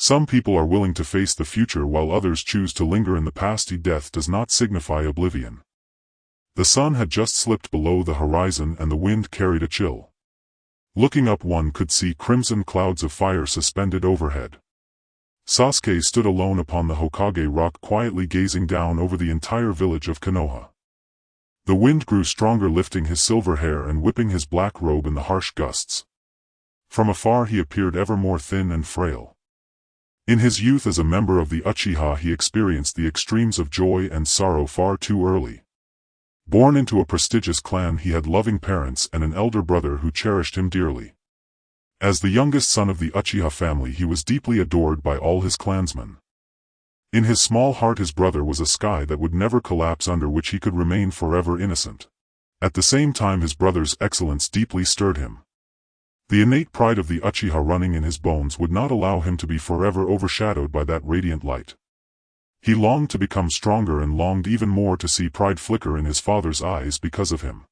Some people are willing to face the future while others choose to linger in the past. Death does not signify oblivion. The sun had just slipped below the horizon and the wind carried a chill. Looking up, one could see crimson clouds of fire suspended overhead. Sasuke stood alone upon the Hokage Rock, quietly gazing down over the entire village of Konoha. The wind grew stronger, lifting his silver hair and whipping his black robe in the harsh gusts. From afar he appeared ever more thin and frail. In his youth as a member of the Uchiha, he experienced the extremes of joy and sorrow far too early. Born into a prestigious clan, he had loving parents and an elder brother who cherished him dearly. As the youngest son of the Uchiha family, he was deeply adored by all his clansmen. In his small heart his brother was a sky that would never collapse, under which he could remain forever innocent. At the same time, his brother's excellence deeply stirred him. The innate pride of the Uchiha running in his bones would not allow him to be forever overshadowed by that radiant light. He longed to become stronger and longed even more to see pride flicker in his father's eyes because of him.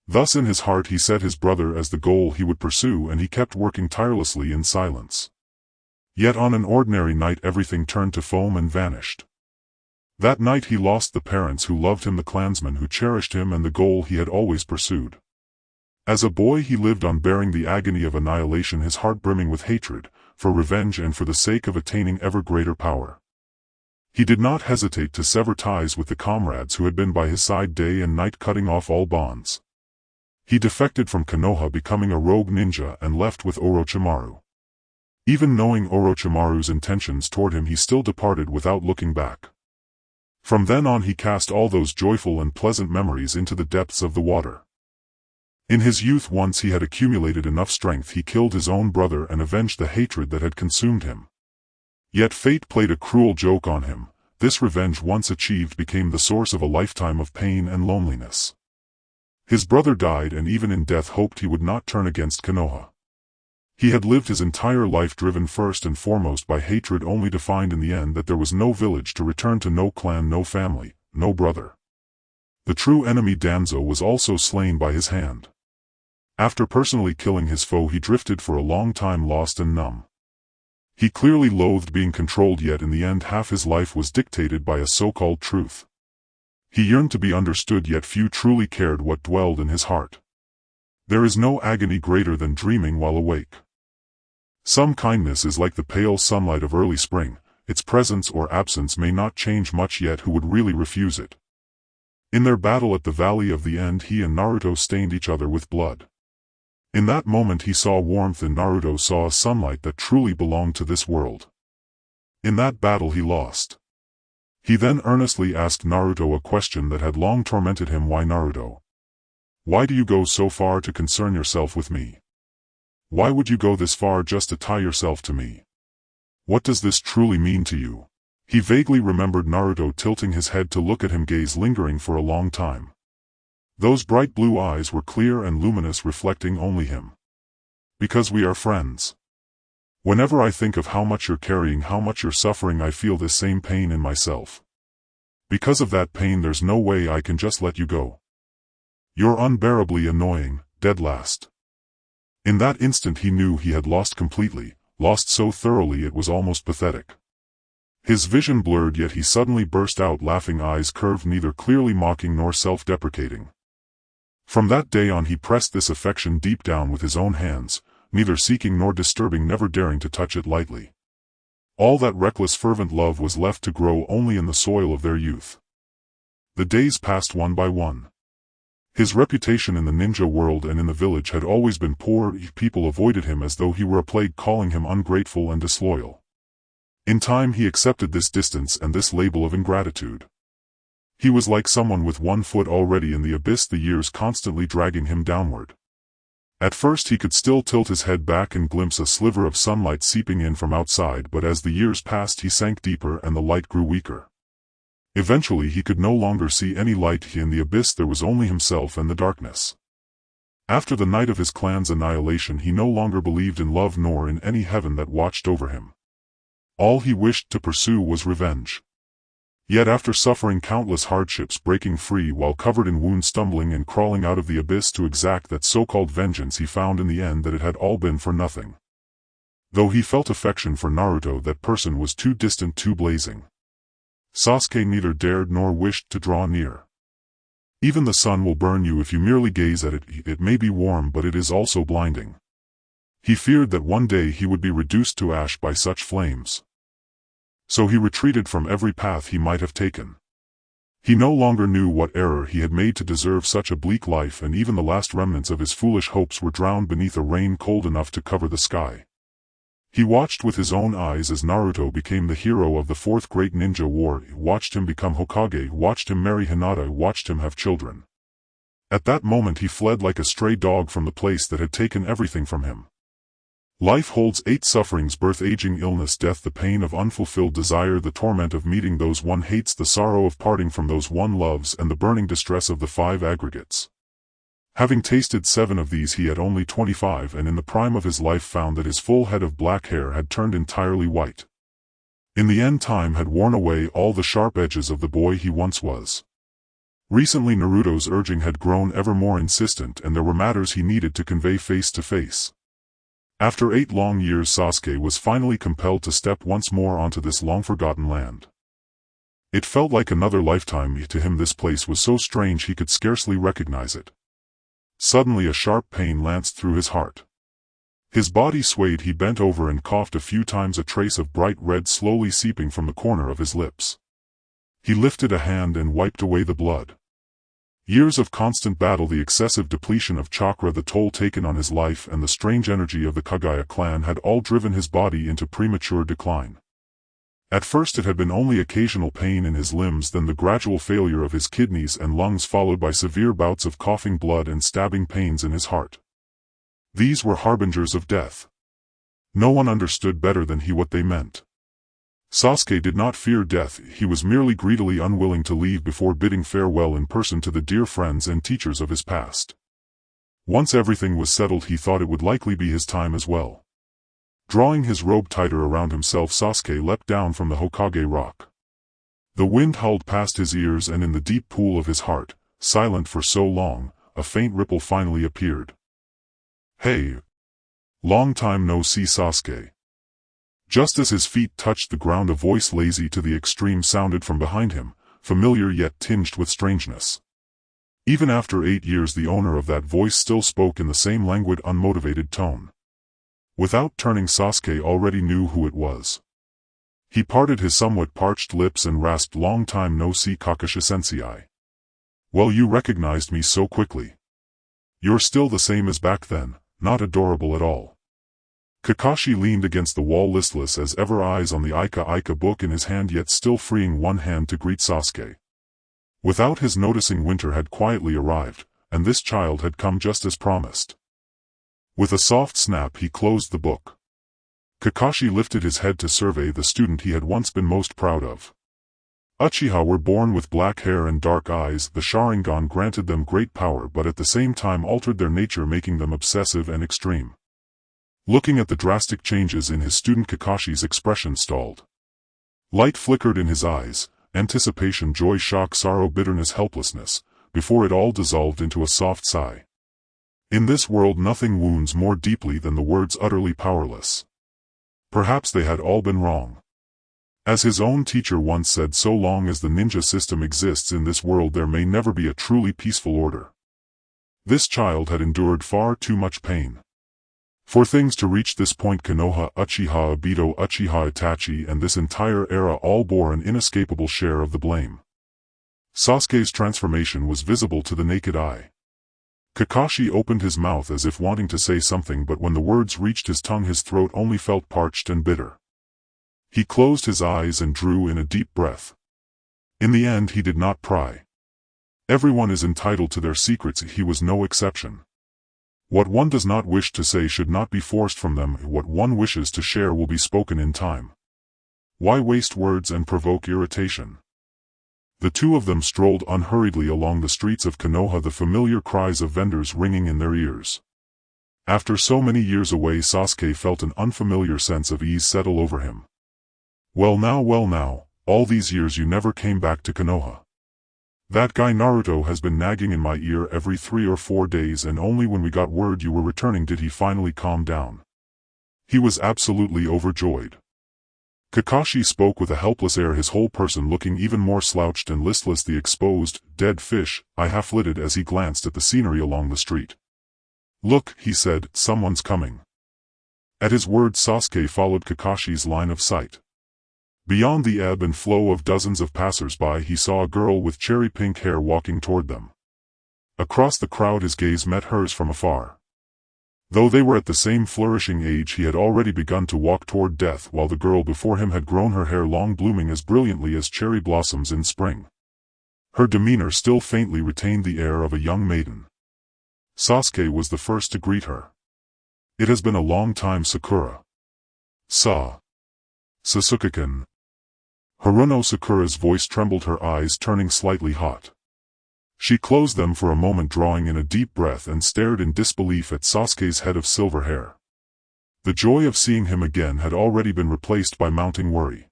Thus in his heart he set his brother as the goal he would pursue, and he kept working tirelessly in silence. Yet on an ordinary night everything turned to foam and vanished. That night he lost the parents who loved him, the clansmen who cherished him, and the goal he had always pursued. As a boy he lived on, bearing the agony of annihilation, his heart brimming with hatred, for revenge and for the sake of attaining ever greater power. He did not hesitate to sever ties with the comrades who had been by his side day and night, cutting off all bonds. He defected from Konoha, becoming a rogue ninja, and left with Orochimaru. Even knowing Orochimaru's intentions toward him, he still departed without looking back. From then on he cast all those joyful and pleasant memories into the depths of the water. In his youth, once he had accumulated enough strength, he killed his own brother and avenged the hatred that had consumed him. Yet fate played a cruel joke on him. This revenge, once achieved, became the source of a lifetime of pain and loneliness. His brother died, and even in death hoped he would not turn against Konoha. He had lived his entire life driven first and foremost by hatred, only to find in the end that there was no village to return to, no clan, no family, no brother. The true enemy Danzo was also slain by his hand. After personally killing his foe, he drifted for a long time, lost and numb. He clearly loathed being controlled, yet in the end half his life was dictated by a so-called truth. He yearned to be understood, yet few truly cared what dwelled in his heart. There is no agony greater than dreaming while awake. Some kindness is like the pale sunlight of early spring, its presence or absence may not change much, yet who would really refuse it? In their battle at the Valley of the End, he and Naruto stained each other with blood. In that moment he saw warmth, and Naruto saw a sunlight that truly belonged to this world. In that battle he lost. He then earnestly asked Naruto a question that had long tormented him. Why, Naruto? Why do you go so far to concern yourself with me? Why would you go this far just to tie yourself to me? What does this truly mean to you? He vaguely remembered Naruto tilting his head to look at him, gaze lingering for a long time. Those bright blue eyes were clear and luminous, reflecting only him. Because we are friends. Whenever I think of how much you're carrying, how much you're suffering, I feel this same pain in myself. Because of that pain, there's no way I can just let you go. You're unbearably annoying, dead last. In that instant he knew he had lost completely, lost so thoroughly it was almost pathetic. His vision blurred, yet he suddenly burst out laughing, eyes curved, neither clearly mocking nor self-deprecating. From that day on he pressed this affection deep down with his own hands, neither seeking nor disturbing, never daring to touch it lightly. All that reckless fervent love was left to grow only in the soil of their youth. The days passed one by one. His reputation in the ninja world and in the village had always been poor. People avoided him as though he were a plague, calling him ungrateful and disloyal. In time he accepted this distance and this label of ingratitude. He was like someone with one foot already in the abyss, the years constantly dragging him downward. At first he could still tilt his head back and glimpse a sliver of sunlight seeping in from outside, but as the years passed he sank deeper and the light grew weaker. Eventually he could no longer see any light. In the abyss there was only himself and the darkness. After the night of his clan's annihilation he no longer believed in love nor in any heaven that watched over him. All he wished to pursue was revenge. Yet after suffering countless hardships, breaking free while covered in wounds, stumbling and crawling out of the abyss to exact that so-called vengeance, he found in the end that it had all been for nothing. Though he felt affection for Naruto, that person was too distant, too blazing. Sasuke neither dared nor wished to draw near. Even the sun will burn you if you merely gaze at it. It may be warm, but it is also blinding. He feared that one day he would be reduced to ash by such flames. So he retreated from every path he might have taken. He no longer knew what error he had made to deserve such a bleak life, and even the last remnants of his foolish hopes were drowned beneath a rain cold enough to cover the sky. He watched with his own eyes as Naruto became the hero of the fourth great ninja war, watched him become Hokage, watched him marry Hinata, watched him have children. At that moment he fled like a stray dog from the place that had taken everything from him. Life holds 8 sufferings: birth, aging, illness, death, the pain of unfulfilled desire, the torment of meeting those one hates, the sorrow of parting from those one loves, and the burning distress of the 5 aggregates. Having tasted 7 of these, he at only 25 and in the prime of his life found that his full head of black hair had turned entirely white. In the end, time had worn away all the sharp edges of the boy he once was. Recently Naruto's urging had grown ever more insistent, and there were matters he needed to convey face to face. After 8 long years, Sasuke was finally compelled to step once more onto this long-forgotten land. It felt like another lifetime to him. This place was so strange he could scarcely recognize it. Suddenly a sharp pain lanced through his heart. His body swayed, he bent over and coughed a few times, a trace of bright red slowly seeping from the corner of his lips. He lifted a hand and wiped away the blood. Years of constant battle, the excessive depletion of chakra, the toll taken on his life, and the strange energy of the Kagaya clan had all driven his body into premature decline. At first it had been only occasional pain in his limbs, then the gradual failure of his kidneys and lungs, followed by severe bouts of coughing blood and stabbing pains in his heart. These were harbingers of death. No one understood better than he what they meant. Sasuke did not fear death, he was merely greedily unwilling to leave before bidding farewell in person to the dear friends and teachers of his past. Once everything was settled, he thought it would likely be his time as well. Drawing his robe tighter around himself, Sasuke leapt down from the Hokage Rock. The wind howled past his ears, and in the deep pool of his heart, silent for so long, a faint ripple finally appeared. "Hey! Long time no see, Sasuke." Just as his feet touched the ground, a voice lazy to the extreme sounded from behind him, familiar yet tinged with strangeness. Even after 8 years the owner of that voice still spoke in the same languid, unmotivated tone. Without turning, Sasuke already knew who it was. He parted his somewhat parched lips and rasped, "Long time no see, Kakashi-sensei. Well, you recognized me so quickly. You're still the same as back then, not adorable at all." Kakashi leaned against the wall, listless as ever, eyes on the Ika book in his hand, yet still freeing one hand to greet Sasuke. Without his noticing, winter had quietly arrived, and this child had come just as promised. With a soft snap he closed the book. Kakashi lifted his head to survey the student he had once been most proud of. Uchiha were born with black hair and dark eyes. The Sharingan granted them great power, but at the same time altered their nature, making them obsessive and extreme. Looking at the drastic changes in his student, Kakashi's expression stalled. Light flickered in his eyes, anticipation, joy, shock, sorrow, bitterness, helplessness, before it all dissolved into a soft sigh. In this world nothing wounds more deeply than the words utterly powerless. Perhaps they had all been wrong. As his own teacher once said, so long as the ninja system exists in this world there may never be a truly peaceful order. This child had endured far too much pain. For things to reach this point, Konoha, Uchiha Obito, Uchiha Itachi, and this entire era all bore an inescapable share of the blame. Sasuke's transformation was visible to the naked eye. Kakashi opened his mouth as if wanting to say something, but when the words reached his tongue his throat only felt parched and bitter. He closed his eyes and drew in a deep breath. In the end he did not pry. Everyone is entitled to their secrets, he was no exception. What one does not wish to say should not be forced from them. What one wishes to share will be spoken in time. Why waste words and provoke irritation? The two of them strolled unhurriedly along the streets of Konoha, the familiar cries of vendors ringing in their ears. After so many years away, Sasuke felt an unfamiliar sense of ease settle over him. Well now, all these years you never came back to Konoha. That guy Naruto has been nagging in my ear every 3 or 4 days, and only when we got word you were returning did he finally calm down. He was absolutely overjoyed. Kakashi spoke with a helpless air, his whole person looking even more slouched and listless. The exposed, dead fish, I half-lidded as he glanced at the scenery along the street. Look, he said, someone's coming. At his words, Sasuke followed Kakashi's line of sight. Beyond the ebb and flow of dozens of passers-by, he saw a girl with cherry-pink hair walking toward them. Across the crowd his gaze met hers from afar. Though they were at the same flourishing age, he had already begun to walk toward death, while the girl before him had grown her hair long, blooming as brilliantly as cherry blossoms in spring. Her demeanor still faintly retained the air of a young maiden. Sasuke was the first to greet her. It has been a long time, Sakura. Sasuke-kun. Haruno Sakura's voice trembled, her eyes turning slightly hot. She closed them for a moment, drawing in a deep breath, and stared in disbelief at Sasuke's head of silver hair. The joy of seeing him again had already been replaced by mounting worry.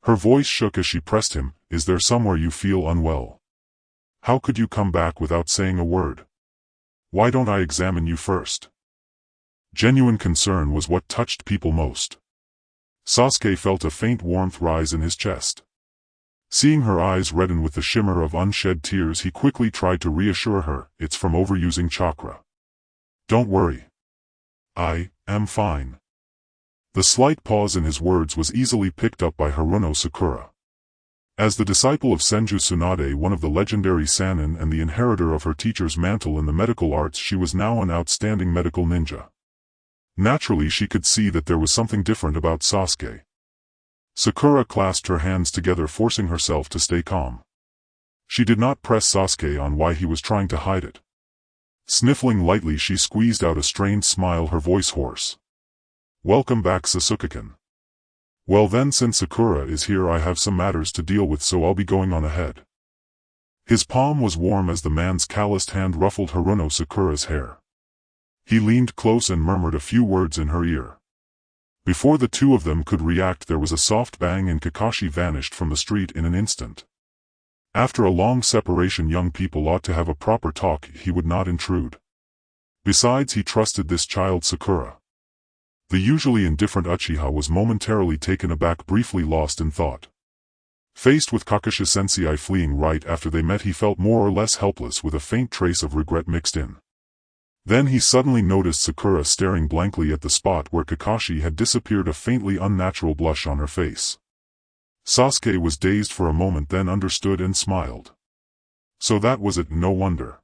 Her voice shook as she pressed him, "Is there somewhere you feel unwell? How could you come back without saying a word? Why don't I examine you first?" Genuine concern was what touched people most. Sasuke felt a faint warmth rise in his chest. Seeing her eyes redden with the shimmer of unshed tears, he quickly tried to reassure her, "It's from overusing chakra. Don't worry. I am fine." The slight pause in his words was easily picked up by Haruno Sakura. As the disciple of Senju Tsunade, one of the legendary Sannin and the inheritor of her teacher's mantle in the medical arts, she was now an outstanding medical ninja. Naturally, she could see that there was something different about Sasuke. Sakura clasped her hands together, forcing herself to stay calm. She did not press Sasuke on why he was trying to hide it. Sniffling lightly, she squeezed out a strained smile, her voice hoarse. "Welcome back, Sasuke-kun. Well then, since Sakura is here, I have some matters to deal with, so I'll be going on ahead." His palm was warm as the man's calloused hand ruffled Haruno Sakura's hair. He leaned close and murmured a few words in her ear. Before the two of them could react, there was a soft bang and Kakashi vanished from the street in an instant. After a long separation, young people ought to have a proper talk. He would not intrude. Besides, he trusted this child Sakura. The usually indifferent Uchiha was momentarily taken aback, briefly lost in thought. Faced with Kakashi Sensei fleeing right after they met, he felt more or less helpless, with a faint trace of regret mixed in. Then he suddenly noticed Sakura staring blankly at the spot where Kakashi had disappeared, a faintly unnatural blush on her face. Sasuke was dazed for a moment, then understood and smiled. "So that was it, no wonder.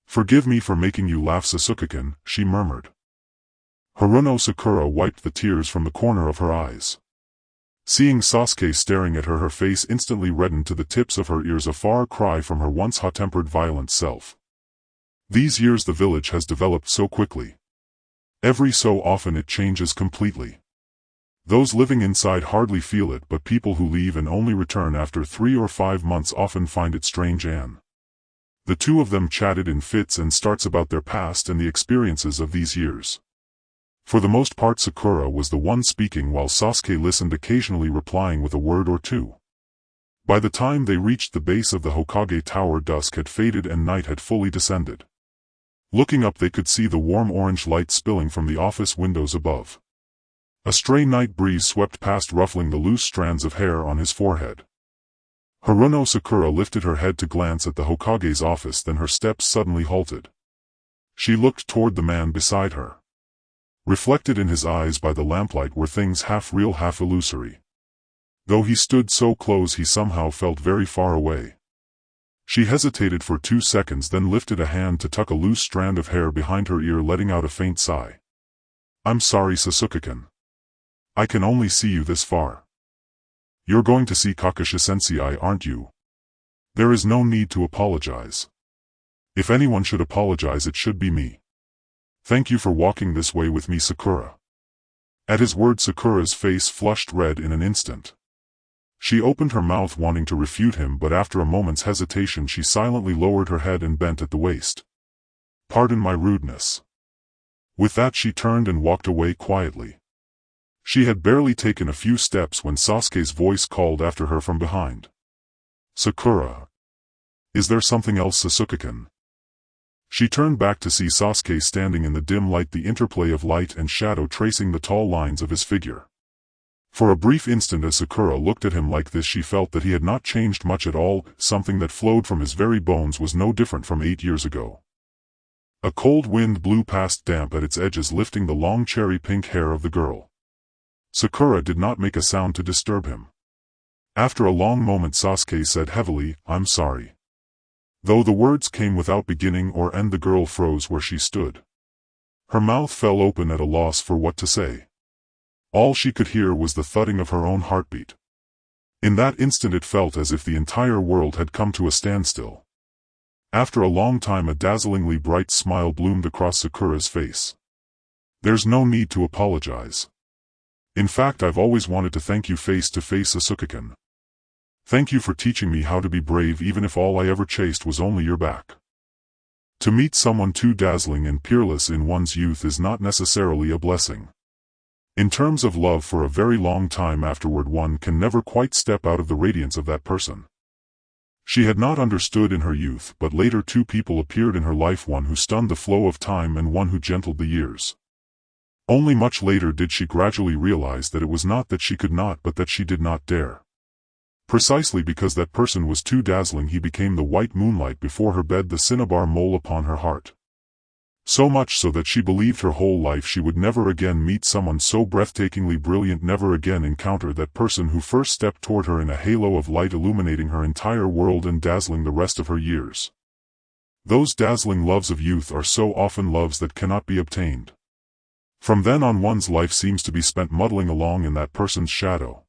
Forgive me for making you laugh, Sasuke-kun," she murmured. Haruno Sakura wiped the tears from the corner of her eyes. Seeing Sasuke staring at her, her face instantly reddened to the tips of her ears, a far cry from her once hot-tempered, violent self. These years the village has developed so quickly. Every so often it changes completely. Those living inside hardly feel it, but people who leave and only return after 3 or 5 months often find it strange. The two of them chatted in fits and starts about their past and the experiences of these years. For the most part Sakura was the one speaking, while Sasuke listened, occasionally replying with a word or two. By the time they reached the base of the Hokage Tower, dusk had faded and night had fully descended. Looking up, they could see the warm orange light spilling from the office windows above. A stray night breeze swept past, ruffling the loose strands of hair on his forehead. Haruno Sakura lifted her head to glance at the Hokage's office, then her steps suddenly halted. She looked toward the man beside her. Reflected in his eyes by the lamplight were things half real, half illusory. Though he stood so close, he somehow felt very far away. She hesitated for 2 seconds, then lifted a hand to tuck a loose strand of hair behind her ear, letting out a faint sigh. "I'm sorry, Sasuke-kun. I can only see you this far. You're going to see Kakashi Sensei, aren't you? There is no need to apologize. If anyone should apologize, it should be me. Thank you for walking this way with me, Sakura." At his words, Sakura's face flushed red in an instant. She opened her mouth wanting to refute him, but after a moment's hesitation she silently lowered her head and bent at the waist. "Pardon my rudeness." With that she turned and walked away quietly. She had barely taken a few steps when Sasuke's voice called after her from behind. "Sakura. Is there something else, Sasuke-kun?" She turned back to see Sasuke standing in the dim light, the interplay of light and shadow tracing the tall lines of his figure. For a brief instant as Sakura looked at him like this, she felt that he had not changed much at all. Something that flowed from his very bones was no different from 8 years ago. A cold wind blew past, damp at its edges, lifting the long cherry-pink hair of the girl. Sakura did not make a sound to disturb him. After a long moment Sasuke said heavily, "I'm sorry." Though the words came without beginning or end, the girl froze where she stood. Her mouth fell open at a loss for what to say. All she could hear was the thudding of her own heartbeat. In that instant it felt as if the entire world had come to a standstill. After a long time a dazzlingly bright smile bloomed across Sakura's face. "There's no need to apologize. In fact, I've always wanted to thank you face to face, Sasuke-kun. Thank you for teaching me how to be brave, even if all I ever chased was only your back." To meet someone too dazzling and peerless in one's youth is not necessarily a blessing. In terms of love, for a very long time afterward one can never quite step out of the radiance of that person. She had not understood in her youth, but later two people appeared in her life, one who stunned the flow of time and one who gentled the years. Only much later did she gradually realize that it was not that she could not, but that she did not dare. Precisely because that person was too dazzling, he became the white moonlight before her bed, the cinnabar mole upon her heart. So much so that she believed her whole life she would never again meet someone so breathtakingly brilliant, never again encounter that person who first stepped toward her in a halo of light illuminating her entire world and dazzling the rest of her years. Those dazzling loves of youth are so often loves that cannot be obtained. From then on one's life seems to be spent muddling along in that person's shadow.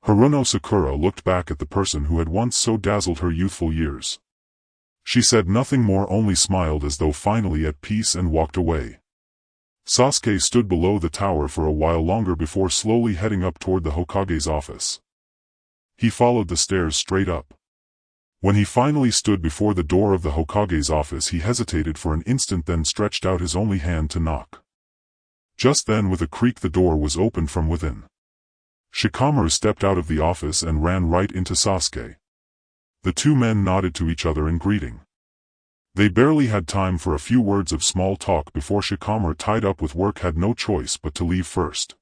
Haruno Sakura looked back at the person who had once so dazzled her youthful years. She said nothing more, only smiled as though finally at peace, and walked away. Sasuke stood below the tower for a while longer before slowly heading up toward the Hokage's office. He followed the stairs straight up. When he finally stood before the door of the Hokage's office he hesitated for an instant, then stretched out his only hand to knock. Just then with a creak the door was opened from within. Shikamaru stepped out of the office and ran right into Sasuke. The two men nodded to each other in greeting. They barely had time for a few words of small talk before Shikamaru, tied up with work, had no choice but to leave first.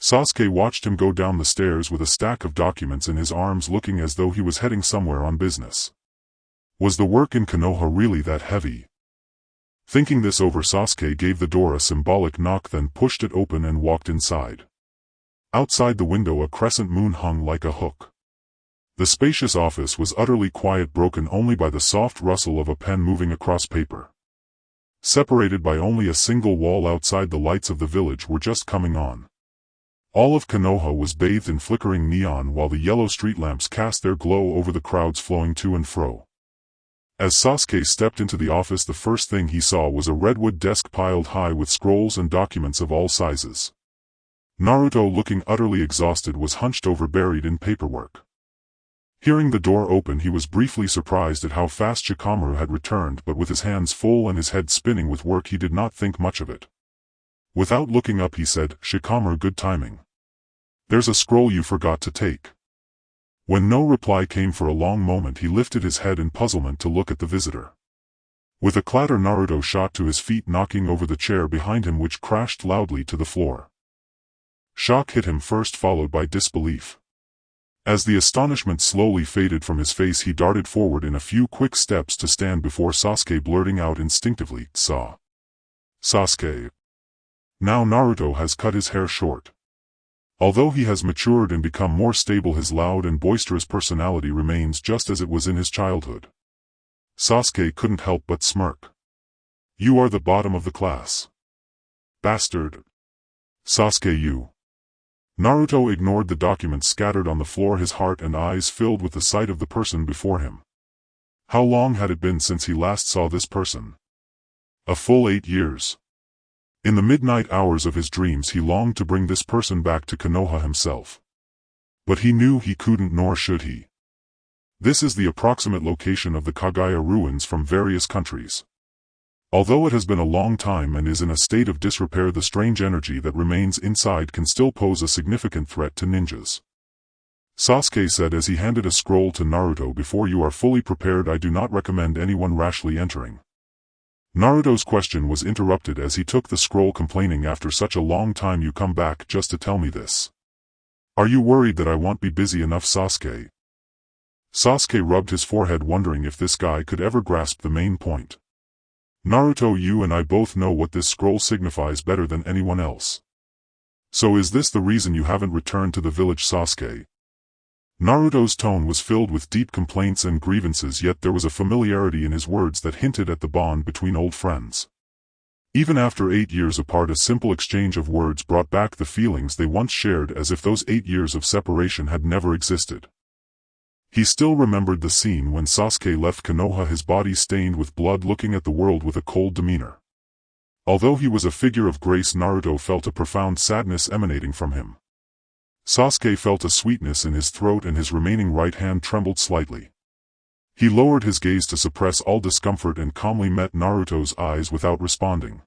Sasuke watched him go down the stairs with a stack of documents in his arms, looking as though he was heading somewhere on business. Was the work in Konoha really that heavy? Thinking this over, Sasuke gave the door a symbolic knock, then pushed it open and walked inside. Outside the window a crescent moon hung like a hook. The spacious office was utterly quiet, broken only by the soft rustle of a pen moving across paper. Separated by only a single wall outside, the lights of the village were just coming on. All of Konoha was bathed in flickering neon, while the yellow street lamps cast their glow over the crowds flowing to and fro. As Sasuke stepped into the office, the first thing he saw was a redwood desk piled high with scrolls and documents of all sizes. Naruto, looking utterly exhausted, was hunched over, buried in paperwork. Hearing the door open he was briefly surprised at how fast Shikamaru had returned, but with his hands full and his head spinning with work he did not think much of it. Without looking up he said, "Shikamaru, good timing. There's a scroll you forgot to take." When no reply came for a long moment he lifted his head in puzzlement to look at the visitor. With a clatter Naruto shot to his feet, knocking over the chair behind him, which crashed loudly to the floor. Shock hit him first, followed by disbelief. As the astonishment slowly faded from his face he darted forward in a few quick steps to stand before Sasuke, blurting out instinctively, Sasuke. Now Naruto has cut his hair short. Although he has matured and become more stable, his loud and boisterous personality remains just as it was in his childhood. Sasuke couldn't help but smirk. "You are the bottom of the class. Bastard. Sasuke, you." Naruto ignored the documents scattered on the floor, his heart and eyes filled with the sight of the person before him. How long had it been since he last saw this person? A full 8 years. In the midnight hours of his dreams he longed to bring this person back to Konoha himself. But he knew he couldn't, nor should he. This is the approximate location of the Kaguya ruins from various countries. Although it has been a long time and is in a state of disrepair, the strange energy that remains inside can still pose a significant threat to ninjas. Sasuke said as he handed a scroll to Naruto, "Before you are fully prepared, I do not recommend anyone rashly entering. Naruto's question was interrupted as he took the scroll, complaining, after such a long time you come back just to tell me this. Are you worried that I won't be busy enough, Sasuke? Sasuke rubbed his forehead, wondering if this guy could ever grasp the main point. Naruto, you and I both know what this scroll signifies better than anyone else. So is this the reason you haven't returned to the village, Sasuke? Naruto's tone was filled with deep complaints and grievances, yet there was a familiarity in his words that hinted at the bond between old friends. Even after 8 years apart, a simple exchange of words brought back the feelings they once shared, as if those 8 years of separation had never existed. He still remembered the scene when Sasuke left Konoha, his body stained with blood, looking at the world with a cold demeanor. Although he was a figure of grace, Naruto felt a profound sadness emanating from him. Sasuke felt a sweetness in his throat and his remaining right hand trembled slightly. He lowered his gaze to suppress all discomfort and calmly met Naruto's eyes without responding.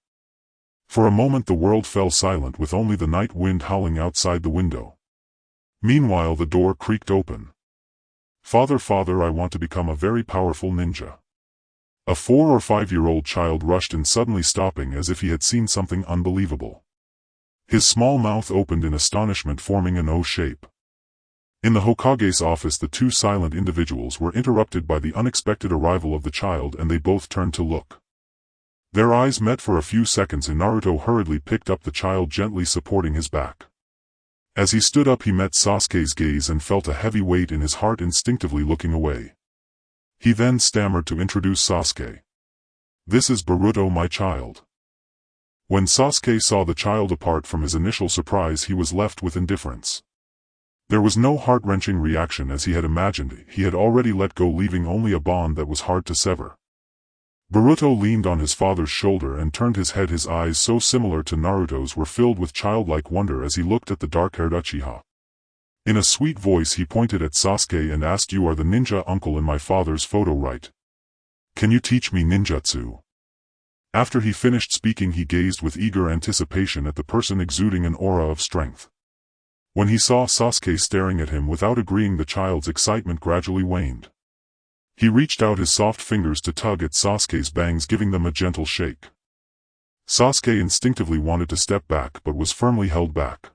For a moment the world fell silent, with only the night wind howling outside the window. Meanwhile the door creaked open. Father, I want to become a very powerful ninja. A 4 or 5-year-old child rushed in, suddenly stopping as if he had seen something unbelievable. His small mouth opened in astonishment, forming an O shape. In the Hokage's office, the two silent individuals were interrupted by the unexpected arrival of the child, and they both turned to look. Their eyes met for a few seconds, and Naruto hurriedly picked up the child, gently supporting his back. As he stood up, he met Sasuke's gaze and felt a heavy weight in his heart, instinctively looking away. He then stammered to introduce Sasuke. This is Boruto, my child. When Sasuke saw the child, apart from his initial surprise, he was left with indifference. There was no heart-wrenching reaction as he had imagined. He had already let go, leaving only a bond that was hard to sever. Boruto leaned on his father's shoulder and turned his head. His eyes, so similar to Naruto's, were filled with childlike wonder as he looked at the dark-haired Uchiha. In a sweet voice he pointed at Sasuke and asked, "You are the ninja uncle in my father's photo, right? Can you teach me ninjutsu?" After he finished speaking, he gazed with eager anticipation at the person exuding an aura of strength. When he saw Sasuke staring at him without agreeing, the child's excitement gradually waned. He reached out his soft fingers to tug at Sasuke's bangs, giving them a gentle shake. Sasuke instinctively wanted to step back but was firmly held back.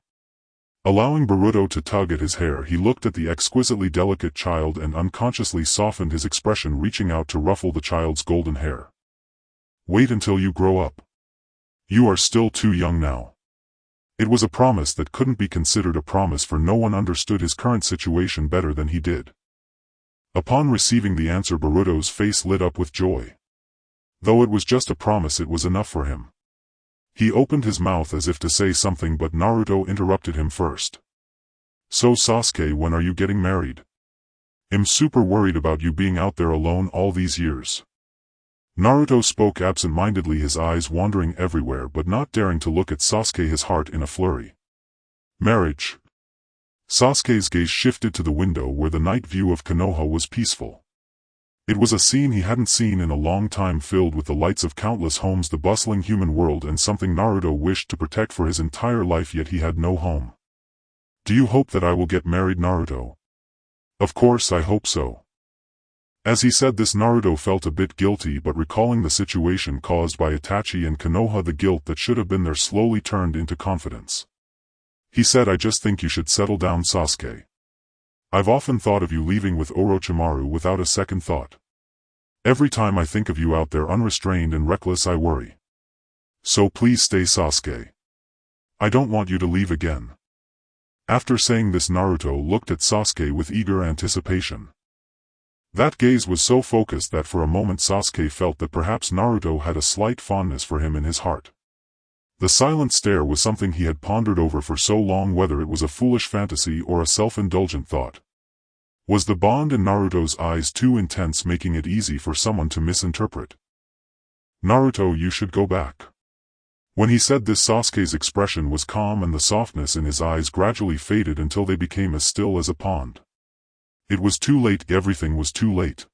Allowing Boruto to tug at his hair, he looked at the exquisitely delicate child and unconsciously softened his expression, reaching out to ruffle the child's golden hair. "Wait until you grow up. You are still too young now." It was a promise that couldn't be considered a promise, for no one understood his current situation better than he did. Upon receiving the answer, Boruto's face lit up with joy. Though it was just a promise, it was enough for him. He opened his mouth as if to say something, but Naruto interrupted him first. "So Sasuke, when are you getting married? I'm super worried about you being out there alone all these years." Naruto spoke absent-mindedly, his eyes wandering everywhere but not daring to look at Sasuke, his heart in a flurry. "Marriage?" Sasuke's gaze shifted to the window where the night view of Konoha was peaceful. It was a scene he hadn't seen in a long time, filled with the lights of countless homes, the bustling human world, and something Naruto wished to protect for his entire life, yet he had no home. "Do you hope that I will get married, Naruto?" "Of course I hope so." As he said this, Naruto felt a bit guilty, but recalling the situation caused by Itachi and Konoha, the guilt that should have been there slowly turned into confidence. He said, "I just think you should settle down, Sasuke. I've often thought of you leaving with Orochimaru without a second thought. Every time I think of you out there unrestrained and reckless, I worry. So please stay, Sasuke. I don't want you to leave again." After saying this, Naruto looked at Sasuke with eager anticipation. That gaze was so focused that for a moment Sasuke felt that perhaps Naruto had a slight fondness for him in his heart. The silent stare was something he had pondered over for so long, whether it was a foolish fantasy or a self-indulgent thought. Was the bond in Naruto's eyes too intense, making it easy for someone to misinterpret? "Naruto, you should go back." When he said this, Sasuke's expression was calm and the softness in his eyes gradually faded until they became as still as a pond. It was too late, everything was too late.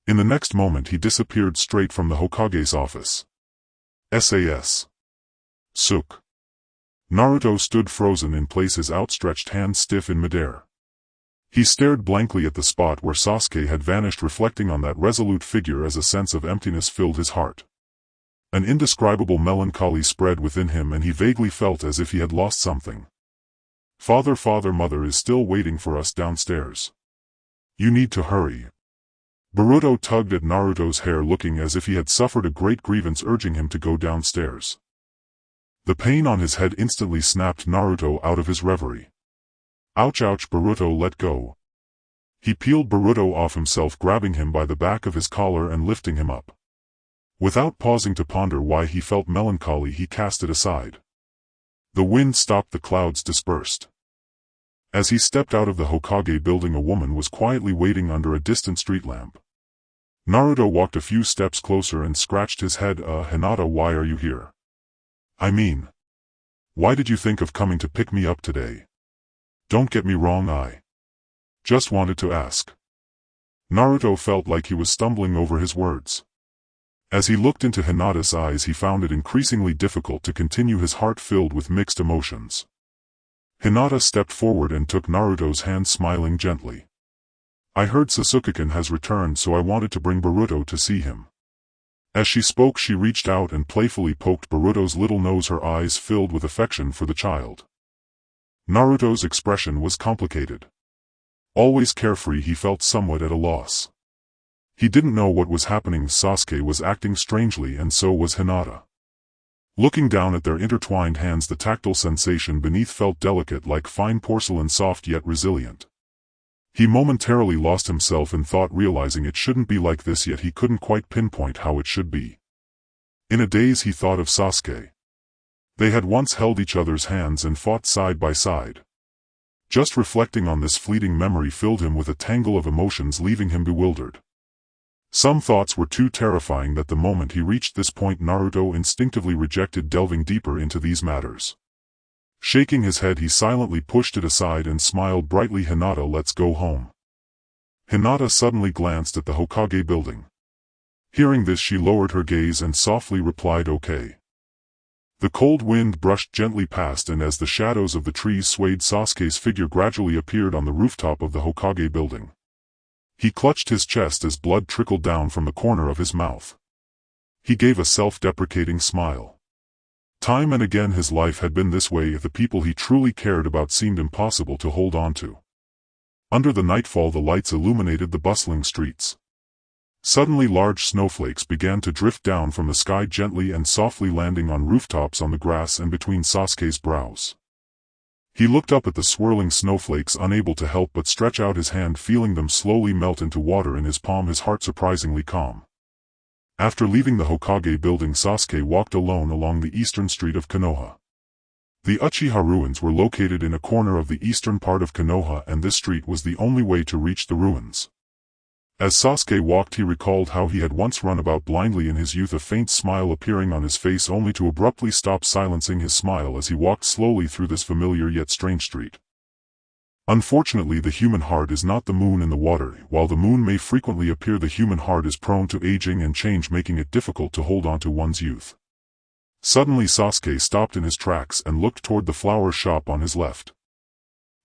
In the next moment he disappeared straight from the Hokage's office. SAS. Suk. Naruto stood frozen in place, his outstretched hand stiff in midair. He stared blankly at the spot where Sasuke had vanished, reflecting on that resolute figure as a sense of emptiness filled his heart. An indescribable melancholy spread within him and he vaguely felt as if he had lost something. Father, mother is still waiting for us downstairs. You need to hurry. Boruto tugged at Naruto's hair looking as if he had suffered a great grievance urging him to go downstairs. The pain on his head instantly snapped Naruto out of his reverie. Ouch, Boruto, let go. He peeled Boruto off himself, grabbing him by the back of his collar and lifting him up. Without pausing to ponder why he felt melancholy, he cast it aside. The wind stopped, the clouds dispersed. As he stepped out of the Hokage building, a woman was quietly waiting under a distant street lamp. Naruto walked a few steps closer and scratched his head. Hinata, why are you here? I mean, why did you think of coming to pick me up today? Don't get me wrong, I just wanted to ask. Naruto felt like he was stumbling over his words. As he looked into Hinata's eyes, he found it increasingly difficult to continue, his heart filled with mixed emotions. Hinata stepped forward and took Naruto's hand, smiling gently. I heard Sasuke-kun has returned, so I wanted to bring Boruto to see him. As she spoke, she reached out and playfully poked Boruto's little nose, her eyes filled with affection for the child. Naruto's expression was complicated. Always carefree, he felt somewhat at a loss. He didn't know what was happening. Sasuke was acting strangely, and so was Hinata. Looking down at their intertwined hands, the tactile sensation beneath felt delicate, like fine porcelain, soft yet resilient. He momentarily lost himself in thought, realizing it shouldn't be like this, yet he couldn't quite pinpoint how it should be. In a daze he thought of Sasuke. They had once held each other's hands and fought side by side. Just reflecting on this fleeting memory filled him with a tangle of emotions, leaving him bewildered. Some thoughts were too terrifying that the moment he reached this point, Naruto instinctively rejected delving deeper into these matters. Shaking his head, he silently pushed it aside and smiled brightly. Hinata, let's go home. Hinata suddenly glanced at the Hokage building. Hearing this, she lowered her gaze and softly replied, okay. The cold wind brushed gently past, and as the shadows of the trees swayed, Sasuke's figure gradually appeared on the rooftop of the Hokage building. He clutched his chest as blood trickled down from the corner of his mouth. He gave a self-deprecating smile. Time and again his life had been this way. If the people he truly cared about seemed impossible to hold on to. Under the nightfall, the lights illuminated the bustling streets. Suddenly large snowflakes began to drift down from the sky, gently and softly landing on rooftops, on the grass, and between Sasuke's brows. He looked up at the swirling snowflakes, unable to help but stretch out his hand, feeling them slowly melt into water in his palm, his heart surprisingly calm. After leaving the Hokage building, Sasuke walked alone along the eastern street of Konoha. The Uchiha ruins were located in a corner of the eastern part of Konoha, and this street was the only way to reach the ruins. As Sasuke walked, he recalled how he had once run about blindly in his youth, a faint smile appearing on his face only to abruptly stop, silencing his smile as he walked slowly through this familiar yet strange street. Unfortunately, the human heart is not the moon in the water. While the moon may frequently appear, the human heart is prone to aging and change, making it difficult to hold on to one's youth. Suddenly Sasuke stopped in his tracks and looked toward the flower shop on his left.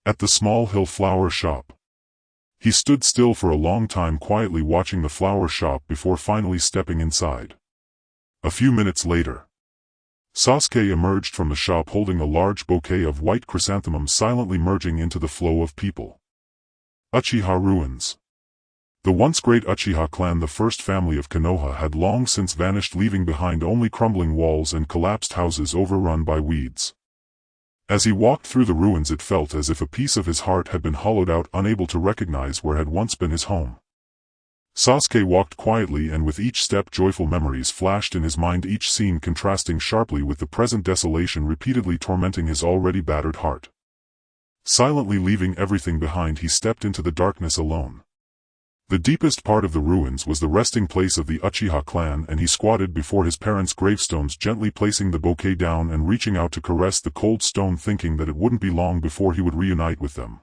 At the small hill flower shop, he stood still for a long time, quietly watching the flower shop before finally stepping inside. A few minutes later, Sasuke emerged from the shop holding a large bouquet of white chrysanthemums, silently merging into the flow of people. Uchiha ruins. The once great Uchiha clan, the first family of Konoha, had long since vanished, leaving behind only crumbling walls and collapsed houses overrun by weeds. As he walked through the ruins, it felt as if a piece of his heart had been hollowed out, unable to recognize where had once been his home. Sasuke walked quietly, and with each step joyful memories flashed in his mind, each scene contrasting sharply with the present desolation repeatedly tormenting his already battered heart. Silently leaving everything behind, he stepped into the darkness alone. The deepest part of the ruins was the resting place of the Uchiha clan, and he squatted before his parents' gravestones, gently placing the bouquet down and reaching out to caress the cold stone, thinking that it wouldn't be long before he would reunite with them.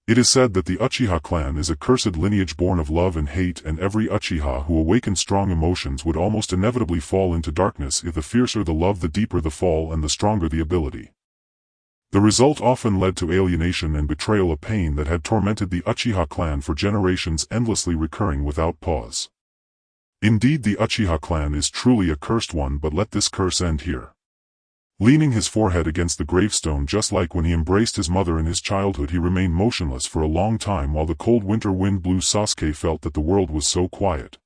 It is said that the Uchiha clan is a cursed lineage born of love and hate, and every Uchiha who awakened strong emotions would almost inevitably fall into darkness. If the fiercer the love, the deeper the fall, and the stronger the ability. The result often led to alienation and betrayal, a pain that had tormented the Uchiha clan for generations, endlessly recurring without pause. Indeed, the Uchiha clan is truly a cursed one, but let this curse end here. Leaning his forehead against the gravestone just like when he embraced his mother in his childhood, he remained motionless for a long time while the cold winter wind blew. Sasuke felt that the world was so quiet.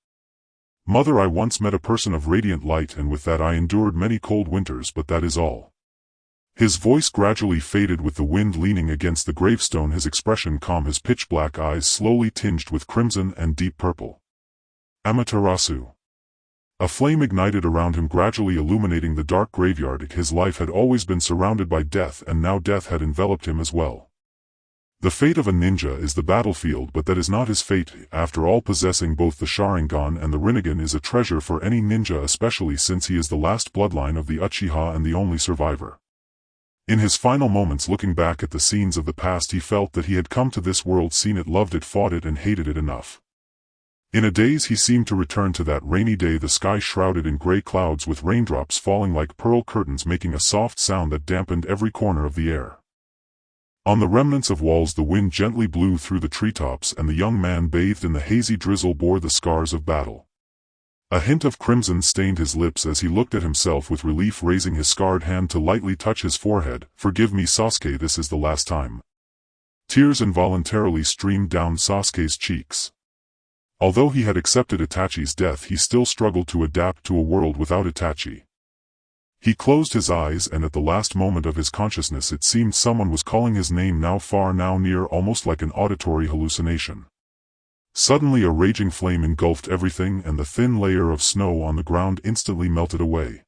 Mother, I once met a person of radiant light, and with that I endured many cold winters, but that is all. His voice gradually faded with the wind. Leaning against the gravestone, his expression calm, his pitch-black eyes slowly tinged with crimson and deep purple. Amaterasu. A flame ignited around him, gradually illuminating the dark graveyard. His life had always been surrounded by death, and now death had enveloped him as well. The fate of a ninja is the battlefield, but that is not his fate. After all, possessing both the Sharingan and the Rinnegan is a treasure for any ninja, especially since he is the last bloodline of the Uchiha and the only survivor. In his final moments, looking back at the scenes of the past, he felt that he had come to this world, seen it, loved it, fought it, and hated it enough. In a daze he seemed to return to that rainy day, the sky shrouded in gray clouds with raindrops falling like pearl curtains, making a soft sound that dampened every corner of the air. On the remnants of walls the wind gently blew through the treetops, and the young man bathed in the hazy drizzle bore the scars of battle. A hint of crimson stained his lips as he looked at himself with relief, raising his scarred hand to lightly touch his forehead. Forgive me, Sasuke, this is the last time. Tears involuntarily streamed down Sasuke's cheeks. Although he had accepted Itachi's death, he still struggled to adapt to a world without Itachi. He closed his eyes, and at the last moment of his consciousness it seemed someone was calling his name, now far, now near, almost like an auditory hallucination. Suddenly a raging flame engulfed everything, and the thin layer of snow on the ground instantly melted away.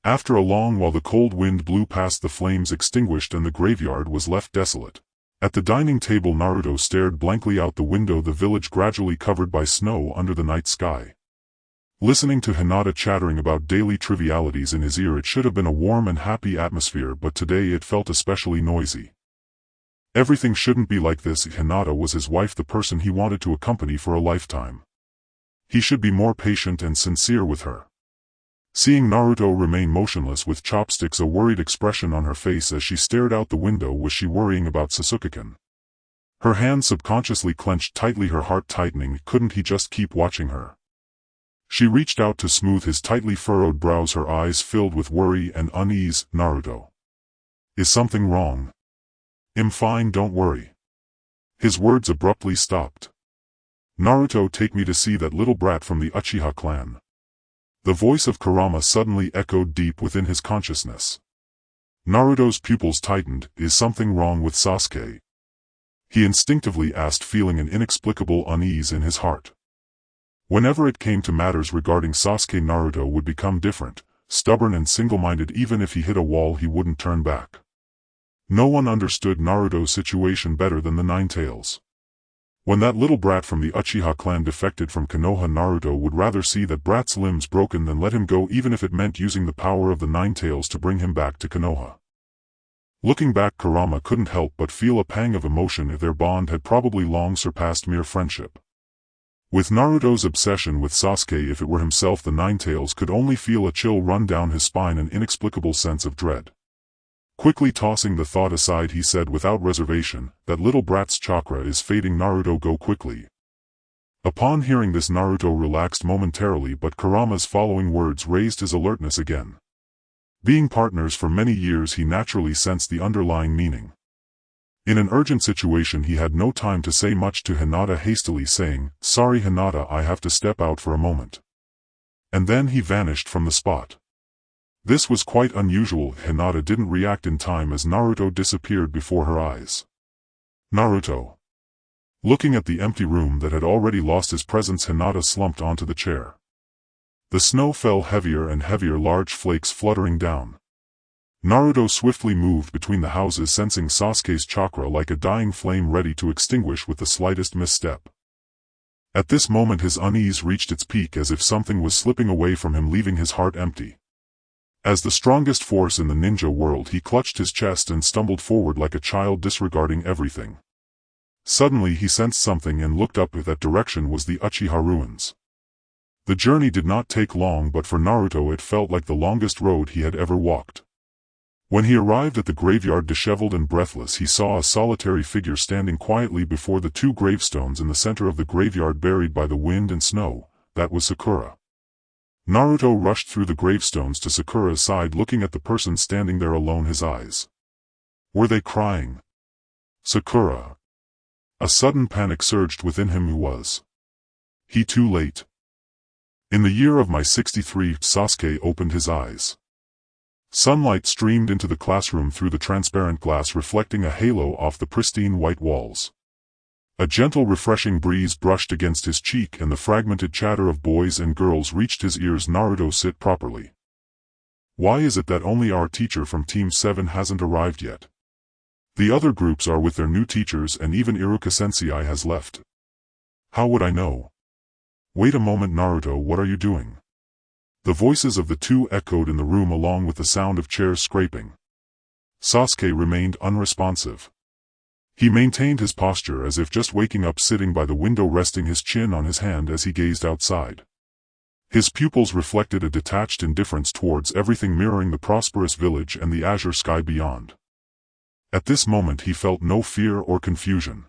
After a long while the cold wind blew past, the flames extinguished, and the graveyard was left desolate. At the dining table Naruto stared blankly out the window, the village gradually covered by snow under the night sky. Listening to Hinata chattering about daily trivialities in his ear, it should have been a warm and happy atmosphere, but today it felt especially noisy. Everything shouldn't be like this. Hinata was his wife, the person he wanted to accompany for a lifetime. He should be more patient and sincere with her. Seeing Naruto remain motionless with chopsticks, a worried expression on her face as she stared out the window, was she worrying about Sasuke-kun? Her hand subconsciously clenched tightly, her heart tightening. Couldn't he just keep watching her? She reached out to smooth his tightly furrowed brows, her eyes filled with worry and unease. Naruto. Is something wrong? I'm fine, don't worry. His words abruptly stopped. Naruto, take me to see that little brat from the Uchiha clan. The voice of Kurama suddenly echoed deep within his consciousness. Naruto's pupils tightened. Is something wrong with Sasuke? He instinctively asked, feeling an inexplicable unease in his heart. Whenever it came to matters regarding Sasuke, Naruto would become different, stubborn and single-minded. Even if he hit a wall, he wouldn't turn back. No one understood Naruto's situation better than the Nine Tails. When that little brat from the Uchiha clan defected from Konoha, Naruto would rather see that brat's limbs broken than let him go, even if it meant using the power of the Nine Tails to bring him back to Konoha. Looking back, Kurama couldn't help but feel a pang of emotion. If their bond had probably long surpassed mere friendship. With Naruto's obsession with Sasuke, if it were himself, the Nine Tails could only feel a chill run down his spine, an inexplicable sense of dread. Quickly tossing the thought aside, he said without reservation, that little brat's chakra is fading. Naruto, go quickly. Upon hearing this, Naruto relaxed momentarily, but Kurama's following words raised his alertness again. Being partners for many years, he naturally sensed the underlying meaning. In an urgent situation, he had no time to say much to Hinata, hastily saying, "Sorry Hinata, I have to step out for a moment." And then he vanished from the spot. This was quite unusual. Hinata didn't react in time as Naruto disappeared before her eyes. Naruto. Looking at the empty room that had already lost his presence, Hinata slumped onto the chair. The snow fell heavier and heavier, large flakes fluttering down. Naruto swiftly moved between the houses, sensing Sasuke's chakra like a dying flame ready to extinguish with the slightest misstep. At this moment his unease reached its peak, as if something was slipping away from him, leaving his heart empty. As the strongest force in the ninja world, he clutched his chest and stumbled forward like a child, disregarding everything. Suddenly he sensed something and looked up. That direction was the Uchiha ruins. The journey did not take long, but for Naruto it felt like the longest road he had ever walked. When he arrived at the graveyard, disheveled and breathless, he saw a solitary figure standing quietly before the two gravestones in the center of the graveyard, buried by the wind and snow. that was Sakura. Naruto rushed through the gravestones to Sakura's side, looking at the person standing there alone. His eyes. Were they crying? Sakura. A sudden panic surged within him. Who was he? Too late. In the year of my 63, Sasuke opened his eyes. Sunlight streamed into the classroom through the transparent glass, reflecting a halo off the pristine white walls. A gentle, refreshing breeze brushed against his cheek, and the fragmented chatter of boys and girls reached his ears. Naruto, sit properly. Why is it that only our teacher from Team 7 hasn't arrived yet? The other groups are with their new teachers, and even Iruka-sensei has left. How would I know? Wait a moment, Naruto, what are you doing? The voices of the two echoed in the room, along with the sound of chairs scraping. Sasuke remained unresponsive. He maintained his posture as if just waking up, sitting by the window, resting his chin on his hand as he gazed outside. His pupils reflected a detached indifference towards everything, mirroring the prosperous village and the azure sky beyond. At this moment he felt no fear or confusion.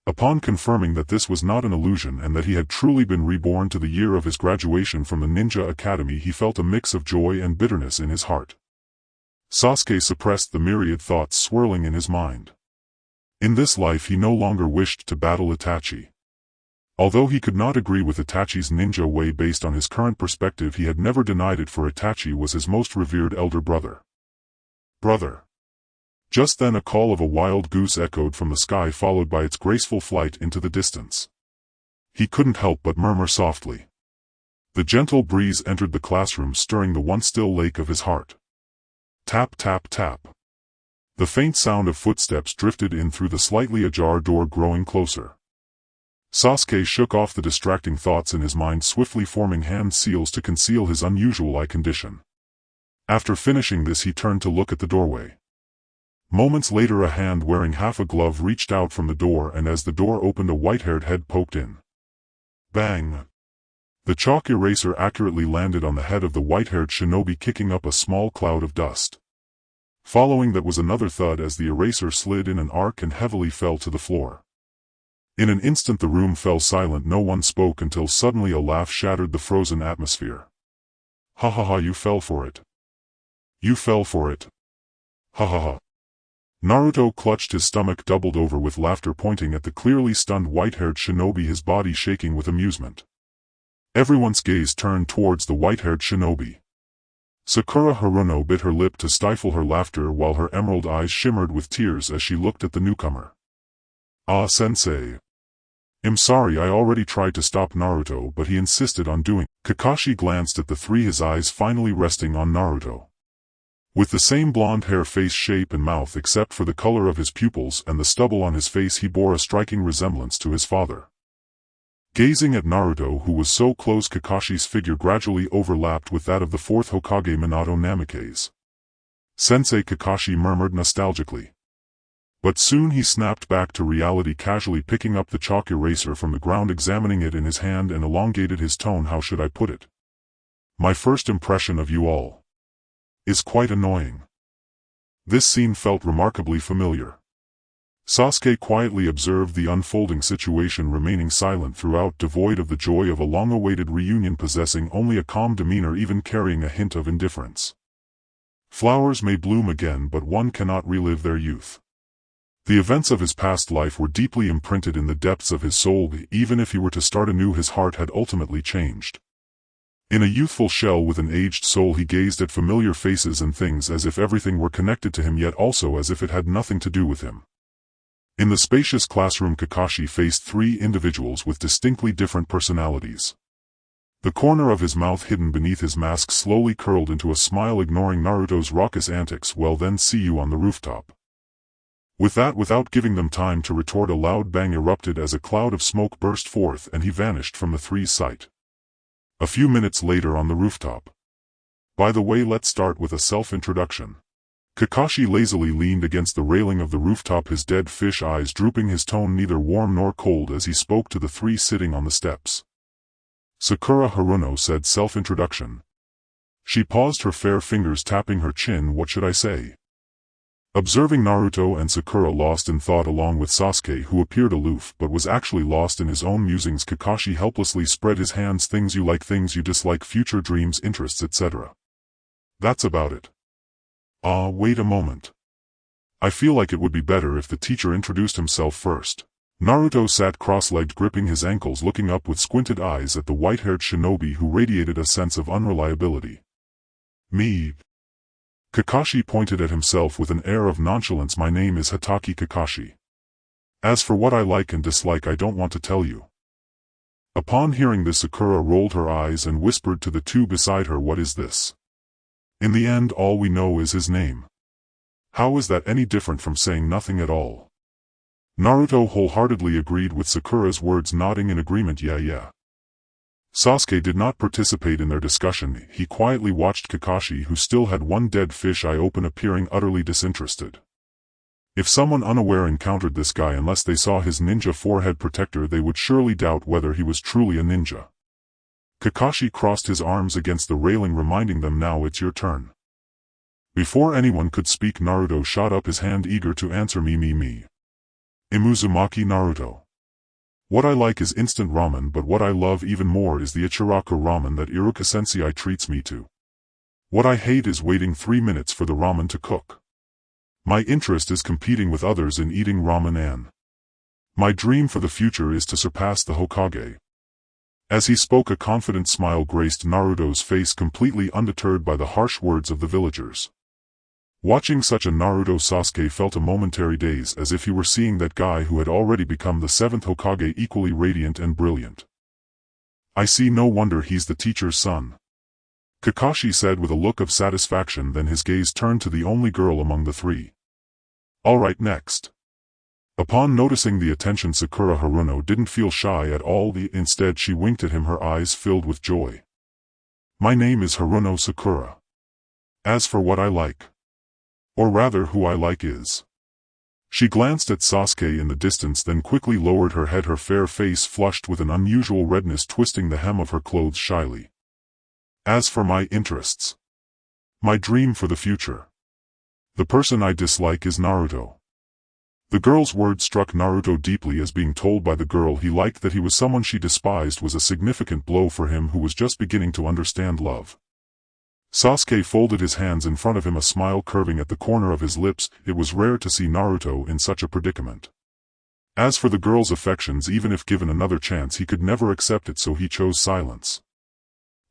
Upon confirming that this was not an illusion and that he had truly been reborn to the year of his graduation from the Ninja Academy, he felt a mix of joy and bitterness in his heart. Sasuke suppressed the myriad thoughts swirling in his mind. In this life he no longer wished to battle Itachi. Although he could not agree with Itachi's ninja way based on his current perspective, he had never denied it, for Itachi was his most revered elder brother. Brother. Just then a call of a wild goose echoed from the sky, followed by its graceful flight into the distance. He couldn't help but murmur softly. The gentle breeze entered the classroom, stirring the once still lake of his heart. Tap, tap, tap. The faint sound of footsteps drifted in through the slightly ajar door, growing closer. Sasuke shook off the distracting thoughts in his mind, swiftly forming hand seals to conceal his unusual eye condition. After finishing this, he turned to look at the doorway. Moments later, a hand wearing half a glove reached out from the door, and as the door opened, a white-haired head poked in. Bang! The chalk eraser accurately landed on the head of the white-haired shinobi, kicking up a small cloud of dust. Following that was another thud as the eraser slid in an arc and heavily fell to the floor. In an instant the room fell silent. No one spoke until suddenly a laugh shattered the frozen atmosphere. Ha ha ha, you fell for it. You fell for it. Ha ha ha. Naruto clutched his stomach, doubled over with laughter, pointing at the clearly stunned white-haired shinobi, his body shaking with amusement. Everyone's gaze turned towards the white-haired shinobi. Sakura Haruno bit her lip to stifle her laughter, while her emerald eyes shimmered with tears as she looked at the newcomer. Ah, sensei. I'm sorry, I already tried to stop Naruto, but he insisted on doing. Kakashi glanced at the three, his eyes finally resting on Naruto. With the same blonde hair, face shape and mouth except for the color of his pupils and the stubble on his face, he bore a striking resemblance to his father. Gazing at Naruto, who was so close, Kakashi's figure gradually overlapped with that of the fourth Hokage, Minato Namikaze. Sensei, Kakashi murmured nostalgically. But soon he snapped back to reality, casually picking up the chalk eraser from the ground, examining it in his hand, and elongated his tone. How should I put it? My first impression of you all is quite annoying. This scene felt remarkably familiar. Sasuke quietly observed the unfolding situation, remaining silent throughout, devoid of the joy of a long-awaited reunion, possessing only a calm demeanor, even carrying a hint of indifference. Flowers may bloom again, but one cannot relive their youth. The events of his past life were deeply imprinted in the depths of his soul. Even if he were to start anew, his heart had ultimately changed. In a youthful shell with an aged soul, he gazed at familiar faces and things as if everything were connected to him, yet also as if it had nothing to do with him. In the spacious classroom, Kakashi faced three individuals with distinctly different personalities. The corner of his mouth hidden beneath his mask slowly curled into a smile, ignoring Naruto's raucous antics. Well then, see you on the rooftop. With that, without giving them time to retort, a loud bang erupted as a cloud of smoke burst forth, and he vanished from the three's sight. A few minutes later, on the rooftop. By the way, let's start with a self-introduction. Kakashi lazily leaned against the railing of the rooftop, his dead fish eyes drooping, his tone neither warm nor cold as he spoke to the three sitting on the steps. Sakura Haruno said self-introduction. She paused, her fair fingers tapping her chin. What should I say? Observing Naruto and Sakura lost in thought along with Sasuke, who appeared aloof but was actually lost in his own musings, Kakashi helplessly spread his hands. Things you like, things you dislike, future dreams, interests, etc. That's about it. Wait a moment. I feel like it would be better if the teacher introduced himself first. Naruto sat cross-legged, gripping his ankles, looking up with squinted eyes at the white-haired shinobi who radiated a sense of unreliability. Me. Kakashi pointed at himself with an air of nonchalance. My name is Hatake Kakashi. As for what I like and dislike, I don't want to tell you. Upon hearing this, Sakura rolled her eyes and whispered to the two beside her, what is this? In the end, all we know is his name. How is that any different from saying nothing at all? Naruto wholeheartedly agreed with Sakura's words, nodding in agreement. Yeah. Sasuke did not participate in their discussion. He quietly watched Kakashi, who still had one dead fish eye open, appearing utterly disinterested. If someone unaware encountered this guy, unless they saw his ninja forehead protector, they would surely doubt whether he was truly a ninja. Kakashi crossed his arms against the railing, reminding them, now it's your turn. Before anyone could speak, Naruto shot up his hand, eager to answer. Me. Imuzumaki Naruto. What I like is instant ramen, but what I love even more is the Ichiraku ramen that Iruka-sensei treats me to. What I hate is waiting 3 minutes for the ramen to cook. My interest is competing with others in eating ramen, and my dream for the future is to surpass the Hokage. As he spoke, a confident smile graced Naruto's face, completely undeterred by the harsh words of the villagers. Watching such a Naruto, Sasuke felt a momentary daze, as if he were seeing that guy who had already become the 7th Hokage, equally radiant and brilliant. I see, no wonder he's the teacher's son. Kakashi said with a look of satisfaction, then his gaze turned to the only girl among the three. Alright, next. Upon noticing the attention, Sakura Haruno didn't feel shy at all. Instead, she winked at him, her eyes filled with joy. My name is Haruno Sakura. As for what I like, or rather who I like is... She glanced at Sasuke in the distance, then quickly lowered her head, her fair face flushed with an unusual redness, twisting the hem of her clothes shyly. As for my interests, my dream for the future, the person I dislike is Naruto. The girl's words struck Naruto deeply, as being told by the girl he liked that he was someone she despised was a significant blow for him, who was just beginning to understand love. Sasuke folded his hands in front of him, a smile curving at the corner of his lips. It was rare to see Naruto in such a predicament. As for the girl's affections, even if given another chance he could never accept it, so he chose silence.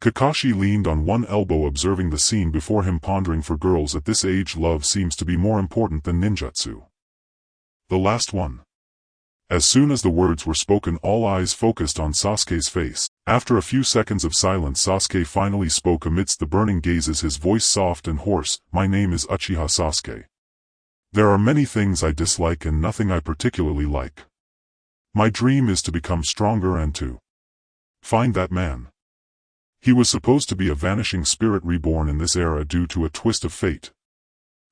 Kakashi leaned on one elbow, observing the scene before him, pondering. For girls at this age, love seems to be more important than ninjutsu. The last one. As soon as the words were spoken, all eyes focused on Sasuke's face. After a few seconds of silence, Sasuke finally spoke amidst the burning gazes, his voice soft and hoarse. My name is Uchiha Sasuke. There are many things I dislike and nothing I particularly like. My dream is to become stronger and to find that man. He was supposed to be a vanishing spirit reborn in this era due to a twist of fate.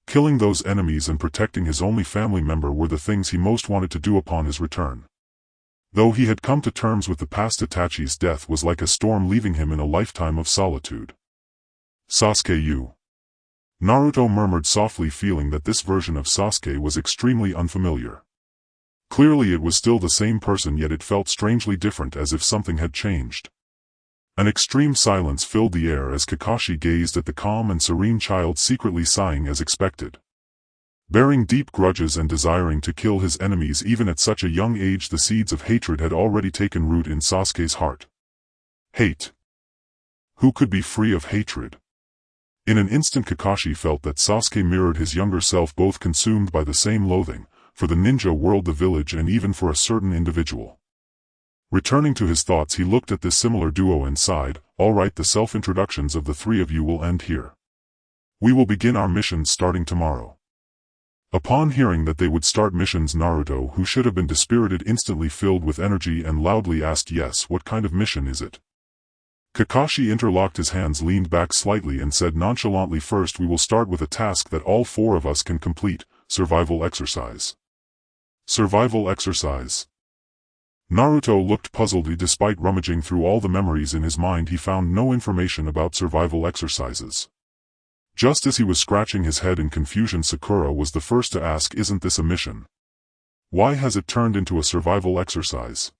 Killing those enemies and protecting his only family member were the things he most wanted to do upon his return. Though he had come to terms with the past, Itachi's death was like a storm, leaving him in a lifetime of solitude. Sasuke, you. Naruto murmured softly, feeling that this version of Sasuke was extremely unfamiliar. Clearly it was still the same person, yet it felt strangely different, as if something had changed. An extreme silence filled the air as Kakashi gazed at the calm and serene child, secretly sighing as expected. Bearing deep grudges and desiring to kill his enemies even at such a young age, the seeds of hatred had already taken root in Sasuke's heart. Hate. Who could be free of hatred? In an instant, Kakashi felt that Sasuke mirrored his younger self, both consumed by the same loathing, for the ninja world, the village, and even for a certain individual. Returning to his thoughts, he looked at this similar duo and sighed. All right, the self-introductions of the three of you will end here. We will begin our missions starting tomorrow. Upon hearing that they would start missions, Naruto, who should have been dispirited, instantly filled with energy and loudly asked, yes, what kind of mission is it? Kakashi interlocked his hands, leaned back slightly and said nonchalantly, first we will start with a task that all four of us can complete, survival exercise. Survival exercise. Naruto looked puzzled. Despite rummaging through all the memories in his mind, he found no information about survival exercises. Just as he was scratching his head in confusion, Sakura was the first to ask, "Isn't this a mission? Why has it turned into a survival exercise?"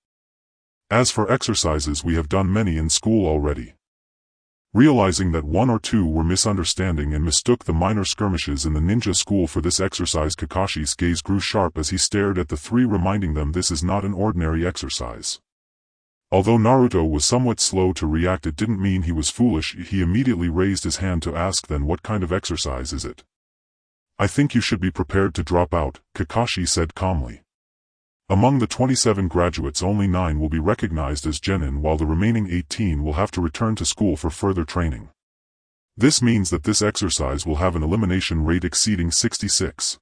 "As for exercises, we have done many in school already." Realizing that one or two were misunderstanding and mistook the minor skirmishes in the ninja school for this exercise, Kakashi's gaze grew sharp as he stared at the three, reminding them this is not an ordinary exercise. Although Naruto was somewhat slow to react, it didn't mean he was foolish. He immediately raised his hand to ask, "Then what kind of exercise is it?" "I think you should be prepared to drop out," Kakashi said calmly. "Among the 27 graduates, only 9 will be recognized as genin, while the remaining 18 will have to return to school for further training. This means that this exercise will have an elimination rate exceeding 66.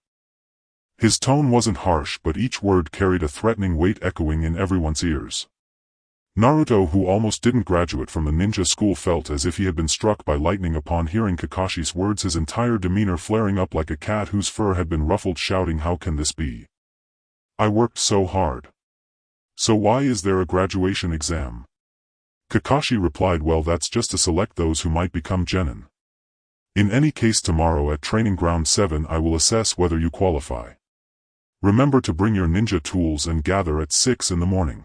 His tone wasn't harsh, but each word carried a threatening weight, echoing in everyone's ears. Naruto, who almost didn't graduate from the ninja school, felt as if he had been struck by lightning upon hearing Kakashi's words, his entire demeanor flaring up like a cat whose fur had been ruffled, shouting, "How can this be? I worked so hard. So why is there a graduation exam?" Kakashi replied, "Well, that's just to select those who might become genin. In any case, tomorrow at Training Ground 7 I will assess whether you qualify. Remember to bring your ninja tools and gather at 6 in the morning."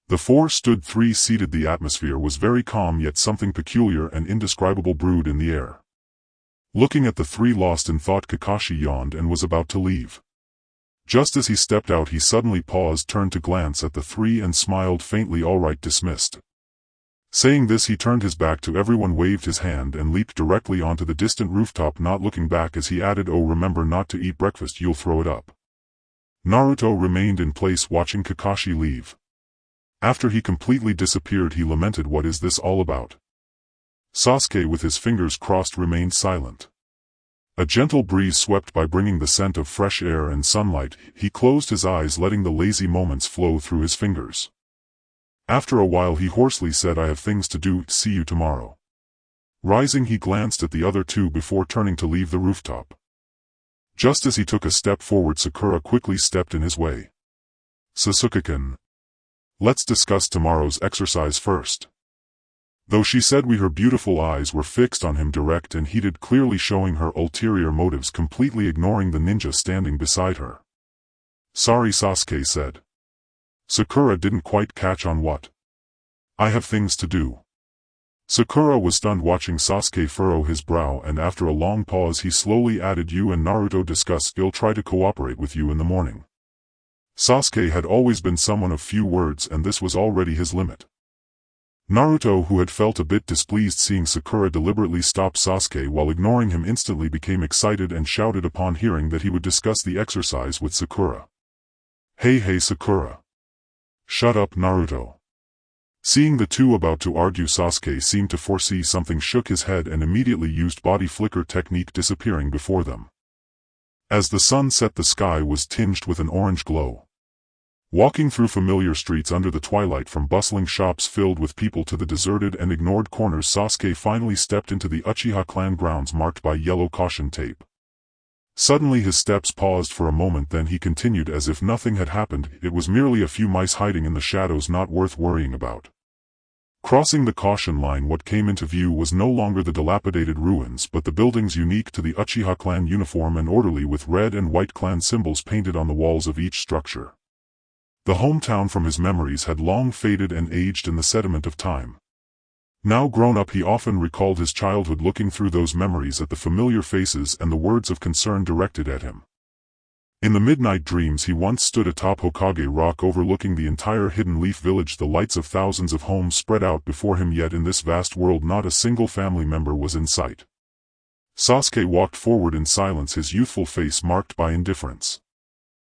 The four stood three-seated. The atmosphere was very calm, yet something peculiar and indescribable brewed in the air. Looking at the three lost in thought, Kakashi yawned and was about to leave. Just as he stepped out, he suddenly paused, turned to glance at the three and smiled faintly. "All right, dismissed." Saying this, he turned his back to everyone, waved his hand, and leaped directly onto the distant rooftop, not looking back as he added, "Oh, remember not to eat breakfast, you'll throw it up." Naruto remained in place watching Kakashi leave. After he completely disappeared, he lamented, "What is this all about?" Sasuke, with his fingers crossed, remained silent. A gentle breeze swept by, bringing the scent of fresh air and sunlight. He closed his eyes, letting the lazy moments flow through his fingers. After a while he hoarsely said, "I have things to do, see you tomorrow." Rising, he glanced at the other two before turning to leave the rooftop. Just as he took a step forward, Sakura quickly stepped in his way. "Sasuke-kun, let's discuss tomorrow's exercise first." Though she said her beautiful eyes were fixed on him, direct and heated, clearly showing her ulterior motives, completely ignoring the ninja standing beside her. "Sorry," Sasuke said. Sakura didn't quite catch on what. "I have things to do." Sakura was stunned, watching Sasuke furrow his brow, and after a long pause he slowly added, "You and Naruto discuss. He'll try to cooperate with you in the morning." Sasuke had always been someone of few words, and this was already his limit. Naruto, who had felt a bit displeased seeing Sakura deliberately stop Sasuke while ignoring him, instantly became excited and shouted upon hearing that he would discuss the exercise with Sakura. Hey Sakura. Shut up, Naruto." Seeing the two about to argue, Sasuke seemed to foresee something, shook his head, and immediately used body flicker technique, disappearing before them. As the sun set, the sky was tinged with an orange glow. Walking through familiar streets under the twilight, from bustling shops filled with people to the deserted and ignored corners, Sasuke finally stepped into the Uchiha clan grounds marked by yellow caution tape. Suddenly his steps paused for a moment, then he continued as if nothing had happened. "It was merely a few mice hiding in the shadows, not worth worrying about." Crossing the caution line, what came into view was no longer the dilapidated ruins, but the buildings unique to the Uchiha clan, uniform and orderly, with red and white clan symbols painted on the walls of each structure. The hometown from his memories had long faded and aged in the sediment of time. Now grown up, he often recalled his childhood, looking through those memories at the familiar faces and the words of concern directed at him. In the midnight dreams he once stood atop Hokage Rock, overlooking the entire Hidden Leaf village, the lights of thousands of homes spread out before him, yet in this vast world not a single family member was in sight. Sasuke walked forward in silence, his youthful face marked by indifference.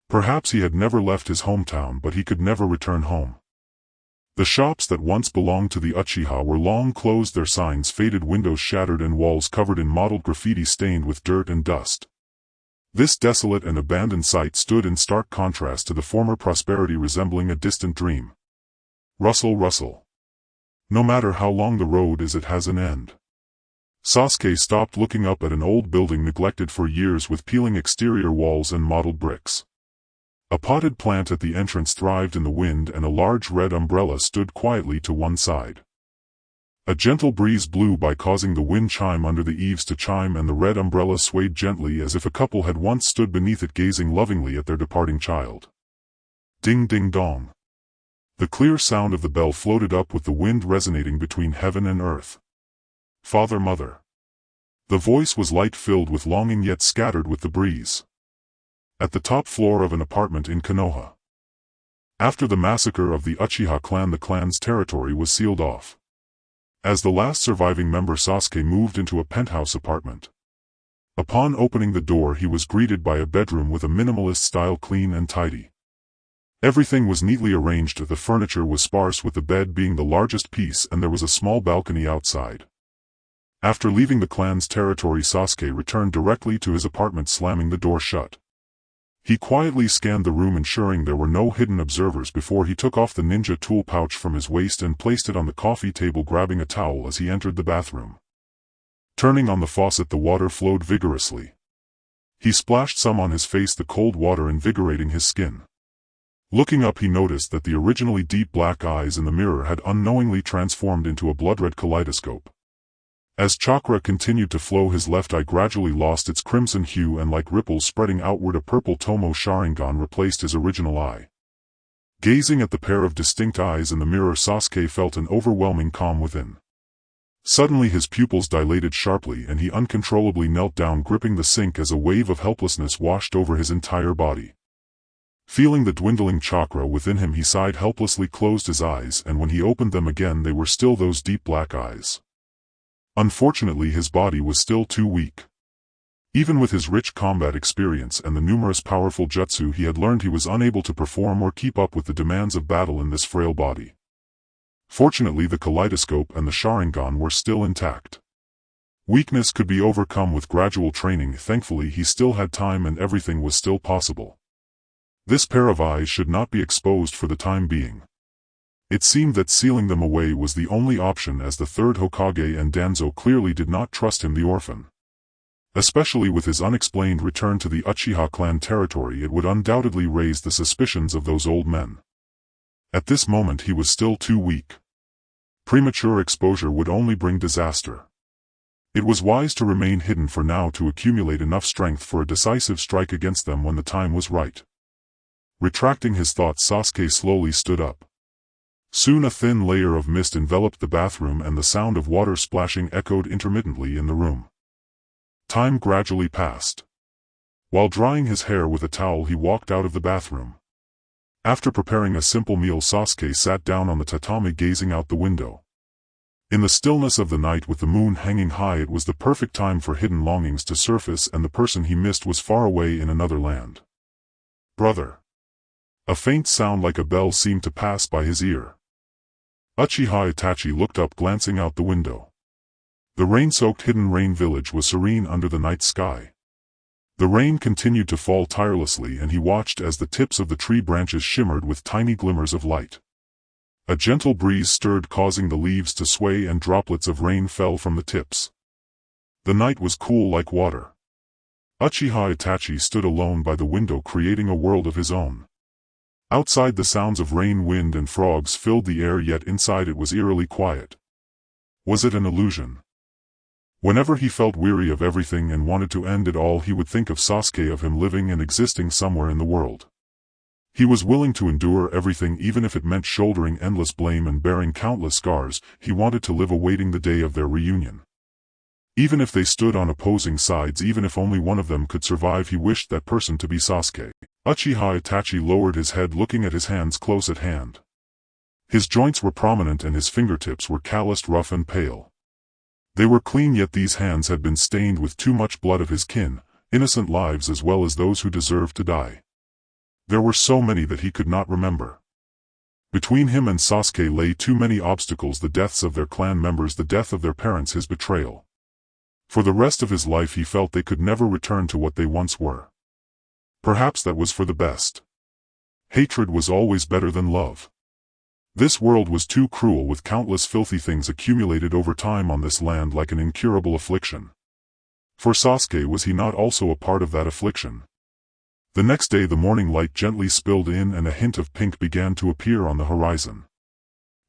Perhaps he had never left his hometown, but he could never return home. The shops that once belonged to the Uchiha were long closed, their signs faded, windows shattered, and walls covered in mottled graffiti stained with dirt and dust. This desolate and abandoned site stood in stark contrast to the former prosperity, resembling a distant dream. Rustle, rustle. No matter how long the road is, it has an end. Sasuke stopped, looking up at an old building neglected for years, with peeling exterior walls and mottled bricks. A potted plant at the entrance thrived in the wind, and a large red umbrella stood quietly to one side. A gentle breeze blew by, causing the wind chime under the eaves to chime, and the red umbrella swayed gently as if a couple had once stood beneath it gazing lovingly at their departing child. Ding ding dong. The clear sound of the bell floated up with the wind resonating between heaven and earth. Father, mother. The voice was light-filled with longing yet scattered with the breeze. At the top floor of an apartment in Konoha. After the massacre of the Uchiha clan, the clan's territory was sealed off. As the last surviving member, Sasuke moved into a penthouse apartment. Upon opening the door, he was greeted by a bedroom with a minimalist style, clean and tidy. Everything was neatly arranged, the furniture was sparse, with the bed being the largest piece, and there was a small balcony outside. After leaving the clan's territory, Sasuke returned directly to his apartment, slamming the door shut. He quietly scanned the room, ensuring there were no hidden observers, before he took off the ninja tool pouch from his waist and placed it on the coffee table, grabbing a towel as he entered the bathroom. Turning on the faucet, the water flowed vigorously. He splashed some on his face, the cold water invigorating his skin. Looking up, he noticed that the originally deep black eyes in the mirror had unknowingly transformed into a blood-red kaleidoscope. As chakra continued to flow, his left eye gradually lost its crimson hue, and like ripples spreading outward, a purple Tomo Sharingan replaced his original eye. Gazing at the pair of distinct eyes in the mirror, Sasuke felt an overwhelming calm within. Suddenly his pupils dilated sharply, and he uncontrollably knelt down, gripping the sink as a wave of helplessness washed over his entire body. Feeling the dwindling chakra within him, he sighed helplessly, closed his eyes, and when he opened them again, they were still those deep black eyes. Unfortunately, his body was still too weak. Even with his rich combat experience and the numerous powerful jutsu he had learned, he was unable to perform or keep up with the demands of battle in this frail body. Fortunately, the kaleidoscope and the Sharingan were still intact. Weakness could be overcome with gradual training. Thankfully, he still had time and everything was still possible. This pair of eyes should not be exposed for the time being. It seemed that sealing them away was the only option, as the third Hokage and Danzo clearly did not trust him, the orphan. Especially with his unexplained return to the Uchiha clan territory, it would undoubtedly raise the suspicions of those old men. At this moment he was still too weak. Premature exposure would only bring disaster. It was wise to remain hidden for now, to accumulate enough strength for a decisive strike against them when the time was right. Retracting his thoughts, Sasuke slowly stood up. Soon a thin layer of mist enveloped the bathroom, and the sound of water splashing echoed intermittently in the room. Time gradually passed. While drying his hair with a towel, he walked out of the bathroom. After preparing a simple meal, Sasuke sat down on the tatami, gazing out the window. In the stillness of the night, with the moon hanging high, it was the perfect time for hidden longings to surface, and the person he missed was far away in another land. Brother. A faint sound like a bell seemed to pass by his ear. Uchiha Itachi looked up, glancing out the window. The rain-soaked Hidden Rain village was serene under the night sky. The rain continued to fall tirelessly, and he watched as the tips of the tree branches shimmered with tiny glimmers of light. A gentle breeze stirred, causing the leaves to sway, and droplets of rain fell from the tips. The night was cool like water. Uchiha Itachi stood alone by the window, creating a world of his own. Outside, the sounds of rain, wind and frogs filled the air, yet inside it was eerily quiet. Was it an illusion? Whenever he felt weary of everything and wanted to end it all, he would think of Sasuke, of him living and existing somewhere in the world. He was willing to endure everything, even if it meant shouldering endless blame and bearing countless scars. He wanted to live awaiting the day of their reunion. Even if they stood on opposing sides, even if only one of them could survive, he wished that person to be Sasuke. Uchiha Itachi lowered his head, looking at his hands close at hand. His joints were prominent and his fingertips were calloused, rough and pale. They were clean, yet these hands had been stained with too much blood of his kin, innocent lives as well as those who deserved to die. There were so many that he could not remember. Between him and Sasuke lay too many obstacles: the deaths of their clan members, the death of their parents, his betrayal. For the rest of his life he felt they could never return to what they once were. Perhaps that was for the best. Hatred was always better than love. This world was too cruel, with countless filthy things accumulated over time on this land like an incurable affliction. For Sasuke, was he not also a part of that affliction? The next day the morning light gently spilled in, and a hint of pink began to appear on the horizon.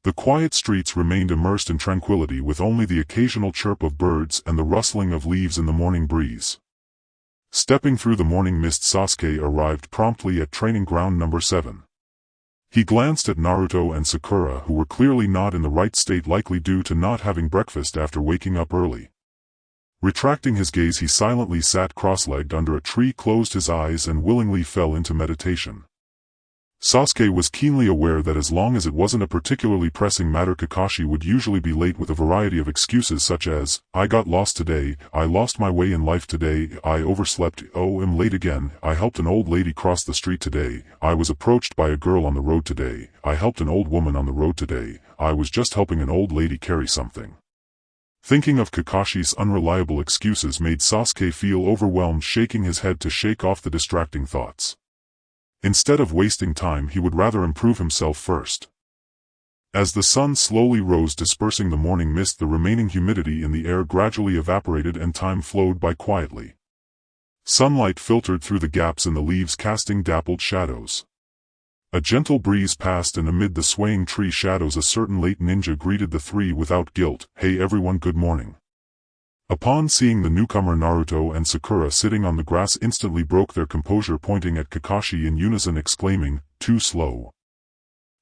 The quiet streets remained immersed in tranquility with only the occasional chirp of birds and the rustling of leaves in the morning breeze. Stepping through the morning mist, Sasuke arrived promptly at training ground number 7. He glanced at Naruto and Sakura, who were clearly not in the right state, likely due to not having breakfast after waking up early. Retracting his gaze, he silently sat cross-legged under a tree, closed his eyes and willingly fell into meditation. Sasuke was keenly aware that as long as it wasn't a particularly pressing matter, Kakashi would usually be late with a variety of excuses such as, "I got lost today, I lost my way in life today, I overslept, oh I'm late again, I helped an old lady cross the street today, I was approached by a girl on the road today, I helped an old woman on the road today, I was just helping an old lady carry something." Thinking of Kakashi's unreliable excuses made Sasuke feel overwhelmed, shaking his head to shake off the distracting thoughts. Instead of wasting time, he would rather improve himself first. As the sun slowly rose, dispersing the morning mist, the remaining humidity in the air gradually evaporated and time flowed by quietly. Sunlight filtered through the gaps in the leaves, casting dappled shadows. A gentle breeze passed, and amid the swaying tree shadows a certain late ninja greeted the three without guilt. "Hey everyone, good morning." Upon seeing the newcomer, Naruto and Sakura sitting on the grass instantly broke their composure, pointing at Kakashi in unison, exclaiming, "Too slow."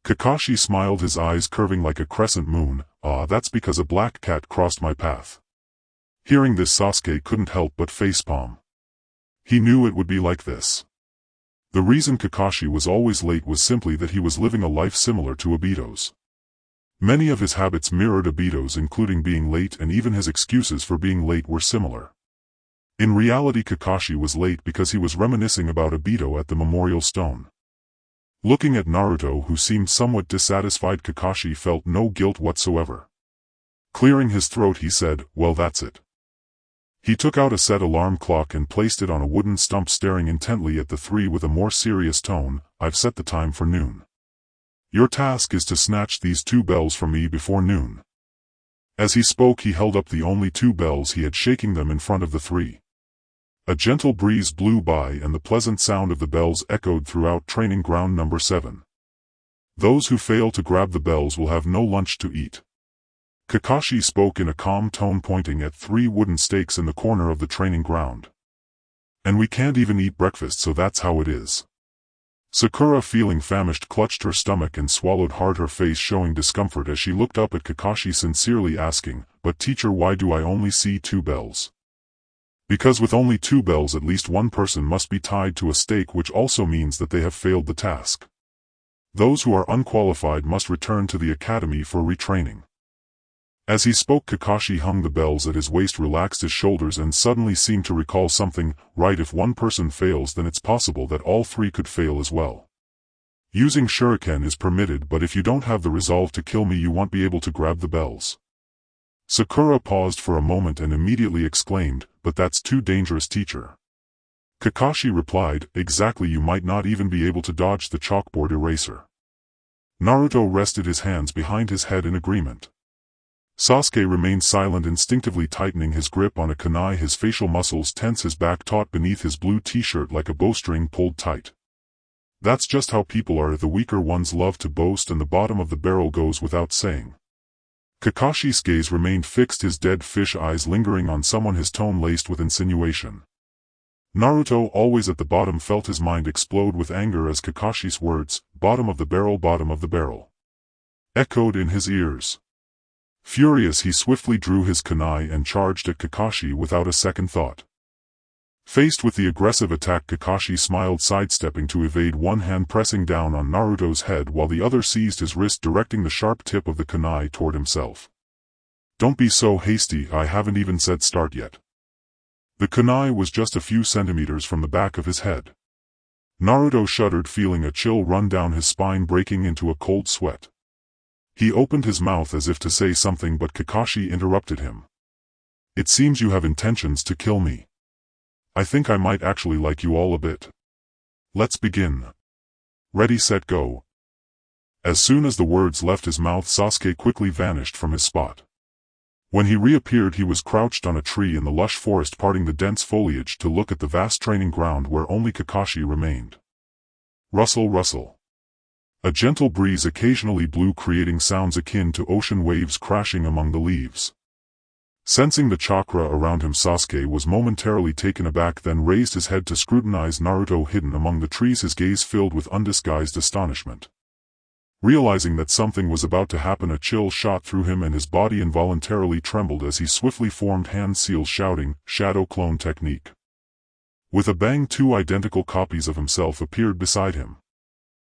Kakashi smiled, his eyes curving like a crescent moon. "Ah, that's because a black cat crossed my path." Hearing this, Sasuke couldn't help but facepalm. He knew it would be like this. The reason Kakashi was always late was simply that he was living a life similar to Obito's. Many of his habits mirrored Obito's, including being late, and even his excuses for being late were similar. In reality, Kakashi was late because he was reminiscing about Obito at the memorial stone. Looking at Naruto, who seemed somewhat dissatisfied, Kakashi felt no guilt whatsoever. Clearing his throat, he said, "Well, that's it." He took out a set alarm clock and placed it on a wooden stump, staring intently at the three with a more serious tone. "I've set the time for noon. Your task is to snatch these 2 bells from me before noon." As he spoke, he held up the only 2 bells he had, shaking them in front of the three. A gentle breeze blew by, and the pleasant sound of the bells echoed throughout training ground number 7. "Those who fail to grab the bells will have no lunch to eat." Kakashi spoke in a calm tone, pointing at 3 wooden stakes in the corner of the training ground. "And we can't even eat breakfast, so that's how it is." Sakura, feeling famished, clutched her stomach and swallowed hard, her face showing discomfort as she looked up at Kakashi, sincerely asking, "But teacher, why do I only see 2 bells?" "Because with only 2 bells, at least one person must be tied to a stake, which also means that they have failed the task. Those who are unqualified must return to the academy for retraining." As he spoke, Kakashi hung the bells at his waist, relaxed his shoulders, and suddenly seemed to recall something. "Right, if one person fails, then it's possible that all 3 could fail as well. Using shuriken is permitted, but if you don't have the resolve to kill me, you won't be able to grab the bells." Sakura paused for a moment and immediately exclaimed, "But that's too dangerous, teacher." Kakashi replied, "Exactly, you might not even be able to dodge the chalkboard eraser." Naruto rested his hands behind his head in agreement. Sasuke remained silent, instinctively tightening his grip on a kunai, his facial muscles tense, his back taut beneath his blue t-shirt like a bowstring pulled tight. That's just how people are. The weaker ones love to boast, and the bottom of the barrel goes without saying. Kakashi's gaze remained fixed, his dead fish eyes lingering on someone, his tone laced with insinuation. Naruto, always at the bottom, felt his mind explode with anger as Kakashi's words, bottom of the barrel," echoed in his ears. Furious, he swiftly drew his kunai and charged at Kakashi without a second thought. Faced with the aggressive attack, Kakashi smiled, sidestepping to evade, one hand pressing down on Naruto's head while the other seized his wrist, directing the sharp tip of the kunai toward himself. "Don't be so hasty, I haven't even said start yet." The kunai was just a few centimeters from the back of his head. Naruto shuddered, feeling a chill run down his spine, breaking into a cold sweat. He opened his mouth as if to say something, but Kakashi interrupted him. "It seems you have intentions to kill me. I think I might actually like you all a bit. Let's begin. Ready, set, go." As soon as the words left his mouth, Sasuke quickly vanished from his spot. When he reappeared, he was crouched on a tree in the lush forest, parting the dense foliage to look at the vast training ground where only Kakashi remained. Rustle, rustle. A gentle breeze occasionally blew, creating sounds akin to ocean waves crashing among the leaves. Sensing the chakra around him, Sasuke was momentarily taken aback, then raised his head to scrutinize Naruto hidden among the trees, his gaze filled with undisguised astonishment. Realizing that something was about to happen, a chill shot through him and his body involuntarily trembled as he swiftly formed hand seals, shouting, "Shadow clone technique." With a bang, two identical copies of himself appeared beside him.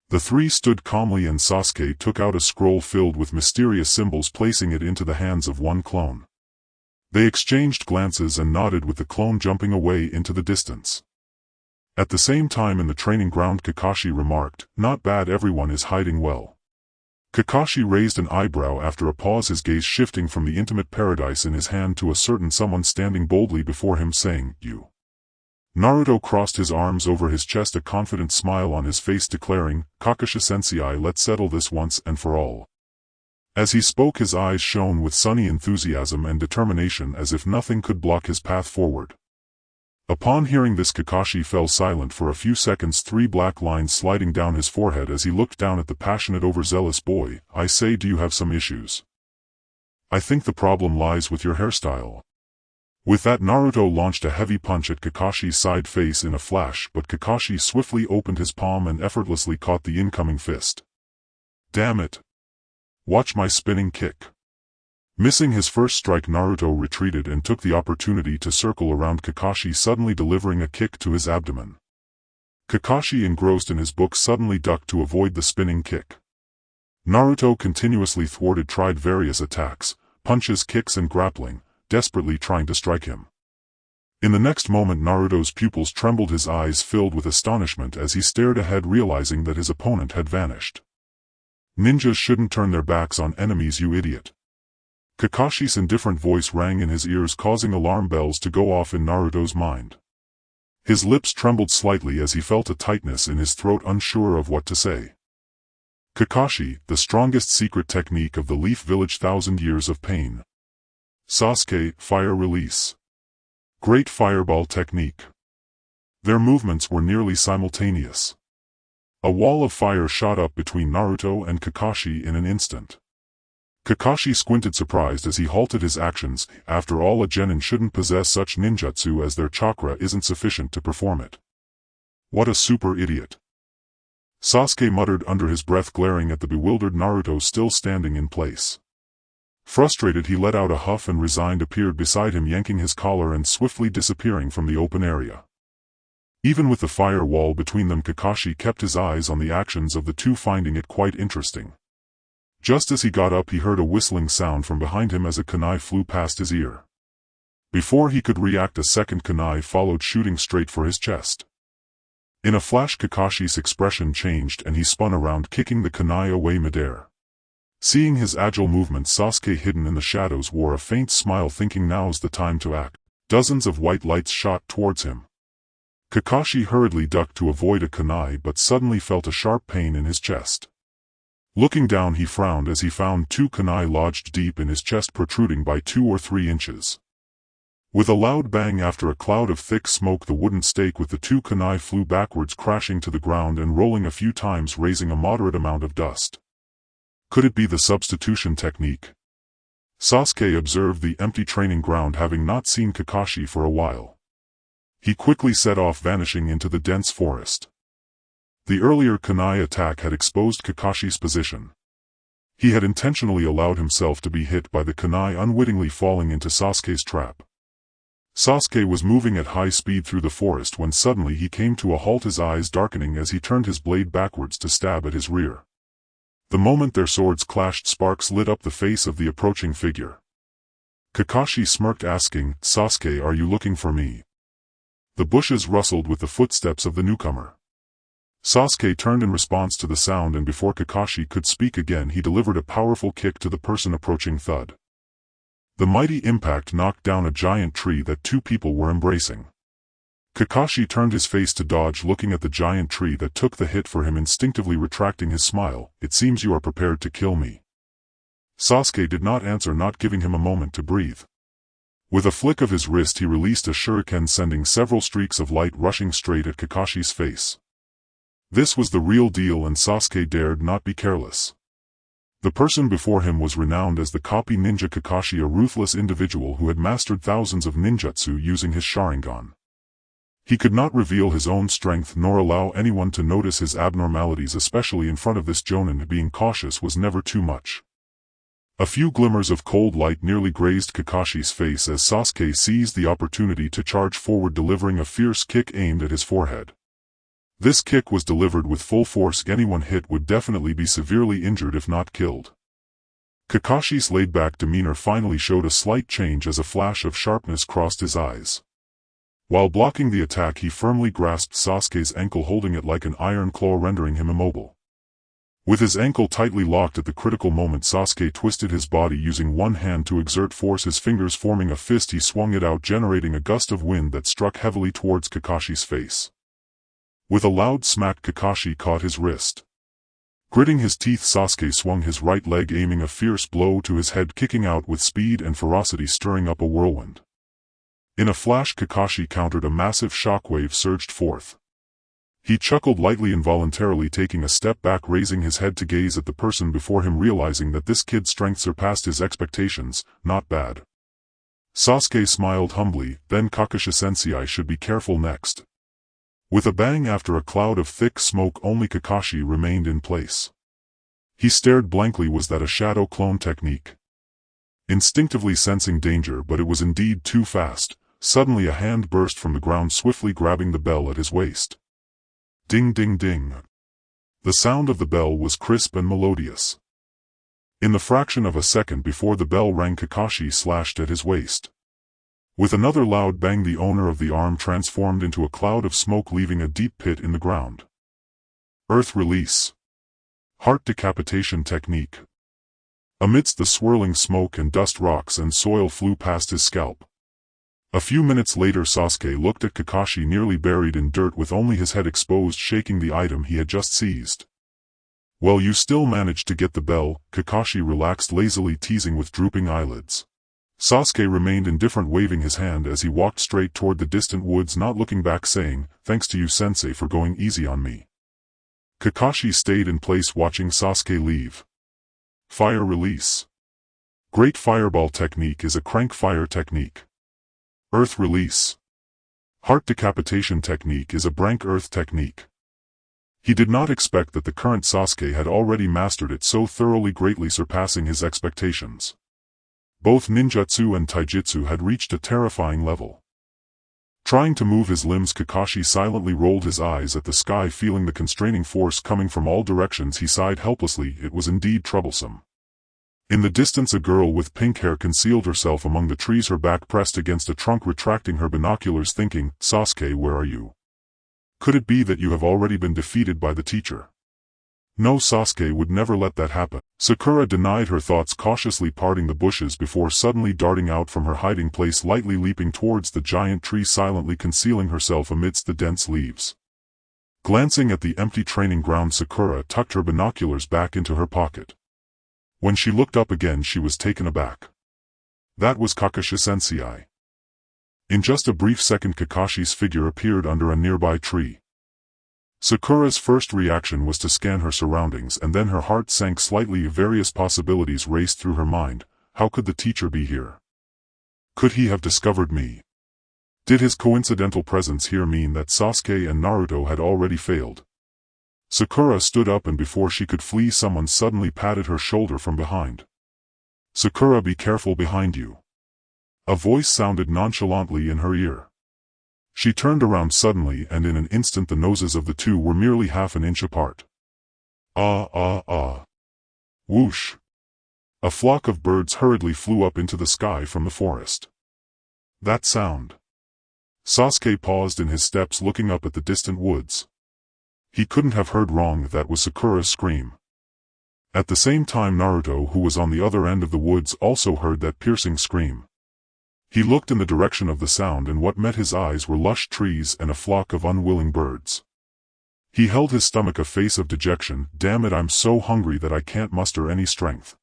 The three stood calmly and Sasuke took out a scroll filled with mysterious symbols, placing it into the hands of one clone. They exchanged glances and nodded, with the clone jumping away into the distance. At the same time, in the training ground, Kakashi remarked, "Not bad, everyone is hiding well." Kakashi raised an eyebrow after a pause, his gaze shifting from the intimate paradise in his hand to a certain someone standing boldly before him, saying, "You." Naruto crossed his arms over his chest, a confident smile on his face, declaring, "Kakashi-sensei, let's settle this once and for all." As he spoke, his eyes shone with sunny enthusiasm and determination, as if nothing could block his path forward. Upon hearing this, Kakashi fell silent for a few seconds, three black lines sliding down his forehead as he looked down at the passionate, overzealous boy. "I say, do you have some issues? I think the problem lies with your hairstyle." With that, Naruto launched a heavy punch at Kakashi's side face in a flash, but Kakashi swiftly opened his palm and effortlessly caught the incoming fist. "Damn it! Watch my spinning kick." Missing his first strike, Naruto retreated and took the opportunity to circle around Kakashi, suddenly delivering a kick to his abdomen. Kakashi, engrossed in his book, suddenly ducked to avoid the spinning kick. Naruto continuously tried various attacks, punches, kicks and grappling, desperately trying to strike him. In the next moment, Naruto's pupils trembled, his eyes filled with astonishment as he stared ahead, realizing that his opponent had vanished. "Ninjas shouldn't turn their backs on enemies, you idiot." Kakashi's indifferent voice rang in his ears, causing alarm bells to go off in Naruto's mind. His lips trembled slightly as he felt a tightness in his throat, unsure of what to say. "Kakashi, the strongest secret technique of the Leaf Village, 1,000 years of pain." Sasuke, fire release. Great fireball technique. Their movements were nearly simultaneous. A wall of fire shot up between Naruto and Kakashi in an instant. Kakashi squinted, surprised as he halted his actions. After all, a genin shouldn't possess such ninjutsu, as their chakra isn't sufficient to perform it. What a super idiot. Sasuke muttered under his breath, glaring at the bewildered Naruto still standing in place. Frustrated, he let out a huff and resigned appeared beside him, yanking his collar and swiftly disappearing from the open area. Even with the fire wall between them, Kakashi kept his eyes on the actions of the two, finding it quite interesting. Just as he got up, he heard a whistling sound from behind him as a kunai flew past his ear. Before he could react, a second kunai followed, shooting straight for his chest. In a flash, Kakashi's expression changed and he spun around, kicking the kunai away midair. Seeing his agile movements, Sasuke, hidden in the shadows, wore a faint smile, thinking now's the time to act. Dozens of white lights shot towards him. Kakashi hurriedly ducked to avoid a kunai, but suddenly felt a sharp pain in his chest. Looking down, he frowned as he found two kunai lodged deep in his chest, protruding by 2 or 3 inches. With a loud bang, after a cloud of thick smoke, the wooden stake with the 2 kunai flew backwards, crashing to the ground and rolling a few times, raising a moderate amount of dust. Could it be the substitution technique? Sasuke observed the empty training ground, having not seen Kakashi for a while. He quickly set off, vanishing into the dense forest. The earlier kunai attack had exposed Kakashi's position. He had intentionally allowed himself to be hit by the kunai, unwittingly falling into Sasuke's trap. Sasuke was moving at high speed through the forest when suddenly he came to a halt, his eyes darkening as he turned his blade backwards to stab at his rear. The moment their swords clashed, sparks lit up the face of the approaching figure. Kakashi smirked, asking, "Sasuke, are you looking for me?" The bushes rustled with the footsteps of the newcomer. Sasuke turned in response to the sound, and before Kakashi could speak again, he delivered a powerful kick to the person approaching. Thud. The mighty impact knocked down a giant tree that 2 people were embracing. Kakashi turned his face to dodge, looking at the giant tree that took the hit for him, instinctively retracting his smile. "It seems you are prepared to kill me." Sasuke did not answer, not giving him a moment to breathe. With a flick of his wrist, he released a shuriken, sending several streaks of light rushing straight at Kakashi's face. This was the real deal and Sasuke dared not be careless. The person before him was renowned as the copy ninja Kakashi, a ruthless individual who had mastered thousands of ninjutsu using his Sharingan. He could not reveal his own strength nor allow anyone to notice his abnormalities, especially in front of this jonin. Being cautious was never too much. A few glimmers of cold light nearly grazed Kakashi's face as Sasuke seized the opportunity to charge forward, delivering a fierce kick aimed at his forehead. This kick was delivered with full force. Anyone hit would definitely be severely injured if not killed. Kakashi's laid-back demeanor finally showed a slight change as a flash of sharpness crossed his eyes. While blocking the attack, he firmly grasped Sasuke's ankle, holding it like an iron claw, rendering him immobile. With his ankle tightly locked at the critical moment, Sasuke twisted his body, using one hand to exert force, his fingers forming a fist. He swung it out, generating a gust of wind that struck heavily towards Kakashi's face. With a loud smack, Kakashi caught his wrist. Gritting his teeth, Sasuke swung his right leg, aiming a fierce blow to his head, kicking out with speed and ferocity, stirring up a whirlwind. In a flash, Kakashi countered. A massive shockwave surged forth. He chuckled lightly, involuntarily taking a step back, raising his head to gaze at the person before him, realizing that this kid's strength surpassed his expectations. Not bad. Sasuke smiled humbly. Then Kakashi-sensei should be careful next. With a bang, after a cloud of thick smoke, only Kakashi remained in place. He stared blankly. Was that a shadow clone technique? Instinctively sensing danger, but it was indeed too fast. Suddenly a hand burst from the ground, swiftly grabbing the bell at his waist. Ding ding ding. The sound of the bell was crisp and melodious. In the fraction of a second before the bell rang, Kakashi slashed at his waist. With another loud bang, the owner of the arm transformed into a cloud of smoke, leaving a deep pit in the ground. Earth release. Heart decapitation technique. Amidst the swirling smoke and dust, rocks and soil flew past his scalp. A few minutes later, Sasuke looked at Kakashi, nearly buried in dirt with only his head exposed, shaking the item he had just seized. "Well, you still managed to get the bell," Kakashi relaxed lazily, teasing with drooping eyelids. Sasuke remained indifferent, waving his hand as he walked straight toward the distant woods, not looking back, saying, "Thanks to you, sensei, for going easy on me." Kakashi stayed in place, watching Sasuke leave. Fire release. Great fireball technique is a crank fire technique. Earth release. Heart decapitation technique is a brank earth technique. He did not expect that the current Sasuke had already mastered it so thoroughly, greatly surpassing his expectations. Both ninjutsu and taijutsu had reached a terrifying level. Trying to move his limbs, Kakashi silently rolled his eyes at the sky, feeling the constraining force coming from all directions. He sighed helplessly. It was indeed troublesome. In the distance, a girl with pink hair concealed herself among the trees, her back pressed against a trunk, retracting her binoculars, thinking, "Sasuke, where are you? Could it be that you have already been defeated by the teacher?" No, Sasuke would never let that happen. Sakura denied her thoughts, cautiously parting the bushes before suddenly darting out from her hiding place, lightly leaping towards the giant tree, silently concealing herself amidst the dense leaves. Glancing at the empty training ground, Sakura tucked her binoculars back into her pocket. When she looked up again, she was taken aback. That was Kakashi-sensei. In just a brief second, Kakashi's figure appeared under a nearby tree. Sakura's first reaction was to scan her surroundings, and then her heart sank slightly. Various possibilities raced through her mind. How could the teacher be here? Could he have discovered me? Did his coincidental presence here mean that Sasuke and Naruto had already failed? Sakura stood up, and before she could flee, someone suddenly patted her shoulder from behind. "Sakura, be careful behind you." A voice sounded nonchalantly in her ear. She turned around suddenly, and in an instant the noses of the two were merely half an inch apart. Ah ah ah. Whoosh. A flock of birds hurriedly flew up into the sky from the forest. That sound. Sasuke paused in his steps, looking up at the distant woods. He couldn't have heard wrong. That was Sakura's scream. At the same time, Naruto, who was on the other end of the woods, also heard that piercing scream. He looked in the direction of the sound, and what met his eyes were lush trees and a flock of unwilling birds. He held his stomach, a face of dejection. "Damn it, I'm so hungry that I can't muster any strength."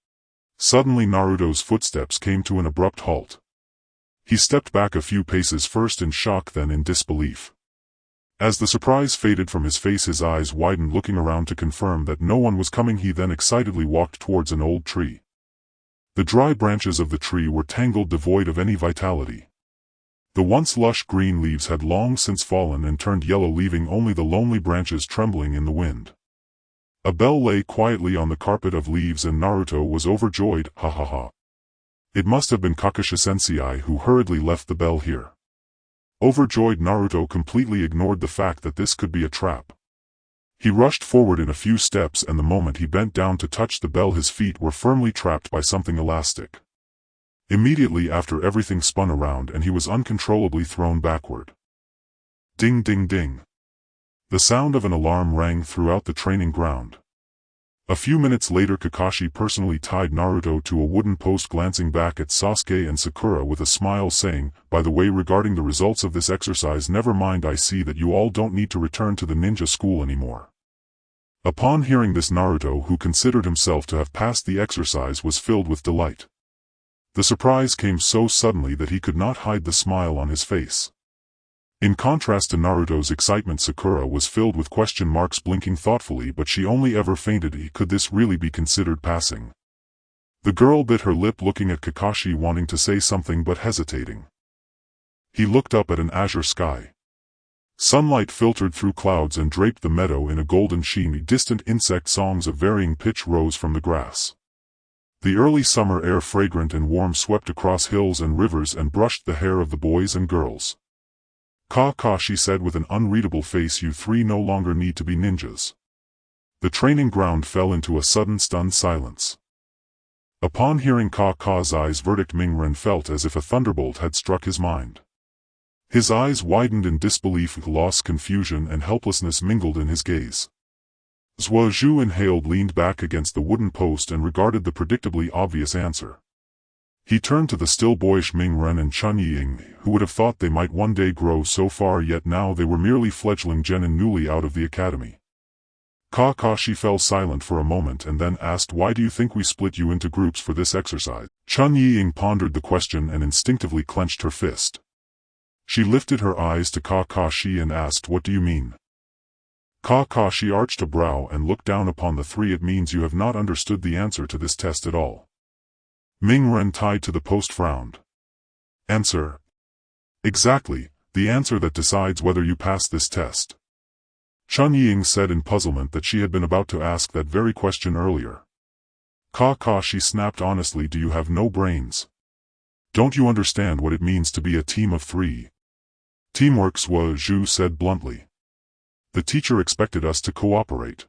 Suddenly Naruto's footsteps came to an abrupt halt. He stepped back a few paces, first in shock, then in disbelief. As the surprise faded from his face, his eyes widened, looking around to confirm that no one was coming. He then excitedly walked towards an old tree. The dry branches of the tree were tangled, devoid of any vitality. The once lush green leaves had long since fallen and turned yellow, leaving only the lonely branches trembling in the wind. A bell lay quietly on the carpet of leaves, and Naruto was overjoyed. Ha ha ha. It must have been Kakashi-sensei who hurriedly left the bell here. Overjoyed, Naruto completely ignored the fact that this could be a trap. He rushed forward in a few steps, and the moment he bent down to touch the bell, his feet were firmly trapped by something elastic. Immediately after, everything spun around and he was uncontrollably thrown backward. Ding ding ding. The sound of an alarm rang throughout the training ground. A few minutes later, Kakashi personally tied Naruto to a wooden post, glancing back at Sasuke and Sakura with a smile, saying, "By the way, regarding the results of this exercise, never mind, I see that you all don't need to return to the ninja school anymore." Upon hearing this, Naruto, who considered himself to have passed the exercise, was filled with delight. The surprise came so suddenly that he could not hide the smile on his face. In contrast to Naruto's excitement, Sakura was filled with question marks, blinking thoughtfully, but she only ever feinted. Could this really be considered passing? The girl bit her lip, looking at Kakashi, wanting to say something but hesitating. He looked up at an azure sky. Sunlight filtered through clouds and draped the meadow in a golden sheen. Distant insect songs of varying pitch rose from the grass. The early summer air, fragrant and warm, swept across hills and rivers and brushed the hair of the boys and girls. Kakashi said with an unreadable face, "You three no longer need to be ninjas." The training ground fell into a sudden stunned silence. Upon hearing Kakashi's verdict, Mingren felt as if a thunderbolt had struck his mind. His eyes widened in disbelief, loss, confusion and helplessness mingled in his gaze. Zhuozhu inhaled, leaned back against the wooden post and regarded the predictably obvious answer. He turned to the still boyish Mingren and Chun Ying, who would have thought they might one day grow so far, yet now they were merely fledgling genin newly out of the academy. Kakashi fell silent for a moment and then asked, "Why do you think we split you into groups for this exercise?" Chun Ying pondered the question and instinctively clenched her fist. She lifted her eyes to Kakashi and asked, "What do you mean?" Kakashi arched a brow and looked down upon the three. "It means you have not understood the answer to this test at all." Mingren, tied to the post, frowned. "Answer?" "Exactly, the answer that decides whether you pass this test." Chun Ying said in puzzlement that she had been about to ask that very question earlier. Kakashi snapped, "Honestly, do you have no brains? Don't you understand what it means to be a team of three?" "Teamwork," Zhuozhu said bluntly. "The teacher expected us to cooperate."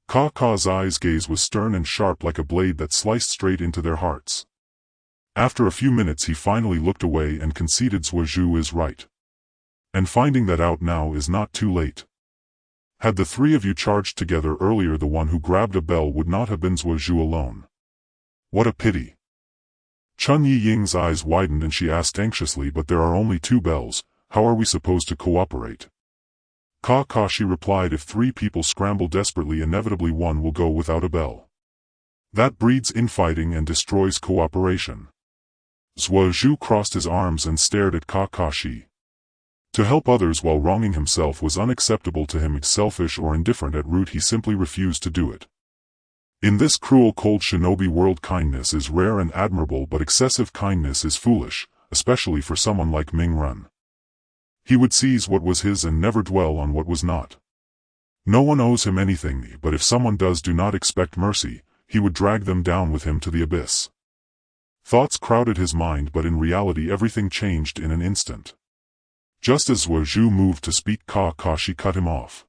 Kakashi's gaze was stern and sharp, like a blade that sliced straight into their hearts. After a few minutes he finally looked away and conceded, "Zhuozhu is right. And finding that out now is not too late. Had the three of you charged together earlier, the one who grabbed a bell would not have been Zhuozhu alone. What a pity." Chun Ying's eyes widened and she asked anxiously, "But there are only two bells, how are we supposed to cooperate?" Kakashi replied, "If three people scramble desperately, inevitably one will go without a bell. That breeds infighting and destroys cooperation." Zhuozhu crossed his arms and stared at Kakashi. To help others while wronging himself was unacceptable to him. Selfish or indifferent at root, he simply refused to do it. In this cruel, cold shinobi world, kindness is rare and admirable, but excessive kindness is foolish, especially for someone like Mingren. He would seize what was his and never dwell on what was not. No one owes him anything, but if someone does, do not expect mercy. He would drag them down with him to the abyss. Thoughts crowded his mind, but in reality everything changed in an instant. Just as Zhuozhu moved to speak, Kakashi cut him off.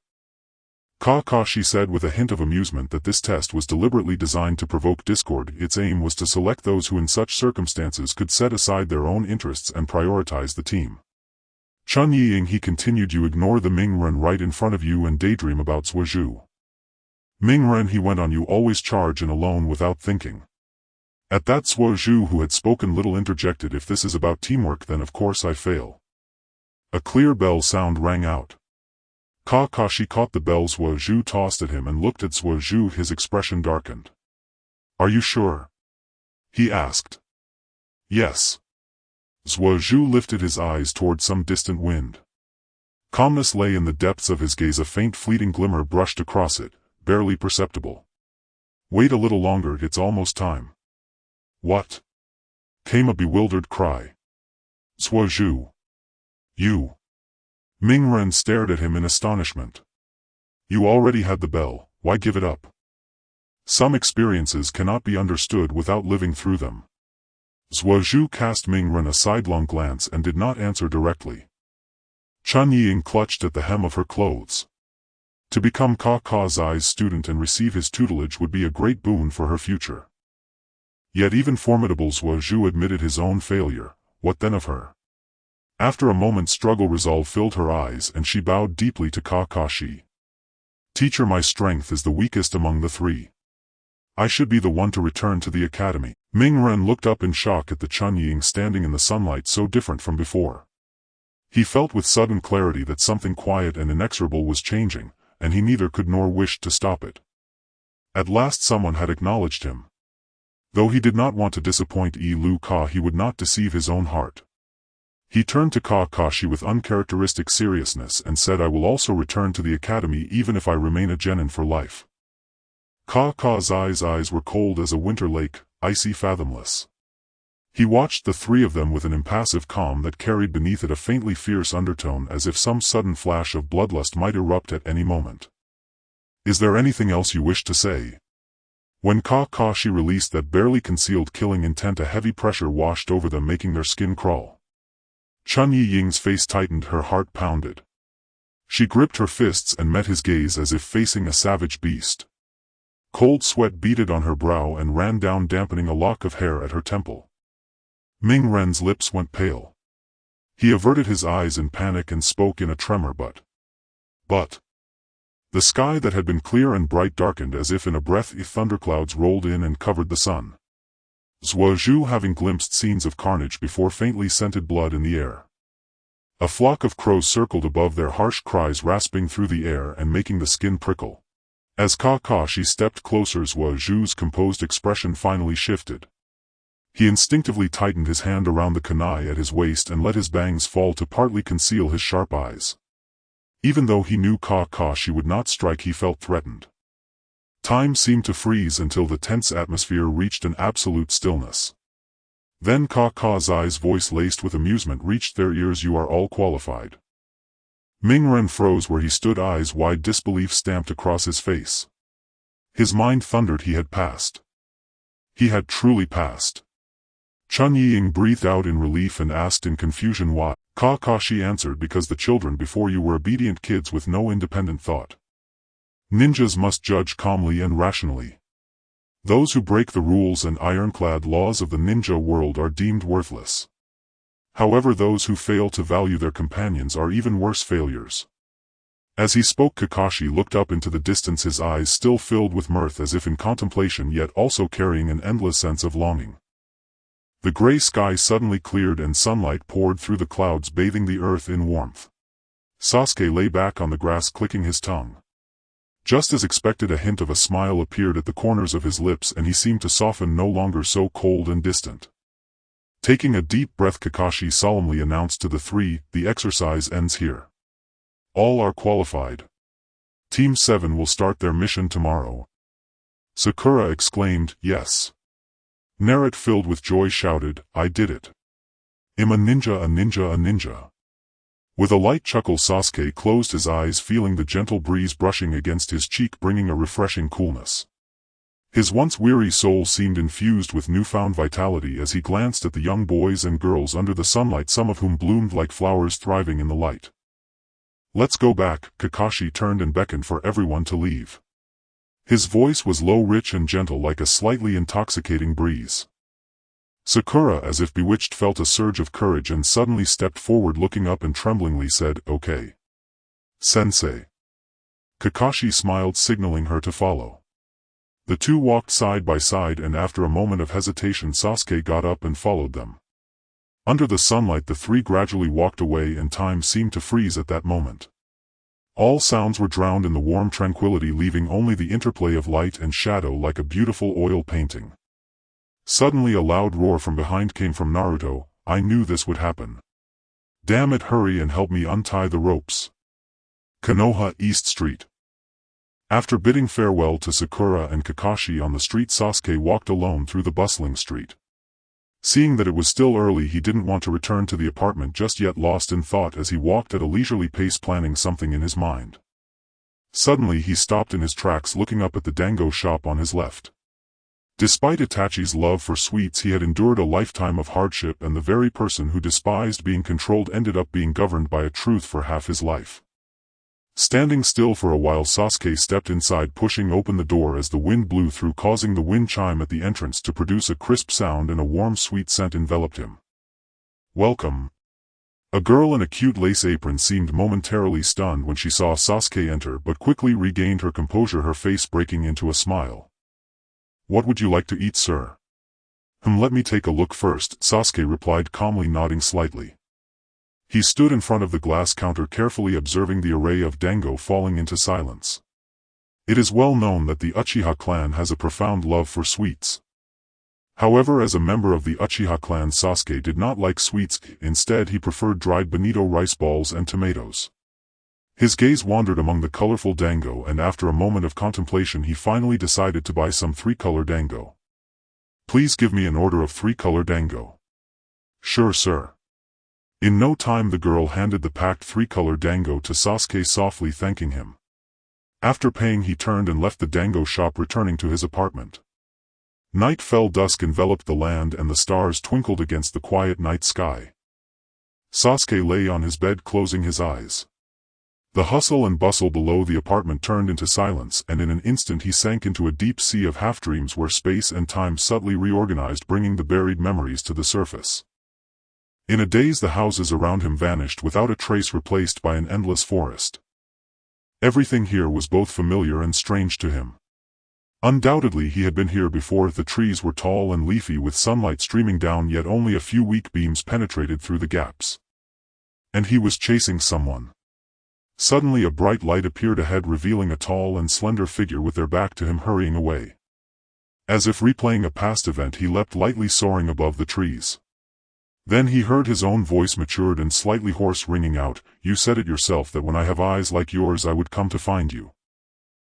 Kakashi said with a hint of amusement that this test was deliberately designed to provoke discord. Its aim was to select those who in such circumstances could set aside their own interests and prioritize the team. Chun Ying, he continued, "You ignore the Mingren right in front of you and daydream about Zhuozhu. Mingren," he went on, "you always charge in alone without thinking." At that, Zhuozhu, who had spoken little, interjected, "If this is about teamwork, then of course I fail." A clear bell sound rang out. Kakashi caught the bell Zhuozhu tossed at him and looked at Zhuozhu. His expression darkened. "Are you sure?" he asked. "Yes." Zhuozhu lifted his eyes toward some distant wind. Calmness lay in the depths of his gaze. A faint fleeting glimmer brushed across it, barely perceptible. Wait a little longer, it's almost time. What? Came a bewildered cry. Zhuozhu. You. Mingren stared at him in astonishment. You already had the bell, why give it up? Some experiences cannot be understood without living through them. Zhuozhu cast Mingren a sidelong glance and did not answer directly. Chun Ying clutched at the hem of her clothes. To become Ka Zai's student and receive his tutelage would be a great boon for her future. Yet even formidable Zhuozhu admitted his own failure. What then of her? After a moment's struggle, resolve filled her eyes and she bowed deeply to Kakashi. Teacher, my strength is the weakest among the three. I should be the one to return to the academy. Mingren looked up in shock at the Chun Ying standing in the sunlight so different from before. He felt with sudden clarity that something quiet and inexorable was changing, and he neither could nor wished to stop it. At last someone had acknowledged him. Though he did not want to disappoint Lu Ka, he would not deceive his own heart. He turned to Kakashi with uncharacteristic seriousness and said, I will also return to the academy even if I remain a genin for life. Zai's eyes were cold as a winter lake, icy fathomless. He watched the three of them with an impassive calm that carried beneath it a faintly fierce undertone, as if some sudden flash of bloodlust might erupt at any moment. Is there anything else you wish to say? When Kakashi released that barely concealed killing intent, a heavy pressure washed over them, making their skin crawl. Chun Ying's face tightened, her heart pounded. She gripped her fists and met his gaze as if facing a savage beast. Cold sweat beaded on her brow and ran down, dampening a lock of hair at her temple. Mingren's lips went pale. He averted his eyes in panic and spoke in a tremor, but... The sky that had been clear and bright darkened as if in a breath. Thunderclouds rolled in and covered the sun. Zhuozhu having glimpsed scenes of carnage before, faintly scented blood in the air. A flock of crows circled above, their harsh cries rasping through the air and making the skin prickle. As Kakashi stepped closer, Zhuozhu's composed expression finally shifted. He instinctively tightened his hand around the kunai at his waist and let his bangs fall to partly conceal his sharp eyes. Even though he knew Kakashi would not strike, he felt threatened. Time seemed to freeze until the tense atmosphere reached an absolute stillness. Then Zai's voice, laced with amusement, reached their ears. You are all qualified. Mingren froze where he stood, eyes wide, disbelief stamped across his face. His mind thundered. He had passed. He had truly passed. Chun Ying breathed out in relief and asked in confusion why. Kakashi answered, because the children before you were obedient kids with no independent thought. Ninjas must judge calmly and rationally. Those who break the rules and ironclad laws of the ninja world are deemed worthless. However, those who fail to value their companions are even worse failures. As he spoke, Kakashi looked up into the distance, his eyes still filled with mirth, as if in contemplation, yet also carrying an endless sense of longing. The gray sky suddenly cleared and sunlight poured through the clouds, bathing the earth in warmth. Sasuke lay back on the grass, clicking his tongue. Just as expected, a hint of a smile appeared at the corners of his lips, and he seemed to soften, no longer so cold and distant. Taking a deep breath, Kakashi solemnly announced to the three, the exercise ends here. All are qualified. Team 7 will start their mission tomorrow. Sakura exclaimed, yes. Naruto, filled with joy, shouted, I did it. I'm a ninja, a ninja, a ninja. With a light chuckle, Sasuke closed his eyes, feeling the gentle breeze brushing against his cheek, bringing a refreshing coolness. His once weary soul seemed infused with newfound vitality as he glanced at the young boys and girls under the sunlight, some of whom bloomed like flowers thriving in the light. Let's go back. Kakashi turned and beckoned for everyone to leave. His voice was low, rich and gentle, like a slightly intoxicating breeze. Sakura, as if bewitched, felt a surge of courage and suddenly stepped forward, looking up and tremblingly said, okay. Sensei. Kakashi smiled, signaling her to follow. The two walked side by side, and after a moment of hesitation, Sasuke got up and followed them. Under the sunlight, the three gradually walked away, and time seemed to freeze at that moment. All sounds were drowned in the warm tranquility, leaving only the interplay of light and shadow like a beautiful oil painting. Suddenly a loud roar from behind came from Naruto. I knew this would happen. Damn it, hurry and help me untie the ropes. Konoha East Street. After bidding farewell to Sakura and Kakashi on the street, Sasuke walked alone through the bustling street. Seeing that it was still early, he didn't want to return to the apartment just yet, lost in thought as he walked at a leisurely pace, planning something in his mind. Suddenly he stopped in his tracks, looking up at the dango shop on his left. Despite Itachi's love for sweets, he had endured a lifetime of hardship, and the very person who despised being controlled ended up being governed by a truth for half his life. Standing still for a while, Sasuke stepped inside, pushing open the door as the wind blew through, causing the wind chime at the entrance to produce a crisp sound, and a warm sweet scent enveloped him. "Welcome." A girl in a cute lace apron seemed momentarily stunned when she saw Sasuke enter, but quickly regained her composure, her face breaking into a smile. "What would you like to eat, sir?" Let me take a look first," Sasuke replied calmly, nodding slightly. He stood in front of the glass counter, carefully observing the array of dango, falling into silence. It is well known that the Uchiha clan has a profound love for sweets. However, as a member of the Uchiha clan, Sasuke did not like sweets. Instead, he preferred dried bonito rice balls and tomatoes. His gaze wandered among the colorful dango, and after a moment of contemplation he finally decided to buy some 3-color dango. "Please give me an order of 3-color dango." "Sure, sir." In no time the girl handed the packed 3-color dango to Sasuke, softly thanking him. After paying, he turned and left the dango shop, returning to his apartment. Night fell, dusk enveloped the land, and the stars twinkled against the quiet night sky. Sasuke lay on his bed, closing his eyes. The hustle and bustle below the apartment turned into silence, and in an instant he sank into a deep sea of half-dreams where space and time subtly reorganized, bringing the buried memories to the surface. In a daze the houses around him vanished without a trace, replaced by an endless forest. Everything here was both familiar and strange to him. Undoubtedly he had been here before. The trees were tall and leafy, with sunlight streaming down, yet only a few weak beams penetrated through the gaps. And he was chasing someone. Suddenly a bright light appeared ahead, revealing a tall and slender figure with their back to him, hurrying away. As if replaying a past event, he leapt lightly, soaring above the trees. Then he heard his own voice, matured and slightly hoarse, ringing out, "You said it yourself that when I have eyes like yours I would come to find you.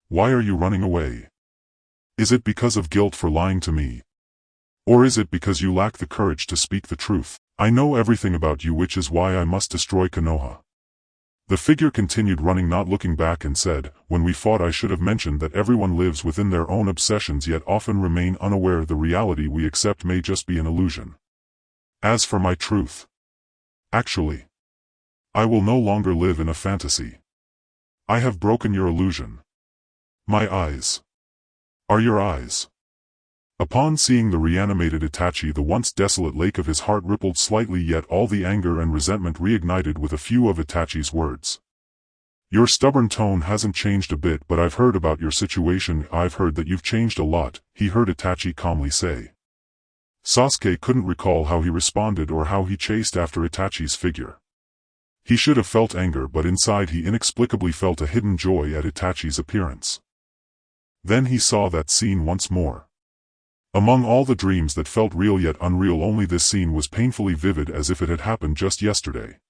Why are you running away? Is it because of guilt for lying to me? Or is it because you lack the courage to speak the truth? I know everything about you, which is why I must destroy Konoha." The figure continued running, not looking back, and said, "When we fought I should have mentioned that everyone lives within their own obsessions, yet often remain unaware the reality we accept may just be an illusion. As for my truth, actually, I will no longer live in a fantasy. I have broken your illusion. My eyes are your eyes." Upon seeing the reanimated Itachi, the once desolate lake of his heart rippled slightly, yet all the anger and resentment reignited with a few of Itachi's words. "Your stubborn tone hasn't changed a bit, but I've heard about your situation. I've heard that you've changed a lot," he heard Itachi calmly say. Sasuke couldn't recall how he responded or how he chased after Itachi's figure. He should have felt anger, but inside he inexplicably felt a hidden joy at Itachi's appearance. Then he saw that scene once more. Among all the dreams that felt real yet unreal, only this scene was painfully vivid, as if it had happened just yesterday.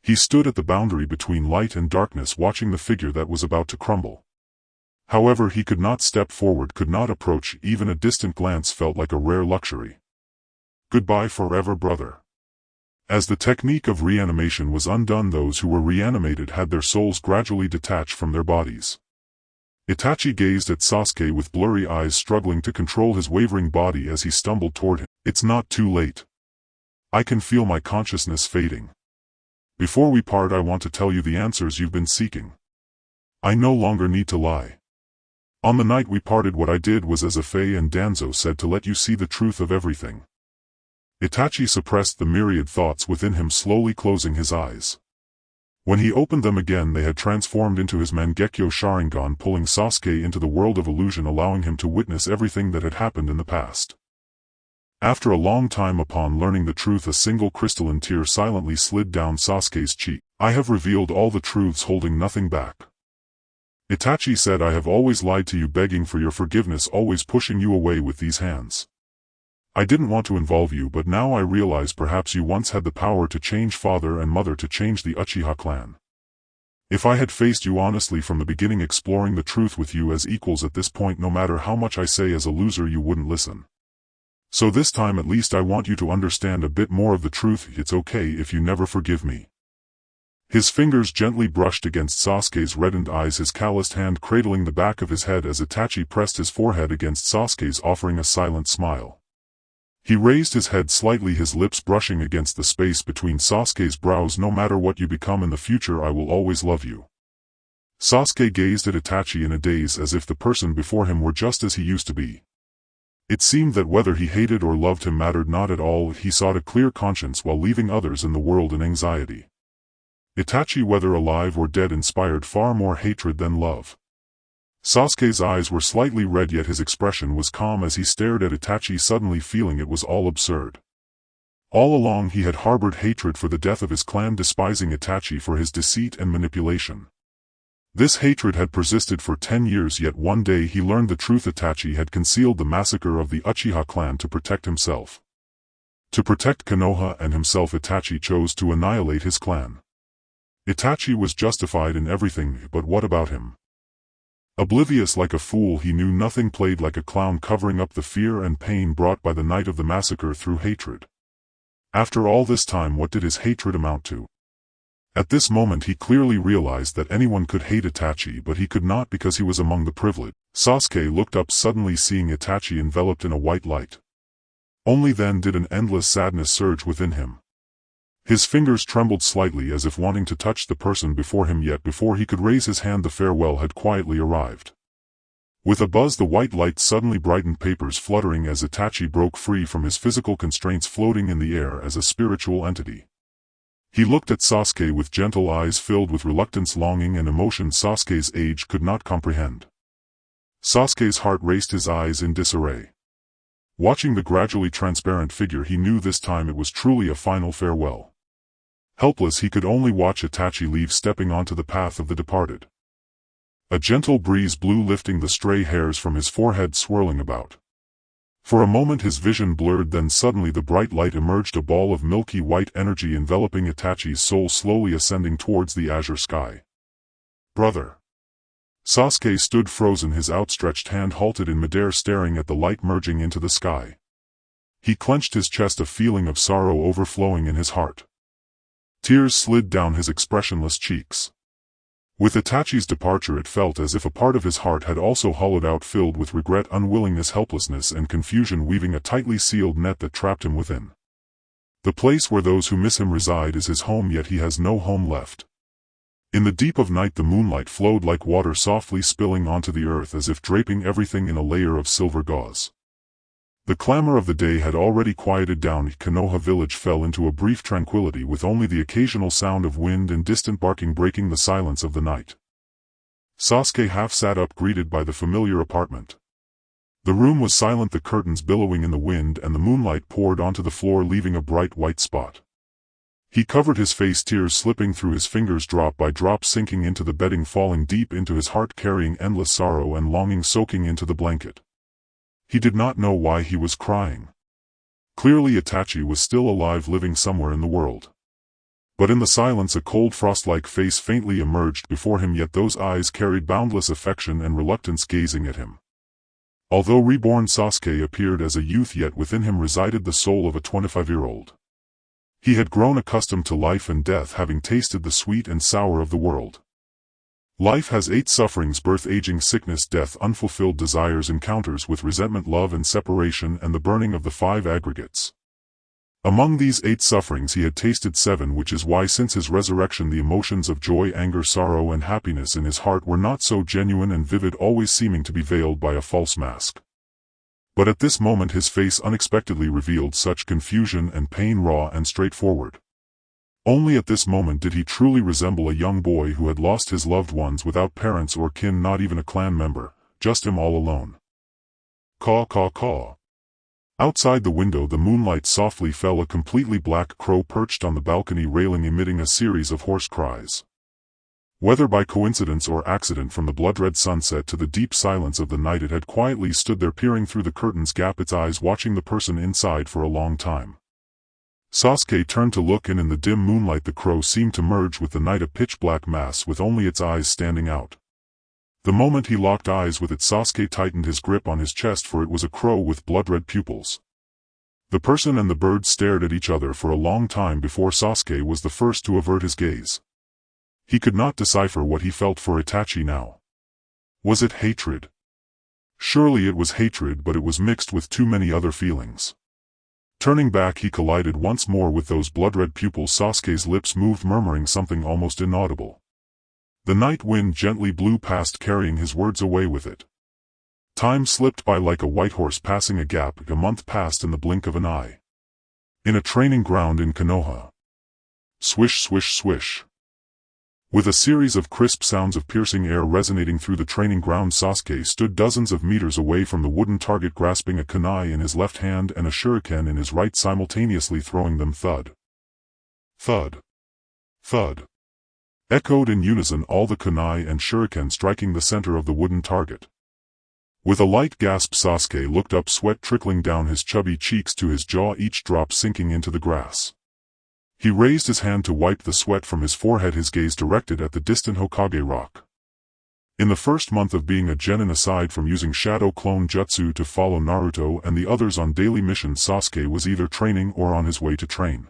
He stood at the boundary between light and darkness, watching the figure that was about to crumble. However, he could not step forward, could not approach. Even a distant glance felt like a rare luxury. Goodbye forever, brother. As the technique of reanimation was undone, those who were reanimated had their souls gradually detached from their bodies. Itachi gazed at Sasuke with blurry eyes, struggling to control his wavering body as he stumbled toward him. "It's not too late. I can feel my consciousness fading. Before we part, I want to tell you the answers you've been seeking. I no longer need to lie. On the night we parted, what I did was, as Afei and Danzo said, to let you see the truth of everything." Itachi suppressed the myriad thoughts within him, slowly closing his eyes. When he opened them again, they had transformed into his Mangekyo Sharingan, pulling Sasuke into the world of illusion, allowing him to witness everything that had happened in the past. After a long time, upon learning the truth, a single crystalline tear silently slid down Sasuke's cheek. "I have revealed all the truths, holding nothing back. Itachi said I have always lied to you, begging for your forgiveness, always pushing you away with these hands. I didn't want to involve you, but now I realize perhaps you once had the power to change father and mother, to change the Uchiha clan. If I had faced you honestly from the beginning, exploring the truth with you as equals at this point, no matter how much I say as a loser, you wouldn't listen. So this time at least I want you to understand a bit more of the truth. It's okay if you never forgive me. His fingers gently brushed against Sasuke's reddened eyes, his calloused hand cradling the back of his head as Itachi pressed his forehead against Sasuke's, offering a silent smile. He raised his head slightly, his lips brushing against the space between Sasuke's brows. No matter what you become in the future, I will always love you. Sasuke gazed at Itachi in a daze, as if the person before him were just as he used to be. It seemed that whether he hated or loved him mattered not at all. He sought a clear conscience while leaving others in the world in anxiety. Itachi, whether alive or dead, inspired far more hatred than love. Sasuke's eyes were slightly red, yet his expression was calm as he stared at Itachi, suddenly feeling it was all absurd. All along he had harbored hatred for the death of his clan, despising Itachi for his deceit and manipulation. This hatred had persisted for 10 years, yet one day he learned the truth. Itachi had concealed the massacre of the Uchiha clan to protect himself. To protect Konoha and himself, Itachi chose to annihilate his clan. Itachi was justified in everything, but what about him? Oblivious like a fool, he knew nothing, played like a clown, covering up the fear and pain brought by the night of the massacre through hatred. After all this time, what did his hatred amount to? At this moment he clearly realized that anyone could hate Itachi, but he could not because he was among the privileged. Sasuke looked up suddenly, seeing Itachi enveloped in a white light. Only then did an endless sadness surge within him. His fingers trembled slightly as if wanting to touch the person before him, yet before he could raise his hand the farewell had quietly arrived. With a buzz the white light suddenly brightened, papers fluttering as Itachi broke free from his physical constraints, floating in the air as a spiritual entity. He looked at Sasuke with gentle eyes filled with reluctance, longing and emotion Sasuke's age could not comprehend. Sasuke's heart raced, his eyes in disarray. Watching the gradually transparent figure, he knew this time it was truly a final farewell. Helpless, he could only watch Itachi leave, stepping onto the path of the departed. A gentle breeze blew, lifting the stray hairs from his forehead, swirling about. For a moment his vision blurred, then suddenly the bright light emerged, a ball of milky white energy enveloping Itachi's soul, slowly ascending towards the azure sky. Brother! Sasuke stood frozen, his outstretched hand halted in midair, staring at the light merging into the sky. He clenched his chest, a feeling of sorrow overflowing in his heart. Tears slid down his expressionless cheeks. With Itachi's departure it felt as if a part of his heart had also hollowed out, filled with regret, unwillingness, helplessness and confusion, weaving a tightly sealed net that trapped him within. The place where those who miss him reside is his home, yet he has no home left. In the deep of night the moonlight flowed like water, softly spilling onto the earth as if draping everything in a layer of silver gauze. The clamor of the day had already quieted down. Konoha village fell into a brief tranquility, with only the occasional sound of wind and distant barking breaking the silence of the night. Sasuke half sat up, greeted by the familiar apartment. The room was silent, the curtains billowing in the wind, and the moonlight poured onto the floor, leaving a bright white spot. He covered his face, tears slipping through his fingers, drop by drop sinking into the bedding, falling deep into his heart, carrying endless sorrow and longing soaking into the blanket. He did not know why he was crying. Clearly Itachi was still alive, living somewhere in the world. But in the silence a cold frost-like face faintly emerged before him, yet those eyes carried boundless affection and reluctance, gazing at him. Although reborn, Sasuke appeared as a youth, yet within him resided the soul of a 25-year-old. He had grown accustomed to life and death, having tasted the sweet and sour of the world. Life has 8 sufferings: birth, aging, sickness, death, unfulfilled desires, encounters with resentment, love and separation, and the burning of the 5 aggregates. Among these 8 sufferings he had tasted 7, which is why since his resurrection the emotions of joy, anger, sorrow and happiness in his heart were not so genuine and vivid, always seeming to be veiled by a false mask. But at this moment his face unexpectedly revealed such confusion and pain, raw and straightforward. Only at this moment did he truly resemble a young boy who had lost his loved ones without parents or kin, not even a clan member, just him all alone. Caw, caw, caw. Outside the window the moonlight softly fell, a completely black crow perched on the balcony railing, emitting a series of hoarse cries. Whether by coincidence or accident, from the blood-red sunset to the deep silence of the night, it had quietly stood there, peering through the curtain's gap, its eyes watching the person inside for a long time. Sasuke turned to look, and in the dim moonlight the crow seemed to merge with the night, a pitch-black mass with only its eyes standing out. The moment he locked eyes with it, Sasuke tightened his grip on his chest, for it was a crow with blood-red pupils. The person and the bird stared at each other for a long time before Sasuke was the first to avert his gaze. He could not decipher what he felt for Itachi now. Was it hatred? Surely it was hatred, but it was mixed with too many other feelings. Turning back, he collided once more with those blood-red pupils. Sasuke's lips moved, murmuring something almost inaudible. The night wind gently blew past, carrying his words away with it. Time slipped by like a white horse passing a gap. A month passed in the blink of an eye. In a training ground in Konoha. Swish, swish, swish. With a series of crisp sounds of piercing air resonating through the training ground, Sasuke stood dozens of meters away from the wooden target, grasping a kunai in his left hand and a shuriken in his right, simultaneously throwing them. Thud. Thud. Thud. Echoed in unison, all the kunai and shuriken striking the center of the wooden target. With a light gasp, Sasuke looked up, sweat trickling down his chubby cheeks to his jaw, each drop sinking into the grass. He raised his hand to wipe the sweat from his forehead, his gaze directed at the distant Hokage Rock. In the first month of being a genin, aside from using shadow clone jutsu to follow Naruto and the others on daily missions, Sasuke was either training or on his way to train.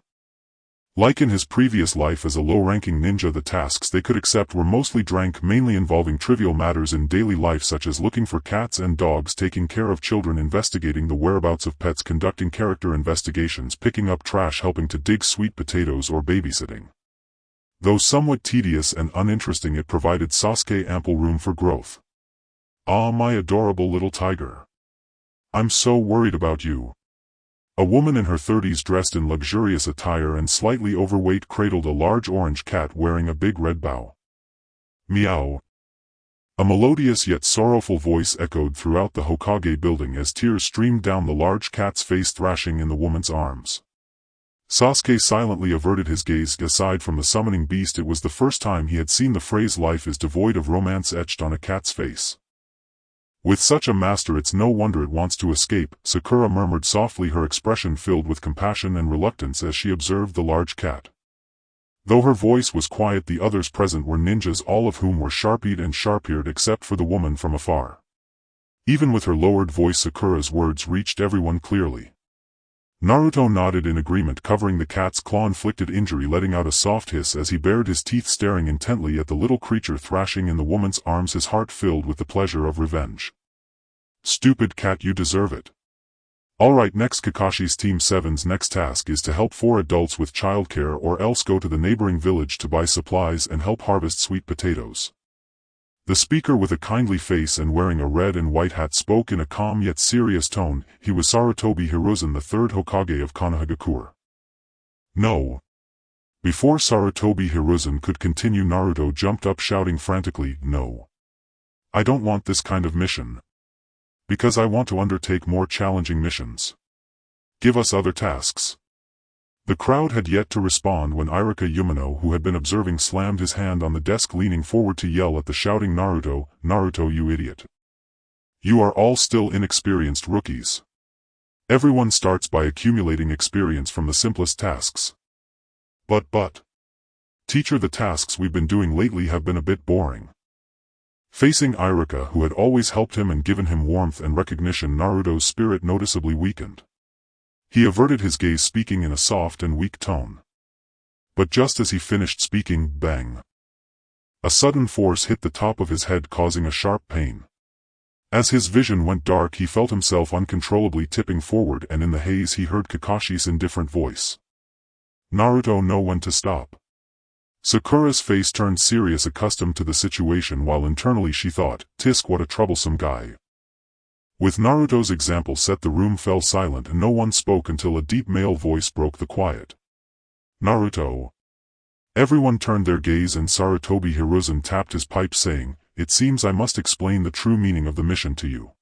Like in his previous life as a low-ranking ninja, the tasks they could accept were mostly drank, mainly involving trivial matters in daily life such as looking for cats and dogs, taking care of children, investigating the whereabouts of pets, conducting character investigations, picking up trash, helping to dig sweet potatoes, or babysitting. Though somewhat tedious and uninteresting, it provided Sasuke ample room for growth. "Ah, my adorable little tiger. I'm so worried about you." A woman in her 30s, dressed in luxurious attire and slightly overweight, cradled a large orange cat wearing a big red bow. Meow. A melodious yet sorrowful voice echoed throughout the Hokage building as tears streamed down the large cat's face, thrashing in the woman's arms. Sasuke silently averted his gaze. Aside from the summoning beast, it was the first time he had seen the phrase "life is devoid of romance" etched on a cat's face. "With such a master, it's no wonder it wants to escape," Sakura murmured softly, her expression filled with compassion and reluctance as she observed the large cat. Though her voice was quiet, the others present were ninjas, all of whom were sharp-eyed and sharp-eared except for the woman from afar. Even with her lowered voice, Sakura's words reached everyone clearly. Naruto nodded in agreement, covering the cat's claw-inflicted injury, letting out a soft hiss as he bared his teeth, staring intently at the little creature thrashing in the woman's arms, his heart filled with the pleasure of revenge. "Stupid cat, you deserve it." Alright, next, Kakashi's Team 7's next task is to help 4 adults with childcare, or else go to the neighboring village to buy supplies and help harvest sweet potatoes. The speaker, with a kindly face and wearing a red and white hat, spoke in a calm yet serious tone. He was Sarutobi Hiruzen, the 3rd Hokage of Konoha. "No." Before Sarutobi Hiruzen could continue, Naruto jumped up, shouting frantically, "No. I don't want this kind of mission. Because I want to undertake more challenging missions. Give us other tasks." The crowd had yet to respond when Irika Yumino, who had been observing, slammed his hand on the desk, leaning forward to yell at the shouting Naruto, "Naruto, you idiot. You are all still inexperienced rookies. Everyone starts by accumulating experience from the simplest tasks." But, teacher, the tasks we've been doing lately have been a bit boring." Facing Irika, who had always helped him and given him warmth and recognition, Naruto's spirit noticeably weakened. He averted his gaze, speaking in a soft and weak tone. But just as he finished speaking, bang! A sudden force hit the top of his head, causing a sharp pain. As his vision went dark, he felt himself uncontrollably tipping forward, and in the haze he heard Kakashi's indifferent voice. "Naruto, know when to stop." Sakura's face turned serious, accustomed to the situation, while internally she thought, "Tisk, what a troublesome guy." With Naruto's example set, the room fell silent and no one spoke until a deep male voice broke the quiet. "Naruto." Everyone turned their gaze, and Sarutobi Hiruzen tapped his pipe, saying, "It seems I must explain the true meaning of the mission to you."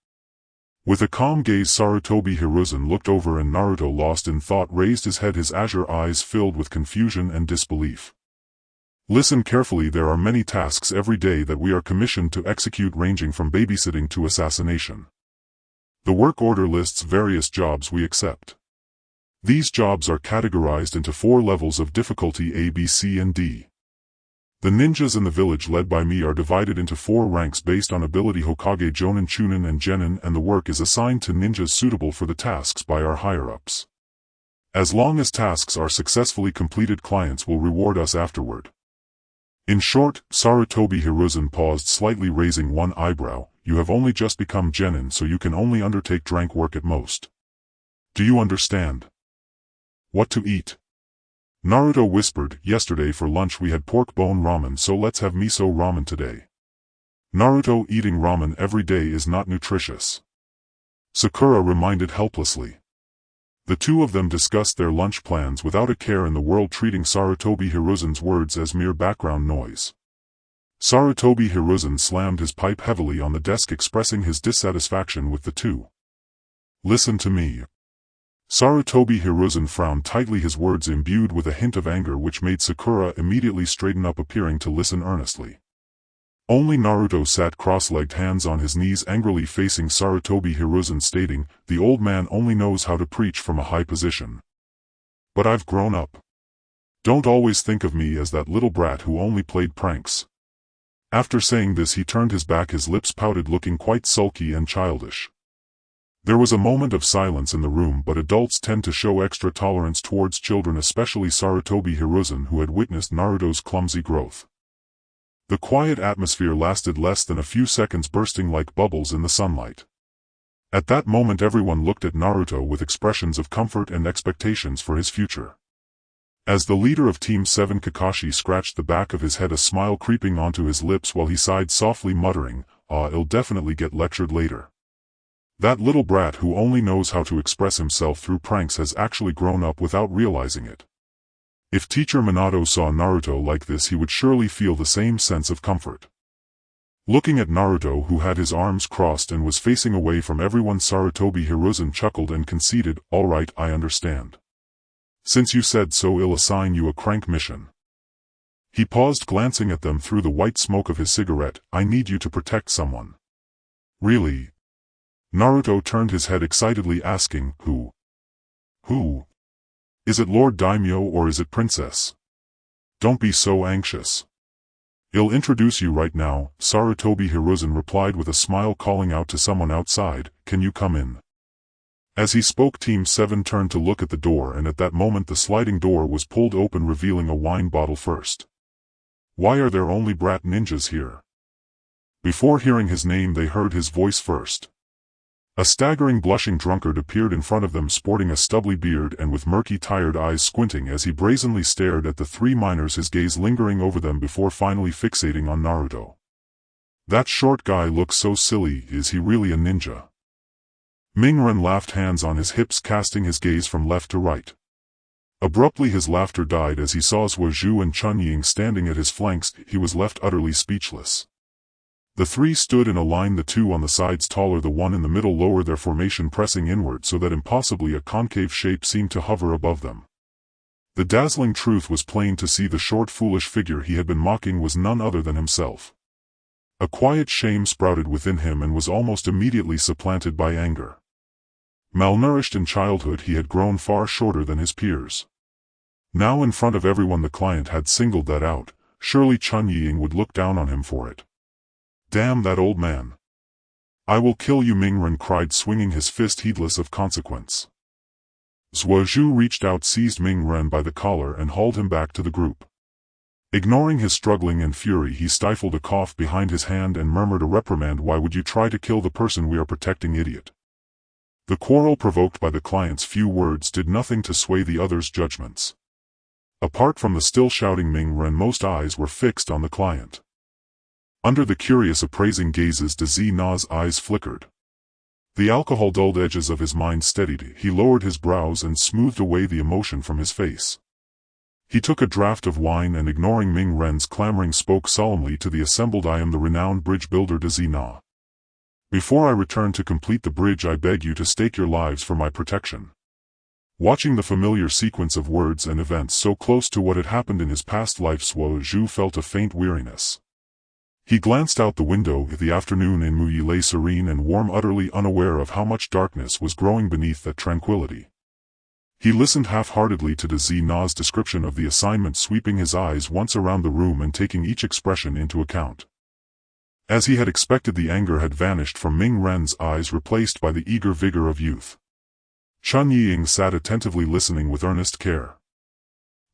With a calm gaze, Sarutobi Hiruzen looked over, and Naruto, lost in thought, raised his head, his azure eyes filled with confusion and disbelief. "Listen carefully, there are many tasks every day that we are commissioned to execute, ranging from babysitting to assassination. The work order lists various jobs we accept. These jobs are categorized into 4 levels of difficulty: A, B, C, and D. The ninjas in the village led by me are divided into 4 ranks based on ability: Hokage, Jonin, Chunin, and Genin, and the work is assigned to ninjas suitable for the tasks by our higher-ups. As long as tasks are successfully completed, clients will reward us afterward. In short, Sarutobi Hiruzen paused, slightly raising one eyebrow. You have only just become Genin, so you can only undertake drank work at most. Do you understand? What to eat? Naruto whispered. Yesterday for lunch we had pork bone ramen, so let's have miso ramen today. Naruto, eating ramen every day is not nutritious. Sakura reminded helplessly. The two of them discussed their lunch plans without a care in the world, treating Sarutobi Hiruzen's words as mere background noise. Sarutobi Hiruzen slammed his pipe heavily on the desk, expressing his dissatisfaction with the two. Listen to me. Sarutobi Hiruzen frowned tightly, his words imbued with a hint of anger which made Sakura immediately straighten up, appearing to listen earnestly. Only Naruto sat cross-legged, hands on his knees, angrily facing Sarutobi Hiruzen, stating, "The old man only knows how to preach from a high position. But I've grown up. Don't always think of me as that little brat who only played pranks." After saying this he turned his back, his lips pouted, looking quite sulky and childish. There was a moment of silence in the room, but adults tend to show extra tolerance towards children, especially Sarutobi Hiruzen, who had witnessed Naruto's clumsy growth. The quiet atmosphere lasted less than a few seconds, bursting like bubbles in the sunlight. At that moment everyone looked at Naruto with expressions of comfort and expectations for his future. As the leader of Team 7, Kakashi scratched the back of his head, a smile creeping onto his lips while he sighed softly, muttering, "I'll definitely get lectured later. That little brat who only knows how to express himself through pranks has actually grown up without realizing it." If Teacher Minato saw Naruto like this, he would surely feel the same sense of comfort. Looking at Naruto, who had his arms crossed and was facing away from everyone, Sarutobi Hiruzen chuckled and conceded, "All right, I understand. Since you said so, I'll assign you a crank mission." He paused, glancing at them through the white smoke of his cigarette. "I need you to protect someone." "Really?" Naruto turned his head excitedly, asking, "Who? Who? Is it Lord Daimyo or is it Princess? Don't be so anxious. I'll introduce you right now," Sarutobi Hiruzen replied with a smile, calling out to someone outside, "Can you come in?" As he spoke, Team 7 turned to look at the door, and at that moment the sliding door was pulled open, revealing a wine bottle first. "Why are there only brat ninjas here?" Before hearing his name they heard his voice first. A staggering, blushing drunkard appeared in front of them, sporting a stubbly beard and with murky, tired eyes squinting as he brazenly stared at the 3 minors, his gaze lingering over them before finally fixating on Naruto. "That short guy looks so silly. Is he really a ninja?" Mingren laughed, hands on his hips, casting his gaze from left to right. Abruptly his laughter died as he saw Suozhu and Chun Ying standing at his flanks. He was left utterly speechless. The 3 stood in a line, the 2 on the sides taller, the one in the middle lower, their formation pressing inward so that impossibly a concave shape seemed to hover above them. The dazzling truth was plain to see: the short, foolish figure he had been mocking was none other than himself. A quiet shame sprouted within him and was almost immediately supplanted by anger. Malnourished in childhood, he had grown far shorter than his peers. Now in front of everyone the client had singled that out. Surely Chun Ying would look down on him for it. "Damn that old man. I will kill you," Mingren cried, swinging his fist heedless of consequence. Suozhu reached out, seized Mingren by the collar and hauled him back to the group. Ignoring his struggling and fury, he stifled a cough behind his hand and murmured a reprimand. "Why would you try to kill the person we are protecting, idiot?" The quarrel provoked by the client's few words did nothing to sway the others' judgments. Apart from the still shouting Mingren, most eyes were fixed on the client. Under the curious appraising gazes, De Na's eyes flickered. The alcohol dulled edges of his mind steadied. He lowered his brows and smoothed away the emotion from his face. He took a draught of wine and, ignoring Mingren's clamoring, spoke solemnly to the assembled. "I am the renowned bridge builder De Na. Before I return to complete the bridge, I beg you to stake your lives for my protection." Watching the familiar sequence of words and events so close to what had happened in his past life, Suozhu felt a faint weariness. He glanced out the window. The afternoon in Muyi lay serene and warm, utterly unaware of how much darkness was growing beneath that tranquility. He listened half-heartedly to Na's description of the assignment, sweeping his eyes once around the room and taking each expression into account. As he had expected, the anger had vanished from Ming Ren's eyes, replaced by the eager vigor of youth. Chun Ying sat attentively listening with earnest care.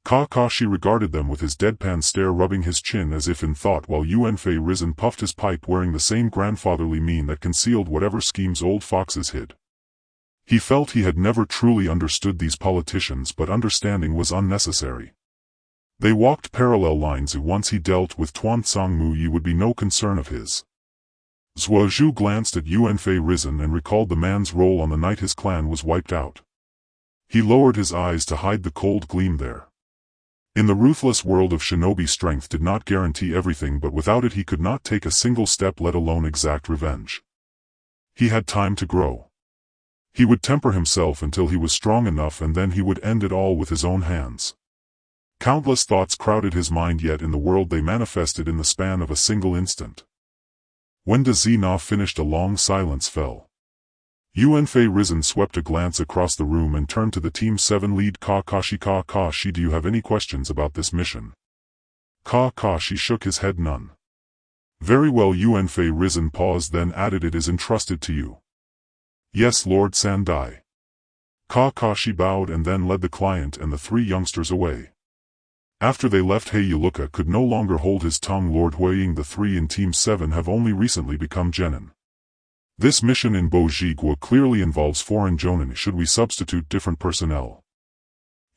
Kakashi regarded them with his deadpan stare, rubbing his chin as if in thought, while Yuanfei Risen puffed his pipe, wearing the same grandfatherly mien that concealed whatever schemes old foxes hid. He felt he had never truly understood these politicians, but understanding was unnecessary. They walked parallel lines. Once he dealt with Tuansang Muyi would be no concern of his. Zhuozhu glanced at Yuanfei Risen and recalled the man's role on the night his clan was wiped out. He lowered his eyes to hide the cold gleam there. In the ruthless world of shinobi, strength did not guarantee everything, but without it he could not take a single step, let alone exact revenge. He had time to grow. He would temper himself until he was strong enough, and then he would end it all with his own hands. Countless thoughts crowded his mind, yet in the world they manifested in the span of a single instant. When Na finished, a long silence fell. Yuanfei Risen swept a glance across the room and turned to the Team 7 lead Kakashi. Kakashi, do you have any questions about this mission? Kakashi shook his head. None. Very well. Yuanfei Risen paused, then added, it is entrusted to you. Yes, Lord Sandai. Kakashi bowed and then led the client and the three youngsters away. After they left, Heiyuka could no longer hold his tongue. Lord Huiying, the three in Team 7 have only recently become genin. This mission in Bojigua clearly involves foreign jonin. Should we substitute different personnel?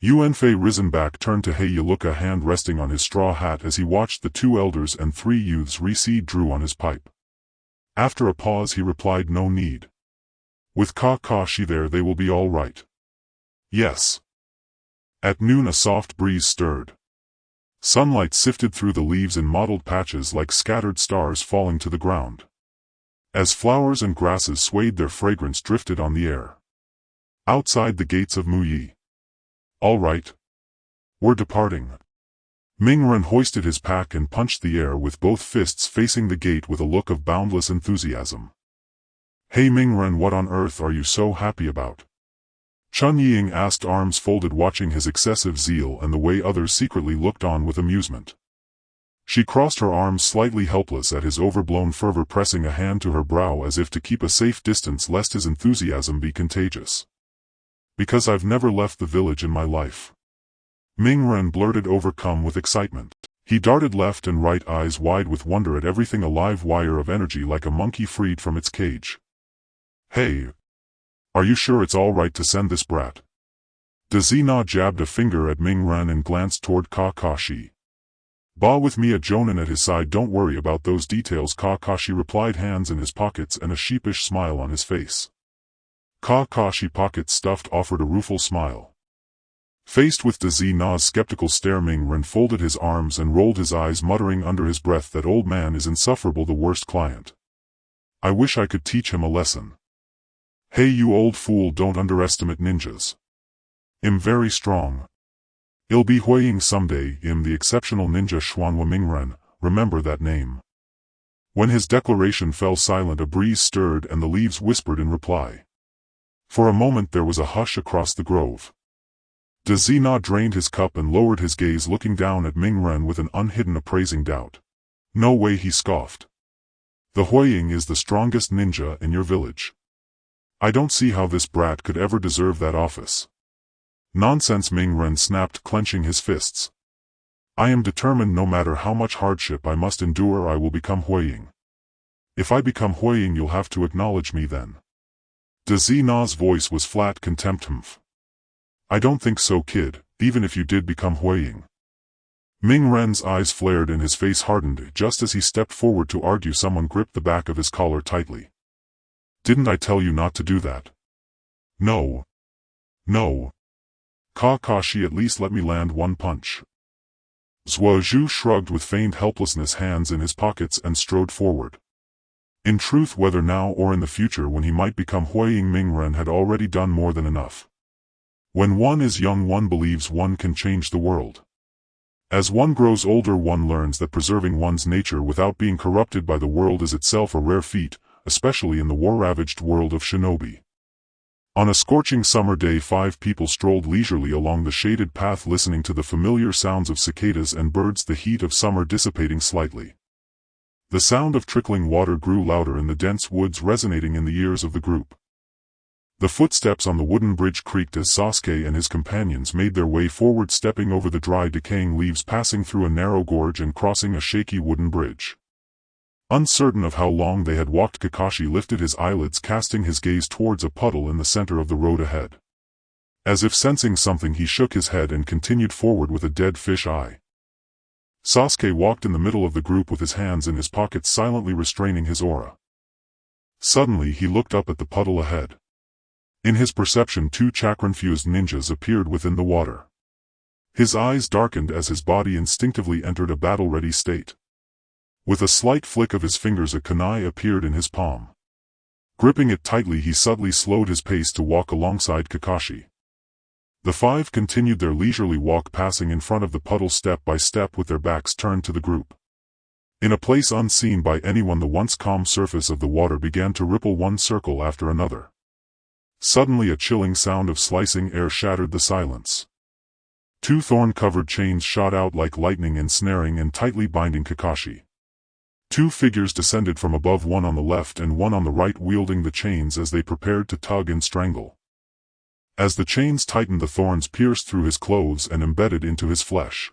Yuanfei Risen back turned to Heiyuka, hand resting on his straw hat as he watched the two elders and three youths recede. Drew on his pipe. After a pause he replied, no need. With Kakashi there, they will be all right. Yes. At noon a soft breeze stirred. Sunlight sifted through the leaves in mottled patches like scattered stars falling to the ground. As flowers and grasses swayed, their fragrance drifted on the air. Outside the gates of Muyi. All right. We're departing. Mingren hoisted his pack and punched the air with both fists, facing the gate with a look of boundless enthusiasm. Hey Mingren, what on earth are you so happy about? Chun Ying asked, arms folded, watching his excessive zeal and the way others secretly looked on with amusement. She crossed her arms, slightly helpless at his overblown fervor, pressing a hand to her brow as if to keep a safe distance lest his enthusiasm be contagious. Because I've never left the village in my life. Mingren blurted, overcome with excitement. He darted left and right, eyes wide with wonder at everything, a live wire of energy like a monkey freed from its cage. Hey! Are you sure it's all right to send this brat? Na jabbed a finger at Mingren and glanced toward Kakashi. Ba with me, a jonin at his side. Don't worry about those details, Kakashi replied, hands in his pockets and a sheepish smile on his face. Kakashi, pockets stuffed, offered a rueful smile. Faced with Na's skeptical stare, Mingren folded his arms and rolled his eyes, muttering under his breath, that old man is insufferable, the worst client. I wish I could teach him a lesson. Hey you old fool, don't underestimate ninjas. I'm very strong. I'll be Huiying someday. I'm the exceptional ninja Xuanhua Mingren, remember that name. When his declaration fell silent, a breeze stirred and the leaves whispered in reply. For a moment there was a hush across the grove. Na drained his cup and lowered his gaze, looking down at Mingren with an unhidden appraising doubt. No way, he scoffed. The Huiying is the strongest ninja in your village. I don't see how this brat could ever deserve that office. Nonsense, Mingren snapped, clenching his fists. I am determined, no matter how much hardship I must endure, I will become Huiying. If I become Huiying, you'll have to acknowledge me then. Na's voice was flat contempt. I don't think so, kid, even if you did become Huiying. Mingren's eyes flared and his face hardened. Just as he stepped forward to argue, someone gripped the back of his collar tightly. Didn't I tell you not to do that? No. No. Kakashi, at least let me land one punch. Zhuozhu shrugged with feigned helplessness, hands in his pockets, and strode forward. In truth, whether now or in the future when he might become Huiying, Mingren had already done more than enough. When one is young, one believes one can change the world. As one grows older, one learns that preserving one's nature without being corrupted by the world is itself a rare feat, especially in the war-ravaged world of shinobi. On a scorching summer day, 5 people strolled leisurely along the shaded path, listening to the familiar sounds of cicadas and birds, the heat of summer dissipating slightly. The sound of trickling water grew louder in the dense woods, resonating in the ears of the group. The footsteps on the wooden bridge creaked as Sasuke and his companions made their way forward, stepping over the dry, decaying leaves, passing through a narrow gorge and crossing a shaky wooden bridge. Uncertain of how long they had walked, Kakashi lifted his eyelids, casting his gaze towards a puddle in the center of the road ahead. As if sensing something, he shook his head and continued forward with a dead fish eye. Sasuke walked in the middle of the group with his hands in his pockets, silently restraining his aura. Suddenly he looked up at the puddle ahead. In his perception, 2 chakra-infused ninjas appeared within the water. His eyes darkened as his body instinctively entered a battle-ready state. With a slight flick of his fingers, a kunai appeared in his palm. Gripping it tightly, he subtly slowed his pace to walk alongside Kakashi. The 5 continued their leisurely walk, passing in front of the puddle step by step with their backs turned to the group. In a place unseen by anyone, the once calm surface of the water began to ripple, one circle after another. Suddenly a chilling sound of slicing air shattered the silence. 2 thorn-covered chains shot out like lightning, ensnaring and tightly binding Kakashi. 2 figures descended from above, one on the left and one on the right, wielding the chains as they prepared to tug and strangle. As the chains tightened, the thorns pierced through his clothes and embedded into his flesh.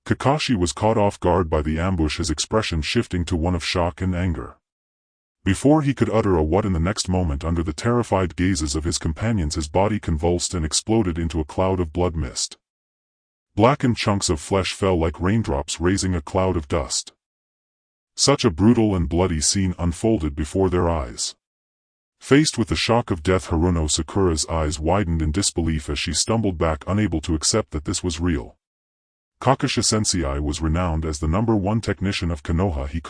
Kakashi was caught off guard by the ambush, his expression shifting to one of shock and anger. Before he could utter a what, in the next moment, under the terrified gazes of his companions, his body convulsed and exploded into a cloud of blood mist. Blackened chunks of flesh fell like raindrops, raising a cloud of dust. Such a brutal and bloody scene unfolded before their eyes. Faced with the shock of death, Haruno Sakura's eyes widened in disbelief as she stumbled back, unable to accept that this was real. Kakashi Sensei was renowned as the #1 technician of Konoha. He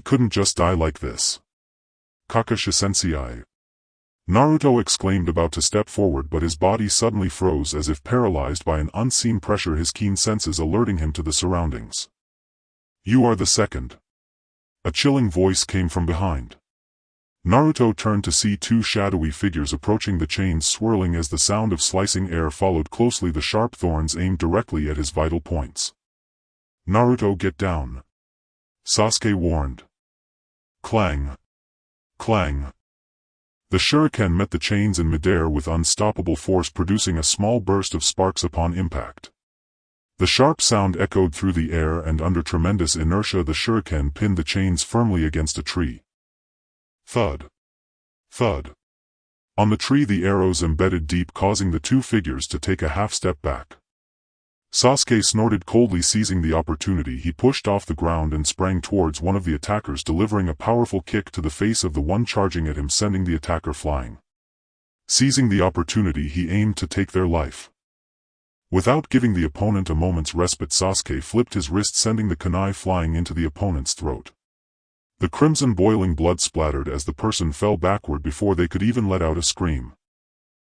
couldn't just die like this. Kakashi Sensei! Naruto exclaimed, about to step forward, but his body suddenly froze as if paralyzed by an unseen pressure, his keen senses alerting him to the surroundings. "You are the second." A chilling voice came from behind. Naruto turned to see 2 shadowy figures approaching, the chains swirling as the sound of slicing air followed closely, the sharp thorns aimed directly at his vital points. "Naruto, get down," Sasuke warned. Clang! Clang! The shuriken met the chains in midair with unstoppable force, producing a small burst of sparks upon impact. The sharp sound echoed through the air, and under tremendous inertia the shuriken pinned the chains firmly against a tree. Thud! Thud! On the tree the arrows embedded deep, causing the 2 figures to take a half-step back. Sasuke snorted coldly. Seizing the opportunity, he pushed off the ground and sprang towards one of the attackers, delivering a powerful kick to the face of the one charging at him, sending the attacker flying. Seizing the opportunity, he aimed to take their life. Without giving the opponent a moment's respite, Sasuke flipped his wrist, sending the kunai flying into the opponent's throat. The crimson boiling blood splattered as the person fell backward before they could even let out a scream.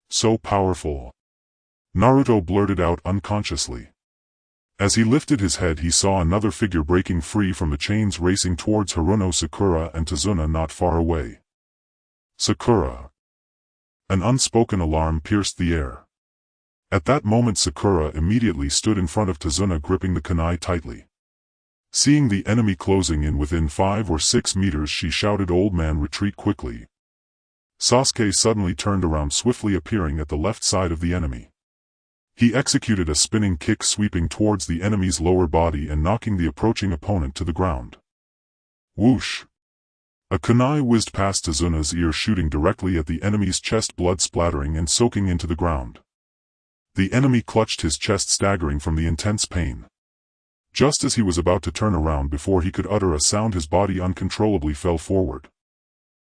"So powerful," Naruto blurted out unconsciously. As he lifted his head, he saw another figure breaking free from the chains, racing towards Haruno Sakura and Tazuna not far away. "Sakura!" An unspoken alarm pierced the air. At that moment Sakura immediately stood in front of Tazuna, gripping the kunai tightly. Seeing the enemy closing in within 5 or 6 meters, she shouted, "Old man, retreat quickly." Sasuke suddenly turned around, swiftly appearing at the left side of the enemy. He executed a spinning kick, sweeping towards the enemy's lower body and knocking the approaching opponent to the ground. Whoosh! A kunai whizzed past Tazuna's ear, shooting directly at the enemy's chest, blood splattering and soaking into the ground. The enemy clutched his chest, staggering from the intense pain. Just as he was about to turn around before he could utter a sound, his body uncontrollably fell forward.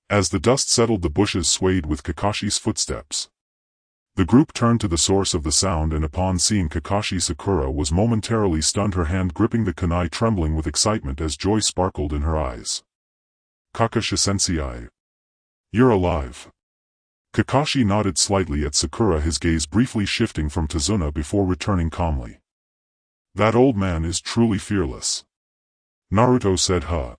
As the dust settled, the bushes swayed with Kakashi's footsteps. The group turned to the source of the sound, and upon seeing Kakashi, Sakura was momentarily stunned, her hand gripping the kunai, trembling with excitement as joy sparkled in her eyes. "Kakashi Sensei! You're alive!" Kakashi nodded slightly at Sakura, his gaze briefly shifting from Tazuna before returning calmly. "That old man is truly fearless," Naruto said. "Huh.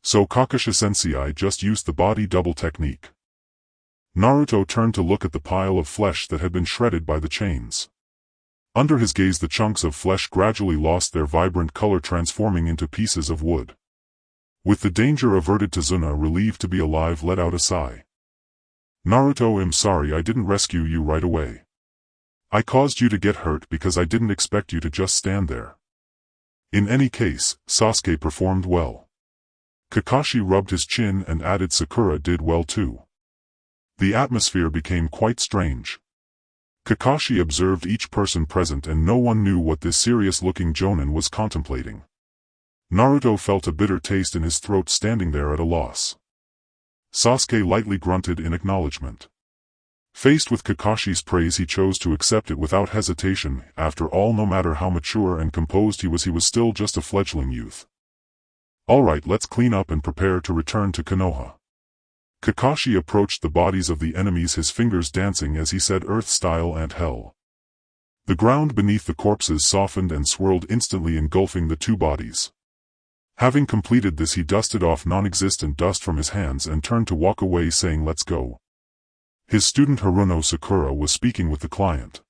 So Kakashi Sensei just used the body double technique." Naruto turned to look at the pile of flesh that had been shredded by the chains. Under his gaze the chunks of flesh gradually lost their vibrant color, transforming into pieces of wood. With the danger averted, Tazuna, relieved to be alive, let out a sigh. Naruto, I'm sorry I didn't rescue you right away. I caused you to get hurt because I didn't expect you to just stand there. In any case, Sasuke performed well. Kakashi rubbed his chin and added Sakura did well too. The atmosphere became quite strange. Kakashi observed each person present and no one knew what this serious-looking jonin was contemplating. Naruto felt a bitter taste in his throat, standing there at a loss. Sasuke lightly grunted in acknowledgement. Faced with Kakashi's praise, he chose to accept it without hesitation. After all, no matter how mature and composed he was still just a fledgling youth. Alright, let's clean up and prepare to return to Konoha. Kakashi approached the bodies of the enemies, his fingers dancing as he said earth style and hell. The ground beneath the corpses softened and swirled, instantly engulfing the two bodies. Having completed this, he dusted off non-existent dust from his hands and turned to walk away, saying let's go. His student Haruno Sakura was speaking with the client.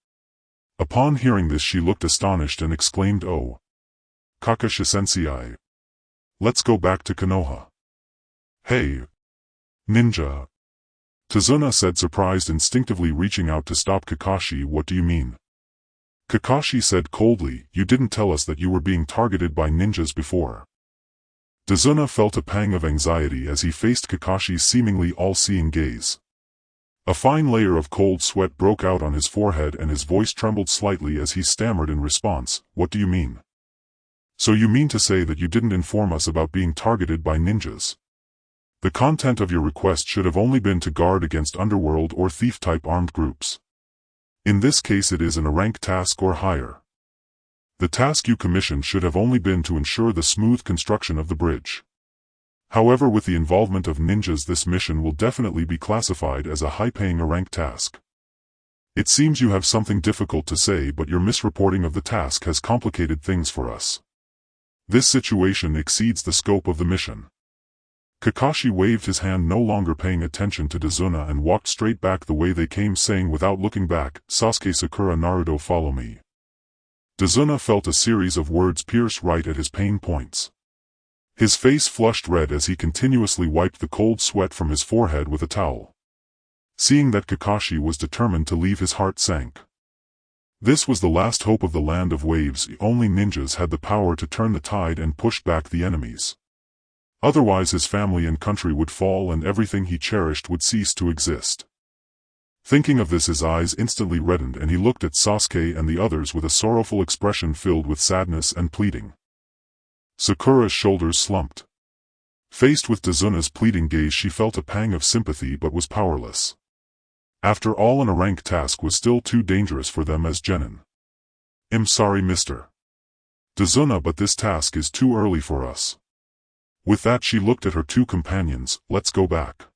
Upon hearing this, she looked astonished and exclaimed, "Oh, Kakashi-sensei. Let's go back to Konoha." "Hey, ninja," Tazuna said, surprised, instinctively reaching out to stop Kakashi. "What do you mean?" Kakashi said coldly, "You didn't tell us that you were being targeted by ninjas before." Tazuna felt a pang of anxiety as he faced Kakashi's seemingly all-seeing gaze. A fine layer of cold sweat broke out on his forehead and his voice trembled slightly as he stammered in response, "What do you mean?" "So you mean to say that you didn't inform us about being targeted by ninjas? The content of your request should have only been to guard against underworld or thief-type armed groups. In this case it is a rank task or higher. The task you commissioned should have only been to ensure the smooth construction of the bridge. However, with the involvement of ninjas, this mission will definitely be classified as a high-paying rank task. It seems you have something difficult to say, but your misreporting of the task has complicated things for us. This situation exceeds the scope of the mission." Kakashi waved his hand, no longer paying attention to Tazuna, and walked straight back the way they came, saying without looking back, "Sasuke, Sakura, Naruto, follow me." Tazuna felt a series of words pierce right at his pain points. His face flushed red as he continuously wiped the cold sweat from his forehead with a towel. Seeing that Kakashi was determined to leave, his heart sank. This was the last hope of the land of waves. Only ninjas had the power to turn the tide and push back the enemies. Otherwise his family and country would fall and everything he cherished would cease to exist. Thinking of this, his eyes instantly reddened and he looked at Sasuke and the others with a sorrowful expression filled with sadness and pleading. Sakura's shoulders slumped. Faced with Tazuna's pleading gaze, she felt a pang of sympathy but was powerless. After all, a rank task was still too dangerous for them as genin. "I'm sorry, Mr. Tazuna, but this task is too early for us." With that, she looked at her two companions. "Let's go back."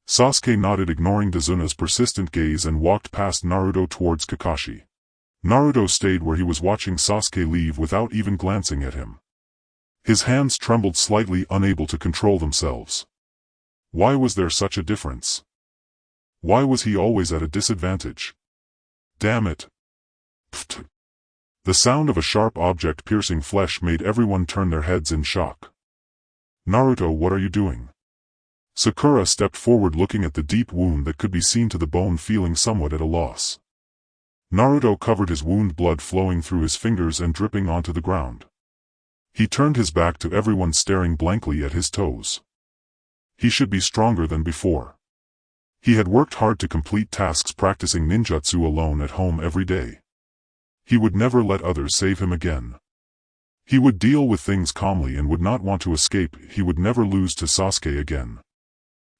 Sasuke nodded, ignoring Tazuna's persistent gaze, and walked past Naruto towards Kakashi. Naruto stayed where he was, watching Sasuke leave without even glancing at him. His hands trembled slightly, unable to control themselves. Why was there such a difference? Why was he always at a disadvantage? Damn it. Pfft. The sound of a sharp object piercing flesh made everyone turn their heads in shock. "Naruto, what are you doing?" Sakura stepped forward, looking at the deep wound that could be seen to the bone, feeling somewhat at a loss. Naruto covered his wound, blood flowing through his fingers and dripping onto the ground. He turned his back to everyone, staring blankly at his toes. He should be stronger than before. He had worked hard to complete tasks, practicing ninjutsu alone at home every day. He would never let others save him again. He would deal with things calmly and would not want to escape. He would never lose to Sasuke again.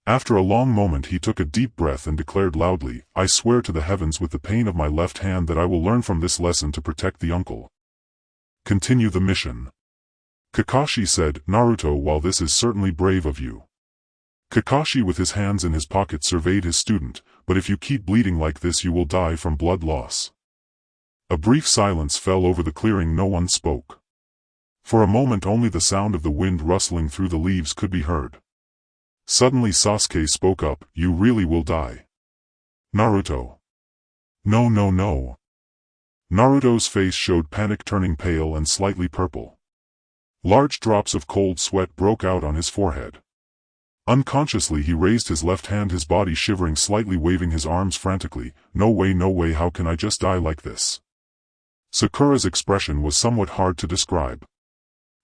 After a long moment he took a deep breath and declared loudly, "I swear to the heavens with the pain of my left hand that I will learn from this lesson to protect the uncle." "Continue the mission," Kakashi said. "Naruto, while this is certainly brave of you." Kakashi, with his hands in his pocket, surveyed his student, "But if you keep bleeding like this you will die from blood loss." A brief silence fell over the clearing. No one spoke. For a moment only the sound of the wind rustling through the leaves could be heard. Suddenly Sasuke spoke up, "You really will die." Naruto. No, no, no. Naruto's face showed panic, turning pale and slightly purple. Large drops of cold sweat broke out on his forehead. Unconsciously he raised his left hand, his body shivering slightly, waving his arms frantically. No way, how can I just die like this? Sakura's expression was somewhat hard to describe.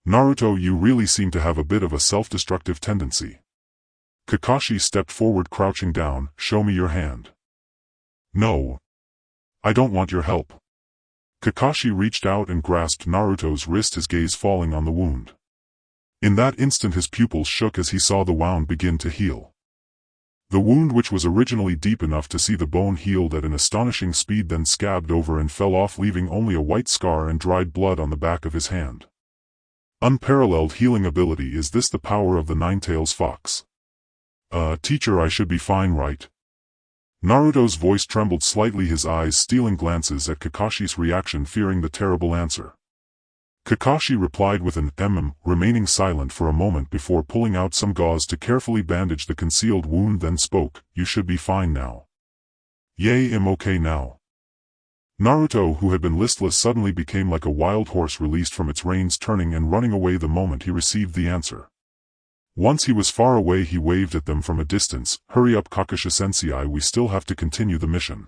Naruto, you really seem to have a bit of a self-destructive tendency. Kakashi stepped forward, crouching down. Show me your hand. No. I don't want your help. Kakashi reached out and grasped Naruto's wrist, his gaze falling on the wound. In that instant his pupils shook as he saw the wound begin to heal. The wound, which was originally deep enough to see the bone, healed at an astonishing speed, then scabbed over and fell off, leaving only a white scar and dried blood on the back of his hand. Unparalleled healing ability. Is this the power of the Nine-Tails Fox? Teacher, I should be fine, right? Naruto's voice trembled slightly, his eyes stealing glances at Kakashi's reaction, fearing the terrible answer. Kakashi replied with an remaining silent for a moment before pulling out some gauze to carefully bandage the concealed wound, then spoke, "You should be fine now." "Yay, I'm okay now." Naruto, who had been listless, suddenly became like a wild horse released from its reins, turning and running away the moment he received the answer. Once he was far away, he waved at them from a distance. "Hurry up, Kakashi-sensei, we still have to continue the mission."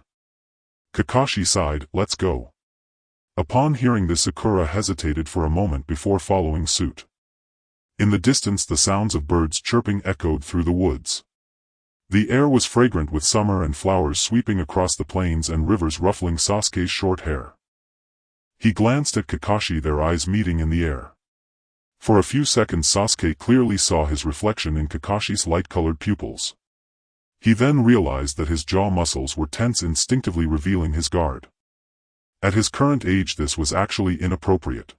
Kakashi sighed, "Let's go." Upon hearing this, Sakura hesitated for a moment before following suit. In the distance the sounds of birds chirping echoed through the woods. The air was fragrant with summer and flowers sweeping across the plains and rivers ruffling Sasuke's short hair. He glanced at Kakashi, their eyes meeting in the air. For a few seconds Sasuke clearly saw his reflection in Kakashi's light-colored pupils. He then realized that his jaw muscles were tense, instinctively revealing his guard. At his current age this was actually inappropriate.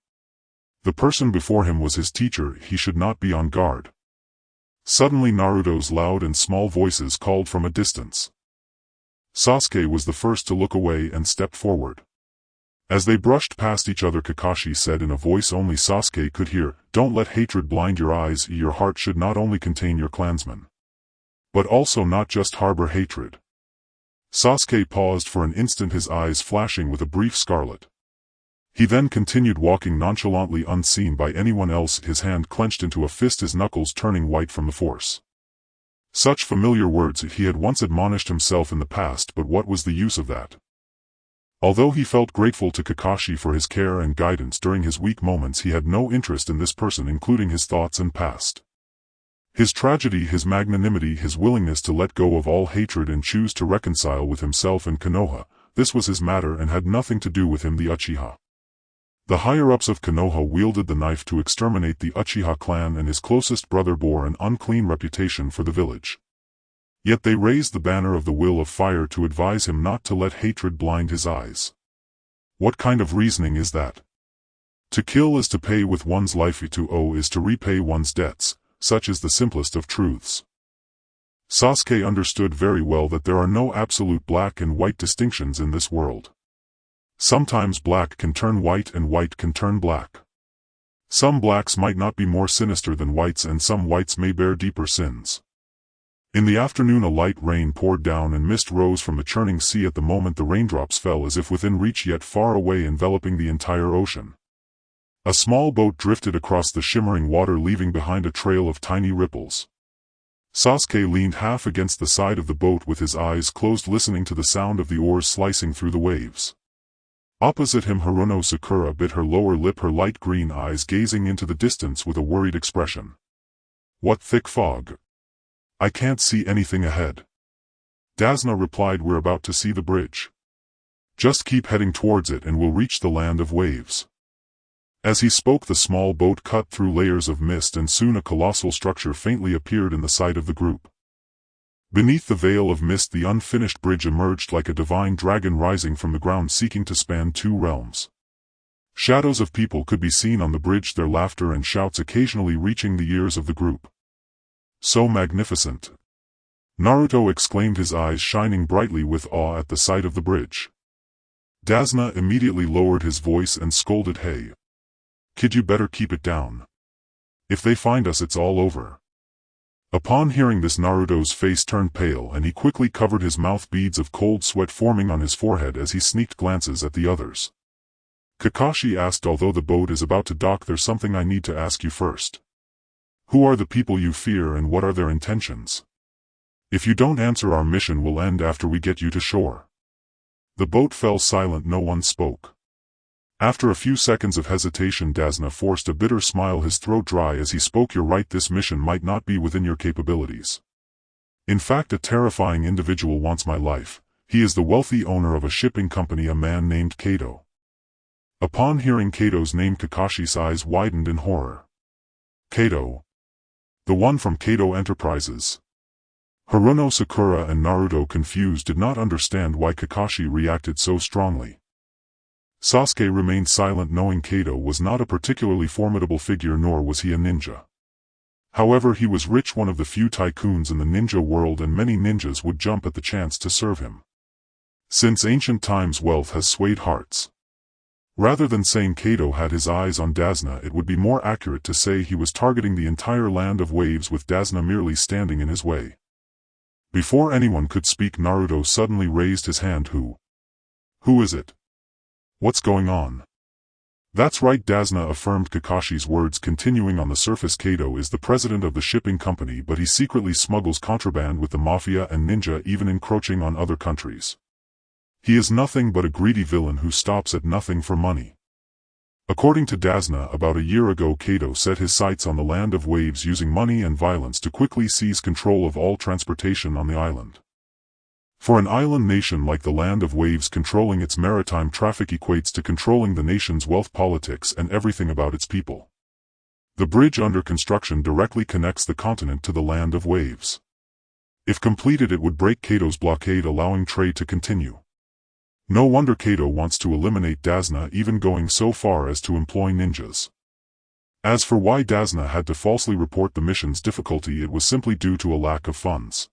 The person before him was his teacher, he should not be on guard. Suddenly Naruto's loud and small voices called from a distance. Sasuke was the first to look away and stepped forward. As they brushed past each other, Kakashi said in a voice only Sasuke could hear, "Don't let hatred blind your eyes. Your heart should not only contain your clansmen, but also not just harbor hatred." Sasuke paused for an instant, his eyes flashing with a brief scarlet. He then continued walking nonchalantly, unseen by anyone else, his hand clenched into a fist, his knuckles turning white from the force. Such familiar words, he had once admonished himself in the past, but what was the use of that? Although he felt grateful to Kakashi for his care and guidance during his weak moments, he had no interest in this person, including his thoughts and past. His tragedy, his magnanimity, his willingness to let go of all hatred and choose to reconcile with himself and Konoha, this was his matter and had nothing to do with him, the Uchiha. The higher-ups of Konoha wielded the knife to exterminate the Uchiha clan, and his closest brother bore an unclean reputation for the village. Yet they raised the banner of the will of fire to advise him not to let hatred blind his eyes. What kind of reasoning is that? To kill is to pay with one's life, to owe is to repay one's debts. Such is the simplest of truths. Sasuke understood very well that there are no absolute black and white distinctions in this world. Sometimes black can turn white and white can turn black. Some blacks might not be more sinister than whites, and some whites may bear deeper sins. In the afternoon a light rain poured down and mist rose from the churning sea. At the moment the raindrops fell as if within reach, yet far away, enveloping the entire ocean. A small boat drifted across the shimmering water, leaving behind a trail of tiny ripples. Sasuke leaned half against the side of the boat with his eyes closed, listening to the sound of the oars slicing through the waves. Opposite him Haruno Sakura bit her lower lip, her light green eyes gazing into the distance with a worried expression. "What thick fog? I can't see anything ahead." Dasna replied, "We're about to see the bridge. Just keep heading towards it and we'll reach the land of waves." As he spoke the small boat cut through layers of mist, and soon a colossal structure faintly appeared in the sight of the group. Beneath the veil of mist the unfinished bridge emerged like a divine dragon rising from the ground, seeking to span two realms. Shadows of people could be seen on the bridge, their laughter and shouts occasionally reaching the ears of the group. "So magnificent!" Naruto exclaimed, his eyes shining brightly with awe at the sight of the bridge. Dasna immediately lowered his voice and scolded, "Hey, kid, you better keep it down. If they find us, it's all over." Upon hearing this, Naruto's face turned pale and he quickly covered his mouth, beads of cold sweat forming on his forehead as he sneaked glances at the others. Kakashi asked, although the boat is about to dock, there's something I need to ask you first. Who are the people you fear and what are their intentions? If you don't answer, our mission will end after we get you to shore. The boat fell silent, no one spoke. After a few seconds of hesitation, Dazna forced a bitter smile, his throat dry as he spoke. You're right, this mission might not be within your capabilities. In fact, a terrifying individual wants my life. He is the wealthy owner of a shipping company, a man named Kato. Upon hearing Kato's name, Kakashi's eyes widened in horror. Kato? The one from Kato Enterprises? Haruno, Sakura and Naruto, confused, did not understand why Kakashi reacted so strongly. Sasuke remained silent, knowing Kato was not a particularly formidable figure, nor was he a ninja. However, he was rich, one of the few tycoons in the ninja world, and many ninjas would jump at the chance to serve him. Since ancient times, wealth has swayed hearts. Rather than saying Kato had his eyes on Dazna, it would be more accurate to say he was targeting the entire land of waves, with Dazna merely standing in his way. Before anyone could speak, Naruto suddenly raised his hand. Who is it? What's going on? That's right, Dazna affirmed Kakashi's words, continuing on the surface. Kato is the president of the shipping company, but he secretly smuggles contraband with the mafia and ninja, even encroaching on other countries. He is nothing but a greedy villain who stops at nothing for money. According to Dazna, about a year ago Kato set his sights on the land of waves, using money and violence to quickly seize control of all transportation on the island. For an island nation like the land of waves, controlling its maritime traffic equates to controlling the nation's wealth, politics and everything about its people. The bridge under construction directly connects the continent to the land of waves. If completed, it would break Kato's blockade, allowing trade to continue. No wonder Kato wants to eliminate Dazna, even going so far as to employ ninjas. As for why Dazna had to falsely report the mission's difficulty, it was simply due to a lack of funds.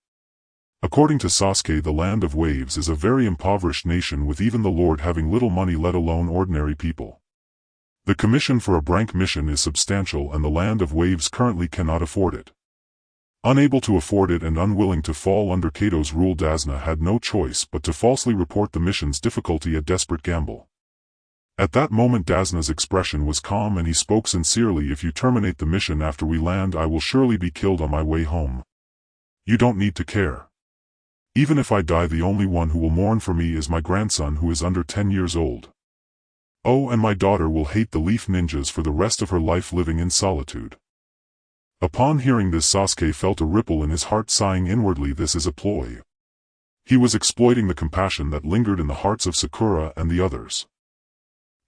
According to Sasuke, the land of waves is a very impoverished nation, with even the Lord having little money, let alone ordinary people. The commission for a brank mission is substantial, and the land of waves currently cannot afford it. Unable to afford it and unwilling to fall under Kato's rule, Dazna had no choice but to falsely report the mission's difficulty, a desperate gamble. At that moment Dazna's expression was calm and he spoke sincerely. If you terminate the mission after we land, I will surely be killed on my way home. You don't need to care. Even if I die, the only one who will mourn for me is my grandson, who is under 10 years old. Oh, and my daughter will hate the Leaf Ninjas for the rest of her life, living in solitude. Upon hearing this, Sasuke felt a ripple in his heart, sighing inwardly, this is a ploy. He was exploiting the compassion that lingered in the hearts of Sakura and the others.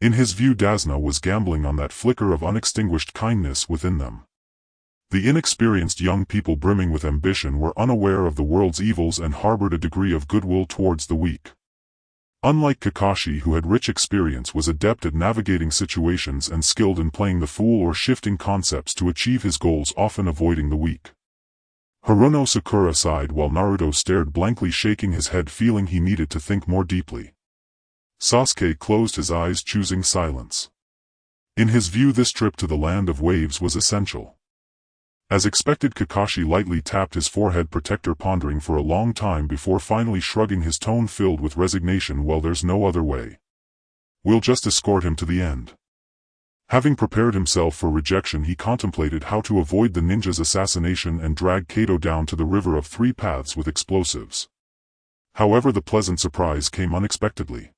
In his view, Dazna was gambling on that flicker of unextinguished kindness within them. The inexperienced young people, brimming with ambition, were unaware of the world's evils and harbored a degree of goodwill towards the weak. Unlike Kakashi, who had rich experience, was adept at navigating situations and skilled in playing the fool or shifting concepts to achieve his goals, often avoiding the weak. Haruno Sakura sighed while Naruto stared blankly, shaking his head, feeling he needed to think more deeply. Sasuke closed his eyes, choosing silence. In his view, this trip to the land of waves was essential. As expected, Kakashi lightly tapped his forehead protector, pondering for a long time before finally shrugging, his tone filled with resignation. Well, there's no other way. We'll just escort him to the end. Having prepared himself for rejection, he contemplated how to avoid the ninja's assassination and drag Kato down to the river of three paths with explosives. However, the pleasant surprise came unexpectedly.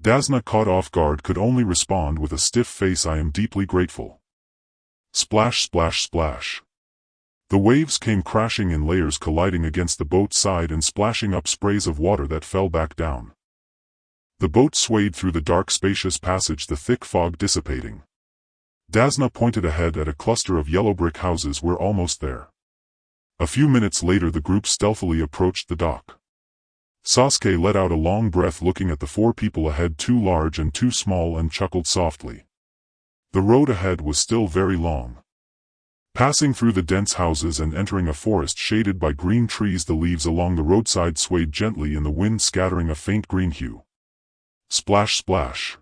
Dazna, caught off guard, could only respond with a stiff face, I am deeply grateful. Splash, splash, splash. The waves came crashing in layers, colliding against the boat's side and splashing up sprays of water that fell back down. The boat swayed through the dark, spacious passage, the thick fog dissipating. Dazna pointed ahead at a cluster of yellow brick houses. We're almost there. A few minutes later, the group stealthily approached the dock. Sasuke let out a long breath, looking at the four people ahead, too large and too small, and chuckled softly. The road ahead was still very long. Passing through the dense houses and entering a forest shaded by green trees, the leaves along the roadside swayed gently in the wind, scattering a faint green hue. Splash, splash.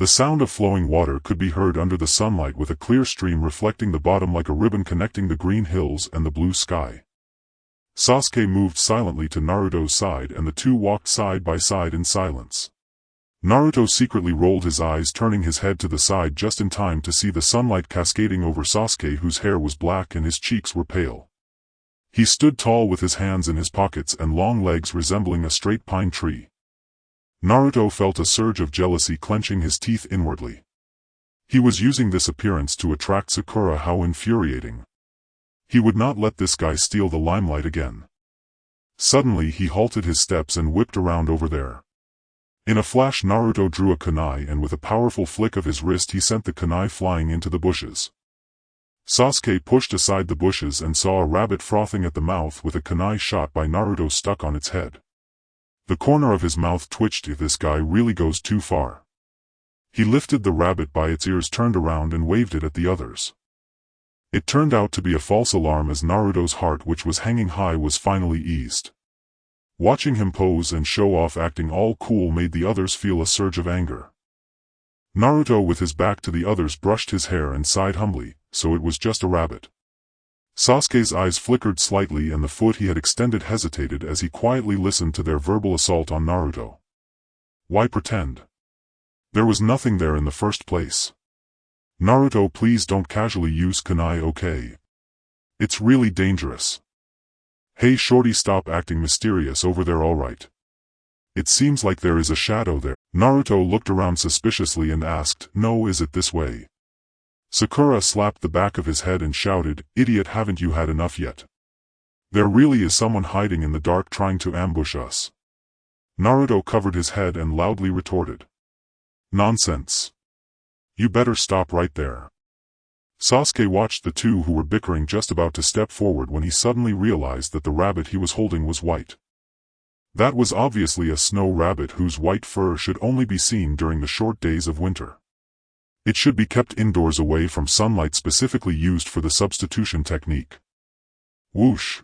The sound of flowing water could be heard under the sunlight, with a clear stream reflecting the bottom like a ribbon connecting the green hills and the blue sky. Sasuke moved silently to Naruto's side and the two walked side by side in silence. Naruto secretly rolled his eyes, turning his head to the side just in time to see the sunlight cascading over Sasuke, whose hair was black and his cheeks were pale. He stood tall with his hands in his pockets and long legs resembling a straight pine tree. Naruto felt a surge of jealousy, clenching his teeth inwardly. He was using this appearance to attract Sakura. How infuriating. He would not let this guy steal the limelight again. Suddenly he halted his steps and whipped around over there. In a flash Naruto drew a kunai and with a powerful flick of his wrist he sent the kunai flying into the bushes. Sasuke pushed aside the bushes and saw a rabbit frothing at the mouth with a kunai shot by Naruto stuck on its head. The corner of his mouth twitched. This guy really goes too far. He lifted the rabbit by its ears, turned around and waved it at the others. It turned out to be a false alarm, as Naruto's heart, which was hanging high, was finally eased. Watching him pose and show off acting all cool made the others feel a surge of anger. Naruto, with his back to the others, brushed his hair and sighed humbly, so it was just a rabbit. Sasuke's eyes flickered slightly and the foot he had extended hesitated as he quietly listened to their verbal assault on Naruto. Why pretend? There was nothing there in the first place. Naruto, please don't casually use kunai, okay? It's really dangerous. Hey shorty, stop acting mysterious over there, alright? It seems like there is a shadow there. Naruto looked around suspiciously and asked, no, is it this way? Sakura slapped the back of his head and shouted, idiot, haven't you had enough yet? There really is someone hiding in the dark trying to ambush us. Naruto covered his head and loudly retorted. Nonsense. You better stop right there. Sasuke watched the two who were bickering, just about to step forward when he suddenly realized that the rabbit he was holding was white. That was obviously a snow rabbit whose white fur should only be seen during the short days of winter. It should be kept indoors away from sunlight, specifically used for the substitution technique. Whoosh!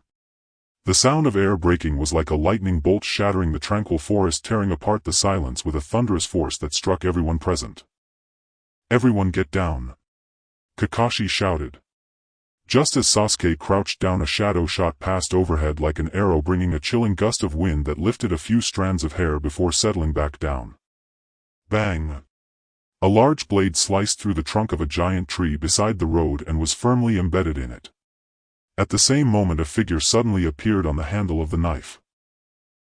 The sound of air breaking was like a lightning bolt shattering the tranquil forest, tearing apart the silence with a thunderous force that struck everyone present. Everyone get down! Kakashi shouted. Just as Sasuke crouched down, a shadow shot past overhead like an arrow, bringing a chilling gust of wind that lifted a few strands of hair before settling back down. Bang! A large blade sliced through the trunk of a giant tree beside the road and was firmly embedded in it. At the same moment a figure suddenly appeared on the handle of the knife.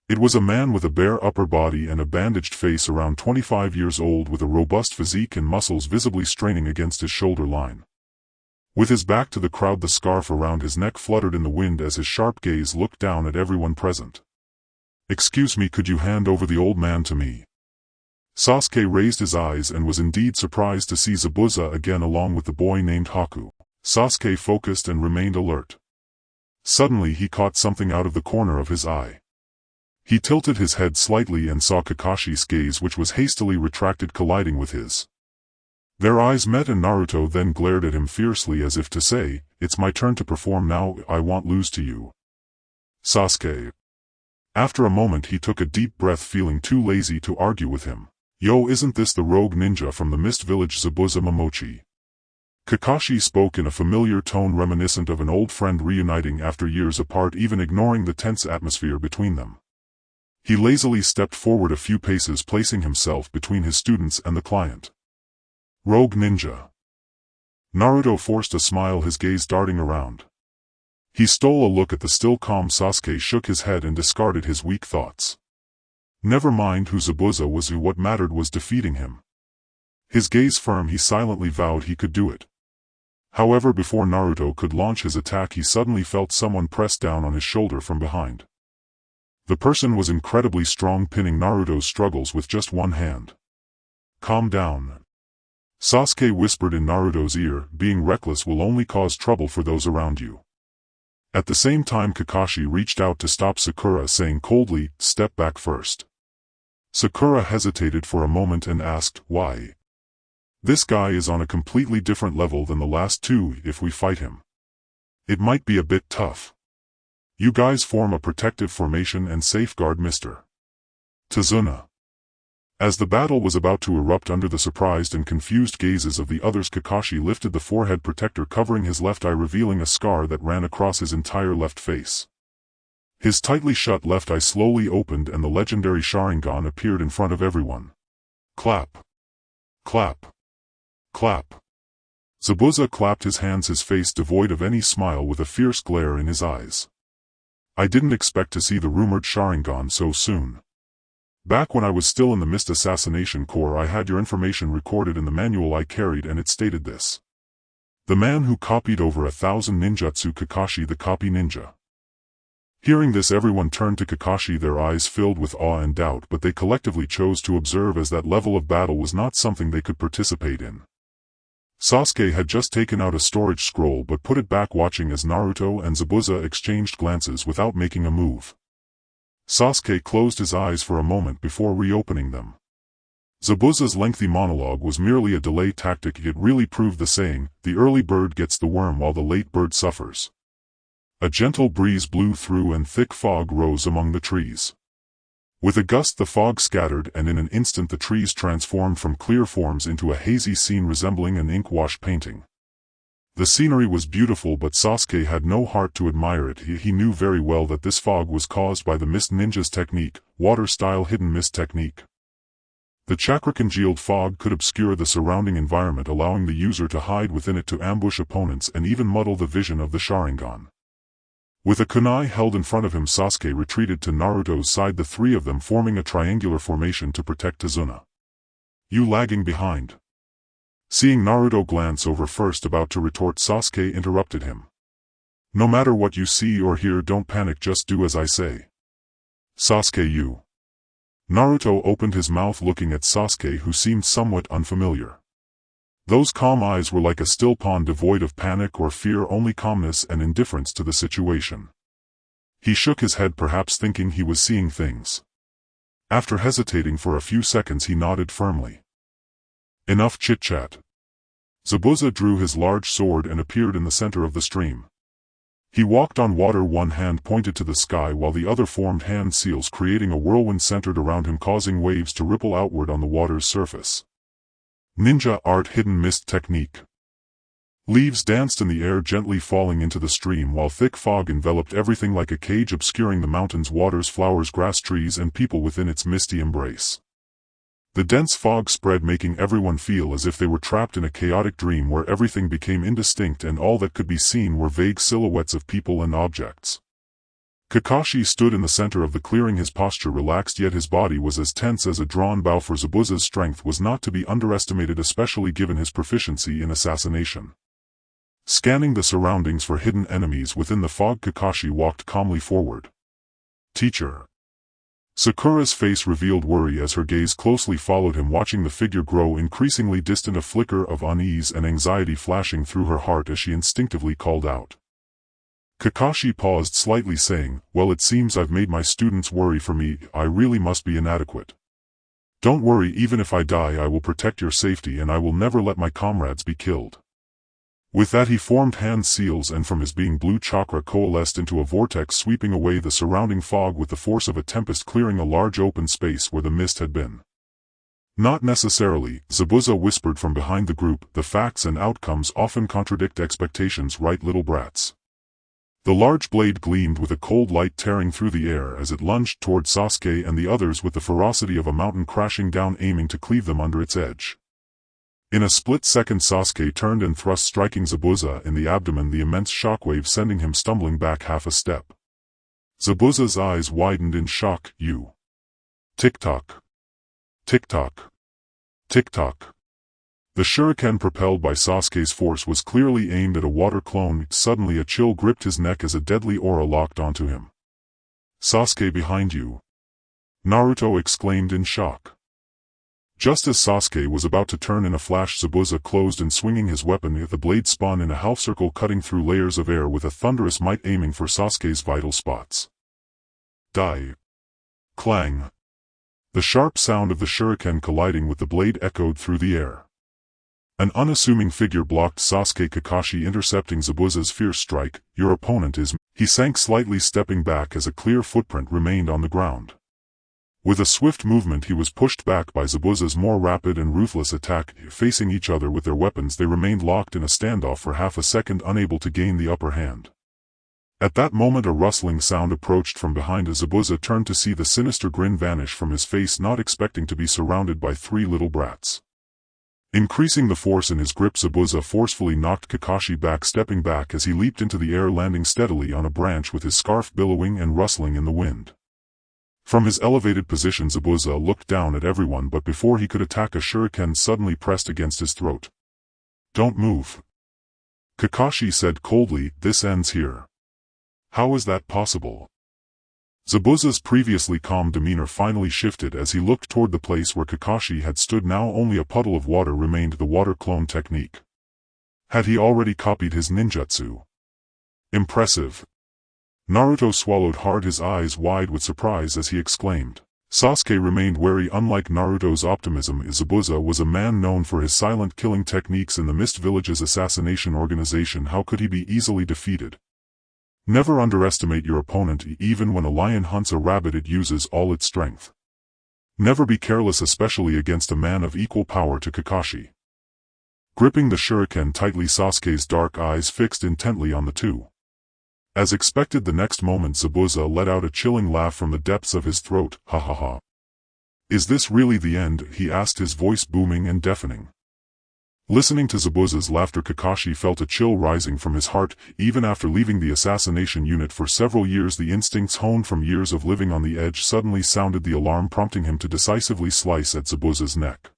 It was a man with a bare upper body and a bandaged face, around 25 years old, with a robust physique and muscles visibly straining against his shoulder line. With his back to the crowd, the scarf around his neck fluttered in the wind as his sharp gaze looked down at everyone present. Excuse me, could you hand over the old man to me? Sasuke raised his eyes and was indeed surprised to see Zabuza again along with the boy named Haku. Sasuke focused and remained alert. Suddenly he caught something out of the corner of his eye. He tilted his head slightly and saw Kakashi's gaze, which was hastily retracted, colliding with his. Their eyes met and Naruto then glared at him fiercely as if to say, it's my turn to perform now, I won't lose to you. Sasuke. After a moment he took a deep breath, feeling too lazy to argue with him. Yo, isn't this the rogue ninja from the Mist Village, Zabuza Momochi? Kakashi spoke in a familiar tone reminiscent of an old friend reuniting after years apart, even ignoring the tense atmosphere between them. He lazily stepped forward a few paces, placing himself between his students and the client. Rogue ninja. Naruto forced a smile, his gaze darting around. He stole a look at the still calm Sasuke, shook his head and discarded his weak thoughts. Never mind who Zabuza was, what mattered was defeating him. His gaze firm, he silently vowed he could do it. However, before Naruto could launch his attack, he suddenly felt someone press down on his shoulder from behind. The person was incredibly strong, pinning Naruto's struggles with just one hand. Calm down. Sasuke whispered in Naruto's ear, being reckless will only cause trouble for those around you. At the same time Kakashi reached out to stop Sakura, saying coldly, step back first. Sakura hesitated for a moment and asked, why? This guy is on a completely different level than the last two. If we fight him, it might be a bit tough. You guys form a protective formation and safeguard Mr. Tazuna. As the battle was about to erupt under the surprised and confused gazes of the others, Kakashi lifted the forehead protector covering his left eye, revealing a scar that ran across his entire left face. His tightly shut left eye slowly opened and the legendary Sharingan appeared in front of everyone. Clap. Clap. Clap. Zabuza clapped his hands, his face devoid of any smile with a fierce glare in his eyes. I didn't expect to see the rumored Sharingan so soon. Back when I was still in the Mist Assassination Corps, I had your information recorded in the manual I carried, and it stated this. The man who copied over 1,000 ninjutsu, Kakashi the copy ninja. Hearing this, everyone turned to Kakashi, their eyes filled with awe and doubt, but they collectively chose to observe, as that level of battle was not something they could participate in. Sasuke had just taken out a storage scroll but put it back, watching as Naruto and Zabuza exchanged glances without making a move. Sasuke closed his eyes for a moment before reopening them. Zabuza's lengthy monologue was merely a delay tactic. It really proved the saying, the early bird gets the worm while the late bird suffers. A gentle breeze blew through and thick fog rose among the trees. With a gust the fog scattered, and in an instant the trees transformed from clear forms into a hazy scene resembling an ink-wash painting. The scenery was beautiful, but Sasuke had no heart to admire it. He knew very well that this fog was caused by the Mist Ninja's technique, water-style hidden mist technique. The chakra-congealed fog could obscure the surrounding environment, allowing the user to hide within it to ambush opponents and even muddle the vision of the Sharingan. With a kunai held in front of him, Sasuke retreated to Naruto's side, the three of them forming a triangular formation to protect Tazuna. You lagging behind. Seeing Naruto glance over first, about to retort, Sasuke interrupted him. No matter what you see or hear, don't panic, just do as I say. Sasuke, you. Naruto opened his mouth, looking at Sasuke, who seemed somewhat unfamiliar. Those calm eyes were like a still pond, devoid of panic or fear, only calmness and indifference to the situation. He shook his head, perhaps thinking he was seeing things. After hesitating for a few seconds, he nodded firmly. Enough chit-chat. Zabuza drew his large sword and appeared in the center of the stream. He walked on water, one hand pointed to the sky while the other formed hand seals, creating a whirlwind centered around him, causing waves to ripple outward on the water's surface. Ninja art, hidden mist technique. Leaves danced in the air, gently falling into the stream, while thick fog enveloped everything like a cage, obscuring the mountains, waters, flowers, grass, trees, and people within its misty embrace. The dense fog spread, making everyone feel as if they were trapped in a chaotic dream where everything became indistinct and all that could be seen were vague silhouettes of people and objects. Kakashi stood in the center of the clearing, his posture relaxed, yet his body was as tense as a drawn bow, for Zabuza's strength was not to be underestimated, especially given his proficiency in assassination. Scanning the surroundings for hidden enemies within the fog, Kakashi walked calmly forward. Teacher. Sakura's face revealed worry as her gaze closely followed him, watching the figure grow increasingly distant, a flicker of unease and anxiety flashing through her heart as she instinctively called out. Kakashi paused slightly, saying, Well, it seems I've made my students worry for me. I really must be inadequate. Don't worry, even if I die I will protect your safety and I will never let my comrades be killed. With that he formed hand seals, and from his being blue chakra coalesced into a vortex, sweeping away the surrounding fog with the force of a tempest, clearing a large open space where the mist had been. Not necessarily, Zabuza whispered from behind the group, the facts and outcomes often contradict expectations, right, little brats? The large blade gleamed with a cold light, tearing through the air as it lunged toward Sasuke and the others with the ferocity of a mountain crashing down, aiming to cleave them under its edge. In a split second Sasuke turned and thrust, striking Zabuza in the abdomen, the immense shockwave sending him stumbling back half a step. Zabuza's eyes widened in shock. You. Tick-tock. Tick-tock. Tick-tock. The shuriken propelled by Sasuke's force was clearly aimed at a water clone. Suddenly a chill gripped his neck as a deadly aura locked onto him. Sasuke, behind you. Naruto exclaimed in shock. Just as Sasuke was about to turn in a flash, Zabuza closed and swinging his weapon, the blade spun in a half circle, cutting through layers of air with a thunderous might, aiming for Sasuke's vital spots. Die. Clang. The sharp sound of the shuriken colliding with the blade echoed through the air. An unassuming figure blocked Sasuke, Kakashi intercepting Zabuza's fierce strike. Your opponent is... He sank slightly, stepping back as a clear footprint remained on the ground. With a swift movement he was pushed back by Zabuza's more rapid and ruthless attack. Facing each other with their weapons they remained locked in a standoff for half a second, unable to gain the upper hand. At that moment a rustling sound approached from behind as Zabuza turned to see the sinister grin vanish from his face, not expecting to be surrounded by three little brats. Increasing the force in his grip, Zabuza forcefully knocked Kakashi back, stepping back as he leaped into the air, landing steadily on a branch with his scarf billowing and rustling in the wind. From his elevated position Zabuza looked down at everyone, but before he could attack a shuriken suddenly pressed against his throat. "Don't move," Kakashi said coldly, "this ends here." "How is that possible?" Zabuza's previously calm demeanor finally shifted as he looked toward the place where Kakashi had stood. Now only a puddle of water remained, the water clone technique. Had he already copied his ninjutsu? Impressive. Naruto swallowed hard, his eyes wide with surprise as he exclaimed. Sasuke remained wary. Unlike Naruto's optimism, Zabuza was a man known for his silent killing techniques in the Mist Village's assassination organization. How could he be easily defeated? Never underestimate your opponent. Even when a lion hunts a rabbit it uses all its strength. Never be careless, especially against a man of equal power to Kakashi. Gripping the shuriken tightly, Sasuke's dark eyes fixed intently on the two. As expected, the next moment Zabuza let out a chilling laugh from the depths of his throat. "Ha ha ha. Is this really the end?" he asked, his voice booming and deafening. Listening to Zabuza's laughter, Kakashi felt a chill rising from his heart. Even after leaving the assassination unit for several years, the instincts honed from years of living on the edge suddenly sounded the alarm, prompting him to decisively slice at Zabuza's neck.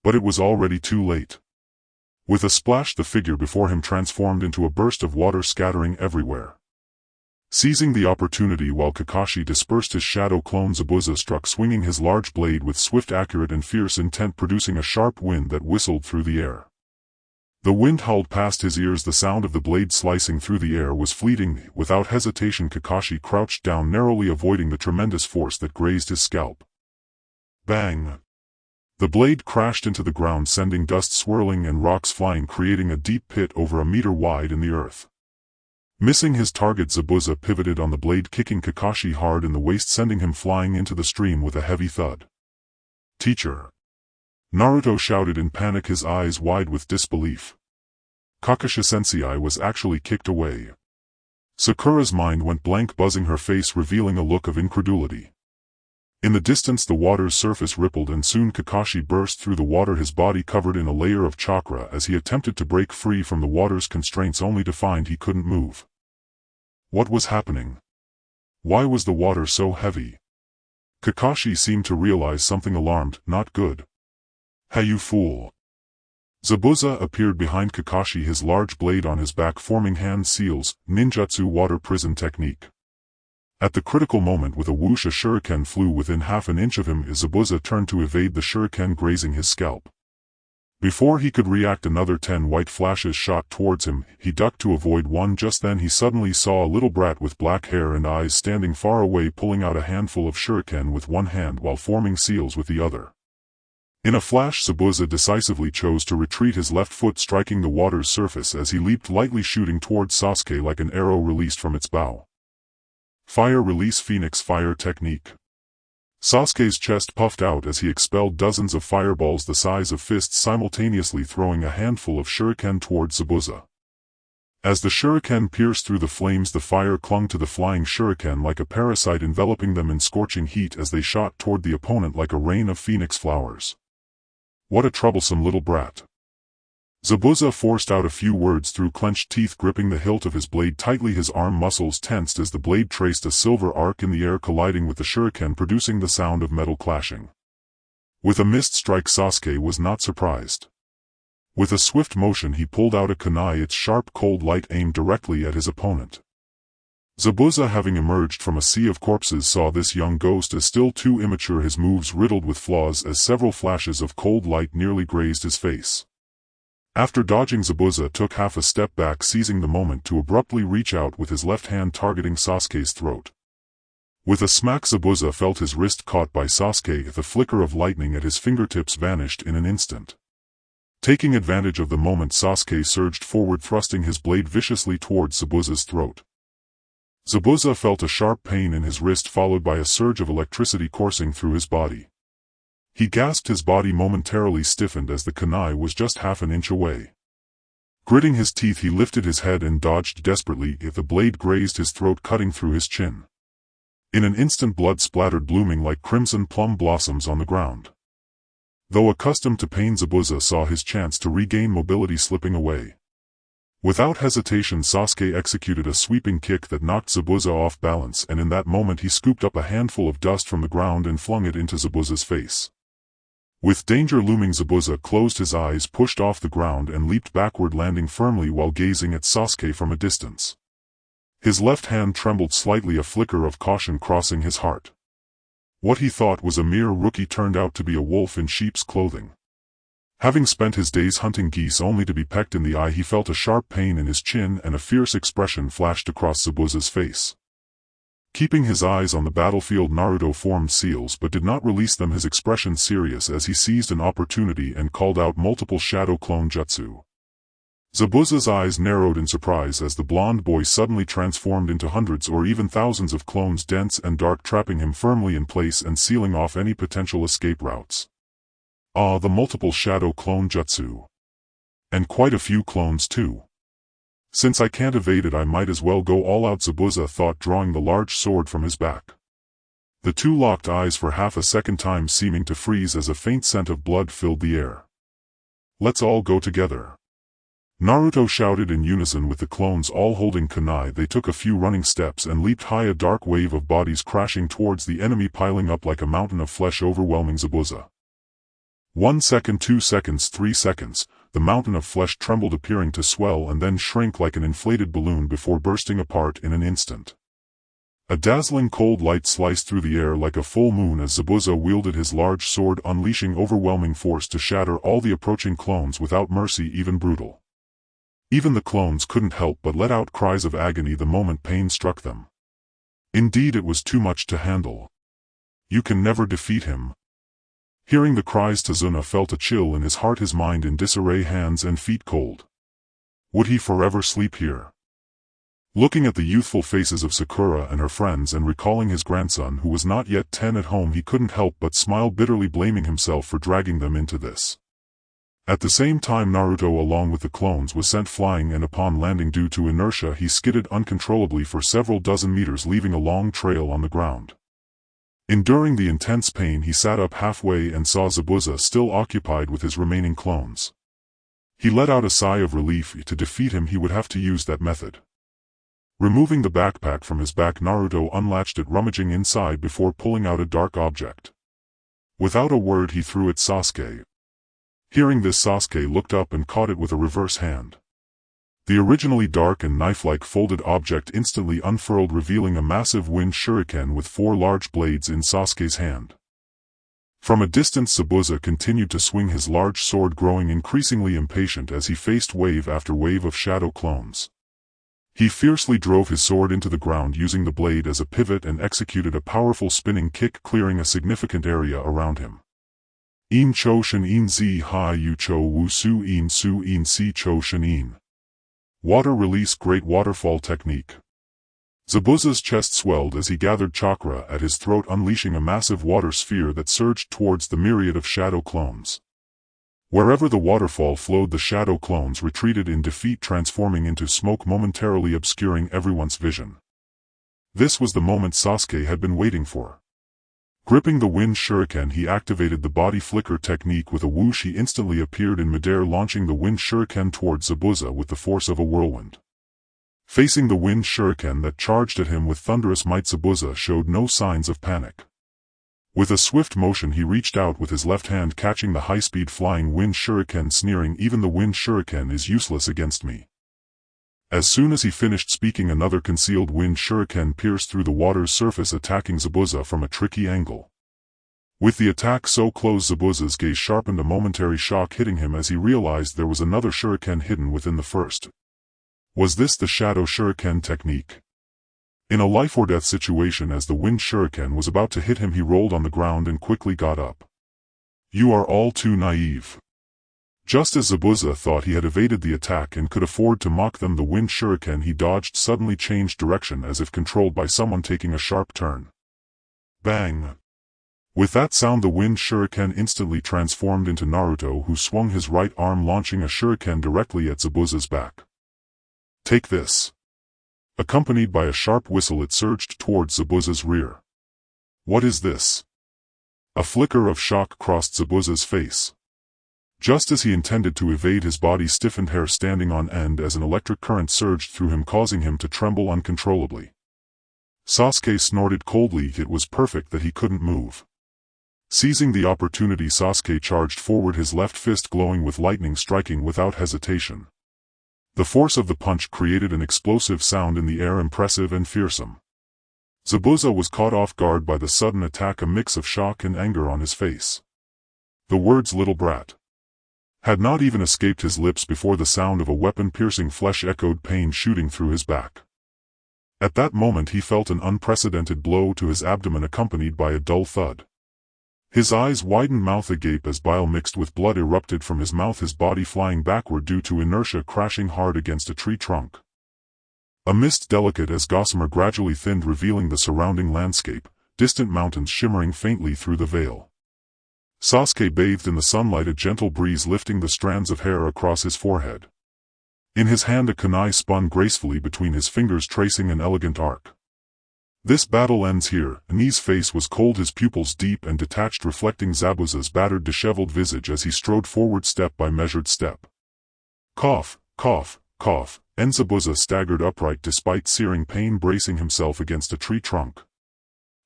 But it was already too late. With a splash, the figure before him transformed into a burst of water, scattering everywhere. Seizing the opportunity while Kakashi dispersed his shadow clone, Zabuza struck, swinging his large blade with swift, accurate and fierce intent, producing a sharp wind that whistled through the air. The wind howled past his ears. The sound of the blade slicing through the air was fleeting. Without hesitation, Kakashi crouched down, narrowly avoiding the tremendous force that grazed his scalp. Bang! The blade crashed into the ground, sending dust swirling and rocks flying, creating a deep pit over a meter wide in the earth. Missing his target, Zabuza pivoted on the blade, kicking Kakashi hard in the waist, sending him flying into the stream with a heavy thud. "Teacher!" Naruto shouted in panic, his eyes wide with disbelief. Kakashi-sensei was actually kicked away. Sakura's mind went blank, buzzing her face, revealing a look of incredulity. In the distance the water's surface rippled, and soon Kakashi burst through the water, his body covered in a layer of chakra as he attempted to break free from the water's constraints, only to find he couldn't move. What was happening? Why was the water so heavy? Kakashi seemed to realize something, alarmed. "Not good." "Hey you fool." Zabuza appeared behind Kakashi, his large blade on his back, forming hand seals, ninjutsu water prison technique. At the critical moment, with a whoosh, a shuriken flew within half an inch of him. Zabuza turned to evade the shuriken, grazing his scalp. Before he could react, another 10 white flashes shot towards him. He ducked to avoid one. Just then he suddenly saw a little brat with black hair and eyes standing far away, pulling out a handful of shuriken with one hand while forming seals with the other. In a flash, Zabuza decisively chose to retreat, his left foot striking the water's surface as he leaped lightly, shooting towards Sasuke like an arrow released from its bow. Fire release Phoenix Fire technique. Sasuke's chest puffed out as he expelled dozens of fireballs the size of fists, simultaneously throwing a handful of shuriken towards Zabuza. As the shuriken pierced through the flames, the fire clung to the flying shuriken like a parasite, enveloping them in scorching heat as they shot toward the opponent like a rain of phoenix flowers. "What a troublesome little brat." Zabuza forced out a few words through clenched teeth, gripping the hilt of his blade tightly, his arm muscles tensed as the blade traced a silver arc in the air, colliding with the shuriken, producing the sound of metal clashing. With a missed strike, Sasuke was not surprised. With a swift motion he pulled out a kunai, its sharp cold light aimed directly at his opponent. Zabuza, having emerged from a sea of corpses, saw this young ghost as still too immature, his moves riddled with flaws as several flashes of cold light nearly grazed his face. After dodging, Zabuza took half a step back, seizing the moment to abruptly reach out with his left hand, targeting Sasuke's throat. With a smack, Zabuza felt his wrist caught by Sasuke. The flicker of lightning at his fingertips vanished in an instant. Taking advantage of the moment, Sasuke surged forward, thrusting his blade viciously towards Zabuza's throat. Zabuza felt a sharp pain in his wrist followed by a surge of electricity coursing through his body. He gasped, his body momentarily stiffened as the kunai was just half an inch away. Gritting his teeth, he lifted his head and dodged desperately if the blade grazed his throat, cutting through his chin. In an instant, blood splattered, blooming like crimson plum blossoms on the ground. Though accustomed to pain, Zabuza saw his chance to regain mobility slipping away. Without hesitation, Sasuke executed a sweeping kick that knocked Zabuza off balance, and in that moment he scooped up a handful of dust from the ground and flung it into Zabuza's face. With danger looming, Zabuza closed his eyes, pushed off the ground and leaped backward, landing firmly while gazing at Sasuke from a distance. His left hand trembled slightly, a flicker of caution crossing his heart. What he thought was a mere rookie turned out to be a wolf in sheep's clothing. Having spent his days hunting geese only to be pecked in the eye, he felt a sharp pain in his chin and a fierce expression flashed across Zabuza's face. Keeping his eyes on the battlefield, Naruto formed seals but did not release them, his expression serious as he seized an opportunity and called out multiple shadow clone jutsu. Zabuza's eyes narrowed in surprise as the blonde boy suddenly transformed into hundreds or even thousands of clones, dense and dark, trapping him firmly in place and sealing off any potential escape routes. Ah, the multiple shadow clone jutsu. And quite a few clones too. Since I can't evade it, I might as well go all out, Zabuza thought, drawing the large sword from his back. The two locked eyes for half a second, time seeming to freeze as a faint scent of blood filled the air. Let's all go together, Naruto shouted in unison with the clones, all holding kunai. They took a few running steps and leaped high, a dark wave of bodies crashing towards the enemy, piling up like a mountain of flesh, overwhelming Zabuza. 1 second, 2 seconds, 3 seconds, the mountain of flesh trembled, appearing to swell and then shrink like an inflated balloon before bursting apart in an instant. A dazzling cold light sliced through the air like a full moon as Zabuza wielded his large sword, unleashing overwhelming force to shatter all the approaching clones without mercy, even brutal. Even the clones couldn't help but let out cries of agony the moment pain struck them. Indeed, it was too much to handle. You can never defeat him. Hearing the cries, Tazuna felt a chill in his heart, his mind in disarray, hands and feet cold. Would he forever sleep here? Looking at the youthful faces of Sakura and her friends and recalling his grandson who was not yet 10 at home, he couldn't help but smile bitterly, blaming himself for dragging them into this. At the same time, Naruto along with the clones was sent flying, and upon landing, due to inertia, he skidded uncontrollably for several dozen meters, leaving a long trail on the ground. Enduring the intense pain, he sat up halfway and saw Zabuza still occupied with his remaining clones. He let out a sigh of relief. To defeat him, he would have to use that method. Removing the backpack from his back, Naruto unlatched it, rummaging inside before pulling out a dark object. Without a word, he threw it at Sasuke. Hearing this, Sasuke looked up and caught it with a reverse hand. The originally dark and knife-like folded object instantly unfurled, revealing a massive wind shuriken with 4 large blades in Sasuke's hand. From a distance, Zabuza continued to swing his large sword, growing increasingly impatient as he faced wave after wave of shadow clones. He fiercely drove his sword into the ground, using the blade as a pivot, and executed a powerful spinning kick, clearing a significant area around him. In cho shin in zi ha yu cho wu su in si cho shin in. Water release, great waterfall technique. Zabuza's chest swelled as he gathered chakra at his throat, unleashing a massive water sphere that surged towards the myriad of shadow clones. Wherever the waterfall flowed, the shadow clones retreated in defeat, transforming into smoke, momentarily obscuring everyone's vision. This was the moment Sasuke had been waiting for. Gripping the wind shuriken, he activated the body flicker technique. With a whoosh, he instantly appeared in midair, launching the wind shuriken towards Zabuza with the force of a whirlwind. Facing the wind shuriken that charged at him with thunderous might, Zabuza showed no signs of panic. With a swift motion, he reached out with his left hand, catching the high-speed flying wind shuriken, sneering, "Even the wind shuriken is useless against me." As soon as he finished speaking, another concealed wind shuriken pierced through the water's surface, attacking Zabuza from a tricky angle. With the attack so close, Zabuza's gaze sharpened, a momentary shock hitting him as he realized there was another shuriken hidden within the first. Was this the shadow shuriken technique? In a life-or-death situation, as the wind shuriken was about to hit him, he rolled on the ground and quickly got up. "You are all too naive. Just as Zabuza thought he had evaded the attack and could afford to mock them, the wind shuriken he dodged suddenly changed direction as if controlled by someone taking a sharp turn. Bang! With that sound, the wind shuriken instantly transformed into Naruto, who swung his right arm, launching a shuriken directly at Zabuza's back. Take this! Accompanied by a sharp whistle, it surged towards Zabuza's rear. What is this? A flicker of shock crossed Zabuza's face. Just as he intended to evade, his body stiffened, hair standing on end as an electric current surged through him, causing him to tremble uncontrollably. Sasuke snorted coldly. It was perfect that he couldn't move. Seizing the opportunity, Sasuke charged forward, his left fist glowing with lightning, striking without hesitation. The force of the punch created an explosive sound in the air, impressive and fearsome. Zabuza was caught off guard by the sudden attack, a mix of shock and anger on his face. The words "little brat" had not even escaped his lips before the sound of a weapon piercing flesh echoed pain shooting through his back. At that moment he felt an unprecedented blow to his abdomen, accompanied by a dull thud. His eyes widened, mouth agape as bile mixed with blood erupted from his mouth, his body flying backward due to inertia, crashing hard against a tree trunk. A mist delicate as gossamer gradually thinned, revealing the surrounding landscape, distant mountains shimmering faintly through the veil. Sasuke bathed in the sunlight, a gentle breeze lifting the strands of hair across his forehead. In his hand a kunai spun gracefully between his fingers, tracing an elegant arc. This battle ends here. Ani's face was cold, his pupils deep and detached, reflecting Zabuza's battered, disheveled visage as he strode forward step by measured step. Cough, cough, cough, and Zabuza staggered upright despite searing pain, bracing himself against a tree trunk.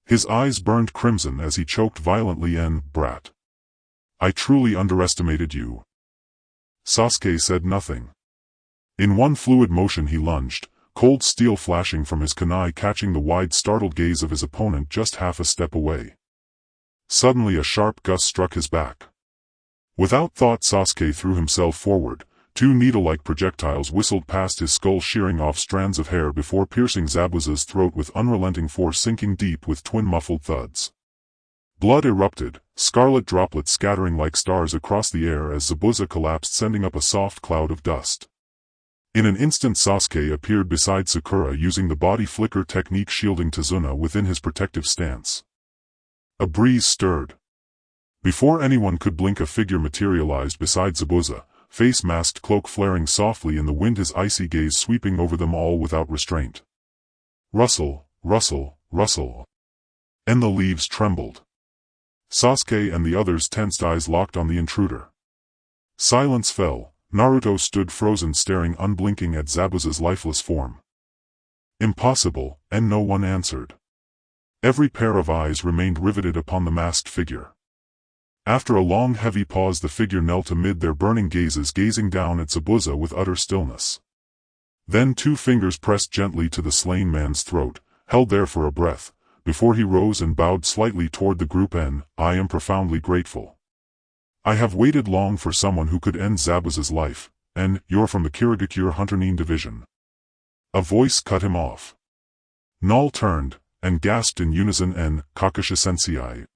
His eyes burned crimson as he choked violently. Brat. I truly underestimated you. Sasuke said nothing. In one fluid motion he lunged, cold steel flashing from his kunai, catching the wide, startled gaze of his opponent just half a step away. Suddenly a sharp gust struck his back. Without thought, Sasuke threw himself forward. Two needle-like projectiles whistled past his skull, shearing off strands of hair before piercing Zabuza's throat with unrelenting force, sinking deep with twin muffled thuds. Blood erupted, scarlet droplets scattering like stars across the air as Zabuza collapsed, sending up a soft cloud of dust. In an instant Sasuke appeared beside Sakura, using the body flicker technique, shielding Tazuna within his protective stance. A breeze stirred. Before anyone could blink, a figure materialized beside Zabuza, face masked, cloak flaring softly in the wind, his icy gaze sweeping over them all without restraint. Rustle, rustle, rustle. And the leaves trembled. Sasuke and the others' tensed eyes locked on the intruder. Silence fell. Naruto stood frozen, staring unblinking at Zabuza's lifeless form. Impossible, and no one answered. Every pair of eyes remained riveted upon the masked figure. After a long heavy pause, the figure knelt amid their burning gazes, gazing down at Zabuza with utter stillness. Then two fingers pressed gently to the slain man's throat, held there for a breath, before he rose and bowed slightly toward the group. I am profoundly grateful. I have waited long for someone who could end Zabuza's life, and you're from the Kirigakure Hunternin division. A voice cut him off. Null turned, and gasped in unison, Kakashi sensei.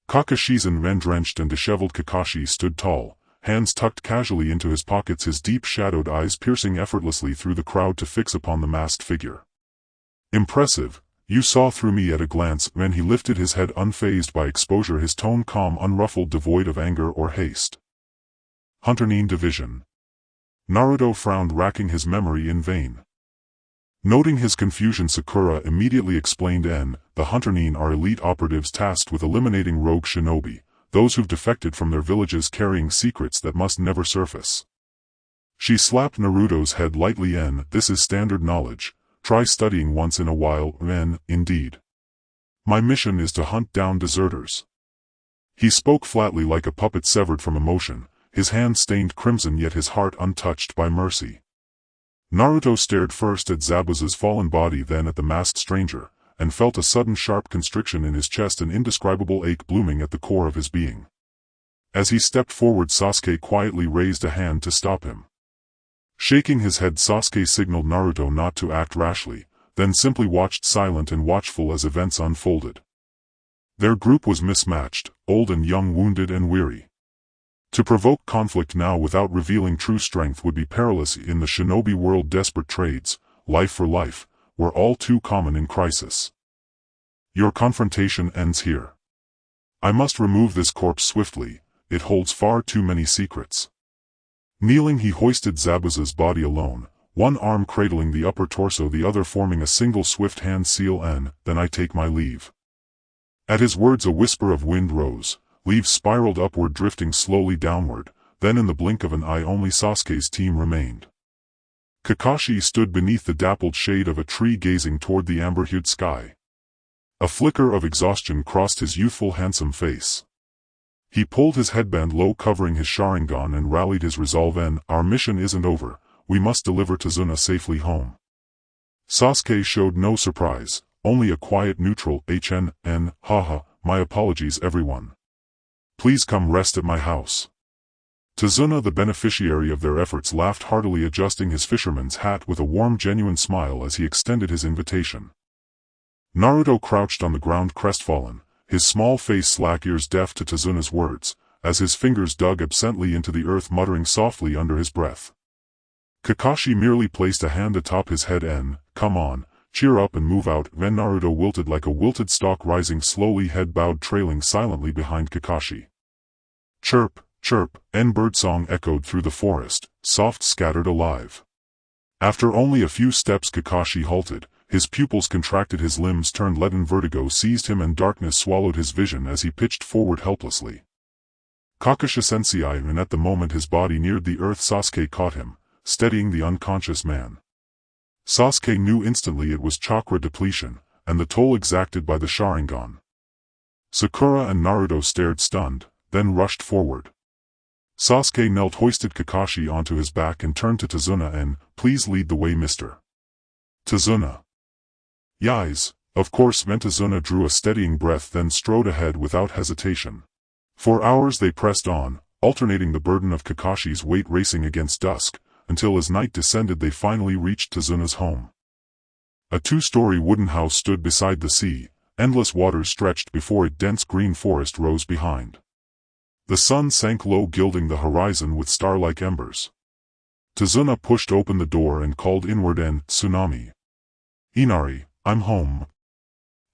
Kakashi's drenched and disheveled Kakashi stood tall, hands tucked casually into his pockets, his deep shadowed eyes piercing effortlessly through the crowd to fix upon the masked figure. Impressive. You saw through me at a glance. He lifted his head, unfazed by exposure, his tone calm, unruffled, devoid of anger or haste. Hunternin division. Naruto frowned, racking his memory in vain. Noting his confusion, Sakura immediately explained. The Hunternin are elite operatives tasked with eliminating rogue shinobi, those who've defected from their villages carrying secrets that must never surface. She slapped Naruto's head lightly. This is standard knowledge. Try studying once in a while. Indeed. My mission is to hunt down deserters. He spoke flatly, like a puppet severed from emotion, his hand stained crimson yet his heart untouched by mercy. Naruto stared first at Zabuza's fallen body, then at the masked stranger, and felt a sudden sharp constriction in his chest, an indescribable ache blooming at the core of his being. As he stepped forward, Sasuke quietly raised a hand to stop him. Shaking his head, Sasuke signaled Naruto not to act rashly, then simply watched, silent and watchful, as events unfolded. Their group was mismatched, old and young, wounded and weary. To provoke conflict now without revealing true strength would be perilous in the shinobi world. Desperate trades, life for life, were all too common in crisis. Your confrontation ends here. I must remove this corpse swiftly, it holds far too many secrets. Kneeling, he hoisted Zabuza's body alone, one arm cradling the upper torso, the other forming a single swift hand seal. And then I take my leave. At his words a whisper of wind rose, leaves spiraled upward, drifting slowly downward, then in the blink of an eye only Sasuke's team remained. Kakashi stood beneath the dappled shade of a tree gazing toward the amber-hued sky. A flicker of exhaustion crossed his youthful handsome face. He pulled his headband low, covering his Sharingan, and rallied his resolve. Our mission isn't over, we must deliver Tazuna safely home. Sasuke showed no surprise, only a quiet neutral haha, my apologies everyone. Please come rest at my house. Tazuna, the beneficiary of their efforts, laughed heartily, adjusting his fisherman's hat with a warm genuine smile as he extended his invitation. Naruto crouched on the ground crestfallen, his small face slack, ears deaf to Tazuna's words, as his fingers dug absently into the earth, muttering softly under his breath. Kakashi merely placed a hand atop his head. Come on, cheer up and move out. Then Naruto wilted like a wilted stalk, rising slowly, head bowed, trailing silently behind Kakashi. Chirp, chirp, birdsong echoed through the forest, soft, scattered, alive. After only a few steps Kakashi halted, his pupils contracted, his limbs turned leaden, vertigo seized him and darkness swallowed his vision as he pitched forward helplessly. Kakashi-sensei, and at the moment his body neared the earth Sasuke caught him, steadying the unconscious man. Sasuke knew instantly it was chakra depletion, and the toll exacted by the Sharingan. Sakura and Naruto stared stunned, then rushed forward. Sasuke knelt, hoisted Kakashi onto his back and turned to Tazuna. Please lead the way, Mr. Tazuna. Yais, of course. Tazuna drew a steadying breath, then strode ahead without hesitation. For hours they pressed on, alternating the burden of Kakashi's weight racing against dusk, until as night descended they finally reached Tazuna's home. A two-story wooden house stood beside the sea, endless waters stretched before it, dense green forest rose behind. The sun sank low, gilding the horizon with star-like embers. Tazuna pushed open the door and called inward. Tsunami. Inari, I'm home.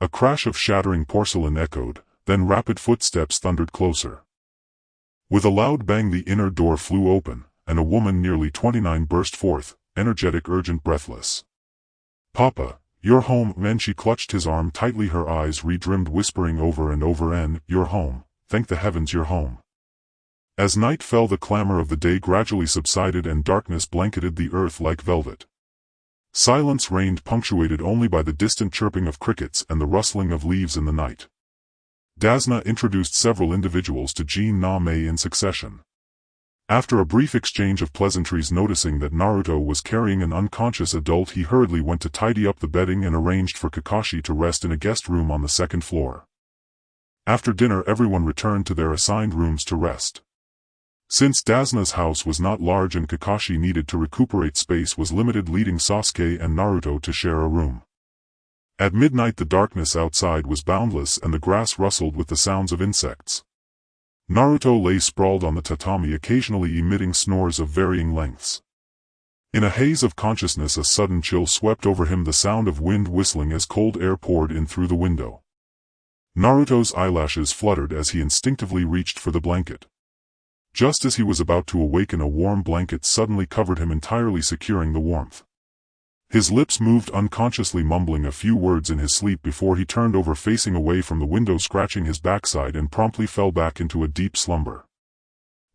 A crash of shattering porcelain echoed, then rapid footsteps thundered closer. With a loud bang the inner door flew open, and a woman nearly 29 burst forth, energetic, urgent, breathless. Papa, you're home. Then she clutched his arm tightly, her eyes redrimmed, whispering over and over, you're home, thank the heavens you're home. As night fell the clamor of the day gradually subsided and darkness blanketed the earth like velvet. Silence reigned, punctuated only by the distant chirping of crickets and the rustling of leaves in the night. Dasna introduced several individuals to Jin Na-mei in succession. After a brief exchange of pleasantries, noticing that Naruto was carrying an unconscious adult, he hurriedly went to tidy up the bedding and arranged for Kakashi to rest in a guest room on the second floor. After dinner everyone returned to their assigned rooms to rest. Since Dasna's house was not large and Kakashi needed to recuperate, space was limited, leading Sasuke and Naruto to share a room. At midnight the darkness outside was boundless and the grass rustled with the sounds of insects. Naruto lay sprawled on the tatami, occasionally emitting snores of varying lengths. In a haze of consciousness a sudden chill swept over him, the sound of wind whistling as cold air poured in through the window. Naruto's eyelashes fluttered as he instinctively reached for the blanket. Just as he was about to awaken, a warm blanket suddenly covered him entirely, securing the warmth. His lips moved, unconsciously mumbling a few words in his sleep before he turned over, facing away from the window, scratching his backside, and promptly fell back into a deep slumber.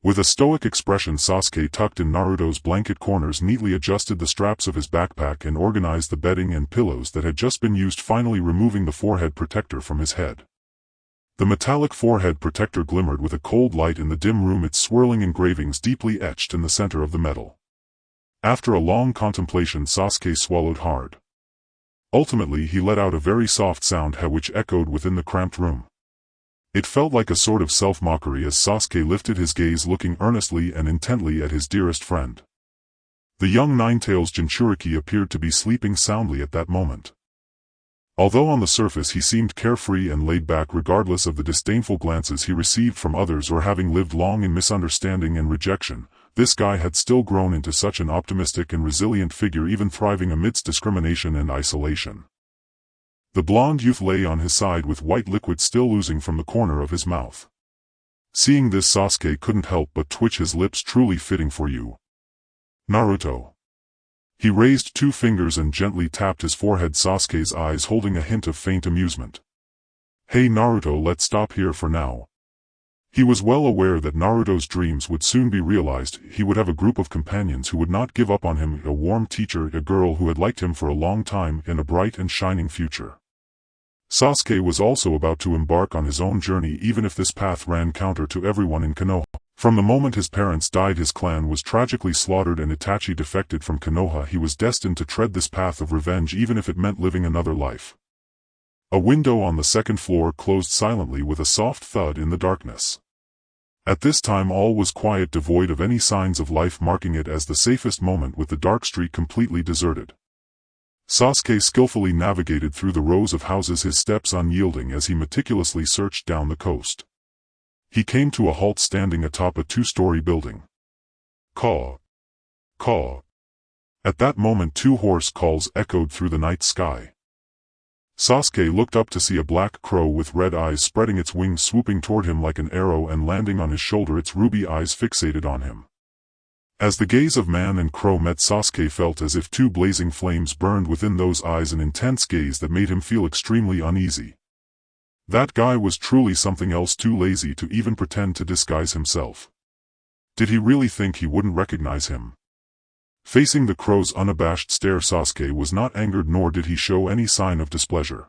With a stoic expression, Sasuke tucked in Naruto's blanket corners, neatly adjusted the straps of his backpack and organized the bedding and pillows that had just been used, finally removing the forehead protector from his head. The metallic forehead protector glimmered with a cold light in the dim room, its swirling engravings deeply etched in the center of the metal. After a long contemplation, Sasuke swallowed hard. Ultimately he let out a very soft sound which echoed within the cramped room. It felt like a sort of self-mockery as Sasuke lifted his gaze, looking earnestly and intently at his dearest friend. The young Ninetales Jinchuriki appeared to be sleeping soundly at that moment. Although on the surface he seemed carefree and laid back regardless of the disdainful glances he received from others or having lived long in misunderstanding and rejection, this guy had still grown into such an optimistic and resilient figure, even thriving amidst discrimination and isolation. The blonde youth lay on his side with white liquid still oozing from the corner of his mouth. Seeing this, Sasuke couldn't help but twitch his lips. Truly fitting for you, Naruto. He raised 2 fingers and gently tapped his forehead, Sasuke's eyes holding a hint of faint amusement. Hey Naruto, let's stop here for now. He was well aware that Naruto's dreams would soon be realized. He would have a group of companions who would not give up on him, a warm teacher, a girl who had liked him for a long time, and a bright and shining future. Sasuke was also about to embark on his own journey, even if this path ran counter to everyone in Konoha. From the moment his parents died, his clan was tragically slaughtered and Itachi defected from Konoha. He was destined to tread this path of revenge, even if it meant living another life. A window on the 2nd floor closed silently with a soft thud in the darkness. At this time all was quiet, devoid of any signs of life, marking it as the safest moment, with the dark street completely deserted. Sasuke skillfully navigated through the rows of houses, his steps unyielding as he meticulously searched down the coast. He came to a halt standing atop a 2-story building. Caw! Caw! At that moment 2 hoarse calls echoed through the night sky. Sasuke looked up to see a black crow with red eyes spreading its wings, swooping toward him like an arrow and landing on his shoulder, its ruby eyes fixated on him. As the gaze of man and crow met, Sasuke felt as if 2 blazing flames burned within those eyes, an intense gaze that made him feel extremely uneasy. That guy was truly something else, too lazy to even pretend to disguise himself. Did he really think he wouldn't recognize him? Facing the crow's unabashed stare, Sasuke was not angered, nor did he show any sign of displeasure.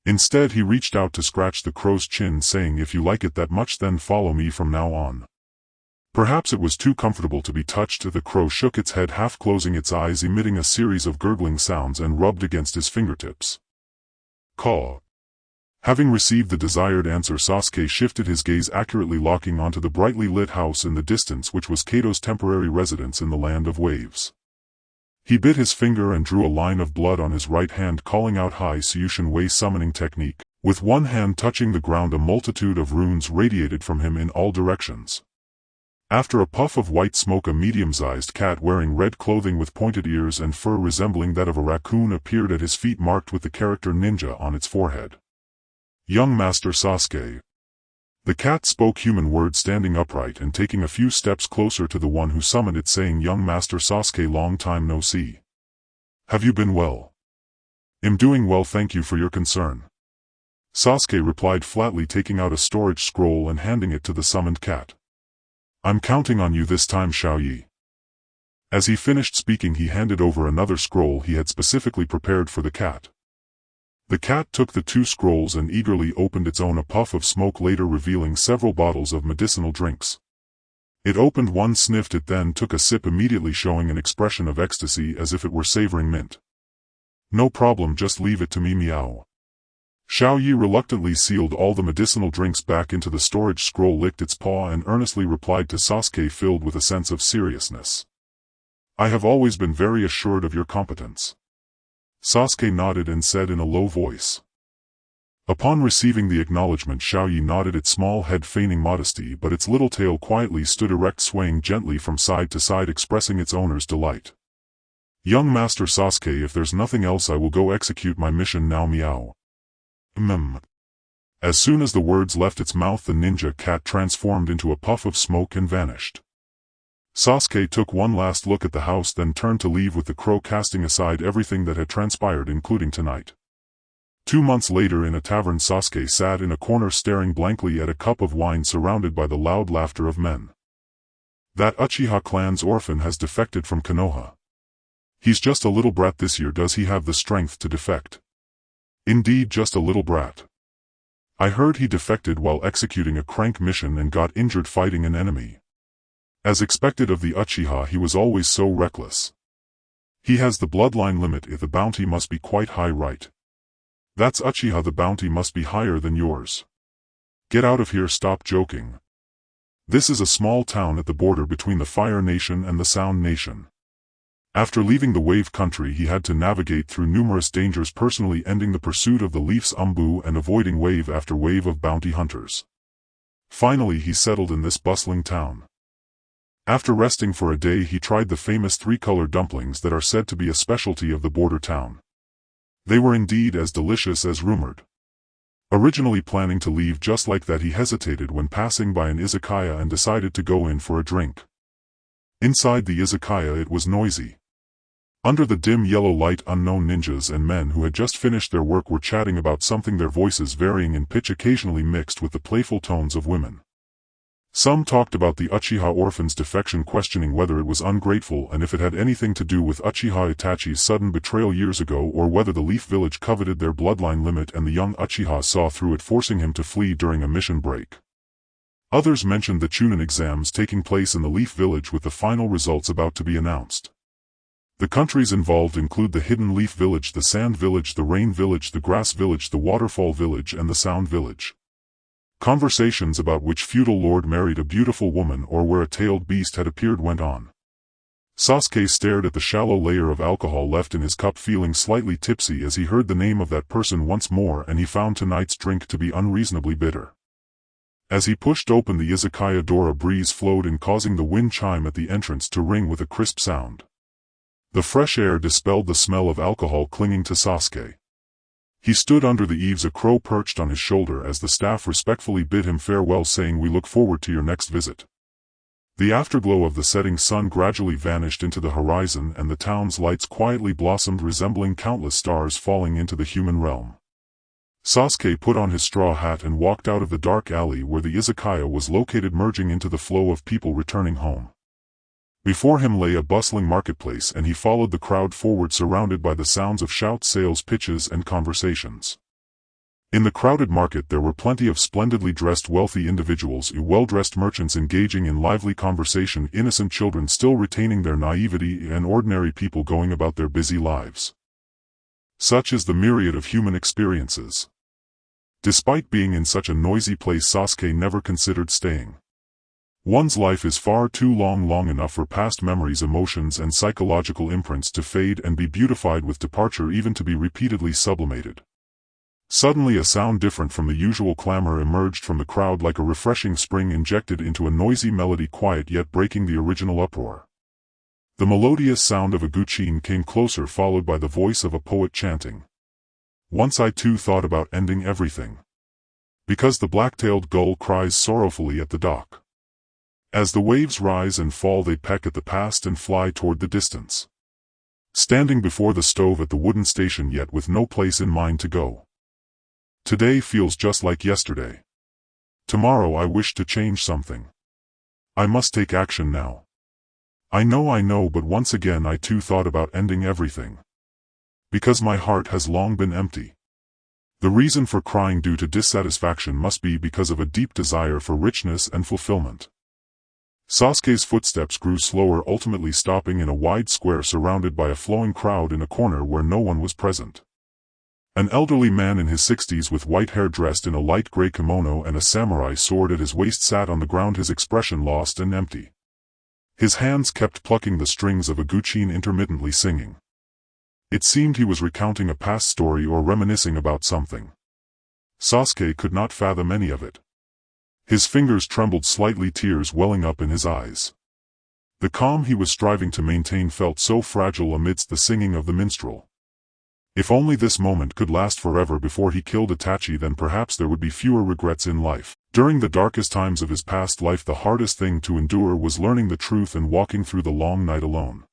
Instead he reached out to scratch the crow's chin, saying, "If you like it that much, then follow me from now on." Perhaps it was too comfortable to be touched. The crow shook its head, half closing its eyes, emitting a series of gurgling sounds, and rubbed against his fingertips. Caw! Having received the desired answer, Sasuke shifted his gaze, accurately locking onto the brightly lit house in the distance, which was Kato's temporary residence in the Land of Waves. He bit his finger and drew a line of blood on his right hand, calling out High Suishin Wei summoning technique. With one hand touching the ground, a multitude of runes radiated from him in all directions. After a puff of white smoke, a medium-sized cat wearing red clothing with pointed ears and fur resembling that of a raccoon appeared at his feet, marked with the character ninja on its forehead. Young Master Sasuke. The cat spoke human words, standing upright and taking a few steps closer to the one who summoned it, saying, "Young Master Sasuke, long time no see. Have you been well?" "I'm doing well, thank you for your concern," Sasuke replied flatly, taking out a storage scroll and handing it to the summoned cat. "I'm counting on you this time, Xiao Yi." As he finished speaking, he handed over another scroll he had specifically prepared for the cat. The cat took the 2 scrolls and eagerly opened its own. A puff of smoke later revealing several bottles of medicinal drinks. It opened one, sniffed it, then took a sip, immediately showing an expression of ecstasy as if it were savoring mint. "No problem, just leave it to me, meow." Xiao Yi reluctantly sealed all the medicinal drinks back into the storage scroll, licked its paw, and earnestly replied to Sasuke, filled with a sense of seriousness. "I have always been very assured of your competence." Sasuke nodded and said in a low voice. Upon receiving the acknowledgement, Xiao Yi nodded its small head, feigning modesty, but its little tail quietly stood erect, swaying gently from side to side, expressing its owner's delight. "Young Master Sasuke, if there's nothing else, I will go execute my mission now, meow." As soon as the words left its mouth, the ninja cat transformed into a puff of smoke and vanished. Sasuke took one last look at the house, then turned to leave with the crow, casting aside everything that had transpired, including tonight. 2 months later, in a tavern, Sasuke sat in a corner staring blankly at a cup of wine, surrounded by the loud laughter of men. "That Uchiha clan's orphan has defected from Konoha. He's just a little brat this year. Does he have the strength to defect?" "Indeed, just a little brat. I heard he defected while executing a crank mission and got injured fighting an enemy. As expected of the Uchiha, he was always so reckless. He has the bloodline limit. If the bounty must be quite high, right? That's Uchiha, the bounty must be higher than yours. Get out of here, stop joking. This is a small town at the border between the Fire Nation and the Sound Nation. After leaving the wave country he had to navigate through numerous dangers, personally ending the pursuit of the leaf's umbu and avoiding wave after wave of bounty hunters. Finally he settled in this bustling town. After resting for a day he tried the famous three-color dumplings that are said to be a specialty of the border town. They were indeed as delicious as rumored. Originally planning to leave just like that, he hesitated when passing by an izakaya and decided to go in for a drink. Inside the izakaya it was noisy. Under the dim yellow light, unknown ninjas and men who had just finished their work were chatting about something, their voices varying in pitch, occasionally mixed with the playful tones of women. Some talked about the Uchiha orphan's defection, questioning whether it was ungrateful and if it had anything to do with Uchiha Itachi's sudden betrayal years ago, or whether the Leaf Village coveted their bloodline limit and the young Uchiha saw through it, forcing him to flee during a mission break. Others mentioned the Chunin exams taking place in the Leaf Village with the final results about to be announced. The countries involved include the Hidden Leaf Village, the Sand Village, the Rain Village, the Grass Village, the Waterfall Village and the Sound Village. Conversations about which feudal lord married a beautiful woman or where a tailed beast had appeared went on. Sasuke stared at the shallow layer of alcohol left in his cup, feeling slightly tipsy as he heard the name of that person once more, and he found tonight's drink to be unreasonably bitter. As he pushed open the izakaya door, a breeze flowed in, causing the wind chime at the entrance to ring with a crisp sound. The fresh air dispelled the smell of alcohol clinging to Sasuke. He stood under the eaves, a crow perched on his shoulder, as the staff respectfully bid him farewell, saying, "We look forward to your next visit." The afterglow of the setting sun gradually vanished into the horizon, and the town's lights quietly blossomed, resembling countless stars falling into the human realm. Sasuke put on his straw hat and walked out of the dark alley where the izakaya was located, merging into the flow of people returning home. Before him lay a bustling marketplace, and he followed the crowd forward, surrounded by the sounds of shouts, sales pitches, and conversations. In the crowded market there were plenty of splendidly dressed wealthy individuals, well-dressed merchants engaging in lively conversation, innocent children still retaining their naivety, and ordinary people going about their busy lives. Such is the myriad of human experiences. Despite being in such a noisy place, Sasuke never considered staying. One's life is far too long enough for past memories, emotions and psychological imprints to fade and be beautified with departure, even to be repeatedly sublimated. Suddenly a sound different from the usual clamor emerged from the crowd, like a refreshing spring injected into a noisy melody, quiet yet breaking the original uproar. The melodious sound of a guchin came closer, followed by the voice of a poet chanting. "Once I too thought about ending everything. Because the black-tailed gull cries sorrowfully at the dock. As the waves rise and fall they peck at the past and fly toward the distance. Standing before the stove at the wooden station, yet with no place in mind to go. Today feels just like yesterday. Tomorrow I wish to change something. I must take action now. I know, but once again I too thought about ending everything. Because my heart has long been empty. The reason for crying due to dissatisfaction must be because of a deep desire for richness and fulfillment." Sasuke's footsteps grew slower, ultimately stopping in a wide square surrounded by a flowing crowd in a corner where no one was present. An elderly man in his 60s with white hair, dressed in a light gray kimono and a samurai sword at his waist, sat on the ground, his expression lost and empty. His hands kept plucking the strings of a guchin, intermittently singing. It seemed he was recounting a past story or reminiscing about something. Sasuke could not fathom any of it. His fingers trembled slightly, tears welling up in his eyes. The calm he was striving to maintain felt so fragile amidst the singing of the minstrel. If only this moment could last forever before he killed Itachi, then perhaps there would be fewer regrets in life. During the darkest times of his past life, the hardest thing to endure was learning the truth and walking through the long night alone.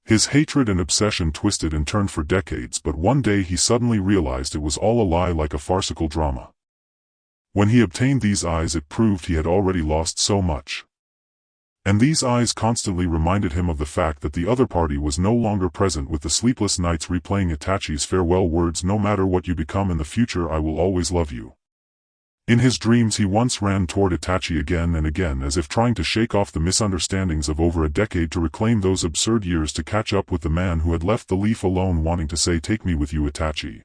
His hatred and obsession twisted and turned for decades, but one day he suddenly realized it was all a lie, like a farcical drama. When he obtained these eyes, it proved he had already lost so much. And these eyes constantly reminded him of the fact that the other party was no longer present, with the sleepless nights replaying Itachi's farewell words, "No matter what you become in the future, I will always love you." In his dreams he once ran toward Itachi again and again, as if trying to shake off the misunderstandings of over a decade, to reclaim those absurd years, to catch up with the man who had left the leaf alone, wanting to say, "Take me with you, Itachi."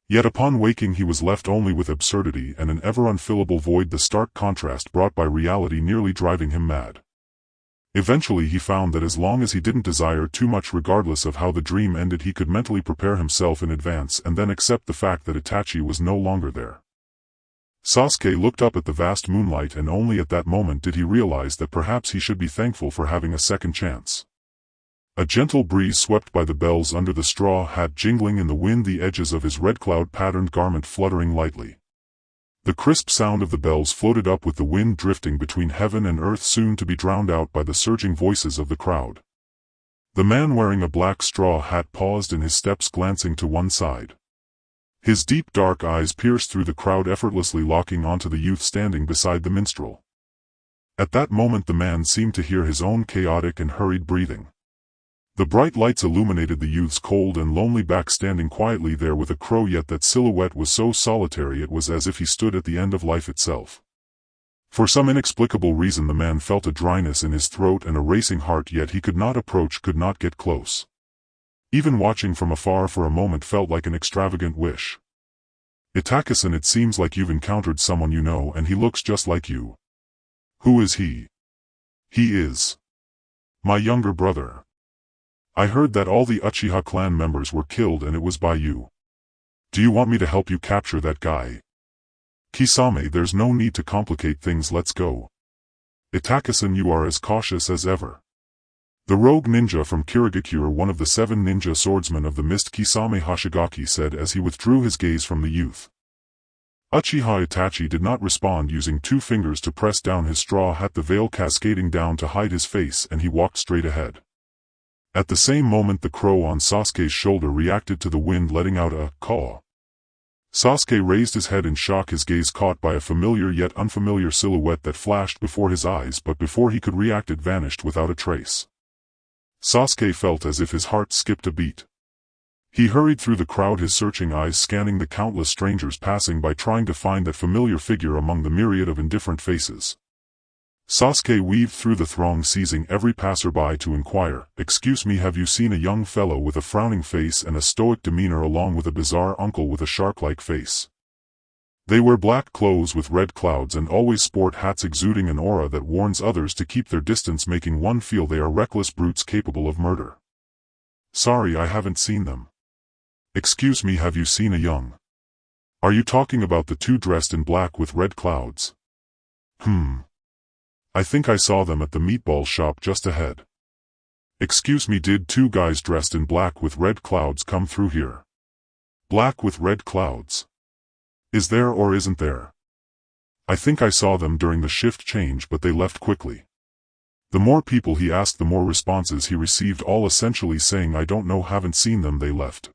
Yet upon waking he was left only with absurdity and an ever unfillable void, the stark contrast brought by reality nearly driving him mad. Eventually he found that as long as he didn't desire too much regardless of how the dream ended, he could mentally prepare himself in advance and then accept the fact that Itachi was no longer there. Sasuke looked up at the vast moonlight, and only at that moment did he realize that perhaps he should be thankful for having a second chance. A gentle breeze swept by the bells under the straw hat jingling in the wind, the edges of his red cloud-patterned garment fluttering lightly. The crisp sound of the bells floated up with the wind, drifting between heaven and earth, soon to be drowned out by the surging voices of the crowd. The man wearing a black straw hat paused in his steps, glancing to one side. His deep dark eyes pierced through the crowd, effortlessly locking onto the youth standing beside the minstrel. At that moment the man seemed to hear his own chaotic and hurried breathing. The bright lights illuminated the youth's cold and lonely back, standing quietly there with a crow, yet that silhouette was so solitary it was as if he stood at the end of life itself. For some inexplicable reason the man felt a dryness in his throat and a racing heart, yet he could not approach, could not get close. Even watching from afar for a moment felt like an extravagant wish. "Itachi-san, it seems like you've encountered someone you know, and he looks just like you." "Who is he?" "He is my younger brother. I heard that all the Uchiha clan members were killed and it was by you. Do you want me to help you capture that guy?" "Kisame, there's no need to complicate things, let's go." "Itachi-san, you are as cautious as ever." The rogue ninja from Kirigakure, one of the 7 ninja swordsmen of the mist, Kisame Hoshigaki, said as he withdrew his gaze from the youth. Uchiha Itachi did not respond, using 2 fingers to press down his straw hat, the veil cascading down to hide his face, and he walked straight ahead. At the same moment the crow on Sasuke's shoulder reacted to the wind, letting out a caw. Sasuke raised his head in shock, his gaze caught by a familiar yet unfamiliar silhouette that flashed before his eyes, but before he could react it vanished without a trace. Sasuke felt as if his heart skipped a beat. He hurried through the crowd, his searching eyes scanning the countless strangers passing by, trying to find that familiar figure among the myriad of indifferent faces. Sasuke weaved through the throng, seizing every passerby to inquire, "Excuse me, have you seen a young fellow with a frowning face and a stoic demeanor, along with a bizarre uncle with a shark-like face? They wear black clothes with red clouds and always sport hats exuding an aura that warns others to keep their distance, making one feel they are reckless brutes capable of murder." "Sorry, I haven't seen them." "Excuse me, have you seen a young..." "Are you talking about the 2 dressed in black with red clouds?" "I think I saw them at the meatball shop just ahead." "Excuse me, did 2 guys dressed in black with red clouds come through here?" "Black with red clouds? Is there or isn't there?" "I think I saw them during the shift change, but they left quickly." The more people he asked, the more responses he received, all essentially saying, "I don't know, haven't seen them, they left."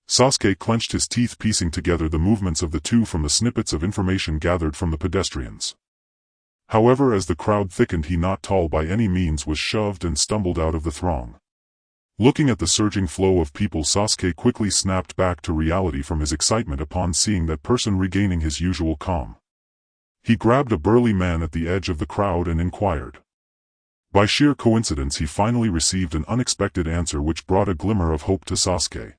Sasuke clenched his teeth, piecing together the movements of the 2 from the snippets of information gathered from the pedestrians. However, as the crowd thickened, he, not tall by any means, was shoved and stumbled out of the throng. Looking at the surging flow of people, Sasuke quickly snapped back to reality from his excitement upon seeing that person regaining his usual calm. He grabbed a burly man at the edge of the crowd and inquired. By sheer coincidence he finally received an unexpected answer which brought a glimmer of hope to Sasuke.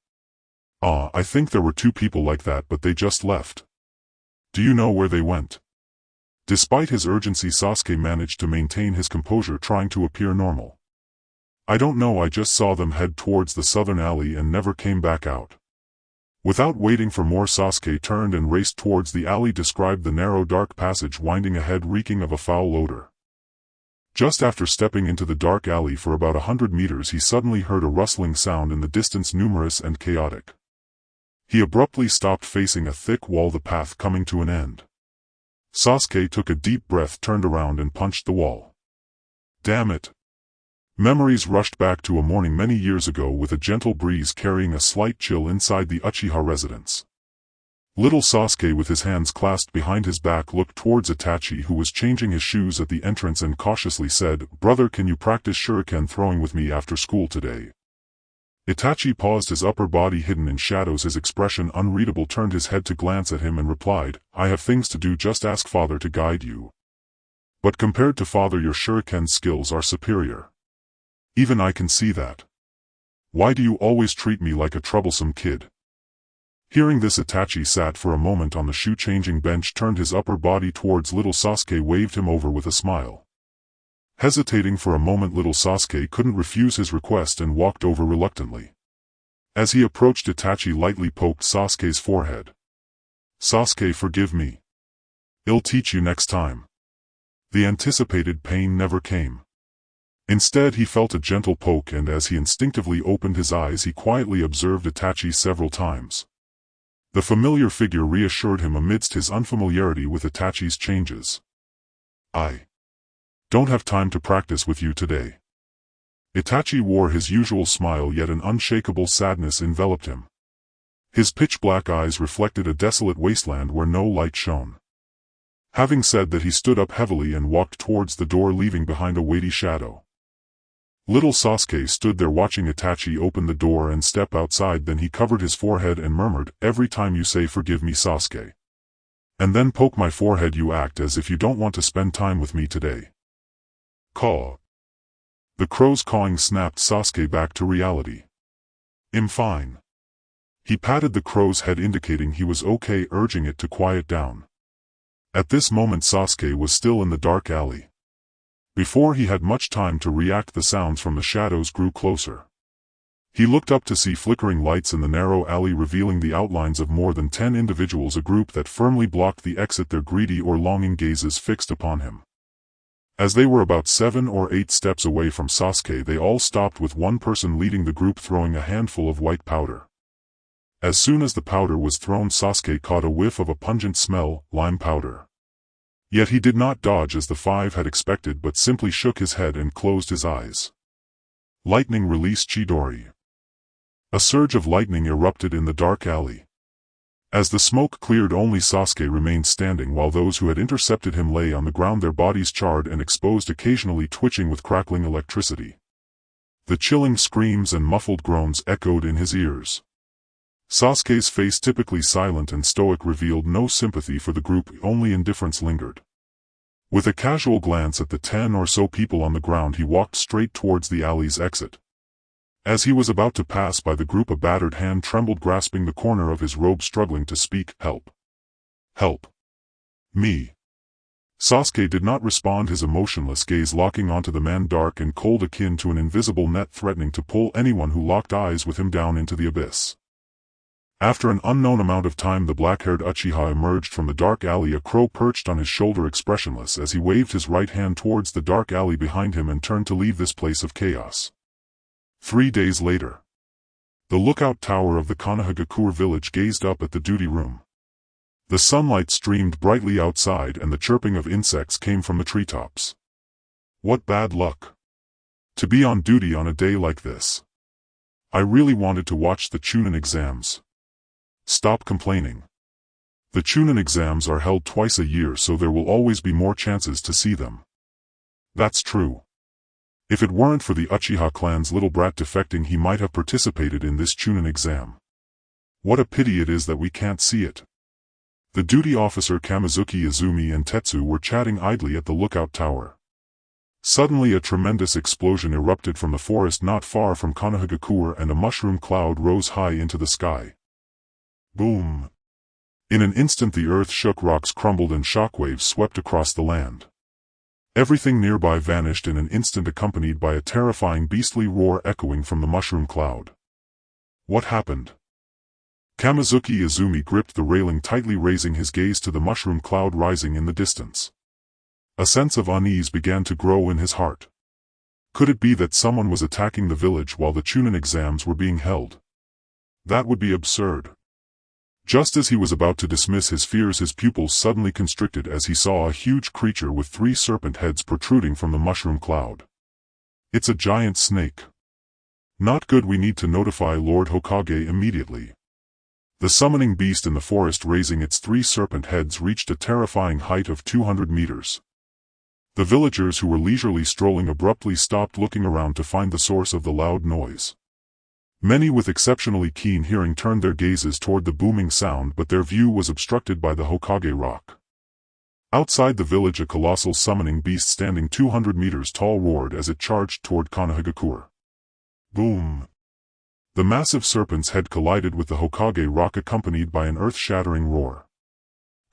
"Ah, I think there were 2 people like that, but they just left." "Do you know where they went?" Despite his urgency, Sasuke managed to maintain his composure, trying to appear normal. "I don't know, I just saw them head towards the southern alley and never came back out." Without waiting for more, Sasuke turned and raced towards the alley, described the narrow dark passage winding ahead, reeking of a foul odor. Just after stepping into the dark alley for about 100 meters, he suddenly heard a rustling sound in the distance, numerous and chaotic. He abruptly stopped, facing a thick wall, the path coming to an end. Sasuke took a deep breath, turned around and punched the wall. Damn it! Memories rushed back to a morning many years ago, with a gentle breeze carrying a slight chill inside the Uchiha residence. Little Sasuke, with his hands clasped behind his back, looked towards Itachi, who was changing his shoes at the entrance, and cautiously said, "Brother, can you practice shuriken throwing with me after school today?" Itachi paused, his upper body hidden in shadows, his expression unreadable, turned his head to glance at him and replied, "I have things to do, just ask father to guide you." "But compared to father, your shuriken skills are superior." "Even I can see that. Why do you always treat me like a troublesome kid?" Hearing this, Itachi sat for a moment on the shoe-changing bench, turned his upper body towards little Sasuke, waved him over with a smile. Hesitating for a moment, little Sasuke couldn't refuse his request and walked over reluctantly. As he approached, Itachi lightly poked Sasuke's forehead. "Sasuke, forgive me. I'll teach you next time." The anticipated pain never came. Instead, he felt a gentle poke, and as he instinctively opened his eyes, he quietly observed Itachi several times. The familiar figure reassured him amidst his unfamiliarity with Itachi's changes. "I don't have time to practice with you today." Itachi wore his usual smile, yet an unshakable sadness enveloped him. His pitch-black eyes reflected a desolate wasteland where no light shone. Having said that, he stood up heavily and walked towards the door, leaving behind a weighty shadow. Little Sasuke stood there watching Itachi open the door and step outside. Then he covered his forehead and murmured, "Every time you say 'forgive me, Sasuke,' and then poke my forehead, you act as if you don't want to spend time with me today." "Caw." The crow's cawing snapped Sasuke back to reality. "I'm fine." He patted the crow's head, indicating he was okay, urging it to quiet down. At this moment, Sasuke was still in the dark alley. Before he had much time to react, the sounds from the shadows grew closer. He looked up to see flickering lights in the narrow alley, revealing the outlines of more than 10 individuals, a group that firmly blocked the exit, their greedy or longing gazes fixed upon him. As they were about 7 or 8 steps away from Sasuke, they all stopped, with one person leading the group throwing a handful of white powder. As soon as the powder was thrown, Sasuke caught a whiff of a pungent smell, lime powder. Yet he did not dodge as the 5 had expected, but simply shook his head and closed his eyes. Lightning released Chidori. A surge of lightning erupted in the dark alley. As the smoke cleared, only Sasuke remained standing, while those who had intercepted him lay on the ground, their bodies charred and exposed, occasionally twitching with crackling electricity. The chilling screams and muffled groans echoed in his ears. Sasuke's face, typically silent and stoic, revealed no sympathy for the group, only indifference lingered. With a casual glance at the 10 or so people on the ground, he walked straight towards the alley's exit. As he was about to pass by the group, a battered hand trembled, grasping the corner of his robe, struggling to speak. "Help! Help! Me!" Sasuke did not respond, his emotionless gaze locking onto the man, dark and cold, akin to an invisible net threatening to pull anyone who locked eyes with him down into the abyss. After an unknown amount of time, the black-haired Uchiha emerged from the dark alley, a crow perched on his shoulder, expressionless as he waved his right hand towards the dark alley behind him and turned to leave this place of chaos. 3 days later. The lookout tower of the Konoha village gazed up at the duty room. The sunlight streamed brightly outside, and the chirping of insects came from the treetops. What bad luck! To be on duty on a day like this. I really wanted to watch the Chunin exams. Stop complaining. The Chunin exams are held twice a year, so there will always be more chances to see them. That's true. If it weren't for the Uchiha clan's little brat defecting, he might have participated in this Chunin exam. What a pity it is that we can't see it. The duty officer Kamizuki, Izumi and Tetsu were chatting idly at the lookout tower. Suddenly a tremendous explosion erupted from the forest not far from Konoha, and a mushroom cloud rose high into the sky. Boom! In an instant the earth shook, rocks crumbled and shockwaves swept across the land. Everything nearby vanished in an instant, accompanied by a terrifying beastly roar echoing from the mushroom cloud. What happened? Kamizuki Izumi gripped the railing tightly, raising his gaze to the mushroom cloud rising in the distance. A sense of unease began to grow in his heart. Could it be that someone was attacking the village while the Chunin exams were being held? That would be absurd. Just as he was about to dismiss his fears, his pupils suddenly constricted as he saw a huge creature with 3 serpent heads protruding from the mushroom cloud. It's a giant snake. Not good, we need to notify Lord Hokage immediately. The summoning beast in the forest, raising its 3 serpent heads, reached a terrifying height of 200 meters. The villagers who were leisurely strolling abruptly stopped, looking around to find the source of the loud noise. Many with exceptionally keen hearing turned their gazes toward the booming sound, but their view was obstructed by the Hokage Rock. Outside the village, a colossal summoning beast standing 200 meters tall roared as it charged toward Konoha. Boom! The massive serpent's head collided with the Hokage Rock, accompanied by an earth-shattering roar.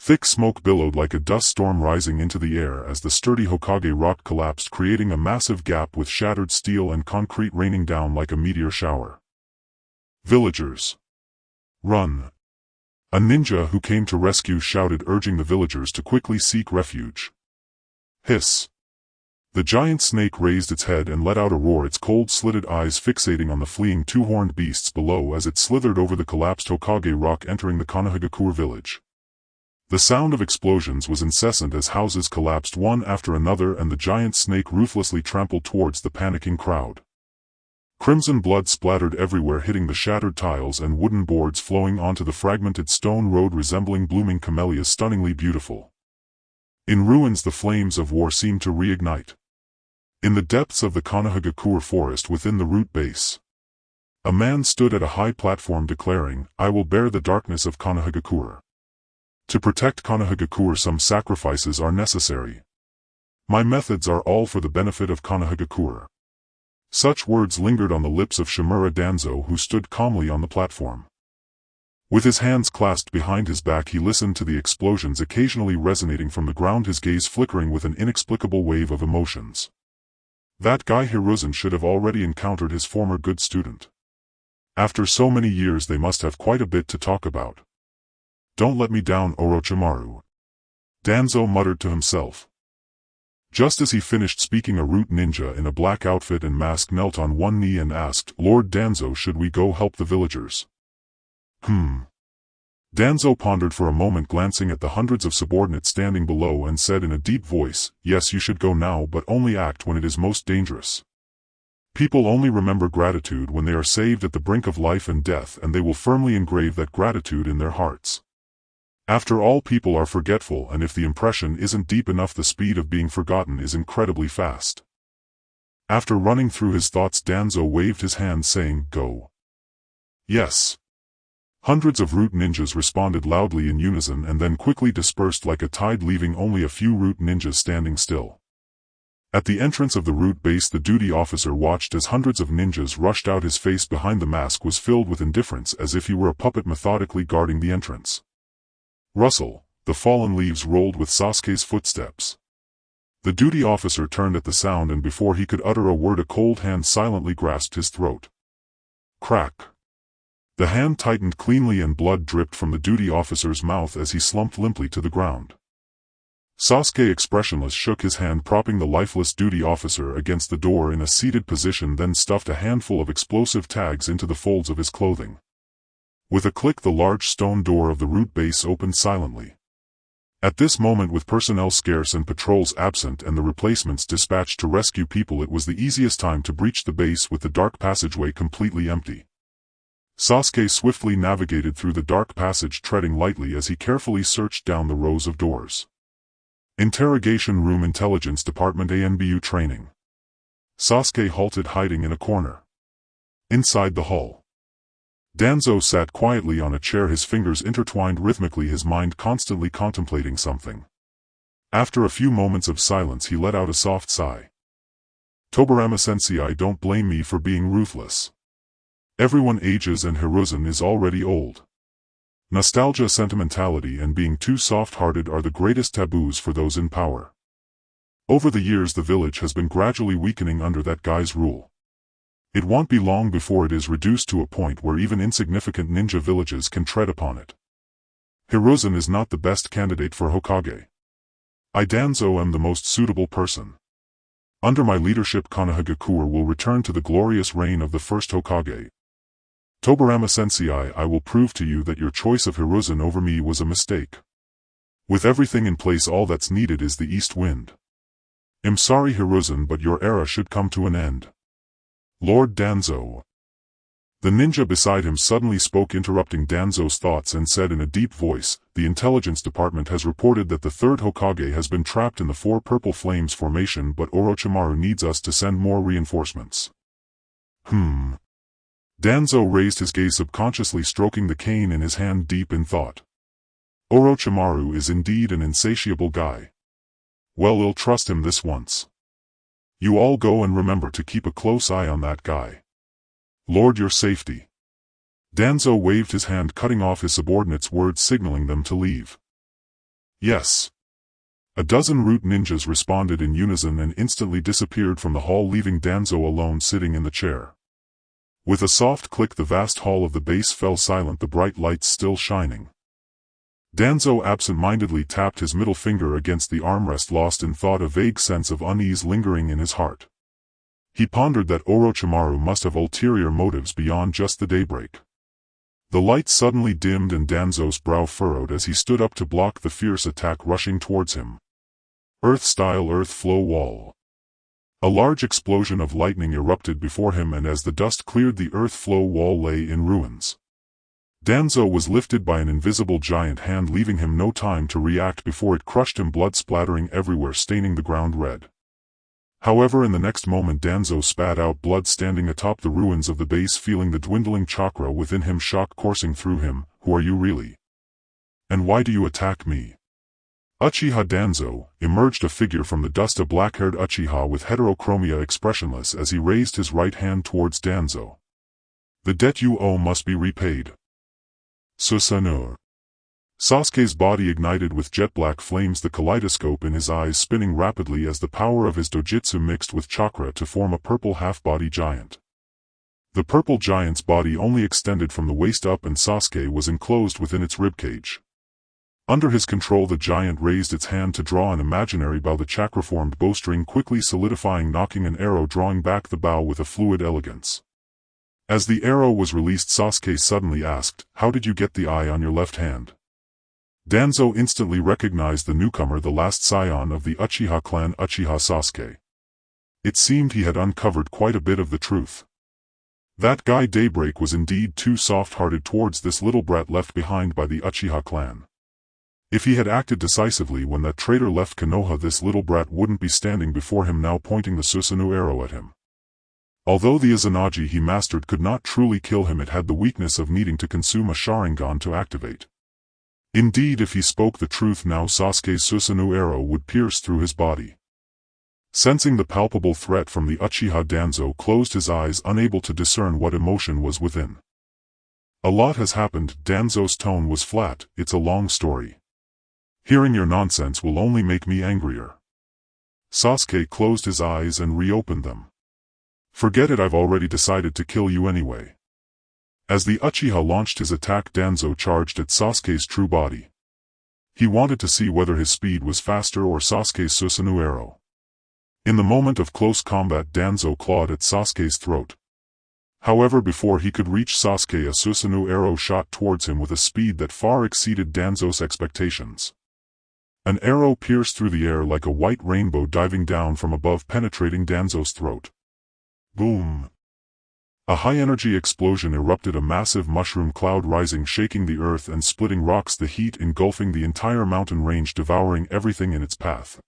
Thick smoke billowed like a dust storm rising into the air as the sturdy Hokage Rock collapsed, creating a massive gap with shattered steel and concrete raining down like a meteor shower. Villagers! Run! A ninja who came to rescue shouted, urging the villagers to quickly seek refuge. Hiss! The giant snake raised its head and let out a roar, its cold slitted eyes fixating on the fleeing two-horned beasts below as it slithered over the collapsed Hokage Rock, entering the Konoha village. The sound of explosions was incessant as houses collapsed one after another and the giant snake ruthlessly trampled towards the panicking crowd. Crimson blood splattered everywhere, hitting the shattered tiles and wooden boards, flowing onto the fragmented stone road resembling blooming camellias, stunningly beautiful. In ruins, the flames of war seemed to reignite. In the depths of the Konoha forest within the root base, a man stood at a high platform declaring, "I will bear the darkness of Konoha. To protect Konoha, some sacrifices are necessary. My methods are all for the benefit of Konoha." Such words lingered on the lips of Shimura Danzo, who stood calmly on the platform. With his hands clasped behind his back, he listened to the explosions occasionally resonating from the ground, his gaze flickering with an inexplicable wave of emotions. That guy Hiruzen should have already encountered his former good student. After so many years, they must have quite a bit to talk about. "Don't let me down, Orochimaru," Danzo muttered to himself. Just as he finished speaking, a root ninja in a black outfit and mask knelt on one knee and asked, "Lord Danzo, should we go help the villagers?" Danzo pondered for a moment, glancing at the hundreds of subordinates standing below, and said in a deep voice, "Yes, you should go now, but only act when it is most dangerous. People only remember gratitude when they are saved at the brink of life and death, and they will firmly engrave that gratitude in their hearts. After all, people are forgetful, and if the impression isn't deep enough, the speed of being forgotten is incredibly fast." After running through his thoughts, Danzo waved his hand saying, "Go." Yes. Hundreds of root ninjas responded loudly in unison and then quickly dispersed like a tide, leaving only a few root ninjas standing still. At the entrance of the root base, the duty officer watched as hundreds of ninjas rushed out. His face behind the mask was filled with indifference, as if he were a puppet methodically guarding the entrance. Rustle, the fallen leaves rolled with Sasuke's footsteps. The duty officer turned at the sound, and before he could utter a word, a cold hand silently grasped his throat. Crack! The hand tightened cleanly and blood dripped from the duty officer's mouth as he slumped limply to the ground. Sasuke, expressionless, shook his hand, propping the lifeless duty officer against the door in a seated position, then stuffed a handful of explosive tags into the folds of his clothing. With a click, the large stone door of the root base opened silently. At this moment, with personnel scarce and patrols absent and the replacements dispatched to rescue people, it was the easiest time to breach the base with the dark passageway completely empty. Sasuke swiftly navigated through the dark passage, treading lightly as he carefully searched down the rows of doors. Interrogation Room, Intelligence Department, ANBU Training. Sasuke halted, hiding in a corner. Inside the hall, Danzo sat quietly on a chair, his fingers intertwined rhythmically, his mind constantly contemplating something. After a few moments of silence, he let out a soft sigh. "Tobirama-sensei, I don't blame me for being ruthless. Everyone ages, and Hiruzen is already old. Nostalgia, sentimentality, and being too soft-hearted are the greatest taboos for those in power. Over the years, the village has been gradually weakening under that guy's rule. It won't be long before it is reduced to a point where even insignificant ninja villages can tread upon it. Hiruzen is not the best candidate for Hokage. I, Danzo, am the most suitable person. Under my leadership, Konoha will return to the glorious reign of the first Hokage. Tobirama-sensei, I will prove to you that your choice of Hiruzen over me was a mistake. With everything in place, all that's needed is the east wind. I'm sorry, Hiruzen, but your era should come to an end. Lord Danzo." The ninja beside him suddenly spoke, interrupting Danzo's thoughts, and said in a deep voice, "The intelligence department has reported that the third Hokage has been trapped in the Four Purple Flames formation, but Orochimaru needs us to send more reinforcements." Danzo raised his gaze, subconsciously stroking the cane in his hand, deep in thought. Orochimaru is indeed an insatiable guy. Well, we'll trust him this once. You all go, and remember to keep a close eye on that guy. Lord, your safety. Danzo waved his hand, cutting off his subordinates' words, signaling them to leave. Yes. A dozen root ninjas responded in unison and instantly disappeared from the hall, leaving Danzo alone sitting in the chair. With a soft click, the vast hall of the base fell silent, the bright lights still shining. Danzo absent-mindedly tapped his middle finger against the armrest, lost in thought, a vague sense of unease lingering in his heart. He pondered that Orochimaru must have ulterior motives beyond just the daybreak. The light suddenly dimmed and Danzo's brow furrowed as he stood up to block the fierce attack rushing towards him. Earth-style earth flow wall. A large explosion of lightning erupted before him, and as the dust cleared, the earth flow wall lay in ruins. Danzo was lifted by an invisible giant hand, leaving him no time to react before it crushed him, blood splattering everywhere, staining the ground red. However, in the next moment Danzo spat out blood, standing atop the ruins of the base, feeling the dwindling chakra within him, shock coursing through him. Who are you really? And why do you attack me? Uchiha Danzo, emerged a figure from the dust, a black-haired Uchiha with heterochromia, expressionless as he raised his right hand towards Danzo. The debt you owe must be repaid. Susanoo. Sasuke's body ignited with jet-black flames, the kaleidoscope in his eyes spinning rapidly as the power of his dojutsu mixed with chakra to form a purple half-body giant. The purple giant's body only extended from the waist up, and Sasuke was enclosed within its ribcage. Under his control, the giant raised its hand to draw an imaginary bow. The chakra-formed bowstring quickly solidifying, knocking an arrow, drawing back the bow with a fluid elegance. As the arrow was released, Sasuke suddenly asked, "How did you get the eye on your left hand?" Danzo instantly recognized the newcomer, the last scion of the Uchiha clan, Uchiha Sasuke. It seemed he had uncovered quite a bit of the truth. That guy Daybreak was indeed too soft-hearted towards this little brat left behind by the Uchiha clan. If he had acted decisively when that traitor left Konoha, this little brat wouldn't be standing before him now, pointing the Susanoo arrow at him. Although the Izanagi he mastered could not truly kill him, it had the weakness of needing to consume a Sharingan to activate. Indeed, if he spoke the truth now, Sasuke's Susanoo arrow would pierce through his body. Sensing the palpable threat from the Uchiha, Danzo closed his eyes, unable to discern what emotion was within. "A lot has happened." Danzo's tone was flat. "It's a long story. Hearing your nonsense will only make me angrier." Sasuke closed his eyes and reopened them. "Forget it, I've already decided to kill you anyway." As the Uchiha launched his attack, Danzo charged at Sasuke's true body. He wanted to see whether his speed was faster or Sasuke's Susanoo arrow. In the moment of close combat, Danzo clawed at Sasuke's throat. However, before he could reach Sasuke, a Susanoo arrow shot towards him with a speed that far exceeded Danzo's expectations. An arrow pierced through the air like a white rainbow, diving down from above, penetrating Danzo's throat. Boom! A high-energy explosion erupted, a massive mushroom cloud rising, shaking the earth and splitting rocks, the heat engulfing the entire mountain range, devouring everything in its path.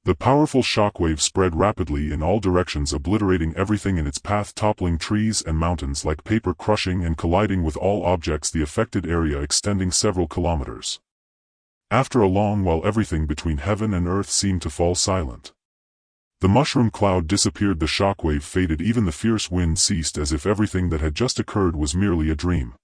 The powerful shockwave spread rapidly in all directions, obliterating everything in its path, toppling trees and mountains like paper, crushing and colliding with all objects, the affected area extending several kilometers. After a long while, everything between heaven and earth seemed to fall silent. The mushroom cloud disappeared, the shockwave faded, even the fierce wind ceased, as if everything that had just occurred was merely a dream.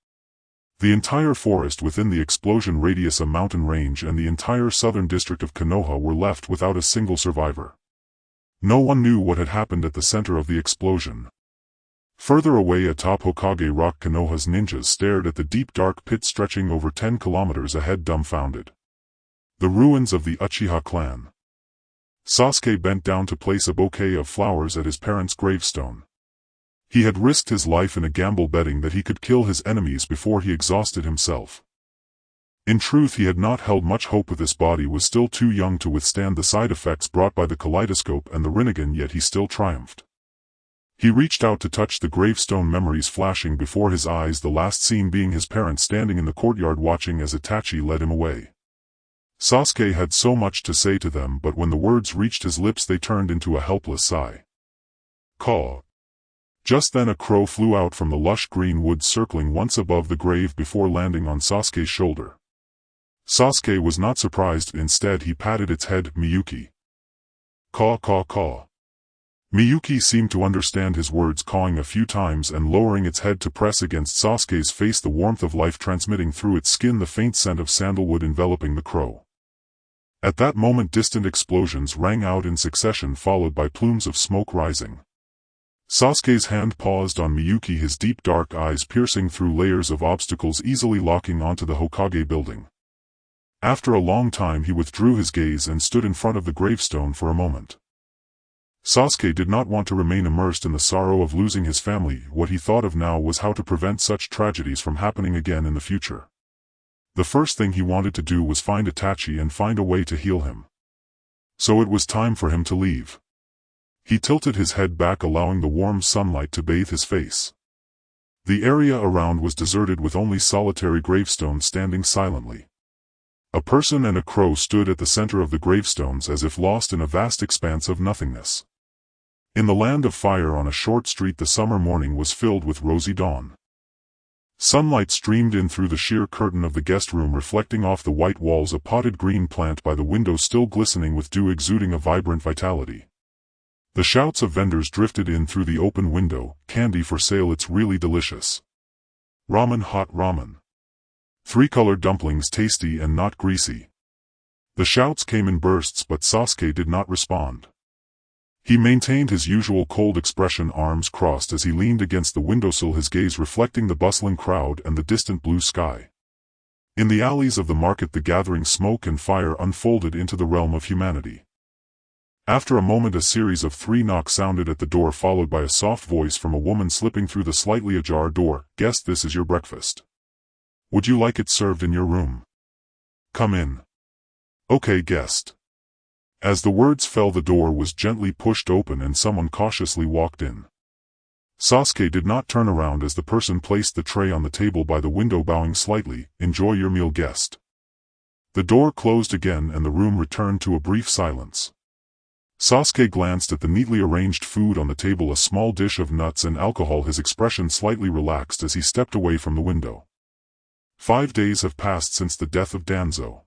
The entire forest within the explosion radius, a mountain range, and the entire southern district of Konoha were left without a single survivor. No one knew what had happened at the center of the explosion. Further away atop Hokage Rock, Konoha's ninjas stared at the deep dark pit stretching over 10 kilometers ahead, dumbfounded. The ruins of the Uchiha clan. Sasuke bent down to place a bouquet of flowers at his parents' gravestone. He had risked his life in a gamble, betting that he could kill his enemies before he exhausted himself. In truth, he had not held much hope, with his body was still too young to withstand the side effects brought by the kaleidoscope and the Rinnegan, yet he still triumphed. He reached out to touch the gravestone, memories flashing before his eyes, the last scene being his parents standing in the courtyard watching as Itachi led him away. Sasuke had so much to say to them, but when the words reached his lips they turned into a helpless sigh. Caw. Just then a crow flew out from the lush green woods, circling once above the grave before landing on Sasuke's shoulder. Sasuke was not surprised, instead he patted its head. Miyuki. Caw caw caw. Miyuki seemed to understand his words, cawing a few times and lowering its head to press against Sasuke's face, the warmth of life transmitting through its skin, the faint scent of sandalwood enveloping the crow. At that moment distant explosions rang out in succession, followed by plumes of smoke rising. Sasuke's hand paused on Miyuki, his deep dark eyes piercing through layers of obstacles, easily locking onto the Hokage building. After a long time he withdrew his gaze and stood in front of the gravestone for a moment. Sasuke did not want to remain immersed in the sorrow of losing his family. What he thought of now was how to prevent such tragedies from happening again in the future. The first thing he wanted to do was find Itachi and find a way to heal him. So it was time for him to leave. He tilted his head back, allowing the warm sunlight to bathe his face. The area around was deserted, with only solitary gravestones standing silently. A person and a crow stood at the center of the gravestones, as if lost in a vast expanse of nothingness. In the land of fire, on a short street, the summer morning was filled with rosy dawn. Sunlight streamed in through the sheer curtain of the guest room, reflecting off the white walls, a potted green plant by the window still glistening with dew, exuding a vibrant vitality. The shouts of vendors drifted in through the open window. Candy for sale, it's really delicious. Ramen, hot ramen. 3-colored dumplings, tasty and not greasy. The shouts came in bursts, but Sasuke did not respond. He maintained his usual cold expression, arms crossed as he leaned against the windowsill, his gaze reflecting the bustling crowd and the distant blue sky. In the alleys of the market, the gathering smoke and fire unfolded into the realm of humanity. After a moment, a series of 3 knocks sounded at the door, followed by a soft voice from a woman slipping through the slightly ajar door. "Guest, this is your breakfast. Would you like it served in your room? Come in." "Okay, guest." As the words fell, the door was gently pushed open and someone cautiously walked in. Sasuke did not turn around as the person placed the tray on the table by the window, bowing slightly. "Enjoy your meal, guest." The door closed again and the room returned to a brief silence. Sasuke glanced at the neatly arranged food on the table, a small dish of nuts and alcohol. His expression slightly relaxed as he stepped away from the window. 5 days have passed since the death of Danzo.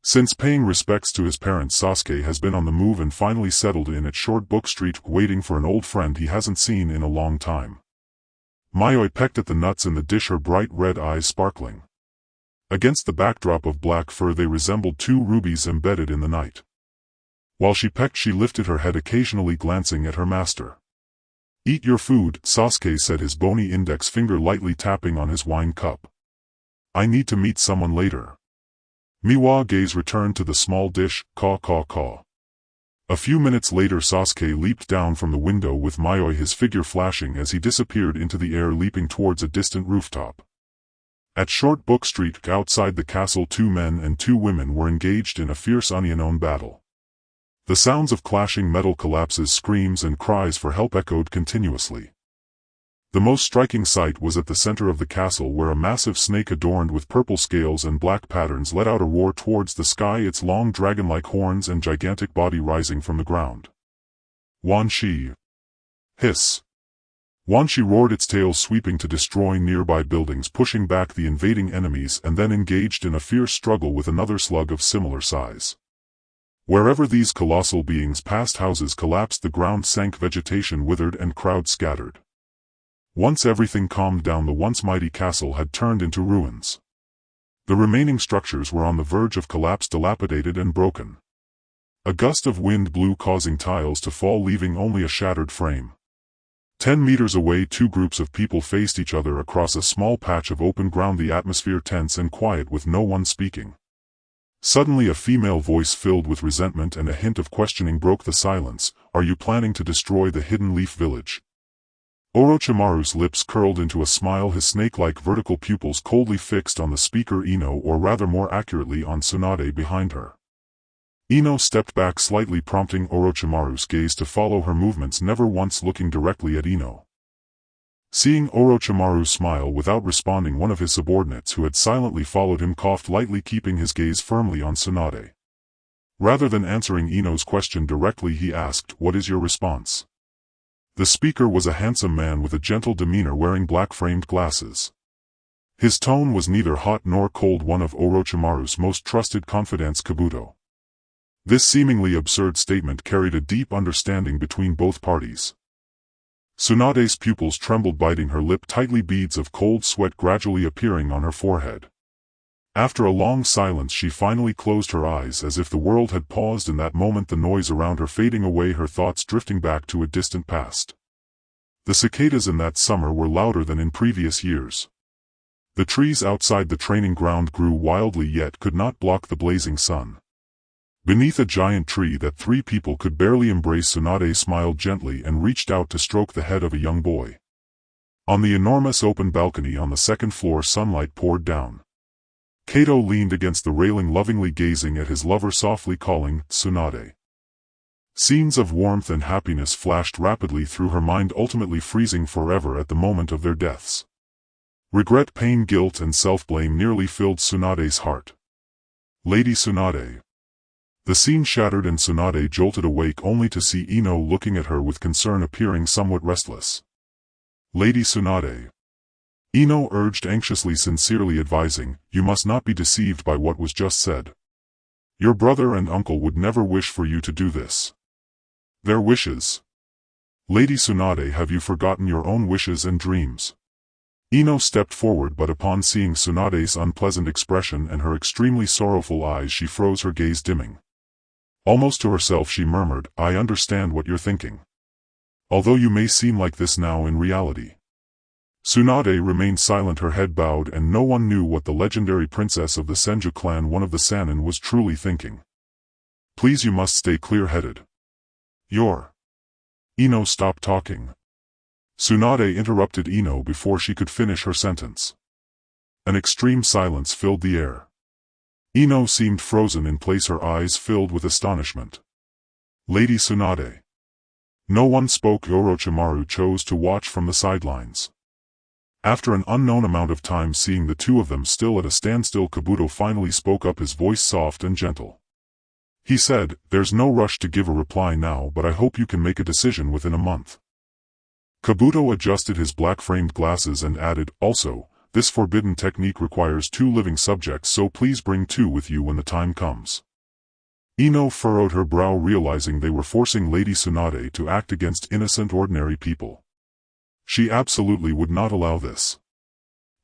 Since paying respects to his parents, Sasuke has been on the move and finally settled in at Short Book Street, waiting for an old friend he hasn't seen in a long time. Mayoi pecked at the nuts in the dish, her bright red eyes sparkling. Against the backdrop of black fur, they resembled 2 rubies embedded in the night. While she pecked, she lifted her head, occasionally glancing at her master. "Eat your food," Sasuke said, his bony index finger lightly tapping on his wine cup. "I need to meet someone later." Miwa's gaze returned to the small dish. "Caw caw caw." A few minutes later, Sasuke leaped down from the window with Mayoi, his figure flashing as he disappeared into the air, leaping towards a distant rooftop. At Short Book Street, outside the castle, 2 men and 2 women were engaged in a fierce unknown battle. The sounds of clashing metal, collapses, screams and cries for help echoed continuously. The most striking sight was at the center of the castle, where a massive snake adorned with purple scales and black patterns let out a roar towards the sky, its long dragon-like horns and gigantic body rising from the ground. "Wan Shi!" Hiss! Wan Shi roared, its tail sweeping to destroy nearby buildings, pushing back the invading enemies, and then engaged in a fierce struggle with another slug of similar size. Wherever these colossal beings passed, houses collapsed, the ground sank, vegetation withered, and crowds scattered. Once everything calmed down, the once mighty castle had turned into ruins. The remaining structures were on the verge of collapse, dilapidated and broken. A gust of wind blew, causing tiles to fall, leaving only a shattered frame. 10 meters away, 2 groups of people faced each other across a small patch of open ground, the atmosphere tense and quiet with no one speaking. Suddenly a female voice filled with resentment and a hint of questioning broke the silence. "Are you planning to destroy the Hidden Leaf Village?" Orochimaru's lips curled into a smile, his snake-like vertical pupils coldly fixed on the speaker, Ino, or rather more accurately on Tsunade behind her. Ino stepped back slightly, prompting Orochimaru's gaze to follow her movements, never once looking directly at Ino. Seeing Orochimaru smile without responding, one of his subordinates who had silently followed him coughed lightly, keeping his gaze firmly on Tsunade. Rather than answering Ino's question directly, he asked, "What is your response?" The speaker was a handsome man with a gentle demeanor, wearing black-framed glasses. His tone was neither hot nor cold, one of Orochimaru's most trusted confidants, Kabuto. This seemingly absurd statement carried a deep understanding between both parties. Tsunade's pupils trembled, biting her lip tightly, beads of cold sweat gradually appearing on her forehead. After a long silence she finally closed her eyes as if the world had paused in that moment, the noise around her fading away, her thoughts drifting back to a distant past. The cicadas in that summer were louder than in previous years. The trees outside the training ground grew wildly yet could not block the blazing sun. Beneath a giant tree that three people could barely embrace, Tsunade smiled gently and reached out to stroke the head of a young boy. On the enormous open balcony on the second floor, sunlight poured down. Kato leaned against the railing, lovingly gazing at his lover, softly calling, "Tsunade." Scenes of warmth and happiness flashed rapidly through her mind, ultimately freezing forever at the moment of their deaths. Regret, pain, guilt and self-blame nearly filled Tsunade's heart. Lady Tsunade. The scene shattered and Tsunade jolted awake only to see Ino looking at her with concern, appearing somewhat restless. Lady Tsunade. Ino urged anxiously, sincerely advising, "You must not be deceived by what was just said. Your brother and uncle would never wish for you to do this. Their wishes. Lady Tsunade, have you forgotten your own wishes and dreams?" Ino stepped forward, but upon seeing Tsunade's unpleasant expression and her extremely sorrowful eyes, she froze, her gaze dimming. Almost to herself she murmured, "I understand what you're thinking. Although you may seem like this now, in reality." Tsunade remained silent, her head bowed, and no one knew what the legendary princess of the Senju clan, one of the Sannin, was truly thinking. "Please, you must stay clear-headed. You're—" Ino stopped talking. Tsunade interrupted Ino before she could finish her sentence. An extreme silence filled the air. Ino seemed frozen in place, her eyes filled with astonishment. Lady Tsunade. No one spoke. Orochimaru chose to watch from the sidelines. After an unknown amount of time, seeing the two of them still at a standstill, Kabuto finally spoke up, his voice soft and gentle. He said, "There's no rush to give a reply now, but I hope you can make a decision within a month." Kabuto adjusted his black-framed glasses and added, "Also, this forbidden technique requires 2 living subjects, so please bring 2 with you when the time comes." Ino furrowed her brow, realizing they were forcing Lady Tsunade to act against innocent, ordinary people. She absolutely would not allow this.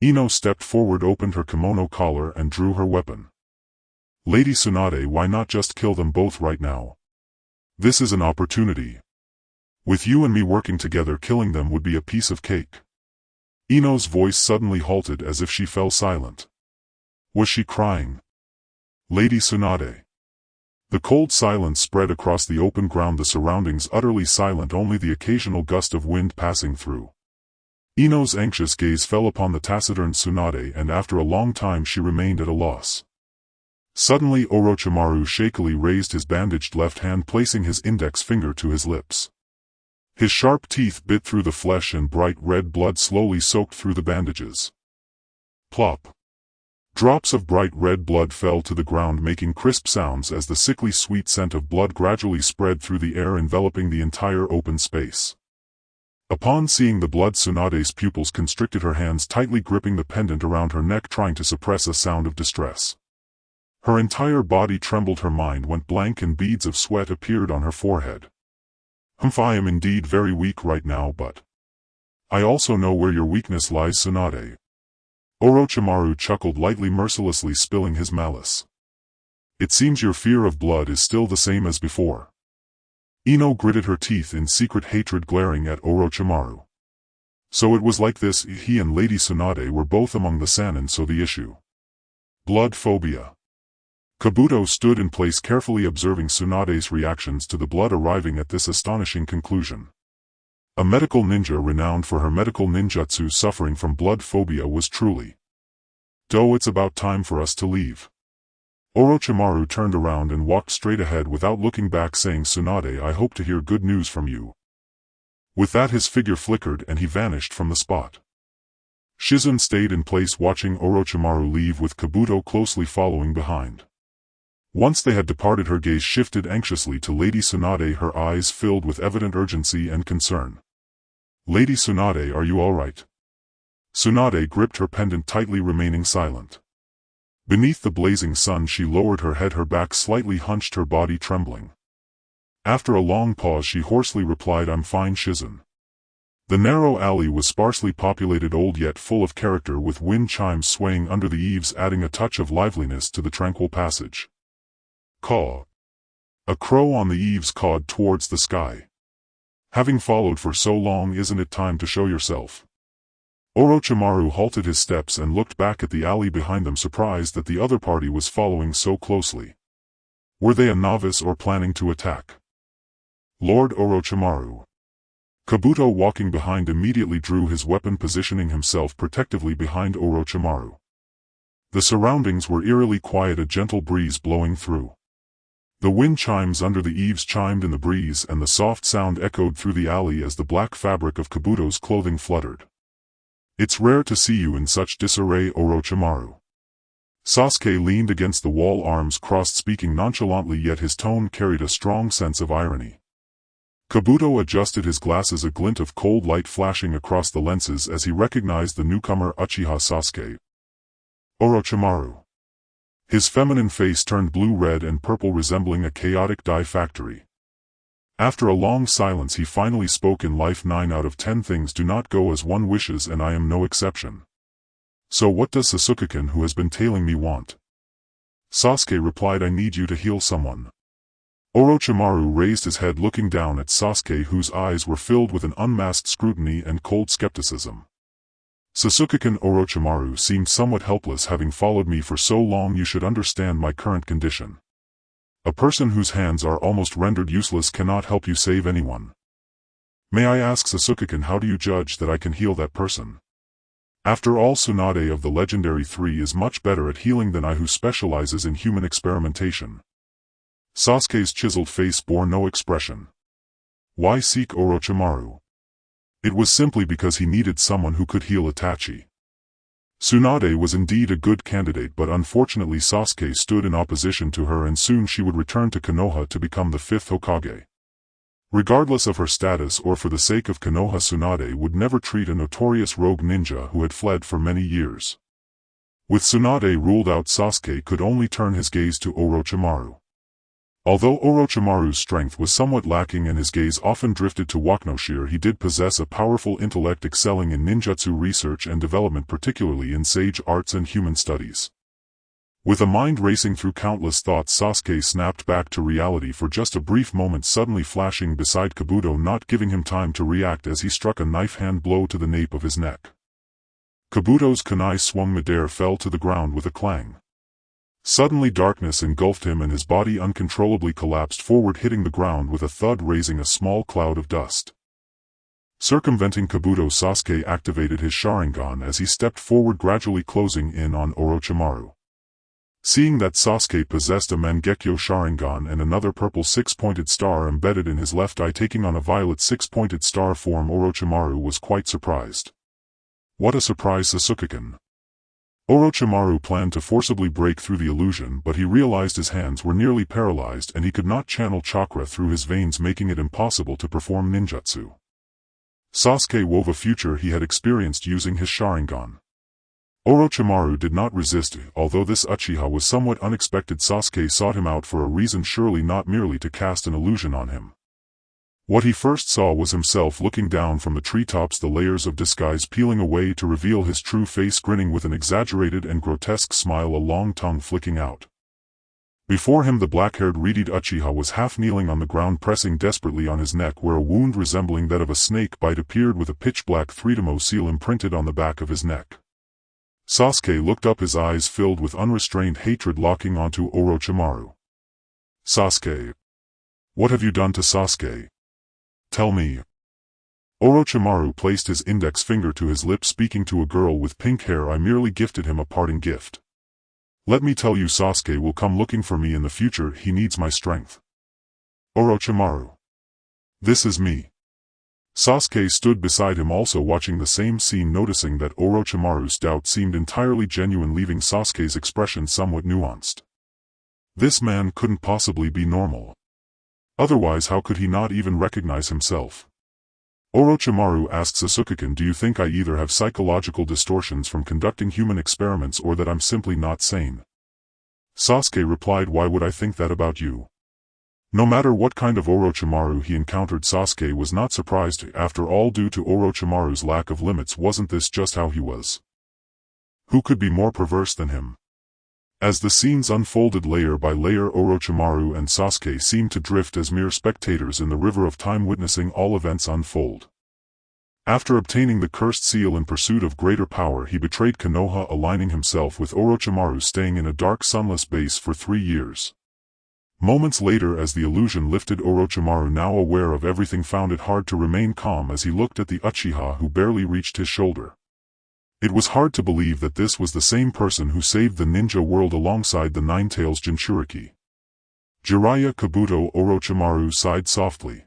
Ino stepped forward, opened her kimono collar and drew her weapon. "Lady Tsunade, why not just kill them both right now? This is an opportunity. With you and me working together, killing them would be a piece of cake." Ino's voice suddenly halted as if she fell silent. Was she crying? Lady Tsunade. The cold silence spread across the open ground, the surroundings utterly silent, only the occasional gust of wind passing through. Ino's anxious gaze fell upon the taciturn Tsunade, and after a long time she remained at a loss. Suddenly Orochimaru shakily raised his bandaged left hand, placing his index finger to his lips. His sharp teeth bit through the flesh and bright red blood slowly soaked through the bandages. Plop. Drops of bright red blood fell to the ground, making crisp sounds as the sickly sweet scent of blood gradually spread through the air, enveloping the entire open space. Upon seeing the blood, Tsunade's pupils constricted, her hands tightly gripping the pendant around her neck, trying to suppress a sound of distress. Her entire body trembled, her mind went blank, and beads of sweat appeared on her forehead. I am indeed very weak right now, but I also know where your weakness lies, Tsunade." Orochimaru chuckled lightly, mercilessly spilling his malice. "It seems your fear of blood is still the same as before." Ino gritted her teeth in secret hatred, glaring at Orochimaru. So it was like this, he and Lady Tsunade were both among the Sannin, so the issue. Blood phobia. Kabuto stood in place, carefully observing Tsunade's reactions to the blood, arriving at this astonishing conclusion. A medical ninja renowned for her medical ninjutsu suffering from blood phobia was truly. It's about time for us to leave." Orochimaru turned around and walked straight ahead without looking back, saying, "Tsunade, I hope to hear good news from you." With that his figure flickered and he vanished from the spot. Shizun stayed in place watching Orochimaru leave, with Kabuto closely following behind. Once they had departed, her gaze shifted anxiously to Lady Tsunade, her eyes filled with evident urgency and concern. "Lady Tsunade, are you all right?" Tsunade gripped her pendant tightly, remaining silent. Beneath the blazing sun she lowered her head, her back slightly hunched, her body trembling. After a long pause she hoarsely replied, "I'm fine, Shizun." The narrow alley was sparsely populated, old yet full of character, with wind chimes swaying under the eaves adding a touch of liveliness to the tranquil passage. Caw. A crow on the eaves cawed towards the sky. Having followed for so long, isn't it time to show yourself? Orochimaru halted his steps and looked back at the alley behind them, surprised that the other party was following so closely. Were they a novice or planning to attack? Lord Orochimaru. Kabuto, walking behind, immediately drew his weapon, positioning himself protectively behind Orochimaru. The surroundings were eerily quiet, a gentle breeze blowing through. The wind chimes under the eaves chimed in the breeze, and the soft sound echoed through the alley as the black fabric of Kabuto's clothing fluttered. It's rare to see you in such disarray, Orochimaru. Sasuke leaned against the wall, arms crossed, speaking nonchalantly, yet his tone carried a strong sense of irony. Kabuto adjusted his glasses, a glint of cold light flashing across the lenses as he recognized the newcomer Uchiha Sasuke. Orochimaru. His feminine face turned blue-red and purple, resembling a chaotic dye factory. After a long silence he finally spoke. In life 9 out of 10 things do not go as one wishes, and I am no exception. So what does Sasuke-kun, who has been tailing me, want? Sasuke replied, I need you to heal someone. Orochimaru raised his head, looking down at Sasuke, whose eyes were filled with an unmasked scrutiny and cold skepticism. Sasuke-kun, Orochimaru seemed somewhat helpless. Having followed me for so long, you should understand my current condition. A person whose hands are almost rendered useless cannot help you save anyone. May I ask, Sasuke-kun, how do you judge that I can heal that person? After all, Tsunade of the legendary 3 is much better at healing than I, who specializes in human experimentation. Sasuke's chiseled face bore no expression. Why seek Orochimaru? It was simply because he needed someone who could heal Itachi. Tsunade was indeed a good candidate, but unfortunately Sasuke stood in opposition to her, and soon she would return to Konoha to become the 5th Hokage. Regardless of her status or for the sake of Konoha, Tsunade would never treat a notorious rogue ninja who had fled for many years. With Tsunade ruled out, Sasuke could only turn his gaze to Orochimaru. Although Orochimaru's strength was somewhat lacking and his gaze often drifted to Wakanoshire, he did possess a powerful intellect, excelling in ninjutsu research and development, particularly in sage arts and human studies. With a mind racing through countless thoughts, Sasuke snapped back to reality for just a brief moment, suddenly flashing beside Kabuto, not giving him time to react as he struck a knife-hand blow to the nape of his neck. Kabuto's kunai swung midair, fell to the ground with a clang. Suddenly darkness engulfed him and his body uncontrollably collapsed forward, hitting the ground with a thud, raising a small cloud of dust. Circumventing Kabuto, Sasuke activated his Sharingan as he stepped forward, gradually closing in on Orochimaru. Seeing that Sasuke possessed a Mangekyo Sharingan and another purple 6-pointed star embedded in his left eye, taking on a violet 6-pointed star form, Orochimaru was quite surprised. What a surprise, Sasuke-kun! Orochimaru planned to forcibly break through the illusion, but he realized his hands were nearly paralyzed and he could not channel chakra through his veins, making it impossible to perform ninjutsu. Sasuke wove a future he had experienced using his Sharingan. Orochimaru did not resist, although this Uchiha was somewhat unexpected. Sasuke sought him out for a reason, surely not merely to cast an illusion on him. What he first saw was himself looking down from the treetops, the layers of disguise peeling away to reveal his true face, grinning with an exaggerated and grotesque smile, a long tongue flicking out. Before him the black-haired reedy Uchiha was half kneeling on the ground, pressing desperately on his neck, where a wound resembling that of a snake bite appeared with a pitch-black 3-tomo seal imprinted on the back of his neck. Sasuke looked up, his eyes filled with unrestrained hatred, locking onto Orochimaru. Sasuke. What have you done to Sasuke? Tell me. Orochimaru placed his index finger to his lips, speaking to a girl with pink hair. I merely gifted him a parting gift. Let me tell you, Sasuke will come looking for me in the future. He needs my strength. Orochimaru. This is me. Sasuke stood beside him, also watching the same scene, noticing that Orochimaru's doubt seemed entirely genuine, leaving Sasuke's expression somewhat nuanced. This man couldn't possibly be normal. Otherwise, how could he not even recognize himself? Orochimaru asked Sasuke-kun, do you think I either have psychological distortions from conducting human experiments or that I'm simply not sane? Sasuke replied, why would I think that about you? No matter what kind of Orochimaru he encountered, Sasuke was not surprised. After all, due to Orochimaru's lack of limits, wasn't this just how he was? Who could be more perverse than him? As the scenes unfolded layer by layer, Orochimaru and Sasuke seemed to drift as mere spectators in the river of time, witnessing all events unfold. After obtaining the cursed seal in pursuit of greater power, he betrayed Konoha, aligning himself with Orochimaru, staying in a dark sunless base for 3 years. Moments later, as the illusion lifted, Orochimaru, now aware of everything, found it hard to remain calm as he looked at the Uchiha who barely reached his shoulder. It was hard to believe that this was the same person who saved the ninja world alongside the Nine-Tails Jinchuriki. Jiraiya, Kabuto. Orochimaru sighed softly.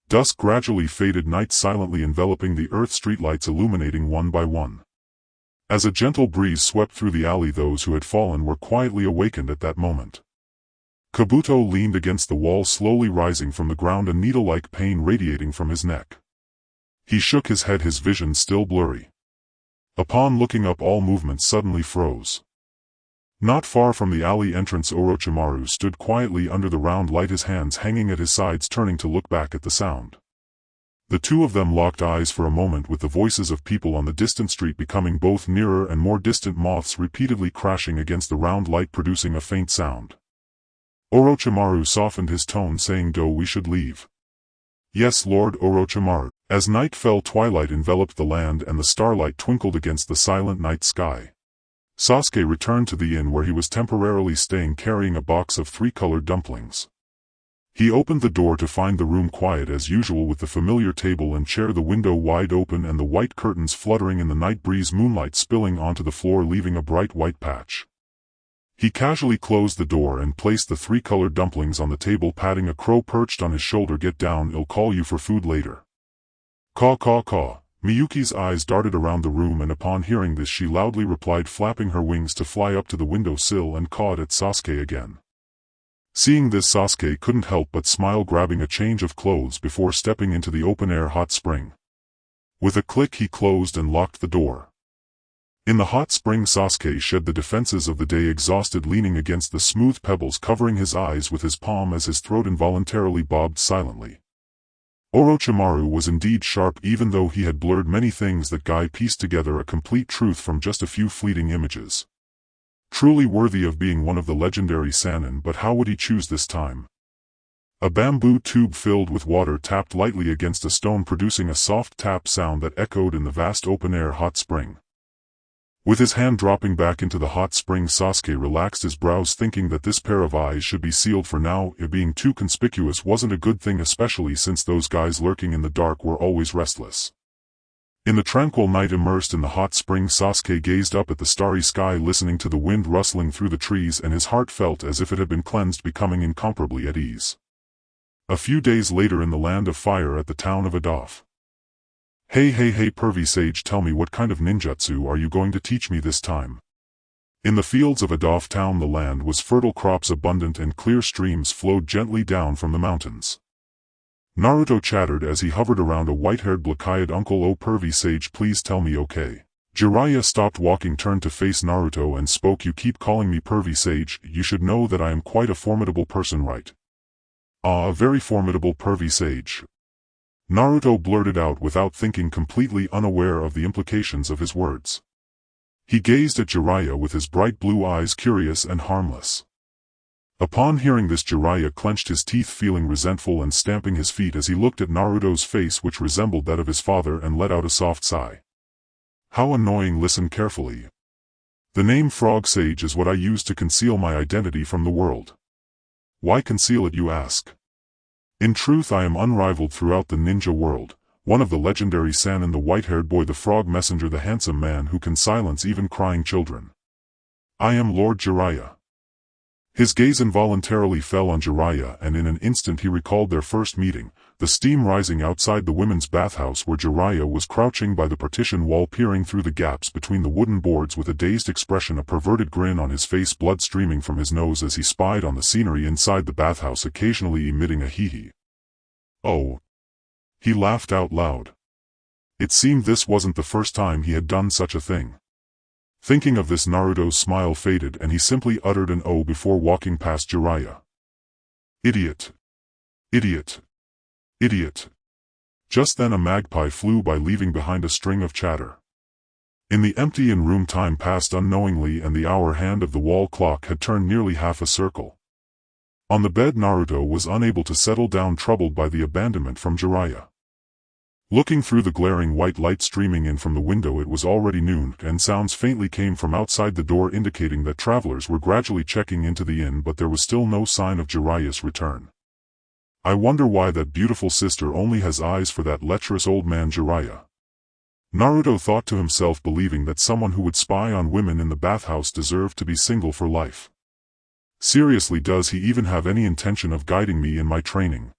Dusk gradually faded, night silently enveloping the earth, streetlights illuminating one by one. As a gentle breeze swept through the alley, those who had fallen were quietly awakened at that moment. Kabuto leaned against the wall, slowly rising from the ground, a needle-like pain radiating from his neck. He shook his head, his vision still blurry. Upon looking up, all movement suddenly froze. Not far from the alley entrance, Orochimaru stood quietly under the round light, his hands hanging at his sides, turning to look back at the sound. The two of them locked eyes for a moment, with the voices of people on the distant street becoming both nearer and more distant, moths repeatedly crashing against the round light producing a faint sound. Orochimaru softened his tone, saying, "Do we should leave?" "Yes, Lord Orochimaru." As night fell, twilight enveloped the land and the starlight twinkled against the silent night sky. Sasuke returned to the inn where he was temporarily staying, carrying a box of 3 colored dumplings. He opened the door to find the room quiet as usual, with the familiar table and chair, the window wide open and the white curtains fluttering in the night breeze, moonlight spilling onto the floor leaving a bright white patch. He casually closed the door and placed the 3 colored dumplings on the table, patting a crow perched on his shoulder. "Get down, I'll call you for food later." "Caw caw caw." Miyuki's eyes darted around the room, and upon hearing this she loudly replied, flapping her wings to fly up to the window sill and cawed at Sasuke again. Seeing this, Sasuke couldn't help but smile, grabbing a change of clothes before stepping into the open-air hot spring. With a click he closed and locked the door. In the hot spring, Sasuke shed the defenses of the day, exhausted, leaning against the smooth pebbles, covering his eyes with his palm as his throat involuntarily bobbed silently. Orochimaru was indeed sharp, even though he had blurred many things. That guy pieced together a complete truth from just a few fleeting images. Truly worthy of being one of the legendary Sannin, but how would he choose this time? A bamboo tube filled with water tapped lightly against a stone, producing a soft tap sound that echoed in the vast open-air hot spring. With his hand dropping back into the hot spring, Sasuke relaxed his brows, thinking that this pair of eyes should be sealed for now. It being too conspicuous wasn't a good thing, especially since those guys lurking in the dark were always restless. In the tranquil night, immersed in the hot spring, Sasuke gazed up at the starry sky, listening to the wind rustling through the trees, and his heart felt as if it had been cleansed, becoming incomparably at ease. A few days later, in the land of fire at the town of Atop. Hey pervy sage, tell me, what kind of ninjutsu are you going to teach me this time? In the fields of Atop town, the land was fertile, crops abundant, and clear streams flowed gently down from the mountains. Naruto chattered as he hovered around a white-haired black-eyed uncle. "Oh pervy sage, please tell me, okay?" Jiraiya stopped walking, turned to face Naruto and spoke, "You keep calling me pervy sage, you should know that I am quite a formidable person, right?" "Ah, a very formidable pervy sage," Naruto blurted out without thinking, completely unaware of the implications of his words. He gazed at Jiraiya with his bright blue eyes, curious and harmless. Upon hearing this, Jiraiya clenched his teeth, feeling resentful and stamping his feet as he looked at Naruto's face, which resembled that of his father, and let out a soft sigh. "How annoying. Listen carefully. The name Frog Sage is what I use to conceal my identity from the world." "Why conceal it, you ask?" "In truth, I am unrivaled throughout the ninja world, one of the legendary Sannin, the white-haired boy, the frog messenger, the handsome man who can silence even crying children. I am Lord Jiraiya." His gaze involuntarily fell on Jiraiya, and in an instant he recalled their first meeting, the steam rising outside the women's bathhouse where Jiraiya was crouching by the partition wall, peering through the gaps between the wooden boards with a dazed expression, a perverted grin on his face, blood streaming from his nose as he spied on the scenery inside the bathhouse, occasionally emitting a hee-hee. "Oh!" He laughed out loud. It seemed this wasn't the first time he had done such a thing. Thinking of this, Naruto's smile faded and he simply uttered an "oh" before walking past Jiraiya. Idiot! Idiot! Idiot! Just then a magpie flew by, leaving behind a string of chatter. In the empty in-room, time passed unknowingly, and the hour hand of the wall clock had turned nearly half a circle. On the bed, Naruto was unable to settle down, troubled by the abandonment from Jiraiya. Looking through the glaring white light streaming in from the window, it was already noon, and sounds faintly came from outside the door, indicating that travelers were gradually checking into the inn, but there was still no sign of Jiraiya's return. I wonder why that beautiful sister only has eyes for that lecherous old man Jiraiya. Naruto thought to himself, believing that someone who would spy on women in the bathhouse deserved to be single for life. Seriously, does he even have any intention of guiding me in my training?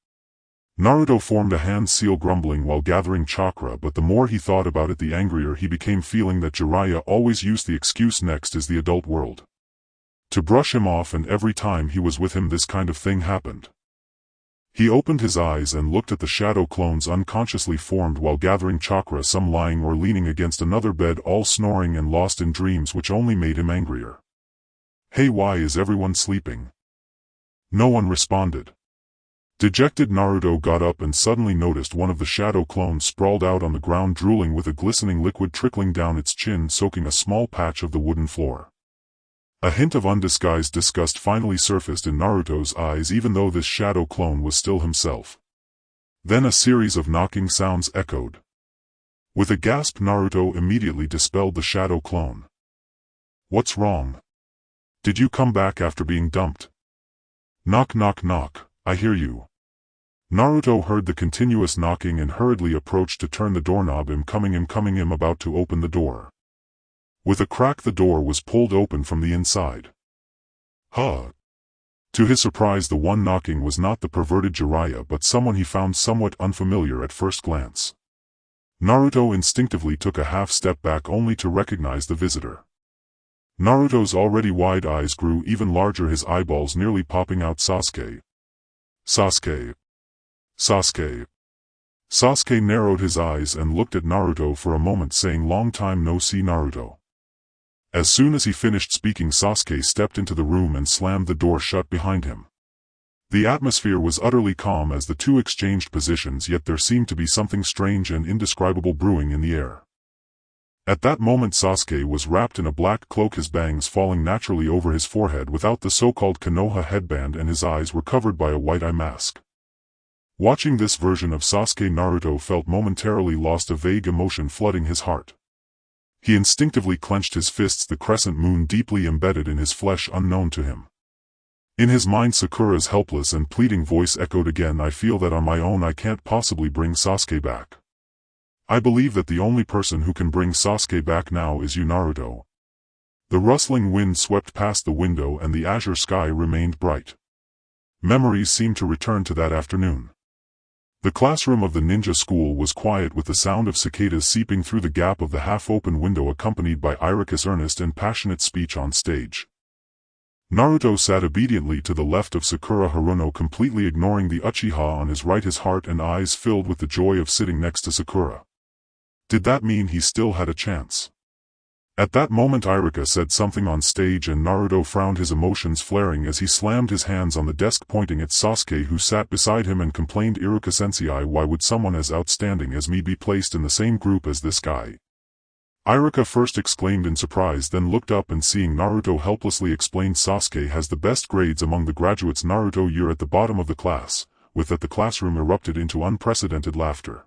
Naruto formed a hand seal, grumbling while gathering chakra, but the more he thought about it, the angrier he became, feeling that Jiraiya always used the excuse "next is the adult world" to brush him off, and every time he was with him this kind of thing happened. He opened his eyes and looked at the shadow clones unconsciously formed while gathering chakra, some lying or leaning against another bed, all snoring and lost in dreams, which only made him angrier. "Hey, why is everyone sleeping?" No one responded. Dejected, Naruto got up and suddenly noticed one of the shadow clones sprawled out on the ground, drooling, with a glistening liquid trickling down its chin, soaking a small patch of the wooden floor. A hint of undisguised disgust finally surfaced in Naruto's eyes, even though this shadow clone was still himself. Then a series of knocking sounds echoed. With a gasp, Naruto immediately dispelled the shadow clone. "What's wrong? Did you come back after being dumped?" "Knock, knock, knock, I hear you." Naruto heard the continuous knocking and hurriedly approached to turn the doorknob. Him coming, about to open the door. With a crack, the door was pulled open from the inside. Huh! To his surprise, the one knocking was not the perverted Jiraiya, but someone he found somewhat unfamiliar at first glance. Naruto instinctively took a half step back, only to recognize the visitor. Naruto's already wide eyes grew even larger, his eyeballs nearly popping out. "Sasuke! Sasuke! Sasuke!" Sasuke narrowed his eyes and looked at Naruto for a moment, saying, "Long time no see, Naruto." As soon as he finished speaking, Sasuke stepped into the room and slammed the door shut behind him. The atmosphere was utterly calm as the two exchanged positions, yet there seemed to be something strange and indescribable brewing in the air. At that moment, Sasuke was wrapped in a black cloak, his bangs falling naturally over his forehead without the so-called Konoha headband, and his eyes were covered by a white eye mask. Watching this version of Sasuke, Naruto felt momentarily lost, a vague emotion flooding his heart. He instinctively clenched his fists, the crescent moon deeply embedded in his flesh, unknown to him. In his mind, Sakura's helpless and pleading voice echoed again, "I feel that on my own I can't possibly bring Sasuke back. I believe that the only person who can bring Sasuke back now is you, Naruto." The rustling wind swept past the window and the azure sky remained bright. Memories seemed to return to that afternoon. The classroom of the ninja school was quiet, with the sound of cicadas seeping through the gap of the half-open window, accompanied by Iruka's earnest and passionate speech on stage. Naruto sat obediently to the left of Sakura Haruno, completely ignoring the Uchiha on his right, his heart and eyes filled with the joy of sitting next to Sakura. Did that mean he still had a chance? At that moment, Iruka said something on stage and Naruto frowned, his emotions flaring as he slammed his hands on the desk, pointing at Sasuke, who sat beside him, and complained, "Iruka-sensei, why would someone as outstanding as me be placed in the same group as this guy?" Iruka first exclaimed in surprise, then looked up and seeing Naruto helplessly explained, "Sasuke has the best grades among the graduates, Naruto. You're at the bottom of the class." With that, the classroom erupted into unprecedented laughter.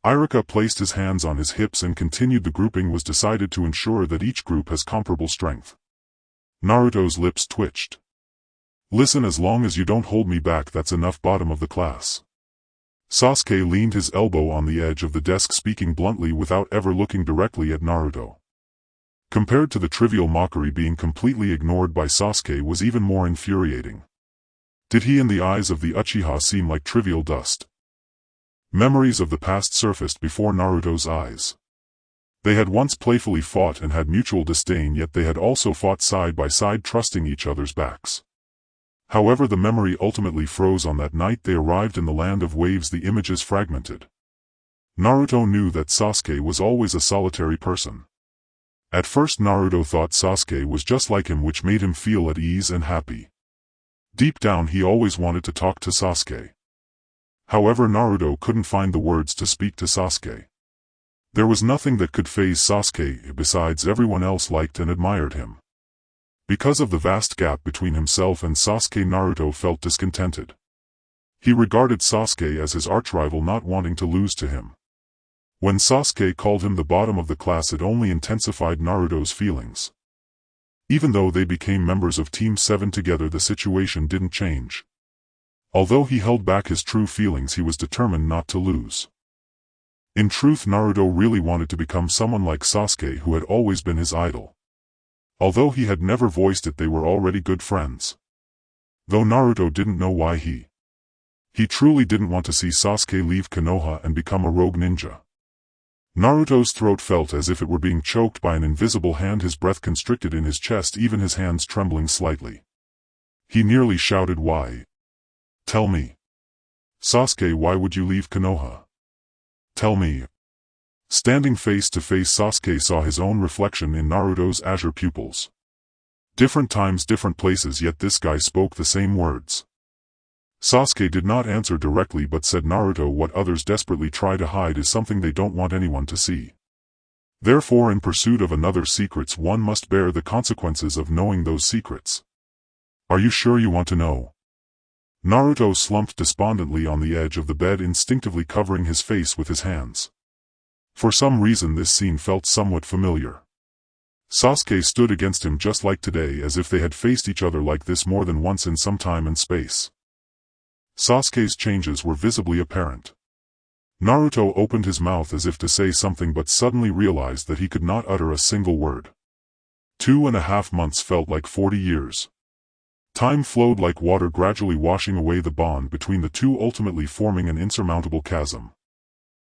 Iruka placed his hands on his hips and continued, "The grouping was decided to ensure that each group has comparable strength." Naruto's lips twitched. "Listen, as long as you don't hold me back, that's enough, bottom of the class." Sasuke leaned his elbow on the edge of the desk, speaking bluntly without ever looking directly at Naruto. Compared to the trivial mockery, being completely ignored by Sasuke was even more infuriating. Did he, in the eyes of the Uchiha, seem like trivial dust? Memories of the past surfaced before Naruto's eyes. They had once playfully fought and had mutual disdain, yet they had also fought side by side, trusting each other's backs. However, the memory ultimately froze on that night they arrived in the land of waves, the images fragmented. Naruto knew that Sasuke was always a solitary person. At first Naruto thought Sasuke was just like him, which made him feel at ease and happy. Deep down he always wanted to talk to Sasuke. However, Naruto couldn't find the words to speak to Sasuke. There was nothing that could faze Sasuke besides everyone else liked and admired him. Because of the vast gap between himself and Sasuke, Naruto felt discontented. He regarded Sasuke as his archrival, not wanting to lose to him. When Sasuke called him the bottom of the class, it only intensified Naruto's feelings. Even though they became members of Team 7 together, the situation didn't change. Although he held back his true feelings, he was determined not to lose. In truth, Naruto really wanted to become someone like Sasuke, who had always been his idol. Although he had never voiced it, they were already good friends. Though Naruto didn't know why he truly didn't want to see Sasuke leave Konoha and become a rogue ninja. Naruto's throat felt as if it were being choked by an invisible hand, his breath constricted in his chest, even his hands trembling slightly. He nearly shouted, "Why? Tell me. Sasuke, why would you leave Konoha? Tell me." Standing face to face, Sasuke saw his own reflection in Naruto's azure pupils. Different times, different places, yet this guy spoke the same words. Sasuke did not answer directly but said, "Naruto, what others desperately try to hide is something they don't want anyone to see. Therefore, in pursuit of another's secrets, one must bear the consequences of knowing those secrets. Are you sure you want to know?" Naruto slumped despondently on the edge of the bed, instinctively covering his face with his hands. For some reason this scene felt somewhat familiar. Sasuke stood against him just like today, as if they had faced each other like this more than once in some time and space. Sasuke's changes were visibly apparent. Naruto opened his mouth as if to say something but suddenly realized that he could not utter a single word. 2.5 months felt like 40 years. Time flowed like water, gradually washing away the bond between the two, ultimately forming an insurmountable chasm.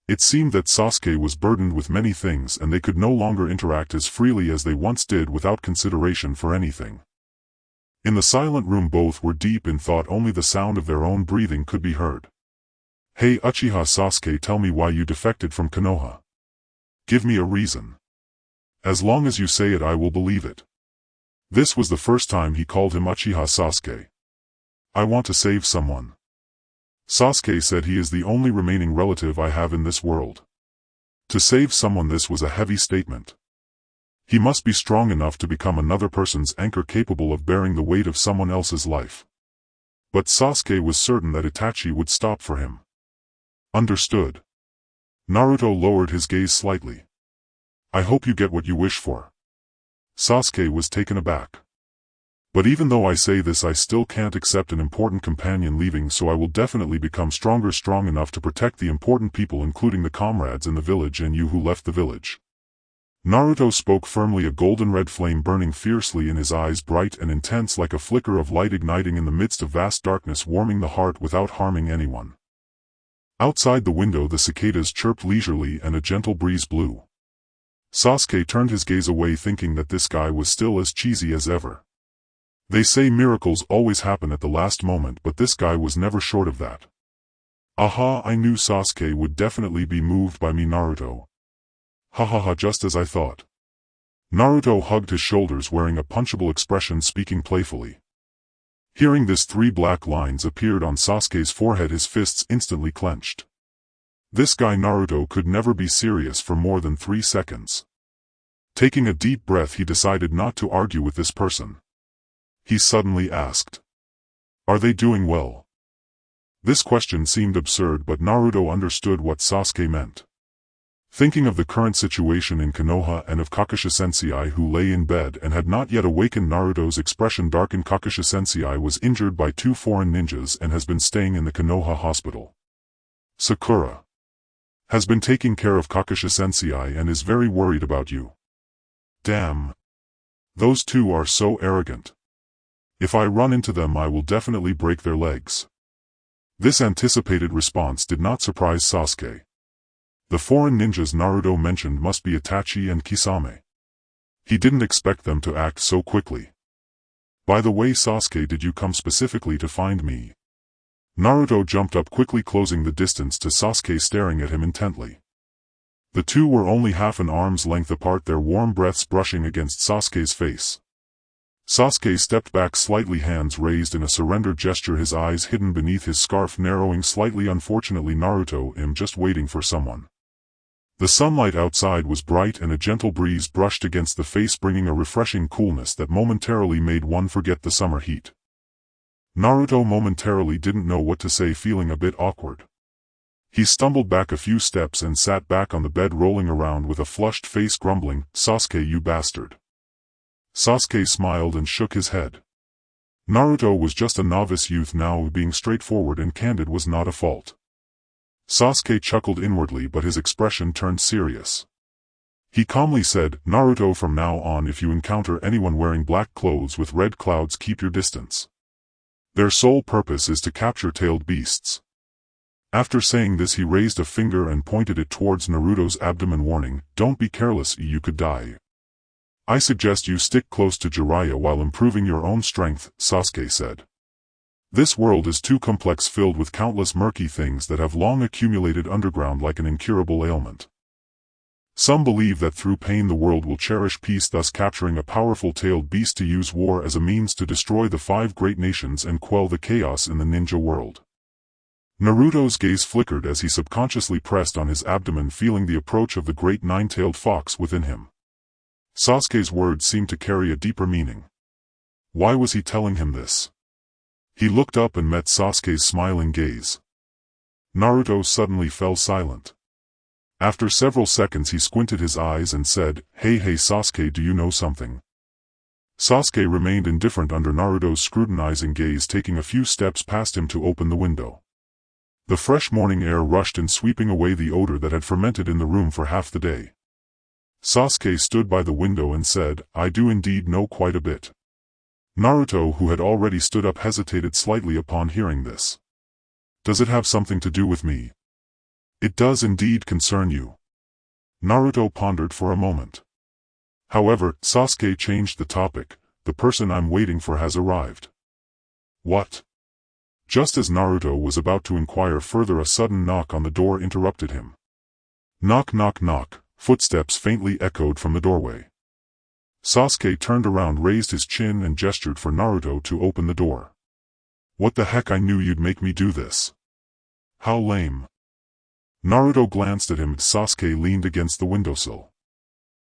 It seemed that Sasuke was burdened with many things and they could no longer interact as freely as they once did without consideration for anything. In the silent room both were deep in thought, only the sound of their own breathing could be heard. "Hey Uchiha Sasuke, tell me why you defected from Konoha. Give me a reason. As long as you say it, I will believe it." This was the first time he called him Uchiha Sasuke. "I want to save someone." Sasuke said, "He is the only remaining relative I have in this world." To save someone, this was a heavy statement. He must be strong enough to become another person's anchor, capable of bearing the weight of someone else's life. But Sasuke was certain that Itachi would stop for him. "Understood." Naruto lowered his gaze slightly. "I hope you get what you wish for." Sasuke was taken aback. "But even though I say this, I still can't accept an important companion leaving, so I will definitely become stronger, strong enough to protect the important people, including the comrades in the village and you who left the village." Naruto spoke firmly, a golden red flame burning fiercely in his eyes, bright and intense like a flicker of light igniting in the midst of vast darkness, warming the heart without harming anyone. Outside the window the cicadas chirped leisurely and a gentle breeze blew. Sasuke turned his gaze away, thinking that this guy was still as cheesy as ever. They say miracles always happen at the last moment, but this guy was never short of that. "Aha, I knew Sasuke would definitely be moved by me, Naruto. Ha ha ha, just as I thought." Naruto hugged his shoulders, wearing a punchable expression, speaking playfully. Hearing this, 3 black lines appeared on Sasuke's forehead, his fists instantly clenched. This guy Naruto could never be serious for more than 3 seconds. Taking a deep breath, he decided not to argue with this person. He suddenly asked, "Are they doing well?" This question seemed absurd, but Naruto understood what Sasuke meant. Thinking of the current situation in Konoha and of Kakashi-sensei, who lay in bed and had not yet awakened, Naruto's expression darkened. Kakashi-sensei was injured by 2 foreign ninjas and has been staying in the Konoha hospital. Sakura has been taking care of Kakashi-sensei and is very worried about you. Damn. Those 2 are so arrogant. If I run into them, I will definitely break their legs. This anticipated response did not surprise Sasuke. The foreign ninjas Naruto mentioned must be Itachi and Kisame. He didn't expect them to act so quickly. "By the way, Sasuke, did you come specifically to find me?" Naruto jumped up quickly, closing the distance to Sasuke, staring at him intently. The 2 were only half an arm's length apart, their warm breaths brushing against Sasuke's face. Sasuke stepped back slightly, hands raised in a surrender gesture, his eyes hidden beneath his scarf narrowing slightly. Unfortunately, Naruto, I'm just waiting for someone. The sunlight outside was bright and a gentle breeze brushed against the face, bringing a refreshing coolness that momentarily made one forget the summer heat. Naruto momentarily didn't know what to say, feeling a bit awkward. He stumbled back a few steps and sat back on the bed, rolling around with a flushed face, grumbling, "Sasuke, you bastard." Sasuke smiled and shook his head. Naruto was just a novice youth now, being straightforward and candid was not a fault. Sasuke chuckled inwardly, but his expression turned serious. He calmly said, "Naruto, from now on if you encounter anyone wearing black clothes with red clouds, keep your distance. Their sole purpose is to capture tailed beasts." After saying this, he raised a finger and pointed it towards Naruto's abdomen, warning, "Don't be careless, you could die. I suggest you stick close to Jiraiya while improving your own strength," Sasuke said. "This world is too complex, filled with countless murky things that have long accumulated underground like an incurable ailment. Some believe that through pain the world will cherish peace, thus capturing a powerful tailed beast to use war as a means to destroy the 5 great nations and quell the chaos in the ninja world." Naruto's gaze flickered as he subconsciously pressed on his abdomen, feeling the approach of the great 9-tailed fox within him. Sasuke's words seemed to carry a deeper meaning. Why was he telling him this? He looked up and met Sasuke's smiling gaze. Naruto suddenly fell silent. After several seconds he squinted his eyes and said, Hey Sasuke, do you know something?" Sasuke remained indifferent under Naruto's scrutinizing gaze, taking a few steps past him to open the window. The fresh morning air rushed in, sweeping away the odor that had fermented in the room for half the day. Sasuke stood by the window and said, "I do indeed know quite a bit." Naruto, who had already stood up, hesitated slightly upon hearing this. "Does it have something to do with me?" "It does indeed concern you." Naruto pondered for a moment. However, Sasuke changed the topic. "The person I'm waiting for has arrived." "What?" Just as Naruto was about to inquire further, a sudden knock on the door interrupted him. Knock, knock, knock. Footsteps faintly echoed from the doorway. Sasuke turned around, raised his chin and gestured for Naruto to open the door. "What the heck, I knew you'd make me do this. How lame." Naruto glanced at him. Sasuke leaned against the windowsill.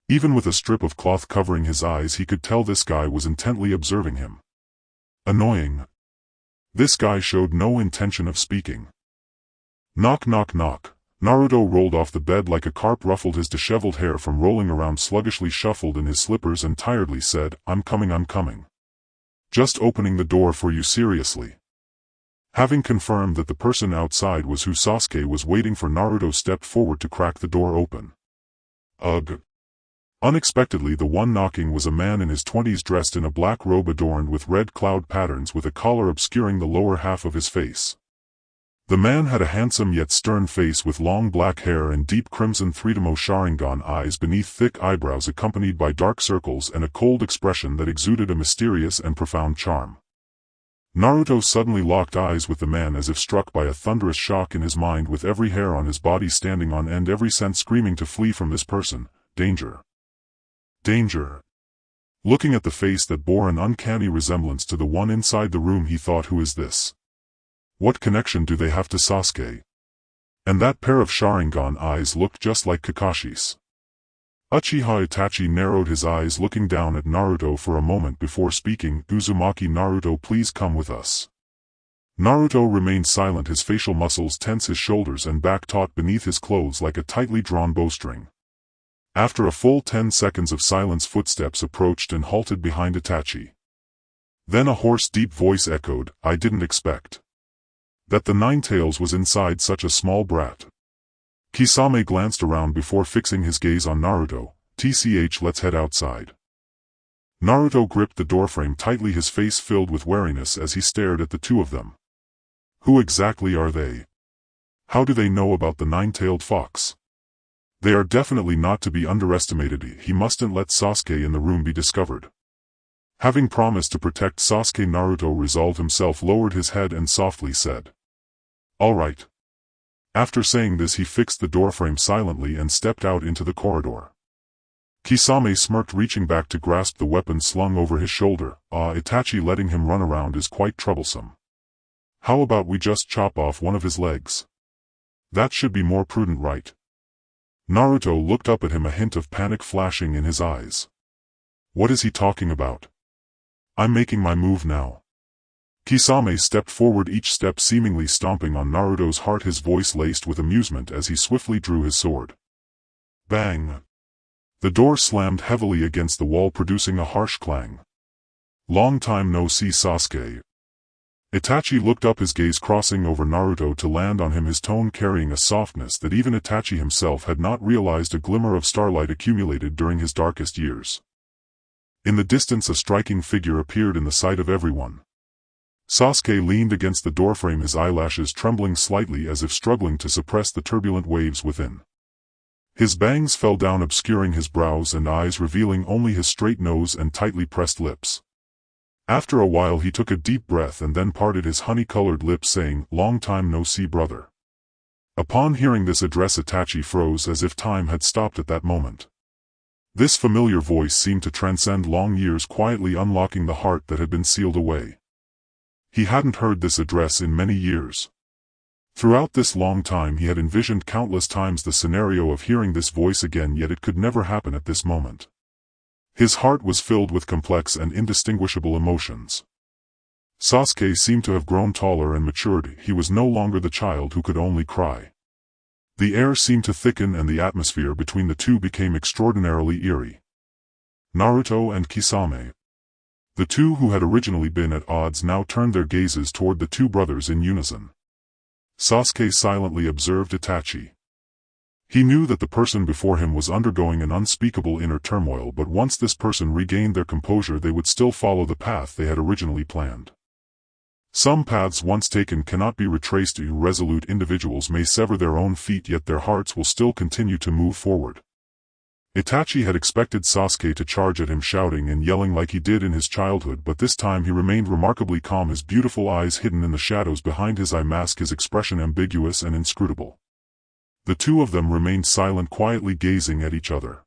Even with a strip of cloth covering his eyes, he could tell this guy was intently observing him. Annoying. This guy showed no intention of speaking. Knock, knock, knock. Naruto rolled off the bed like a carp, ruffled his disheveled hair from rolling around, sluggishly shuffled in his slippers and tiredly said, I'm coming. Just opening the door for you, seriously." Having confirmed that the person outside was who Sasuke was waiting for, Naruto stepped forward to crack the door open. Ugh. Unexpectedly, the one knocking was a man in his 20s, dressed in a black robe adorned with red cloud patterns, with a collar obscuring the lower half of his face. The man had a handsome yet stern face with long black hair and deep crimson Threedemo Sharingan eyes beneath thick eyebrows, accompanied by dark circles and a cold expression that exuded a mysterious and profound charm. Naruto suddenly locked eyes with the man, as if struck by a thunderous shock in his mind, with every hair on his body standing on end, every sense screaming to flee from this person. Danger. Danger. Looking at the face that bore an uncanny resemblance to the one inside the room, he thought, who is this? What connection do they have to Sasuke? And that pair of Sharingan eyes looked just like Kakashi's. Uchiha Itachi narrowed his eyes, looking down at Naruto for a moment before speaking. "Uzumaki, Naruto, please come with us." Naruto remained silent, his facial muscles tense, his shoulders and back taut beneath his clothes like a tightly drawn bowstring. After a full 10 seconds of silence, footsteps approached and halted behind Itachi. Then a hoarse, deep voice echoed, "I didn't expect that the Nine-Tails was inside such a small brat." Kisame glanced around before fixing his gaze on Naruto. Let's head outside." Naruto gripped the doorframe tightly, his face filled with wariness as he stared at the two of them. Who exactly are they? How do they know about the Nine-Tailed Fox? They are definitely not to be underestimated. He mustn't let Sasuke in the room be discovered. Having promised to protect Sasuke, Naruto resolved himself, lowered his head and softly said, "All right." After saying this, he fixed the doorframe silently and stepped out into the corridor. Kisame smirked, reaching back to grasp the weapon slung over his shoulder. Itachi letting him run around is quite troublesome. How about we just chop off one of his legs? That should be more prudent, right? Naruto looked up at him, a hint of panic flashing in his eyes. What is he talking about? I'm making my move now. Kisame stepped forward, each step seemingly stomping on Naruto's heart, his voice laced with amusement as he swiftly drew his sword. Bang! The door slammed heavily against the wall, producing a harsh clang. Long time no see, Sasuke. Itachi looked up, his gaze crossing over Naruto to land on him, his tone carrying a softness that even Itachi himself had not realized. A glimmer of starlight accumulated during his darkest years. In the distance, a striking figure appeared in the sight of everyone. Sasuke leaned against the doorframe, his eyelashes trembling slightly as if struggling to suppress the turbulent waves within. His bangs fell down, obscuring his brows and eyes, revealing only his straight nose and tightly pressed lips. After a while he took a deep breath and then parted his honey-colored lips, saying, "Long time no see, brother." Upon hearing this address, Itachi froze as if time had stopped at that moment. This familiar voice seemed to transcend long years, quietly unlocking the heart that had been sealed away. He hadn't heard this address in many years. Throughout this long time he had envisioned countless times the scenario of hearing this voice again, yet it could never happen at this moment. His heart was filled with complex and indistinguishable emotions. Sasuke seemed to have grown taller and matured. He was no longer the child who could only cry. The air seemed to thicken and the atmosphere between the two became extraordinarily eerie. Naruto and Kisame. The two who had originally been at odds now turned their gazes toward the two brothers in unison. Sasuke silently observed Itachi. He knew that the person before him was undergoing an unspeakable inner turmoil, but once this person regained their composure they would still follow the path they had originally planned. Some paths once taken cannot be retraced. Irresolute individuals may sever their own feet, yet their hearts will still continue to move forward. Itachi had expected Sasuke to charge at him, shouting and yelling like he did in his childhood, but this time he remained remarkably calm, his beautiful eyes hidden in the shadows behind his eye mask, his expression ambiguous and inscrutable. The two of them remained silent, quietly gazing at each other.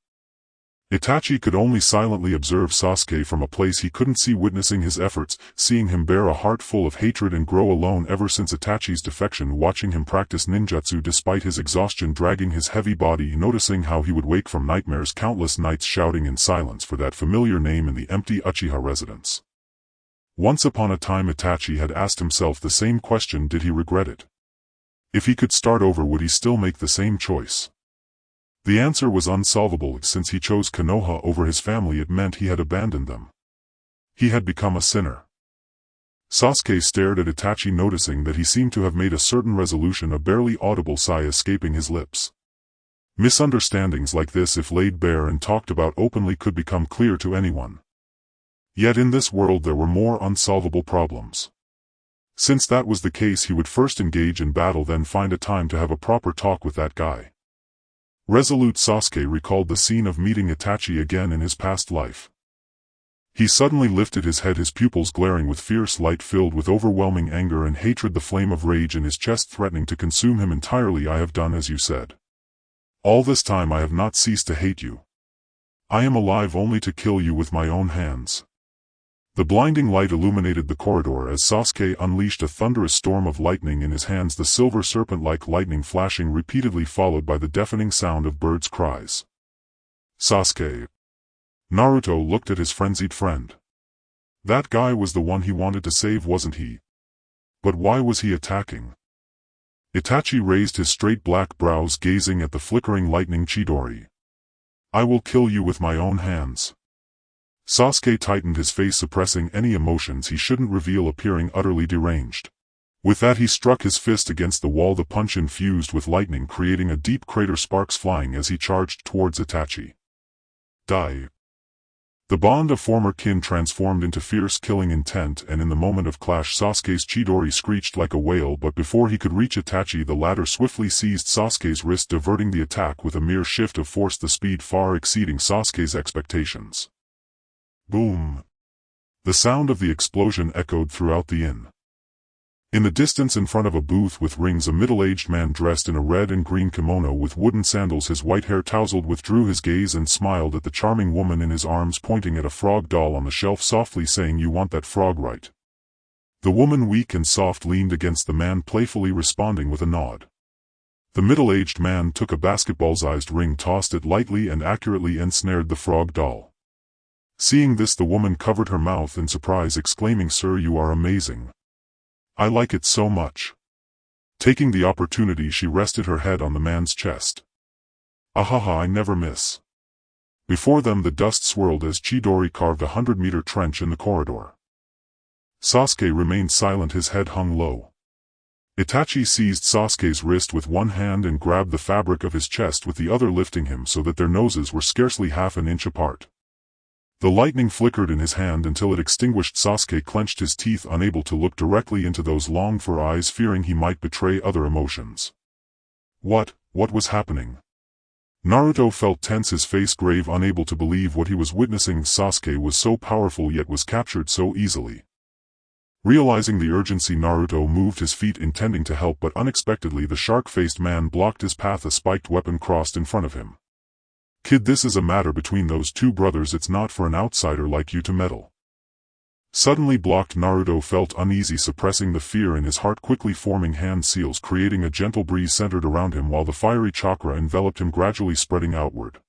Itachi could only silently observe Sasuke from a place he couldn't see, witnessing his efforts, seeing him bear a heart full of hatred and grow alone ever since Itachi's defection, watching him practice ninjutsu despite his exhaustion, dragging his heavy body, noticing how he would wake from nightmares countless nights, shouting in silence for that familiar name in the empty Uchiha residence. Once upon a time Itachi had asked himself the same question: did he regret it? If he could start over, would he still make the same choice? The answer was unsolvable. Since he chose Konoha over his family, it meant he had abandoned them. He had become a sinner. Sasuke stared at Itachi, noticing that he seemed to have made a certain resolution, a barely audible sigh escaping his lips. Misunderstandings like this, if laid bare and talked about openly, could become clear to anyone. Yet in this world there were more unsolvable problems. Since that was the case, he would first engage in battle, then find a time to have a proper talk with that guy. Resolute Sasuke recalled the scene of meeting Itachi again in his past life. He suddenly lifted his head, his pupils glaring with fierce light filled with overwhelming anger and hatred, the flame of rage in his chest threatening to consume him entirely. "I have done as you said. All this time I have not ceased to hate you. I am alive only to kill you with my own hands." The blinding light illuminated the corridor as Sasuke unleashed a thunderous storm of lightning in his hands, the silver serpent-like lightning flashing repeatedly, followed by the deafening sound of birds' cries. Sasuke. Naruto looked at his frenzied friend. That guy was the one he wanted to save, wasn't he? But why was he attacking? Itachi raised his straight black brows, gazing at the flickering lightning. Chidori. I will kill you with my own hands. Sasuke tightened his face, suppressing any emotions he shouldn't reveal, appearing utterly deranged. With that he struck his fist against the wall, the punch infused with lightning creating a deep crater, sparks flying as he charged towards Itachi. Die. The bond of former kin transformed into fierce killing intent, and in the moment of clash Sasuke's Chidori screeched like a whale, but before he could reach Itachi the latter swiftly seized Sasuke's wrist, diverting the attack with a mere shift of force, the speed far exceeding Sasuke's expectations. Boom! The sound of the explosion echoed throughout the inn. In the distance in front of a booth with rings, a middle-aged man dressed in a red and green kimono with wooden sandals, his white hair tousled, withdrew his gaze and smiled at the charming woman in his arms, pointing at a frog doll on the shelf softly saying, "You want that frog, right?" The woman, weak and soft, leaned against the man, playfully responding with a nod. The middle-aged man took a basketball-sized ring, tossed it lightly and accurately, and snared the frog doll. Seeing this, the woman covered her mouth in surprise, exclaiming, "Sir, you are amazing. I like it so much." Taking the opportunity, she rested her head on the man's chest. "Ahaha, I never miss." Before them the dust swirled as Chidori carved a 100-meter trench in the corridor. Sasuke remained silent, his head hung low. Itachi seized Sasuke's wrist with one hand and grabbed the fabric of his chest with the other, lifting him so that their noses were scarcely half an inch apart. The lightning flickered in his hand until it extinguished. Sasuke clenched his teeth, unable to look directly into those longed-for eyes, fearing he might betray other emotions. What was happening? Naruto felt tense, his face grave, unable to believe what he was witnessing. Sasuke was so powerful yet was captured so easily. Realizing the urgency, Naruto moved his feet, intending to help, but unexpectedly the shark-faced man blocked his path. A spiked weapon crossed in front of him. "Kid, this is a matter between those two brothers. It's not for an outsider like you to meddle." Suddenly blocked, Naruto felt uneasy, suppressing the fear in his heart, quickly forming hand seals, creating a gentle breeze centered around him while the fiery chakra enveloped him, gradually spreading outward.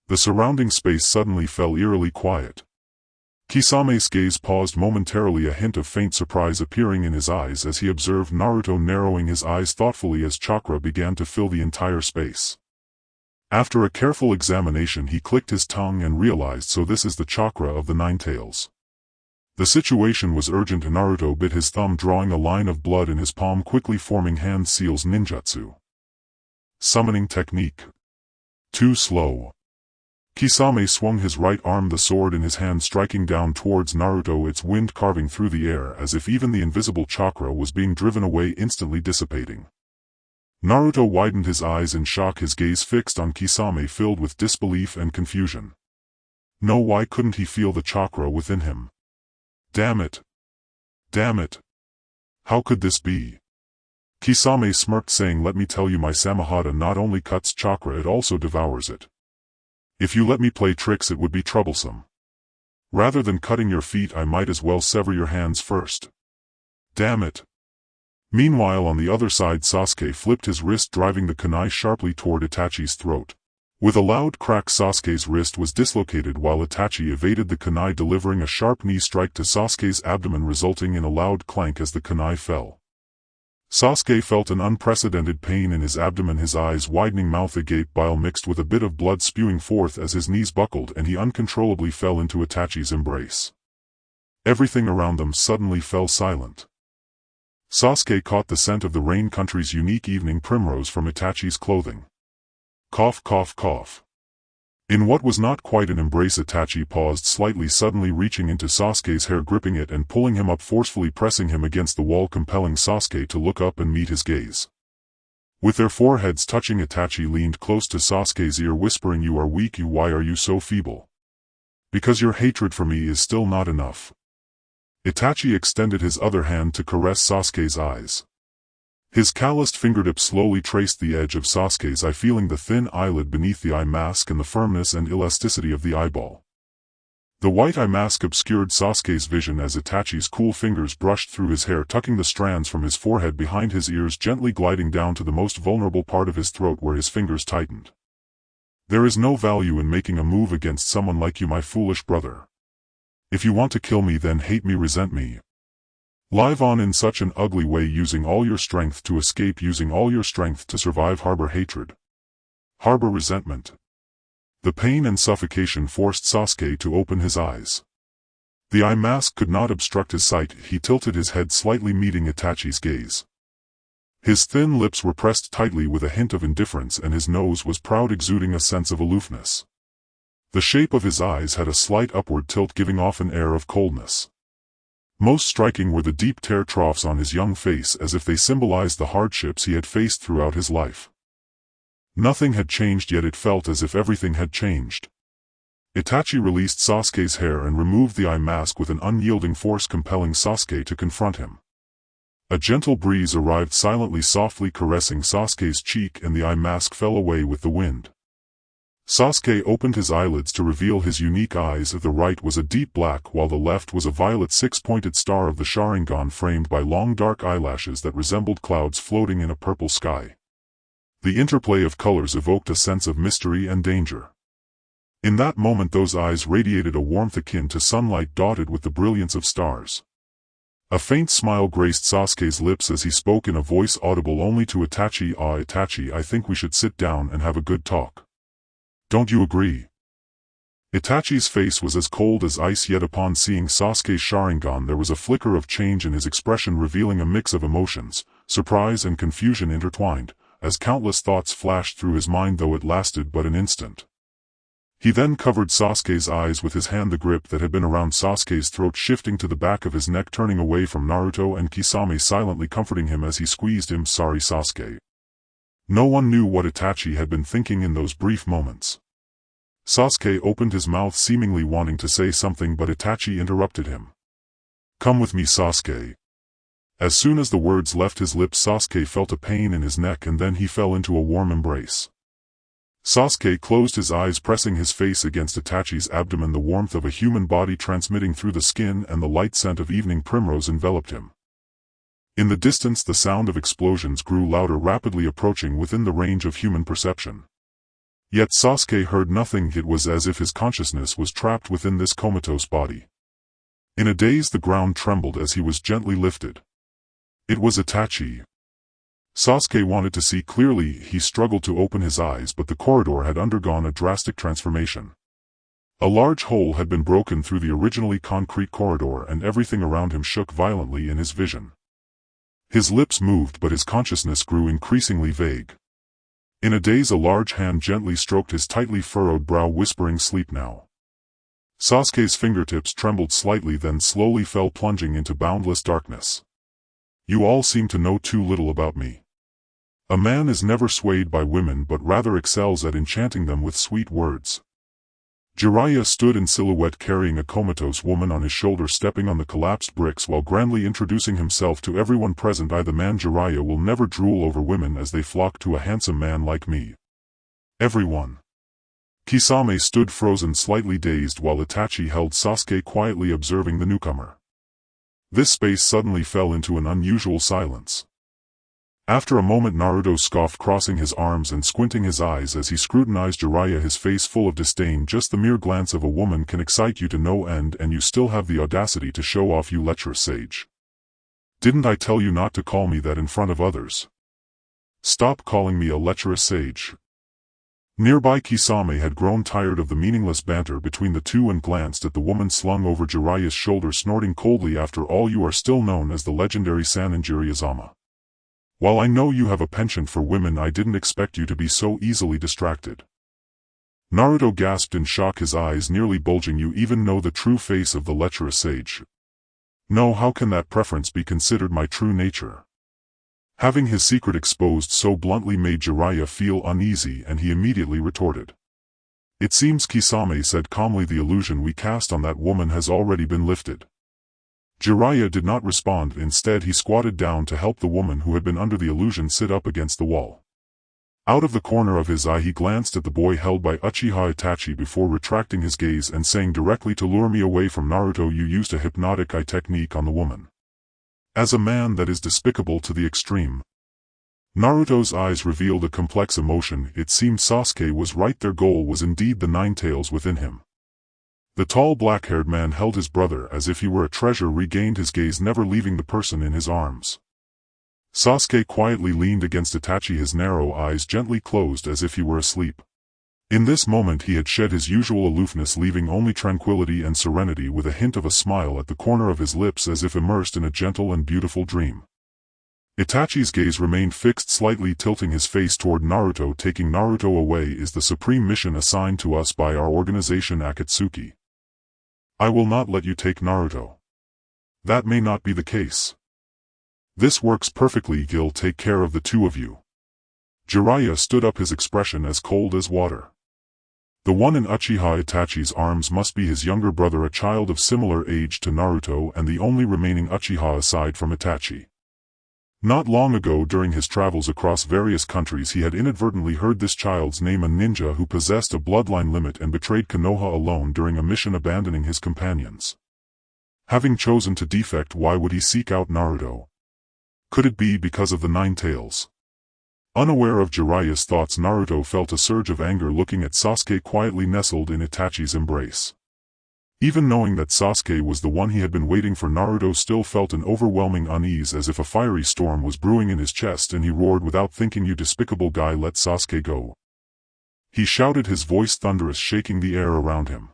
The surrounding space suddenly fell eerily quiet. Kisame's gaze paused momentarily, a hint of faint surprise appearing in his eyes as he observed Naruto narrowing his eyes thoughtfully as chakra began to fill the entire space. After a careful examination, he clicked his tongue and realized, so this is the chakra of the Nine Tails. The situation was urgent. Naruto bit his thumb, drawing a line of blood in his palm, quickly forming hand seals. Ninjutsu. Summoning technique. Too slow. Kisame swung his right arm, the sword in his hand, striking down towards Naruto, its wind carving through the air as if even the invisible chakra was being driven away, instantly dissipating. Naruto widened his eyes in shock, his gaze fixed on Kisame, filled with disbelief and confusion. No, why couldn't he feel the chakra within him? Damn it! Damn it! How could this be? Kisame smirked, saying, "Let me tell you, my Samahata not only cuts chakra, it also devours it. If you let me play tricks, it would be troublesome. Rather than cutting your feet, I might as well sever your hands first. Damn it." Meanwhile, on the other side, Sasuke flipped his wrist, driving the kunai sharply toward Itachi's throat. With a loud crack, Sasuke's wrist was dislocated while Itachi evaded the kunai, delivering a sharp knee strike to Sasuke's abdomen, resulting in a loud clank as the kunai fell. Sasuke felt an unprecedented pain in his abdomen, his eyes widening, mouth agape, bile mixed with a bit of blood spewing forth as his knees buckled and he uncontrollably fell into Itachi's embrace. Everything around them suddenly fell silent. Sasuke caught the scent of the Rain Country's unique evening primrose from Itachi's clothing. Cough, cough, cough. In what was not quite an embrace, Itachi paused slightly, suddenly reaching into Sasuke's hair, gripping it and pulling him up, forcefully pressing him against the wall, compelling Sasuke to look up and meet his gaze. With their foreheads touching, Itachi leaned close to Sasuke's ear, whispering, "You are weak. Why are you so feeble? Because your hatred for me is still not enough." Itachi extended his other hand to caress Sasuke's eyes. His calloused fingertip slowly traced the edge of Sasuke's eye, feeling the thin eyelid beneath the eye mask and the firmness and elasticity of the eyeball. The white eye mask obscured Sasuke's vision as Itachi's cool fingers brushed through his hair, tucking the strands from his forehead behind his ears, gently gliding down to the most vulnerable part of his throat where his fingers tightened. "There is no value in making a move against someone like you, my foolish brother. If you want to kill me, then hate me, resent me. Live on in such an ugly way, using all your strength to escape, using all your strength to survive. Harbor hatred. Harbor resentment." The pain and suffocation forced Sasuke to open his eyes. The eye mask could not obstruct his sight. He tilted his head slightly, meeting Itachi's gaze. His thin lips were pressed tightly with a hint of indifference, and his nose was proud, exuding a sense of aloofness. The shape of his eyes had a slight upward tilt, giving off an air of coldness. Most striking were the deep tear troughs on his young face, as if they symbolized the hardships he had faced throughout his life. Nothing had changed, yet it felt as if everything had changed. Itachi released Sasuke's hair and removed the eye mask with an unyielding force, compelling Sasuke to confront him. A gentle breeze arrived silently softly caressing Sasuke's cheek and the eye mask fell away with the wind. Sasuke opened his eyelids to reveal his unique eyes. The right was a deep black while the left was a violet six-pointed star of the Sharingan framed by long dark eyelashes that resembled clouds floating in a purple sky. The interplay of colors evoked a sense of mystery and danger. In that moment those eyes radiated a warmth akin to sunlight dotted with the brilliance of stars. A faint smile graced Sasuke's lips as he spoke in a voice audible only to Itachi. Itachi, I think we should sit down and have a good talk. Don't you agree? Itachi's face was as cold as ice, yet upon seeing Sasuke's Sharingan there was a flicker of change in his expression, revealing a mix of emotions, surprise and confusion intertwined, as countless thoughts flashed through his mind, though it lasted but an instant. He then covered Sasuke's eyes with his hand, the grip that had been around Sasuke's throat shifting to the back of his neck, turning away from Naruto and Kisame silently comforting him as he squeezed him. Sorry, Sasuke. No one knew what Itachi had been thinking in those brief moments. Sasuke opened his mouth seemingly wanting to say something, but Itachi interrupted him. Come with me, Sasuke. As soon as the words left his lips, Sasuke felt a pain in his neck and then he fell into a warm embrace. Sasuke closed his eyes, pressing his face against Itachi's abdomen, the warmth of a human body transmitting through the skin and the light scent of evening primrose enveloped him. In the distance the sound of explosions grew louder, rapidly approaching within the range of human perception. Yet Sasuke heard nothing. It was as if his consciousness was trapped within this comatose body. In a daze the ground trembled as he was gently lifted. It was Itachi. Sasuke wanted to see clearly. He struggled to open his eyes, but the corridor had undergone a drastic transformation. A large hole had been broken through the originally concrete corridor and everything around him shook violently in his vision. His lips moved, but his consciousness grew increasingly vague. In a daze a large hand gently stroked his tightly furrowed brow, whispering, "Sleep now." Sasuke's fingertips trembled slightly, then slowly fell, plunging into boundless darkness. You all seem to know too little about me. A man is never swayed by women but rather excels at enchanting them with sweet words. Jiraiya stood in silhouette carrying a comatose woman on his shoulder, stepping on the collapsed bricks while grandly introducing himself to everyone present. I, the man Jiraiya, will never drool over women as they flock to a handsome man like me. Everyone. Kisame stood frozen, slightly dazed, while Itachi held Sasuke, quietly observing the newcomer. This space suddenly fell into an unusual silence. After a moment Naruto scoffed, crossing his arms and squinting his eyes as he scrutinized Jiraiya, his face full of disdain. Just the mere glance of a woman can excite you to no end, and you still have the audacity to show off, you lecherous sage. Didn't I tell you not to call me that in front of others? Stop calling me a lecherous sage. Nearby Kisame had grown tired of the meaningless banter between the two and glanced at the woman slung over Jiraiya's shoulder, snorting coldly. After all, you are still known as the legendary Sannin Jiraiya-sama. While I know you have a penchant for women, I didn't expect you to be so easily distracted. Naruto gasped in shock, his eyes nearly bulging. You even know the true face of the lecherous sage. No, how can that preference be considered my true nature? Having his secret exposed so bluntly made Jiraiya feel uneasy, and he immediately retorted. It seems, Kisame said calmly, the illusion we cast on that woman has already been lifted. Jiraiya did not respond. Instead he squatted down to help the woman who had been under the illusion sit up against the wall. Out of the corner of his eye he glanced at the boy held by Uchiha Itachi before retracting his gaze and saying directly, to lure me away from Naruto you used a hypnotic eye technique on the woman. As a man, that is despicable to the extreme. Naruto's eyes revealed a complex emotion. It seemed Sasuke was right, their goal was indeed the nine tails within him. The tall black-haired man held his brother as if he were a treasure, regained his gaze, never leaving the person in his arms. Sasuke quietly leaned against Itachi, his narrow eyes gently closed as if he were asleep. In this moment he had shed his usual aloofness, leaving only tranquility and serenity, with a hint of a smile at the corner of his lips, as if immersed in a gentle and beautiful dream. Itachi's gaze remained fixed, slightly tilting his face toward Naruto. Taking Naruto away is the supreme mission assigned to us by our organization Akatsuki. I will not let you take Naruto. That may not be the case. This works perfectly. Gil, take care of the two of you. Jiraiya stood up, his expression as cold as water. The one in Uchiha Itachi's arms must be his younger brother, a child of similar age to Naruto and the only remaining Uchiha aside from Itachi. Not long ago during his travels across various countries he had inadvertently heard this child's name, a ninja who possessed a bloodline limit and betrayed Konoha alone during a mission, abandoning his companions. Having chosen to defect, why would he seek out Naruto? Could it be because of the Nine Tails? Unaware of Jiraiya's thoughts, Naruto felt a surge of anger looking at Sasuke quietly nestled in Itachi's embrace. Even knowing that Sasuke was the one he had been waiting for, Naruto still felt an overwhelming unease, as if a fiery storm was brewing in his chest, and he roared without thinking, "You despicable guy, let Sasuke go!" He shouted, his voice thunderous, shaking the air around him.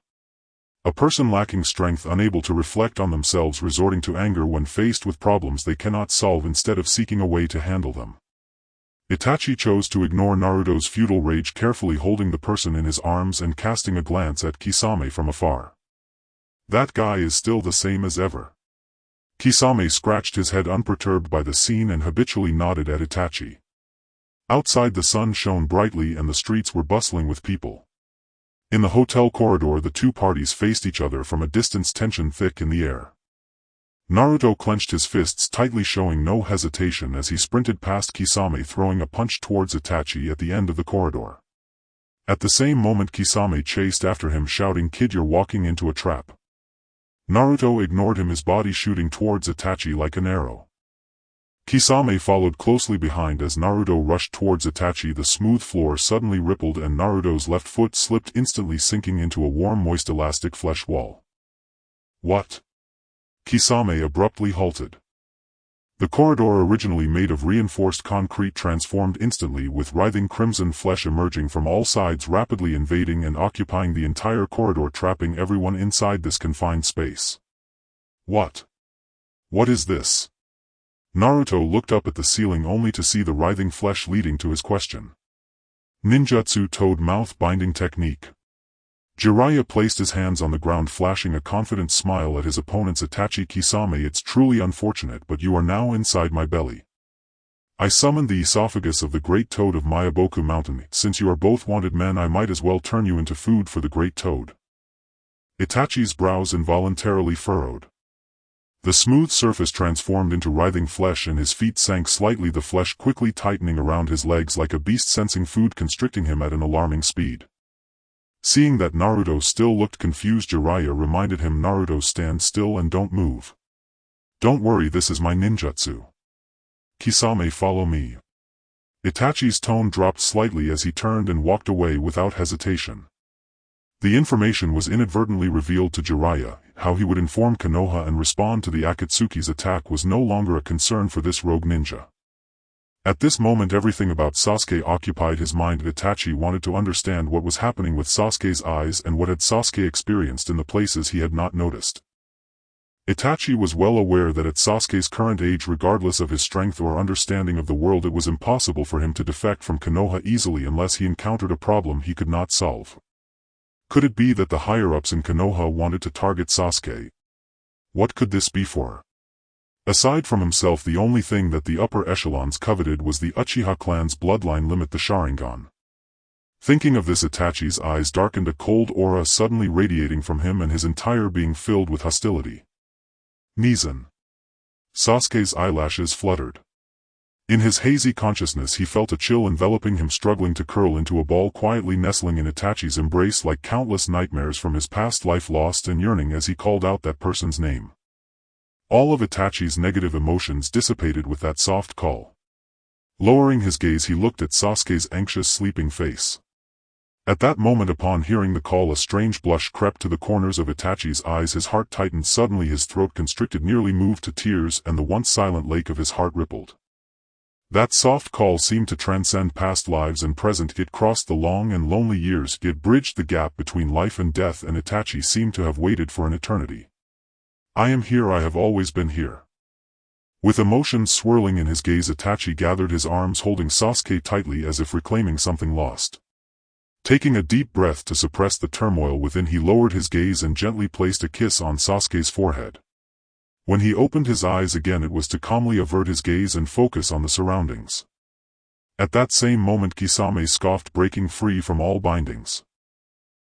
A person lacking strength, unable to reflect on themselves, resorting to anger when faced with problems they cannot solve instead of seeking a way to handle them. Itachi chose to ignore Naruto's futile rage, carefully holding the person in his arms and casting a glance at Kisame from afar. "That guy is still the same as ever." Kisame scratched his head, unperturbed by the scene, and habitually nodded at Itachi. Outside, the sun shone brightly and the streets were bustling with people. In the hotel corridor, the two parties faced each other from a distance, tension thick in the air. Naruto clenched his fists tightly, showing no hesitation as he sprinted past Kisame, throwing a punch towards Itachi at the end of the corridor. At the same moment, Kisame chased after him, shouting, "Kid, you're walking into a trap." Naruto ignored him, his body shooting towards Itachi like an arrow. Kisame followed closely behind as Naruto rushed towards Itachi. The smooth floor suddenly rippled and Naruto's left foot slipped, instantly sinking into a warm, moist, elastic flesh wall. "What?" Kisame abruptly halted. The corridor, originally made of reinforced concrete, transformed instantly, with writhing crimson flesh emerging from all sides, rapidly invading and occupying the entire corridor, trapping everyone inside this confined space. What is this?" Naruto looked up at the ceiling only to see the writhing flesh, leading to his question. "Ninjutsu toad mouth binding technique." Jiraiya placed his hands on the ground, flashing a confident smile at his opponent's Itachi. "Kisame, it's truly unfortunate, but you are now inside my belly. I summoned the esophagus of the great toad of Myaboku Mountain. Since you are both wanted men, I might as well turn you into food for the great toad." Itachi's brows involuntarily furrowed. The smooth surface transformed into writhing flesh and his feet sank slightly, the flesh quickly tightening around his legs like a beast sensing food, constricting him at an alarming speed. Seeing that Naruto still looked confused, Jiraiya reminded him, "Naruto, stand still and don't move. Don't worry, this is my ninjutsu. Kisame, follow me." Itachi's tone dropped slightly as he turned and walked away without hesitation. The information was inadvertently revealed to Jiraiya. How he would inform Konoha and respond to the Akatsuki's attack was no longer a concern for this rogue ninja. At this moment, everything about Sasuke occupied his mind. Itachi wanted to understand what was happening with Sasuke's eyes and what had Sasuke experienced in the places he had not noticed. Itachi was well aware that at Sasuke's current age, regardless of his strength or understanding of the world, it was impossible for him to defect from Konoha easily unless he encountered a problem he could not solve. Could it be that the higher-ups in Konoha wanted to target Sasuke? What could this be for? Aside from himself, the only thing that the upper echelons coveted was the Uchiha clan's bloodline limit, the Sharingan. Thinking of this, Itachi's eyes darkened, a cold aura suddenly radiating from him and his entire being filled with hostility. Nizan. Sasuke's eyelashes fluttered. In his hazy consciousness he felt a chill enveloping him, struggling to curl into a ball, quietly nestling in Itachi's embrace like countless nightmares from his past life, lost and yearning as he called out that person's name. All of Itachi's negative emotions dissipated with that soft call. Lowering his gaze, he looked at Sasuke's anxious, sleeping face. At that moment, upon hearing the call, a strange blush crept to the corners of Itachi's eyes. His heart tightened suddenly, his throat constricted, nearly moved to tears, and the once silent lake of his heart rippled. That soft call seemed to transcend past lives and present. It crossed the long and lonely years. It bridged the gap between life and death, and Itachi seemed to have waited for an eternity. "I am here, I have always been here." With emotions swirling in his gaze, Itachi gathered his arms, holding Sasuke tightly as if reclaiming something lost. Taking a deep breath to suppress the turmoil within, he lowered his gaze and gently placed a kiss on Sasuke's forehead. When he opened his eyes again, it was to calmly avert his gaze and focus on the surroundings. At that same moment, Kisame scoffed, breaking free from all bindings.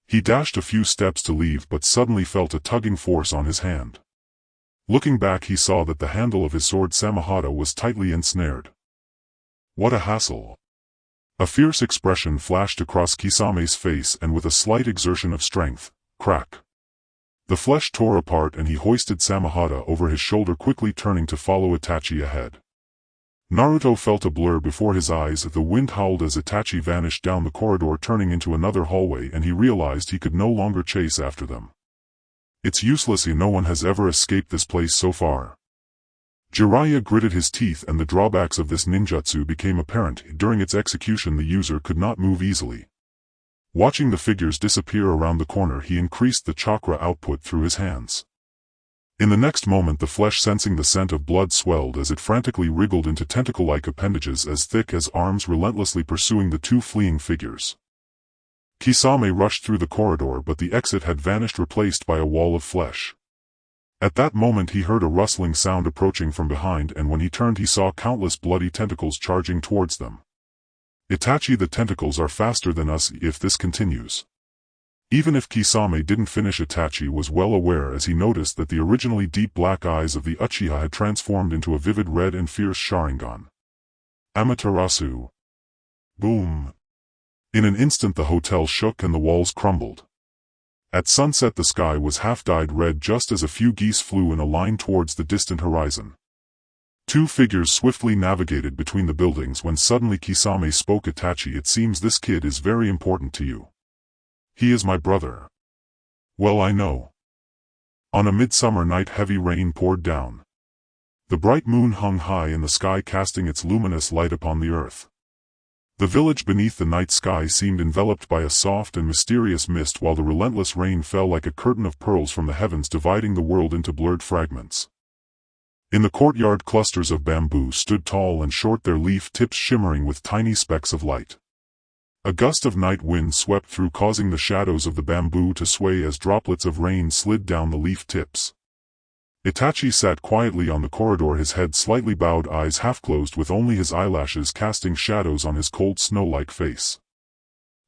He dashed a few steps to leave, but suddenly felt a tugging force on his hand. Looking back he saw that the handle of his sword Samahata was tightly ensnared. What a hassle! A fierce expression flashed across Kisame's face and with a slight exertion of strength, crack. The flesh tore apart and he hoisted Samahata over his shoulder, quickly turning to follow Itachi ahead. Naruto felt a blur before his eyes. The wind howled as Itachi vanished down the corridor, turning into another hallway, and he realized he could no longer chase after them. It's useless, no one has ever escaped this place so far. Jiraiya gritted his teeth, and the drawbacks of this ninjutsu became apparent. During its execution the user could not move easily. Watching the figures disappear around the corner, he increased the chakra output through his hands. In the next moment the flesh, sensing the scent of blood, swelled as it frantically wriggled into tentacle-like appendages as thick as arms, relentlessly pursuing the two fleeing figures. Kisame rushed through the corridor, but the exit had vanished, replaced by a wall of flesh. At that moment he heard a rustling sound approaching from behind, and when he turned he saw countless bloody tentacles charging towards them. Itachi, the tentacles are faster than us if this continues. Even if Kisame didn't finish, Itachi was well aware as he noticed that the originally deep black eyes of the Uchiha had transformed into a vivid red and fierce Sharingan. Amaterasu. Boom. In an instant the hotel shook and the walls crumbled. At sunset the sky was half-dyed red just as a few geese flew in a line towards the distant horizon. Two figures swiftly navigated between the buildings when suddenly Kisame spoke. Itachi, it seems this kid is very important to you. He is my brother. Well, I know. On a midsummer night heavy rain poured down. The bright moon hung high in the sky, casting its luminous light upon the earth. The village beneath the night sky seemed enveloped by a soft and mysterious mist, while the relentless rain fell like a curtain of pearls from the heavens, dividing the world into blurred fragments. In the courtyard clusters of bamboo stood tall and short, their leaf tips shimmering with tiny specks of light. A gust of night wind swept through, causing the shadows of the bamboo to sway as droplets of rain slid down the leaf tips. Itachi sat quietly on the corridor, his head slightly bowed, eyes half closed, with only his eyelashes casting shadows on his cold snow-like face.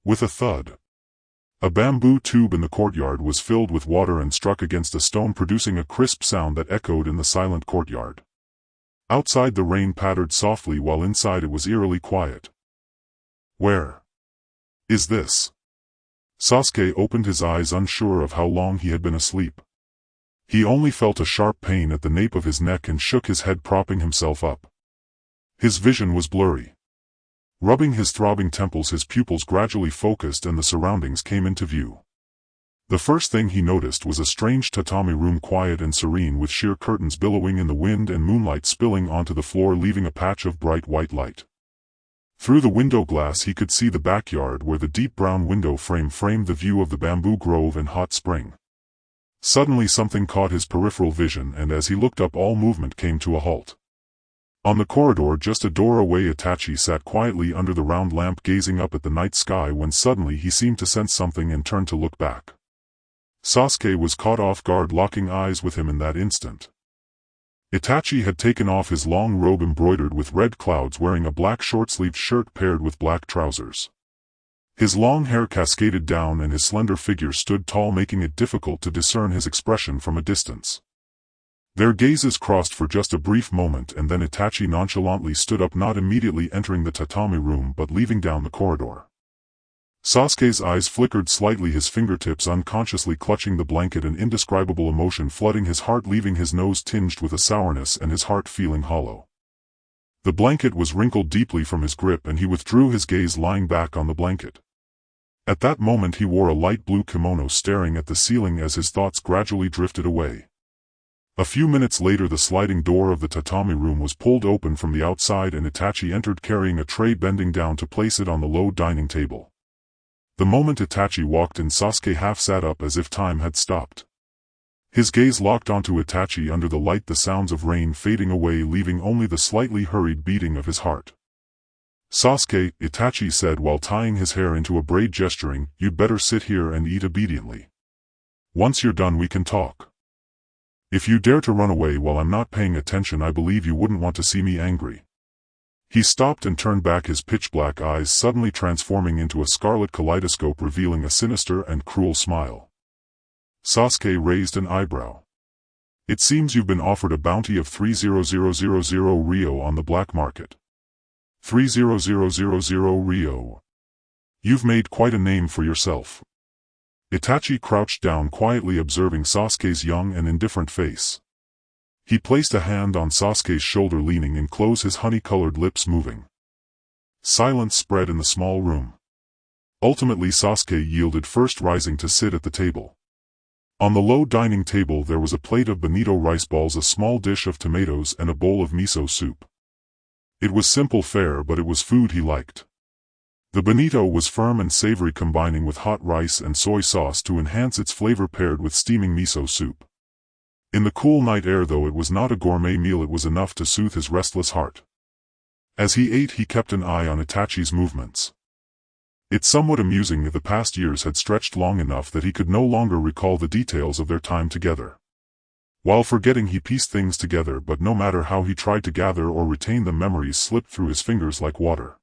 With a thud, a bamboo tube in the courtyard was filled with water and struck against a stone, producing a crisp sound that echoed in the silent courtyard. Outside the rain pattered softly, while inside it was eerily quiet. Where is this? Sasuke opened his eyes, unsure of how long he had been asleep. He only felt a sharp pain at the nape of his neck and shook his head, propping himself up. His vision was blurry. Rubbing his throbbing temples, his pupils gradually focused and the surroundings came into view. The first thing he noticed was a strange tatami room, quiet and serene, with sheer curtains billowing in the wind and moonlight spilling onto the floor, leaving a patch of bright white light. Through the window glass he could see the backyard, where the deep brown window frame framed the view of the bamboo grove and hot spring. Suddenly something caught his peripheral vision, and as he looked up all movement came to a halt. On the corridor just a door away Itachi sat quietly under the round lamp, gazing up at the night sky, when suddenly he seemed to sense something and turned to look back. Sasuke was caught off guard, locking eyes with him in that instant. Itachi had taken off his long robe embroidered with red clouds, wearing a black short-sleeved shirt paired with black trousers. His long hair cascaded down and his slender figure stood tall, making it difficult to discern his expression from a distance. Their gazes crossed for just a brief moment, and then Itachi nonchalantly stood up, not immediately entering the tatami room but leaving down the corridor. Sasuke's eyes flickered slightly, his fingertips unconsciously clutching the blanket, an indescribable emotion flooding his heart, leaving his nose tinged with a sourness and his heart feeling hollow. The blanket was wrinkled deeply from his grip and he withdrew his gaze, lying back on the blanket. At that moment he wore a light blue kimono, staring at the ceiling as his thoughts gradually drifted away. A few minutes later the sliding door of the tatami room was pulled open from the outside and Itachi entered, carrying a tray, bending down to place it on the low dining table. The moment Itachi walked in, Sasuke half sat up as if time had stopped. His gaze locked onto Itachi under the light, the sounds of rain fading away, leaving only the slightly hurried beating of his heart. "Sasuke," Itachi said while tying his hair into a braid, gesturing, "you'd better sit here and eat obediently. Once you're done we can talk. If you dare to run away while I'm not paying attention, I believe you wouldn't want to see me angry." He stopped and turned back, his pitch-black eyes suddenly transforming into a scarlet kaleidoscope, revealing a sinister and cruel smile. Sasuke raised an eyebrow. It seems you've been offered a bounty of 300,000 Rio on the black market. 300,000 Rio. You've made quite a name for yourself. Itachi crouched down quietly observing Sasuke's young and indifferent face. He placed a hand on Sasuke's shoulder leaning and closed his honey-colored lips moving. Silence spread in the small room. Ultimately Sasuke yielded, first rising to sit at the table. On the low dining table there was a plate of bonito rice balls, a small dish of tomatoes and a bowl of miso soup. It was simple fare, but it was food he liked. The bonito was firm and savory, combining with hot rice and soy sauce to enhance its flavor paired with steaming miso soup. In the cool night air, though it was not a gourmet meal, it was enough to soothe his restless heart. As he ate he kept an eye on Itachi's movements. It's somewhat amusing that the past years had stretched long enough that he could no longer recall the details of their time together. While forgetting, he pieced things together, but no matter how he tried to gather or retain them, memories slipped through his fingers like water.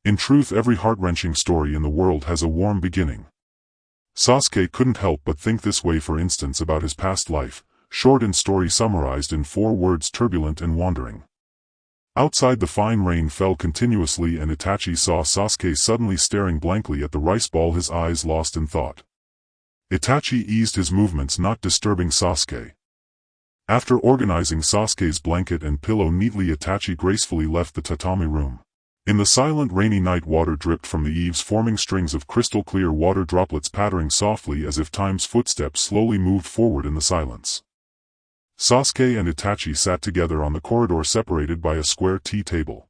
In truth, every heart-wrenching story in the world has a warm beginning. Sasuke couldn't help but think this way, for instance, about his past life, short in story summarized in 4 words: turbulent and wandering. Outside, the fine rain fell continuously and Itachi saw Sasuke suddenly staring blankly at the rice ball, his eyes lost in thought. Itachi eased his movements, not disturbing Sasuke. After organizing Sasuke's blanket and pillow neatly, Itachi gracefully left the tatami room. In the silent rainy night, water dripped from the eaves, forming strings of crystal-clear water droplets pattering softly as if time's footsteps slowly moved forward in the silence. Sasuke and Itachi sat together on the corridor, separated by a square tea table.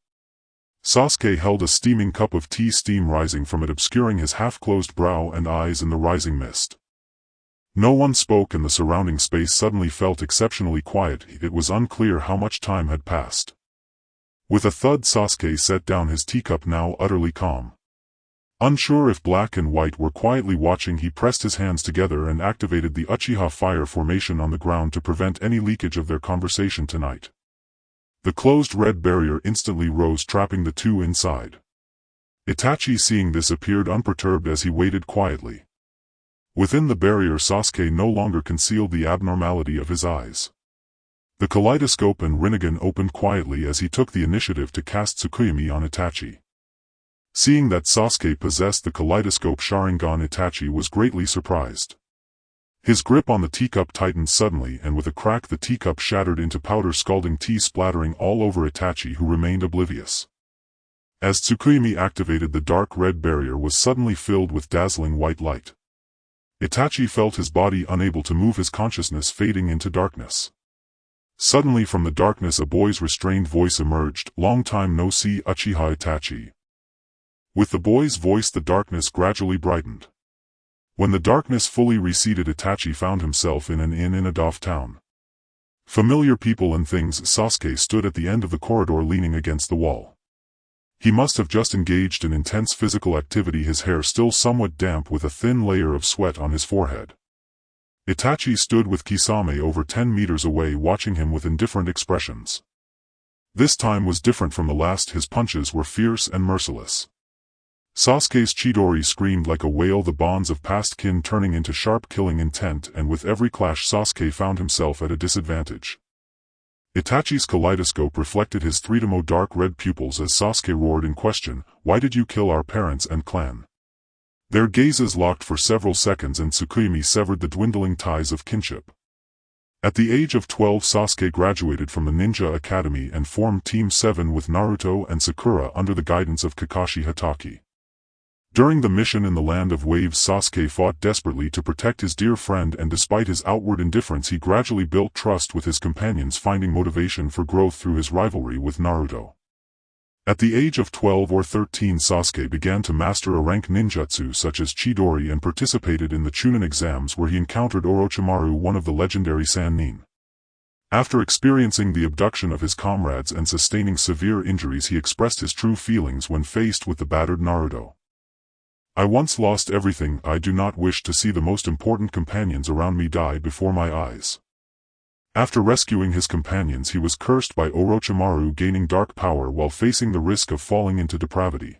Sasuke held a steaming cup of tea, steam rising from it obscuring his half-closed brow and eyes in the rising mist. No one spoke and the surrounding space suddenly felt exceptionally quiet. It was unclear how much time had passed. With a thud, Sasuke set down his teacup, now utterly calm. Unsure if black and white were quietly watching, he pressed his hands together and activated the Uchiha fire formation on the ground to prevent any leakage of their conversation tonight. The closed red barrier instantly rose, trapping the two inside. Itachi, seeing this, appeared unperturbed as he waited quietly. Within the barrier, Sasuke no longer concealed the abnormality of his eyes. The kaleidoscope and Rinnegan opened quietly as he took the initiative to cast Tsukuyomi on Itachi. Seeing that Sasuke possessed the kaleidoscope Sharingan, Itachi was greatly surprised. His grip on the teacup tightened suddenly, and with a crack the teacup shattered into powder, scalding tea splattering all over Itachi, who remained oblivious. As Tsukuyomi activated, the dark red barrier was suddenly filled with dazzling white light. Itachi felt his body unable to move, his consciousness fading into darkness. Suddenly from the darkness a boy's restrained voice emerged. "Long time no see, Uchiha Itachi." With the boy's voice the darkness gradually brightened. When the darkness fully receded, Itachi found himself in an inn in Atop town. Familiar people and things. Sasuke stood at the end of the corridor leaning against the wall. He must have just engaged in intense physical activity, his hair still somewhat damp with a thin layer of sweat on his forehead. Itachi stood with Kisame over 10 meters away, watching him with indifferent expressions. This time was different from the last. His punches were fierce and merciless. Sasuke's Chidori screamed like a wail, the bonds of past kin turning into sharp killing intent, and with every clash Sasuke found himself at a disadvantage. Itachi's kaleidoscope reflected his three-demo dark red pupils as Sasuke roared in question, "Why did you kill our parents and clan?" Their gazes locked for several seconds and Tsukuyomi severed the dwindling ties of kinship. At the age of 12 Sasuke graduated from the Ninja Academy and formed Team 7 with Naruto and Sakura under the guidance of Kakashi Hatake. During the mission in the Land of Waves, Sasuke fought desperately to protect his dear friend, and despite his outward indifference he gradually built trust with his companions, finding motivation for growth through his rivalry with Naruto. At the age of 12 or 13 Sasuke began to master a rank ninjutsu such as Chidori and participated in the Chunin exams, where he encountered Orochimaru, one of the legendary Sannin. After experiencing the abduction of his comrades and sustaining severe injuries, he expressed his true feelings when faced with the battered Naruto. "I once lost everything. I do not wish to see the most important companions around me die before my eyes." After rescuing his companions, he was cursed by Orochimaru, gaining dark power while facing the risk of falling into depravity.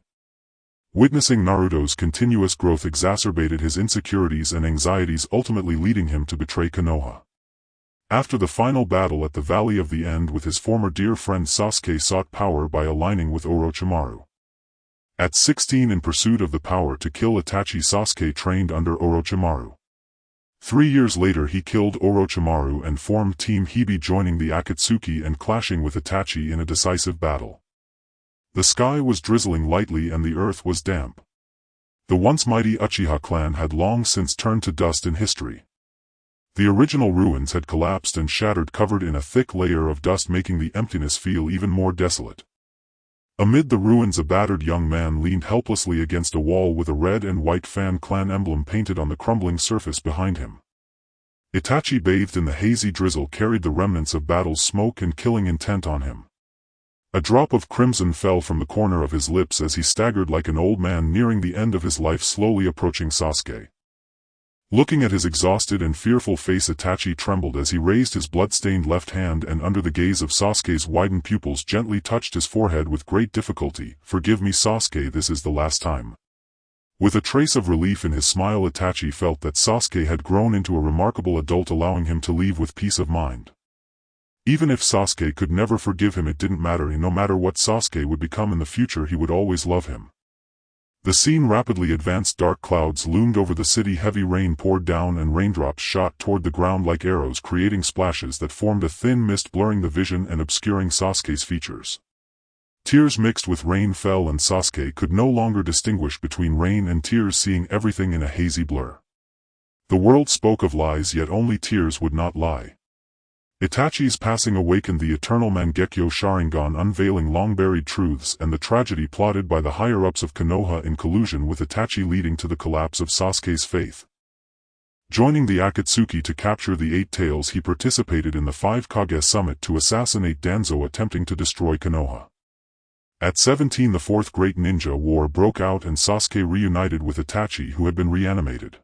Witnessing Naruto's continuous growth exacerbated his insecurities and anxieties, ultimately leading him to betray Konoha. After the final battle at the Valley of the End with his former dear friend Sasuke sought power by aligning with Orochimaru. At 16 in pursuit of the power to kill Itachi, Sasuke trained under Orochimaru. 3 years later he killed Orochimaru and formed Team Hebe, joining the Akatsuki and clashing with Itachi in a decisive battle. The sky was drizzling lightly and the earth was damp. The once mighty Uchiha clan had long since turned to dust in history. The original ruins had collapsed and shattered, covered in a thick layer of dust, making the emptiness feel even more desolate. Amid the ruins a battered young man leaned helplessly against a wall with a red and white Fan clan emblem painted on the crumbling surface behind him. Itachi, bathed in the hazy drizzle, carried the remnants of battle's smoke and killing intent on him. A drop of crimson fell from the corner of his lips as he staggered like an old man nearing the end of his life, slowly approaching Sasuke. Looking at his exhausted and fearful face, Itachi trembled as he raised his blood-stained left hand and, under the gaze of Sasuke's widened pupils, gently touched his forehead with great difficulty. "Forgive me, Sasuke, this is the last time." With a trace of relief in his smile, Itachi felt that Sasuke had grown into a remarkable adult, allowing him to leave with peace of mind. Even if Sasuke could never forgive him, it didn't matter. No matter what Sasuke would become in the future, he would always love him. The scene rapidly advanced. Dark clouds loomed over the city, heavy rain poured down and raindrops shot toward the ground like arrows, creating splashes that formed a thin mist, blurring the vision and obscuring Sasuke's features. Tears mixed with rain fell and Sasuke could no longer distinguish between rain and tears, seeing everything in a hazy blur. The world spoke of lies, yet only tears would not lie. Itachi's passing awakened the eternal Mangekyo Sharingan, unveiling long-buried truths and the tragedy plotted by the higher-ups of Konoha in collusion with Itachi, leading to the collapse of Sasuke's faith. Joining the Akatsuki to capture the Eight Tails, he participated in the 5 Kage summit to assassinate Danzo, attempting to destroy Konoha. At 17, the Fourth Great Ninja War broke out and Sasuke reunited with Itachi, who had been reanimated.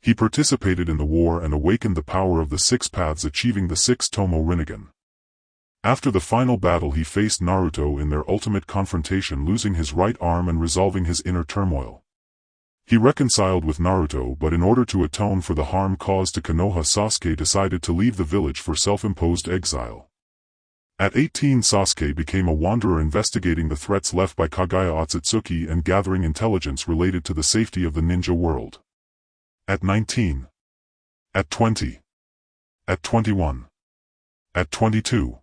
He participated in the war and awakened the power of the 6 paths, achieving the 6 Tomo Rinnegan. After the final battle he faced Naruto in their ultimate confrontation, losing his right arm and resolving his inner turmoil. He reconciled with Naruto, but in order to atone for the harm caused to Konoha, Sasuke decided to leave the village for self-imposed exile. At 18, Sasuke became a wanderer, investigating the threats left by Kagaya Otsutsuki and gathering intelligence related to the safety of the ninja world. At 19. At 20. At 21. At 22.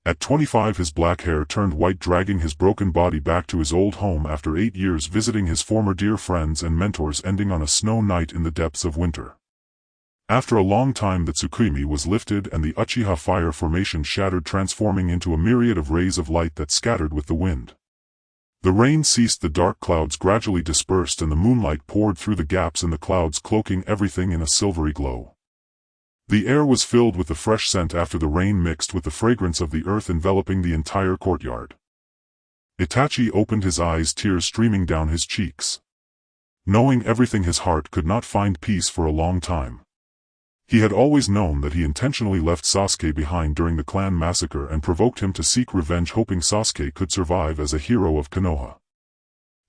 At 25 his black hair turned white, dragging his broken body back to his old home after 8 years visiting his former dear friends and mentors, ending on a snow night in the depths of winter. After a long time the Tsukuyomi was lifted and the Uchiha fire formation shattered, transforming into a myriad of rays of light that scattered with the wind. The rain ceased, the dark clouds gradually dispersed and the moonlight poured through the gaps in the clouds, cloaking everything in a silvery glow. The air was filled with the fresh scent after the rain mixed with the fragrance of the earth, enveloping the entire courtyard. Itachi opened his eyes, tears streaming down his cheeks. Knowing everything, his heart could not find peace for a long time. He had always known that he intentionally left Sasuke behind during the clan massacre and provoked him to seek revenge, hoping Sasuke could survive as a hero of Konoha.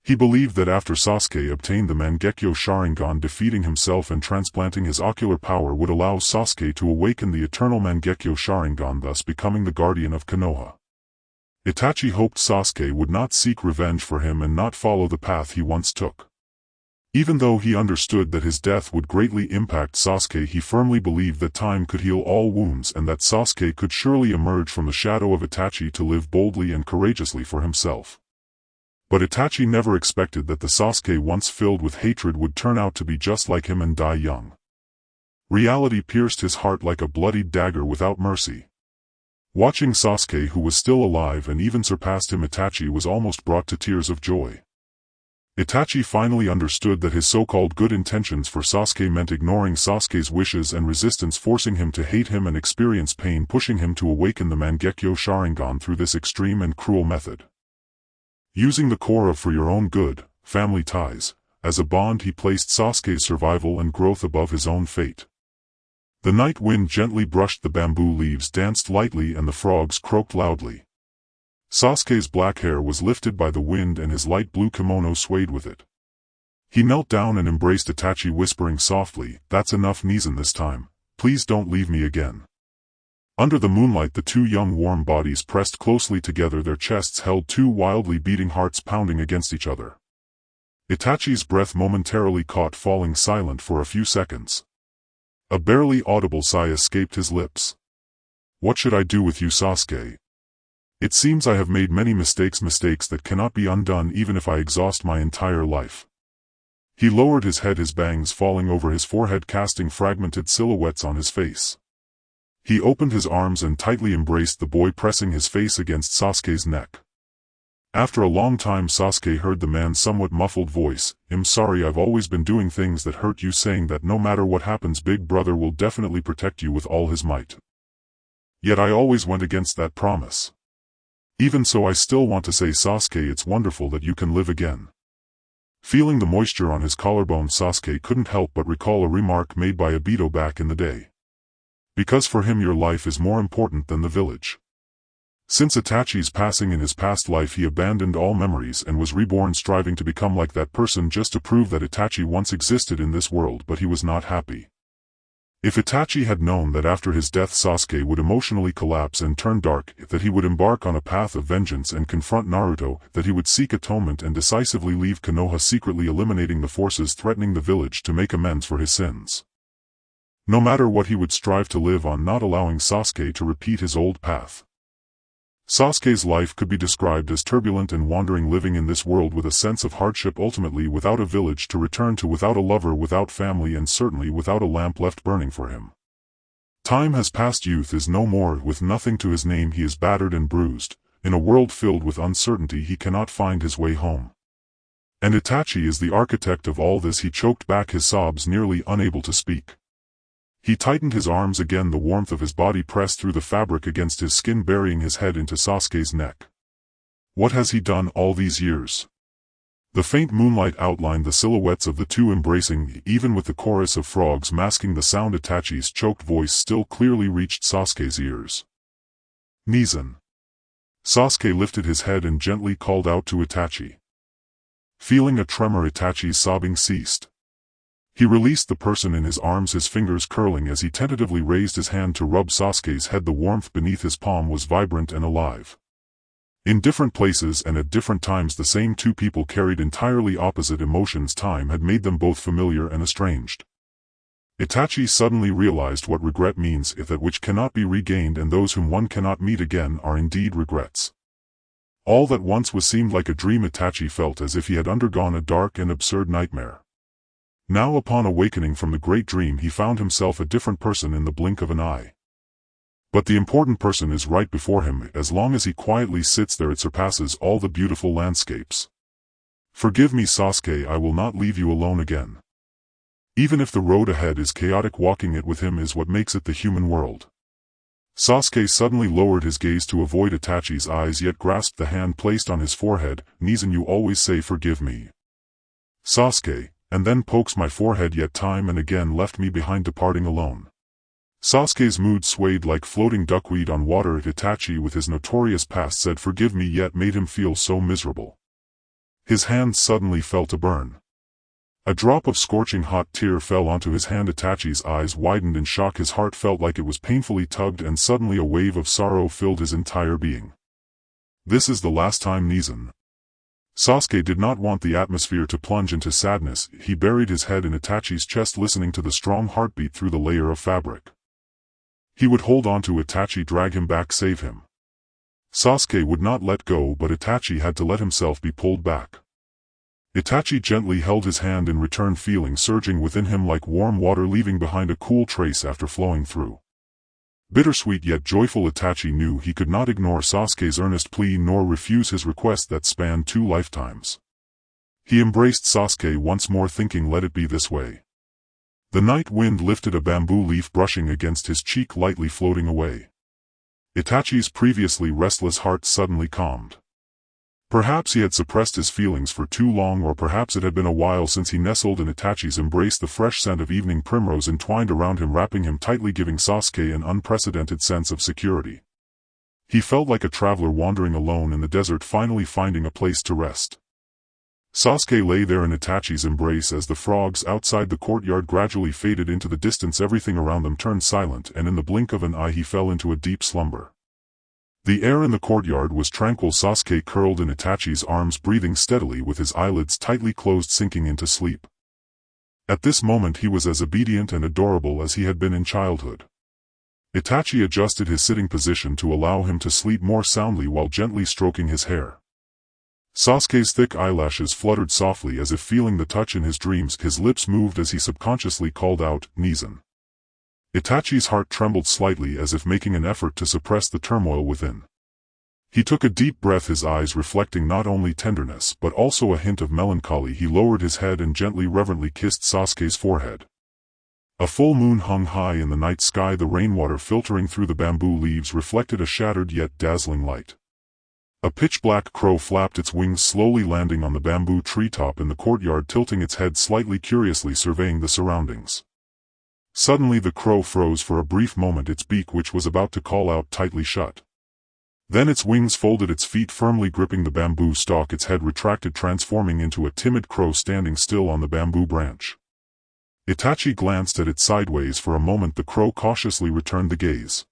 He believed that after Sasuke obtained the Mangekyo Sharingan, defeating himself and transplanting his ocular power would allow Sasuke to awaken the eternal Mangekyo Sharingan, thus becoming the guardian of Konoha. Itachi hoped Sasuke would not seek revenge for him and not follow the path he once took. Even though he understood that his death would greatly impact Sasuke, he firmly believed that time could heal all wounds and that Sasuke could surely emerge from the shadow of Itachi to live boldly and courageously for himself. But Itachi never expected that the Sasuke once filled with hatred would turn out to be just like him and die young. Reality pierced his heart like a bloodied dagger without mercy. Watching Sasuke, who was still alive and even surpassed him, Itachi was almost brought to tears of joy. Itachi finally understood that his so-called good intentions for Sasuke meant ignoring Sasuke's wishes and resistance, forcing him to hate him and experience pain, pushing him to awaken the Mangekyo Sharingan through this extreme and cruel method. Using the core of for your own good, family ties, as a bond, he placed Sasuke's survival and growth above his own fate. The night wind gently brushed the bamboo leaves, danced lightly, and the frogs croaked loudly. Sasuke's black hair was lifted by the wind and his light blue kimono swayed with it. He knelt down and embraced Itachi, whispering softly, "That's enough, Nizan, this time. Please don't leave me again." Under the moonlight the two young warm bodies pressed closely together, their chests held two wildly beating hearts pounding against each other. Itachi's breath momentarily caught, falling silent for a few seconds. A barely audible sigh escaped his lips. "What should I do with you, Sasuke? It seems I have made many mistakes that cannot be undone even if I exhaust my entire life." He lowered his head, his bangs falling over his forehead, casting fragmented silhouettes on his face. He opened his arms and tightly embraced the boy, pressing his face against Sasuke's neck. After a long time Sasuke heard the man's somewhat muffled voice, "I'm sorry, I've always been doing things that hurt you, saying that no matter what happens Big Brother will definitely protect you with all his might. Yet I always went against that promise. Even so I still want to say, Sasuke, it's wonderful that you can live again." Feeling the moisture on his collarbone, Sasuke couldn't help but recall a remark made by Obito back in the day. "Because for him your life is more important than the village." Since Itachi's passing in his past life, he abandoned all memories and was reborn, striving to become like that person just to prove that Itachi once existed in this world, but he was not happy. If Itachi had known that after his death Sasuke would emotionally collapse and turn dark, that he would embark on a path of vengeance and confront Naruto, that he would seek atonement and decisively leave Konoha, secretly eliminating the forces threatening the village to make amends for his sins. No matter what, he would strive to live on, not allowing Sasuke to repeat his old path. Sasuke's life could be described as turbulent and wandering, living in this world with a sense of hardship, ultimately without a village to return to, without a lover, without family, and certainly without a lamp left burning for him. Time has passed, youth is no more, with nothing to his name he is battered and bruised. In a world filled with uncertainty he cannot find his way home. And Itachi is the architect of all this. He choked back his sobs, nearly unable to speak. He tightened his arms again, the warmth of his body pressed through the fabric against his skin, burying his head into Sasuke's neck. What has he done all these years? The faint moonlight outlined the silhouettes of the two embracing, even with the chorus of frogs masking the sound. Itachi's choked voice still clearly reached Sasuke's ears. "Nizan." Sasuke lifted his head and gently called out to Itachi. Feeling a tremor, Itachi's sobbing ceased. He released the person in his arms, his fingers curling as he tentatively raised his hand to rub Sasuke's head. The warmth beneath his palm was vibrant and alive. In different places and at different times the same two people carried entirely opposite emotions. Time had made them both familiar and estranged. Itachi suddenly realized what regret means, if that which cannot be regained and those whom one cannot meet again are indeed regrets. All that once was seemed like a dream. Itachi felt as if he had undergone a dark and absurd nightmare. Now, upon awakening from the great dream, he found himself a different person in the blink of an eye. But the important person is right before him. As long as he quietly sits there, it surpasses all the beautiful landscapes. "Forgive me, Sasuke, I will not leave you alone again. Even if the road ahead is chaotic, walking it with him is what makes it the human world." Sasuke suddenly lowered his gaze to avoid Itachi's eyes, yet grasped the hand placed on his forehead. "Nizan, you always say forgive me, Sasuke, and then pokes my forehead, yet time and again left me behind, departing alone." Sasuke's mood swayed like floating duckweed on water. Itachi, with his notorious past, said forgive me, yet made him feel so miserable. His hand suddenly felt a burn. A drop of scorching hot tear fell onto his hand. Itachi's eyes widened in shock, his heart felt like it was painfully tugged, and suddenly a wave of sorrow filled his entire being. "This is the last time, Nizan." Sasuke did not want the atmosphere to plunge into sadness. He buried his head in Itachi's chest, listening to the strong heartbeat through the layer of fabric. He would hold on to Itachi, drag him back, save him. Sasuke would not let go, but Itachi had to let himself be pulled back. Itachi gently held his hand in return, feeling surging within him like warm water, leaving behind a cool trace after flowing through. Bittersweet yet joyful, Itachi knew he could not ignore Sasuke's earnest plea nor refuse his request that spanned 2 lifetimes. He embraced Sasuke once more, thinking, let it be this way. The night wind lifted a bamboo leaf brushing against his cheek, lightly floating away. Itachi's previously restless heart suddenly calmed. Perhaps he had suppressed his feelings for too long, or perhaps it had been a while since he nestled in Itachi's embrace. The fresh scent of evening primrose entwined around him, wrapping him tightly, giving Sasuke an unprecedented sense of security. He felt like a traveler wandering alone in the desert, finally finding a place to rest. Sasuke lay there in Itachi's embrace as the frogs outside the courtyard gradually faded into the distance. Everything around them turned silent, and in the blink of an eye he fell into a deep slumber. The air in the courtyard was tranquil. Sasuke curled in Itachi's arms, breathing steadily with his eyelids tightly closed, sinking into sleep. At this moment he was as obedient and adorable as he had been in childhood. Itachi adjusted his sitting position to allow him to sleep more soundly while gently stroking his hair. Sasuke's thick eyelashes fluttered softly as if feeling the touch in his dreams. His lips moved as he subconsciously called out, "Nizan." Itachi's heart trembled slightly as if making an effort to suppress the turmoil within. He took a deep breath, his eyes reflecting not only tenderness but also a hint of melancholy. He lowered his head and gently reverently kissed Sasuke's forehead. A full moon hung high in the night sky. The rainwater filtering through the bamboo leaves reflected a shattered yet dazzling light. A pitch-black crow flapped its wings, slowly landing on the bamboo treetop in the courtyard, tilting its head slightly, curiously surveying the surroundings. Suddenly the crow froze for a brief moment, its beak, which was about to call out, tightly shut. Then its wings folded, its feet firmly gripping the bamboo stalk, its head retracted, transforming into a timid crow standing still on the bamboo branch. Itachi glanced at it sideways for a moment. The crow cautiously returned the gaze.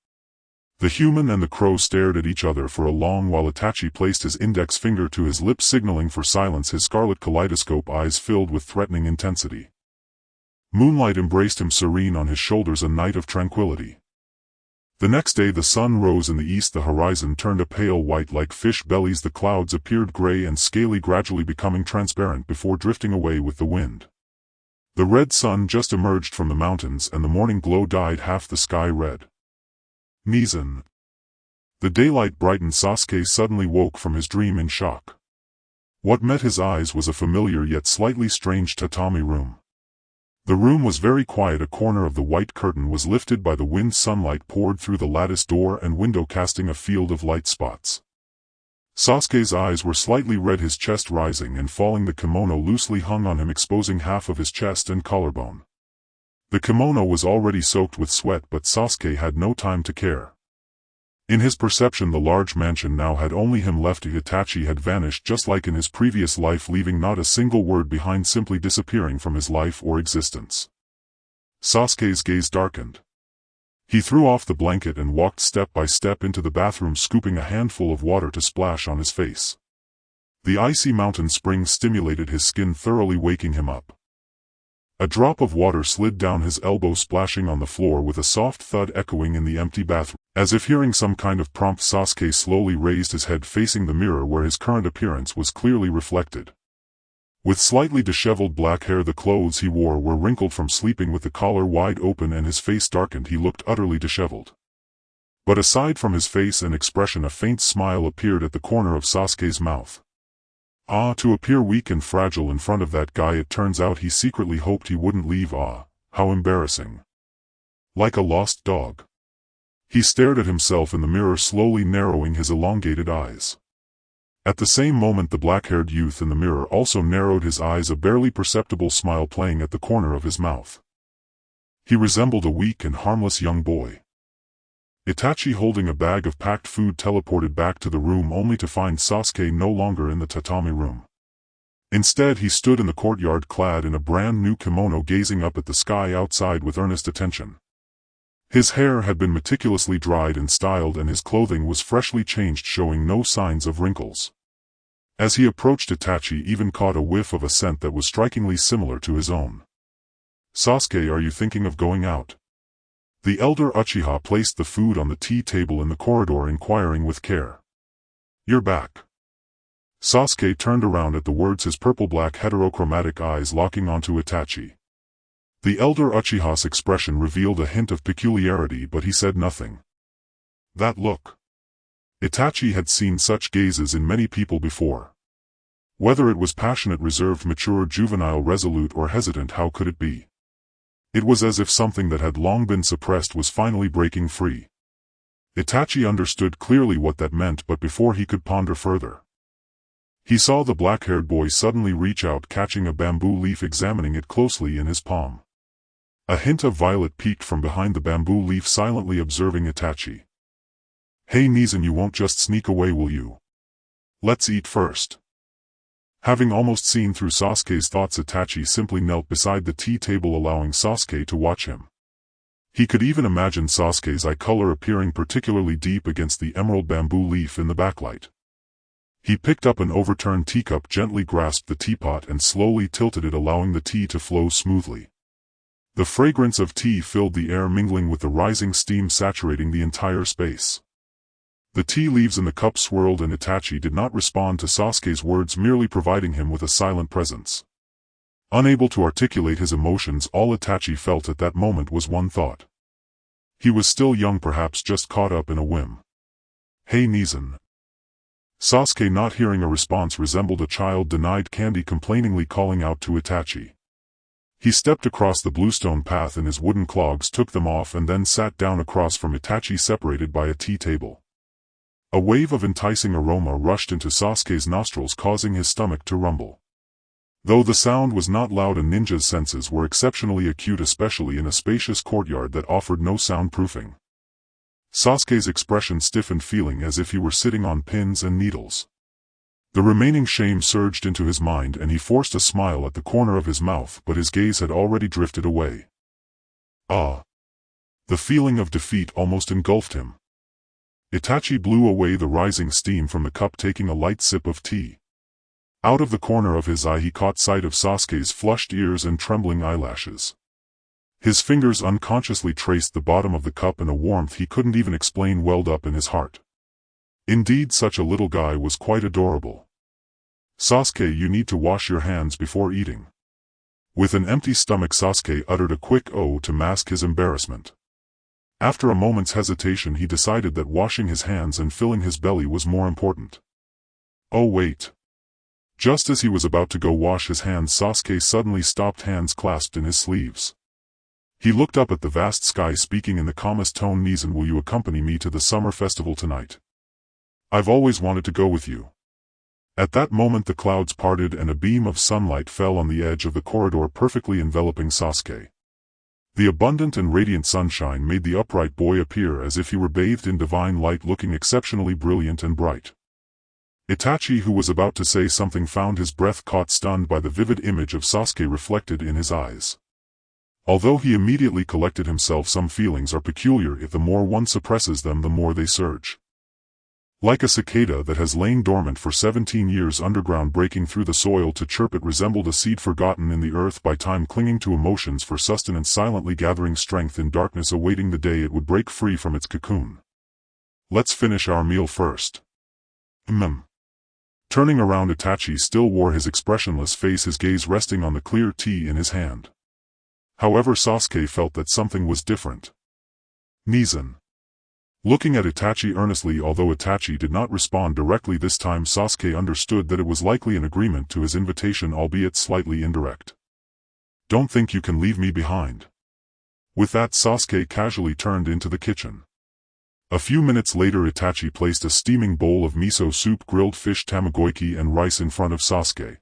The human and the crow stared at each other for a long while. Itachi placed his index finger to his lips, signaling for silence, his scarlet kaleidoscope eyes filled with threatening intensity. Moonlight embraced him, serene on his shoulders, a night of tranquility. The next day the sun rose in the east. The horizon turned a pale white like fish bellies. The clouds appeared gray and scaly, gradually becoming transparent before drifting away with the wind. The red sun just emerged from the mountains, and the morning glow dyed half the sky red. Nizan. The daylight brightened. Sasuke suddenly woke from his dream in shock. What met his eyes was a familiar yet slightly strange tatami room. The room was very quiet. A corner of the white curtain was lifted by the wind. Sunlight poured through the lattice door and window, casting a field of light spots. Sasuke's eyes were slightly red, his chest rising and falling. The kimono loosely hung on him, exposing half of his chest and collarbone. The kimono was already soaked with sweat, but Sasuke had no time to care. In his perception, the large mansion now had only him left. Itachi had vanished just like in his previous life, leaving not a single word behind, simply disappearing from his life or existence. Sasuke's gaze darkened. He threw off the blanket and walked step by step into the bathroom, scooping a handful of water to splash on his face. The icy mountain spring stimulated his skin, thoroughly waking him up. A drop of water slid down his elbow, splashing on the floor with a soft thud echoing in the empty bathroom. As if hearing some kind of prompt, Sasuke slowly raised his head, facing the mirror where his current appearance was clearly reflected. With slightly disheveled black hair, the clothes he wore were wrinkled from sleeping, with the collar wide open and his face darkened. He looked utterly disheveled. But aside from his face and expression, a faint smile appeared at the corner of Sasuke's mouth. To appear weak and fragile in front of that guy, it turns out he secretly hoped he wouldn't leave. How embarrassing. Like a lost dog. He stared at himself in the mirror, slowly narrowing his elongated eyes. At the same moment the black-haired youth in the mirror also narrowed his eyes, a barely perceptible smile playing at the corner of his mouth. He resembled a weak and harmless young boy. Itachi, holding a bag of packed food, teleported back to the room only to find Sasuke no longer in the tatami room. Instead he stood in the courtyard clad in a brand new kimono, gazing up at the sky outside with earnest attention. His hair had been meticulously dried and styled, and his clothing was freshly changed, showing no signs of wrinkles. As he approached, Itachi even caught a whiff of a scent that was strikingly similar to his own. "Sasuke, are you thinking of going out?" The elder Uchiha placed the food on the tea table in the corridor, inquiring with care. "You're back." Sasuke turned around at the words, his purple-black heterochromatic eyes locking onto Itachi. The elder Uchiha's expression revealed a hint of peculiarity, but he said nothing. That look. Itachi had seen such gazes in many people before. Whether it was passionate, reserved, mature, juvenile, resolute, or hesitant, how could it be? It was as if something that had long been suppressed was finally breaking free. Itachi understood clearly what that meant, but before he could ponder further, he saw the black-haired boy suddenly reach out, catching a bamboo leaf, examining it closely in his palm. A hint of violet peeked from behind the bamboo leaf, silently observing Itachi. "Hey Nizan, you won't just sneak away, will you? Let's eat first." Having almost seen through Sasuke's thoughts, Itachi simply knelt beside the tea table, allowing Sasuke to watch him. He could even imagine Sasuke's eye color appearing particularly deep against the emerald bamboo leaf in the backlight. He picked up an overturned teacup, gently grasped the teapot and slowly tilted it, allowing the tea to flow smoothly. The fragrance of tea filled the air, mingling with the rising steam, saturating the entire space. The tea leaves in the cup swirled, and Itachi did not respond to Sasuke's words, merely providing him with a silent presence. Unable to articulate his emotions, all Itachi felt at that moment was one thought. He was still young, perhaps just caught up in a whim. "Hey Nizan." Sasuke, not hearing a response, resembled a child denied candy, complainingly calling out to Itachi. He stepped across the bluestone path in his wooden clogs, took them off, and then sat down across from Itachi, separated by a tea table. A wave of enticing aroma rushed into Sasuke's nostrils, causing his stomach to rumble. Though the sound was not loud, a ninja's senses were exceptionally acute, especially in a spacious courtyard that offered no soundproofing. Sasuke's expression stiffened, feeling as if he were sitting on pins and needles. The remaining shame surged into his mind, and he forced a smile at the corner of his mouth, but his gaze had already drifted away. Ah! The feeling of defeat almost engulfed him. Itachi blew away the rising steam from the cup, taking a light sip of tea. Out of the corner of his eye he caught sight of Sasuke's flushed ears and trembling eyelashes. His fingers unconsciously traced the bottom of the cup, and a warmth he couldn't even explain welled up in his heart. Indeed, such a little guy was quite adorable. "Sasuke, you need to wash your hands before eating." With an empty stomach, Sasuke uttered a quick "oh" to mask his embarrassment. After a moment's hesitation, he decided that washing his hands and filling his belly was more important. "Oh wait." Just as he was about to go wash his hands, Sasuke suddenly stopped, hands clasped in his sleeves. He looked up at the vast sky, speaking in the calmest tone, "Nizan, will you accompany me to the summer festival tonight? I've always wanted to go with you." At that moment the clouds parted and a beam of sunlight fell on the edge of the corridor, perfectly enveloping Sasuke. The abundant and radiant sunshine made the upright boy appear as if he were bathed in divine light, looking exceptionally brilliant and bright. Itachi, who was about to say something, found his breath caught, stunned by the vivid image of Sasuke reflected in his eyes. Although he immediately collected himself, some feelings are peculiar. If the more one suppresses them, the more they surge. Like a cicada that has lain dormant for 17 years underground, breaking through the soil to chirp, it resembled a seed forgotten in the earth by time, clinging to emotions for sustenance, silently gathering strength in darkness, awaiting the day it would break free from its cocoon. "Let's finish our meal first." Turning around, Itachi still wore his expressionless face, his gaze resting on the clear tea in his hand. However, Sasuke felt that something was different. "Nizan." Looking at Itachi earnestly, although Itachi did not respond directly this time, Sasuke understood that it was likely an agreement to his invitation, albeit slightly indirect. "Don't think you can leave me behind." With that, Sasuke casually turned into the kitchen. A few minutes later, Itachi placed a steaming bowl of miso soup, grilled fish, tamagoyaki, and rice in front of Sasuke.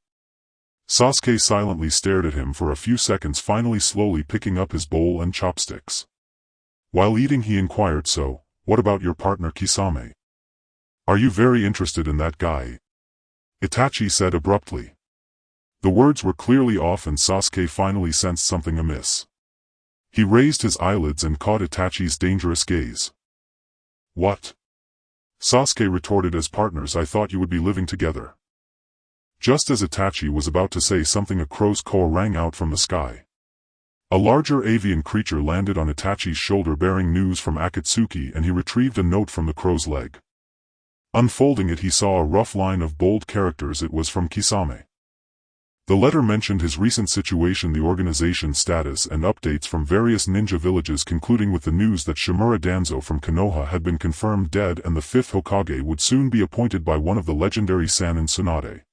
Sasuke silently stared at him for a few seconds, finally slowly picking up his bowl and chopsticks. While eating, he inquired, "So, what about your partner Kisame? Are you very interested in that guy?" Itachi said abruptly. The words were clearly off, and Sasuke finally sensed something amiss. He raised his eyelids and caught Itachi's dangerous gaze. "What?" Sasuke retorted, "As partners, I thought you would be living together." Just as Itachi was about to say something, a crow's caw rang out from the sky. A larger avian creature landed on Itachi's shoulder, bearing news from Akatsuki, and he retrieved a note from the crow's leg. Unfolding it, he saw a rough line of bold characters. It was from Kisame. The letter mentioned his recent situation, the organization's status, and updates from various ninja villages, concluding with the news that Shimura Danzo from Konoha had been confirmed dead, and the 5th Hokage would soon be appointed by one of the legendary Sanin Tsunade.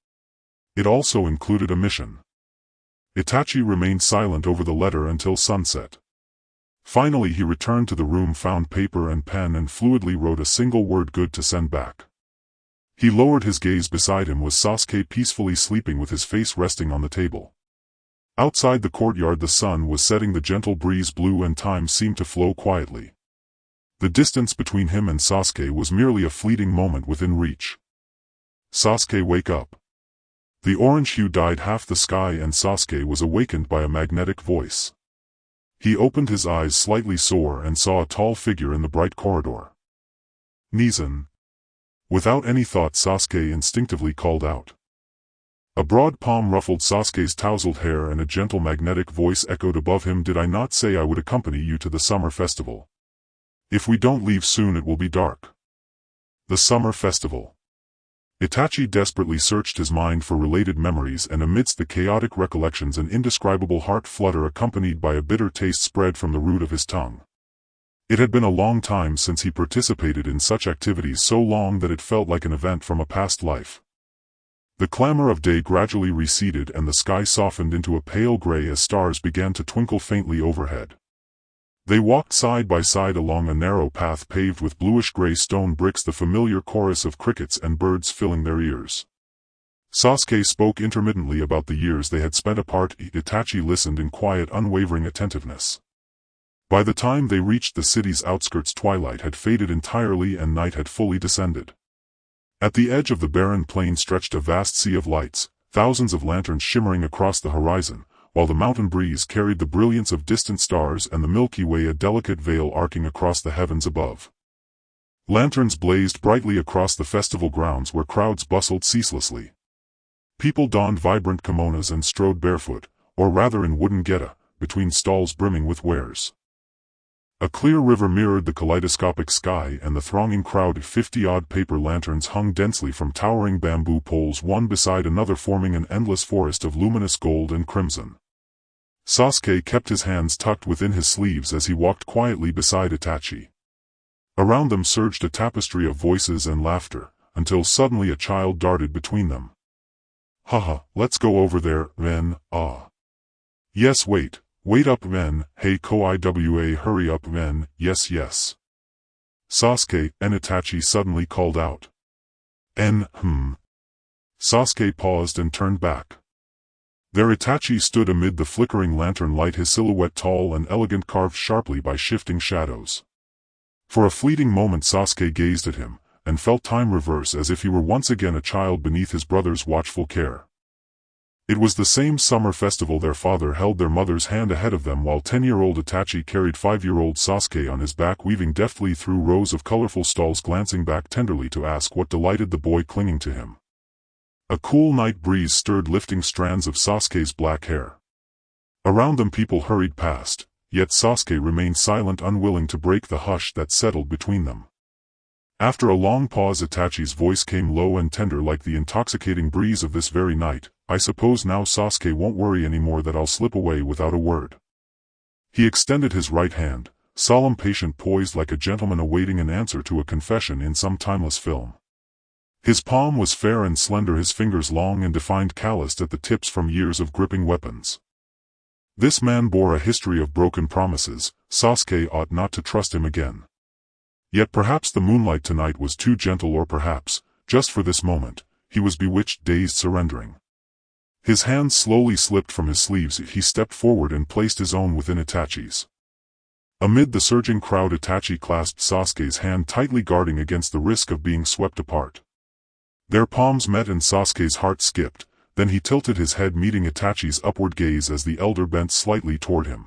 It also included a mission. Itachi remained silent over the letter until sunset. Finally he returned to the room, found paper and pen, and fluidly wrote a single word: "Good," to send back. He lowered his gaze. Beside him was Sasuke, peacefully sleeping with his face resting on the table. Outside the courtyard the sun was setting, the gentle breeze blew, and time seemed to flow quietly. The distance between him and Sasuke was merely a fleeting moment within reach. "Sasuke, wake up." The orange hue dyed half the sky and Sasuke was awakened by a magnetic voice. He opened his eyes slightly sore and saw a tall figure in the bright corridor. Nizan. Without any thought Sasuke instinctively called out. A broad palm ruffled Sasuke's tousled hair and a gentle magnetic voice echoed above him. Did I not say I would accompany you to the summer festival? If we don't leave soon it will be dark. The summer festival. Itachi desperately searched his mind for related memories, and amidst the chaotic recollections an indescribable heart flutter accompanied by a bitter taste spread from the root of his tongue. It had been a long time since he participated in such activities, so long that it felt like an event from a past life. The clamor of day gradually receded and the sky softened into a pale gray as stars began to twinkle faintly overhead. They walked side by side along a narrow path paved with bluish-gray stone bricks, the familiar chorus of crickets and birds filling their ears. Sasuke spoke intermittently about the years they had spent apart. Itachi listened in quiet, unwavering attentiveness. By the time they reached the city's outskirts, twilight had faded entirely and night had fully descended. At the edge of the barren plain stretched a vast sea of lights, thousands of lanterns shimmering across the horizon, while the mountain breeze carried the brilliance of distant stars and the Milky Way, a delicate veil arcing across the heavens above. Lanterns blazed brightly across the festival grounds where crowds bustled ceaselessly. People donned vibrant kimonos and strode barefoot, or rather in wooden geta, between stalls brimming with wares. A clear river mirrored the kaleidoscopic sky, and the thronging crowd of 50-odd paper lanterns hung densely from towering bamboo poles, one beside another, forming an endless forest of luminous gold and crimson. Sasuke kept his hands tucked within his sleeves as he walked quietly beside Itachi. Around them surged a tapestry of voices and laughter, until suddenly a child darted between them. Haha, let's go over there, Ren, ah. Yes, wait up, Ren, hey Koiwa, hurry up, Ren, yes. Sasuke and Itachi suddenly called out. Sasuke paused and turned back. There Itachi stood amid the flickering lantern light, his silhouette tall and elegant, carved sharply by shifting shadows. For a fleeting moment Sasuke gazed at him, and felt time reverse as if he were once again a child beneath his brother's watchful care. It was the same summer festival. Their father held their mother's hand ahead of them, while 10-year-old Itachi carried 5-year-old Sasuke on his back, weaving deftly through rows of colorful stalls, glancing back tenderly to ask what delighted the boy clinging to him. A cool night breeze stirred lifting strands of Sasuke's black hair. Around them people hurried past, yet Sasuke remained silent, unwilling to break the hush that settled between them. After a long pause Itachi's voice came low and tender, like the intoxicating breeze of this very night. I suppose now Sasuke won't worry anymore that I'll slip away without a word. He extended his right hand, solemn, patient, poised like a gentleman awaiting an answer to a confession in some timeless film. His palm was fair and slender, his fingers long and defined, calloused at the tips from years of gripping weapons. This man bore a history of broken promises. Sasuke ought not to trust him again. Yet perhaps the moonlight tonight was too gentle, or perhaps, just for this moment, he was bewitched, dazed, surrendering. His hands slowly slipped from his sleeves. He stepped forward and placed his own within Itachi's. Amid the surging crowd Itachi clasped Sasuke's hand tightly, guarding against the risk of being swept apart. Their palms met and Sasuke's heart skipped, then he tilted his head, meeting Itachi's upward gaze as the elder bent slightly toward him.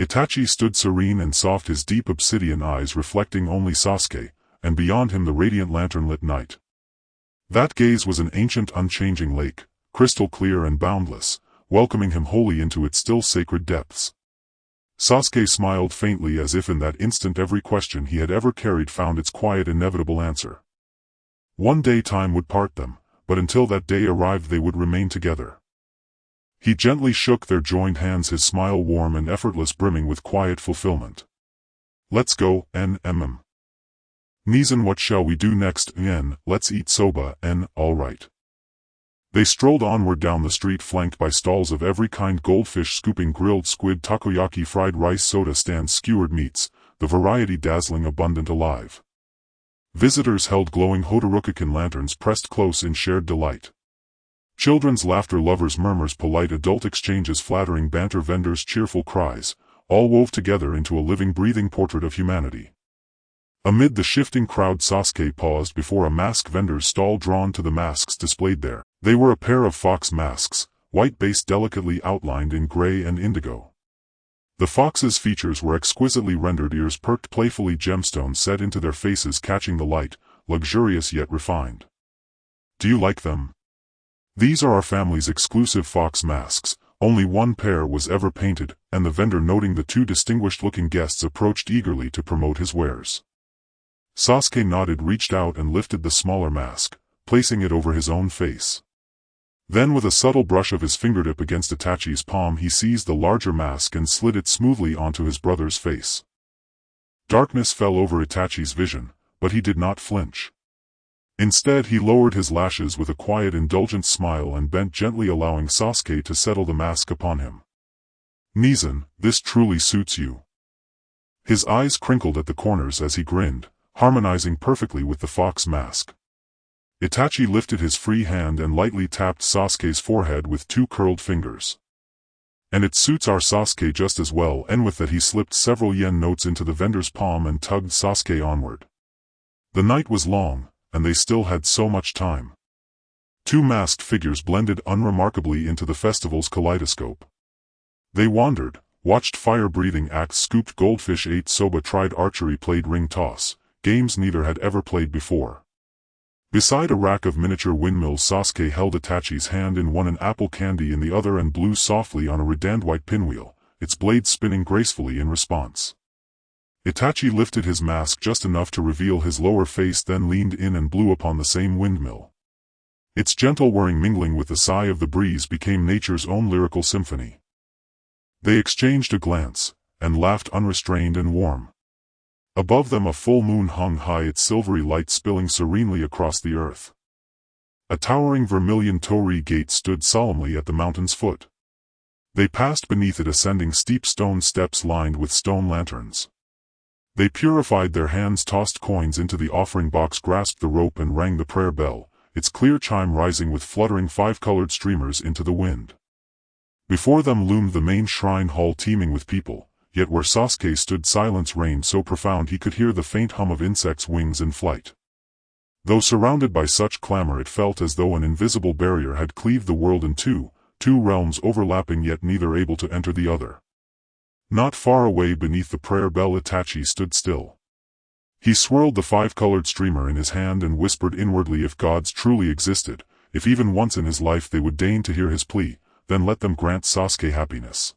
Itachi stood serene and soft, his deep obsidian eyes reflecting only Sasuke, and beyond him the radiant lantern-lit night. That gaze was an ancient, unchanging lake, crystal clear and boundless, welcoming him wholly into its still sacred depths. Sasuke smiled faintly, as if in that instant every question he had ever carried found its quiet, inevitable answer. One day time would part them, but until that day arrived they would remain together. He gently shook their joined hands, his smile warm and effortless, brimming with quiet fulfillment. Let's go, Nmm. Nizan, what shall we do next? Let's eat soba, all right. They strolled onward down the street, flanked by stalls of every kind: goldfish scooping, grilled squid, takoyaki, fried rice, soda stands, skewered meats, the variety dazzling, abundant, alive. Visitors held glowing Hotarukakan lanterns pressed close in shared delight. Children's laughter, lovers' murmurs, polite adult exchanges, flattering banter, vendors' cheerful cries, all wove together into a living, breathing portrait of humanity. Amid the shifting crowd, Sasuke paused before a mask vendor's stall drawn to the masks displayed there. They were a pair of fox masks, white base delicately outlined in gray and indigo. The fox's features were exquisitely rendered, ears perked playfully, gemstones set into their faces catching the light, luxurious yet refined. Do you like them? These are our family's exclusive fox masks. Only one pair was ever painted, and the vendor, noting the two distinguished-looking guests, approached eagerly to promote his wares. Sasuke nodded, reached out and lifted the smaller mask, placing it over his own face. Then with a subtle brush of his fingertip against Itachi's palm, he seized the larger mask and slid it smoothly onto his brother's face. Darkness fell over Itachi's vision, but he did not flinch. Instead, he lowered his lashes with a quiet, indulgent smile and bent gently, allowing Sasuke to settle the mask upon him. "Nizan, this truly suits you." His eyes crinkled at the corners as he grinned, harmonizing perfectly with the fox mask. Itachi lifted his free hand and lightly tapped Sasuke's forehead with two curled fingers. "And it suits our Sasuke just as well," and with that he slipped several yen notes into the vendor's palm and tugged Sasuke onward. The night was long, and they still had so much time. Two masked figures blended unremarkably into the festival's kaleidoscope. They wandered, watched fire-breathing acts, scooped goldfish, ate soba, tried archery, played ring toss, games neither had ever played before. Beside a rack of miniature windmills, Sasuke held Itachi's hand in one, an apple candy in the other, and blew softly on a redandant white pinwheel, its blade spinning gracefully in response. Itachi lifted his mask just enough to reveal his lower face, then leaned in and blew upon the same windmill. Its gentle whirring, mingling with the sigh of the breeze, became nature's own lyrical symphony. They exchanged a glance, and laughed unrestrained and warm. Above them a full moon hung high, its silvery light spilling serenely across the earth. A towering vermilion torii gate stood solemnly at the mountain's foot. They passed beneath it, ascending steep stone steps lined with stone lanterns. They purified their hands, tossed coins into the offering box, grasped the rope and rang the prayer bell, its clear chime rising with fluttering five-colored streamers into the wind. Before them loomed the main shrine hall, teeming with people, yet where Sasuke stood silence reigned so profound he could hear the faint hum of insects' wings in flight. Though surrounded by such clamor, it felt as though an invisible barrier had cleaved the world in two realms overlapping yet neither able to enter the other. Not far away beneath the prayer bell, Itachi stood still. He swirled the five-colored streamer in his hand and whispered inwardly, if gods truly existed, if even once in his life they would deign to hear his plea, then let them grant Sasuke happiness.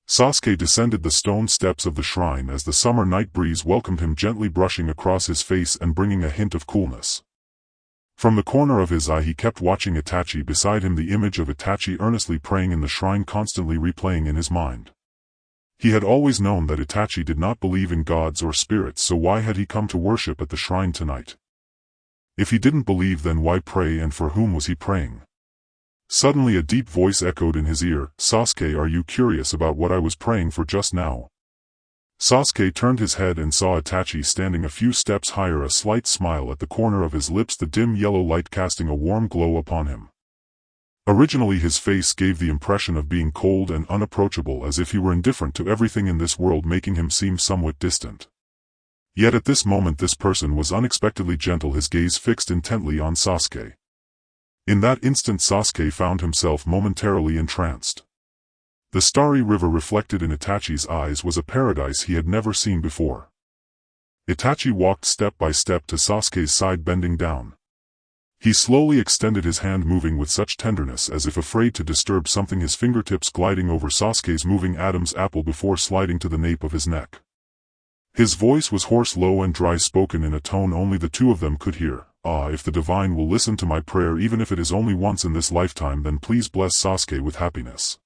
Sasuke descended the stone steps of the shrine as the summer night breeze welcomed him, gently brushing across his face and bringing a hint of coolness. From the corner of his eye he kept watching Itachi, beside him the image of Itachi earnestly praying in the shrine constantly replaying in his mind. He had always known that Itachi did not believe in gods or spirits, so why had he come to worship at the shrine tonight? If he didn't believe, then why pray, and for whom was he praying? Suddenly a deep voice echoed in his ear, "Sasuke, are you curious about what I was praying for just now?" Sasuke turned his head and saw Itachi standing a few steps higher, a slight smile at the corner of his lips, the dim yellow light casting a warm glow upon him. Originally his face gave the impression of being cold and unapproachable, as if he were indifferent to everything in this world, making him seem somewhat distant. Yet at this moment this person was unexpectedly gentle, his gaze fixed intently on Sasuke. In that instant Sasuke found himself momentarily entranced. The starry river reflected in Itachi's eyes was a paradise he had never seen before. Itachi walked step by step to Sasuke's side, bending down. He slowly extended his hand, moving with such tenderness as if afraid to disturb something, his fingertips gliding over Sasuke's moving Adam's apple before sliding to the nape of his neck. His voice was hoarse, low and dry, spoken in a tone only the two of them could hear. "Ah, if the divine will listen to my prayer, even if it is only once in this lifetime, then please bless Sasuke with happiness."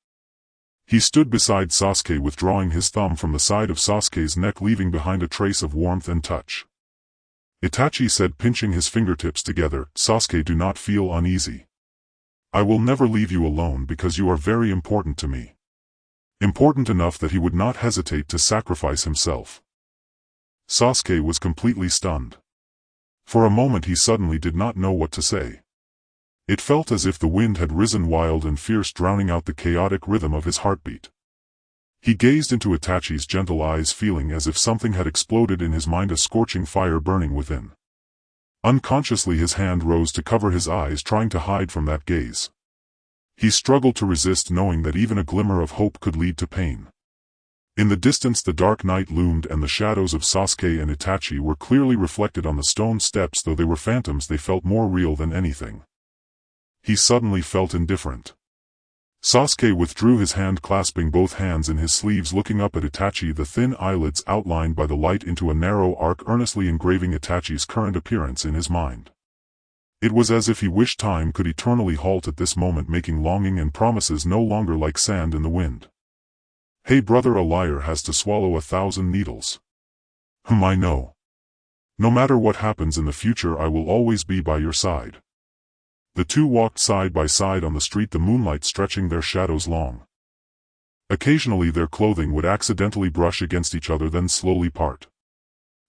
He stood beside Sasuke, withdrawing his thumb from the side of Sasuke's neck, leaving behind a trace of warmth and touch. Itachi said, pinching his fingertips together, "Sasuke, do not feel uneasy. I will never leave you alone because you are very important to me. Important enough that he would not hesitate to sacrifice himself." Sasuke was completely stunned. For a moment he suddenly did not know what to say. It felt as if the wind had risen wild and fierce, drowning out the chaotic rhythm of his heartbeat. He gazed into Itachi's gentle eyes, feeling as if something had exploded in his mind, a scorching fire burning within. Unconsciously his hand rose to cover his eyes, trying to hide from that gaze. He struggled to resist, knowing that even a glimmer of hope could lead to pain. In the distance the dark night loomed, and the shadows of Sasuke and Itachi were clearly reflected on the stone steps. Though they were phantoms, they felt more real than anything. He suddenly felt indifferent. Sasuke withdrew his hand, clasping both hands in his sleeves, looking up at Itachi, the thin eyelids outlined by the light into a narrow arc, earnestly engraving Itachi's current appearance in his mind. It was as if he wished time could eternally halt at this moment, making longing and promises no longer like sand in the wind. Hey brother, a liar has to swallow 1,000 needles. I know. No matter what happens in the future, I will always be by your side. The two walked side by side on the street, the moonlight stretching their shadows long. Occasionally their clothing would accidentally brush against each other, then slowly part.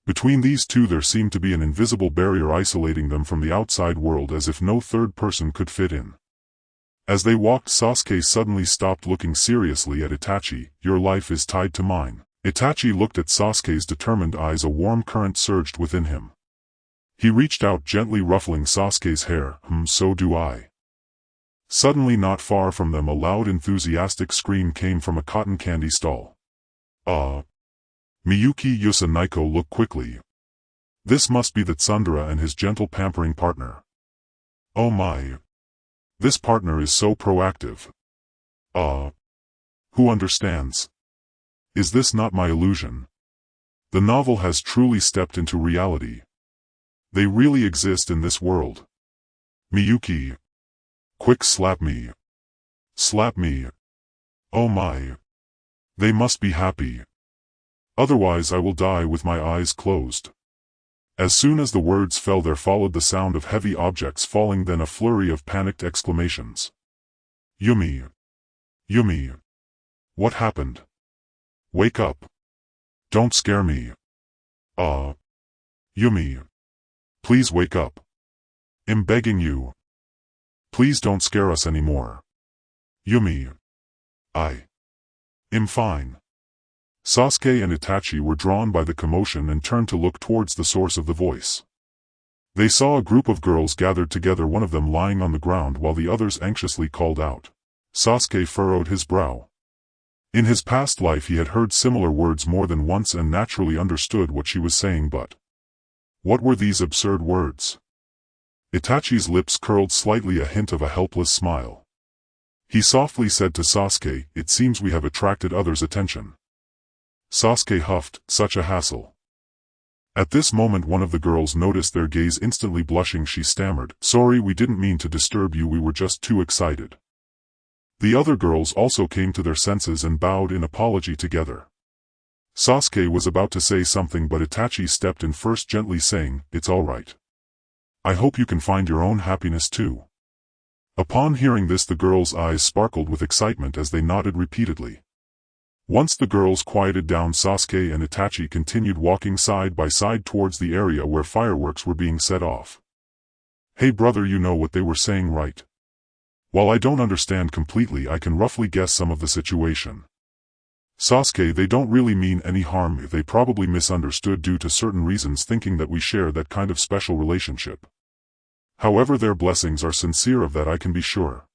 Between these two there seemed to be an invisible barrier isolating them from the outside world, as if no third person could fit in. As they walked, Sasuke suddenly stopped, looking seriously at Itachi. Your life is tied to mine. Itachi looked at Sasuke's determined eyes. A warm current surged within him. He reached out, gently ruffling Sasuke's hair. So do I. Suddenly, not far from them, a loud, enthusiastic scream came from a cotton candy stall. Miyuki Yusa looked quickly. This must be the Tsundere and his gentle, pampering partner. Oh my. This partner is so proactive. Who understands? Is this not my illusion? The novel has truly stepped into reality. They really exist in this world. Miyuki. Quick, slap me. Slap me. Oh my. They must be happy. Otherwise I will die with my eyes closed. As soon as the words fell, there followed the sound of heavy objects falling, then a flurry of panicked exclamations. Yumi. Yumi. What happened? Wake up. Don't scare me. Yumi. Please wake up. I'm begging you. Please don't scare us anymore. Yumi. I'm fine. Sasuke and Itachi were drawn by the commotion and turned to look towards the source of the voice. They saw a group of girls gathered together, one of them lying on the ground while the others anxiously called out. Sasuke furrowed his brow. In his past life he had heard similar words more than once and naturally understood what she was saying, but what were these absurd words? Itachi's lips curled slightly, a hint of a helpless smile. He softly said to Sasuke, it seems we have attracted others' attention. Sasuke huffed, such a hassle. At this moment one of the girls noticed their gaze. Instantly blushing, she stammered, sorry, we didn't mean to disturb you, we were just too excited. The other girls also came to their senses and bowed in apology together. Sasuke was about to say something, but Itachi stepped in first, gently saying, it's all right. I hope you can find your own happiness too. Upon hearing this, the girls' eyes sparkled with excitement as they nodded repeatedly. Once the girls quieted down, Sasuke and Itachi continued walking side by side towards the area where fireworks were being set off. Hey brother, you know what they were saying, right? While I don't understand completely, I can roughly guess some of the situation. Sasuke, they don't really mean any harm. They probably misunderstood due to certain reasons, thinking that we share that kind of special relationship. However, their blessings are sincere, of that I can be sure.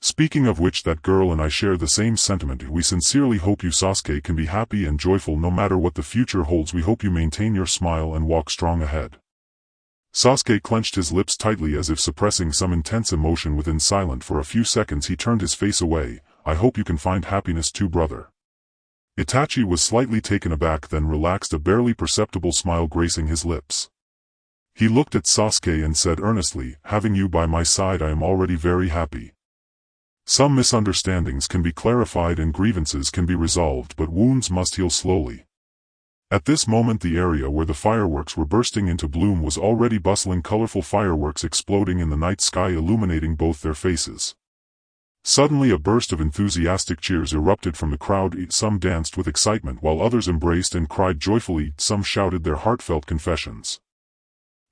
Speaking of which, that girl and I share the same sentiment. We sincerely hope you, Sasuke, can be happy and joyful no matter what the future holds. We hope you maintain your smile and walk strong ahead. Sasuke clenched his lips tightly as if suppressing some intense emotion within. Silent for a few seconds, he turned his face away. I hope you can find happiness too, brother. Itachi was slightly taken aback, then relaxed, a barely perceptible smile gracing his lips. He looked at Sasuke and said earnestly, having you by my side I am already very happy. Some misunderstandings can be clarified and grievances can be resolved, but wounds must heal slowly. At this moment the area where the fireworks were bursting into bloom was already bustling, colorful fireworks exploding in the night sky, illuminating both their faces. Suddenly a burst of enthusiastic cheers erupted from the crowd. Some danced with excitement while others embraced and cried joyfully. Some shouted their heartfelt confessions.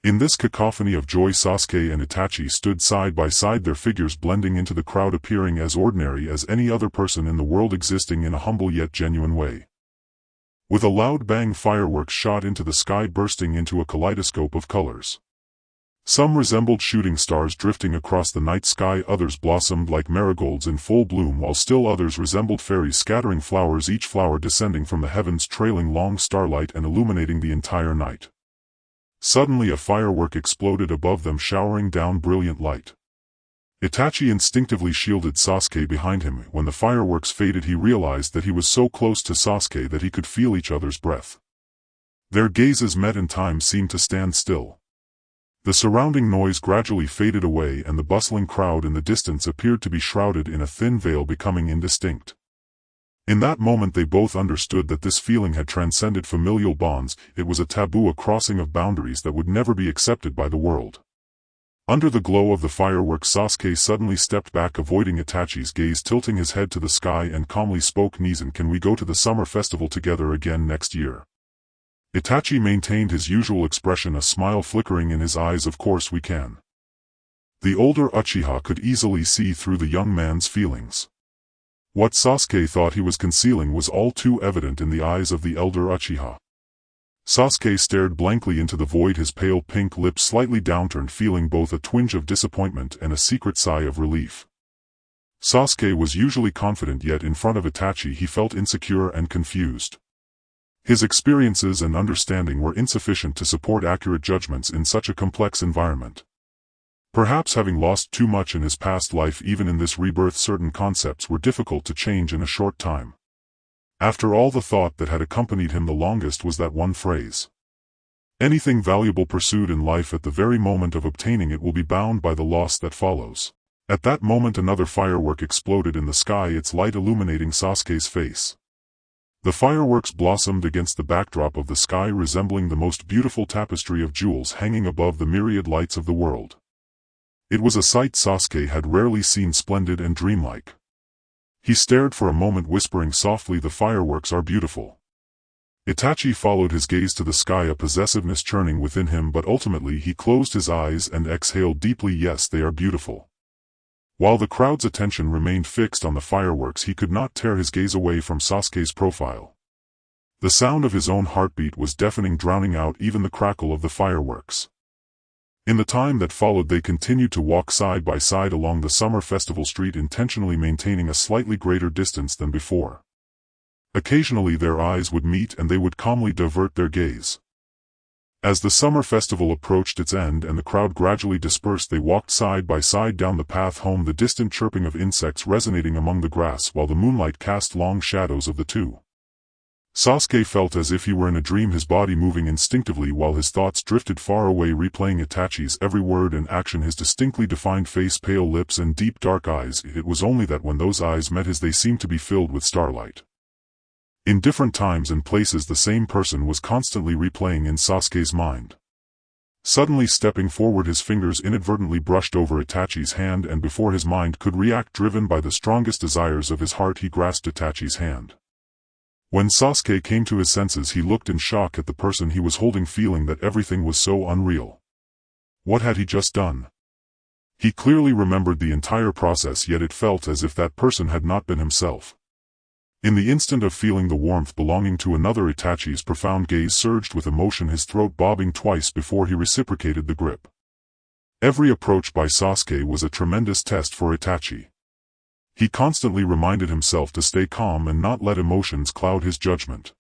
In this cacophony of joy, Sasuke and Itachi stood side by side, their figures blending into the crowd, appearing as ordinary as any other person in the world, existing in a humble yet genuine way. With a loud bang, fireworks shot into the sky, bursting into a kaleidoscope of colors. Some resembled shooting stars drifting across the night sky, others blossomed like marigolds in full bloom, while still others resembled fairies scattering flowers, each flower descending from the heavens, trailing long starlight and illuminating the entire night. Suddenly a firework exploded above them, showering down brilliant light. Itachi instinctively shielded Sasuke behind him. When the fireworks faded, he realized that he was so close to Sasuke that he could feel each other's breath. Their gazes met and time seemed to stand still. The surrounding noise gradually faded away, and the bustling crowd in the distance appeared to be shrouded in a thin veil, becoming indistinct. In that moment they both understood that this feeling had transcended familial bonds. It was a taboo, a crossing of boundaries that would never be accepted by the world. Under the glow of the fireworks, Sasuke suddenly stepped back, avoiding Itachi's gaze, tilting his head to the sky, and calmly spoke, "Nizan, can we go to the summer festival together again next year?" Itachi maintained his usual expression, a smile flickering in his eyes. "Of course we can." The older Uchiha could easily see through the young man's feelings. What Sasuke thought he was concealing was all too evident in the eyes of the elder Uchiha. Sasuke stared blankly into the void, his pale pink lips slightly downturned, feeling both a twinge of disappointment and a secret sigh of relief. Sasuke was usually confident, yet in front of Itachi he felt insecure and confused. His experiences and understanding were insufficient to support accurate judgments in such a complex environment. Perhaps having lost too much in his past life, even in this rebirth, certain concepts were difficult to change in a short time. After all, the thought that had accompanied him the longest was that one phrase. Anything valuable pursued in life, at the very moment of obtaining it, will be bound by the loss that follows. At that moment another firework exploded in the sky, its light illuminating Sasuke's face. The fireworks blossomed against the backdrop of the sky, resembling the most beautiful tapestry of jewels hanging above the myriad lights of the world. It was a sight Sasuke had rarely seen, splendid and dreamlike. He stared for a moment, whispering softly, "The fireworks are beautiful." Itachi followed his gaze to the sky, a possessiveness churning within him, but ultimately he closed his eyes and exhaled deeply. "Yes, they are beautiful." While the crowd's attention remained fixed on the fireworks, he could not tear his gaze away from Sasuke's profile. The sound of his own heartbeat was deafening, drowning out even the crackle of the fireworks. In the time that followed they continued to walk side by side along the summer festival street, intentionally maintaining a slightly greater distance than before. Occasionally their eyes would meet and they would calmly divert their gaze. As the summer festival approached its end and the crowd gradually dispersed, they walked side by side down the path home, the distant chirping of insects resonating among the grass while the moonlight cast long shadows of the two. Sasuke felt as if he were in a dream, his body moving instinctively while his thoughts drifted far away, replaying Itachi's every word and action, his distinctly defined face, pale lips and deep dark eyes. It was only that when those eyes met his, they seemed to be filled with starlight. In different times and places the same person was constantly replaying in Sasuke's mind. Suddenly stepping forward, his fingers inadvertently brushed over Itachi's hand, and before his mind could react, driven by the strongest desires of his heart, he grasped Itachi's hand. When Sasuke came to his senses, he looked in shock at the person he was holding, feeling that everything was so unreal. What had he just done? He clearly remembered the entire process, yet it felt as if that person had not been himself. In the instant of feeling the warmth belonging to another, Itachi's profound gaze surged with emotion, his throat bobbing twice before he reciprocated the grip. Every approach by Sasuke was a tremendous test for Itachi. He constantly reminded himself to stay calm and not let emotions cloud his judgment.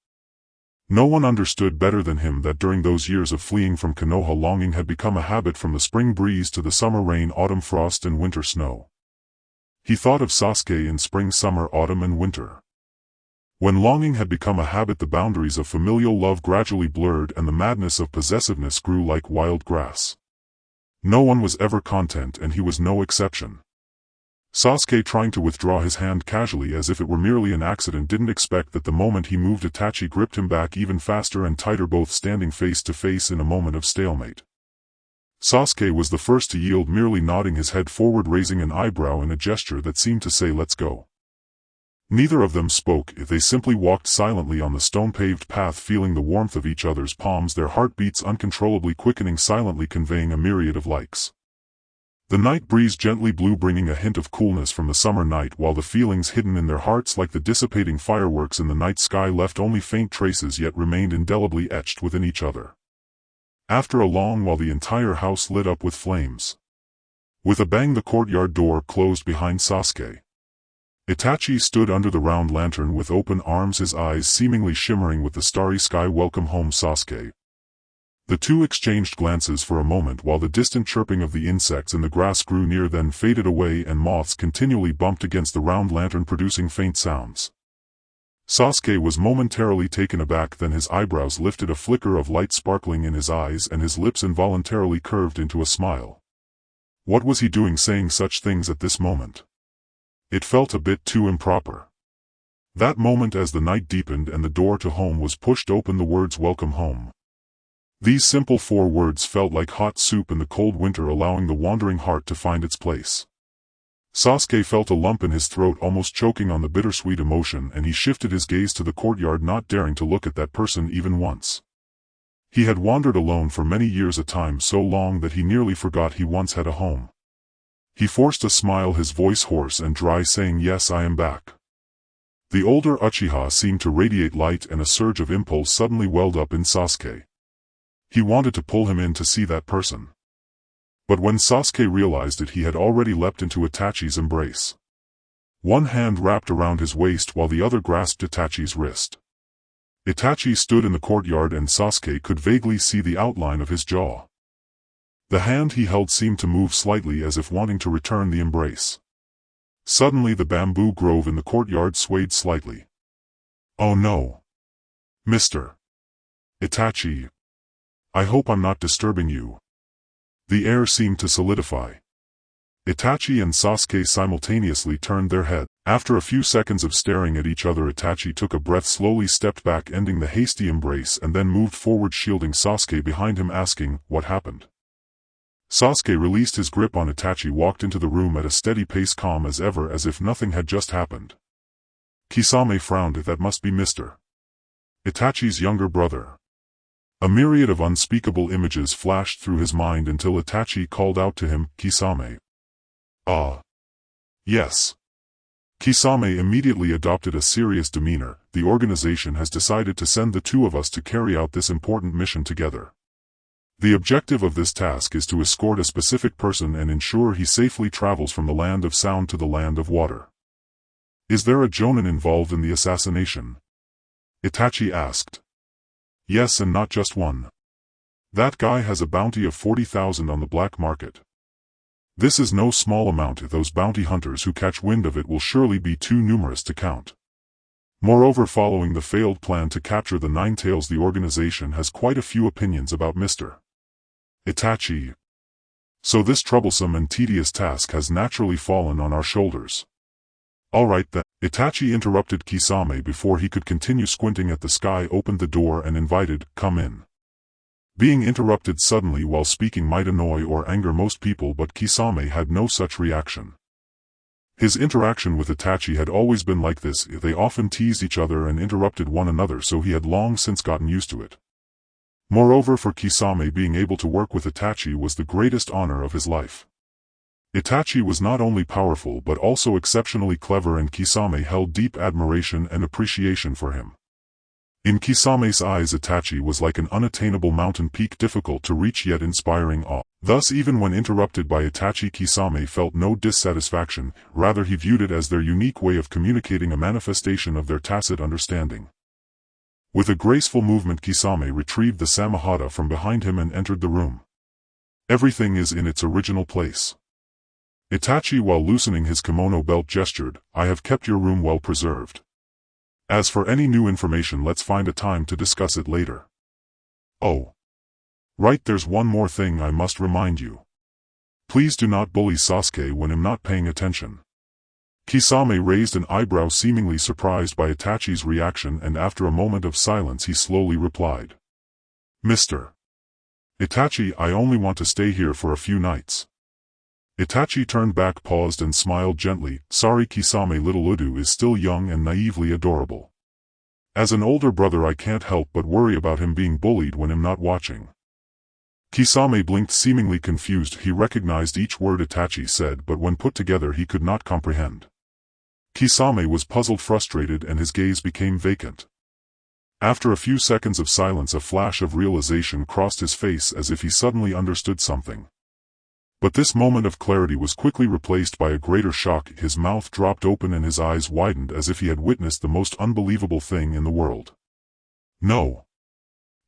No one understood better than him that during those years of fleeing from Konoha, longing had become a habit, from the spring breeze to the summer rain, autumn frost and winter snow. He thought of Sasuke in spring, summer, autumn and winter. When longing had become a habit, the boundaries of familial love gradually blurred and the madness of possessiveness grew like wild grass. No one was ever content, and he was no exception. Sasuke, trying to withdraw his hand casually as if it were merely an accident, didn't expect that the moment he moved, Itachi gripped him back even faster and tighter, both standing face to face in a moment of stalemate. Sasuke was the first to yield, merely nodding his head forward, raising an eyebrow in a gesture that seemed to say, "Let's go." Neither of them spoke. They simply walked silently on the stone-paved path, feeling the warmth of each other's palms, their heartbeats uncontrollably quickening, silently conveying a myriad of likes. The night breeze gently blew, bringing a hint of coolness from the summer night, while the feelings hidden in their hearts like the dissipating fireworks in the night sky left only faint traces, yet remained indelibly etched within each other. After a long while the entire house lit up with flames. With a bang the courtyard door closed behind Sasuke. Itachi stood under the round lantern with open arms, his eyes seemingly shimmering with the starry sky. "Welcome home, Sasuke." The two exchanged glances for a moment while the distant chirping of the insects in the grass grew near, then faded away, and moths continually bumped against the round lantern, producing faint sounds. Sasuke was momentarily taken aback, then his eyebrows lifted, a flicker of light sparkling in his eyes, and his lips involuntarily curved into a smile. What was he doing saying such things at this moment? It felt a bit too improper. That moment, as the night deepened and the door to home was pushed open, the words "Welcome home." These simple 4 words felt like hot soup in the cold winter, allowing the wandering heart to find its place. Sasuke felt a lump in his throat, almost choking on the bittersweet emotion, and he shifted his gaze to the courtyard, not daring to look at that person even once. He had wandered alone for many years, a time so long that he nearly forgot he once had a home. He forced a smile, his voice hoarse and dry, saying, "Yes, I am back." The older Uchiha seemed to radiate light, and a surge of impulse suddenly welled up in Sasuke. He wanted to pull him in to see that person. But when Sasuke realized it, he had already leapt into Itachi's embrace. One hand wrapped around his waist while the other grasped Itachi's wrist. Itachi stood in the courtyard, and Sasuke could vaguely see the outline of his jaw. The hand he held seemed to move slightly, as if wanting to return the embrace. Suddenly the bamboo grove in the courtyard swayed slightly. "Oh no. Mr. Itachi. I hope I'm not disturbing you." The air seemed to solidify. Itachi and Sasuke simultaneously turned their head. After a few seconds of staring at each other, Itachi took a breath, slowly stepped back, ending the hasty embrace, and then moved forward, shielding Sasuke behind him, asking, "What happened?" Sasuke released his grip on Itachi, walked into the room at a steady pace, calm as ever, as if nothing had just happened. Kisame frowned. "That must be Mr. Itachi's younger brother." A myriad of unspeakable images flashed through his mind until Itachi called out to him, "Kisame." "Ah. Yes." Kisame immediately adopted a serious demeanor. "The organization has decided to send the 2 of us to carry out this important mission together. The objective of this task is to escort a specific person and ensure he safely travels from the land of sound to the land of water." "Is there a Jonin involved in the assassination?" Itachi asked. "Yes, and not just one. That guy has a bounty of 40,000 on the black market. This is no small amount. Those bounty hunters who catch wind of it will surely be too numerous to count. Moreover, following the failed plan to capture the Nine Tails, the organization has quite a few opinions about Mr. Itachi. So this troublesome and tedious task has naturally fallen on our shoulders." "All right then." Itachi interrupted Kisame before he could continue. Squinting at the sky, opened the door and invited, "Come in." Being interrupted suddenly while speaking might annoy or anger most people, but Kisame had no such reaction. His interaction with Itachi had always been like this. They often teased each other and interrupted one another, so he had long since gotten used to it. Moreover, for Kisame, being able to work with Itachi was the greatest honor of his life. Itachi was not only powerful but also exceptionally clever, and Kisame held deep admiration and appreciation for him. In Kisame's eyes, Itachi was like an unattainable mountain peak, difficult to reach yet inspiring awe. Thus, even when interrupted by Itachi, Kisame felt no dissatisfaction, rather he viewed it as their unique way of communicating, a manifestation of their tacit understanding. With a graceful movement, Kisame retrieved the samahata from behind him and entered the room. "Everything is in its original place." Itachi, while loosening his kimono belt, gestured, "I have kept your room well preserved. As for any new information, let's find a time to discuss it later. Oh. Right, there's one more thing I must remind you. Please do not bully Sasuke when I'm not paying attention." Kisame raised an eyebrow, seemingly surprised by Itachi's reaction, and after a moment of silence he slowly replied. "Mr. Itachi, I only want to stay here for a few nights." Itachi turned back, paused and smiled gently. Sorry Kisame, little Udu is still young and naively adorable. As an older brother I can't help but worry about him being bullied when I'm not watching. Kisame blinked, seemingly confused. He recognized each word Itachi said, but when put together he could not comprehend. Kisame was puzzled, frustrated, and his gaze became vacant. After a few seconds of silence, a flash of realization crossed his face as if he suddenly understood something. But this moment of clarity was quickly replaced by a greater shock. His mouth dropped open and his eyes widened as if he had witnessed the most unbelievable thing in the world. No.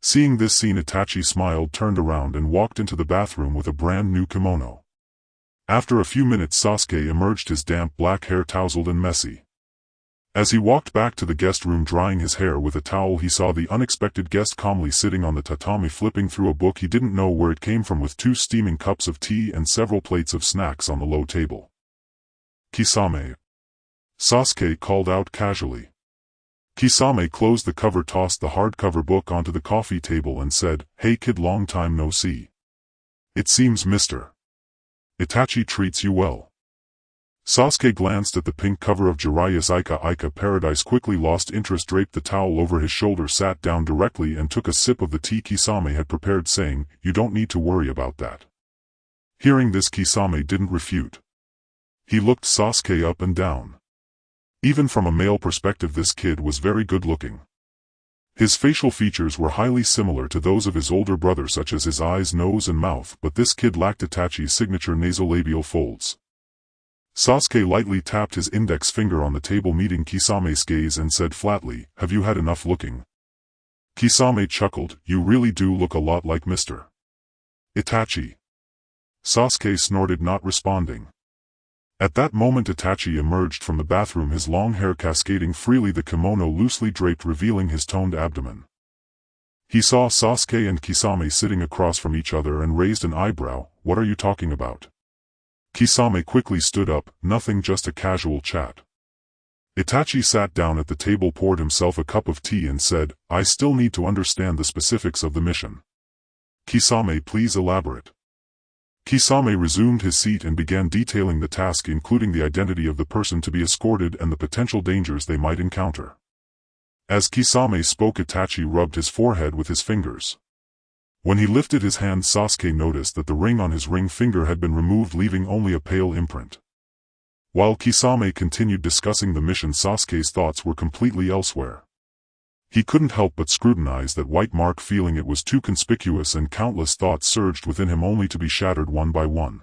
Seeing this scene, Itachi smiled, turned around and walked into the bathroom with a brand new kimono. After a few minutes Sasuke emerged, his damp black hair tousled and messy. As he walked back to the guest room drying his hair with a towel, he saw the unexpected guest calmly sitting on the tatami flipping through a book he didn't know where it came from, with 2 steaming cups of tea and several plates of snacks on the low table. Kisame. Sasuke called out casually. Kisame closed the cover, tossed the hardcover book onto the coffee table and said, "Hey kid, long time no see. It seems Mr. Itachi treats you well." Sasuke glanced at the pink cover of Jiraiya's Aika Paradise, quickly lost interest, draped the towel over his shoulder, sat down directly and took a sip of the tea Kisame had prepared, saying, "You don't need to worry about that." Hearing this, Kisame didn't refute. He looked Sasuke up and down. Even from a male perspective this kid was very good looking. His facial features were highly similar to those of his older brother, such as his eyes, nose and mouth, but this kid lacked Itachi's signature nasolabial folds. Sasuke lightly tapped his index finger on the table, meeting Kisame's gaze, and said flatly, "Have you had enough looking?" Kisame chuckled, "You really do look a lot like Mr. Itachi." Sasuke snorted, not responding. At that moment Itachi emerged from the bathroom, his long hair cascading freely, the kimono loosely draped, revealing his toned abdomen. He saw Sasuke and Kisame sitting across from each other and raised an eyebrow. "What are you talking about?" Kisame quickly stood up. "Nothing, just a casual chat." Itachi sat down at the table, poured himself a cup of tea and said, "I still need to understand the specifics of the mission. Kisame, please elaborate." Kisame resumed his seat and began detailing the task, including the identity of the person to be escorted and the potential dangers they might encounter. As Kisame spoke, Itachi rubbed his forehead with his fingers. When he lifted his hand, Sasuke noticed that the ring on his ring finger had been removed, leaving only a pale imprint. While Kisame continued discussing the mission, Sasuke's thoughts were completely elsewhere. He couldn't help but scrutinize that white mark, feeling it was too conspicuous, and countless thoughts surged within him only to be shattered one by one.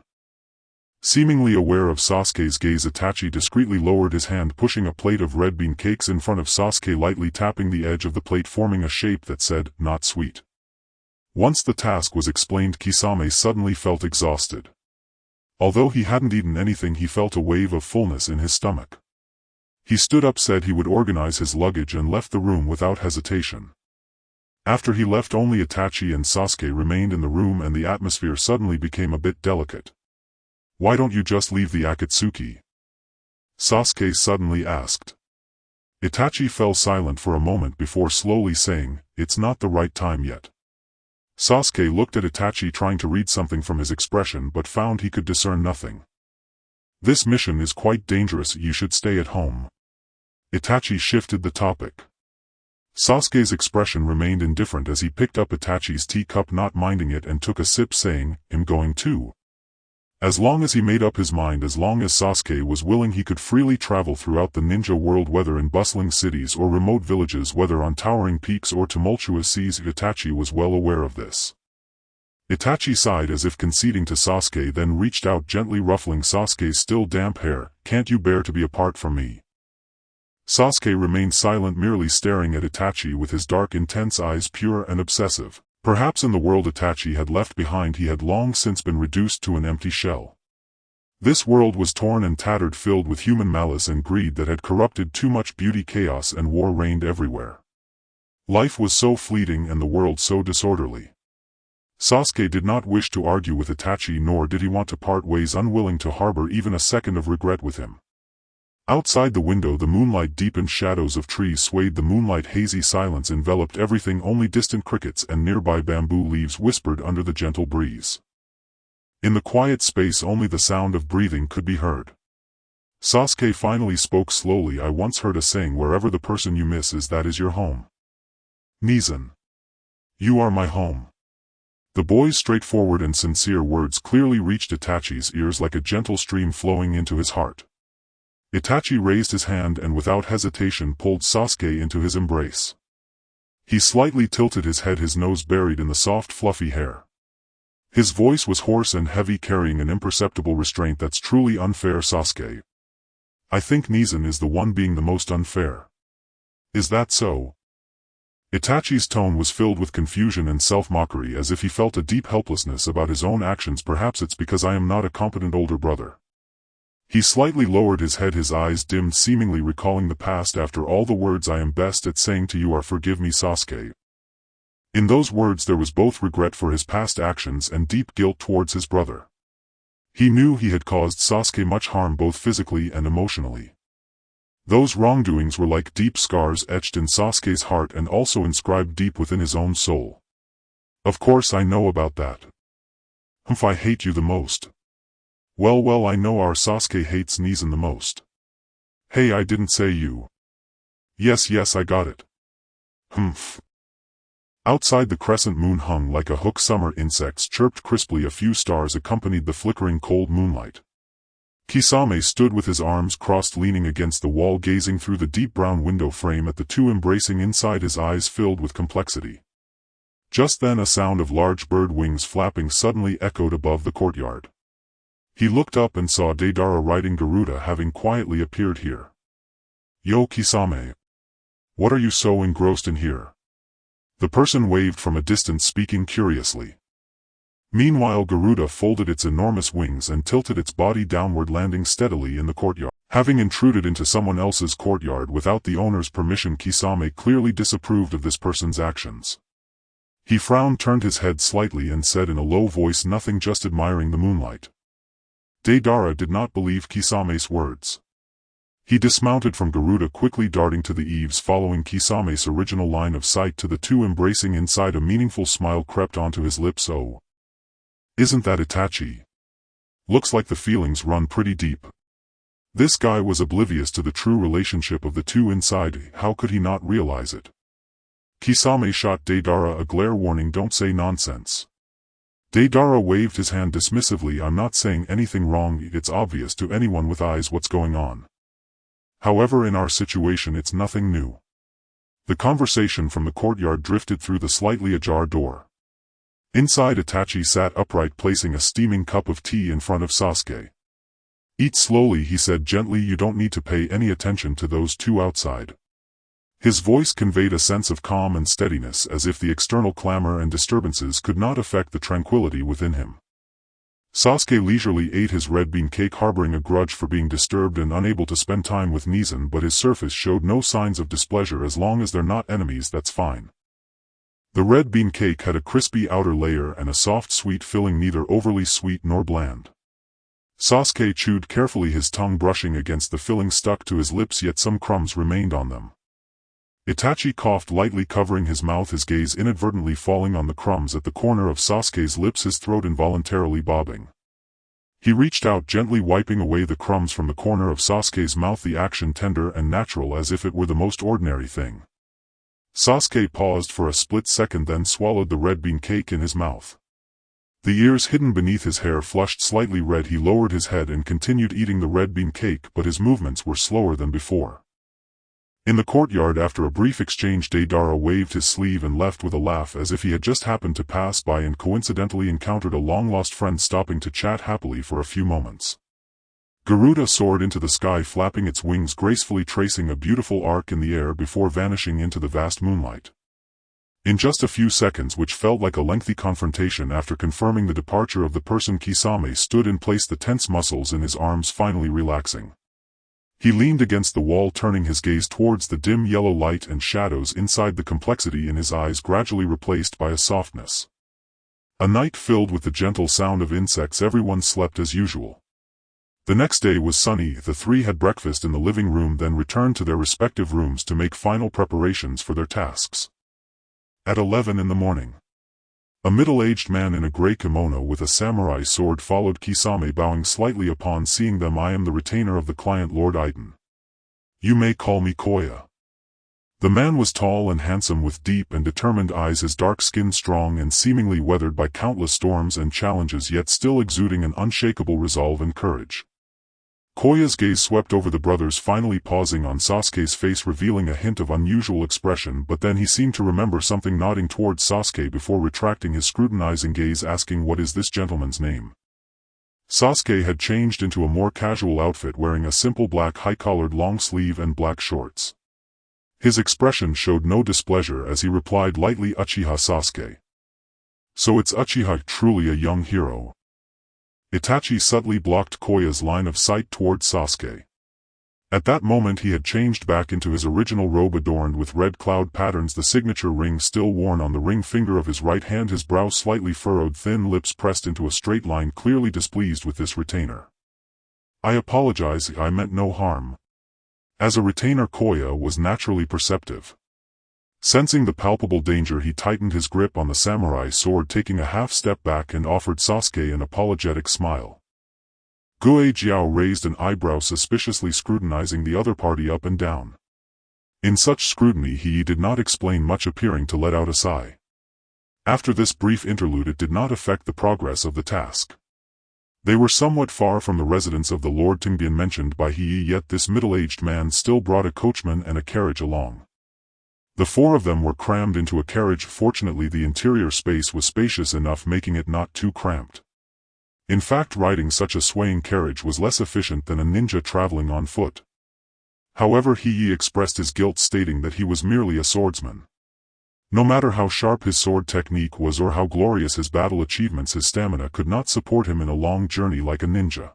Seemingly aware of Sasuke's gaze, Itachi discreetly lowered his hand, pushing a plate of red bean cakes in front of Sasuke, lightly tapping the edge of the plate, forming a shape that said, "Not sweet." Once the task was explained, Kisame suddenly felt exhausted. Although he hadn't eaten anything, he felt a wave of fullness in his stomach. He stood up, said he would organize his luggage, and left the room without hesitation. After he left, only Itachi and Sasuke remained in the room, and the atmosphere suddenly became a bit delicate. "Why don't you just leave the Akatsuki?" Sasuke suddenly asked. Itachi fell silent for a moment before slowly saying, "It's not the right time yet." Sasuke looked at Itachi, trying to read something from his expression, but found he could discern nothing. "This mission is quite dangerous, you should stay at home." Itachi shifted the topic. Sasuke's expression remained indifferent as he picked up Itachi's teacup, not minding it, and took a sip, saying, "I'm going too." As long as he made up his mind, as long as Sasuke was willing, he could freely travel throughout the ninja world, whether in bustling cities or remote villages, whether on towering peaks or tumultuous seas. Itachi was well aware of this. Itachi sighed as if conceding to Sasuke, then reached out, gently ruffling Sasuke's still damp hair. "Can't you bear to be apart from me?" Sasuke remained silent, merely staring at Itachi with his dark, intense eyes, pure and obsessive. Perhaps in the world Itachi had left behind he had long since been reduced to an empty shell. This world was torn and tattered, filled with human malice and greed that had corrupted too much beauty. Chaos and war reigned everywhere. Life was so fleeting and the world so disorderly. Sasuke did not wish to argue with Itachi, nor did he want to part ways, unwilling to harbor even a second of regret with him. Outside the window, the moonlight deepened, shadows of trees swayed, the moonlight hazy silence enveloped everything, only distant crickets and nearby bamboo leaves whispered under the gentle breeze. In the quiet space only the sound of breathing could be heard. Sasuke finally spoke slowly. I once heard a saying, wherever the person you miss is, that is your home. Nizan. You are my home. The boy's straightforward and sincere words clearly reached Itachi's ears like a gentle stream flowing into his heart. Itachi raised his hand and without hesitation pulled Sasuke into his embrace. He slightly tilted his head, his nose buried in the soft fluffy hair. His voice was hoarse and heavy, carrying an imperceptible restraint that's truly unfair. Sasuke. I think Nizan is the one being the most unfair. Is that so? Itachi's tone was filled with confusion and self-mockery, as if he felt a deep helplessness about his own actions. Perhaps it's because I am not a competent older brother. He slightly lowered his head, his eyes dimmed, seemingly recalling the past. After all, the words I am best at saying to you are forgive me, Sasuke. In those words there was both regret for his past actions and deep guilt towards his brother. He knew he had caused Sasuke much harm both physically and emotionally. Those wrongdoings were like deep scars etched in Sasuke's heart and also inscribed deep within his own soul. Of course I know about that. I hate you the most. Well, I know our Sasuke hates Nizan the most. Hey, I didn't say you. Yes, I got it. Outside, the crescent moon hung like a hook. Summer insects chirped crisply. A few stars accompanied the flickering cold moonlight. Kisame stood with his arms crossed, leaning against the wall, gazing through the deep brown window frame at the two embracing inside, his eyes filled with complexity. Just then a sound of large bird wings flapping suddenly echoed above the courtyard. He looked up and saw Deidara riding Garuda, having quietly appeared here. Yo, Kisame. What are you so engrossed in here? The person waved from a distance, speaking curiously. Meanwhile, Garuda folded its enormous wings and tilted its body downward, landing steadily in the courtyard. Having intruded into someone else's courtyard without the owner's permission, Kisame clearly disapproved of this person's actions. He frowned, turned his head slightly and said in a low voice, nothing, just admiring the moonlight. Deidara did not believe Kisame's words. He dismounted from Garuda, quickly darting to the eaves, following Kisame's original line of sight to the two embracing inside. A meaningful smile crept onto his lips. Oh. Isn't that Itachi? Looks like the feelings run pretty deep. This guy was oblivious to the true relationship of the two inside. How could he not realize it? Kisame shot Deidara a glare, warning, don't say nonsense. Deidara waved his hand dismissively. I'm not saying anything wrong. It's obvious to anyone with eyes what's going on. However, in our situation it's nothing new. The conversation from the courtyard drifted through the slightly ajar door. Inside, Itachi sat upright, placing a steaming cup of tea in front of Sasuke. Eat slowly, he said gently. You don't need to pay any attention to those two outside. His voice conveyed a sense of calm and steadiness, as if the external clamor and disturbances could not affect the tranquility within him. Sasuke leisurely ate his red bean cake, harboring a grudge for being disturbed and unable to spend time with Nizan, but his surface showed no signs of displeasure. As long as they're not enemies, that's fine. The red bean cake had a crispy outer layer and a soft sweet filling, neither overly sweet nor bland. Sasuke chewed carefully, his tongue brushing against the filling stuck to his lips, yet some crumbs remained on them. Itachi coughed lightly, covering his mouth, his gaze inadvertently falling on the crumbs at the corner of Sasuke's lips, his throat involuntarily bobbing. He reached out, gently wiping away the crumbs from the corner of Sasuke's mouth, the action tender and natural, as if it were the most ordinary thing. Sasuke paused for a split second, then swallowed the red bean cake in his mouth. The ears hidden beneath his hair flushed slightly red. He lowered his head and continued eating the red bean cake, but his movements were slower than before. In the courtyard, after a brief exchange, Deidara waved his sleeve and left with a laugh, as if he had just happened to pass by and coincidentally encountered a long-lost friend, stopping to chat happily for a few moments. Garuda soared into the sky, flapping its wings gracefully, tracing a beautiful arc in the air before vanishing into the vast moonlight. In just a few seconds, which felt like a lengthy confrontation, after confirming the departure of the person, Kisame stood in place, the tense muscles in his arms finally relaxing. He leaned against the wall, turning his gaze towards the dim yellow light and shadows inside, the complexity in his eyes gradually replaced by a softness. A night filled with the gentle sound of insects. Everyone slept as usual. The next day was sunny. The three had breakfast in the living room, then returned to their respective rooms to make final preparations for their tasks. At 11 in the morning, A middle-aged man in a gray kimono with a samurai sword followed Kisame, bowing slightly upon seeing them. I am the retainer of the client, Lord Iden. You may call me Koya. The man was tall and handsome with deep and determined eyes, his dark skin strong and seemingly weathered by countless storms and challenges, yet still exuding an unshakable resolve and courage. Koya's gaze swept over the brothers, finally pausing on Sasuke's face, revealing a hint of unusual expression, but then he seemed to remember something, nodding towards Sasuke before retracting his scrutinizing gaze, asking, "What is this gentleman's name?" Sasuke had changed into a more casual outfit, wearing a simple black high-collared long sleeve and black shorts. His expression showed no displeasure as he replied lightly, "Uchiha Sasuke. So it's Uchiha, truly a young hero." Itachi subtly blocked Koya's line of sight towards Sasuke. At that moment he had changed back into his original robe adorned with red cloud patterns, the signature ring still worn on the ring finger of his right hand, his brow slightly furrowed, thin lips pressed into a straight line, clearly displeased with this retainer. "I apologize, I meant no harm." As a retainer, Koya was naturally perceptive. Sensing the palpable danger, he tightened his grip on the samurai sword, taking a half-step back, and offered Sasuke an apologetic smile. Guo Jiao raised an eyebrow, suspiciously scrutinizing the other party up and down. In such scrutiny he did not explain much, appearing to let out a sigh. After this brief interlude, it did not affect the progress of the task. They were somewhat far from the residence of the Lord Tengbin mentioned by Hiei, yet this middle-aged man still brought a coachman and a carriage along. The four of them were crammed into a carriage. Fortunately, the interior space was spacious enough, making it not too cramped. In fact, riding such a swaying carriage was less efficient than a ninja traveling on foot. However, Hiei expressed his guilt, stating that he was merely a swordsman. No matter how sharp his sword technique was or how glorious his battle achievements, his stamina could not support him in a long journey like a ninja.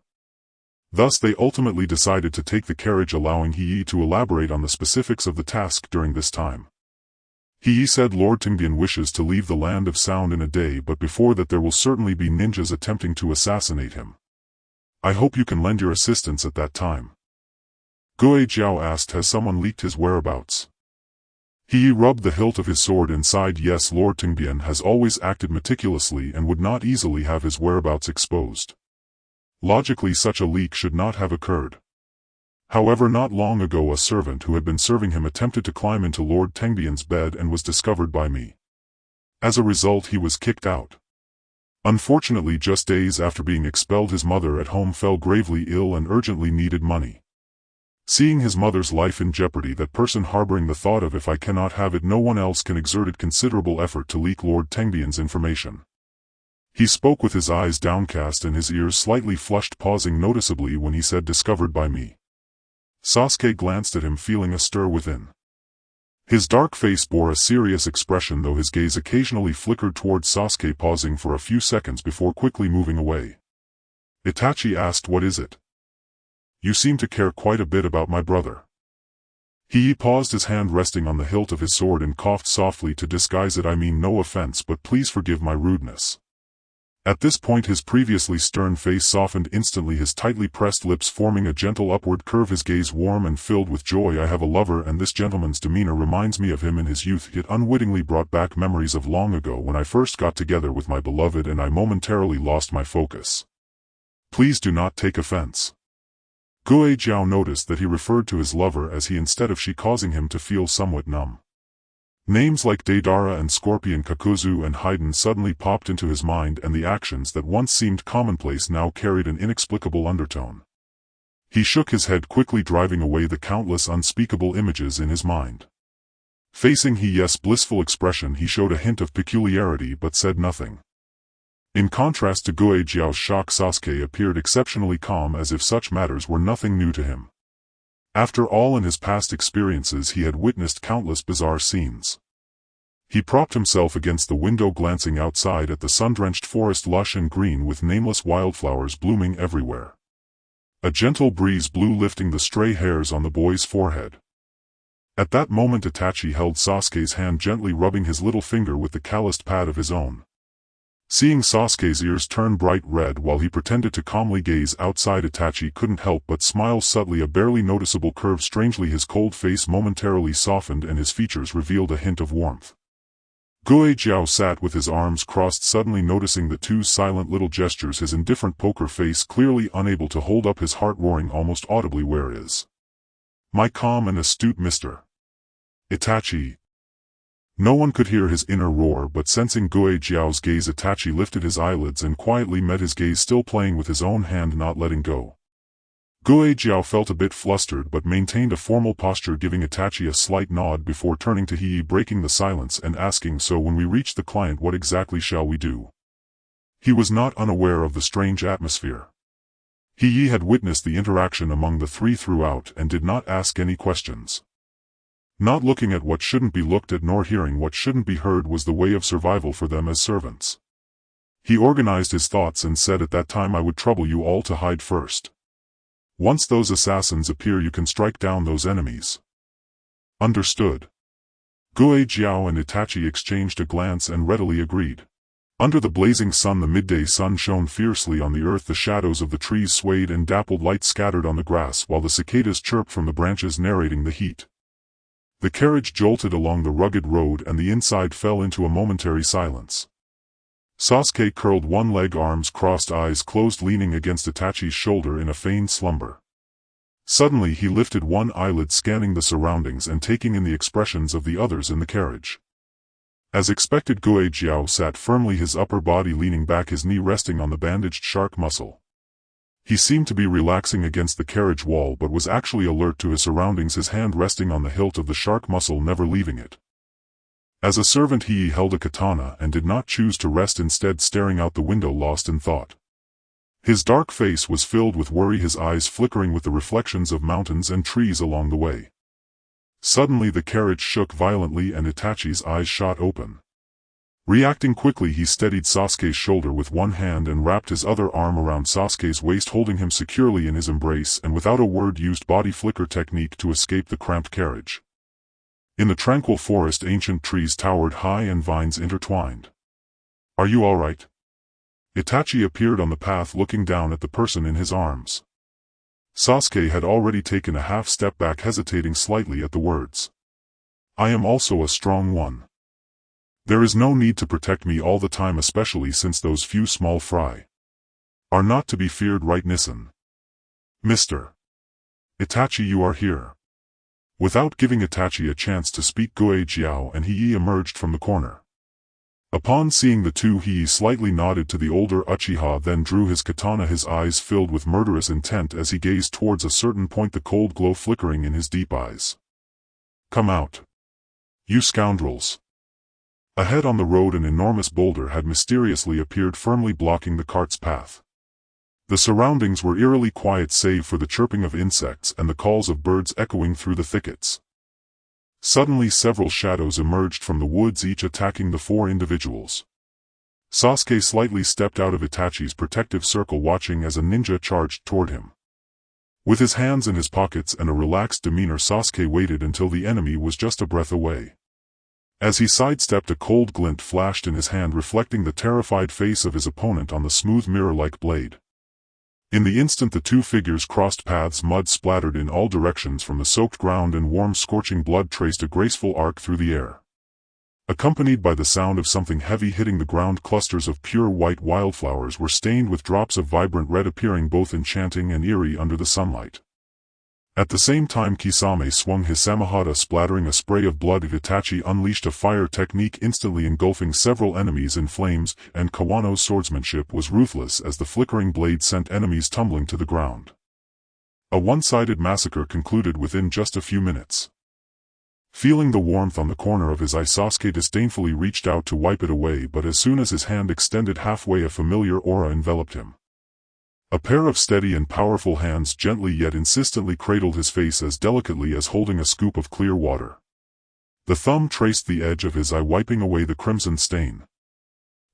Thus they ultimately decided to take the carriage, allowing Hiei to elaborate on the specifics of the task during this time. Hiei said, "Lord Tengbin wishes to leave the land of sound in a day, but before that there will certainly be ninjas attempting to assassinate him. I hope you can lend your assistance at that time." Guo Jiao asked, "Has someone leaked his whereabouts?" Hiei rubbed the hilt of his sword and sighed, "Yes, Lord Tengbin has always acted meticulously and would not easily have his whereabouts exposed. Logically, such a leak should not have occurred. However, not long ago a servant who had been serving him attempted to climb into Lord Tengbin's bed and was discovered by me. As a result, he was kicked out. Unfortunately, just days after being expelled, his mother at home fell gravely ill and urgently needed money. Seeing his mother's life in jeopardy, that person harboring the thought of, if I cannot have it, no one else can, exerted considerable effort to leak Lord Tengbin's information." He spoke with his eyes downcast and his ears slightly flushed, pausing noticeably when he said, "Discovered by me." Sasuke glanced at him, feeling a stir within. His dark face bore a serious expression, though his gaze occasionally flickered towards Sasuke, pausing for a few seconds before quickly moving away. Itachi asked, "What is it? You seem to care quite a bit about my brother." He paused, his hand resting on the hilt of his sword, and coughed softly to disguise it. "I mean no offense, but please forgive my rudeness." At this point his previously stern face softened instantly, his tightly pressed lips forming a gentle upward curve, his gaze warm and filled with joy. "I have a lover, and this gentleman's demeanor reminds me of him in his youth. It unwittingly brought back memories of long ago when I first got together with my beloved and I momentarily lost my focus. Please do not take offense." Guo Jiao noticed that he referred to his lover as he instead of she, causing him to feel somewhat numb. Names like Deidara and Scorpion, Kakuzu and Haiden suddenly popped into his mind, and the actions that once seemed commonplace now carried an inexplicable undertone. He shook his head, quickly driving away the countless unspeakable images in his mind. Facing Hiei's blissful expression, he showed a hint of peculiarity but said nothing. In contrast to Guo Jiao's shock, Sasuke appeared exceptionally calm, as if such matters were nothing new to him. After all, in his past experiences he had witnessed countless bizarre scenes. He propped himself against the window, glancing outside at the sun-drenched forest, lush and green with nameless wildflowers blooming everywhere. A gentle breeze blew, lifting the stray hairs on the boy's forehead. At that moment Itachi held Sasuke's hand, gently rubbing his little finger with the calloused pad of his own. Seeing Sasuke's ears turn bright red while he pretended to calmly gaze outside, Itachi couldn't help but smile subtly, a barely noticeable curve. Strangely, his cold face momentarily softened and his features revealed a hint of warmth. Jiao sat with his arms crossed, suddenly noticing the two's silent little gestures, his indifferent poker face clearly unable to hold up, his heart roaring almost audibly. Where is my calm and astute Mr. Itachi? No one could hear his inner roar, but sensing Jiao's gaze, Itachi lifted his eyelids and quietly met his gaze, still playing with his own hand, not letting go. Jiao felt a bit flustered but maintained a formal posture, giving Itachi a slight nod before turning to He, breaking the silence and asking, "So when we reach the client, what exactly shall we do?" He was not unaware of the strange atmosphere. He had witnessed the interaction among the three throughout and did not ask any questions. Not looking at what shouldn't be looked at nor hearing what shouldn't be heard was the way of survival for them as servants. He organized his thoughts and said, "At that time I would trouble you all to hide first. Once those assassins appear, you can strike down those enemies." Understood. Jiao and Itachi exchanged a glance and readily agreed. Under the blazing sun, the midday sun shone fiercely on the earth, the shadows of the trees swayed and dappled light scattered on the grass, while the cicadas chirped from the branches, narrating the heat. The carriage jolted along the rugged road and the inside fell into a momentary silence. Sasuke curled one leg, arms crossed, eyes closed, leaning against Itachi's shoulder in a feigned slumber. Suddenly he lifted one eyelid, scanning the surroundings and taking in the expressions of the others in the carriage. As expected, Jiao sat firmly, his upper body leaning back, his knee resting on the bandaged shark muscle. He seemed to be relaxing against the carriage wall but was actually alert to his surroundings, his hand resting on the hilt of the shark muscle, never leaving it. As a servant he held a katana and did not choose to rest, instead staring out the window lost in thought. His dark face was filled with worry, his eyes flickering with the reflections of mountains and trees along the way. Suddenly the carriage shook violently and Itachi's eyes shot open. Reacting quickly, he steadied Sasuke's shoulder with one hand and wrapped his other arm around Sasuke's waist, holding him securely in his embrace, and without a word used body flicker technique to escape the cramped carriage. In the tranquil forest, ancient trees towered high and vines intertwined. "Are you all right?" Itachi appeared on the path, looking down at the person in his arms. Sasuke had already taken a half step back, hesitating slightly at the words. "I am also a strong one. There is no need to protect me all the time, especially since those few small fry are not to be feared, right, Nissen? Mr. Itachi, you are here." Without giving Itachi a chance to speak, Jiao and He emerged from the corner. Upon seeing the two, he slightly nodded to the older Uchiha, then drew his katana, his eyes filled with murderous intent as he gazed towards a certain point, the cold glow flickering in his deep eyes. "Come out, you scoundrels." Ahead on the road an enormous boulder had mysteriously appeared, firmly blocking the cart's path. The surroundings were eerily quiet save for the chirping of insects and the calls of birds echoing through the thickets. Suddenly several shadows emerged from the woods, each attacking the four individuals. Sasuke slightly stepped out of Itachi's protective circle, watching as a ninja charged toward him. With his hands in his pockets and a relaxed demeanor, Sasuke waited until the enemy was just a breath away. As he sidestepped, a cold glint flashed in his hand, reflecting the terrified face of his opponent on the smooth mirror-like blade. In the instant the two figures crossed paths, mud splattered in all directions from the soaked ground and warm scorching blood traced a graceful arc through the air. Accompanied by the sound of something heavy hitting the ground, clusters of pure white wildflowers were stained with drops of vibrant red, appearing both enchanting and eerie under the sunlight. At the same time Kisame swung his samahata, splattering a spray of blood. Itachi unleashed a fire technique, instantly engulfing several enemies in flames, and Kawano's swordsmanship was ruthless as the flickering blade sent enemies tumbling to the ground. A one-sided massacre concluded within just a few minutes. Feeling the warmth on the corner of his eye, Sasuke disdainfully reached out to wipe it away, but as soon as his hand extended halfway, a familiar aura enveloped him. A pair of steady and powerful hands gently yet insistently cradled his face, as delicately as holding a scoop of clear water. The thumb traced the edge of his eye, wiping away the crimson stain.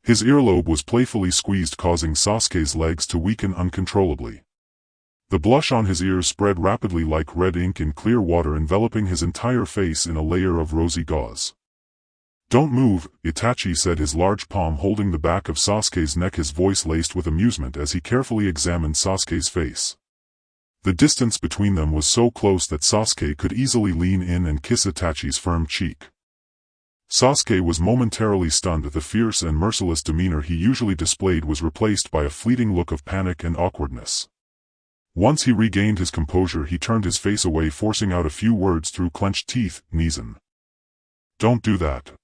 His earlobe was playfully squeezed, causing Sasuke's legs to weaken uncontrollably. The blush on his ears spread rapidly like red ink in clear water, enveloping his entire face in a layer of rosy gauze. "Don't move," Itachi said, his large palm holding the back of Sasuke's neck, his voice laced with amusement as he carefully examined Sasuke's face. The distance between them was so close that Sasuke could easily lean in and kiss Itachi's firm cheek. Sasuke was momentarily stunned. The fierce and merciless demeanor he usually displayed was replaced by a fleeting look of panic and awkwardness. Once he regained his composure, he turned his face away, forcing out a few words through clenched teeth. Nezen. Don't do that.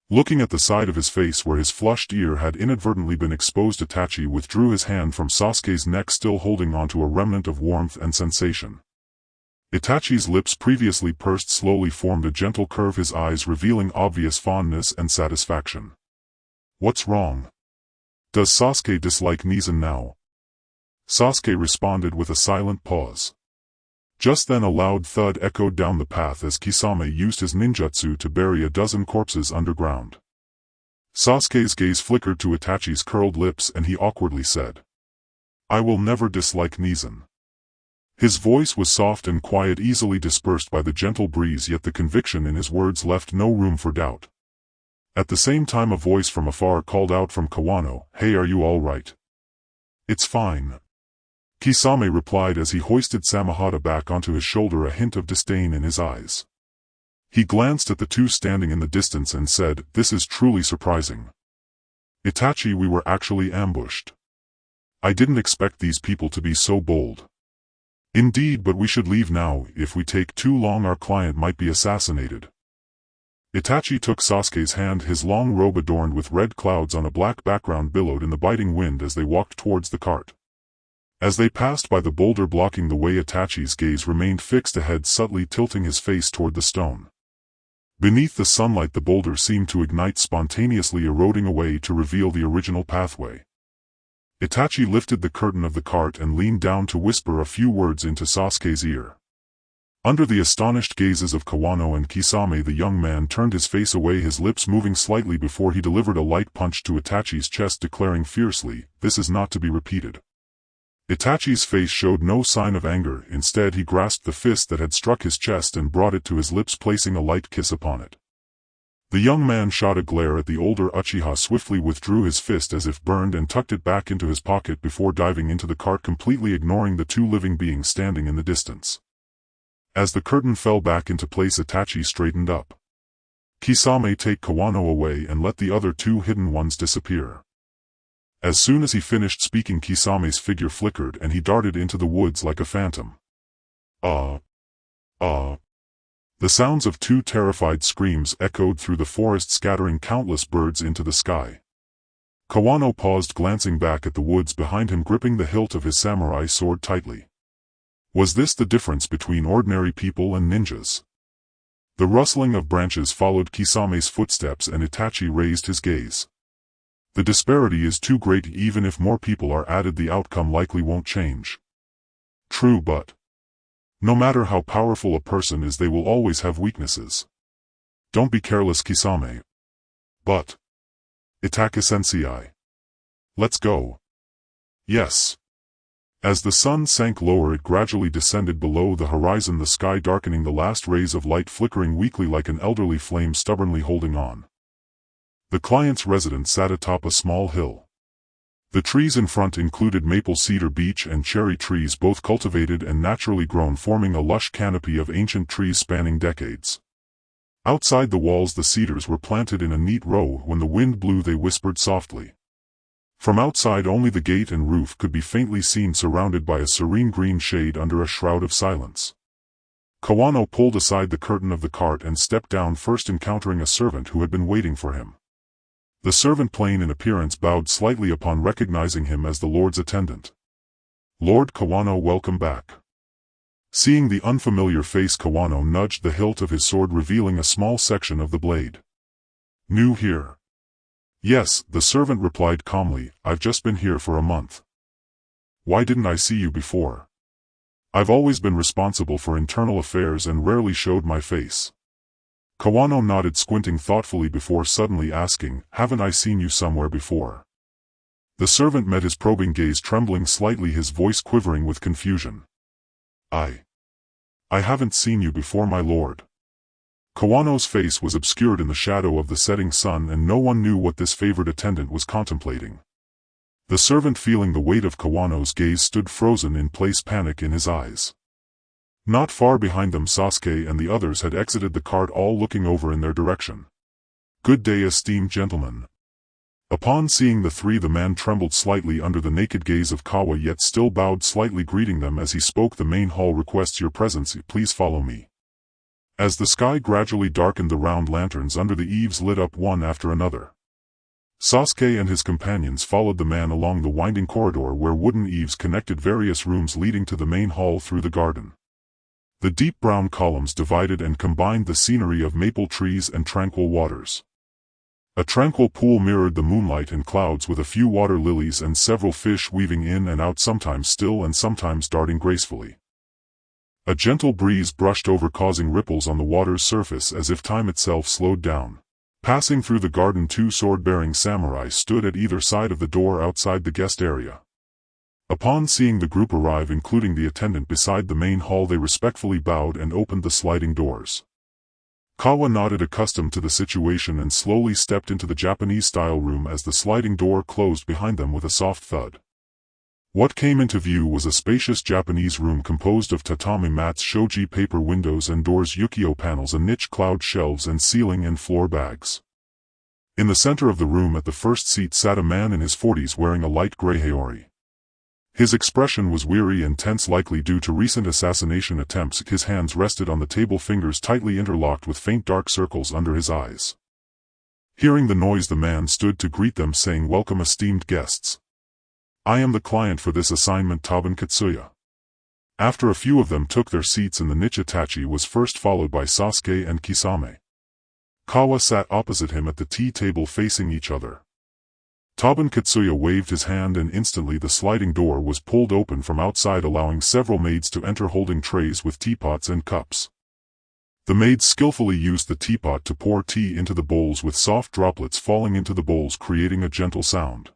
Looking at the side of his face where his flushed ear had inadvertently been exposed, Itachi withdrew his hand from Sasuke's neck, still holding onto a remnant of warmth and sensation. Itachi's lips, previously pursed, slowly formed a gentle curve, his eyes revealing obvious fondness and satisfaction. What's wrong? Does Sasuke dislike Nezen now? Sasuke responded with a silent pause. Just then a loud thud echoed down the path as Kisame used his ninjutsu to bury a dozen corpses underground. Sasuke's gaze flickered to Itachi's curled lips and he awkwardly said, "I will never dislike Nezen." His voice was soft and quiet, easily dispersed by the gentle breeze, yet the conviction in his words left no room for doubt. At the same time a voice from afar called out from Kawano, "Hey, are you all right?" "It's fine," Kisame replied as he hoisted Samehada back onto his shoulder, a hint of disdain in his eyes. He glanced at the two standing in the distance and said, "This is truly surprising. Itachi, we were actually ambushed. I didn't expect these people to be so bold." "Indeed, but we should leave now. If we take too long our client might be assassinated." Itachi took Sasuke's hand. His long robe adorned with red clouds on a black background billowed in the biting wind as they walked towards the cart. As they passed by the boulder blocking the way, Itachi's gaze remained fixed ahead, subtly tilting his face toward the stone. Beneath the sunlight the boulder seemed to ignite, spontaneously eroding away to reveal the original pathway. Itachi lifted the curtain of the cart and leaned down to whisper a few words into Sasuke's ear. Under the astonished gazes of Kawano and Kisame, the young man turned his face away, his lips moving slightly before he delivered a light punch to Itachi's chest, declaring fiercely, "This is not to be repeated." Itachi's face showed no sign of anger. Instead he grasped the fist that had struck his chest and brought it to his lips, placing a light kiss upon it. The young man shot a glare at the older Uchiha, swiftly withdrew his fist as if burned and tucked it back into his pocket before diving into the cart, completely ignoring the two living beings standing in the distance. As the curtain fell back into place, Itachi straightened up. "Kisame, take Kawano away and let the other two hidden ones disappear." As soon as he finished speaking, Kisame's figure flickered and he darted into the woods like a phantom. The sounds of two terrified screams echoed through the forest, scattering countless birds into the sky. Kawano paused, glancing back at the woods behind him, gripping the hilt of his samurai sword tightly. Was this the difference between ordinary people and ninjas? The rustling of branches followed Kisame's footsteps and Itachi raised his gaze. The disparity is too great. Even if more people are added, the outcome likely won't change. True, but no matter how powerful a person is, they will always have weaknesses. Don't be careless, Kisame. But Itachi-sensei. Let's go. Yes. As the sun sank lower, it gradually descended below the horizon, the sky darkening, the last rays of light flickering weakly like an elderly flame stubbornly holding on. The client's residence sat atop a small hill. The trees in front included maple, cedar, beech and cherry trees, both cultivated and naturally grown, forming a lush canopy of ancient trees spanning decades. Outside the walls the cedars were planted in a neat row. When the wind blew they whispered softly. From outside only the gate and roof could be faintly seen, surrounded by a serene green shade under a shroud of silence. Kawano pulled aside the curtain of the cart and stepped down, first encountering a servant who had been waiting for him. The servant, plain in appearance, bowed slightly upon recognizing him as the Lord's attendant. "Lord Kawano, welcome back." Seeing the unfamiliar face, Kawano nudged the hilt of his sword, revealing a small section of the blade. "New here?" "Yes," the servant replied calmly, "I've just been here for a month." "Why didn't I see you before?" "I've always been responsible for internal affairs and rarely showed my face." Kawano nodded, squinting thoughtfully before suddenly asking, "Haven't I seen you somewhere before?" The servant met his probing gaze, trembling slightly, his voice quivering with confusion. I haven't seen you before, my lord." Kawano's face was obscured in the shadow of the setting sun, and no one knew what this favored attendant was contemplating. The servant, feeling the weight of Kawano's gaze, stood frozen in place, panic in his eyes. Not far behind them, Sasuke and the others had exited the cart, all looking over in their direction. Good day, esteemed gentlemen. Upon seeing the three, the man trembled slightly under the naked gaze of Kawa, yet still bowed slightly, greeting them as he spoke. The main hall requests your presence, please follow me. As the sky gradually darkened, the round lanterns under the eaves lit up one after another. Sasuke and his companions followed the man along the winding corridor where wooden eaves connected various rooms leading to the main hall through the garden. The deep brown columns divided and combined the scenery of maple trees and tranquil waters. A tranquil pool mirrored the moonlight and clouds, with a few water lilies and several fish weaving in and out, sometimes still and sometimes darting gracefully. A gentle breeze brushed over, causing ripples on the water's surface as if time itself slowed down. Passing through the garden, two sword-bearing samurai stood at either side of the door outside the guest area. Upon seeing the group arrive, including the attendant beside the main hall, they respectfully bowed and opened the sliding doors. Kawa nodded, accustomed to the situation, and slowly stepped into the Japanese-style room as the sliding door closed behind them with a soft thud. What came into view was a spacious Japanese room composed of tatami mats, shoji paper windows and doors, ukiyo panels, a niche, cloud shelves, and ceiling and floor bags. In the center of the room at the first seat sat a man in his 40s wearing a light gray haori. His expression was weary and tense, likely due to recent assassination attempts. His hands rested on the table, fingers tightly interlocked with faint dark circles under his eyes. Hearing the noise, the man stood to greet them, saying, "Welcome, esteemed guests. I am the client for this assignment, Toban Katsuya." After a few of them took their seats in the niche, Itachi was first, followed by Sasuke and Kisame. Kawa sat opposite him at the tea table, facing each other. Toban Katsuya waved his hand and instantly the sliding door was pulled open from outside, allowing several maids to enter holding trays with teapots and cups. The maids skillfully used the teapot to pour tea into the bowls, with soft droplets falling into the bowls creating a gentle sound.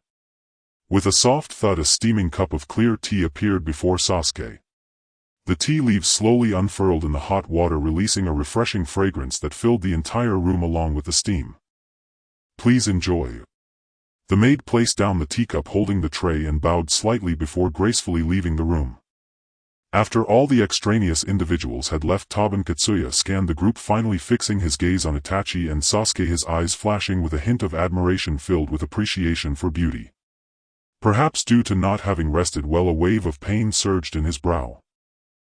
With a soft thud, a steaming cup of clear tea appeared before Sasuke. The tea leaves slowly unfurled in the hot water, releasing a refreshing fragrance that filled the entire room along with the steam. "Please enjoy." The maid placed down the teacup holding the tray and bowed slightly before gracefully leaving the room. After all the extraneous individuals had left, Toban Katsuya scanned the group, finally fixing his gaze on Itachi and Sasuke, his eyes flashing with a hint of admiration filled with appreciation for beauty. Perhaps due to not having rested well, a wave of pain surged in his brow.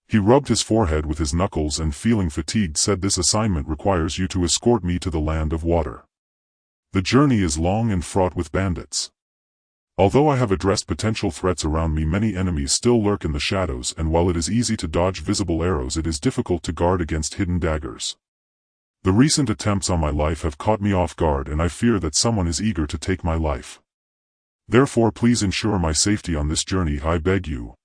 He rubbed his forehead with his knuckles and, feeling fatigued, said, "This assignment requires you to escort me to the land of water. The journey is long and fraught with bandits. Although I have addressed potential threats around me, many enemies still lurk in the shadows, and while it is easy to dodge visible arrows, it is difficult to guard against hidden daggers. The recent attempts on my life have caught me off guard, and I fear that someone is eager to take my life. Therefore, please ensure my safety on this journey, I beg you."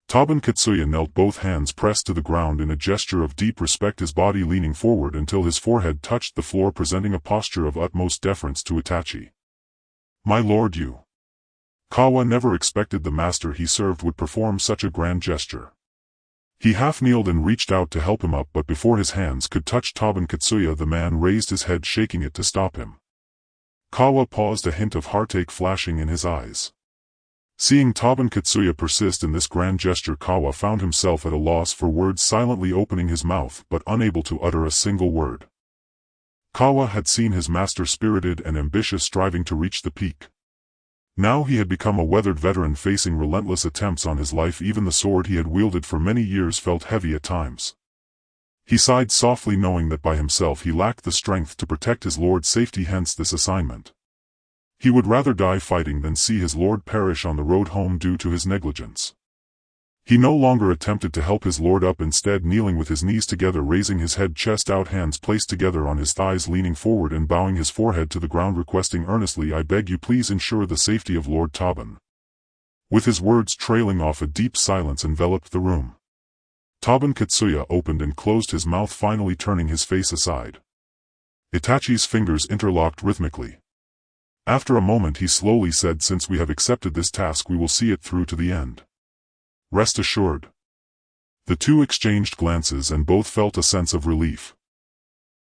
Toban Katsuya knelt, both hands pressed to the ground in a gesture of deep respect, his body leaning forward until his forehead touched the floor, presenting a posture of utmost deference to Itachi. "My lord, you." Kawa never expected the master he served would perform such a grand gesture. He half-kneeled and reached out to help him up, but before his hands could touch Toban Katsuya, the man raised his head, shaking it to stop him. Kawa paused, a hint of heartache flashing in his eyes. Seeing Toban Katsuya persist in this grand gesture, Kawa found himself at a loss for words, silently opening his mouth but unable to utter a single word. Kawa had seen his master spirited and ambitious, striving to reach the peak. Now he had become a weathered veteran, facing relentless attempts on his life. Even the sword he had wielded for many years felt heavy at times. He sighed softly, knowing that by himself he lacked the strength to protect his lord's safety, hence this assignment. He would rather die fighting than see his lord perish on the road home due to his negligence. He no longer attempted to help his lord up, instead kneeling with his knees together, raising his head, chest out, hands placed together on his thighs, leaning forward and bowing his forehead to the ground, requesting earnestly, "I beg you, please ensure the safety of Lord Toban." With his words trailing off, a deep silence enveloped the room. Toban Katsuya opened and closed his mouth, finally turning his face aside. Itachi's fingers interlocked rhythmically. After a moment he slowly said, "Since we have accepted this task, we will see it through to the end. Rest assured." The two exchanged glances and both felt a sense of relief.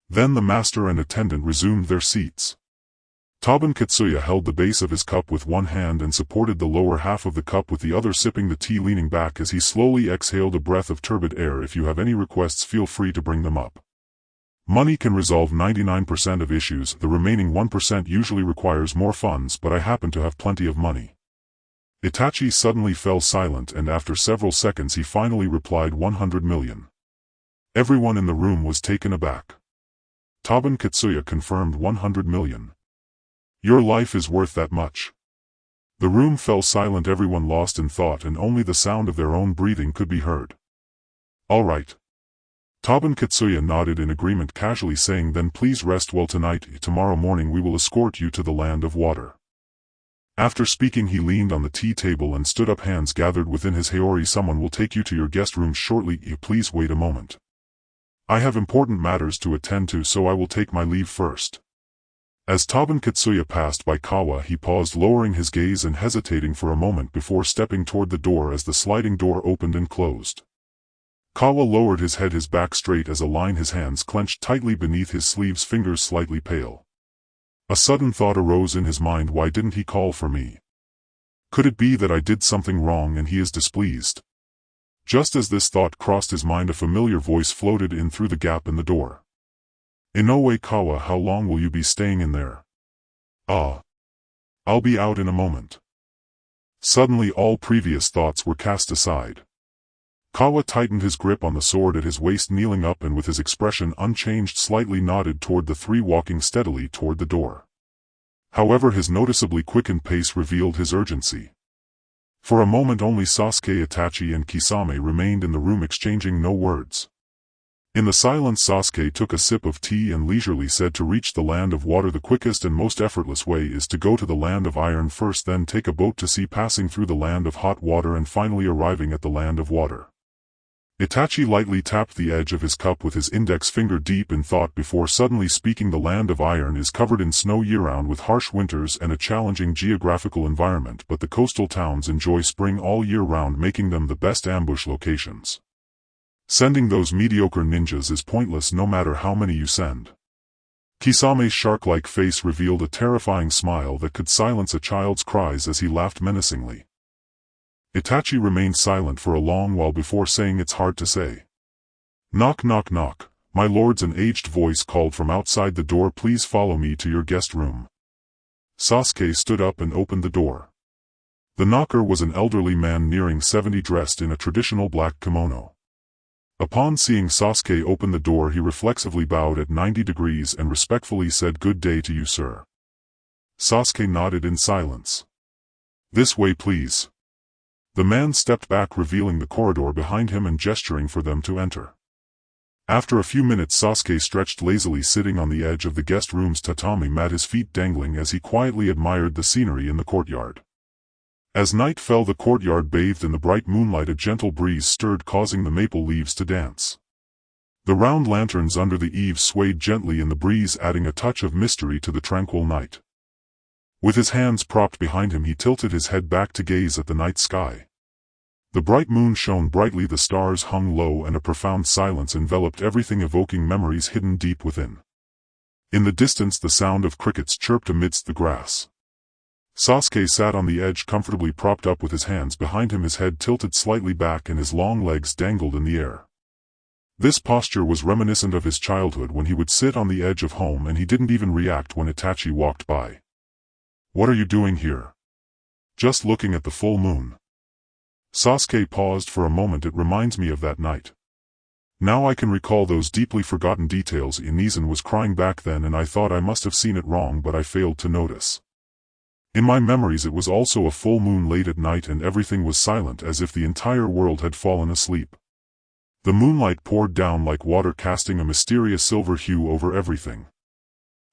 Then the master and attendant resumed their seats. Toban Katsuya held the base of his cup with one hand and supported the lower half of the cup with the other, sipping the tea, leaning back as he slowly exhaled a breath of turbid air. "If you have any requests, feel free to bring them up." Money can resolve 99% of issues, the remaining 1% usually requires more funds, but I happen to have plenty of money. Itachi suddenly fell silent, and after several seconds he finally replied 100 million. Everyone in the room was taken aback. Toban Katsuya confirmed 100 million. Your life is worth that much. The room fell silent, everyone lost in thought, and only the sound of their own breathing could be heard. All right. Toban Katsuya nodded in agreement, casually saying, then please rest well tonight. Tomorrow morning we will escort you to the land of water. After speaking he leaned on the tea table and stood up, hands gathered within his haori. Someone will take you to your guest room shortly. Please wait a moment. I have important matters to attend to, so I will take my leave first. As Toban Katsuya passed by Kawa, he paused, lowering his gaze and hesitating for a moment before stepping toward the door as the sliding door opened and closed. Kawa lowered his head, his back straight as a line, his hands clenched tightly beneath his sleeves, fingers slightly pale. A sudden thought arose in his mind. Why didn't he call for me? Could it be that I did something wrong and he is displeased? Just as this thought crossed his mind, a familiar voice floated in through the gap in the door. Inoue Kawa, how long will you be staying in there? I'll be out in a moment. Suddenly all previous thoughts were cast aside. Kawa tightened his grip on the sword at his waist, kneeling up, and with his expression unchanged slightly nodded toward the three, walking steadily toward the door. However, his noticeably quickened pace revealed his urgency. For a moment only Sasuke, Itachi and Kisame remained in the room, exchanging no words. In the silence Sasuke took a sip of tea and leisurely said, to reach the land of water the quickest and most effortless way is to go to the land of iron first, then take a boat to sea, passing through the land of hot water and finally arriving at the land of water. Itachi lightly tapped the edge of his cup with his index finger, deep in thought before suddenly speaking. The land of iron is covered in snow year-round with harsh winters and a challenging geographical environment, but the coastal towns enjoy spring all year round, making them the best ambush locations. Sending those mediocre ninjas is pointless no matter how many you send. Kisame's shark-like face revealed a terrifying smile that could silence a child's cries as he laughed menacingly. Itachi remained silent for a long while before saying, it's hard to say. Knock knock knock, my lords, an aged voice called from outside the door. Please follow me to your guest room. Sasuke stood up and opened the door. The knocker was an elderly man nearing 70, dressed in a traditional black kimono. Upon seeing Sasuke open the door, he reflexively bowed at 90 degrees and respectfully said, good day to you, sir. Sasuke nodded in silence. This way, please. The man stepped back, revealing the corridor behind him and gesturing for them to enter. After a few minutes Sasuke stretched lazily, sitting on the edge of the guest room's tatami mat, his feet dangling as he quietly admired the scenery in the courtyard. As night fell, the courtyard bathed in the bright moonlight. A gentle breeze stirred, causing the maple leaves to dance. The round lanterns under the eaves swayed gently in the breeze, adding a touch of mystery to the tranquil night. With his hands propped behind him, he tilted his head back to gaze at the night sky. The bright moon shone brightly, the stars hung low, and a profound silence enveloped everything, evoking memories hidden deep within. In the distance the sound of crickets chirped amidst the grass. Sasuke sat on the edge, comfortably propped up with his hands behind him, his head tilted slightly back and his long legs dangled in the air. This posture was reminiscent of his childhood, when he would sit on the edge of home and he didn't even react when Itachi walked by. What are you doing here? Just looking at the full moon. Sasuke paused for a moment. It reminds me of that night. Now I can recall those deeply forgotten details. Inizan was crying back then and I thought I must have seen it wrong, but I failed to notice. In my memories it was also a full moon late at night and everything was silent, as if the entire world had fallen asleep. The moonlight poured down like water, casting a mysterious silver hue over everything.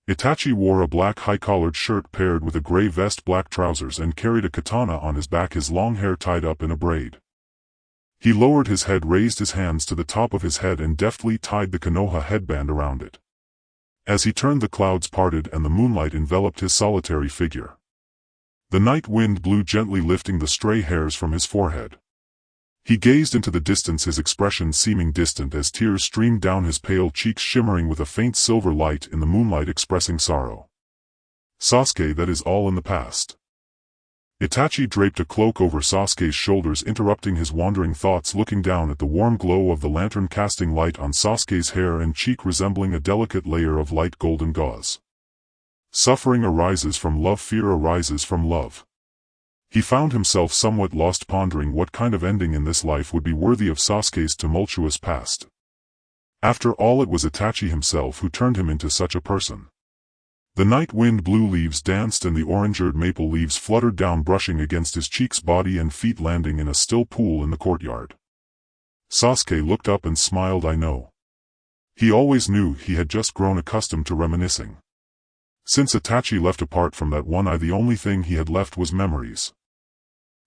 Itachi wore a black high-collared shirt paired with a gray vest, black trousers, and carried a katana on his back, his long hair tied up in a braid. He lowered his head, raised his hands to the top of his head, and deftly tied the Konoha headband around it. As he turned, the clouds parted and the moonlight enveloped his solitary figure. The night wind blew gently, lifting the stray hairs from his forehead. He gazed into the distance, his expression seeming distant as tears streamed down his pale cheeks, shimmering with a faint silver light in the moonlight, expressing sorrow. Sasuke, that is all in the past. Itachi draped a cloak over Sasuke's shoulders, interrupting his wandering thoughts, looking down at the warm glow of the lantern, casting light on Sasuke's hair and cheek, resembling a delicate layer of light golden gauze. Suffering arises from love, fear arises from love. He found himself somewhat lost, pondering what kind of ending in this life would be worthy of Sasuke's tumultuous past. After all, it was Itachi himself who turned him into such a person. The night wind blew, leaves danced, and the orange-eared maple leaves fluttered down, brushing against his cheeks, body and feet, landing in a still pool in the courtyard. Sasuke looked up and smiled. I know. He always knew. He had just grown accustomed to reminiscing. Since Itachi left, apart from that one eye, the only thing he had left was memories.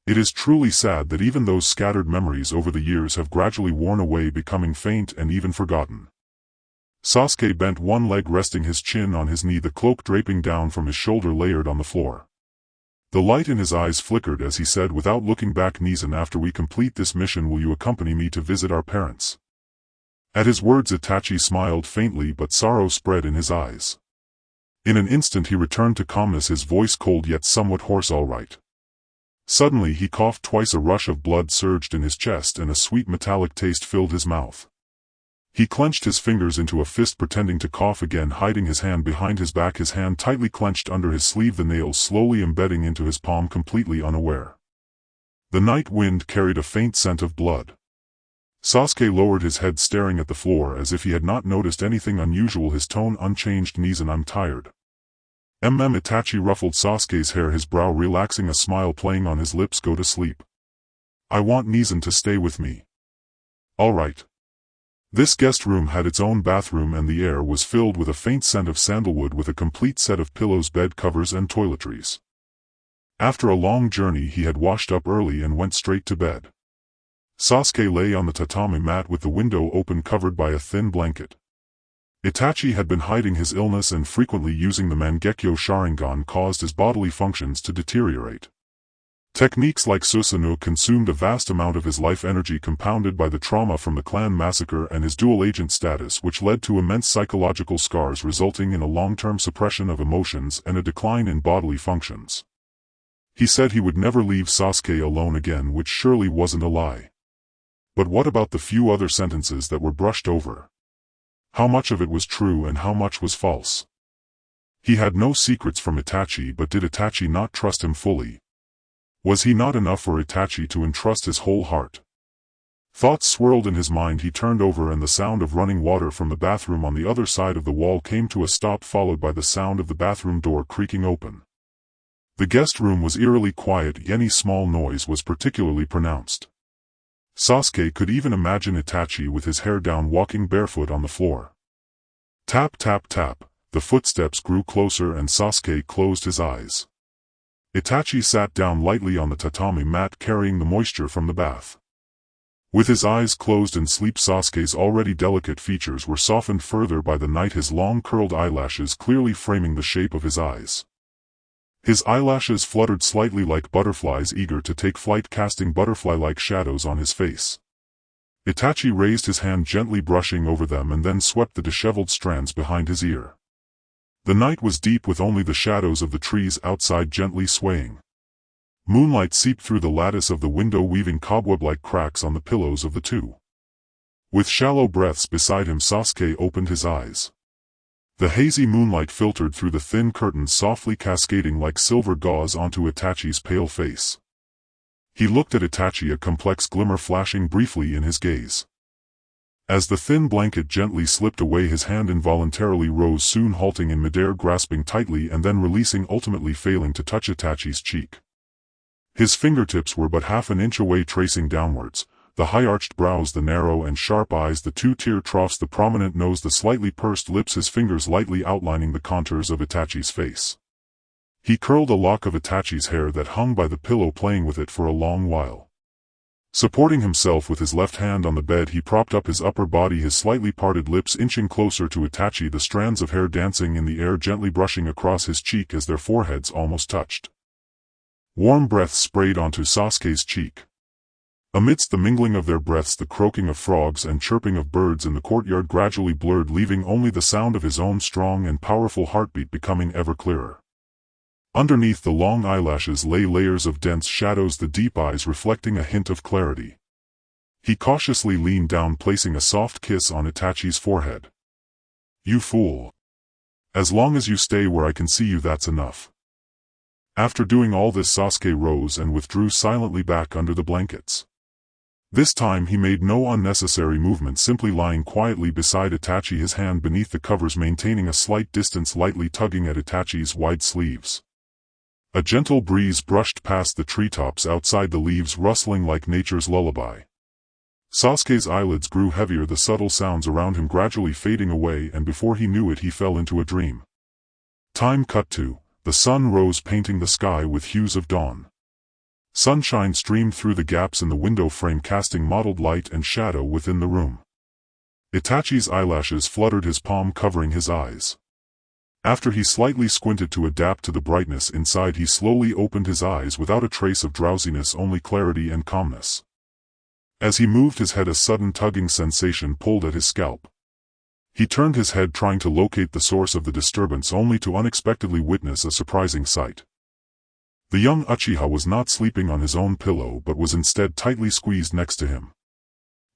It is truly sad that even those scattered memories over the years have gradually worn away, becoming faint and even forgotten. Sasuke bent one leg, resting his chin on his knee, the cloak draping down from his shoulder layered on the floor. The light in his eyes flickered as he said without looking back, "Nizan, after we complete this mission, will you accompany me to visit our parents?" At his words, Itachi smiled faintly, but sorrow spread in his eyes. In an instant he returned to calmness, his voice cold yet somewhat hoarse. "All right." Suddenly he coughed twice, a rush of blood surged in his chest and a sweet metallic taste filled his mouth. He clenched his fingers into a fist, pretending to cough again, hiding his hand behind his back, his hand tightly clenched under his sleeve, the nails slowly embedding into his palm, completely unaware. The night wind carried a faint scent of blood. Sasuke lowered his head, staring at the floor as if he had not noticed anything unusual, his tone unchanged. "Nizan, I'm tired." Itachi ruffled Sasuke's hair, his brow relaxing, a smile playing on his lips. "Go to sleep. I want Nizan to stay with me." "All right." This guest room had its own bathroom, and the air was filled with a faint scent of sandalwood, with a complete set of pillows, bed covers and toiletries. After a long journey he had washed up early and went straight to bed. Sasuke lay on the tatami mat with the window open, covered by a thin blanket. Itachi had been hiding his illness, and frequently using the Mangekyo Sharingan caused his bodily functions to deteriorate. Techniques like Susanoo consumed a vast amount of his life energy, compounded by the trauma from the clan massacre and his dual-agent status, which led to immense psychological scars, resulting in a long-term suppression of emotions and a decline in bodily functions. He said he would never leave Sasuke alone again, which surely wasn't a lie. But what about the few other sentences that were brushed over? How much of it was true and how much was false? He had no secrets from Itachi, but did Itachi not trust him fully? Was he not enough for Itachi to entrust his whole heart? Thoughts swirled in his mind. He turned over, and the sound of running water from the bathroom on the other side of the wall came to a stop, followed by the sound of the bathroom door creaking open. The guest room was eerily quiet, yet any small noise was particularly pronounced. Sasuke could even imagine Itachi with his hair down, walking barefoot on the floor. Tap, tap, tap. The footsteps grew closer and Sasuke closed his eyes. Itachi sat down lightly on the tatami mat, carrying the moisture from the bath. With his eyes closed in sleep, Sasuke's already delicate features were softened further by the night, his long curled eyelashes clearly framing the shape of his eyes. His eyelashes fluttered slightly like butterflies eager to take flight, casting butterfly-like shadows on his face. Itachi raised his hand, gently brushing over them, and then swept the disheveled strands behind his ear. The night was deep, with only the shadows of the trees outside gently swaying. Moonlight seeped through the lattice of the window, weaving cobweb-like cracks on the pillows of the two. With shallow breaths beside him, Sasuke opened his eyes. The hazy moonlight filtered through the thin curtains, softly cascading like silver gauze onto Itachi's pale face. He looked at Itachi, a complex glimmer flashing briefly in his gaze. As the thin blanket gently slipped away, his hand involuntarily rose, soon halting in midair, grasping tightly and then releasing, ultimately failing to touch Itachi's cheek. His fingertips were but half an inch away, tracing downwards. The high-arched brows, the narrow and sharp eyes, the two tear troughs, the prominent nose, the slightly pursed lips, his fingers lightly outlining the contours of Itachi's face. He curled a lock of Itachi's hair that hung by the pillow, playing with it for a long while. Supporting himself with his left hand on the bed, he propped up his upper body, his slightly parted lips inching closer to Itachi, the strands of hair dancing in the air, gently brushing across his cheek as their foreheads almost touched. Warm breaths sprayed onto Sasuke's cheek. Amidst the mingling of their breaths, the croaking of frogs and chirping of birds in the courtyard gradually blurred, leaving only the sound of his own strong and powerful heartbeat becoming ever clearer. Underneath the long eyelashes lay layers of dense shadows, the deep eyes reflecting a hint of clarity. He cautiously leaned down, placing a soft kiss on Itachi's forehead. "You fool. As long as you stay where I can see you, that's enough." After doing all this, Sasuke rose and withdrew silently back under the blankets. This time he made no unnecessary movement, simply lying quietly beside Itachi, his hand beneath the covers, maintaining a slight distance, lightly tugging at Itachi's wide sleeves. A gentle breeze brushed past the treetops outside, the leaves rustling like nature's lullaby. Sasuke's eyelids grew heavier, the subtle sounds around him gradually fading away, and before he knew it he fell into a dream. Time cut to, the sun rose, painting the sky with hues of dawn. Sunshine streamed through the gaps in the window frame, casting mottled light and shadow within the room. Itachi's eyelashes fluttered, his palm covering his eyes. After he slightly squinted to adapt to the brightness inside, he slowly opened his eyes without a trace of drowsiness, only clarity and calmness. As he moved his head, a sudden tugging sensation pulled at his scalp. He turned his head, trying to locate the source of the disturbance, only to unexpectedly witness a surprising sight. The young Uchiha was not sleeping on his own pillow, but was instead tightly squeezed next to him.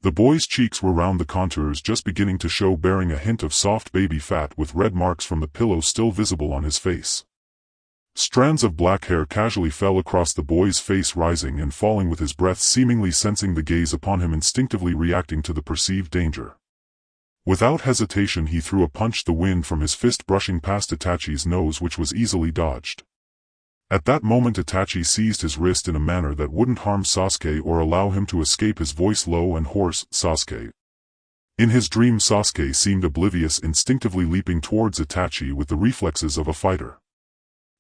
The boy's cheeks were round, the contours just beginning to show, bearing a hint of soft baby fat, with red marks from the pillow still visible on his face. Strands of black hair casually fell across the boy's face, rising and falling with his breath, seemingly sensing the gaze upon him, instinctively reacting to the perceived danger. Without hesitation he threw a punch, the wind from his fist brushing past Itachi's nose, which was easily dodged. At that moment Itachi seized his wrist in a manner that wouldn't harm Sasuke or allow him to escape, his voice low and hoarse. "Sasuke." In his dream Sasuke seemed oblivious, instinctively leaping towards Itachi with the reflexes of a fighter.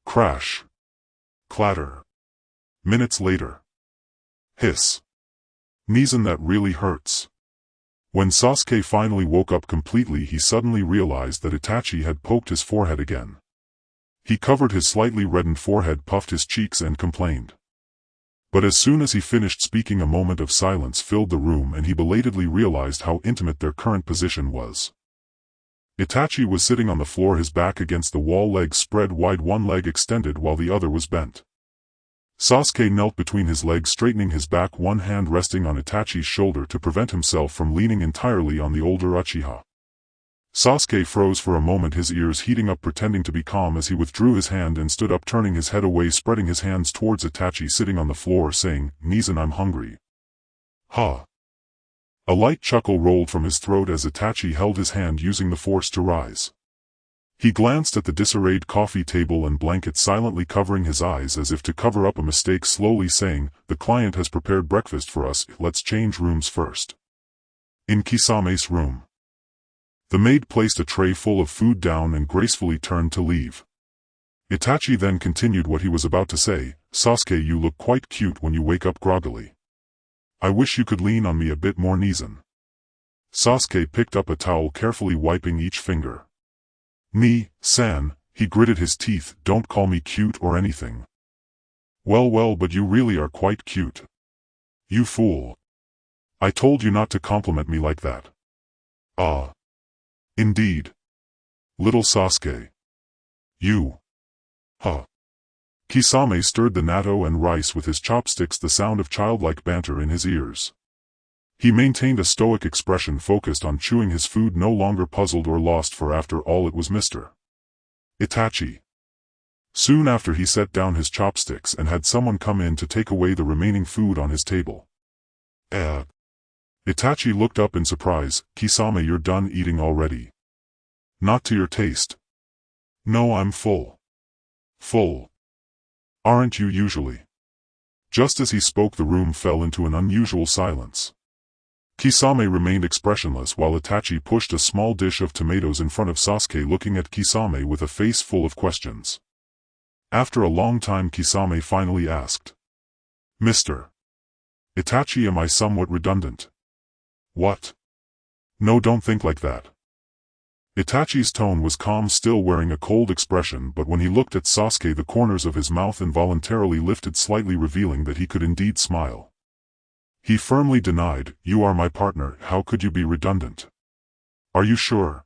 Crash. Clatter. Minutes later. Hiss. "Neeson, that really hurts." When Sasuke finally woke up completely, he suddenly realized that Itachi had poked his forehead again. He covered his slightly reddened forehead, puffed his cheeks and complained. But as soon as he finished speaking, a moment of silence filled the room, and he belatedly realized how intimate their current position was. Itachi was sitting on the floor, his back against the wall, legs spread wide, one leg extended while the other was bent. Sasuke knelt between his legs, straightening his back, one hand resting on Itachi's shoulder to prevent himself from leaning entirely on the older Uchiha. Sasuke froze for a moment, his ears heating up, pretending to be calm as he withdrew his hand and stood up, turning his head away, spreading his hands towards Itachi sitting on the floor, saying, "Neeson, I'm hungry." "Huh." A light chuckle rolled from his throat as Itachi held his hand, using the force to rise. He glanced at the disarrayed coffee table and blanket, silently covering his eyes as if to cover up a mistake, slowly saying, "The client has prepared breakfast for us, let's change rooms first." In Kisame's room. The maid placed a tray full of food down and gracefully turned to leave. Itachi then continued what he was about to say. "Sasuke, you look quite cute when you wake up groggily. I wish you could lean on me a bit more, Neeson." Sasuke picked up a towel, carefully wiping each finger. "San," he gritted his teeth, "don't call me cute or anything." Well, but you really are quite cute." "You fool. I told you not to compliment me like that." "Ah. Indeed. Little Sasuke. You. Huh." Kisame stirred the natto and rice with his chopsticks, the sound of childlike banter in his ears. He maintained a stoic expression, focused on chewing his food, no longer puzzled or lost, for after all it was Mr. Itachi. Soon after he set down his chopsticks and had someone come in to take away the remaining food on his table. Itachi looked up in surprise. "Kisame, you're done eating already?" "Not to your taste." "No, I'm full." "Full? Aren't you usually?" Just as he spoke, the room fell into an unusual silence. Kisame remained expressionless while Itachi pushed a small dish of tomatoes in front of Sasuke, looking at Kisame with a face full of questions. After a long time, Kisame finally asked, "Mr. Itachi, am I somewhat redundant?" "What? No, don't think like that." Itachi's tone was calm, still wearing a cold expression, but when he looked at Sasuke, the corners of his mouth involuntarily lifted slightly, revealing that he could indeed smile. He firmly denied, "You are my partner, how could you be redundant?" "Are you sure?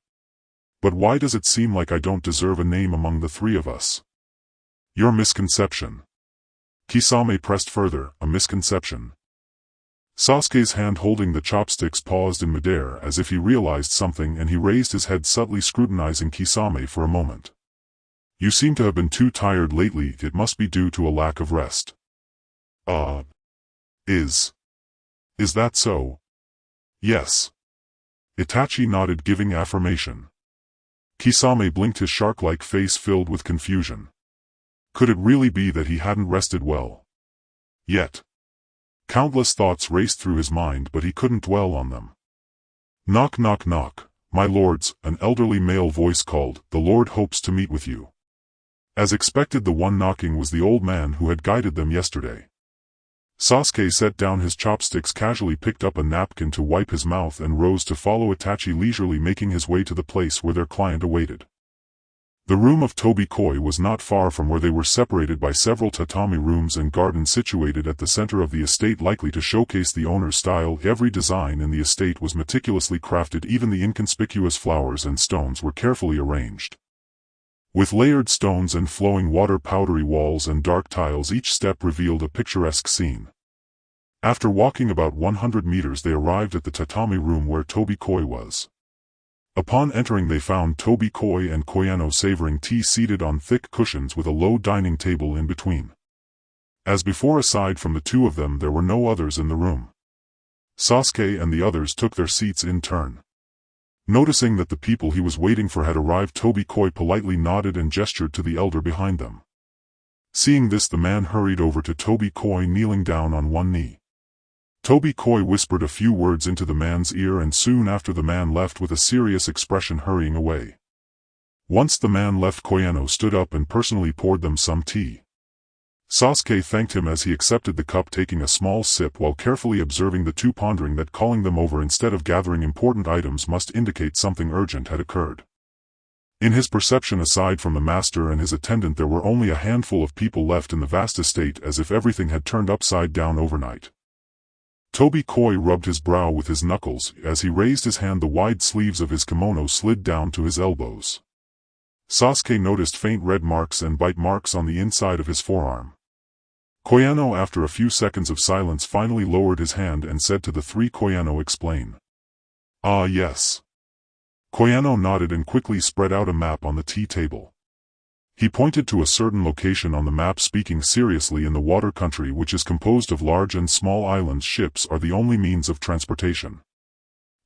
But why does it seem like I don't deserve a name among the three of us?" Your misconception. Kisame pressed further, a misconception. Sasuke's hand holding the chopsticks paused in midair as if he realized something, and he raised his head, subtly scrutinizing Kisame for a moment. You seem to have been too tired lately. It must be due to a lack of rest. Is that so? Yes. Itachi nodded, giving affirmation. Kisame blinked, his shark-like face filled with confusion. Could it really be that he hadn't rested well yet? Countless thoughts raced through his mind, but he couldn't dwell on them. Knock, knock, knock. My lords, an elderly male voice called. The Lord hopes to meet with you. As expected, the one knocking was the old man who had guided them yesterday. Sasuke set down his chopsticks, casually picked up a napkin to wipe his mouth, and rose to follow Itachi, leisurely making his way to the place where their client awaited. The room of Tobikoi was not far from where they were, separated by several tatami rooms and gardens situated at the center of the estate, likely to showcase the owner's style. Every design in the estate was meticulously crafted, even the inconspicuous flowers and stones were carefully arranged. With layered stones and flowing water, powdery walls and dark tiles, each step revealed a picturesque scene. After walking about 100 meters, they arrived at the tatami room where Tobikoi was. Upon entering, they found Tobikoi and Koyano savoring tea, seated on thick cushions with a low dining table in between. As before, aside from the two of them, there were no others in the room. Sasuke and the others took their seats in turn. Noticing that the people he was waiting for had arrived, Tobikoi politely nodded and gestured to the elder behind them. Seeing this, the man hurried over to Tobikoi, kneeling down on one knee. Tobikoi whispered a few words into the man's ear, and soon after the man left with a serious expression, hurrying away. Once the man left, Koyano stood up and personally poured them some tea. Sasuke thanked him as he accepted the cup, taking a small sip while carefully observing the two, pondering that calling them over instead of gathering important items must indicate something urgent had occurred. In his perception, aside from the master and his attendant, there were only a handful of people left in the vast estate, as if everything had turned upside down overnight. Tobikoi rubbed his brow with his knuckles. As he raised his hand, the wide sleeves of his kimono slid down to his elbows. Sasuke noticed faint red marks and bite marks on the inside of his forearm. Koyano, after a few seconds of silence, finally lowered his hand and said to the three, "Koyano, explain." "Ah, yes." Koyano nodded and quickly spread out a map on the tea table. He pointed to a certain location on the map, speaking seriously. "In the water country, which is composed of large and small islands, ships are the only means of transportation.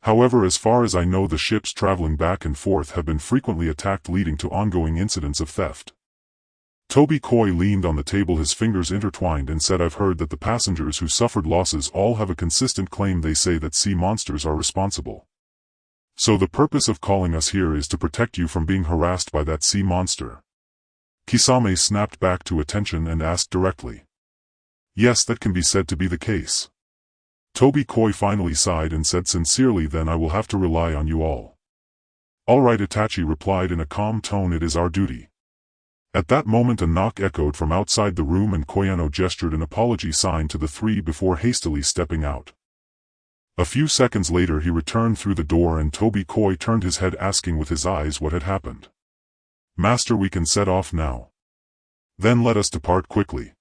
However, as far as I know, the ships traveling back and forth have been frequently attacked, leading to ongoing incidents of theft." Tobikoi leaned on the table, his fingers intertwined, and said, "I've heard that the passengers who suffered losses all have a consistent claim. They say that sea monsters are responsible. So the purpose of calling us here is to protect you from being harassed by that sea monster." Kisame snapped back to attention and asked directly. "Yes, that can be said to be the case." Tobikoi finally sighed and said sincerely, "Then I will have to rely on you all." "All right," Itachi replied in a calm tone, "it is our duty." At that moment a knock echoed from outside the room, and Koyano gestured an apology sign to the three before hastily stepping out. A few seconds later he returned through the door, and Tobikoi turned his head, asking with his eyes what had happened. "Master, we can set off now. Then let us depart quickly."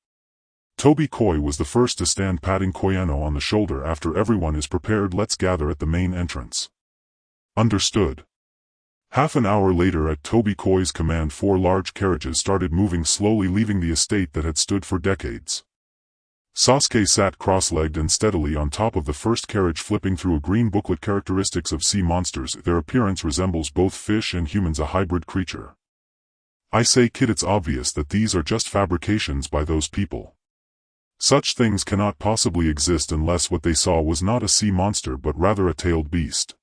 Tobikoi was the first to stand, patting Koyano on the shoulder. "After everyone is prepared, let's gather at the main entrance." "Understood." Half an hour later, at Tobikoi's command, 4 large carriages started moving slowly, leaving the estate that had stood for decades. Sasuke sat cross-legged and steadily on top of the first carriage, flipping through a green booklet. Characteristics of sea monsters. Their appearance resembles both fish and humans, a hybrid creature. "I say, kid, it's obvious that these are just fabrications by those people. Such things cannot possibly exist unless what they saw was not a sea monster but rather a tailed beast."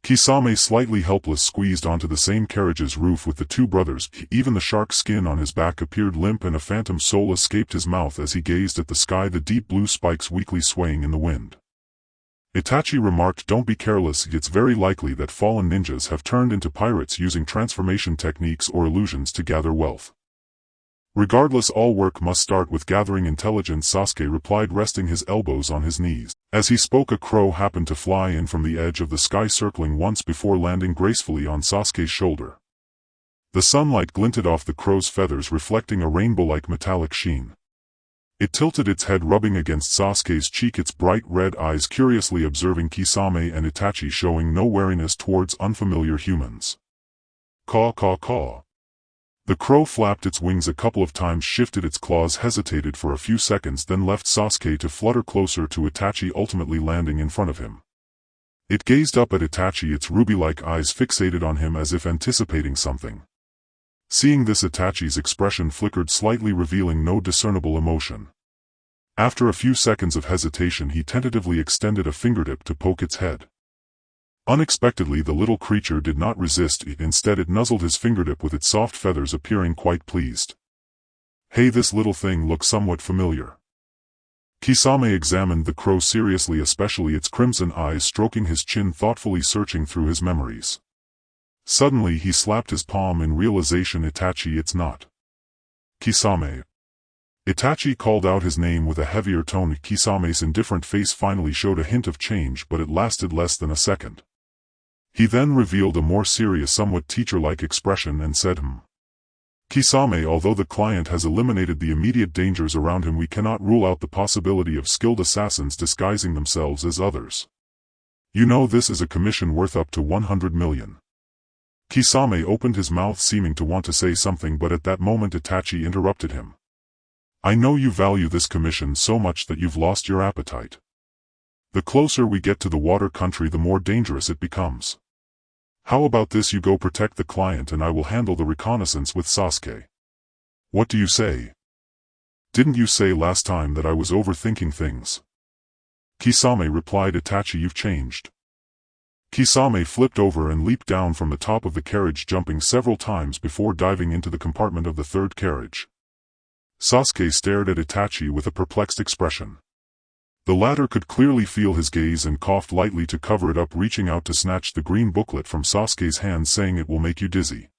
Kisame, slightly helpless, squeezed onto the same carriage's roof with the two brothers. Even the shark skin on his back appeared limp, and a phantom soul escaped his mouth as he gazed at the sky, the deep blue spikes weakly swaying in the wind. Itachi remarked, "Don't be careless. It's very likely that fallen ninjas have turned into pirates using transformation techniques or illusions to gather wealth. Regardless, all work must start with gathering intelligence," Sasuke replied, resting his elbows on his knees. As he spoke, a crow happened to fly in from the edge of the sky, circling once before landing gracefully on Sasuke's shoulder. The sunlight glinted off the crow's feathers, reflecting a rainbow-like metallic sheen. It tilted its head, rubbing against Sasuke's cheek, its bright red eyes curiously observing Kisame and Itachi, showing no wariness towards unfamiliar humans. Caw, caw, caw. The crow flapped its wings a couple of times, shifted its claws, hesitated for a few seconds, then left Sasuke to flutter closer to Itachi, ultimately landing in front of him. It gazed up at Itachi, its ruby-like eyes fixated on him as if anticipating something. Seeing this, Itachi's expression flickered slightly, revealing no discernible emotion. After a few seconds of hesitation, he tentatively extended a fingertip to poke its head. Unexpectedly, the little creature did not resist. Instead, it nuzzled his fingertip with its soft feathers, appearing quite pleased. Hey, this little thing looks somewhat familiar. Kisame examined the crow seriously, especially its crimson eyes, stroking his chin thoughtfully, searching through his memories. Suddenly he slapped his palm in realization. Itachi, it's not Kisame. Itachi called out his name with a heavier tone. Kisame's indifferent face finally showed a hint of change, but it lasted less than a second. He then revealed a more serious, somewhat teacher-like expression and said, Kisame, although the client has eliminated the immediate dangers around him, we cannot rule out the possibility of skilled assassins disguising themselves as others. You know, this is a commission worth up to 100 million. Kisame opened his mouth, seeming to want to say something, but at that moment Itachi interrupted him. I know you value this commission so much that you've lost your appetite. The closer we get to the water country, the more dangerous it becomes. How about this? You go protect the client and I will handle the reconnaissance with Sasuke. What do you say? Didn't you say last time that I was overthinking things? Kisame replied. Itachi, you've changed. Kisame flipped over and leaped down from the top of the carriage, jumping several times before diving into the compartment of the third carriage. Sasuke stared at Itachi with a perplexed expression. The latter could clearly feel his gaze and coughed lightly to cover it up, reaching out to snatch the green booklet from Sasuke's hand, saying it will make you dizzy.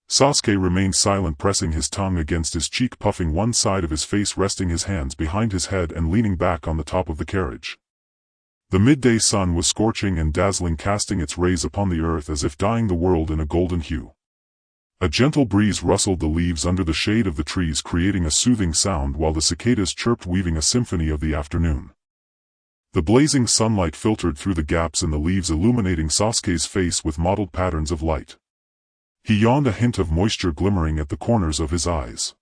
Sasuke remained silent, pressing his tongue against his cheek, puffing one side of his face, resting his hands behind his head and leaning back on the top of the carriage. The midday sun was scorching and dazzling, casting its rays upon the earth as if dyeing the world in a golden hue. A gentle breeze rustled the leaves under the shade of the trees, creating a soothing sound while the cicadas chirped, weaving a symphony of the afternoon. The blazing sunlight filtered through the gaps in the leaves, illuminating Sasuke's face with mottled patterns of light. He yawned, a hint of moisture glimmering at the corners of his eyes.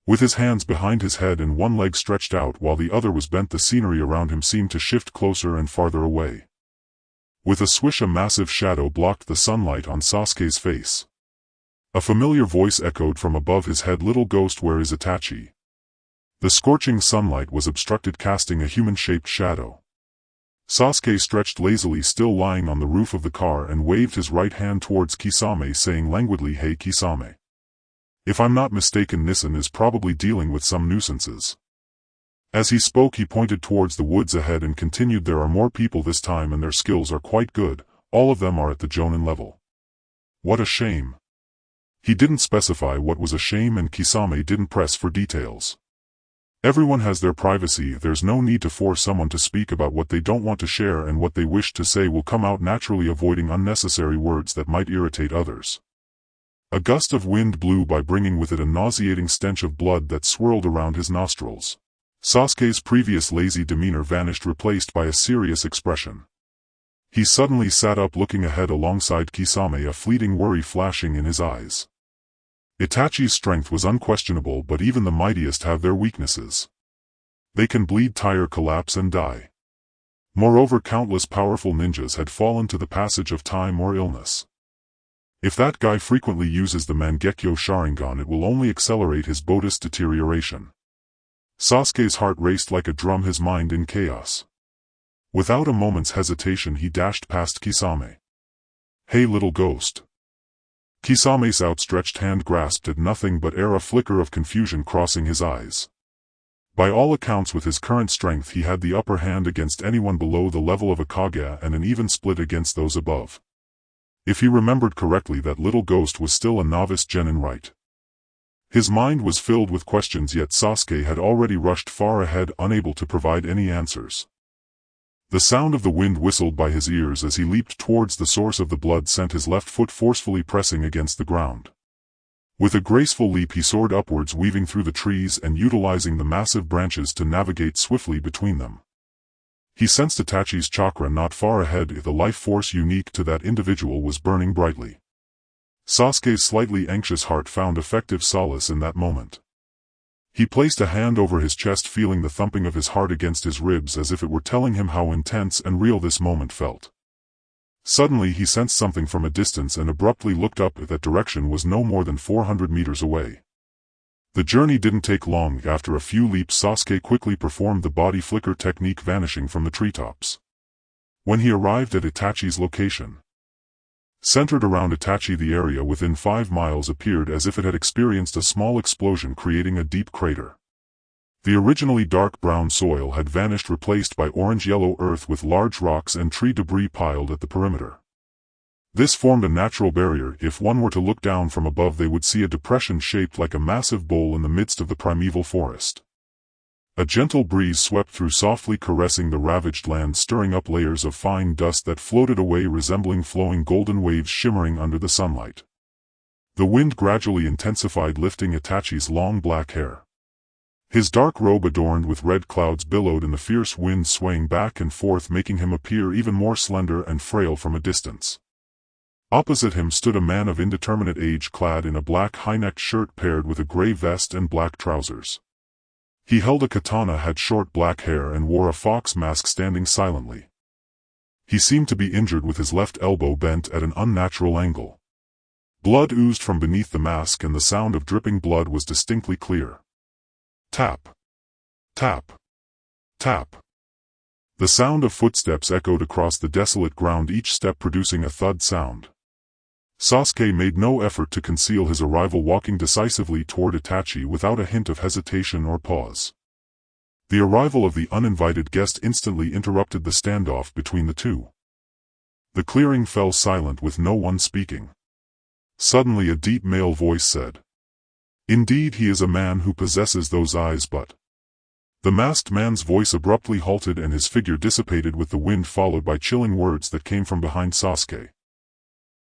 With his hands behind his head and one leg stretched out while the other was bent, the scenery around him seemed to shift closer and farther away. With a swish, a massive shadow blocked the sunlight on Sasuke's face. A familiar voice echoed from above his head, little ghost, where is Itachi? The scorching sunlight was obstructed, casting a human-shaped shadow. Sasuke stretched lazily, still lying on the roof of the car, and waved his right hand towards Kisame, saying languidly, Hey Kisame. If I'm not mistaken, Nissen is probably dealing with some nuisances. As he spoke, he pointed towards the woods ahead and continued, there are more people this time and their skills are quite good, all of them are at the Jonin level. What a shame. He didn't specify what was a shame, and Kisame didn't press for details. Everyone has their privacy, there's no need to force someone to speak about what they don't want to share, and what they wish to say will come out naturally, avoiding unnecessary words that might irritate others. A gust of wind blew by, bringing with it a nauseating stench of blood that swirled around his nostrils. Sasuke's previous lazy demeanor vanished, replaced by a serious expression. He suddenly sat up, looking ahead alongside Kisame, a fleeting worry flashing in his eyes. Itachi's strength was unquestionable, but even the mightiest have their weaknesses. They can bleed, tire, collapse and die. Moreover, countless powerful ninjas had fallen to the passage of time or illness. If that guy frequently uses the Mangekyo Sharingan, it will only accelerate his Buddhist deterioration. Sasuke's heart raced like a drum, his mind in chaos. Without a moment's hesitation, he dashed past Kisame. Hey little ghost. Kisame's outstretched hand grasped at nothing but air, a flicker of confusion crossing his eyes. By all accounts, with his current strength, he had the upper hand against anyone below the level of a Hokage, and an even split against those above. If he remembered correctly, that little ghost was still a novice genin, right? His mind was filled with questions, yet Sasuke had already rushed far ahead, unable to provide any answers. The sound of the wind whistled by his ears as he leaped towards the source of the blood, sent his left foot forcefully pressing against the ground. With a graceful leap he soared upwards, weaving through the trees and utilizing the massive branches to navigate swiftly between them. He sensed Itachi's chakra not far ahead. The life force unique to that individual was burning brightly. Sasuke's slightly anxious heart found effective solace in that moment. He placed a hand over his chest, feeling the thumping of his heart against his ribs as if it were telling him how intense and real this moment felt. Suddenly he sensed something from a distance and abruptly looked up. That direction was no more than 400 meters away. The journey didn't take long. After a few leaps, Sasuke quickly performed the body flicker technique, vanishing from the treetops. When he arrived at Itachi's location, centered around Itachi, the area within 5 miles appeared as if it had experienced a small explosion, creating a deep crater. The originally dark brown soil had vanished, replaced by orange-yellow earth with large rocks and tree debris piled at the perimeter. This formed a natural barrier. If one were to look down from above, they would see a depression shaped like a massive bowl in the midst of the primeval forest. A gentle breeze swept through, softly caressing the ravaged land, stirring up layers of fine dust that floated away, resembling flowing golden waves shimmering under the sunlight. The wind gradually intensified, lifting Itachi's long black hair. His dark robe adorned with red clouds billowed in the fierce wind, swaying back and forth, making him appear even more slender and frail from a distance. Opposite him stood a man of indeterminate age, clad in a black high-necked shirt paired with a gray vest and black trousers. He held a katana, had short black hair, and wore a fox mask, standing silently. He seemed to be injured, with his left elbow bent at an unnatural angle. Blood oozed from beneath the mask, and the sound of dripping blood was distinctly clear. Tap. Tap. Tap. The sound of footsteps echoed across the desolate ground, each step producing a thud sound. Sasuke made no effort to conceal his arrival, walking decisively toward Itachi without a hint of hesitation or pause. The arrival of the uninvited guest instantly interrupted the standoff between the two. The clearing fell silent, with no one speaking. Suddenly a deep male voice said, "Indeed, he is a man who possesses those eyes, but..." The masked man's voice abruptly halted and his figure dissipated with the wind, followed by chilling words that came from behind Sasuke.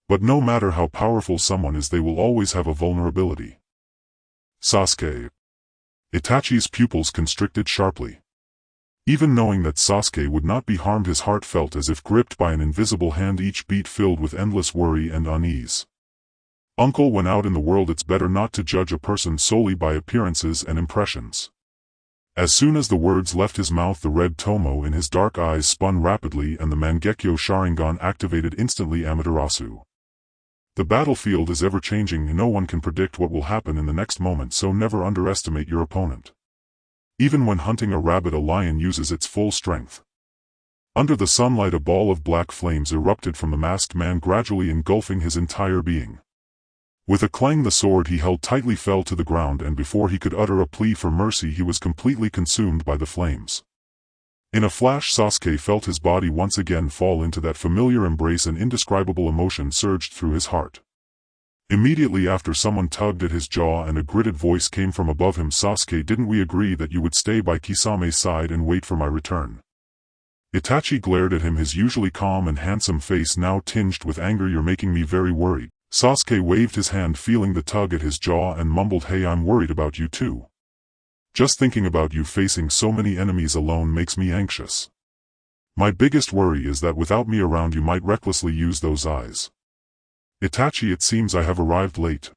"But no matter how powerful someone is, they will always have a vulnerability." Sasuke. Itachi's pupils constricted sharply. Even knowing that Sasuke would not be harmed, his heart felt as if gripped by an invisible hand, each beat filled with endless worry and unease. Uncle, when out in the world it's better not to judge a person solely by appearances and impressions. As soon as the words left his mouth, the red tomo in his dark eyes spun rapidly and the Mangekyo Sharingan activated instantly. Amaterasu. The battlefield is ever-changing, and no one can predict what will happen in the next moment, so never underestimate your opponent. Even when hunting a rabbit, a lion uses its full strength. Under the sunlight, a ball of black flames erupted from the masked man, gradually engulfing his entire being. With a clang, the sword he held tightly fell to the ground, and before he could utter a plea for mercy, he was completely consumed by the flames. In a flash, Sasuke felt his body once again fall into that familiar embrace. An indescribable emotion surged through his heart. Immediately after, someone tugged at his jaw and a gritted voice came from above him. "Sasuke, didn't we agree that you would stay by Kisame's side and wait for my return?" Itachi glared at him, his usually calm and handsome face now tinged with anger. "You're making me very worried." Sasuke waved his hand, feeling the tug at his jaw, and mumbled, "Hey, I'm worried about you too. Just thinking about you facing so many enemies alone makes me anxious. My biggest worry is that without me around you might recklessly use those eyes." "Itachi, it seems I have arrived late."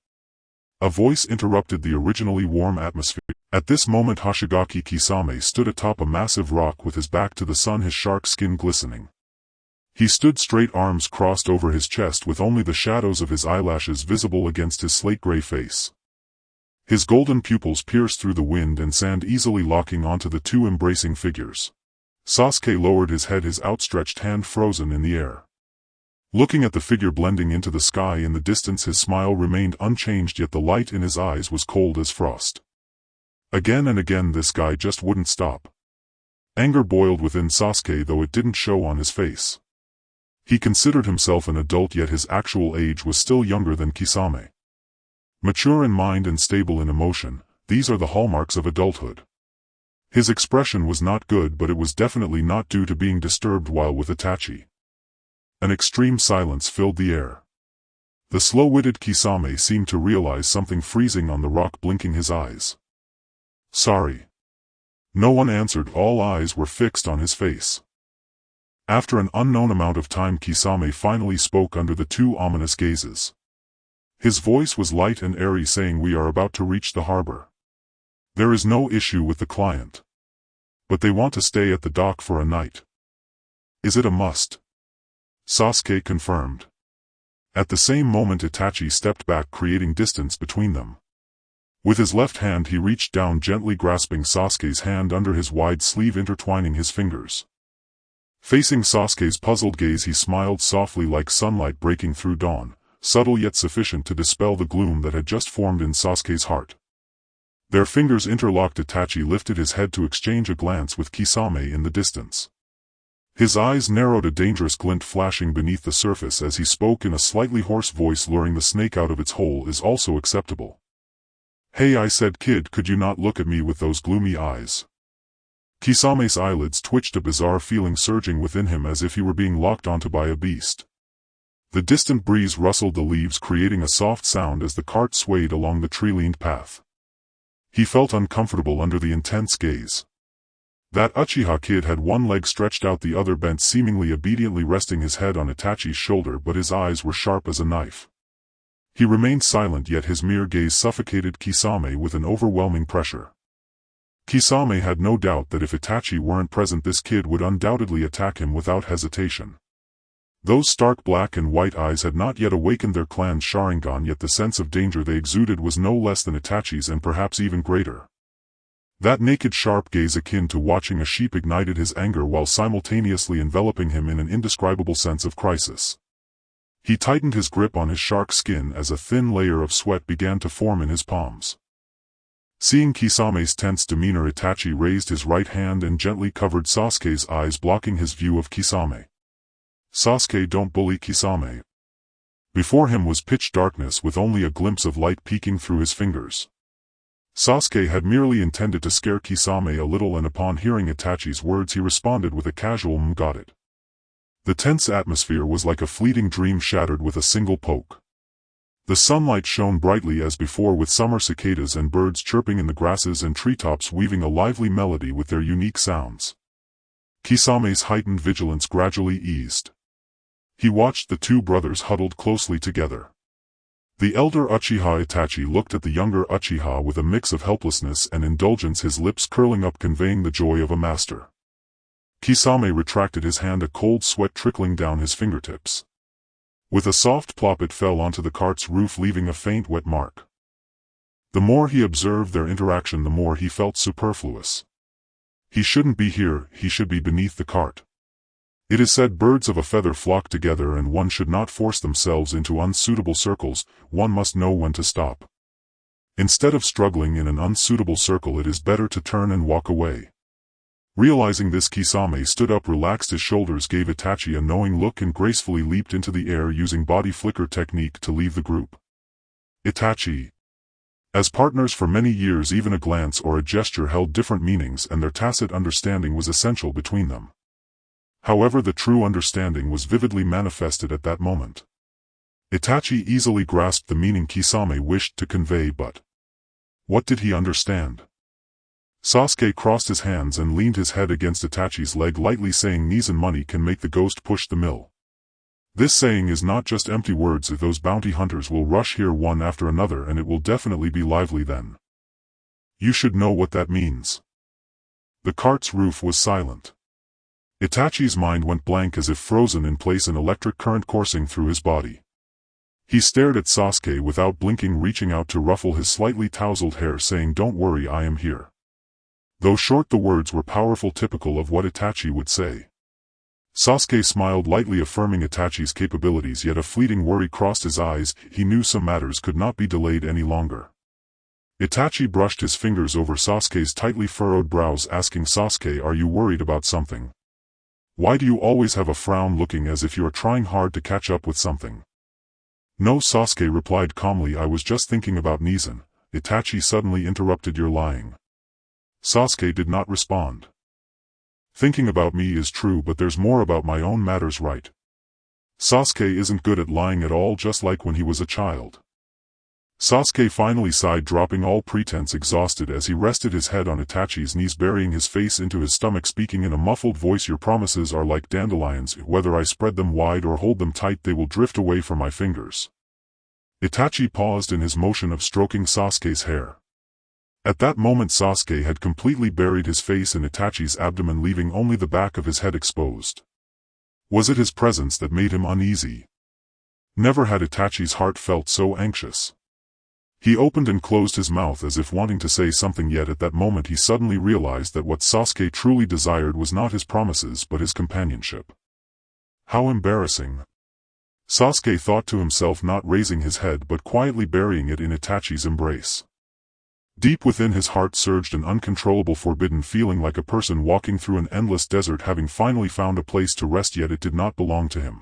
A voice interrupted the originally warm atmosphere. At this moment, Hoshigaki Kisame stood atop a massive rock with his back to the sun, his shark skin glistening. He stood straight, arms crossed over his chest, with only the shadows of his eyelashes visible against his slate-gray face. His golden pupils pierced through the wind and sand, easily locking onto the two embracing figures. Sasuke lowered his head, his outstretched hand frozen in the air. Looking at the figure blending into the sky in the distance, his smile remained unchanged, yet the light in his eyes was cold as frost. Again and again this guy just wouldn't stop. Anger boiled within Sasuke, though it didn't show on his face. He considered himself an adult, yet his actual age was still younger than Kisame. Mature in mind and stable in emotion, these are the hallmarks of adulthood. His expression was not good, but it was definitely not due to being disturbed while with Itachi. An extreme silence filled the air. The slow-witted Kisame seemed to realize something, freezing on the rock, blinking his eyes. Sorry. No one answered, all eyes were fixed on his face. After an unknown amount of time, Kisame finally spoke under the two ominous gazes. His voice was light and airy, saying, "We are about to reach the harbor. There is no issue with the client. But they want to stay at the dock for a night. Is it a must?" Sasuke confirmed. At the same moment Itachi stepped back, creating distance between them. With his left hand he reached down, gently grasping Sasuke's hand under his wide sleeve, intertwining his fingers. Facing Sasuke's puzzled gaze, he smiled softly, like sunlight breaking through dawn, subtle yet sufficient to dispel the gloom that had just formed in Sasuke's heart. Their fingers interlocked. Itachi lifted his head to exchange a glance with Kisame in the distance. His eyes narrowed, a dangerous glint flashing beneath the surface as he spoke in a slightly hoarse voice, luring the snake out of its hole is also acceptable. "Hey," I said, "kid, could you not look at me with those gloomy eyes?" Kisame's eyelids twitched, a bizarre feeling surging within him as if he were being locked onto by a beast. The distant breeze rustled the leaves, creating a soft sound as the cart swayed along the tree-lined path. He felt uncomfortable under the intense gaze. That Uchiha kid had one leg stretched out, the other bent, seemingly obediently resting his head on Itachi's shoulder, but his eyes were sharp as a knife. He remained silent, yet his mere gaze suffocated Kisame with an overwhelming pressure. Kisame had no doubt that if Itachi weren't present, this kid would undoubtedly attack him without hesitation. Those stark black and white eyes had not yet awakened their clan's Sharingan, yet the sense of danger they exuded was no less than Itachi's, and perhaps even greater. That naked sharp gaze, akin to watching a sheep, ignited his anger while simultaneously enveloping him in an indescribable sense of crisis. He tightened his grip on his shark skin as a thin layer of sweat began to form in his palms. Seeing Kisame's tense demeanor, Itachi raised his right hand and gently covered Sasuke's eyes, blocking his view of Kisame. "Sasuke, don't bully Kisame." Before him was pitch darkness with only a glimpse of light peeking through his fingers. Sasuke had merely intended to scare Kisame a little, and upon hearing Itachi's words he responded with a casual "got it." The tense atmosphere was like a fleeting dream shattered with a single poke. The sunlight shone brightly as before, with summer cicadas and birds chirping in the grasses and treetops, weaving a lively melody with their unique sounds. Kisame's heightened vigilance gradually eased. He watched the two brothers huddled closely together. The elder Uchiha Itachi looked at the younger Uchiha with a mix of helplessness and indulgence, his lips curling up, conveying the joy of a master. Kisame retracted his hand, a cold sweat trickling down his fingertips. With a soft plop it fell onto the cart's roof, leaving a faint wet mark. The more he observed their interaction, the more he felt superfluous. He shouldn't be here, he should be beneath the cart. It is said birds of a feather flock together, and one should not force themselves into unsuitable circles, one must know when to stop. Instead of struggling in an unsuitable circle, it is better to turn and walk away. Realizing this, Kisame stood up, relaxed his shoulders, gave Itachi a knowing look, and gracefully leaped into the air, using body flicker technique to leave the group. Itachi. As partners for many years, even a glance or a gesture held different meanings, and their tacit understanding was essential between them. However, the true understanding was vividly manifested at that moment. Itachi easily grasped the meaning Kisame wished to convey, but what did he understand? Sasuke crossed his hands and leaned his head against Itachi's leg, lightly saying, "Knees and money can make the ghost push the mill." This saying is not just empty words. Those bounty hunters will rush here one after another, and it will definitely be lively then. You should know what that means. The cart's roof was silent. Itachi's mind went blank, as if frozen in place, an electric current coursing through his body. He stared at Sasuke without blinking, reaching out to ruffle his slightly tousled hair, saying, "Don't worry, I am here." Though short, the words were powerful, typical of what Itachi would say. Sasuke smiled lightly, affirming Itachi's capabilities, yet a fleeting worry crossed his eyes. He knew some matters could not be delayed any longer. Itachi brushed his fingers over Sasuke's tightly furrowed brows, asking, "Sasuke, are you worried about something? Why do you always have a frown, looking as if you are trying hard to catch up with something?" "No," Sasuke replied calmly, "I was just thinking about Nizan." Itachi suddenly interrupted, "You're lying." Sasuke did not respond. "Thinking about me is true, but there's more about my own matters, right?" Sasuke isn't good at lying at all, just like when he was a child. Sasuke finally sighed, dropping all pretense, exhausted as he rested his head on Itachi's knees, burying his face into his stomach, speaking in a muffled voice, "Your promises are like dandelions. Whether I spread them wide or hold them tight, they will drift away from my fingers." Itachi paused in his motion of stroking Sasuke's hair. At that moment Sasuke had completely buried his face in Itachi's abdomen, leaving only the back of his head exposed. Was it his presence that made him uneasy? Never had Itachi's heart felt so anxious. He opened and closed his mouth as if wanting to say something, yet at that moment he suddenly realized that what Sasuke truly desired was not his promises but his companionship. How embarrassing. Sasuke thought to himself, not raising his head but quietly burying it in Itachi's embrace. Deep within his heart surged an uncontrollable forbidden feeling, like a person walking through an endless desert having finally found a place to rest, yet it did not belong to him.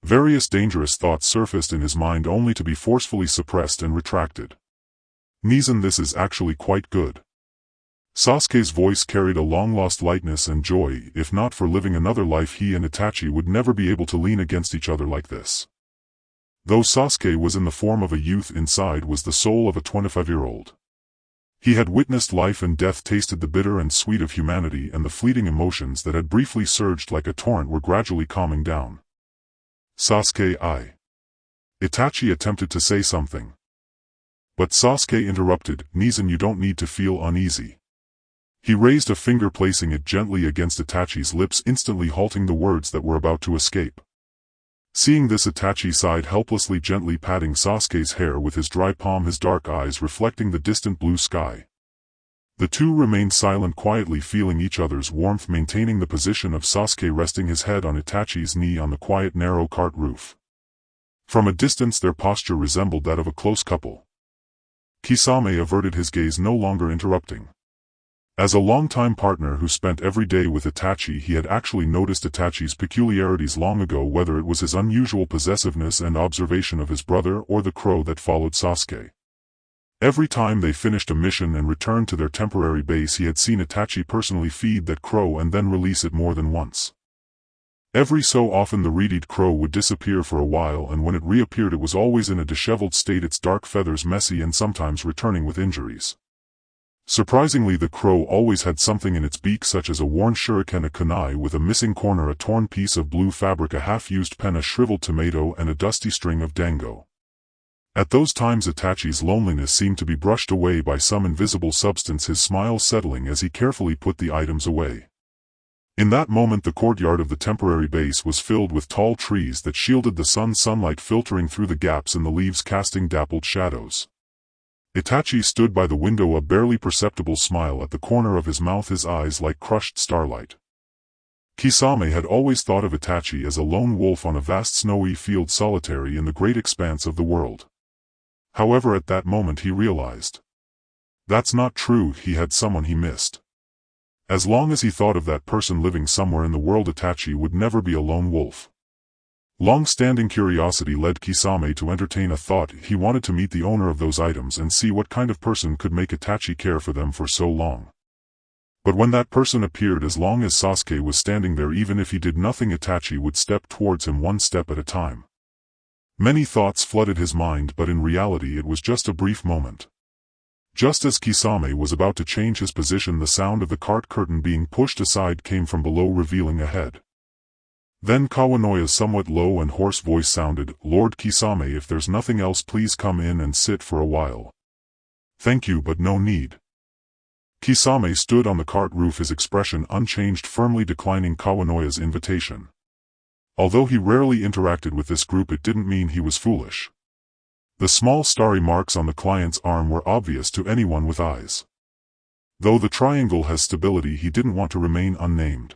Various dangerous thoughts surfaced in his mind only to be forcefully suppressed and retracted. "Nizan, this is actually quite good." Sasuke's voice carried a long-lost lightness and joy. If not for living another life, he and Itachi would never be able to lean against each other like this. Though Sasuke was in the form of a youth, inside was the soul of a 25-year-old. He had witnessed life and death, tasted the bitter and sweet of humanity, and the fleeting emotions that had briefly surged like a torrent were gradually calming down. "Sasuke, Itachi attempted to say something. But Sasuke interrupted. "Nizan, you don't need to feel uneasy." He raised a finger, placing it gently against Itachi's lips, instantly halting the words that were about to escape. Seeing this, Itachi sighed helplessly, gently patting Sasuke's hair with his dry palm, his dark eyes reflecting the distant blue sky. The two remained silent, quietly feeling each other's warmth, maintaining the position of Sasuke resting his head on Itachi's knee on the quiet, narrow cart roof. From a distance their posture resembled that of a close couple. Kisame averted his gaze, no longer interrupting. As a longtime partner who spent every day with Itachi, he had actually noticed Itachi's peculiarities long ago, whether it was his unusual possessiveness and observation of his brother or the crow that followed Sasuke. Every time they finished a mission and returned to their temporary base, he had seen Itachi personally feed that crow and then release it more than once. Every so often the red-eyed crow would disappear for a while, and when it reappeared it was always in a disheveled state, its dark feathers messy and sometimes returning with injuries. Surprisingly, the crow always had something in its beak, such as a worn shuriken, a kunai with a missing corner, a torn piece of blue fabric, a half-used pen, a shriveled tomato, and a dusty string of dango. At those times Itachi's loneliness seemed to be brushed away by some invisible substance, his smile settling as he carefully put the items away. In that moment the courtyard of the temporary base was filled with tall trees that shielded the sunlight filtering through the gaps in the leaves, casting dappled shadows. Itachi stood by the window, a barely perceptible smile at the corner of his mouth, his eyes like crushed starlight. Kisame had always thought of Itachi as a lone wolf on a vast snowy field, solitary in the great expanse of the world. However, at that moment he realized. That's not true, he had someone he missed. As long as he thought of that person living somewhere in the world, Itachi would never be a lone wolf. Long-standing curiosity led Kisame to entertain a thought. He wanted to meet the owner of those items and see what kind of person could make Itachi care for them for so long. But when that person appeared, as long as Sasuke was standing there, even if he did nothing, Itachi would step towards him one step at a time. Many thoughts flooded his mind, but in reality it was just a brief moment. Just as Kisame was about to change his position, the sound of the cart curtain being pushed aside came from below, revealing a head. Then Kawanoya's somewhat low and hoarse voice sounded, "Lord Kisame, if there's nothing else, please come in and sit for a while." "Thank you, but no need." Kisame stood on the cart roof, his expression unchanged, firmly declining Kawanoya's invitation. Although he rarely interacted with this group, it didn't mean he was foolish. The small starry marks on the client's arm were obvious to anyone with eyes. Though the triangle has stability, he didn't want to remain unnamed.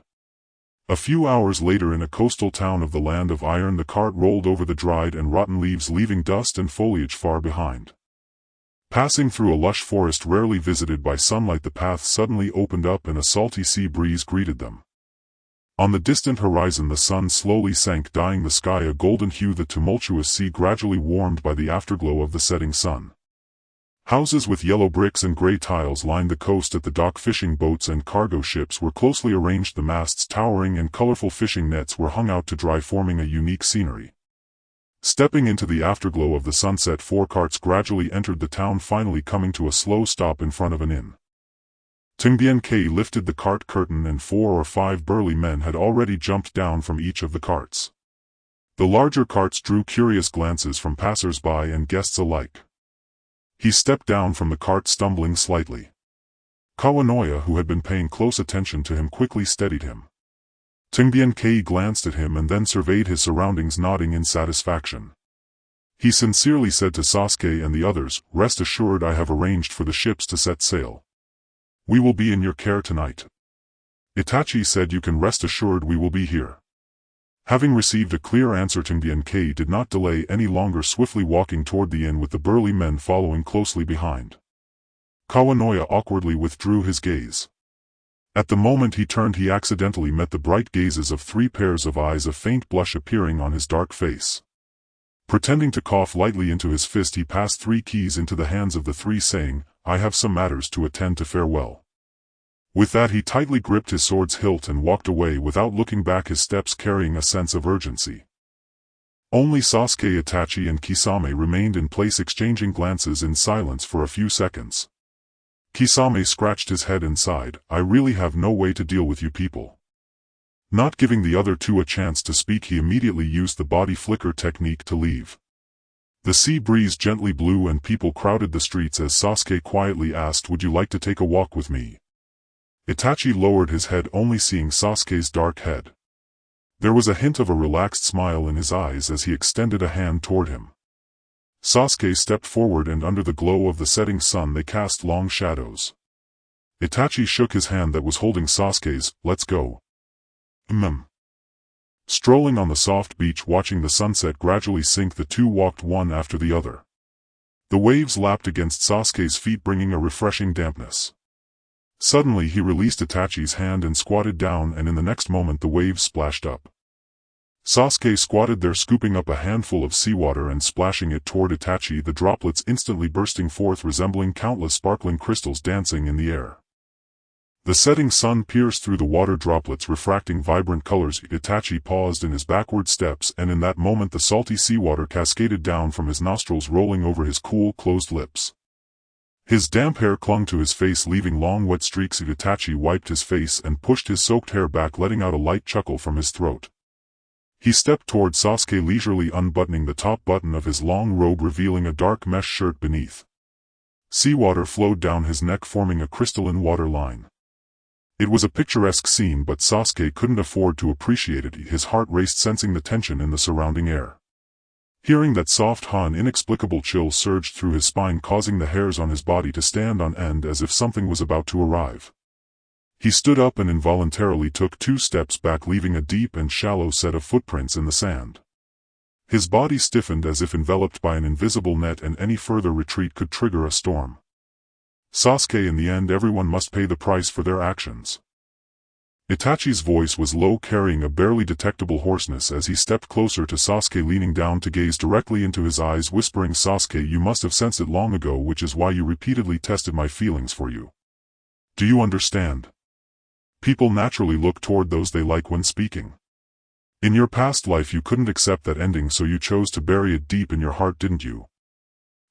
A few hours later, in a coastal town of the Land of Iron, the cart rolled over the dried and rotten leaves, leaving dust and foliage far behind. Passing through a lush forest rarely visited by sunlight, the path suddenly opened up and a salty sea breeze greeted them. On the distant horizon the sun slowly sank, dyeing the sky a golden hue, the tumultuous sea gradually warmed by the afterglow of the setting sun. Houses with yellow bricks and gray tiles lined the coast. At the dock, fishing boats and cargo ships were closely arranged. The masts towering and colorful fishing nets were hung out to dry, forming a unique scenery. Stepping into the afterglow of the sunset, 4 carts gradually entered the town, finally coming to a slow stop in front of an inn. Tingbien K lifted the cart curtain and 4 or 5 burly men had already jumped down from each of the carts. The larger carts drew curious glances from passers-by and guests alike. He stepped down from the cart, stumbling slightly. Kawanoya, who had been paying close attention to him, quickly steadied him. Tingbien K glanced at him and then surveyed his surroundings, nodding in satisfaction. He sincerely said to Sasuke and the others, "Rest assured, I have arranged for the ships to set sail. We will be in your care tonight." Itachi said, "You can rest assured we will be here." Having received a clear answer, Tingbien K did not delay any longer, swiftly walking toward the inn with the burly men following closely behind. Kawanoya awkwardly withdrew his gaze. At the moment he turned, he accidentally met the bright gazes of 3 pairs of eyes, a faint blush appearing on his dark face. Pretending to cough lightly into his fist, he passed 3 keys into the hands of the 3, saying, "I have some matters to attend to, farewell." With that he tightly gripped his sword's hilt and walked away without looking back, his steps carrying a sense of urgency. Only Sasuke, Itachi and Kisame remained in place, exchanging glances in silence for a few seconds. Kisame scratched his head and sighed, "I really have no way to deal with you people." Not giving the other 2 a chance to speak, he immediately used the body flicker technique to leave. The sea breeze gently blew and people crowded the streets as Sasuke quietly asked, "Would you like to take a walk with me?" Itachi lowered his head, only seeing Sasuke's dark head. There was a hint of a relaxed smile in his eyes as he extended a hand toward him. Sasuke stepped forward and under the glow of the setting sun they cast long shadows. Itachi shook his hand that was holding Sasuke's. "Let's go." Strolling on the soft beach, watching the sunset gradually sink, the 2 walked one after the other. The waves lapped against Sasuke's feet, bringing a refreshing dampness. Suddenly he released Itachi's hand and squatted down, and in the next moment the waves splashed up. Sasuke squatted there, scooping up a handful of seawater and splashing it toward Itachi, the droplets instantly bursting forth, resembling countless sparkling crystals dancing in the air. The setting sun pierced through the water droplets, refracting vibrant colors. Itachi paused in his backward steps, and in that moment the salty seawater cascaded down from his nostrils, rolling over his cool, closed lips. His damp hair clung to his face, leaving long wet streaks. Itachi wiped his face and pushed his soaked hair back, letting out a light chuckle from his throat. He stepped toward Sasuke, leisurely unbuttoning the top button of his long robe, revealing a dark mesh shirt beneath. Seawater flowed down his neck, forming a crystalline water line. It was a picturesque scene, but Sasuke couldn't afford to appreciate it. His heart raced, sensing the tension in the surrounding air. Hearing that soft hum, an inexplicable chill surged through his spine, causing the hairs on his body to stand on end as if something was about to arrive. He stood up and involuntarily took 2 steps back, leaving a deep and shallow set of footprints in the sand. His body stiffened as if enveloped by an invisible net, and any further retreat could trigger a storm. Sasuke, in the end everyone must pay the price for their actions. Itachi's voice was low, carrying a barely detectable hoarseness as he stepped closer to Sasuke, leaning down to gaze directly into his eyes, whispering, "Sasuke, you must have sensed it long ago, which is why you repeatedly tested my feelings for you. Do you understand? People naturally look toward those they like when speaking. In your past life you couldn't accept that ending, so you chose to bury it deep in your heart, didn't you?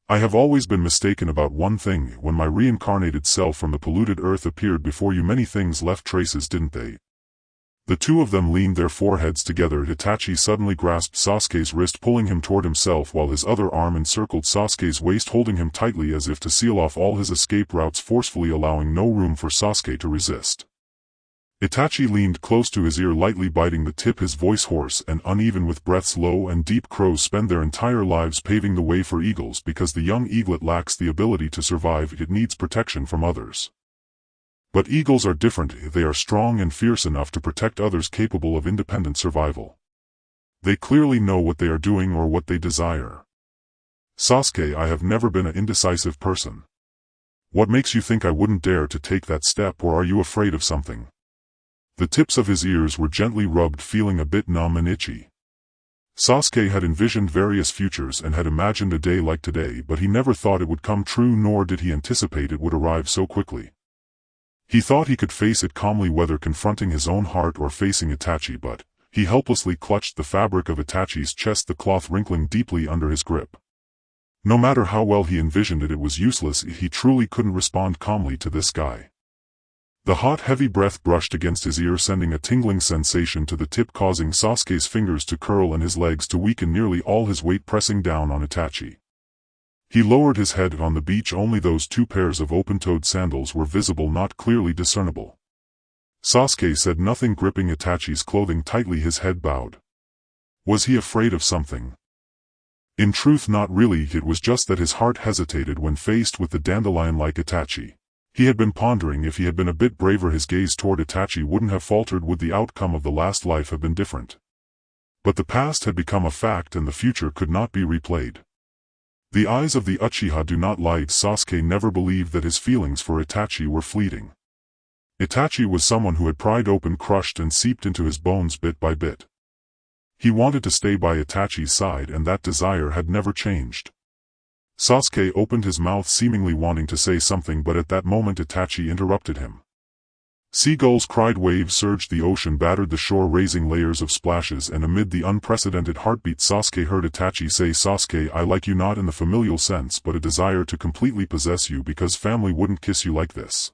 I have always been mistaken about one thing. When my reincarnated self from the polluted earth appeared before you, many things left traces, didn't they?" The 2 of them leaned their foreheads together. Itachi suddenly grasped Sasuke's wrist, pulling him toward himself, while his other arm encircled Sasuke's waist, holding him tightly as if to seal off all his escape routes, forcefully allowing no room for Sasuke to resist. Itachi leaned close to his ear, lightly biting the tip, his voice hoarse and uneven with breaths low and deep. Crows spend their entire lives paving the way for eagles because the young eaglet lacks the ability to survive. It needs protection from others. But eagles are different. They are strong and fierce enough to protect others, capable of independent survival. They clearly know what they are doing or what they desire. Sasuke, I have never been an indecisive person. What makes you think I wouldn't dare to take that step, or are you afraid of something? The tips of his ears were gently rubbed, feeling a bit numb and itchy. Sasuke had envisioned various futures and had imagined a day like today, but he never thought it would come true, nor did he anticipate it would arrive so quickly. He thought he could face it calmly, whether confronting his own heart or facing Itachi, but he helplessly clutched the fabric of Itachi's chest, the cloth wrinkling deeply under his grip. No matter how well he envisioned it, it was useless. He truly couldn't respond calmly to this guy. The hot, heavy breath brushed against his ear, sending a tingling sensation to the tip, causing Sasuke's fingers to curl and his legs to weaken, nearly all his weight pressing down on Itachi. He lowered his head. On the beach, only those two pairs of open-toed sandals were visible, not clearly discernible. Sasuke said nothing, gripping Itachi's clothing tightly, his head bowed. Was he afraid of something? In truth, not really. It was just that his heart hesitated when faced with the dandelion-like Itachi. He had been pondering, if he had been a bit braver, his gaze toward Itachi wouldn't have faltered. Would the outcome of the last life have been different? But the past had become a fact, and the future could not be replayed. The eyes of the Uchiha do not lie. Sasuke never believed that his feelings for Itachi were fleeting. Itachi was someone who had pried open, crushed, and seeped into his bones bit by bit. He wanted to stay by Itachi's side, and that desire had never changed. Sasuke opened his mouth, seemingly wanting to say something, but at that moment Itachi interrupted him. Seagulls cried, waves surged, the ocean battered the shore, raising layers of splashes, and amid the unprecedented heartbeat Sasuke heard Itachi say, "Sasuke, I like you, not in the familial sense, but a desire to completely possess you, because family wouldn't kiss you like this."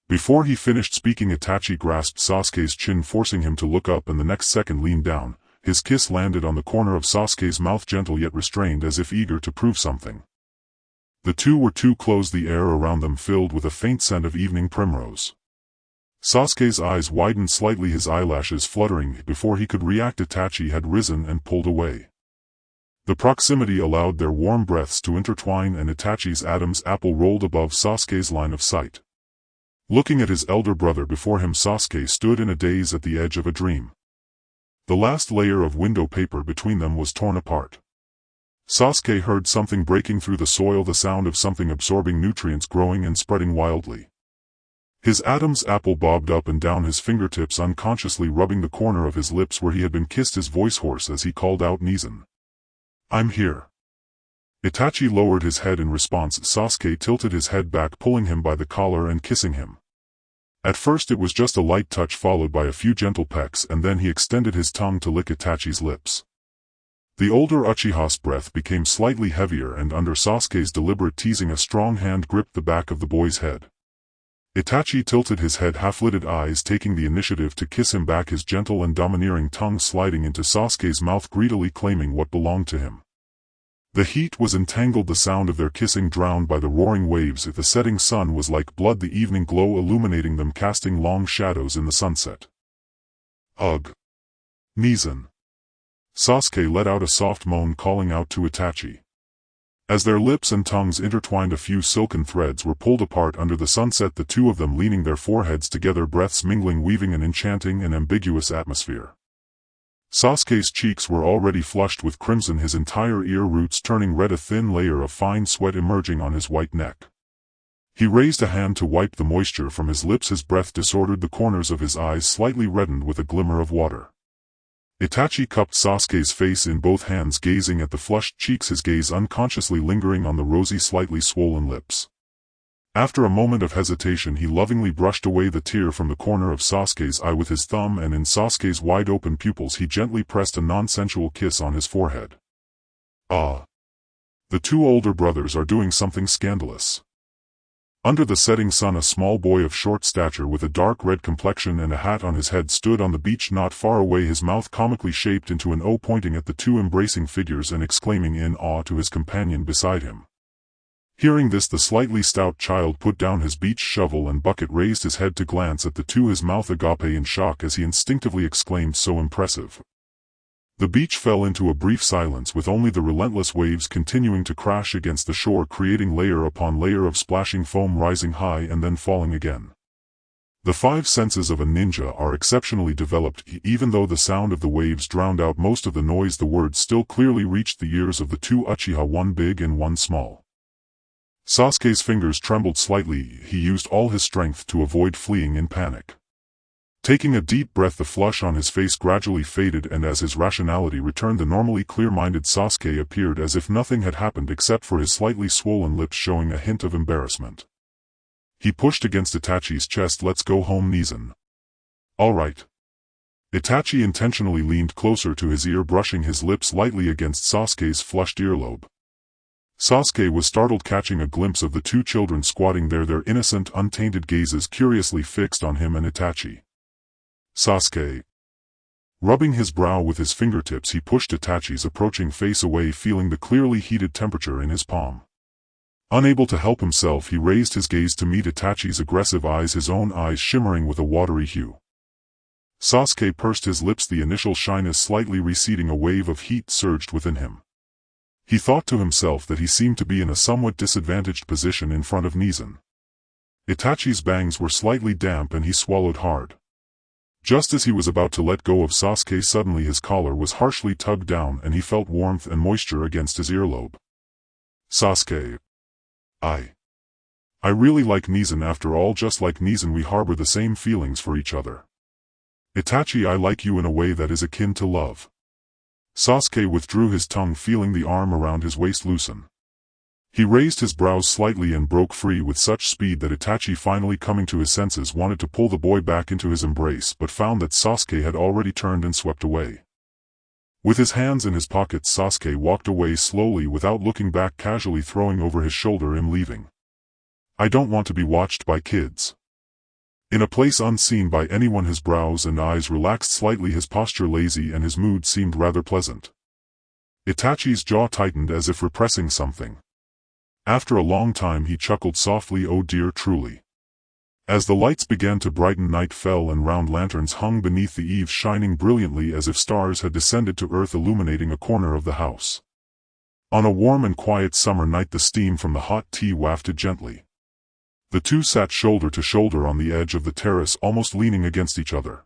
Before he finished speaking, Itachi grasped Sasuke's chin, forcing him to look up, and the next second leaned down. His kiss landed on the corner of Sasuke's mouth, gentle yet restrained, as if eager to prove something. The two were too close, the air around them filled with a faint scent of evening primrose. Sasuke's eyes widened slightly, his eyelashes fluttering. Before he could react, Itachi had risen and pulled away. The proximity allowed their warm breaths to intertwine, and Itachi's Adam's apple rolled above Sasuke's line of sight. Looking at his elder brother before him, Sasuke stood in a daze, at the edge of a dream. The last layer of window paper between them was torn apart. Sasuke heard something breaking through the soil, the sound of something absorbing nutrients, growing and spreading wildly. His Adam's apple bobbed up and down his fingertips, unconsciously rubbing the corner of his lips where he had been kissed, his voice hoarse as he called out, "Nizan. I'm here." Itachi lowered his head in response. Sasuke tilted his head back, pulling him by the collar and kissing him. At first it was just a light touch, followed by a few gentle pecks, and then he extended his tongue to lick Itachi's lips. The older Uchiha's breath became slightly heavier, and under Sasuke's deliberate teasing, a strong hand gripped the back of the boy's head. Itachi tilted his head, half-lidded eyes taking the initiative to kiss him back, his gentle and domineering tongue sliding into Sasuke's mouth, greedily claiming what belonged to him. The heat was entangled, the sound of their kissing drowned by the roaring waves. The setting sun was like blood, the evening glow illuminating them, casting long shadows in the sunset. "Ugh. Nizan." Sasuke let out a soft moan, calling out to Itachi. As their lips and tongues intertwined, a few silken threads were pulled apart under the sunset, the two of them leaning their foreheads together, breaths mingling, weaving an enchanting and ambiguous atmosphere. Sasuke's cheeks were already flushed with crimson, his entire ear roots turning red, a thin layer of fine sweat emerging on his white neck. He raised a hand to wipe the moisture from his lips, his breath disordered, the corners of his eyes slightly reddened with a glimmer of water. Itachi cupped Sasuke's face in both hands, gazing at the flushed cheeks, his gaze unconsciously lingering on the rosy, slightly swollen lips. After a moment of hesitation, he lovingly brushed away the tear from the corner of Sasuke's eye with his thumb, and in Sasuke's wide-open pupils he gently pressed a non-sensual kiss on his forehead. "Ah. The two older brothers are doing something scandalous." Under the setting sun, a small boy of short stature with a dark red complexion and a hat on his head stood on the beach not far away, his mouth comically shaped into an O, pointing at the two embracing figures and exclaiming in awe to his companion beside him. Hearing this, the slightly stout child put down his beach shovel and bucket, raised his head to glance at the two, his mouth agape in shock as he instinctively exclaimed, "So impressive." The beach fell into a brief silence, with only the relentless waves continuing to crash against the shore, creating layer upon layer of splashing foam, rising high and then falling again. The five senses of a ninja are exceptionally developed. Even though the sound of the waves drowned out most of the noise, the words still clearly reached the ears of the two Uchiha, one big and one small. Sasuke's fingers trembled slightly. He used all his strength to avoid fleeing in panic. Taking a deep breath, the flush on his face gradually faded, and as his rationality returned, the normally clear-minded Sasuke appeared as if nothing had happened except for his slightly swollen lips showing a hint of embarrassment. He pushed against Itachi's chest. "Let's go home, Nizan." "All right." Itachi intentionally leaned closer to his ear, brushing his lips lightly against Sasuke's flushed earlobe. Sasuke was startled, catching a glimpse of the two children squatting there, their innocent, untainted gazes curiously fixed on him and Itachi. "Sasuke." Rubbing his brow with his fingertips, he pushed Itachi's approaching face away, feeling the clearly heated temperature in his palm. Unable to help himself, he raised his gaze to meet Itachi's aggressive eyes, his own eyes shimmering with a watery hue. Sasuke pursed his lips, the initial shyness slightly receding. A wave of heat surged within him. He thought to himself that he seemed to be in a somewhat disadvantaged position in front of Nizan. Itachi's bangs were slightly damp and he swallowed hard. Just as he was about to let go of Sasuke, suddenly his collar was harshly tugged down and he felt warmth and moisture against his earlobe. "Sasuke. I really like Nizan. After all, just like Nizan, we harbor the same feelings for each other. Itachi, I like you in a way that is akin to love." Sasuke withdrew his tongue, feeling the arm around his waist loosen. He raised his brows slightly and broke free with such speed that Itachi, finally coming to his senses, wanted to pull the boy back into his embrace, but found that Sasuke had already turned and swept away. With his hands in his pockets, Sasuke walked away slowly without looking back, casually throwing over his shoulder, "I'm leaving. I don't want to be watched by kids." In a place unseen by anyone, his brows and eyes relaxed slightly, his posture lazy, and his mood seemed rather pleasant. Itachi's jaw tightened as if repressing something. After a long time he chuckled softly, "Oh dear, truly." As the lights began to brighten, night fell and round lanterns hung beneath the eaves, shining brilliantly as if stars had descended to earth, illuminating a corner of the house. On a warm and quiet summer night, the steam from the hot tea wafted gently. The two sat shoulder to shoulder on the edge of the terrace, almost leaning against each other.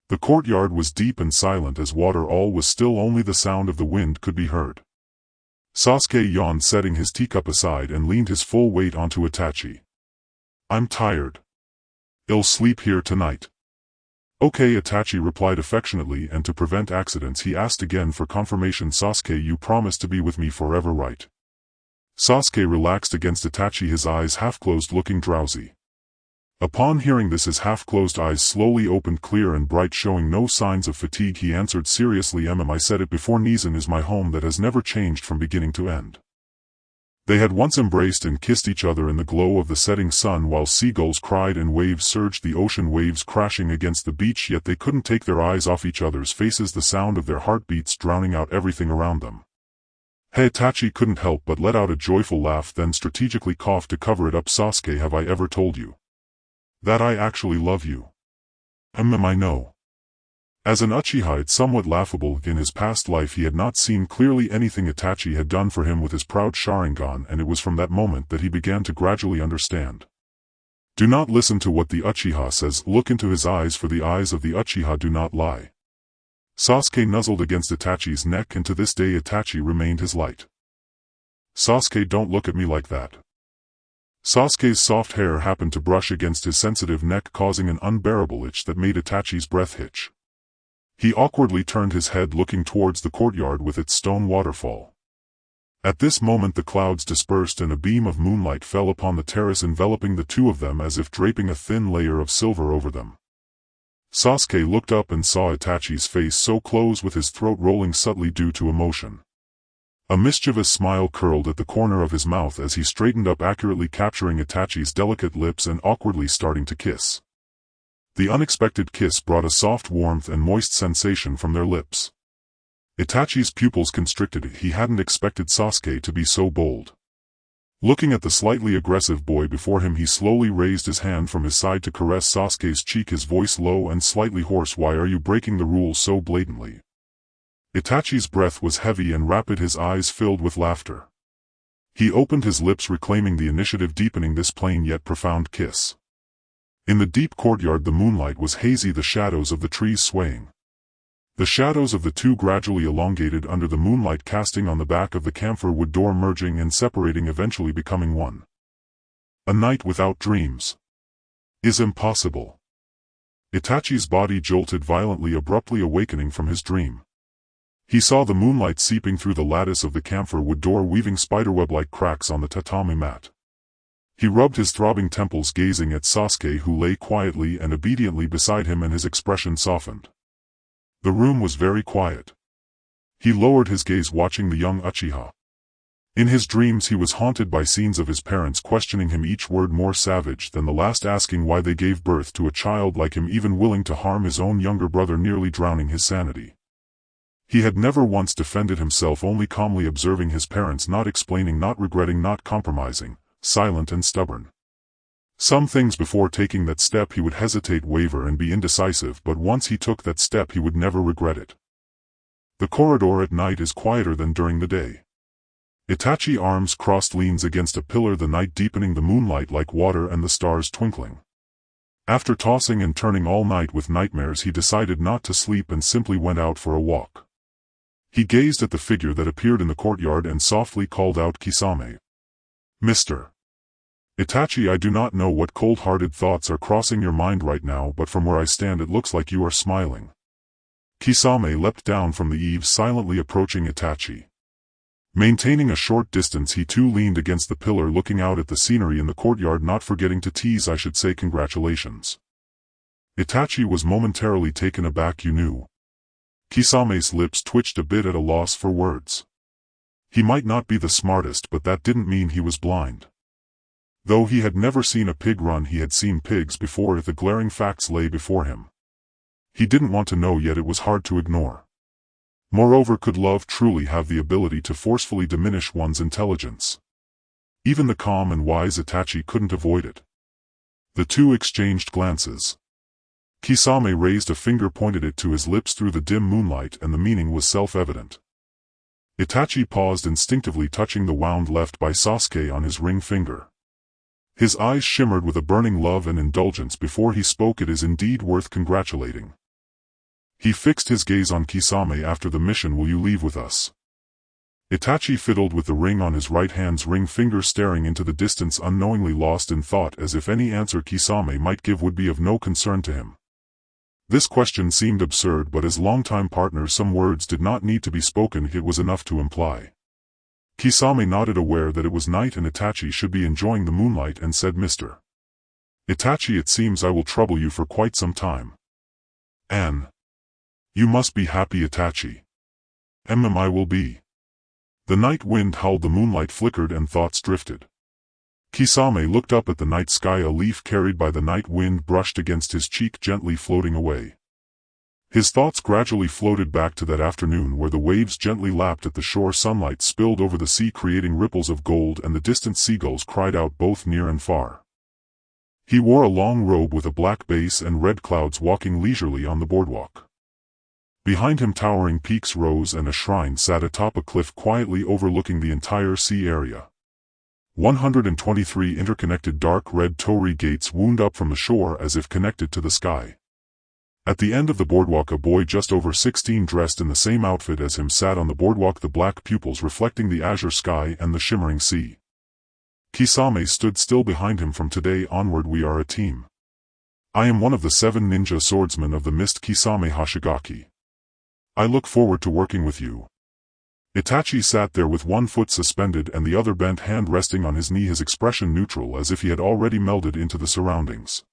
The courtyard was deep and silent as water. All was still, only the sound of the wind could be heard. Sasuke yawned, setting his teacup aside, and leaned his full weight onto Itachi. "I'm tired. I'll sleep here tonight." "Okay," Itachi replied affectionately, and to prevent accidents he asked again for confirmation, "Sasuke, you promise to be with me forever, right?" Sasuke relaxed against Itachi, his eyes half-closed, looking drowsy. Upon hearing this, his half-closed eyes slowly opened, clear and bright, showing no signs of fatigue. He answered seriously, "I said it before, Nizan is my home that has never changed from beginning to end." They had once embraced and kissed each other in the glow of the setting sun, while seagulls cried and waves surged, the ocean waves crashing against the beach, yet they couldn't take their eyes off each other's faces, the sound of their heartbeats drowning out everything around them. Itachi couldn't help but let out a joyful laugh, then strategically coughed to cover it up. "Sasuke, have I ever told you that I actually love you?" I know." As an Uchiha, it's somewhat laughable. In his past life he had not seen clearly anything Itachi had done for him with his proud Sharingan, and it was from that moment that he began to gradually understand. Do not listen to what the Uchiha says, look into his eyes, for the eyes of the Uchiha do not lie. Sasuke nuzzled against Itachi's neck, and to this day Itachi remained his light. "Sasuke, don't look at me like that." Sasuke's soft hair happened to brush against his sensitive neck, causing an unbearable itch that made Itachi's breath hitch. He awkwardly turned his head, looking towards the courtyard with its stone waterfall. At this moment the clouds dispersed and a beam of moonlight fell upon the terrace, enveloping the two of them as if draping a thin layer of silver over them. Sasuke looked up and saw Itachi's face so close, with his throat rolling subtly due to emotion. A mischievous smile curled at the corner of his mouth as he straightened up, accurately capturing Itachi's delicate lips and awkwardly starting to kiss. The unexpected kiss brought a soft warmth and moist sensation from their lips. Itachi's pupils constricted. He hadn't expected Sasuke to be so bold. Looking at the slightly aggressive boy before him, he slowly raised his hand from his side to caress Sasuke's cheek, his voice low and slightly hoarse. "Why are you breaking the rules so blatantly?" Itachi's breath was heavy and rapid, his eyes filled with laughter. He opened his lips, reclaiming the initiative, deepening this plain yet profound kiss. In the deep courtyard the moonlight was hazy, the shadows of the trees swaying. The shadows of the two gradually elongated under the moonlight, casting on the back of the camphor wood door, merging and separating, eventually becoming one. A night without dreams is impossible. Itachi's body jolted violently, abruptly awakening from his dream. He saw the moonlight seeping through the lattice of the camphor wood door, weaving spiderweb-like cracks on the tatami mat. He rubbed his throbbing temples, gazing at Sasuke, who lay quietly and obediently beside him, and his expression softened. The room was very quiet. He lowered his gaze, watching the young Uchiha. In his dreams he was haunted by scenes of his parents questioning him, each word more savage than the last, asking why they gave birth to a child like him, even willing to harm his own younger brother, nearly drowning his sanity. He had never once defended himself, only calmly observing his parents, not explaining, not regretting, not compromising, silent and stubborn. Some things before taking that step he would hesitate, waver and be indecisive, but once he took that step he would never regret it. The corridor at night is quieter than during the day. Itachi, arms crossed, leans against a pillar, the night deepening, the moonlight like water and the stars twinkling. After tossing and turning all night with nightmares, he decided not to sleep and simply went out for a walk. He gazed at the figure that appeared in the courtyard and softly called out, "Kisame." "Mr. Itachi, I do not know what cold-hearted thoughts are crossing your mind right now, but from where I stand it looks like you are smiling." Kisame leapt down from the eaves, silently approaching Itachi. Maintaining a short distance, he too leaned against the pillar, looking out at the scenery in the courtyard, not forgetting to tease, "I should say congratulations." Itachi was momentarily taken aback. "You knew?" Kisame's lips twitched, a bit at a loss for words. He might not be the smartest, but that didn't mean he was blind. Though he had never seen a pig run, he had seen pigs before. If the glaring facts lay before him, he didn't want to know, yet it was hard to ignore. Moreover, could love truly have the ability to forcefully diminish one's intelligence? Even the calm and wise Itachi couldn't avoid it. The two exchanged glances. Kisame raised a finger, pointed it to his lips through the dim moonlight, and the meaning was self-evident. Itachi paused, instinctively touching the wound left by Sasuke on his ring finger. His eyes shimmered with a burning love and indulgence before he spoke. "It is indeed worth congratulating." He fixed his gaze on Kisame. "After the mission, will you leave with us?" Itachi fiddled with the ring on his right hand's ring finger, staring into the distance, unknowingly lost in thought, as if any answer Kisame might give would be of no concern to him. This question seemed absurd, but as longtime partners some words did not need to be spoken, it was enough to imply. Kisame nodded, aware that it was night and Itachi should be enjoying the moonlight, and said, "Mr. Itachi, it seems I will trouble you for quite some time." "Anne. You must be happy, Itachi." "I will be." The night wind howled, the moonlight flickered, and thoughts drifted. Kisame looked up at the night sky. A leaf carried by the night wind brushed against his cheek, gently floating away. His thoughts gradually floated back to that afternoon where the waves gently lapped at the shore, sunlight spilled over the sea creating ripples of gold, and the distant seagulls cried out both near and far. He wore a long robe with a black base and red clouds, walking leisurely on the boardwalk. Behind him towering peaks rose, and a shrine sat atop a cliff, quietly overlooking the entire sea area. 123 interconnected dark red torii gates wound up from the shore as if connected to the sky. At the end of the boardwalk, a boy just over 16, dressed in the same outfit as him, sat on the boardwalk, the black pupils reflecting the azure sky and the shimmering sea. Kisame stood still behind him. "From today onward we are a team. I am one of the 7 ninja swordsmen of the mist, Kisame Hoshigaki. I look forward to working with you." Itachi sat there with one foot suspended and the other bent hand resting on his knee, his expression neutral, as if he had already melded into the surroundings.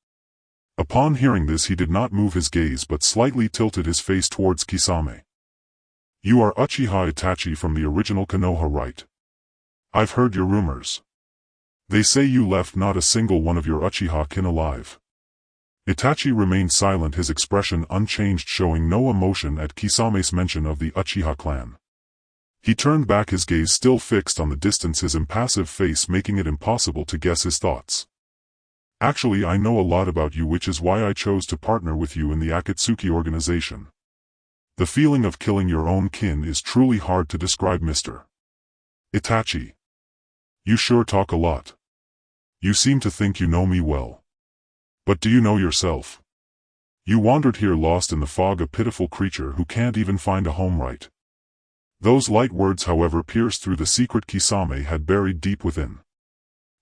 Upon hearing this, he did not move his gaze but slightly tilted his face towards Kisame. "You are Uchiha Itachi from the original Konoha, right? I've heard your rumors. They say you left not a single one of your Uchiha kin alive." Itachi remained silent, his expression unchanged, showing no emotion at Kisame's mention of the Uchiha clan. He turned back, his gaze still fixed on the distance, his impassive face making it impossible to guess his thoughts. "Actually, I know a lot about you, which is why I chose to partner with you in the Akatsuki organization. The feeling of killing your own kin is truly hard to describe, Mr. Itachi. You sure talk a lot. You seem to think you know me well. But do you know yourself? You wandered here lost in the fog, a pitiful creature who can't even find a home, right?" Those light words, however, pierced through the secret Kisame had buried deep within.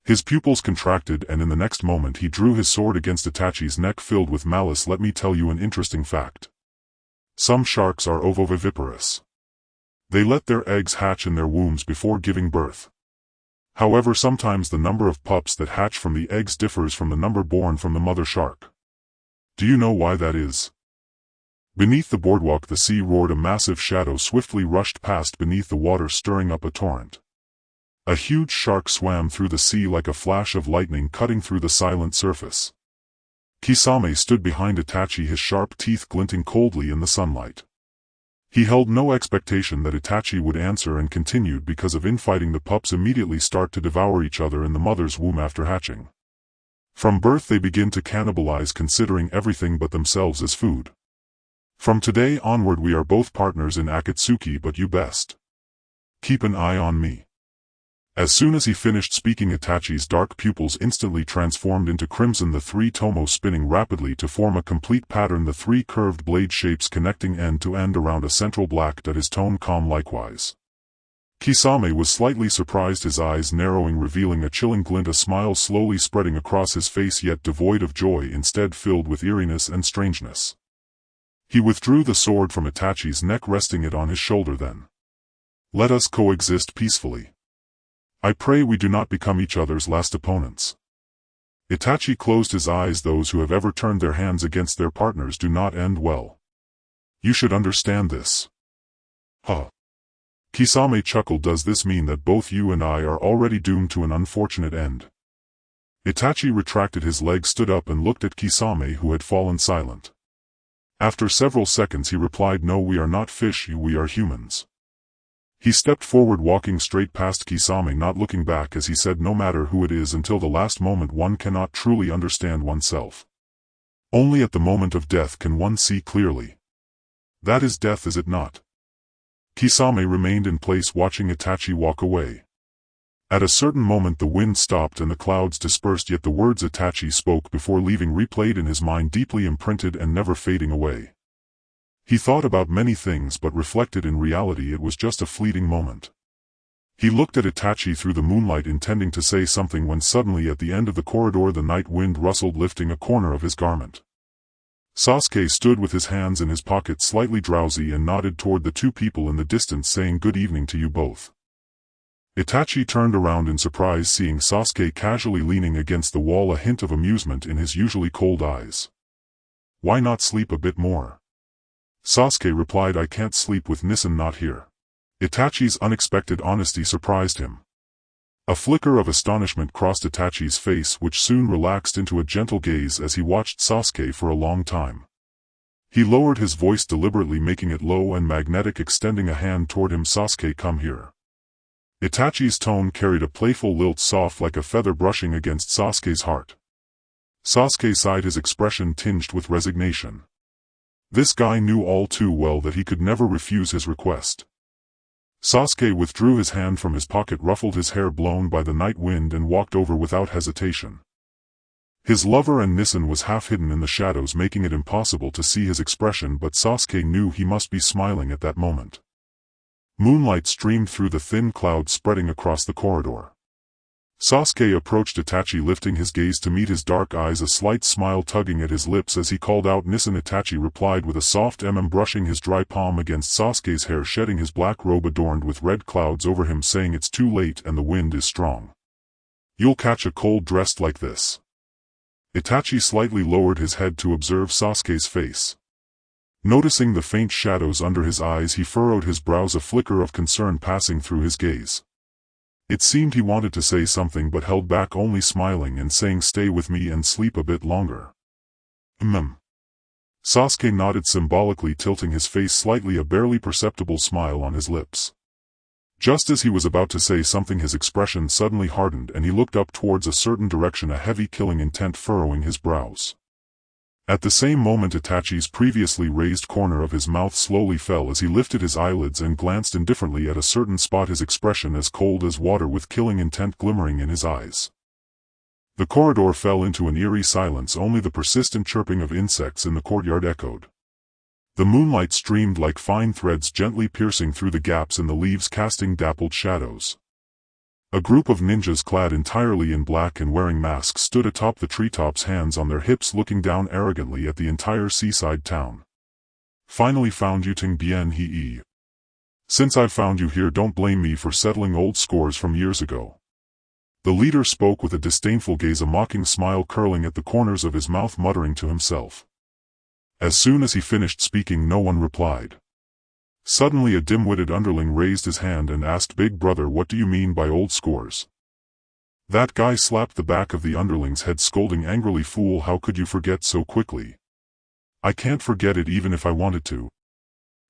His pupils contracted and in the next moment he drew his sword against Itachi's neck filled with malice. Let me tell you an interesting fact. Some sharks are ovoviviparous. They let their eggs hatch in their wombs before giving birth. However, sometimes the number of pups that hatch from the eggs differs from the number born from the mother shark. Do you know why that is? Beneath the boardwalk the sea roared. A massive shadow swiftly rushed past beneath the water, stirring up a torrent. A huge shark swam through the sea like a flash of lightning cutting through the silent surface. Kisame stood behind Itachi, his sharp teeth glinting coldly in the sunlight. He held no expectation that Itachi would answer and continued. Because of infighting, the pups immediately start to devour each other in the mother's womb after hatching. From birth they begin to cannibalize, considering everything but themselves as food. From today onward we are both partners in Akatsuki, but you best keep an eye on me. As soon as he finished speaking, Itachi's dark pupils instantly transformed into crimson, the three tomo spinning rapidly to form a complete pattern, the three curved blade shapes connecting end to end around a central black dot. His tone calm likewise. Kisame was slightly surprised, his eyes narrowing, revealing a chilling glint, a smile slowly spreading across his face, yet devoid of joy, instead filled with eeriness and strangeness. He withdrew the sword from Itachi's neck, resting it on his shoulder. Then, let us coexist peacefully. I pray we do not become each other's last opponents. Itachi closed his eyes. Those who have ever turned their hands against their partners do not end well. You should understand this. Huh. Kisame chuckled. Does this mean that both you and I are already doomed to an unfortunate end? Itachi retracted his legs, stood up and looked at Kisame, who had fallen silent. After several seconds he replied, no, we are not fish, we are humans. He stepped forward, walking straight past Kisame, not looking back, as he said, no matter who it is, until the last moment one cannot truly understand oneself. Only at the moment of death can one see clearly. That is death, is it not? Kisame remained in place, watching Itachi walk away. At a certain moment the wind stopped and the clouds dispersed, yet the words Itachi spoke before leaving replayed in his mind, deeply imprinted and never fading away. He thought about many things, but reflected, in reality it was just a fleeting moment. He looked at Itachi through the moonlight, intending to say something, when suddenly at the end of the corridor the night wind rustled, lifting a corner of his garment. Sasuke stood with his hands in his pockets, slightly drowsy, and nodded toward the two people in the distance, saying, good evening to you both. Itachi turned around in surprise, seeing Sasuke casually leaning against the wall, a hint of amusement in his usually cold eyes. Why not sleep a bit more? Sasuke replied, I can't sleep with Nissen not here. Itachi's unexpected honesty surprised him. A flicker of astonishment crossed Itachi's face, which soon relaxed into a gentle gaze as he watched Sasuke for a long time. He lowered his voice deliberately, making it low and magnetic, extending a hand toward him. Sasuke, come here. Itachi's tone carried a playful lilt, soft like a feather brushing against Sasuke's heart. Sasuke sighed, his expression tinged with resignation. This guy knew all too well that he could never refuse his request. Sasuke withdrew his hand from his pocket, ruffled his hair blown by the night wind, and walked over without hesitation. His lover and Nissen was half hidden in the shadows, making it impossible to see his expression, but Sasuke knew he must be smiling at that moment. Moonlight streamed through the thin clouds spreading across the corridor. Sasuke approached Itachi, lifting his gaze to meet his dark eyes, a slight smile tugging at his lips as he called out, Nissen. Itachi replied with a soft brushing his dry palm against Sasuke's hair, shedding his black robe adorned with red clouds over him, saying, it's too late and the wind is strong. You'll catch a cold dressed like this. Itachi slightly lowered his head to observe Sasuke's face. Noticing the faint shadows under his eyes, he furrowed his brows, a flicker of concern passing through his gaze. It seemed he wanted to say something but held back, only smiling and saying, stay with me and sleep a bit longer. Sasuke nodded symbolically, tilting his face slightly, a barely perceptible smile on his lips. Just as he was about to say something, his expression suddenly hardened and he looked up towards a certain direction, a heavy killing intent furrowing his brows. At the same moment Itachi's previously raised corner of his mouth slowly fell as he lifted his eyelids and glanced indifferently at a certain spot, his expression as cold as water with killing intent glimmering in his eyes. The corridor fell into an eerie silence, only the persistent chirping of insects in the courtyard echoed. The moonlight streamed like fine threads, gently piercing through the gaps in the leaves, casting dappled shadows. A group of ninjas clad entirely in black and wearing masks stood atop the treetops, hands on their hips, looking down arrogantly at the entire seaside town. Finally found you, Ting Bien Hee. Since I've found you here, don't blame me for settling old scores from years ago. The leader spoke with a disdainful gaze, a mocking smile curling at the corners of his mouth, muttering to himself. As soon as he finished speaking, no one replied. Suddenly a dim-witted underling raised his hand and asked, "Big brother, what do you mean by old scores?" That guy slapped the back of the underling's head, scolding angrily, "Fool, how could you forget so quickly?" "I can't forget it even if I wanted to."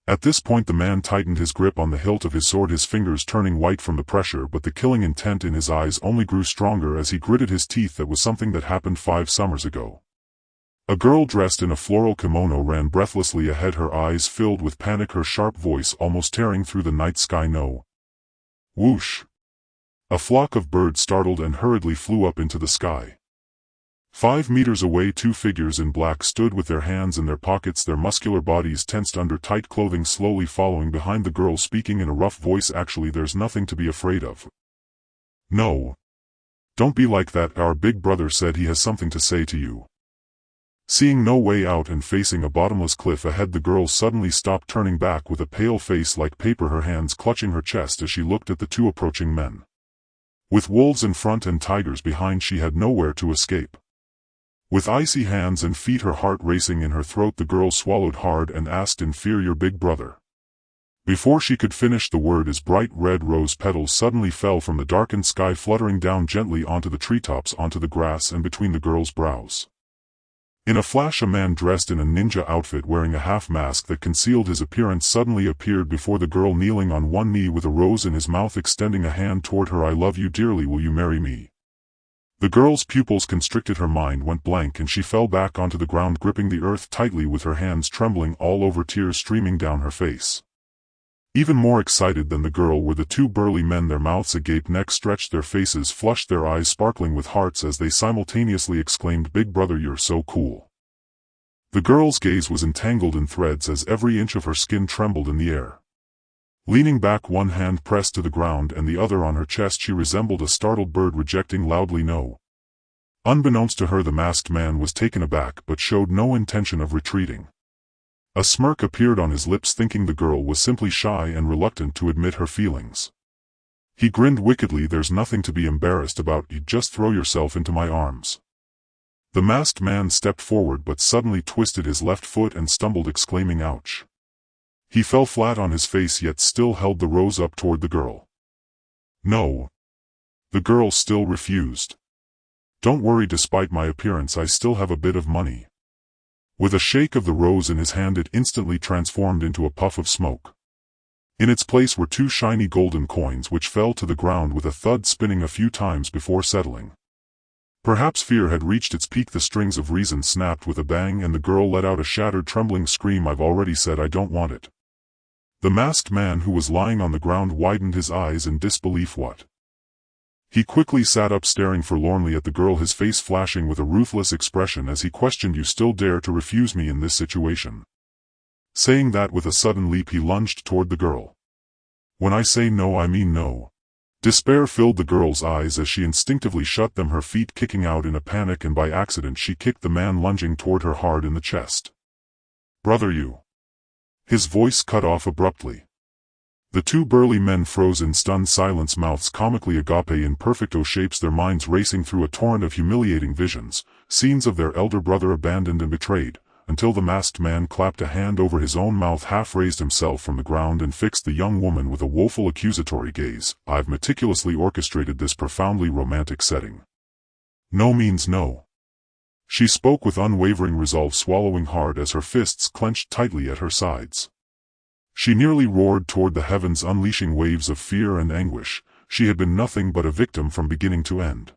At this point the man tightened his grip on the hilt of his sword, his fingers turning white from the pressure, but the killing intent in his eyes only grew stronger as he gritted his teeth. That was something that happened 5 summers ago. A girl dressed in a floral kimono ran breathlessly ahead, her eyes filled with panic, her sharp voice almost tearing through the night sky. "No." Whoosh! A flock of birds startled and hurriedly flew up into the sky. 5 meters away, 2 figures in black stood with their hands in their pockets, their muscular bodies tensed under tight clothing, slowly following behind the girl, speaking in a rough voice. "Actually, there's nothing to be afraid of." "No. Don't be like that. Our big brother said he has something to say to you." Seeing no way out and facing a bottomless cliff ahead, the girl suddenly stopped, turning back with a pale face like paper, her hands clutching her chest as she looked at the 2 approaching men. With wolves in front and tigers behind, she had nowhere to escape. With icy hands and feet, her heart racing in her throat, the girl swallowed hard and asked in fear, "Your big brother?" Before she could finish the word, his bright red rose petals suddenly fell from the darkened sky, fluttering down gently onto the treetops, onto the grass and between the girl's brows. In a flash, a man dressed in a ninja outfit, wearing a half-mask that concealed his appearance, suddenly appeared before the girl, kneeling on one knee with a rose in his mouth, extending a hand toward her. "I love you dearly, will you marry me?" The girl's pupils constricted, her mind went blank, and she fell back onto the ground, gripping the earth tightly with her hands trembling all over, tears streaming down her face. Even more excited than the girl were the 2 burly men, their mouths agape, necks stretched, their faces flushed, their eyes sparkling with hearts as they simultaneously exclaimed, "Big brother, you're so cool." The girl's gaze was entangled in threads as every inch of her skin trembled in the air. Leaning back, one hand pressed to the ground and the other on her chest, she resembled a startled bird rejecting loudly no. Unbeknownst to her, the masked man was taken aback but showed no intention of retreating. A smirk appeared on his lips, thinking the girl was simply shy and reluctant to admit her feelings. He grinned wickedly, "There's nothing to be embarrassed about, you just throw yourself into my arms." The masked man stepped forward but suddenly twisted his left foot and stumbled, exclaiming, "Ouch." He fell flat on his face, yet still held the rose up toward the girl. "No." The girl still refused. "Don't worry, despite my appearance I still have a bit of money." With a shake of the rose in his hand, it instantly transformed into a puff of smoke. In its place were 2 shiny golden coins, which fell to the ground with a thud, spinning a few times before settling. Perhaps fear had reached its peak. The strings of reason snapped with a bang, and the girl let out a shattered, trembling scream. "I've already said I don't want it." The masked man, who was lying on the ground, widened his eyes in disbelief. "What?" He quickly sat up, staring forlornly at the girl, his face flashing with a ruthless expression as he questioned, "You still dare to refuse me in this situation?" Saying that, with a sudden leap he lunged toward the girl. "When I say no, I mean no." Despair filled the girl's eyes as she instinctively shut them, her feet kicking out in a panic, and by accident she kicked the man lunging toward her hard in the chest. "Brother, you..." His voice cut off abruptly. The 2 burly men froze in stunned silence, mouths comically agape in perfect O shapes, their minds racing through a torrent of humiliating visions, scenes of their elder brother abandoned and betrayed, until the masked man clapped a hand over his own mouth, half raised himself from the ground and fixed the young woman with a woeful accusatory gaze. "I've meticulously orchestrated this profoundly romantic setting. No means no." She spoke with unwavering resolve, swallowing hard as her fists clenched tightly at her sides. She nearly roared toward the heavens, unleashing waves of fear and anguish. She had been nothing but a victim from beginning to end.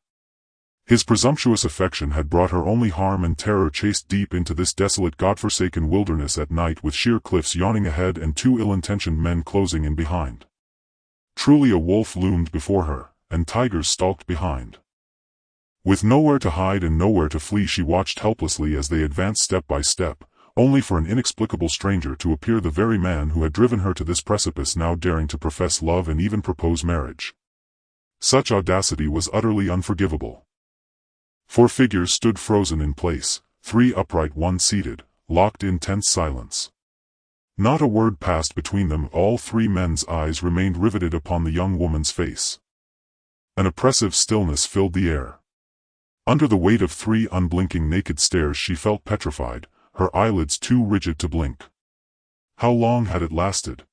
His presumptuous affection had brought her only harm and terror, chased deep into this desolate, godforsaken wilderness at night, with sheer cliffs yawning ahead and 2 ill-intentioned men closing in behind. Truly a wolf loomed before her, and tigers stalked behind. With nowhere to hide and nowhere to flee, she watched helplessly as they advanced step by step, only for an inexplicable stranger to appear, the very man who had driven her to this precipice, now daring to profess love and even propose marriage. Such audacity was utterly unforgivable. 4 figures stood frozen in place, 3 upright, 1 seated, locked in tense silence. Not a word passed between them. All 3 men's eyes remained riveted upon the young woman's face. An oppressive stillness filled the air. Under the weight of 3 unblinking naked stares she felt petrified, her eyelids too rigid to blink. How long had it lasted?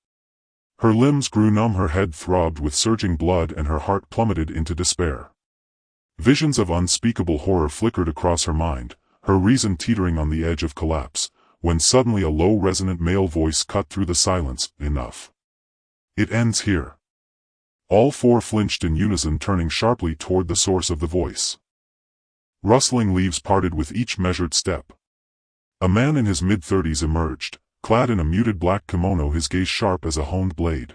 Her limbs grew numb, her head throbbed with surging blood, and her heart plummeted into despair. Visions of unspeakable horror flickered across her mind, her reason teetering on the edge of collapse, when suddenly a low resonant male voice cut through the silence. Enough. It ends here. All 4 flinched in unison, turning sharply toward the source of the voice. Rustling leaves parted with each measured step. A man in his mid-30s emerged, clad in a muted black kimono, his gaze sharp as a honed blade.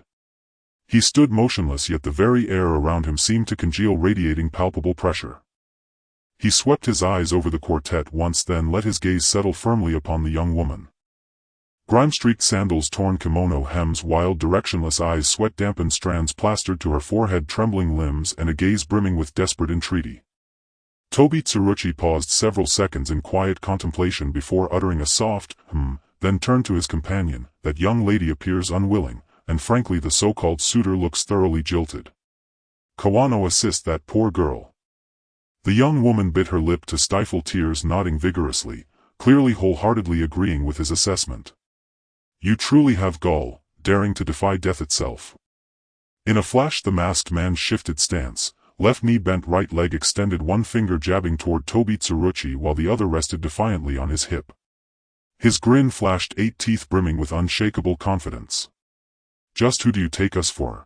He stood motionless, yet the very air around him seemed to congeal, radiating palpable pressure. He swept his eyes over the quartet once, then let his gaze settle firmly upon the young woman. Grime-streaked sandals, torn kimono hems, wild directionless eyes, sweat-dampened strands plastered to her forehead, trembling limbs, and a gaze brimming with desperate entreaty. Tobi Tsuruchi paused several seconds in quiet contemplation before uttering a soft, then turned to his companion. That young lady appears unwilling, and frankly the so-called suitor looks thoroughly jilted. Kawano, assist that poor girl. The young woman bit her lip to stifle tears, nodding vigorously, clearly wholeheartedly agreeing with his assessment. You truly have gall, daring to defy death itself. In a flash the masked man shifted stance, left knee bent, right leg extended, 1 finger jabbing toward Tobi Tsuruchi while the other rested defiantly on his hip. His grin flashed, 8 teeth brimming with unshakable confidence. Just who do you take us for?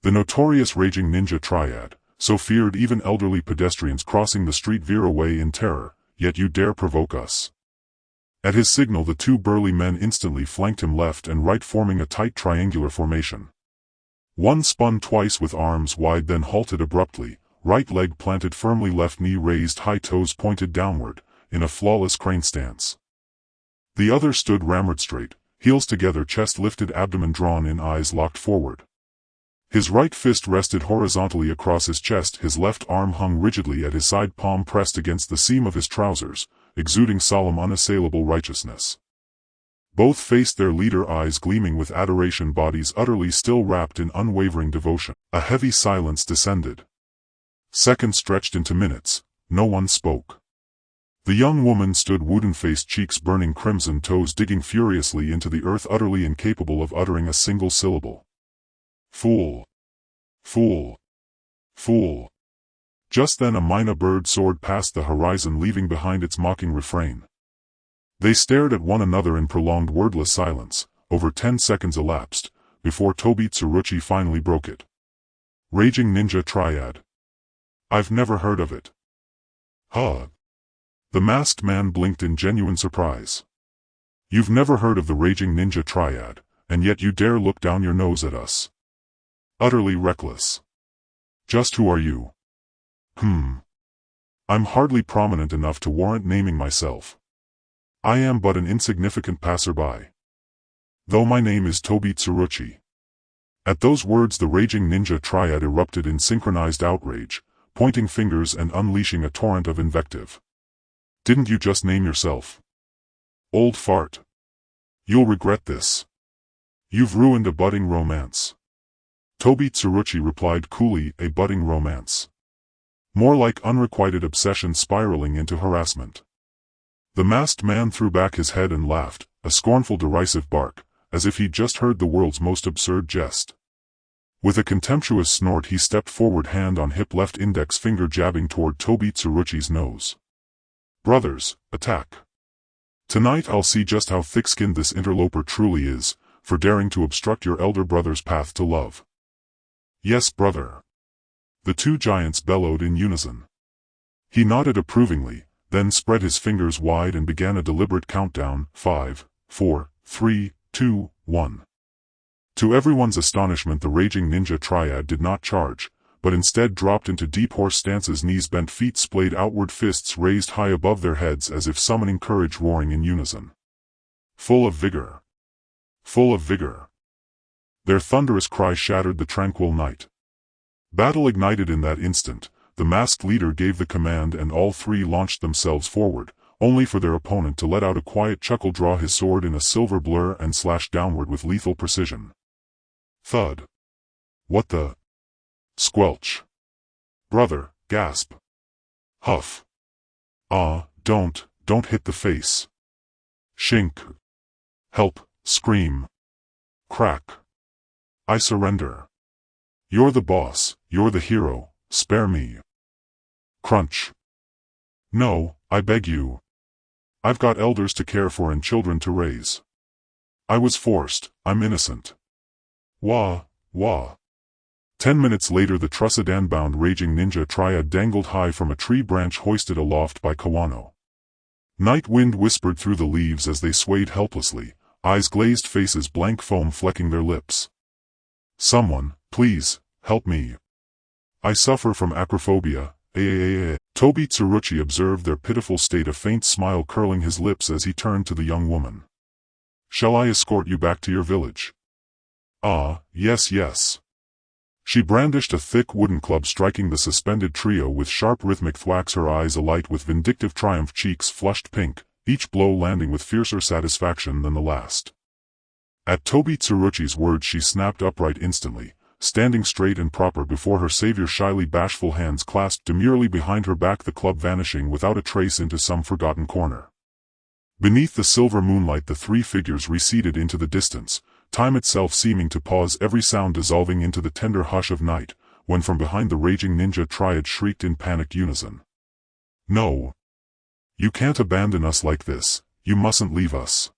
The notorious raging ninja triad, so feared even elderly pedestrians crossing the street veer away in terror, yet you dare provoke us. At his signal the 2 burly men instantly flanked him left and right, forming a tight triangular formation. One spun twice with arms wide, then halted abruptly, right leg planted firmly, left knee raised, high toes pointed downward, in a flawless crane stance. The other stood ramrod straight, heels together, chest lifted, abdomen drawn in, eyes locked forward. His right fist rested horizontally across his chest, his left arm hung rigidly at his side, palm pressed against the seam of his trousers, exuding solemn, unassailable righteousness. Both faced their leader, eyes gleaming with adoration, bodies utterly still, wrapped in unwavering devotion. A heavy silence descended. Seconds stretched into minutes. No one spoke. The young woman stood wooden-faced, cheeks burning crimson, toes digging furiously into the earth, utterly incapable of uttering a single syllable. Fool! Fool! Fool! Just then a myna bird soared past the horizon, leaving behind its mocking refrain. They stared at one another in prolonged wordless silence. Over 10 seconds elapsed, before Tobi Tsuruchi finally broke it. Raging Ninja Triad. I've never heard of it. Huh? The masked man blinked in genuine surprise. You've never heard of the Raging Ninja Triad, and yet you dare look down your nose at us. Utterly reckless. Just who are you? I'm hardly prominent enough to warrant naming myself. I am but an insignificant passerby. Though my name is Tobi Tsuruchi. At those words the Raging Ninja Triad erupted in synchronized outrage, pointing fingers and unleashing a torrent of invective. Didn't you just name yourself? Old fart. You'll regret this. You've ruined a budding romance. Tobi Tsuruchi replied coolly, a budding romance. More like unrequited obsession spiraling into harassment. The masked man threw back his head and laughed, a scornful derisive bark, as if he'd just heard the world's most absurd jest. With a contemptuous snort he stepped forward, hand on hip, left index finger jabbing toward Tobi Tsuruchi's nose. Brothers, attack. Tonight I'll see just how thick-skinned this interloper truly is, for daring to obstruct your elder brother's path to love. Yes, brother. The 2 giants bellowed in unison. He nodded approvingly, then spread his fingers wide and began a deliberate countdown. 5, 4, 3, 2, 1. To everyone's astonishment the Raging Ninja Triad did not charge, but instead dropped into deep horse stances, knees bent, feet splayed outward, fists raised high above their heads as if summoning courage, roaring in unison. Full of vigor. Full of vigor. Their thunderous cry shattered the tranquil night. Battle ignited in that instant. The masked leader gave the command and all three launched themselves forward, only for their opponent to let out a quiet chuckle, draw his sword in a silver blur and slash downward with lethal precision. Thud. What the? Squelch. Brother, gasp. Huff. Ah, don't hit the face. Shink. Help, scream. Crack. I surrender. You're the boss, you're the hero, spare me. Crunch. No, I beg you. I've got elders to care for and children to raise. I was forced, I'm innocent. Wah, wah. 10 minutes later the Trusodan-bound raging ninja triad dangled high from a tree branch hoisted aloft by Kawano. Night wind whispered through the leaves as they swayed helplessly, eyes glazed, faces blank, foam flecking their lips. Someone, please, help me. I suffer from acrophobia. Tobi Tsuruchi observed their pitiful state, a faint smile curling his lips as he turned to the young woman. Shall I escort you back to your village? Ah, yes, yes. She brandished a thick wooden club, striking the suspended trio with sharp rhythmic thwacks, her eyes alight with vindictive triumph, cheeks flushed pink, each blow landing with fiercer satisfaction than the last. At Tobi Tsuruchi's words she snapped upright instantly, standing straight and proper before her savior, shyly bashful hands clasped demurely behind her back, the club vanishing without a trace into some forgotten corner. Beneath the silver moonlight the three figures receded into the distance, time itself seeming to pause, every sound dissolving into the tender hush of night, when from behind the raging ninja triad shrieked in panicked unison. No. You can't abandon us like this, you mustn't leave us.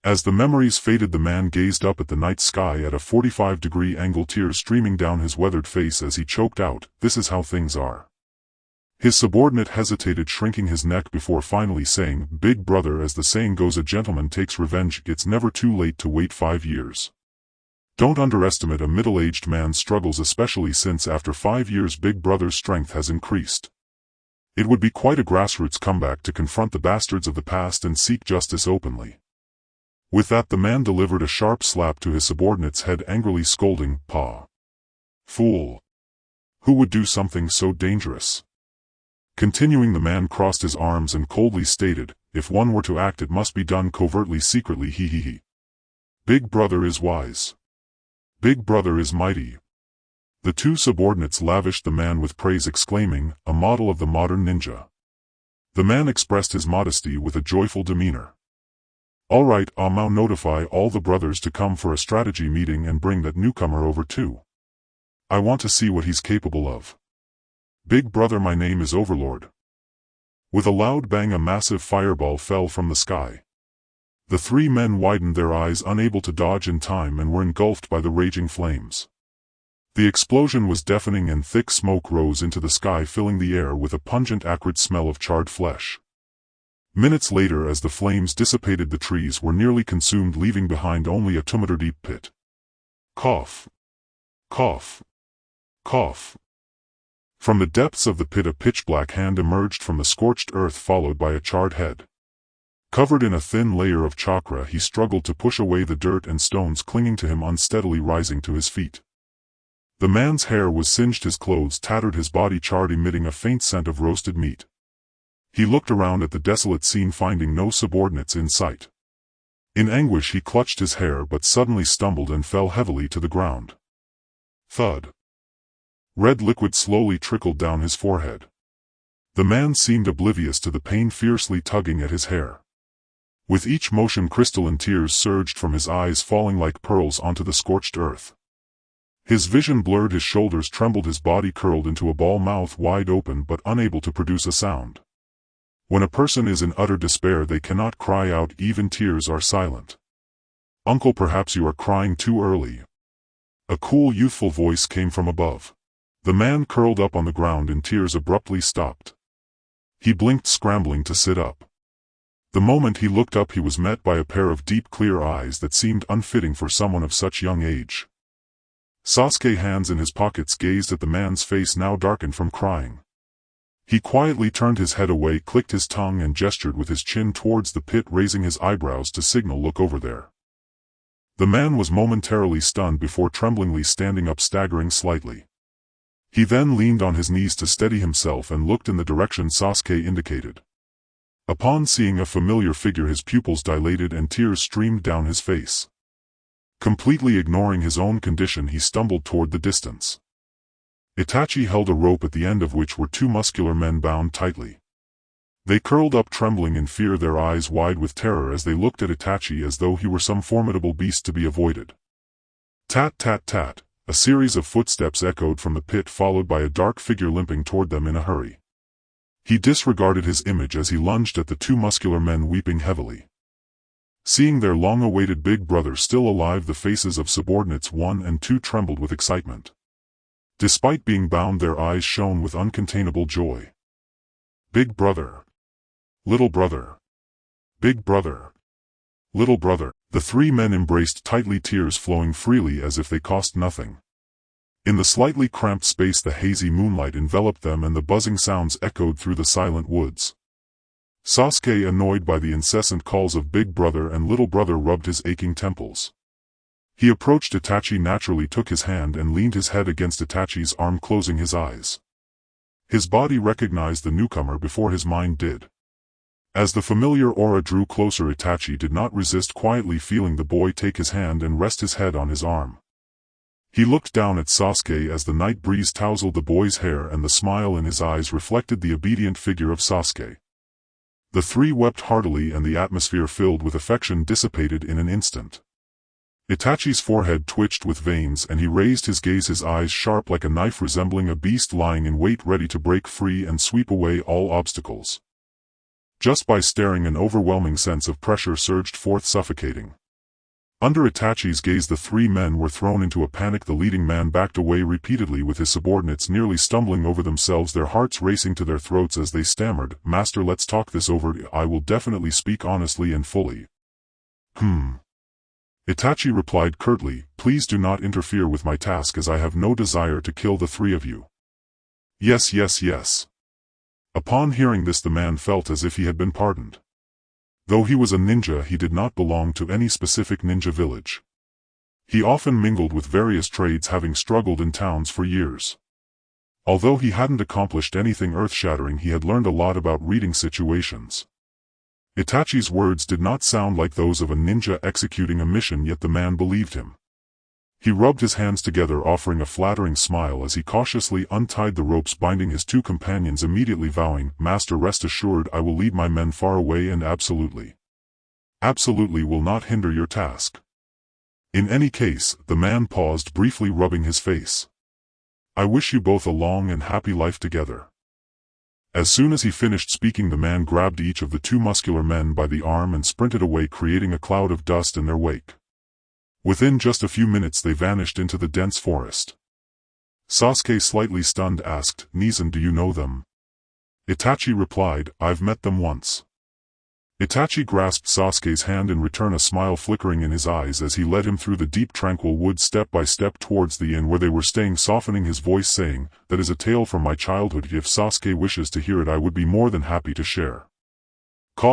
As the memories faded the man gazed up at the night sky at a 45-degree angle, tears streaming down his weathered face as he choked out, "This is how things are." His subordinate hesitated, shrinking his neck before finally saying, "Big brother, as the saying goes, a gentleman takes revenge. It's never too late to wait 5 years. Don't underestimate a middle-aged man's struggles, especially since after 5 years Big Brother's strength has increased. It would be quite a grassroots comeback to confront the bastards of the past and seek justice openly." With that the man delivered a sharp slap to his subordinate's head, angrily scolding, "Pa. Fool. Who would do something so dangerous?" Continuing, the man crossed his arms and coldly stated, "If one were to act, it must be done covertly, secretly. He. Big brother is wise. Big brother is mighty." The two subordinates lavished the man with praise, exclaiming, "A model of the modern ninja." The man expressed his modesty with a joyful demeanor. "All right, I'll now notify all the brothers to come for a strategy meeting and bring that newcomer over too. I want to see what he's capable of. Big brother, my name is Overlord." With a loud bang a massive fireball fell from the sky. The three men widened their eyes, unable to dodge in time, and were engulfed by the raging flames. The explosion was deafening and thick smoke rose into the sky, filling the air with a pungent acrid smell of charred flesh. Minutes later, as the flames dissipated, the trees were nearly consumed, leaving behind only a 2-meter-deep pit. Cough. Cough. Cough. From the depths of the pit a pitch-black hand emerged from the scorched earth, followed by a charred head. Covered in a thin layer of chakra, he struggled to push away the dirt and stones clinging to him, unsteadily rising to his feet. The man's hair was singed, his clothes tattered, his body charred, emitting a faint scent of roasted meat. He looked around at the desolate scene, finding no subordinates in sight. In anguish he clutched his hair, but suddenly stumbled and fell heavily to the ground. Thud. Red liquid slowly trickled down his forehead. The man seemed oblivious to the pain fiercely tugging at his hair. With each motion crystalline tears surged from his eyes, falling like pearls onto the scorched earth. His vision blurred, his shoulders trembled, his body curled into a ball, mouth wide open but unable to produce a sound. When a person is in utter despair they cannot cry out, even tears are silent. "Uncle, perhaps you are crying too early." A cool, youthful voice came from above. The man curled up on the ground in tears abruptly stopped. He blinked, scrambling to sit up. The moment he looked up he was met by a pair of deep, clear eyes that seemed unfitting for someone of such young age. Sasuke, hands in his pockets, gazed at the man's face, now darkened from crying. He quietly turned his head away, clicked his tongue and gestured with his chin towards the pit, raising his eyebrows to signal, "Look over there." The man was momentarily stunned before tremblingly standing up, staggering slightly. He then leaned on his knees to steady himself and looked in the direction Sasuke indicated. Upon seeing a familiar figure, his pupils dilated and tears streamed down his face. Completely ignoring his own condition, he stumbled toward the distance. Itachi held a rope at the end of which were two muscular men bound tightly. They curled up trembling in fear, their eyes wide with terror as they looked at Itachi as though he were some formidable beast to be avoided. Tat tat tat, a series of footsteps echoed from the pit, followed by a dark figure limping toward them in a hurry. He disregarded his image as he lunged at the two muscular men weeping heavily. Seeing their long-awaited big brother still alive, the faces of subordinates 1 and 2 trembled with excitement. Despite being bound, their eyes shone with uncontainable joy. Big brother. Little brother. Big brother. Little brother. The three men embraced tightly, tears flowing freely as if they cost nothing. In the slightly cramped space, the hazy moonlight enveloped them and the buzzing sounds echoed through the silent woods. Sasuke, annoyed by the incessant calls of big brother and little brother, rubbed his aching temples. He approached Itachi, naturally took his hand and leaned his head against Itachi's arm, closing his eyes. His body recognized the newcomer before his mind did. As the familiar aura drew closer, Itachi did not resist quietly feeling the boy take his hand and rest his head on his arm. He looked down at Sasuke as the night breeze tousled the boy's hair, and the smile in his eyes reflected the obedient figure of Sasuke. The three wept heartily and the atmosphere filled with affection dissipated in an instant. Itachi's forehead twitched with veins and he raised his gaze, his eyes sharp like a knife, resembling a beast lying in wait ready to break free and sweep away all obstacles. Just by staring, an overwhelming sense of pressure surged forth, suffocating. Under Itachi's gaze, the three men were thrown into a panic. The leading man backed away repeatedly, with his subordinates nearly stumbling over themselves, their hearts racing to their throats as they stammered, "Master, let's talk this over. I will definitely speak honestly and fully." Itachi replied curtly, "Please do not interfere with my task, as I have no desire to kill the three of you." "Yes, yes, yes." Upon hearing this, the man felt as if he had been pardoned. Though he was a ninja, he did not belong to any specific ninja village. He often mingled with various trades, having struggled in towns for years. Although he hadn't accomplished anything earth-shattering, he had learned a lot about reading situations. Itachi's words did not sound like those of a ninja executing a mission, yet the man believed him. He rubbed his hands together, offering a flattering smile as he cautiously untied the ropes binding his two companions, immediately vowing, "Master, rest assured I will lead my men far away and absolutely will not hinder your task." "In any case," the man paused, briefly rubbing his face, "I wish you both a long and happy life together." As soon as he finished speaking, the man grabbed each of the two muscular men by the arm and sprinted away, creating a cloud of dust in their wake. Within just a few minutes they vanished into the dense forest. Sasuke, slightly stunned, asked, "Nezen, do you know them?" Itachi replied, "I've met them once." Itachi grasped Sasuke's hand in return, a smile flickering in his eyes as he led him through the deep tranquil woods step by step towards the inn where they were staying, softening his voice, saying, "That is a tale from my childhood. If Sasuke wishes to hear it, I would be more than happy to share."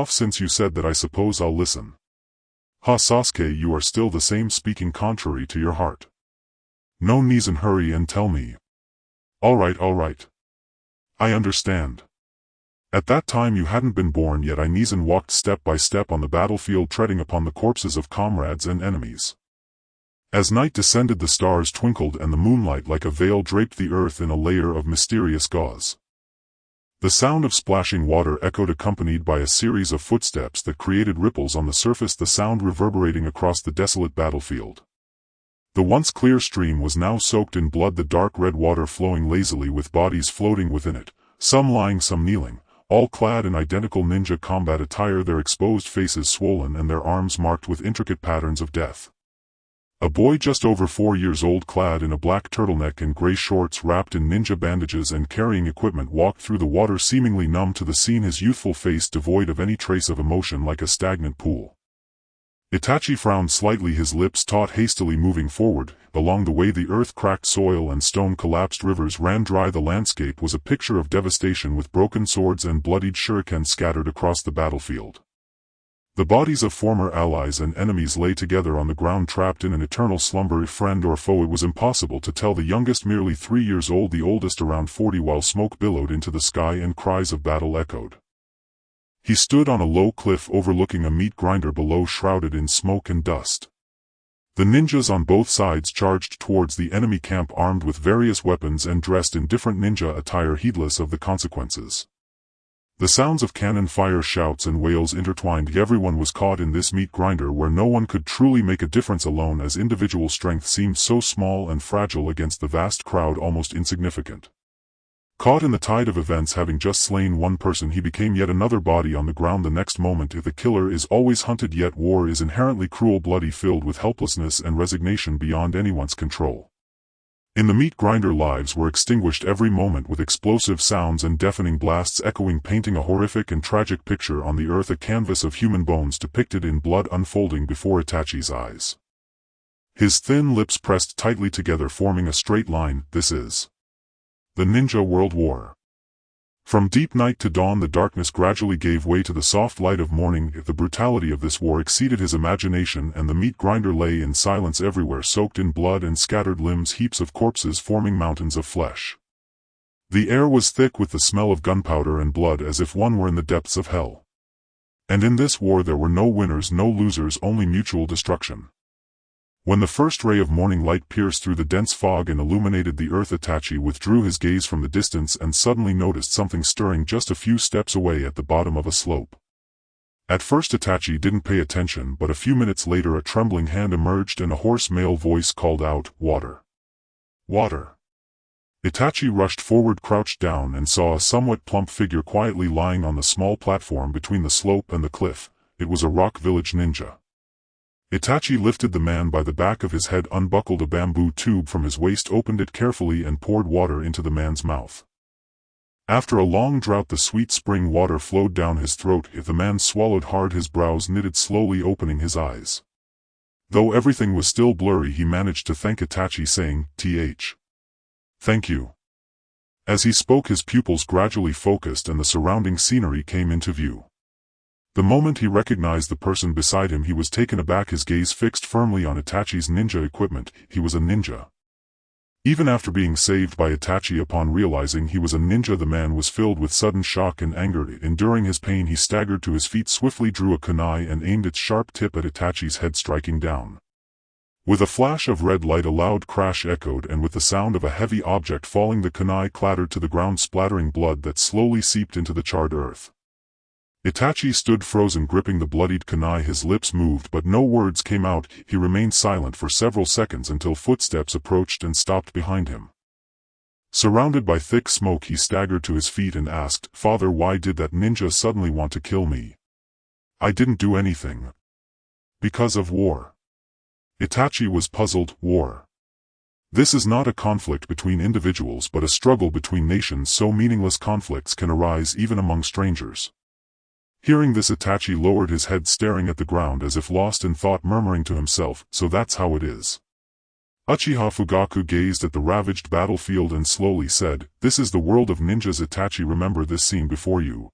Since you said that, I suppose I'll listen." "Ha, Sasuke, you are still the same, speaking contrary to your heart." "No, Nezen, hurry and tell me." All right. I understand. At that time you hadn't been born yet." Nezen walked step by step on the battlefield, treading upon the corpses of comrades and enemies. As night descended, the stars twinkled and the moonlight like a veil draped the earth in a layer of mysterious gauze. The sound of splashing water echoed, accompanied by a series of footsteps that created ripples on the surface, the sound reverberating across the desolate battlefield. The once clear stream was now soaked in blood, the dark red water flowing lazily with bodies floating within it, some lying, some kneeling, all clad in identical ninja combat attire, their exposed faces swollen and their arms marked with intricate patterns of death. A boy just over 4 years old, clad in a black turtleneck and gray shorts wrapped in ninja bandages and carrying equipment, walked through the water, seemingly numb to the scene, his youthful face devoid of any trace of emotion, like a stagnant pool. Itachi frowned slightly, his lips taut, hastily moving forward. Along the way the earth cracked, soil and stone collapsed, rivers ran dry. The landscape was a picture of devastation, with broken swords and bloodied shurikens scattered across the battlefield. The bodies of former allies and enemies lay together on the ground, trapped in an eternal slumber. If friend or foe, it was impossible to tell. The youngest merely 3 years old, the oldest around 40, while smoke billowed into the sky and cries of battle echoed. He stood on a low cliff overlooking a meat grinder below, shrouded in smoke and dust. The ninjas on both sides charged towards the enemy camp, armed with various weapons and dressed in different ninja attire, heedless of the consequences. The sounds of cannon fire, shouts and wails intertwined. Everyone was caught in this meat grinder where no one could truly make a difference alone, as individual strength seemed so small and fragile against the vast crowd, almost insignificant. Caught in the tide of events, having just slain one person, he became yet another body on the ground the next moment. If the killer is always hunted, yet war is inherently cruel, bloody, filled with helplessness and resignation beyond anyone's control. In the meat grinder, lives were extinguished every moment with explosive sounds and deafening blasts echoing, painting a horrific and tragic picture on the earth, a canvas of human bones depicted in blood unfolding before Itachi's eyes. His thin lips pressed tightly together, forming a straight line. This is the Ninja World War. From deep night to dawn, the darkness gradually gave way to the soft light of morning. The brutality of this war exceeded his imagination, and the meat grinder lay in silence everywhere, soaked in blood and scattered limbs, heaps of corpses forming mountains of flesh. The air was thick with the smell of gunpowder and blood, as if one were in the depths of hell. And in this war there were no winners, no losers, only mutual destruction. When the first ray of morning light pierced through the dense fog and illuminated the earth, Itachi withdrew his gaze from the distance and suddenly noticed something stirring just a few steps away at the bottom of a slope. At first Itachi didn't pay attention, but a few minutes later a trembling hand emerged and a hoarse male voice called out, "Water! Water!" Itachi rushed forward, crouched down, and saw a somewhat plump figure quietly lying on the small platform between the slope and the cliff. It was a rock village ninja. Itachi lifted the man by the back of his head, unbuckled a bamboo tube from his waist, opened it carefully and poured water into the man's mouth. After a long drought, the sweet spring water flowed down his throat. The man swallowed hard, his brows knitted, slowly opening his eyes. Though everything was still blurry, he managed to thank Itachi, saying, "Thank you." As he spoke, his pupils gradually focused and the surrounding scenery came into view. The moment he recognized the person beside him, he was taken aback, his gaze fixed firmly on Itachi's ninja equipment. He was a ninja. Even after being saved by Itachi, upon realizing he was a ninja, the man was filled with sudden shock and anger. Enduring his pain, he staggered to his feet, swiftly drew a kunai and aimed its sharp tip at Itachi's head, striking down. With a flash of red light, a loud crash echoed, and with the sound of a heavy object falling, the kunai clattered to the ground, splattering blood that slowly seeped into the charred earth. Itachi stood frozen, gripping the bloodied kunai. His lips moved, but no words came out. He remained silent for several seconds until footsteps approached and stopped behind him. Surrounded by thick smoke, he staggered to his feet and asked, "Father, why did that ninja suddenly want to kill me? I didn't do anything." "Because of war." Itachi was puzzled. War. This is not a conflict between individuals, but a struggle between nations, so meaningless conflicts can arise even among strangers. Hearing this, Itachi lowered his head, staring at the ground as if lost in thought, murmuring to himself, "So that's how it is." Uchiha Fugaku gazed at the ravaged battlefield and slowly said, "This is the world of ninjas." Itachi, remember this scene before you.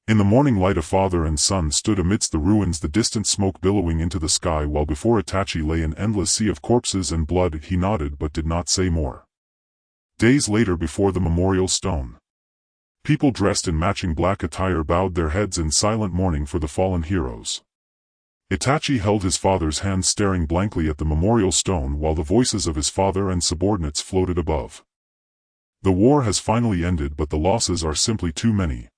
In the morning light, a father and son stood amidst the ruins, the distant smoke billowing into the sky, while before Itachi lay an endless sea of corpses and blood. He nodded but did not say more. Days later, before the memorial stone, people dressed in matching black attire bowed their heads in silent mourning for the fallen heroes. Itachi held his father's hand, staring blankly at the memorial stone, while the voices of his father and subordinates floated above. The war has finally ended, but the losses are simply too many.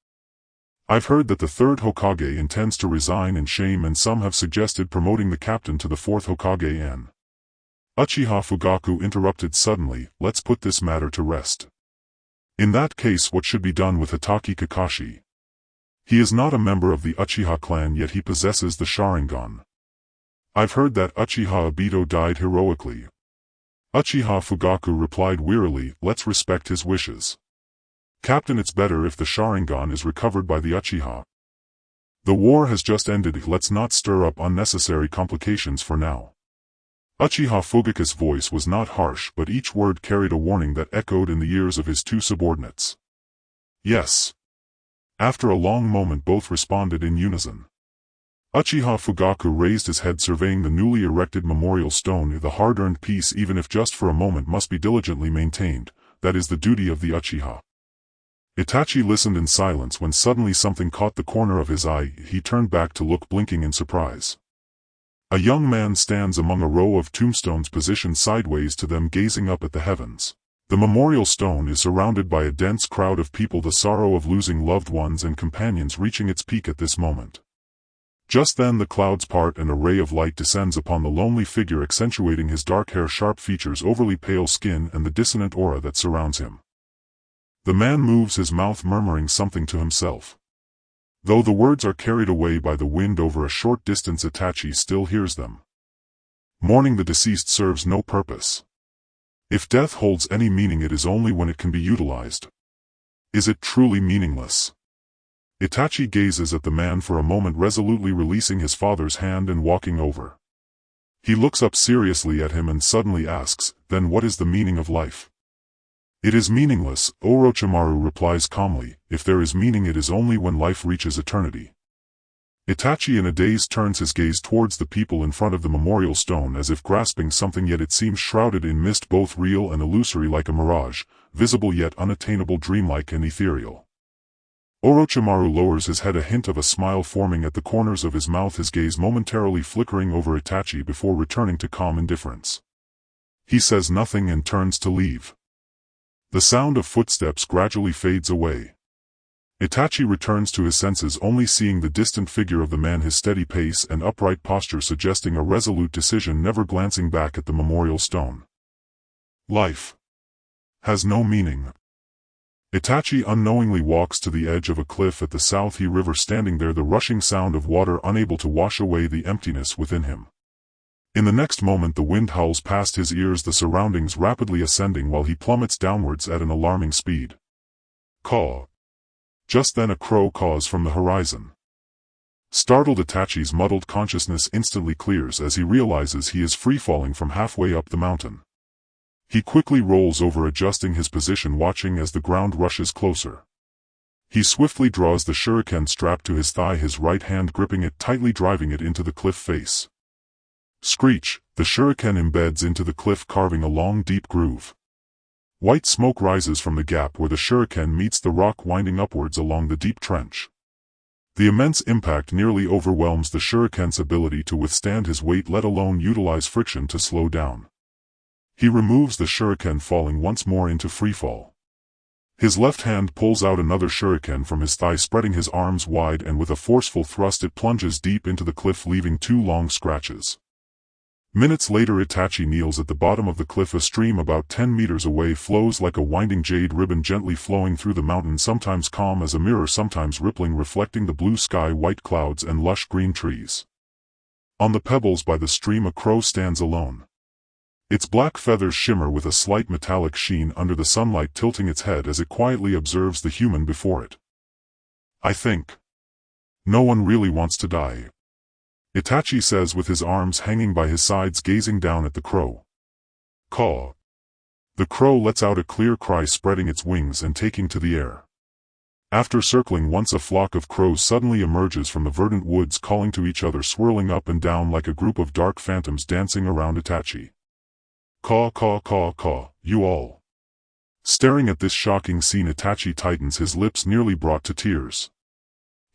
I've heard that the third Hokage intends to resign in shame, and some have suggested promoting the captain to the fourth Hokage. Uchiha Fugaku interrupted suddenly, "Let's put this matter to rest. In that case, what should be done with Hatake Kakashi? He is not a member of the Uchiha clan, yet he possesses the Sharingan. I've heard that Uchiha Obito died heroically." Uchiha Fugaku replied wearily, "Let's respect his wishes. Captain, it's better if the Sharingan is recovered by the Uchiha. The war has just ended, let's not stir up unnecessary complications for now." Uchiha Fugaku's voice was not harsh, but each word carried a warning that echoed in the ears of his two subordinates. "Yes." After a long moment, both responded in unison. Uchiha Fugaku raised his head, surveying the newly erected memorial stone. The hard-earned peace, even if just for a moment, must be diligently maintained. That is the duty of the Uchiha. Itachi listened in silence when suddenly something caught the corner of his eye. He turned back to look, blinking in surprise. A young man stands among a row of tombstones positioned sideways to them, gazing up at the heavens. The memorial stone is surrounded by a dense crowd of people, the sorrow of losing loved ones and companions reaching its peak at this moment. Just then the clouds part and a ray of light descends upon the lonely figure, accentuating his dark hair, sharp features, overly pale skin, and the dissonant aura that surrounds him. The man moves his mouth, murmuring something to himself. Though the words are carried away by the wind over a short distance, Itachi still hears them. Mourning the deceased serves no purpose. If death holds any meaning, it is only when it can be utilized. Is it truly meaningless? Itachi gazes at the man for a moment, resolutely releasing his father's hand and walking over. He looks up seriously at him and suddenly asks, "Then what is the meaning of life?" "It is meaningless," Orochimaru replies calmly. "If there is meaning, it is only when life reaches eternity." Itachi in a daze turns his gaze towards the people in front of the memorial stone, as if grasping something, yet it seems shrouded in mist, both real and illusory, like a mirage, visible yet unattainable, dreamlike and ethereal. Orochimaru lowers his head, a hint of a smile forming at the corners of his mouth, his gaze momentarily flickering over Itachi before returning to calm indifference. He says nothing and turns to leave. The sound of footsteps gradually fades away. Itachi returns to his senses, only seeing the distant figure of the man, his steady pace and upright posture suggesting a resolute decision, never glancing back at the memorial stone. Life has no meaning. Itachi unknowingly walks to the edge of a cliff at the South River, standing there, the rushing sound of water unable to wash away the emptiness within him. In the next moment the wind howls past his ears, the surroundings rapidly ascending while he plummets downwards at an alarming speed. Caw. Just then a crow caws from the horizon. Startled, Itachi's muddled consciousness instantly clears as he realizes he is free-falling from halfway up the mountain. He quickly rolls over, adjusting his position, watching as the ground rushes closer. He swiftly draws the shuriken strapped to his thigh, his right hand gripping it tightly, driving it into the cliff face. Screech! The shuriken embeds into the cliff, carving a long, deep groove. White smoke rises from the gap where the shuriken meets the rock, winding upwards along the deep trench. The immense impact nearly overwhelms the shuriken's ability to withstand his weight, let alone utilize friction to slow down. He removes the shuriken, falling once more into freefall. His left hand pulls out another shuriken from his thigh, spreading his arms wide, and with a forceful thrust it plunges deep into the cliff, leaving 2 long scratches. Minutes later Itachi kneels at the bottom of the cliff. A stream about 10 meters away flows like a winding jade ribbon, gently flowing through the mountain, sometimes calm as a mirror, sometimes rippling, reflecting the blue sky, white clouds, and lush green trees. On the pebbles by the stream a crow stands alone. Its black feathers shimmer with a slight metallic sheen under the sunlight, tilting its head as it quietly observes the human before it. "I think no one really wants to die," Itachi says with his arms hanging by his sides, gazing down at the crow. Caw. The crow lets out a clear cry, spreading its wings and taking to the air. After circling once, a flock of crows suddenly emerges from the verdant woods, calling to each other, swirling up and down like a group of dark phantoms dancing around Itachi. Caw, caw, caw, caw, you all. Staring at this shocking scene, Itachi tightens his lips, nearly brought to tears.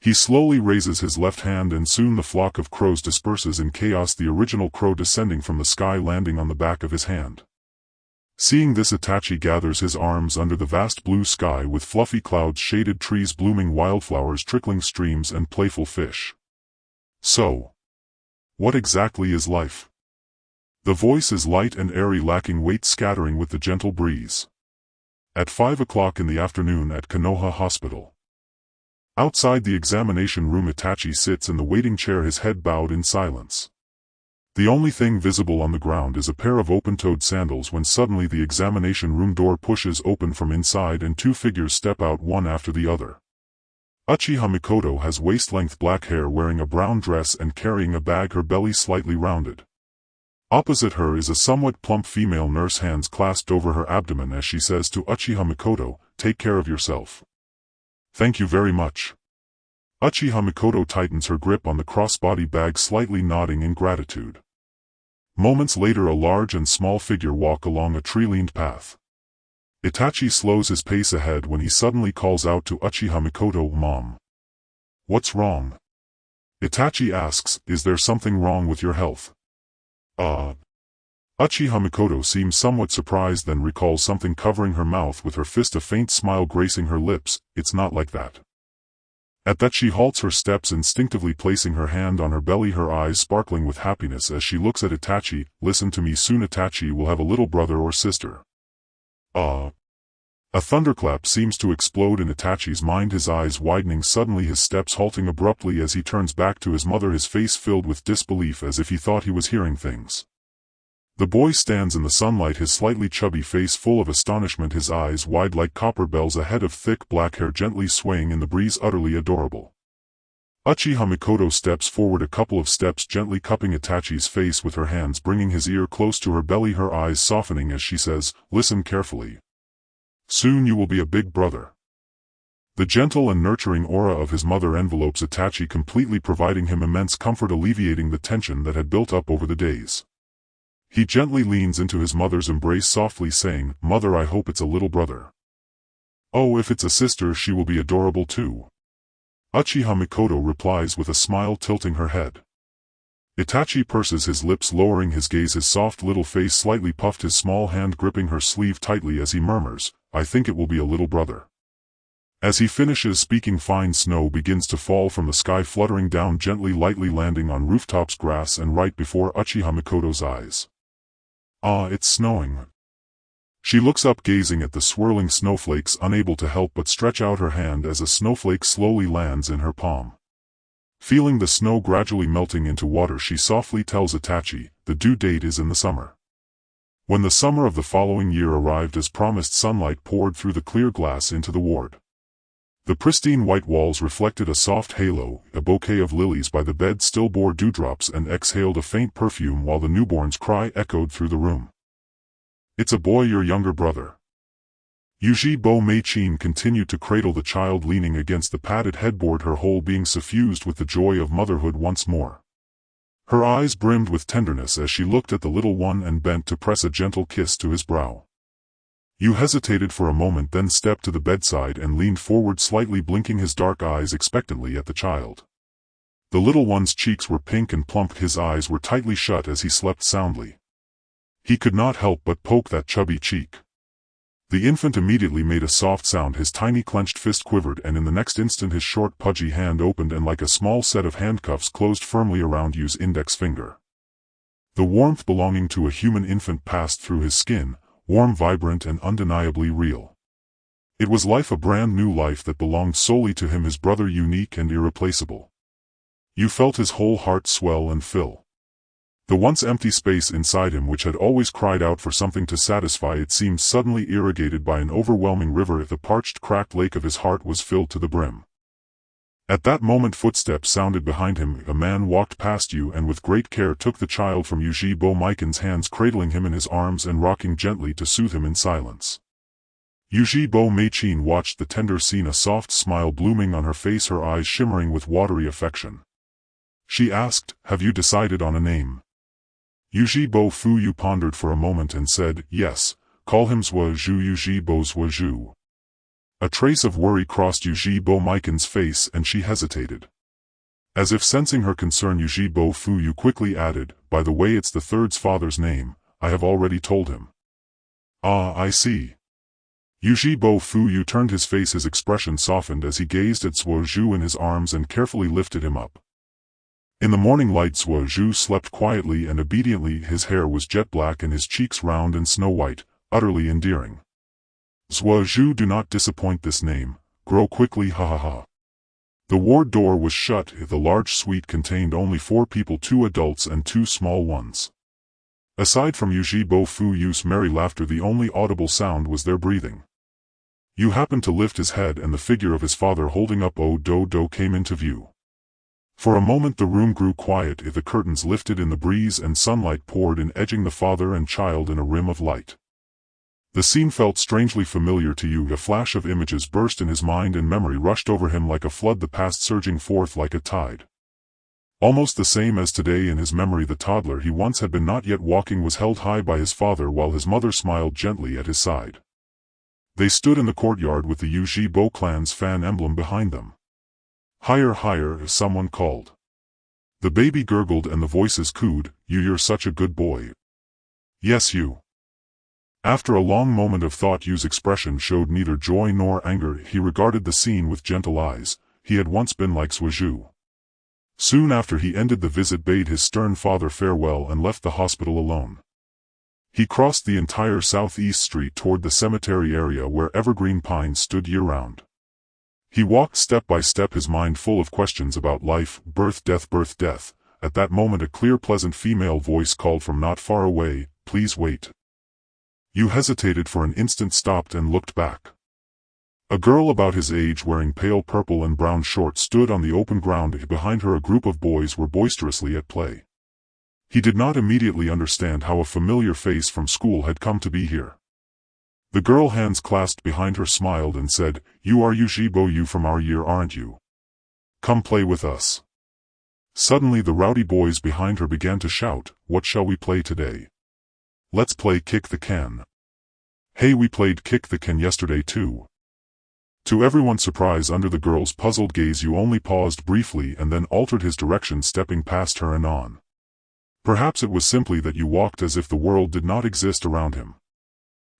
He slowly raises his left hand and soon the flock of crows disperses in chaos, the original crow descending from the sky, landing on the back of his hand. Seeing this, Itachi gathers his arms under the vast blue sky with fluffy clouds, shaded trees, blooming wildflowers, trickling streams, and playful fish. So, what exactly is life? The voice is light and airy, lacking weight, scattering with the gentle breeze. At 5 o'clock in the afternoon at Konoha Hospital. Outside the examination room, Itachi sits in the waiting chair, his head bowed in silence. The only thing visible on the ground is a pair of open-toed sandals, when suddenly the examination room door pushes open from inside and 2 figures step out, one after the other. Uchiha Mikoto has waist-length black hair, wearing a brown dress and carrying a bag, her belly slightly rounded. Opposite her is a somewhat plump female nurse, hands clasped over her abdomen, as she says to Uchiha Mikoto, "Take care of yourself." "Thank you very much." Uchiha Mikoto tightens her grip on the crossbody bag, slightly nodding in gratitude. Moments later, a large and small figure walk along a tree-lined path. Itachi slows his pace ahead when he suddenly calls out to Uchiha Mikoto, "Mom." "What's wrong?" Itachi asks, "Is there something wrong with your health?" Uchiha Mikoto seems somewhat surprised, then recalls something covering her mouth with her fist, a faint smile gracing her lips. "It's not like that." At that she halts her steps, instinctively placing her hand on her belly, her eyes sparkling with happiness as she looks at Itachi. "Listen to me, soon Itachi will have a little brother or sister." A thunderclap seems to explode in Itachi's mind, his eyes widening, suddenly his steps halting abruptly as he turns back to his mother, his face filled with disbelief as if he thought he was hearing things. The boy stands in the sunlight, his slightly chubby face full of astonishment, his eyes wide like copper bells, a head of thick black hair gently swaying in the breeze, utterly adorable. Uchiha Mikoto steps forward a couple of steps, gently cupping Itachi's face with her hands, bringing his ear close to her belly, her eyes softening as she says, "Listen carefully. Soon you will be a big brother." The gentle and nurturing aura of his mother envelopes Itachi completely, providing him immense comfort, alleviating the tension that had built up over the days. He gently leans into his mother's embrace, softly saying, "Mother, I hope it's a little brother." "Oh, if it's a sister, she will be adorable too." Uchiha Mikoto replies with a smile, tilting her head. Itachi purses his lips, lowering his gaze, his soft little face slightly puffed, his small hand gripping her sleeve tightly as he murmurs, "I think it will be a little brother." As he finishes speaking, fine snow begins to fall from the sky, fluttering down gently, lightly landing on rooftops, grass, and right before Uchiha Mikoto's eyes. It's snowing." She looks up, gazing at the swirling snowflakes, unable to help but stretch out her hand as a snowflake slowly lands in her palm. Feeling the snow gradually melting into water, she softly tells Itachi, "The due date is in the summer." When the summer of the following year arrived, as promised, sunlight poured through the clear glass into the ward. The pristine white walls reflected a soft halo, a bouquet of lilies by the bed still bore dewdrops and exhaled a faint perfume, while the newborn's cry echoed through the room. "It's a boy, your younger brother." Yuji-Bo Mei-chin continued to cradle the child, leaning against the padded headboard, her whole being suffused with the joy of motherhood once more. Her eyes brimmed with tenderness as she looked at the little one and bent to press a gentle kiss to his brow. Yu hesitated for a moment, then stepped to the bedside and leaned forward, slightly blinking his dark eyes expectantly at the child. The little one's cheeks were pink and plump, his eyes were tightly shut as he slept soundly. He could not help but poke that chubby cheek. The infant immediately made a soft sound, his tiny clenched fist quivered, and in the next instant his short pudgy hand opened and like a small set of handcuffs closed firmly around Yu's index finger. The warmth belonging to a human infant passed through his skin, warm, vibrant, and undeniably real. It was life, a brand new life that belonged solely to him, his brother, unique and irreplaceable. Yu felt his whole heart swell and fill. The once empty space inside him, which had always cried out for something to satisfy it, seemed suddenly irrigated by an overwhelming river. The parched, cracked lake of his heart was filled to the brim. At that moment footsteps sounded behind him. A man walked past Yu and with great care took the child from Yuji-Bo Meiken's hands, cradling him in his arms and rocking gently to soothe him in silence. Yuji-Bo Mei-chin watched the tender scene, a soft smile blooming on her face, her eyes shimmering with watery affection. She asked, "Have you decided on a name?" Yuji-Bo Fu-yu pondered for a moment and said, "Yes, call him Zhuo-Zhu, Yuji-Bo Zhuo-Zhu." A trace of worry crossed Yuji-Bo Meiken's face and she hesitated. As if sensing her concern, Yuji-Bo Fu-yu quickly added, "By the way, it's the third's father's name, I have already told him." I see." Yuji-Bo Fu-yu turned his face, his expression softened as he gazed at Zhuo-Zhu in his arms and carefully lifted him up. In the morning light, Zhuo-Zhu slept quietly and obediently, his hair was jet black and his cheeks round and snow-white, utterly endearing. Zhuo-Zhu, do not disappoint this name, grow quickly, ha ha ha. The ward door was shut. The large suite contained only 4 people, 2 adults and 2 small ones. Aside from Yuji-Bo Fu-yu's merry laughter, the only audible sound was their breathing. Yu happened to lift his head and the figure of his father holding up O-Do-Do came into view. For a moment the room grew quiet, the curtains lifted in the breeze and sunlight poured in, edging the father and child in a rim of light. The scene felt strangely familiar to you. A flash of images burst in his mind and memory rushed over him like a flood, the past surging forth like a tide. Almost the same as today in his memory, the toddler he once had been, not yet walking, was held high by his father while his mother smiled gently at his side. They stood in the courtyard with the Ujibo clan's fan emblem behind them. "Higher, higher," someone called. The baby gurgled and the voices cooed, You're such a good boy." "Yes, you." After a long moment of thought, Yu's expression showed neither joy nor anger. He regarded the scene with gentle eyes. He had once been like Suiju. Soon after he ended the visit, bade his stern father farewell and left the hospital alone. He crossed the entire southeast street toward the cemetery area where evergreen pines stood year-round. He walked step by step, his mind full of questions about life, birth, death, birth, death. At that moment a clear, pleasant female voice called from not far away, "Please wait." Yu hesitated for an instant, stopped and looked back. A girl about his age wearing pale purple and brown shorts stood on the open ground. Behind her a group of boys were boisterously at play. He did not immediately understand how a familiar face from school had come to be here. The girl, hands clasped behind her, smiled and said, "You are Ujibo, you from our year, aren't you? Come play with us." Suddenly the rowdy boys behind her began to shout, "What shall we play today? Let's play kick the can." "Hey, we played kick the can yesterday too." To everyone's surprise, under the girl's puzzled gaze, Yu only paused briefly and then altered his direction, stepping past her and on. Perhaps it was simply that Yu walked as if the world did not exist around him.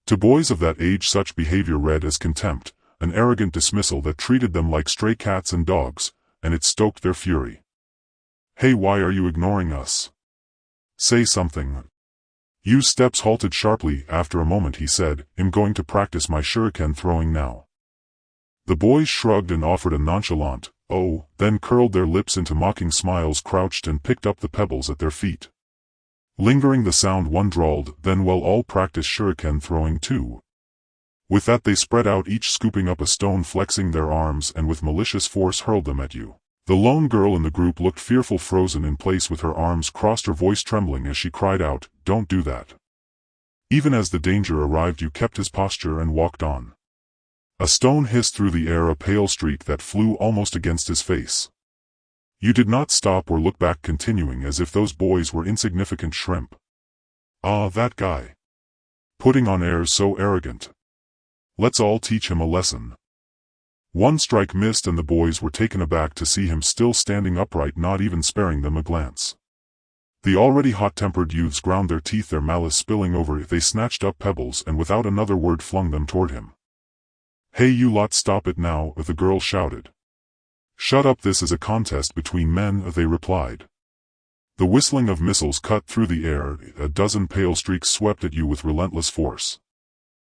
To boys of that age such behavior read as contempt, an arrogant dismissal that treated them like stray cats and dogs, and it stoked their fury. "Hey, why are you ignoring us? Say something." Yu's steps halted sharply. After a moment he said, "I'm going to practice my shuriken throwing now." The boys shrugged and offered a nonchalant, "Oh," then curled their lips into mocking smiles, crouched and picked up the pebbles at their feet. Lingering the sound, one drawled, "Then we'll all practice shuriken throwing too." With that they spread out, each scooping up a stone, flexing their arms, and with malicious force hurled them at Yu. The lone girl in the group looked fearful, frozen in place with her arms crossed, her voice trembling as she cried out, "Don't do that." Even as the danger arrived, Yu kept his posture and walked on. A stone hissed through the air, a pale streak that flew almost against his face. Yu did not stop or look back, continuing as if those boys were insignificant shrimp. "Ah, that guy. Putting on airs so arrogant. Let's all teach him a lesson." One strike missed and the boys were taken aback to see him still standing upright, not even sparing them a glance. The already hot-tempered youths ground their teeth, their malice spilling over. They snatched up pebbles and without another word flung them toward him. "Hey, you lot, stop it now," the girl shouted. "Shut up, this is a contest between men," they replied. The whistling of missiles cut through the air. A dozen pale streaks swept at Yu with relentless force.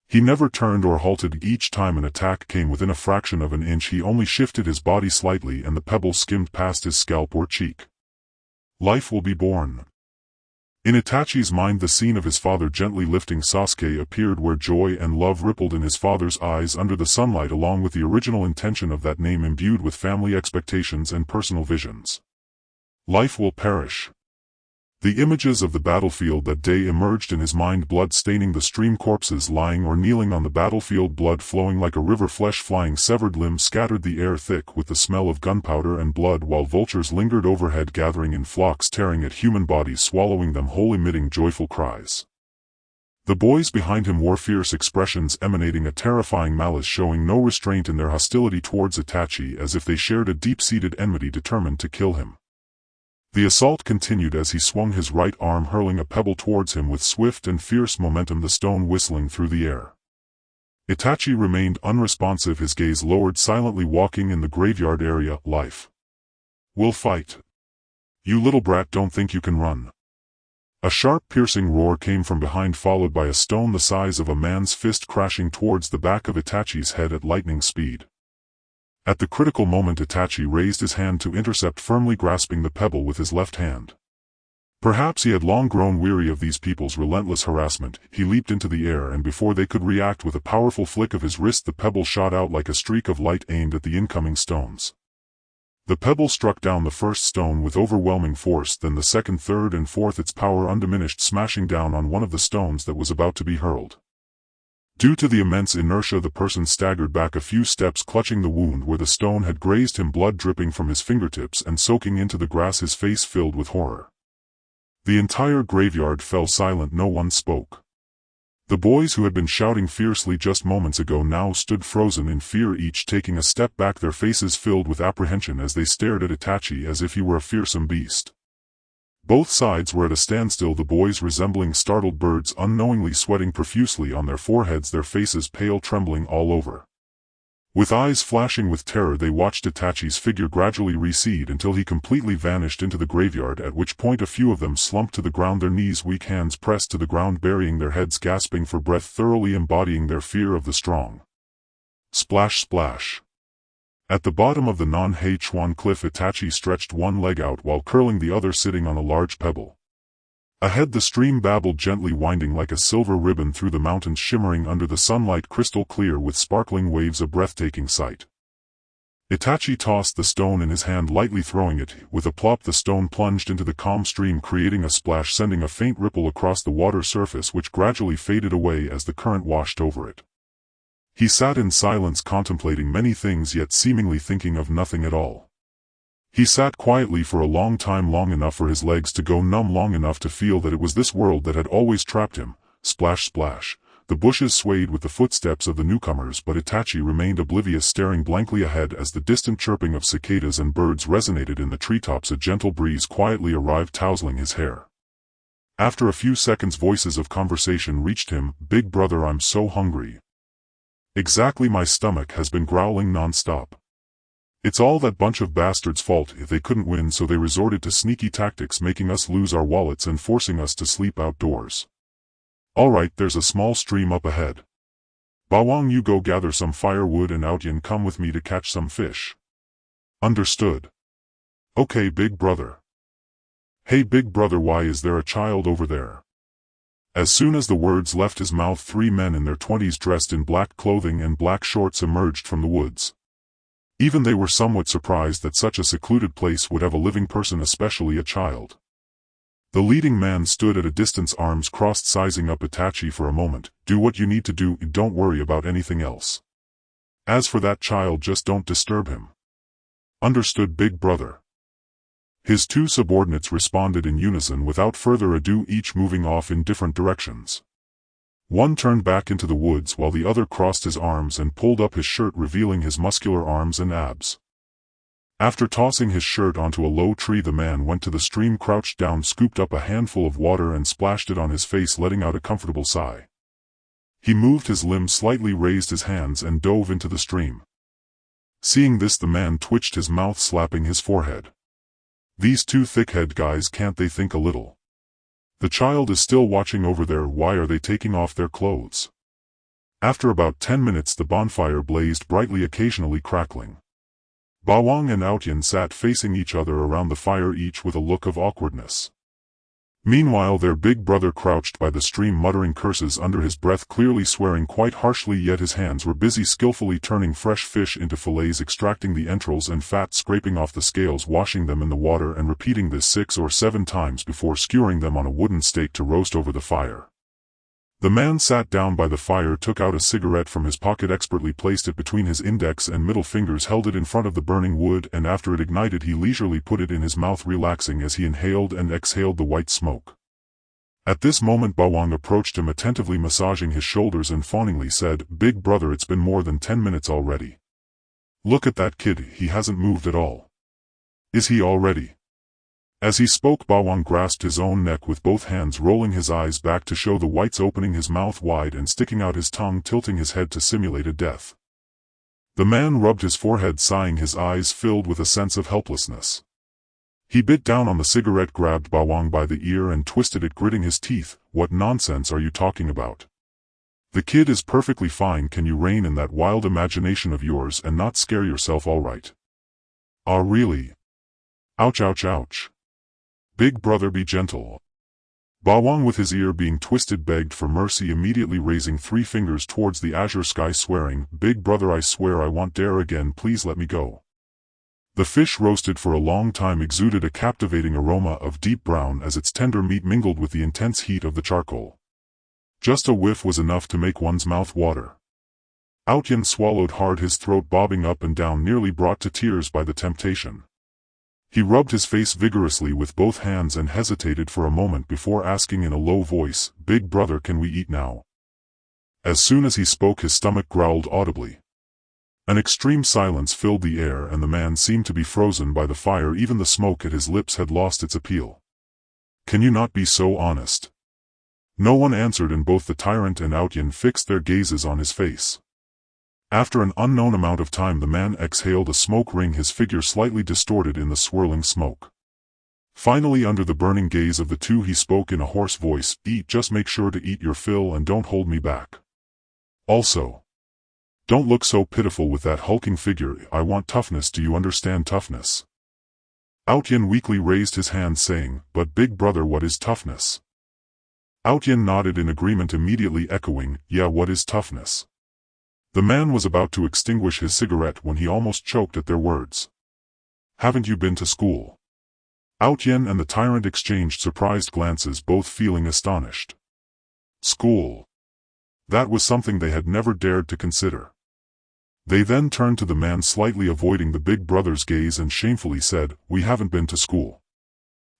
He never turned or halted. Each time an attack came within a fraction of an inch, he only shifted his body slightly and the pebble skimmed past his scalp or cheek. Life will be born. In Itachi's mind, the scene of his father gently lifting Sasuke appeared, where joy and love rippled in his father's eyes under the sunlight, along with the original intention of that name imbued with family expectations and personal visions. Life will perish. The images of the battlefield that day emerged in his mind, blood staining the stream, corpses lying or kneeling on the battlefield, blood flowing like a river, flesh flying, severed limbs scattered, the air thick with the smell of gunpowder and blood, while vultures lingered overhead, gathering in flocks, tearing at human bodies, swallowing them whole, emitting joyful cries. The boys behind him wore fierce expressions, emanating a terrifying malice, showing no restraint in their hostility towards Itachi, as if they shared a deep-seated enmity determined to kill him. The assault continued as he swung his right arm, hurling a pebble towards him with swift and fierce momentum, the stone whistling through the air. Itachi remained unresponsive, his gaze lowered, silently walking in the graveyard area. "Life. We'll fight. You little brat, don't think you can run." A sharp, piercing roar came from behind, followed by a stone the size of a man's fist crashing towards the back of Itachi's head at lightning speed. At the critical moment, Itachi raised his hand to intercept, firmly grasping the pebble with his left hand. Perhaps he had long grown weary of these people's relentless harassment. He leaped into the air, and before they could react, with a powerful flick of his wrist, the pebble shot out like a streak of light aimed at the incoming stones. The pebble struck down the first stone with overwhelming force, then the second, third, and fourth, its power undiminished, smashing down on one of the stones that was about to be hurled. Due to the immense inertia, the person staggered back a few steps, clutching the wound where the stone had grazed him, blood dripping from his fingertips and soaking into the grass, his face filled with horror. The entire graveyard fell silent. No one spoke. The boys who had been shouting fiercely just moments ago now stood frozen in fear, each taking a step back, their faces filled with apprehension as they stared at Itachi as if he were a fearsome beast. Both sides were at a standstill, the boys resembling startled birds, unknowingly sweating profusely on their foreheads, their faces pale, trembling all over. With eyes flashing with terror, they watched Itachi's figure gradually recede until he completely vanished into the graveyard, at which point a few of them slumped to the ground, their knees weak, hands pressed to the ground, burying their heads, gasping for breath, thoroughly embodying their fear of the strong. Splash, splash. At the bottom of the Non-Heichuan cliff, Itachi stretched one leg out while curling the other, sitting on a large pebble. Ahead the stream babbled gently, winding like a silver ribbon through the mountains, shimmering under the sunlight, crystal clear with sparkling waves, a breathtaking sight. Itachi tossed the stone in his hand, lightly throwing it. With a plop, the stone plunged into the calm stream, creating a splash, sending a faint ripple across the water surface, which gradually faded away as the current washed over it. He sat in silence, contemplating many things, yet seemingly thinking of nothing at all. He sat quietly for a long time, long enough for his legs to go numb, long enough to feel that it was this world that had always trapped him. Splash, splash. The bushes swayed with the footsteps of the newcomers, but Itachi remained oblivious, staring blankly ahead as the distant chirping of cicadas and birds resonated in the treetops. A gentle breeze quietly arrived, tousling his hair. After a few seconds, voices of conversation reached him. "Big brother, I'm so hungry. Exactly, my stomach has been growling non-stop. It's all that bunch of bastards' fault. They couldn't win, so they resorted to sneaky tactics, making us lose our wallets and forcing us to sleep outdoors. Alright, there's a small stream up ahead. Bawang, you go gather some firewood, and Outyin, come with me to catch some fish." "Understood." "Okay, big brother." "Hey big brother, why is there a child over there?" As soon as the words left his mouth, 3 men in their 20s dressed in black clothing and black shorts emerged from the woods. Even they were somewhat surprised that such a secluded place would have a living person, especially a child. The leading man stood at a distance, arms crossed, sizing up Itachi for a moment. "Do what you need to do, don't worry about anything else. As for that child, just don't disturb him." "Understood, big brother." His 2 subordinates responded in unison without further ado, each moving off in different directions. One turned back into the woods while the other crossed his arms and pulled up his shirt, revealing his muscular arms and abs. After tossing his shirt onto a low tree, the man went to the stream, crouched down, scooped up a handful of water and splashed it on his face, letting out a comfortable sigh. He moved his limbs slightly, raised his hands and dove into the stream. Seeing this, the man twitched his mouth, slapping his forehead. "These 2 thickhead guys, can't they think a little? The child is still watching over there. Why are they taking off their clothes?" After about 10 minutes, the bonfire blazed brightly, occasionally crackling. Bawang and Outyin sat facing each other around the fire, each with a look of awkwardness. Meanwhile, their big brother crouched by the stream, muttering curses under his breath, clearly swearing quite harshly, yet his hands were busy skillfully turning fresh fish into fillets, extracting the entrails and fat, scraping off the scales, washing them in the water, and repeating this 6 or 7 times before skewering them on a wooden stake to roast over the fire. The man sat down by the fire, took out a cigarette from his pocket, expertly placed it between his index and middle fingers, held it in front of the burning wood, and after it ignited, he leisurely put it in his mouth, relaxing as he inhaled and exhaled the white smoke. At this moment, Bawang approached him, attentively massaging his shoulders, and fawningly said, "Big brother, it's been more than 10 minutes already. Look at that kid, he hasn't moved at all. Is he all ready?" As he spoke, Bawang grasped his own neck with both hands, rolling his eyes back to show the whites, opening his mouth wide and sticking out his tongue, tilting his head to simulate a death. The man rubbed his forehead, sighing, his eyes filled with a sense of helplessness. He bit down on the cigarette, grabbed Bawang by the ear and twisted it, gritting his teeth. "What nonsense are you talking about? The kid is perfectly fine. Can you rein in that wild imagination of yours and not scare yourself, all right?" "Ah, really? Ouch, ouch, ouch. Big brother, be gentle." Bawang, with his ear being twisted, begged for mercy, immediately raising 3 fingers towards the azure sky, swearing, "Big brother, I swear I won't dare again, please let me go." The fish, roasted for a long time, exuded a captivating aroma of deep brown as its tender meat mingled with the intense heat of the charcoal. Just a whiff was enough to make one's mouth water. Outyin swallowed hard, his throat bobbing up and down, nearly brought to tears by the temptation. He rubbed his face vigorously with both hands and hesitated for a moment before asking in a low voice, "Big brother, can we eat now?" As soon as he spoke, his stomach growled audibly. An extreme silence filled the air, and the man seemed to be frozen by the fire. Even the smoke at his lips had lost its appeal. "Can you not be so honest?" No one answered, and both the tyrant and Outyin fixed their gazes on his face. After an unknown amount of time, the man exhaled a smoke ring, his figure slightly distorted in the swirling smoke. Finally, under the burning gaze of the two, he spoke in a hoarse voice, "Eat, just make sure to eat your fill and don't hold me back. Also, don't look so pitiful with that hulking figure. I want toughness, do you understand toughness?" Outyin weakly raised his hand, saying, "But big brother, what is toughness?" Outyin nodded in agreement, immediately echoing, "Yeah, what is toughness?" The man was about to extinguish his cigarette when he almost choked at their words. "Haven't you been to school?" Outyin and the tyrant exchanged surprised glances, both feeling astonished. School. That was something they had never dared to consider. They then turned to the man, slightly avoiding the big brother's gaze, and shamefully said, "We haven't been to school.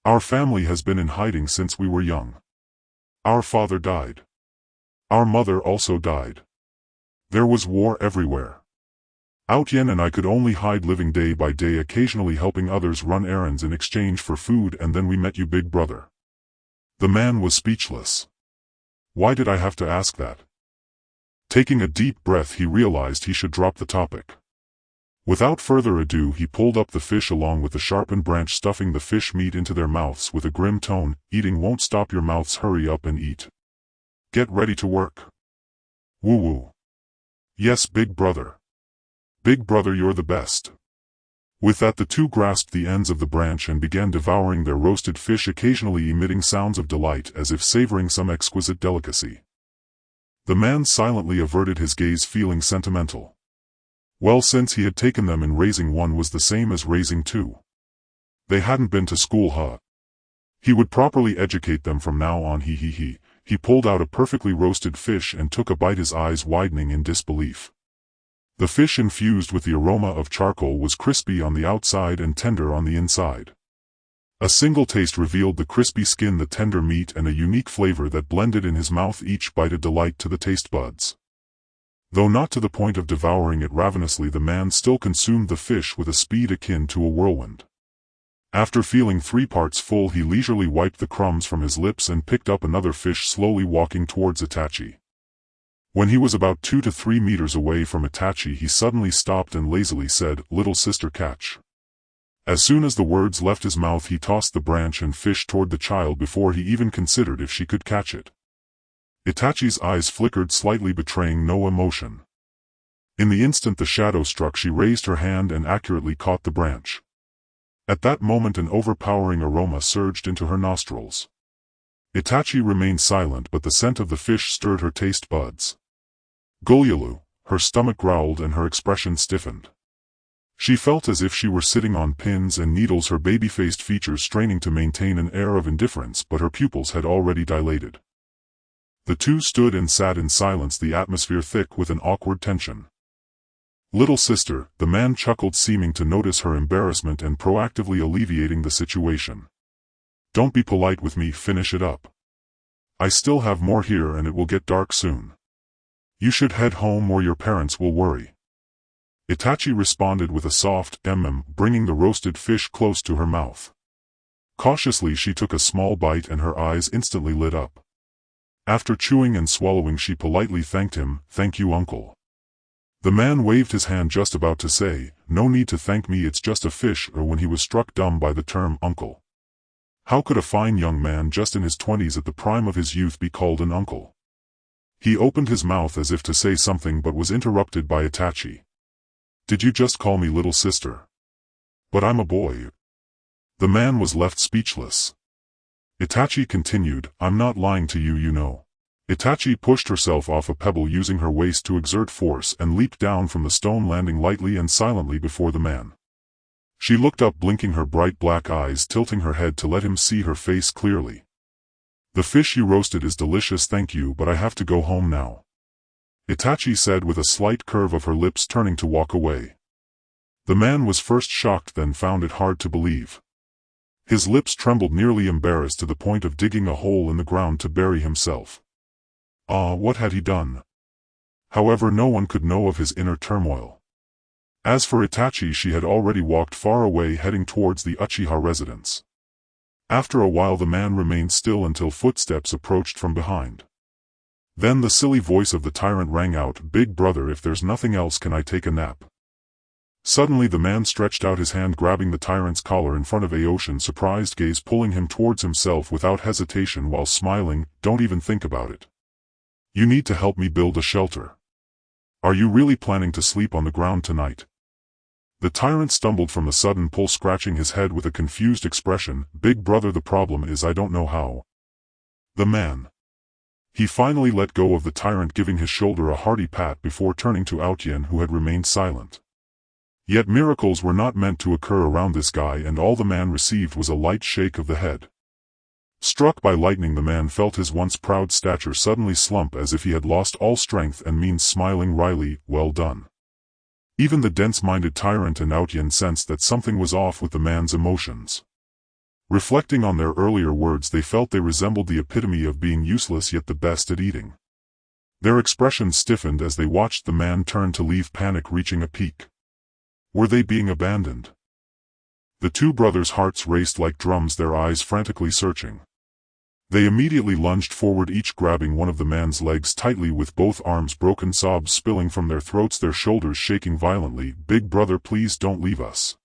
Our family has been in hiding since we were young. Our father died. Our mother also died. There was war everywhere. Outyin and I could only hide, living day by day, occasionally helping others run errands in exchange for food, and then we met you, big brother." The man was speechless. Why did I have to ask that? Taking a deep breath, he realized he should drop the topic. Without further ado, he pulled up the fish along with the sharpened branch, stuffing the fish meat into their mouths with a grim tone. "Eating won't stop your mouths, hurry up and eat. Get ready to work." Woo-woo. "Yes, big brother. Big brother, you're the best." With that, the two grasped the ends of the branch and began devouring their roasted fish, occasionally emitting sounds of delight as if savoring some exquisite delicacy. The man silently averted his gaze, feeling sentimental. Well, since he had taken them in, raising one was the same as raising two. They hadn't been to school, huh? He would properly educate them from now on. He pulled out a perfectly roasted fish and took a bite, his eyes widening in disbelief. The fish, infused with the aroma of charcoal, was crispy on the outside and tender on the inside. A single taste revealed the crispy skin, the tender meat, and a unique flavor that blended in his mouth, each bite a delight to the taste buds. Though not to the point of devouring it ravenously, the man still consumed the fish with a speed akin to a whirlwind. After feeling 3 parts full, he leisurely wiped the crumbs from his lips and picked up another fish, slowly walking towards Itachi. When he was about 2 to 3 meters away from Itachi, he suddenly stopped and lazily said, "Little sister, catch." As soon as the words left his mouth, he tossed the branch and fish toward the child before he even considered if she could catch it. Itachi's eyes flickered slightly, betraying no emotion. In the instant the shadow struck, she raised her hand and accurately caught the branch. At that moment, an overpowering aroma surged into her nostrils. Itachi remained silent, but the scent of the fish stirred her taste buds. Gulyalu, her stomach growled and her expression stiffened. She felt as if she were sitting on pins and needles, her baby-faced features straining to maintain an air of indifference, but her pupils had already dilated. The two stood and sat in silence, the atmosphere thick with an awkward tension. "Little sister," the man chuckled, seeming to notice her embarrassment and proactively alleviating the situation. "Don't be polite with me, finish it up. I still have more here and it will get dark soon. You should head home or your parents will worry." Itachi responded with a soft bringing the roasted fish close to her mouth. Cautiously she took a small bite and her eyes instantly lit up. After chewing and swallowing, she politely thanked him. "Thank you, uncle." The man waved his hand, just about to say, "No need to thank me, it's just a fish," or when he was struck dumb by the term uncle. How could a fine young man just in his 20s, at the prime of his youth, be called an uncle? He opened his mouth as if to say something, but was interrupted by Itachi. "Did you just call me little sister? But I'm a boy." The man was left speechless. Itachi continued, "I'm not lying to you, you know." Itachi pushed herself off a pebble, using her waist to exert force, and leaped down from the stone, landing lightly and silently before the man. She looked up, blinking her bright black eyes, tilting her head to let him see her face clearly. The fish you roasted is delicious, thank you, but I have to go home now, Itachi said with a slight curve of her lips, turning to walk away. The man was first shocked, then found it hard to believe. His lips trembled, nearly embarrassed to the point of digging a hole in the ground to bury himself. What had he done? However, no one could know of his inner turmoil. As for Itachi, she had already walked far away, heading towards the Uchiha residence. After a while the man remained still until footsteps approached from behind. Then the silly voice of the tyrant rang out, "Big brother, if there's nothing else, can I take a nap?" Suddenly the man stretched out his hand, grabbing the tyrant's collar in front of Aoshin's surprised gaze, pulling him towards himself without hesitation while smiling. "Don't even think about it. You need to help me build a shelter. Are you really planning to sleep on the ground tonight?" The tyrant stumbled from the sudden pull, scratching his head with a confused expression. "Big brother, the problem is I don't know how." The man. He finally let go of the tyrant, giving his shoulder a hearty pat before turning to Aotien, who had remained silent. Yet miracles were not meant to occur around this guy, and all the man received was a light shake of the head. Struck by lightning, the man felt his once proud stature suddenly slump as if he had lost all strength, and means smiling wryly, "Well done." Even the dense-minded tyrant and Aotien sensed that something was off with the man's emotions. Reflecting on their earlier words, they felt they resembled the epitome of being useless yet the best at eating. Their expressions stiffened as they watched the man turn to leave, panic reaching a peak. Were they being abandoned? The two brothers' hearts raced like drums, their eyes frantically searching. They immediately lunged forward, each grabbing one of the man's legs tightly with both arms, broken sobs spilling from their throats, their shoulders shaking violently. "Big brother, please don't leave us."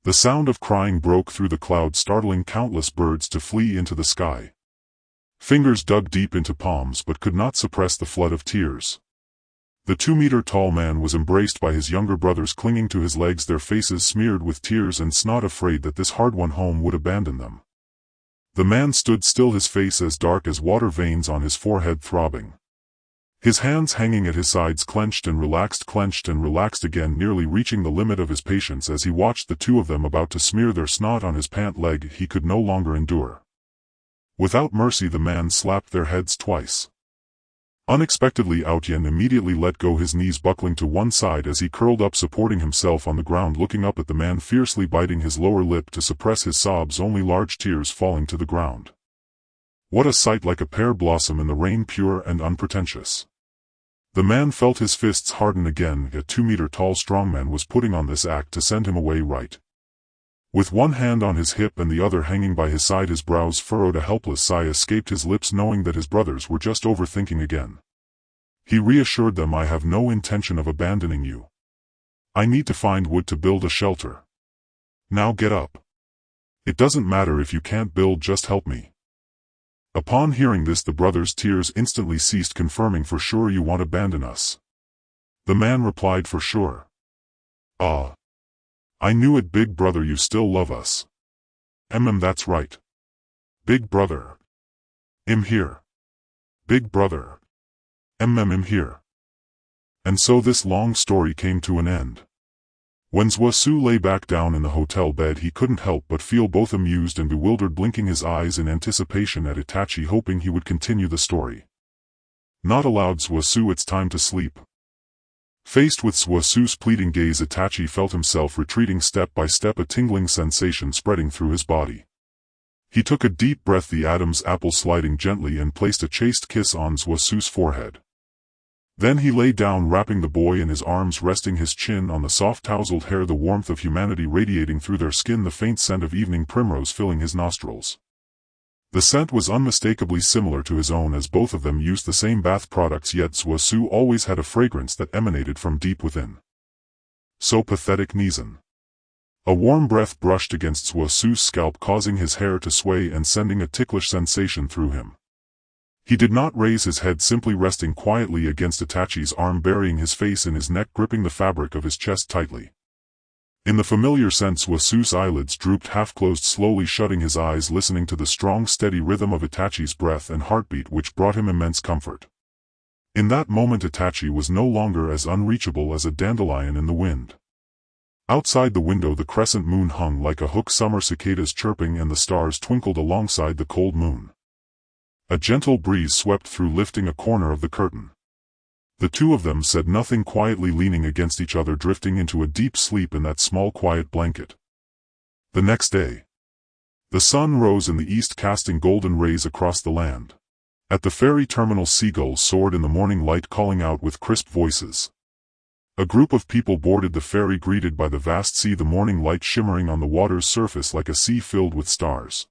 The sound of crying broke through the cloud, startling countless birds to flee into the sky. Fingers dug deep into palms but could not suppress the flood of tears. The 2-meter-tall man was embraced by his younger brothers, clinging to his legs, their faces smeared with tears and snot, afraid that this hard-won home would abandon them. The man stood still, his face as dark as water, veins on his forehead throbbing. His hands hanging at his sides, clenched and relaxed again, nearly reaching the limit of his patience as he watched the two of them about to smear their snot on his pant leg he could no longer endure. Without mercy the man slapped their heads twice. Unexpectedly, Aotien immediately let go, his knees buckling to one side as he curled up, supporting himself on the ground, looking up at the man, fiercely biting his lower lip to suppress his sobs, only large tears falling to the ground. What a sight, like a pear blossom in the rain, pure and unpretentious. The man felt his fists harden again. A 2-meter-tall strongman was putting on this act to send him away right. With one hand on his hip and the other hanging by his side, his brows furrowed, a helpless sigh escaped his lips, knowing that his brothers were just overthinking again. He reassured them, "I have no intention of abandoning you. I need to find wood to build a shelter. Now get up. It doesn't matter if you can't build, just help me." Upon hearing this, the brothers' tears instantly ceased, confirming, "For sure you won't abandon us?" The man replied, "For sure." I knew it, big brother, you still love us." That's right. Big brother. I'm here. Big brother. I'm here. And so this long story came to an end. When Zhuosu lay back down in the hotel bed, he couldn't help but feel both amused and bewildered, blinking his eyes in anticipation at Itachi, hoping he would continue the story. "Not allowed, Zhuosu, it's time to sleep." Faced with Zhuosu's pleading gaze, Itachi felt himself retreating step by step, a tingling sensation spreading through his body. He took a deep breath, the Adam's apple sliding gently, and placed a chaste kiss on Zhuosu's forehead. Then he lay down, wrapping the boy in his arms, resting his chin on the soft tousled hair, the warmth of humanity radiating through their skin, the faint scent of evening primrose filling his nostrils. The scent was unmistakably similar to his own, as both of them used the same bath products, yet Zhuosu always had a fragrance that emanated from deep within. So pathetic, Nizan. A warm breath brushed against Zhuosu's scalp, causing his hair to sway and sending a ticklish sensation through him. He did not raise his head, simply resting quietly against Itachi's arm, burying his face in his neck, gripping the fabric of his chest tightly. In the familiar sense, Zhuosu's eyelids drooped, half-closed, slowly shutting his eyes, listening to the strong, steady rhythm of Itachi's breath and heartbeat, which brought him immense comfort. In that moment, Itachi was no longer as unreachable as a dandelion in the wind. Outside the window, the crescent moon hung like a hook, summer cicadas chirping and the stars twinkled alongside the cold moon. A gentle breeze swept through, lifting a corner of the curtain. The two of them said nothing, quietly leaning against each other, drifting into a deep sleep in that small quiet blanket. The next day. The sun rose in the east, casting golden rays across the land. At the ferry terminal, seagulls soared in the morning light, calling out with crisp voices. A group of people boarded the ferry, greeted by the vast sea, the morning light shimmering on the water's surface like a sea filled with stars.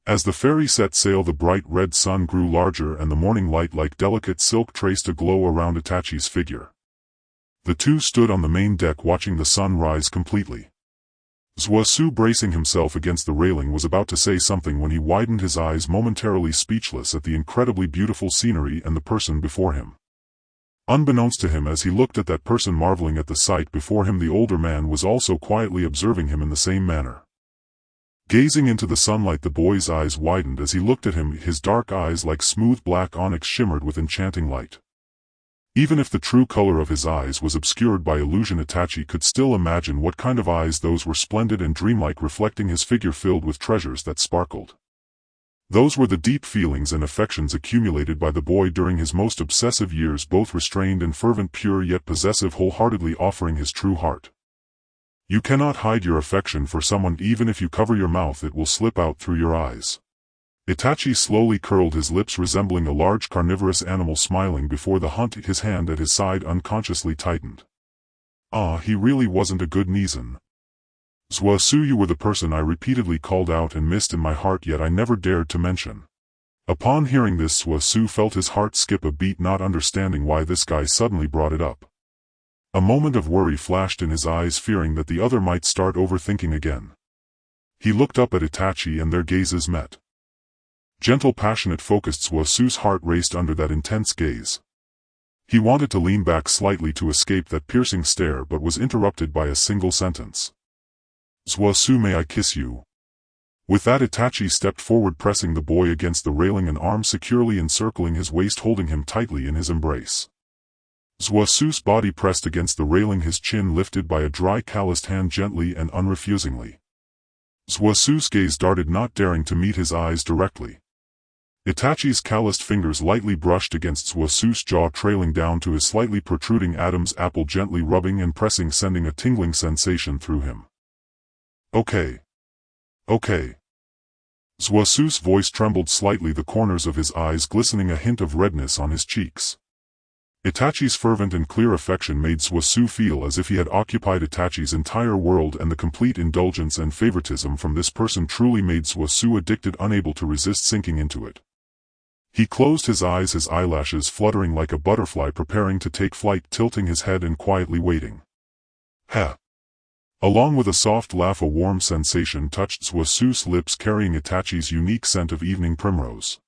As the ferry set sail, the bright red sun grew larger and the morning light like delicate silk traced a glow around Itachi's figure. The two stood on the main deck watching the sun rise completely. Zuasu, bracing himself against the railing, was about to say something when he widened his eyes, momentarily speechless at the incredibly beautiful scenery and the person before him. Unbeknownst to him, as he looked at that person, marveling at the sight before him, the older man was also quietly observing him in the same manner. Gazing into the sunlight, the boy's eyes widened as he looked at him. His dark eyes, like smooth black onyx, shimmered with enchanting light. Even if the true color of his eyes was obscured by illusion, Itachi could still imagine what kind of eyes those were, splendid and dreamlike, reflecting his figure filled with treasures that sparkled. Those were the deep feelings and affections accumulated by the boy during his most obsessive years, both restrained and fervent, pure yet possessive, wholeheartedly offering his true heart. You cannot hide your affection for someone. Even if you cover your mouth, it will slip out through your eyes. Itachi slowly curled his lips, resembling a large carnivorous animal smiling before the hunt. His hand at his side unconsciously tightened. Ah, he really wasn't a good Nizan. Zuasu, you were the person I repeatedly called out and missed in my heart, yet I never dared to mention. Upon hearing this, Zuasu felt his heart skip a beat, not understanding why this guy suddenly brought it up. A moment of worry flashed in his eyes, fearing that the other might start overthinking again. He looked up at Itachi and their gazes met. Gentle, passionate, focused. Zuasu's heart raced under that intense gaze. He wanted to lean back slightly to escape that piercing stare, but was interrupted by a single sentence. Zuasu, may I kiss you? With that, Itachi stepped forward, pressing the boy against the railing, an arm securely encircling his waist, holding him tightly in his embrace. Zuasu's body pressed against the railing, his chin lifted by a dry, calloused hand, gently and unrefusingly. Zuasu's gaze darted, not daring to meet his eyes directly. Itachi's calloused fingers lightly brushed against Zuasu's jaw, trailing down to his slightly protruding Adam's apple, gently rubbing and pressing, sending a tingling sensation through him. Okay. Okay. Zuasu's voice trembled slightly, the corners of his eyes glistening, a hint of redness on his cheeks. Itachi's fervent and clear affection made Zuasu feel as if he had occupied Itachi's entire world, and the complete indulgence and favoritism from this person truly made Zuasu addicted, unable to resist sinking into it. He closed his eyes, his eyelashes fluttering like a butterfly preparing to take flight, tilting his head and quietly waiting. Ha! Along with a soft laugh, a warm sensation touched Zuasu's lips, carrying Itachi's unique scent of evening primrose.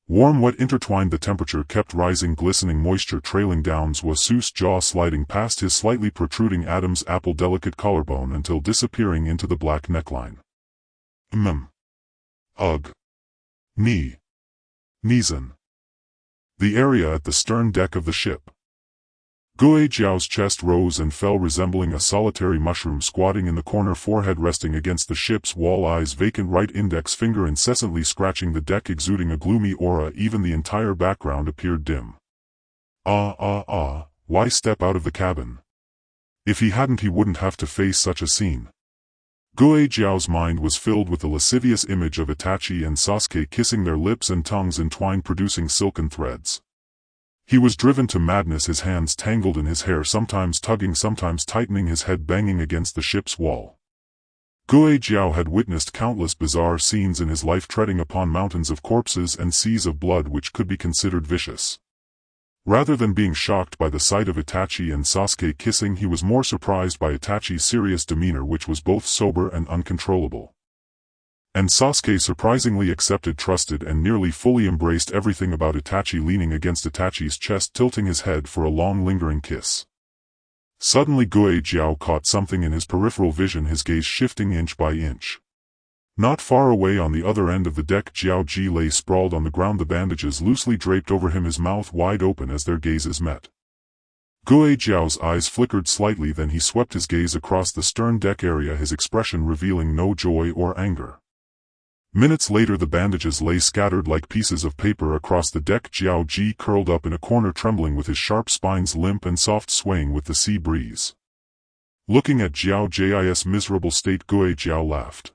Warm, wet, intertwined, the temperature kept rising, glistening moisture trailing down Zuasu's jaw, sliding past his slightly protruding Adam's apple delicate collarbone until disappearing into the black neckline. Ugh. Nizan. The area at the stern deck of the ship. Guo Jiao's chest rose and fell, resembling a solitary mushroom squatting in the corner, forehead resting against the ship's wall, eyes vacant, right index finger incessantly scratching the deck, exuding a gloomy aura. Even the entire background appeared dim. Why step out of the cabin? If he hadn't, he wouldn't have to face such a scene. Guo Jiao's mind was filled with the lascivious image of Itachi and Sasuke kissing, their lips and tongues entwined, producing silken threads. He was driven to madness, his hands tangled in his hair, sometimes tugging, sometimes tightening, his head banging against the ship's wall. Guo Jiao had witnessed countless bizarre scenes in his life, treading upon mountains of corpses and seas of blood which could be considered vicious. Rather than being shocked by the sight of Itachi and Sasuke kissing, he was more surprised by Itachi's serious demeanor, which was both sober and uncontrollable. And Sasuke surprisingly accepted, trusted, and nearly fully embraced everything about Itachi, leaning against Itachi's chest, tilting his head for a long lingering kiss. Suddenly Guo Jiao caught something in his peripheral vision, his gaze shifting inch by inch. Not far away on the other end of the deck, Jiao Ji lay sprawled on the ground, the bandages loosely draped over him, his mouth wide open as their gazes met. Guo Jiao's eyes flickered slightly, then he swept his gaze across the stern deck area, his expression revealing no joy or anger. Minutes later the bandages lay scattered like pieces of paper across the deck. Jiao Ji curled up in a corner trembling with his sharp spines limp and soft swaying with the sea breeze. Looking at Jiao Ji's miserable state, Gui Jiao laughed.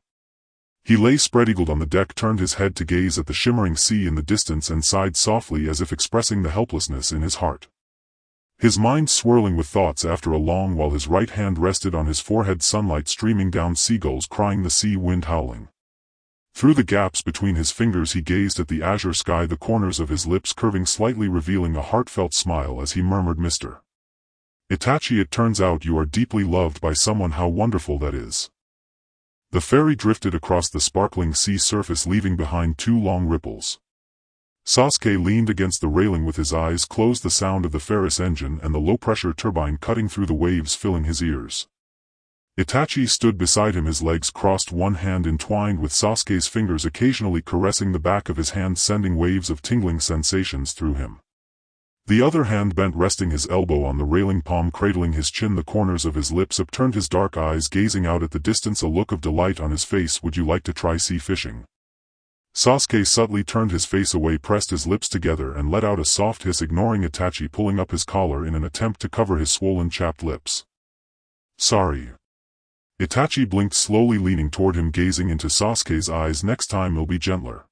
He lay spread-eagled on the deck, turned his head to gaze at the shimmering sea in the distance and sighed softly as if expressing the helplessness in his heart. His mind swirling with thoughts after a long while his right hand rested on his forehead, sunlight streaming down, seagulls crying, the sea wind howling. Through the gaps between his fingers he gazed at the azure sky, the corners of his lips curving slightly, revealing a heartfelt smile as he murmured, "Mr. Itachi, it turns out you are deeply loved by someone. How wonderful that is." The ferry drifted across the sparkling sea surface, leaving behind two long ripples. Sasuke leaned against the railing with his eyes closed, the sound of the Ferris engine and the low-pressure turbine cutting through the waves filling his ears. Itachi stood beside him, his legs crossed, one hand entwined with Sasuke's fingers, occasionally caressing the back of his hand, sending waves of tingling sensations through him. The other hand bent, resting his elbow on the railing, palm cradling his chin, the corners of his lips upturned, his dark eyes gazing out at the distance, a look of delight on his face. "Would you like to try sea fishing?" Sasuke subtly turned his face away, pressed his lips together and let out a soft hiss, ignoring Itachi pulling up his collar in an attempt to cover his swollen, chapped lips. "Sorry." Itachi blinked slowly, leaning toward him, gazing into Sasuke's eyes. "Next time it'll be gentler."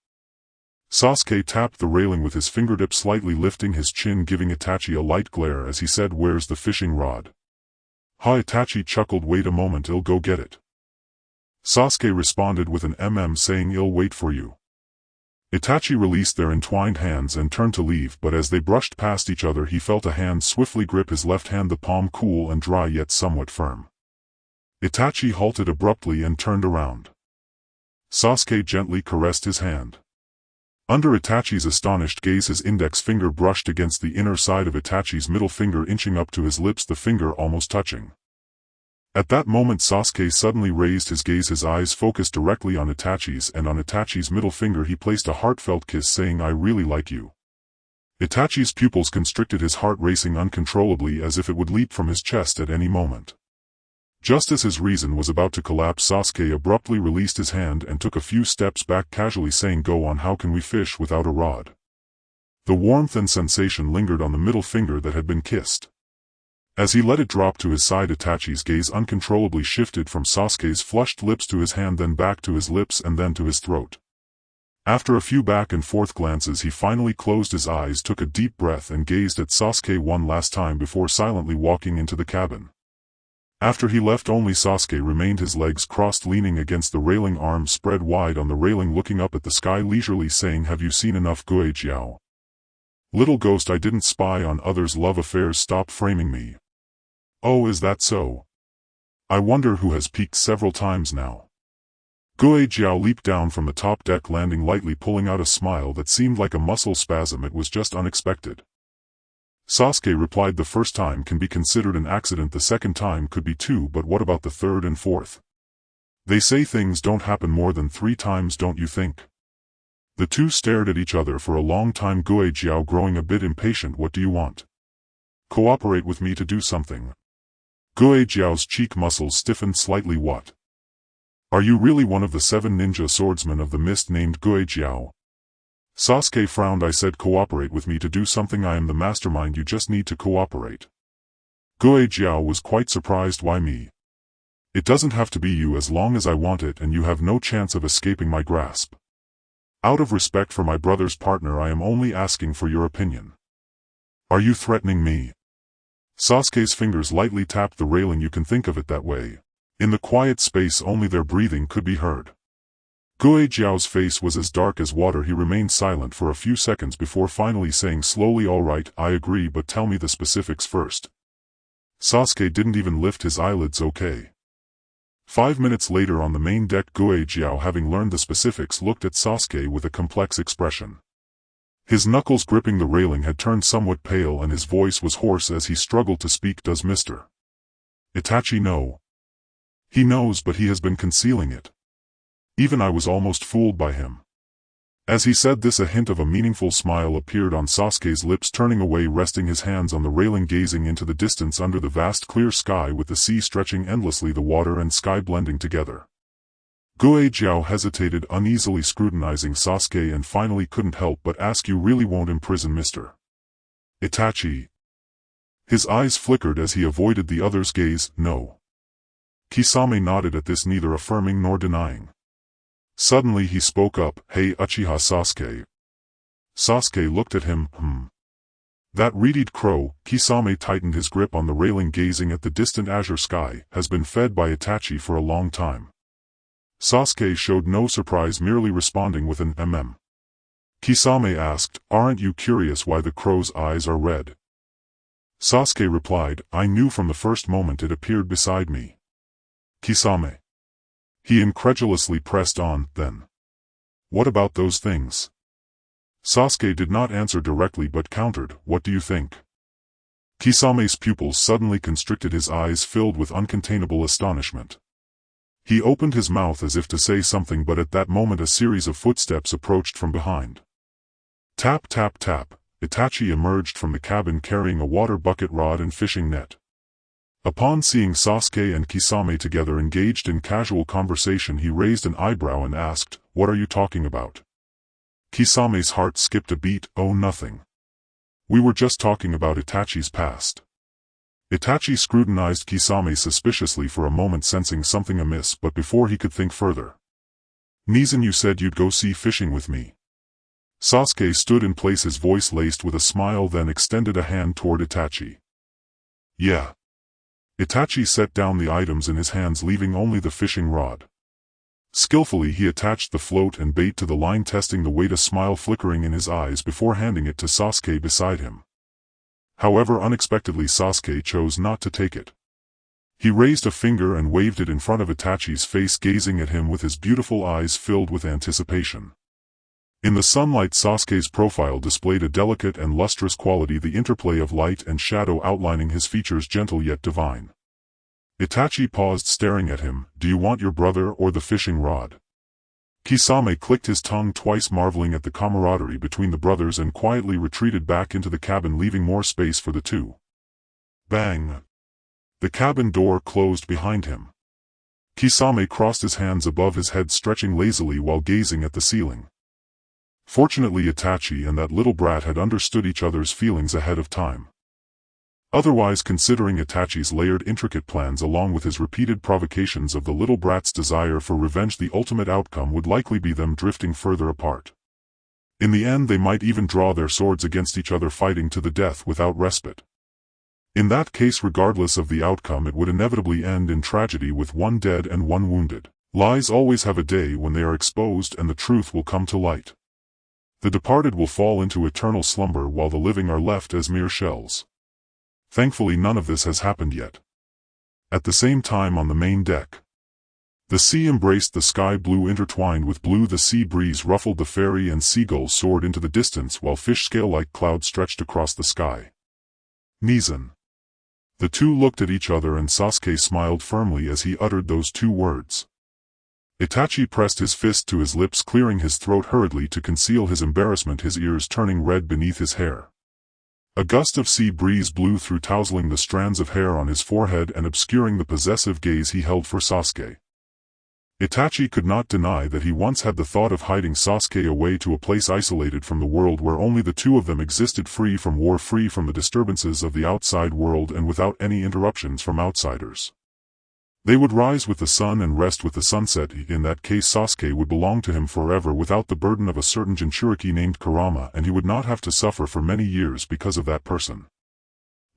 Sasuke tapped the railing with his fingertip, slightly lifting his chin, giving Itachi a light glare as he said, "Where's the fishing rod?" "Ha!" Itachi chuckled. "Wait a moment, I'll go get it." Sasuke responded with an saying, "I'll wait for you." Itachi released their entwined hands and turned to leave, but as they brushed past each other he felt a hand swiftly grip his left hand, the palm cool and dry yet somewhat firm. Itachi halted abruptly and turned around. Sasuke gently caressed his hand. Under Itachi's astonished gaze his index finger brushed against the inner side of Itachi's middle finger, inching up to his lips, the finger almost touching. At that moment Sasuke suddenly raised his gaze, his eyes focused directly on Itachi's, and on Itachi's middle finger he placed a heartfelt kiss, saying, "I really like you." Itachi's pupils constricted, his heart racing uncontrollably as if it would leap from his chest at any moment. Just as his reason was about to collapse, Sasuke abruptly released his hand and took a few steps back, casually saying, "Go on, how can we fish without a rod?" The warmth and sensation lingered on the middle finger that had been kissed. As he let it drop to his side, Itachi's gaze uncontrollably shifted from Sasuke's flushed lips to his hand, then back to his lips and then to his throat. After a few back and forth glances he finally closed his eyes, took a deep breath and gazed at Sasuke one last time before silently walking into the cabin. After he left, only Sasuke remained, his legs crossed, leaning against the railing, arms spread wide on the railing, looking up at the sky leisurely, saying, "Have you seen enough, Gui Jiao? Little ghost, I didn't spy on others' love affairs. Stop framing me." "Oh, is that so? I wonder who has peeked several times now." Gui Jiao leaped down from the top deck, landing lightly, pulling out a smile that seemed like a muscle spasm. "It was just unexpected." Sasuke replied, "The first time can be considered an accident, the second time could be too, but what about the third and fourth? They say things don't happen more than 3 times, don't you think?" The two stared at each other for a long time, Gui Jiao growing a bit impatient. "What do you want? Cooperate with me to do something." Gui Jiao's cheek muscles stiffened slightly. "What? Are you really one of the 7 ninja swordsmen of the mist named Gui Jiao?" Sasuke frowned. "I said cooperate with me to do something. I am the mastermind, you just need to cooperate." Gui Jiao was quite surprised. "Why me? It doesn't have to be you as long as I want it, and you have no chance of escaping my grasp. Out of respect for my brother's partner I am only asking for your opinion." "Are you threatening me?" Sasuke's fingers lightly tapped the railing. "You can think of it that way." In the quiet space only their breathing could be heard. Gui Jiao's face was as dark as water. He remained silent for a few seconds before finally saying slowly, "All right, I agree, but tell me the specifics first." Sasuke didn't even lift his eyelids. "Okay." 5 minutes later on the main deck, Gui Jiao, having learned the specifics, looked at Sasuke with a complex expression. His knuckles gripping the railing had turned somewhat pale and his voice was hoarse as he struggled to speak. "Does Mr. Itachi know?" "He knows, but he has been concealing it. Even I was almost fooled by him." As he said this, a hint of a meaningful smile appeared on Sasuke's lips, turning away, resting his hands on the railing, gazing into the distance under the vast clear sky with the sea stretching endlessly, the water and sky blending together. Jiao hesitated, uneasily scrutinizing Sasuke, and finally couldn't help but ask, "You really won't imprison Mr. Itachi?" His eyes flickered as he avoided the other's gaze. "No." Kisame nodded at this, neither affirming nor denying. Suddenly he spoke up, "Hey Uchiha Sasuke." Sasuke looked at him. That reedied crow, Kisame tightened his grip on the railing, gazing at the distant azure sky, has been fed by Itachi for a long time. Sasuke showed no surprise, merely responding with an mm. Kisame asked, "Aren't you curious why the crow's eyes are red?" Sasuke replied, "I knew from the first moment it appeared beside me." Kisame. He incredulously pressed on, "Then what about those things?" Sasuke did not answer directly but countered, "What do you think?" Kisame's pupils suddenly constricted, his eyes filled with uncontainable astonishment. He opened his mouth as if to say something, but at that moment a series of footsteps approached from behind. Tap tap tap, Itachi emerged from the cabin carrying a water bucket, rod and fishing net. Upon seeing Sasuke and Kisame together engaged in casual conversation, he raised an eyebrow and asked, "What are you talking about?" Kisame's heart skipped a beat. "Oh, nothing. We were just talking about Itachi's past." Itachi scrutinized Kisame suspiciously for a moment, sensing something amiss, but before he could think further. "Nizan, you said you'd go sea fishing with me." Sasuke stood in place, his voice laced with a smile, then extended a hand toward Itachi. "Yeah." Itachi set down the items in his hands, leaving only the fishing rod. Skillfully he attached the float and bait to the line, testing the weight, a smile flickering in his eyes before handing it to Sasuke beside him. However, unexpectedly Sasuke chose not to take it. He raised a finger and waved it in front of Itachi's face, gazing at him with his beautiful eyes filled with anticipation. In the sunlight, Sasuke's profile displayed a delicate and lustrous quality, the interplay of light and shadow outlining his features, gentle yet divine. Itachi paused, staring at him. "Do you want your brother or the fishing rod?" Kisame clicked his tongue twice, marveling at the camaraderie between the brothers, and quietly retreated back into the cabin, leaving more space for the two. Bang! The cabin door closed behind him. Kisame crossed his hands above his head, stretching lazily while gazing at the ceiling. Fortunately, Itachi and that little brat had understood each other's feelings ahead of time. Otherwise, considering Itachi's layered, intricate plans along with his repeated provocations of the little brat's desire for revenge, the ultimate outcome would likely be them drifting further apart. In the end, they might even draw their swords against each other, fighting to the death without respite. In that case, regardless of the outcome, it would inevitably end in tragedy, with one dead and one wounded. Lies always have a day when they are exposed, and the truth will come to light. The departed will fall into eternal slumber, while the living are left as mere shells. Thankfully, none of this has happened yet. At the same time, on the main deck, the sea embraced the sky blue, intertwined with blue. The sea breeze ruffled the ferry, and seagulls soared into the distance, while fish scale-like clouds stretched across the sky. Nizan. The two looked at each other, and Sasuke smiled firmly as he uttered those two words. Itachi pressed his fist to his lips, clearing his throat hurriedly to conceal his embarrassment, his ears turning red beneath his hair. A gust of sea breeze blew through, tousling the strands of hair on his forehead and obscuring the possessive gaze he held for Sasuke. Itachi could not deny that he once had the thought of hiding Sasuke away to a place isolated from the world, where only the two of them existed, free from war, free from the disturbances of the outside world, and without any interruptions from outsiders. They would rise with the sun and rest with the sunset. In that case, Sasuke would belong to him forever, without the burden of a certain Jinchuriki named Kurama, and he would not have to suffer for many years because of that person.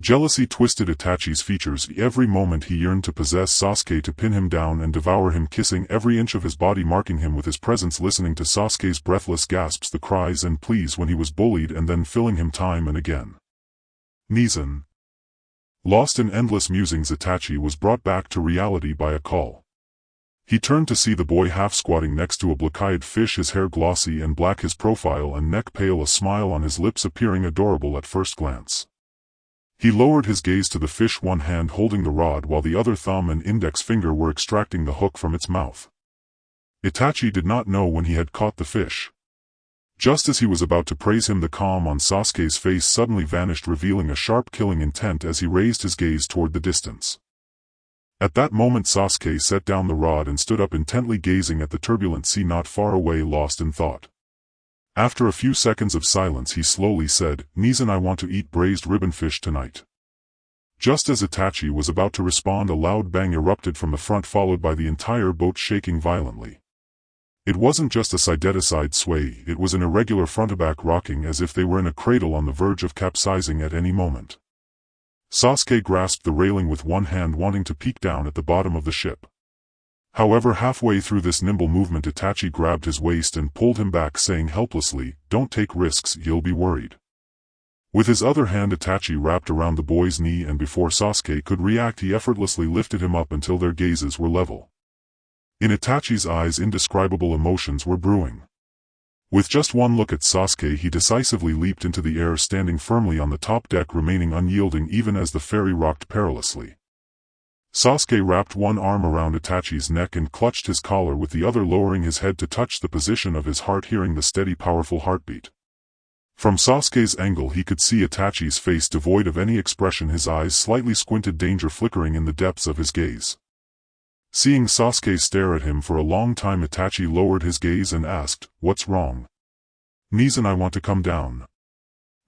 Jealousy twisted Itachi's features. Every moment he yearned to possess Sasuke, to pin him down and devour him, kissing every inch of his body, marking him with his presence, listening to Sasuke's breathless gasps, the cries and pleas when he was bullied, and then filling him time and again. Nizan. Lost in endless musings, Itachi was brought back to reality by a call. He turned to see the boy half squatting next to a black-eyed fish, his hair glossy and black, his profile and neck pale, a smile on his lips appearing adorable at first glance. He lowered his gaze to the fish, one hand holding the rod while the other thumb and index finger were extracting the hook from its mouth. Itachi did not know when he had caught the fish. Just as he was about to praise him, the calm on Sasuke's face suddenly vanished, revealing a sharp, killing intent as he raised his gaze toward the distance. At that moment Sasuke set down the rod and stood up intently gazing at the turbulent sea not far away, lost in thought. After a few seconds of silence he slowly said, "Nizan, I want to eat braised ribbon fish tonight." Just as Itachi was about to respond, a loud bang erupted from the front, followed by the entire boat shaking violently. It wasn't just a side-to-side sway, it was an irregular front-to-back rocking as if they were in a cradle on the verge of capsizing at any moment. Sasuke grasped the railing with one hand, wanting to peek down at the bottom of the ship. However, halfway through this nimble movement Itachi grabbed his waist and pulled him back, saying helplessly, "Don't take risks, you'll be worried." With his other hand Itachi wrapped around the boy's knee, and before Sasuke could react he effortlessly lifted him up until their gazes were level. In Itachi's eyes indescribable emotions were brewing. With just one look at Sasuke he decisively leaped into the air, standing firmly on the top deck, remaining unyielding even as the ferry rocked perilously. Sasuke wrapped one arm around Itachi's neck and clutched his collar with the other, lowering his head to touch the position of his heart, hearing the steady powerful heartbeat. From Sasuke's angle he could see Itachi's face devoid of any expression, his eyes slightly squinted, danger flickering in the depths of his gaze. Seeing Sasuke stare at him for a long time, Itachi lowered his gaze and asked, "What's wrong?" "Nizan, I want to come down."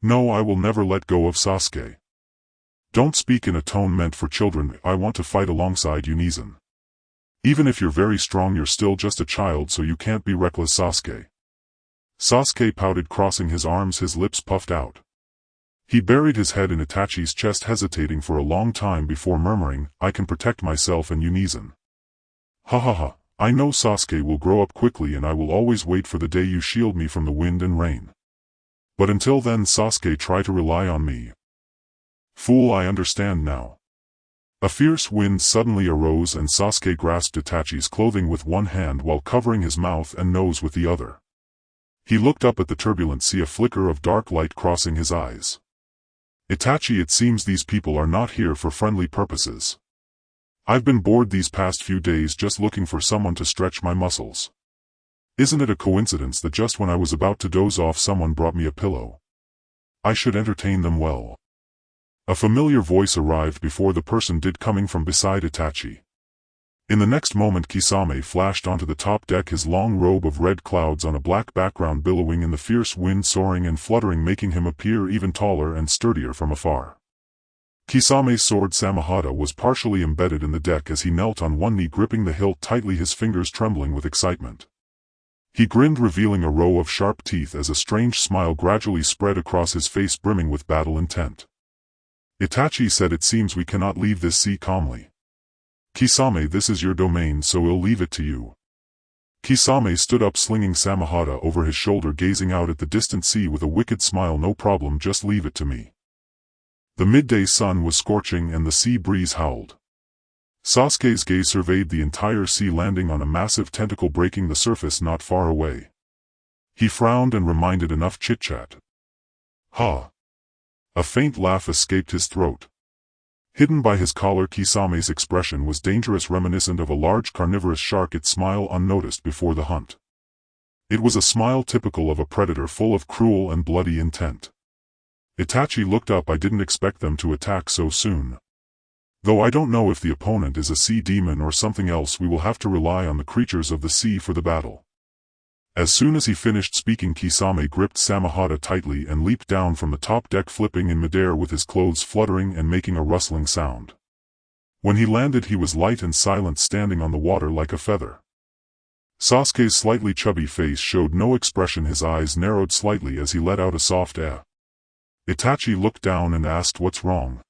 "No, I will never let go of Sasuke." "Don't speak in a tone meant for children. I want to fight alongside you, Nizan. Even if you're very strong, you're still just a child, so you can't be reckless, Sasuke." Sasuke pouted, crossing his arms, his lips puffed out. He buried his head in Itachi's chest, hesitating for a long time before murmuring, "I can protect myself and you, Nizan." "Ha ha ha, I know Sasuke will grow up quickly and I will always wait for the day you shield me from the wind and rain. But until then, Sasuke, try to rely on me." "Fool, I understand now." A fierce wind suddenly arose and Sasuke grasped Itachi's clothing with one hand while covering his mouth and nose with the other. He looked up at the turbulent sea, a flicker of dark light crossing his eyes. "Itachi, it seems these people are not here for friendly purposes. I've been bored these past few days just looking for someone to stretch my muscles. Isn't it a coincidence that just when I was about to doze off someone brought me a pillow? I should entertain them well." A familiar voice arrived before the person did, coming from beside Itachi. In the next moment Kisame flashed onto the top deck, his long robe of red clouds on a black background billowing in the fierce wind, soaring and fluttering, making him appear even taller and sturdier from afar. Kisame's sword Samahata was partially embedded in the deck as he knelt on one knee, gripping the hilt tightly, his fingers trembling with excitement. He grinned, revealing a row of sharp teeth as a strange smile gradually spread across his face, brimming with battle intent. Itachi said, "It seems we cannot leave this sea calmly. Kisame, this is your domain, so we'll leave it to you." Kisame stood up, slinging Samahata over his shoulder, gazing out at the distant sea with a wicked smile. "No problem, just leave it to me." The midday sun was scorching and the sea breeze howled. Sasuke's gaze surveyed the entire sea, landing on a massive tentacle breaking the surface not far away. He frowned and reminded, "Enough chit-chat." "Ha!" A faint laugh escaped his throat. Hidden by his collar, Kisame's expression was dangerous, reminiscent of a large carnivorous shark, its smile unnoticed before the hunt. It was a smile typical of a predator, full of cruel and bloody intent. Itachi looked up. "I didn't expect them to attack so soon. Though I don't know if the opponent is a sea demon or something else. We will have to rely on the creatures of the sea for the battle." As soon as he finished speaking, Kisame gripped Samahata tightly and leaped down from the top deck, flipping in midair with his clothes fluttering and making a rustling sound. When he landed he was light and silent, standing on the water like a feather. Sasuke's slightly chubby face showed no expression, his eyes narrowed slightly as he let out a soft "eh." Itachi looked down and asked, "What's wrong?"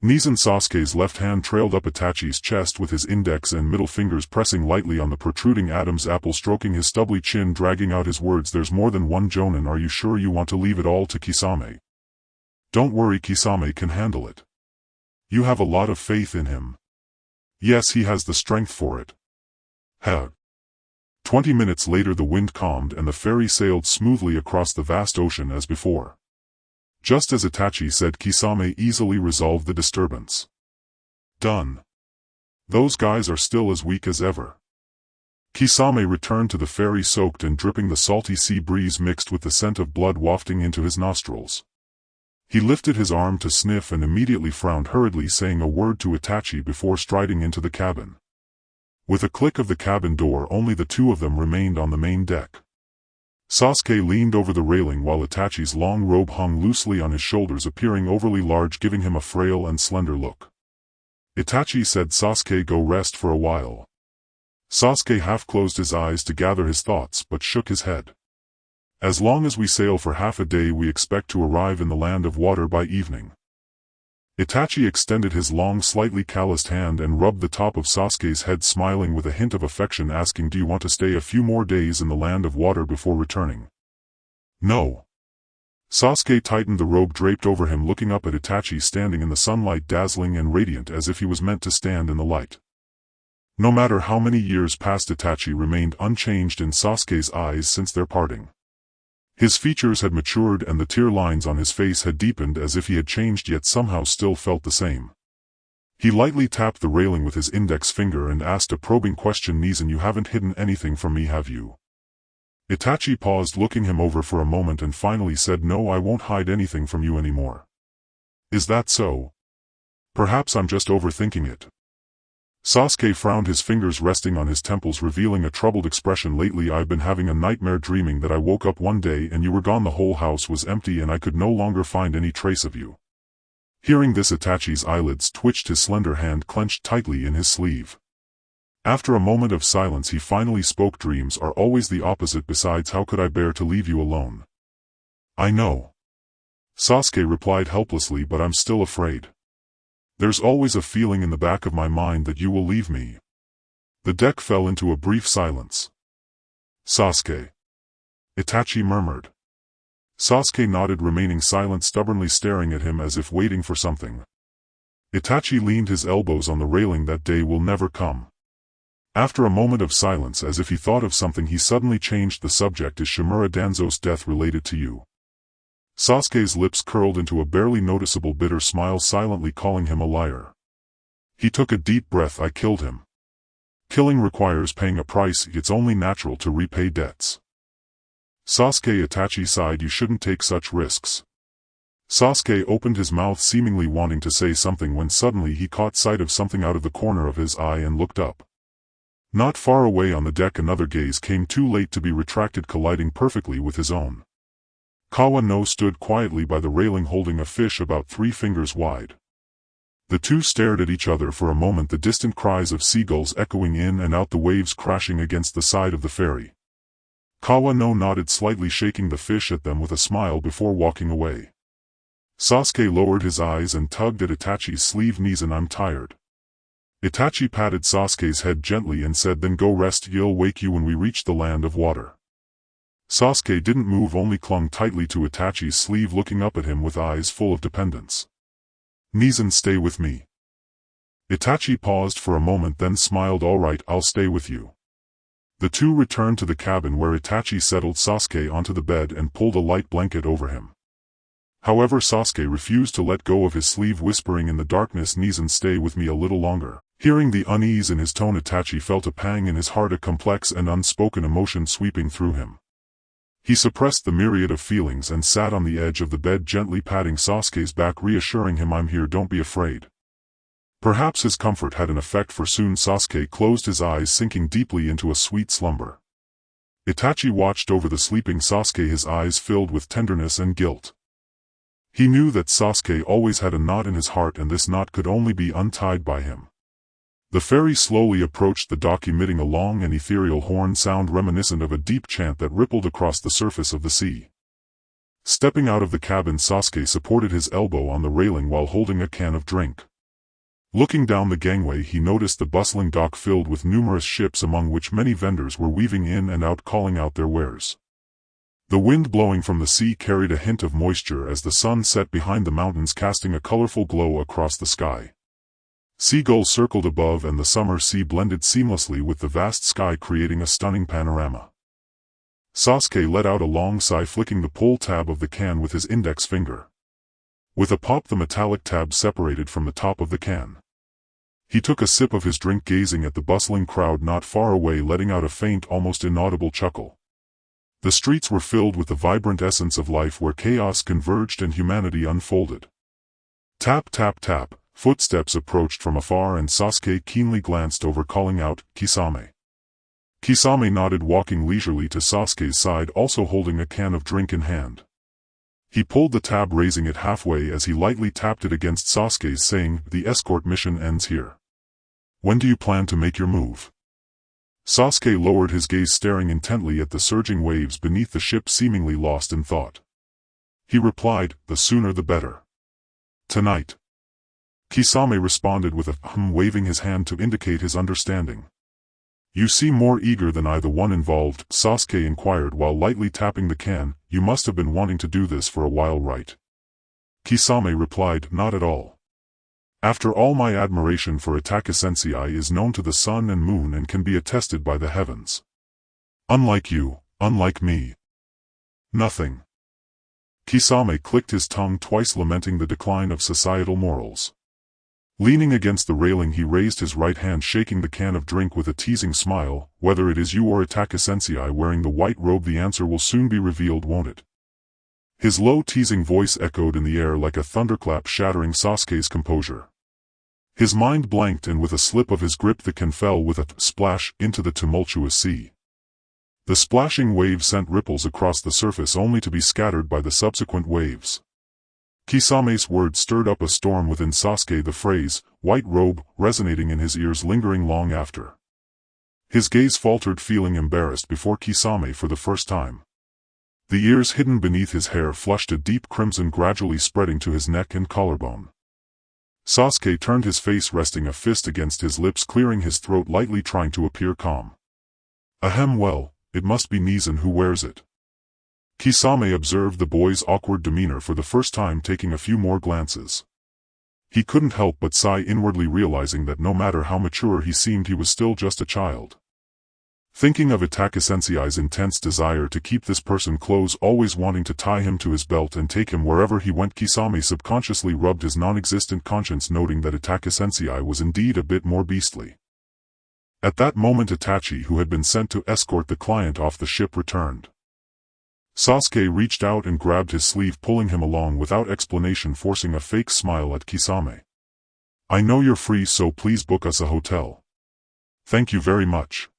Nizan. Sasuke's left hand trailed up Itachi's chest with his index and middle fingers pressing lightly on the protruding Adam's apple, stroking his stubbly chin, dragging out his words, "There's more than one Jonin. Are you sure you want to leave it all to Kisame?" "Don't worry, Kisame can handle it. You have a lot of faith in him." "Yes, he has the strength for it." "Huh." 20 minutes later the wind calmed and the ferry sailed smoothly across the vast ocean as before. Just as Itachi said, Kisame easily resolved the disturbance. "Done. Those guys are still as weak as ever." Kisame returned to the ferry, soaked and dripping, the salty sea breeze mixed with the scent of blood wafting into his nostrils. He lifted his arm to sniff and immediately frowned, hurriedly saying a word to Itachi before striding into the cabin. With a click of the cabin door, only the two of them remained on the main deck. Sasuke leaned over the railing while Itachi's long robe hung loosely on his shoulders, appearing overly large, giving him a frail and slender look. Itachi said, "Sasuke, go rest for a while." Sasuke half closed his eyes to gather his thoughts but shook his head. "As long as we sail for half a day, we expect to arrive in the land of water by evening." Itachi extended his long, slightly calloused hand and rubbed the top of Sasuke's head, smiling with a hint of affection, asking, "Do you want to stay a few more days in the land of water before returning?" "No." Sasuke tightened the robe draped over him, looking up at Itachi standing in the sunlight, dazzling and radiant as if he was meant to stand in the light. No matter how many years passed, Itachi remained unchanged in Sasuke's eyes since their parting. His features had matured and the tear lines on his face had deepened, as if he had changed yet somehow still felt the same. He lightly tapped the railing with his index finger and asked a probing question, "Nezen, you haven't hidden anything from me, have you?" Itachi paused, looking him over for a moment, and finally said, "No, I won't hide anything from you anymore." "Is that so? Perhaps I'm just overthinking it." Sasuke frowned, his fingers resting on his temples, revealing a troubled expression. "Lately I've been having a nightmare, dreaming that I woke up one day and you were gone. The whole house was empty and I could no longer find any trace of you." Hearing this, Itachi's eyelids twitched, his slender hand clenched tightly in his sleeve. After a moment of silence he finally spoke, "Dreams are always the opposite. Besides, how could I bear to leave you alone?" "I know," Sasuke replied helplessly, "but I'm still afraid. There's always a feeling in the back of my mind that you will leave me." The deck fell into a brief silence. "Sasuke," Itachi murmured. Sasuke nodded, remaining silent, stubbornly staring at him as if waiting for something. Itachi leaned his elbows on the railing. "That day will never come." After a moment of silence, as if he thought of something, he suddenly changed the subject. "Is Shimura Danzo's death related to you?" Sasuke's lips curled into a barely noticeable bitter smile, silently calling him a liar. He took a deep breath. "I killed him. Killing requires paying a price. It's only natural to repay debts." "Sasuke," Itachi sighed, "you shouldn't take such risks." Sasuke opened his mouth, seemingly wanting to say something, when suddenly he caught sight of something out of the corner of his eye and looked up. Not far away on the deck another gaze came, too late to be retracted, colliding perfectly with his own. Kawa no stood quietly by the railing, holding a fish about 3 fingers wide. The two stared at each other for a moment, the distant cries of seagulls echoing in and out, the waves crashing against the side of the ferry. Kawa no nodded slightly, shaking the fish at them with a smile before walking away. Sasuke lowered his eyes and tugged at Itachi's sleeve. "Nezen, I'm tired." Itachi patted Sasuke's head gently and said, "Then go rest. I'll wake you when we reach the land of water." Sasuke didn't move, only clung tightly to Itachi's sleeve, looking up at him with eyes full of dependence. "Nezen, stay with me." Itachi paused for a moment, then smiled. "All right, I'll stay with you." The two returned to the cabin, where Itachi settled Sasuke onto the bed and pulled a light blanket over him. However, Sasuke refused to let go of his sleeve, whispering in the darkness, "Nezen, stay with me a little longer." Hearing the unease in his tone, Itachi felt a pang in his heart, a complex and unspoken emotion sweeping through him. He suppressed the myriad of feelings and sat on the edge of the bed, gently patting Sasuke's back, reassuring him, "I'm here, don't be afraid." Perhaps his comfort had an effect, for soon Sasuke closed his eyes, sinking deeply into a sweet slumber. Itachi watched over the sleeping Sasuke, his eyes filled with tenderness and guilt. He knew that Sasuke always had a knot in his heart, and this knot could only be untied by him. The ferry slowly approached the dock, emitting a long and ethereal horn sound reminiscent of a deep chant that rippled across the surface of the sea. Stepping out of the cabin, Sasuke supported his elbow on the railing while holding a can of drink. Looking down the gangway, he noticed the bustling dock filled with numerous ships, among which many vendors were weaving in and out, calling out their wares. The wind blowing from the sea carried a hint of moisture as the sun set behind the mountains, casting a colorful glow across the sky. Seagulls circled above, and the summer sea blended seamlessly with the vast sky, creating a stunning panorama. Sasuke let out a long sigh, flicking the pull tab of the can with his index finger. With a pop, the metallic tab separated from the top of the can. He took a sip of his drink, gazing at the bustling crowd not far away, letting out a faint, almost inaudible chuckle. The streets were filled with the vibrant essence of life where chaos converged and humanity unfolded. Tap tap tap, footsteps approached from afar and Sasuke keenly glanced over calling out, "Kisame." Kisame nodded, walking leisurely to Sasuke's side, also holding a can of drink in hand. He pulled the tab, raising it halfway as he lightly tapped it against Sasuke's, saying, "The escort mission ends here. When do you plan to make your move?" Sasuke lowered his gaze, staring intently at the surging waves beneath the ship, seemingly lost in thought. He replied, "The sooner the better. Tonight." Kisame responded with a waving his hand to indicate his understanding. "You seem more eager than I." "The one involved?" Sasuke inquired while lightly tapping the can. "You must have been wanting to do this for a while, right?" Kisame replied, "Not at all. After all, my admiration for Itachi Sensei is known to the sun and moon and can be attested by the heavens. Unlike you, unlike me. Nothing." Kisame clicked his tongue twice, lamenting the decline of societal morals. Leaning against the railing, he raised his right hand, shaking the can of drink with a teasing smile. "Whether it is you or Itachi Sensei wearing the white robe, the answer will soon be revealed, won't it?" His low teasing voice echoed in the air like a thunderclap, shattering Sasuke's composure. His mind blanked, and with a slip of his grip the can fell with a splash into the tumultuous sea. The splashing waves sent ripples across the surface, only to be scattered by the subsequent waves. Kisame's words stirred up a storm within Sasuke, the phrase, "white robe," resonating in his ears, lingering long after. His gaze faltered, feeling embarrassed before Kisame for the first time. The ears hidden beneath his hair flushed a deep crimson, gradually spreading to his neck and collarbone. Sasuke turned his face, resting a fist against his lips, clearing his throat lightly, trying to appear calm. "Ahem, well, it must be Nizan who wears it." Kisame observed the boy's awkward demeanor for the first time, taking a few more glances. He couldn't help but sigh inwardly, realizing that no matter how mature he seemed, he was still just a child. Thinking of Itachi Sensei's intense desire to keep this person close, always wanting to tie him to his belt and take him wherever he went, Kisame subconsciously rubbed his non-existent conscience, noting that Itachi Sensei was indeed a bit more beastly. At that moment, Itachi, who had been sent to escort the client off the ship, returned. Sasuke reached out and grabbed his sleeve, pulling him along without explanation, forcing a fake smile at Kisame. "I know you're free, so please book us a hotel." "Thank you very much."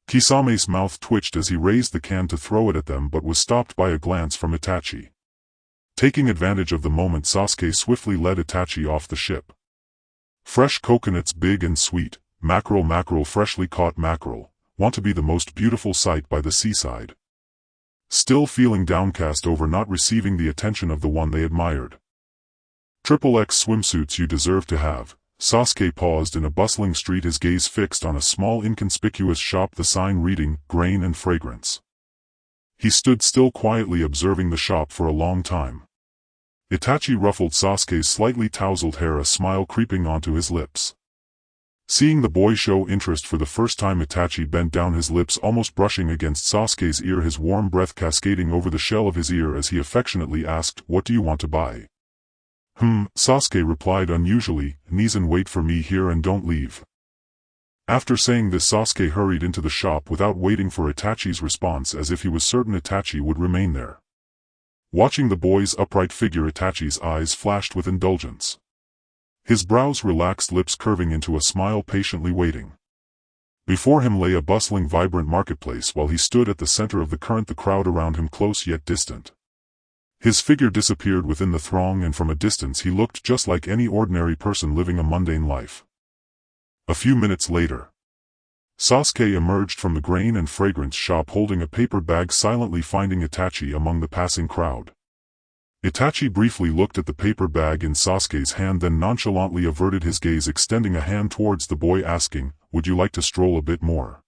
Kisame's mouth twitched as he raised the can to throw it at them, but was stopped by a glance from Itachi. Taking advantage of the moment, Sasuke swiftly led Itachi off the ship. "Fresh coconuts, big and sweet, mackerel, freshly caught mackerel, want to be the most beautiful sight by the seaside." Still feeling downcast over not receiving the attention of the one they admired. "XXX swimsuits you deserve to have." Sasuke paused in a bustling street, his gaze fixed on a small inconspicuous shop, the sign reading, "Grain and Fragrance." He stood still, quietly observing the shop for a long time. Itachi ruffled Sasuke's slightly tousled hair, a smile creeping onto his lips. Seeing the boy show interest for the first time, Itachi bent down, his lips almost brushing against Sasuke's ear, his warm breath cascading over the shell of his ear as he affectionately asked, "What do you want to buy?" Sasuke replied unusually, "Nizan, wait for me here and don't leave." After saying this, Sasuke hurried into the shop without waiting for Itachi's response, as if he was certain Itachi would remain there. Watching the boy's upright figure, Itachi's eyes flashed with indulgence. His brows relaxed, lips curving into a smile, patiently waiting. Before him lay a bustling, vibrant marketplace, while he stood at the center of the current, the crowd around him close yet distant. His figure disappeared within the throng, and from a distance he looked just like any ordinary person living a mundane life. A few minutes later, Sasuke emerged from the grain and fragrance shop holding a paper bag, silently finding Itachi among the passing crowd. Itachi briefly looked at the paper bag in Sasuke's hand, then nonchalantly averted his gaze, extending a hand towards the boy, asking, "Would you like to stroll a bit more?"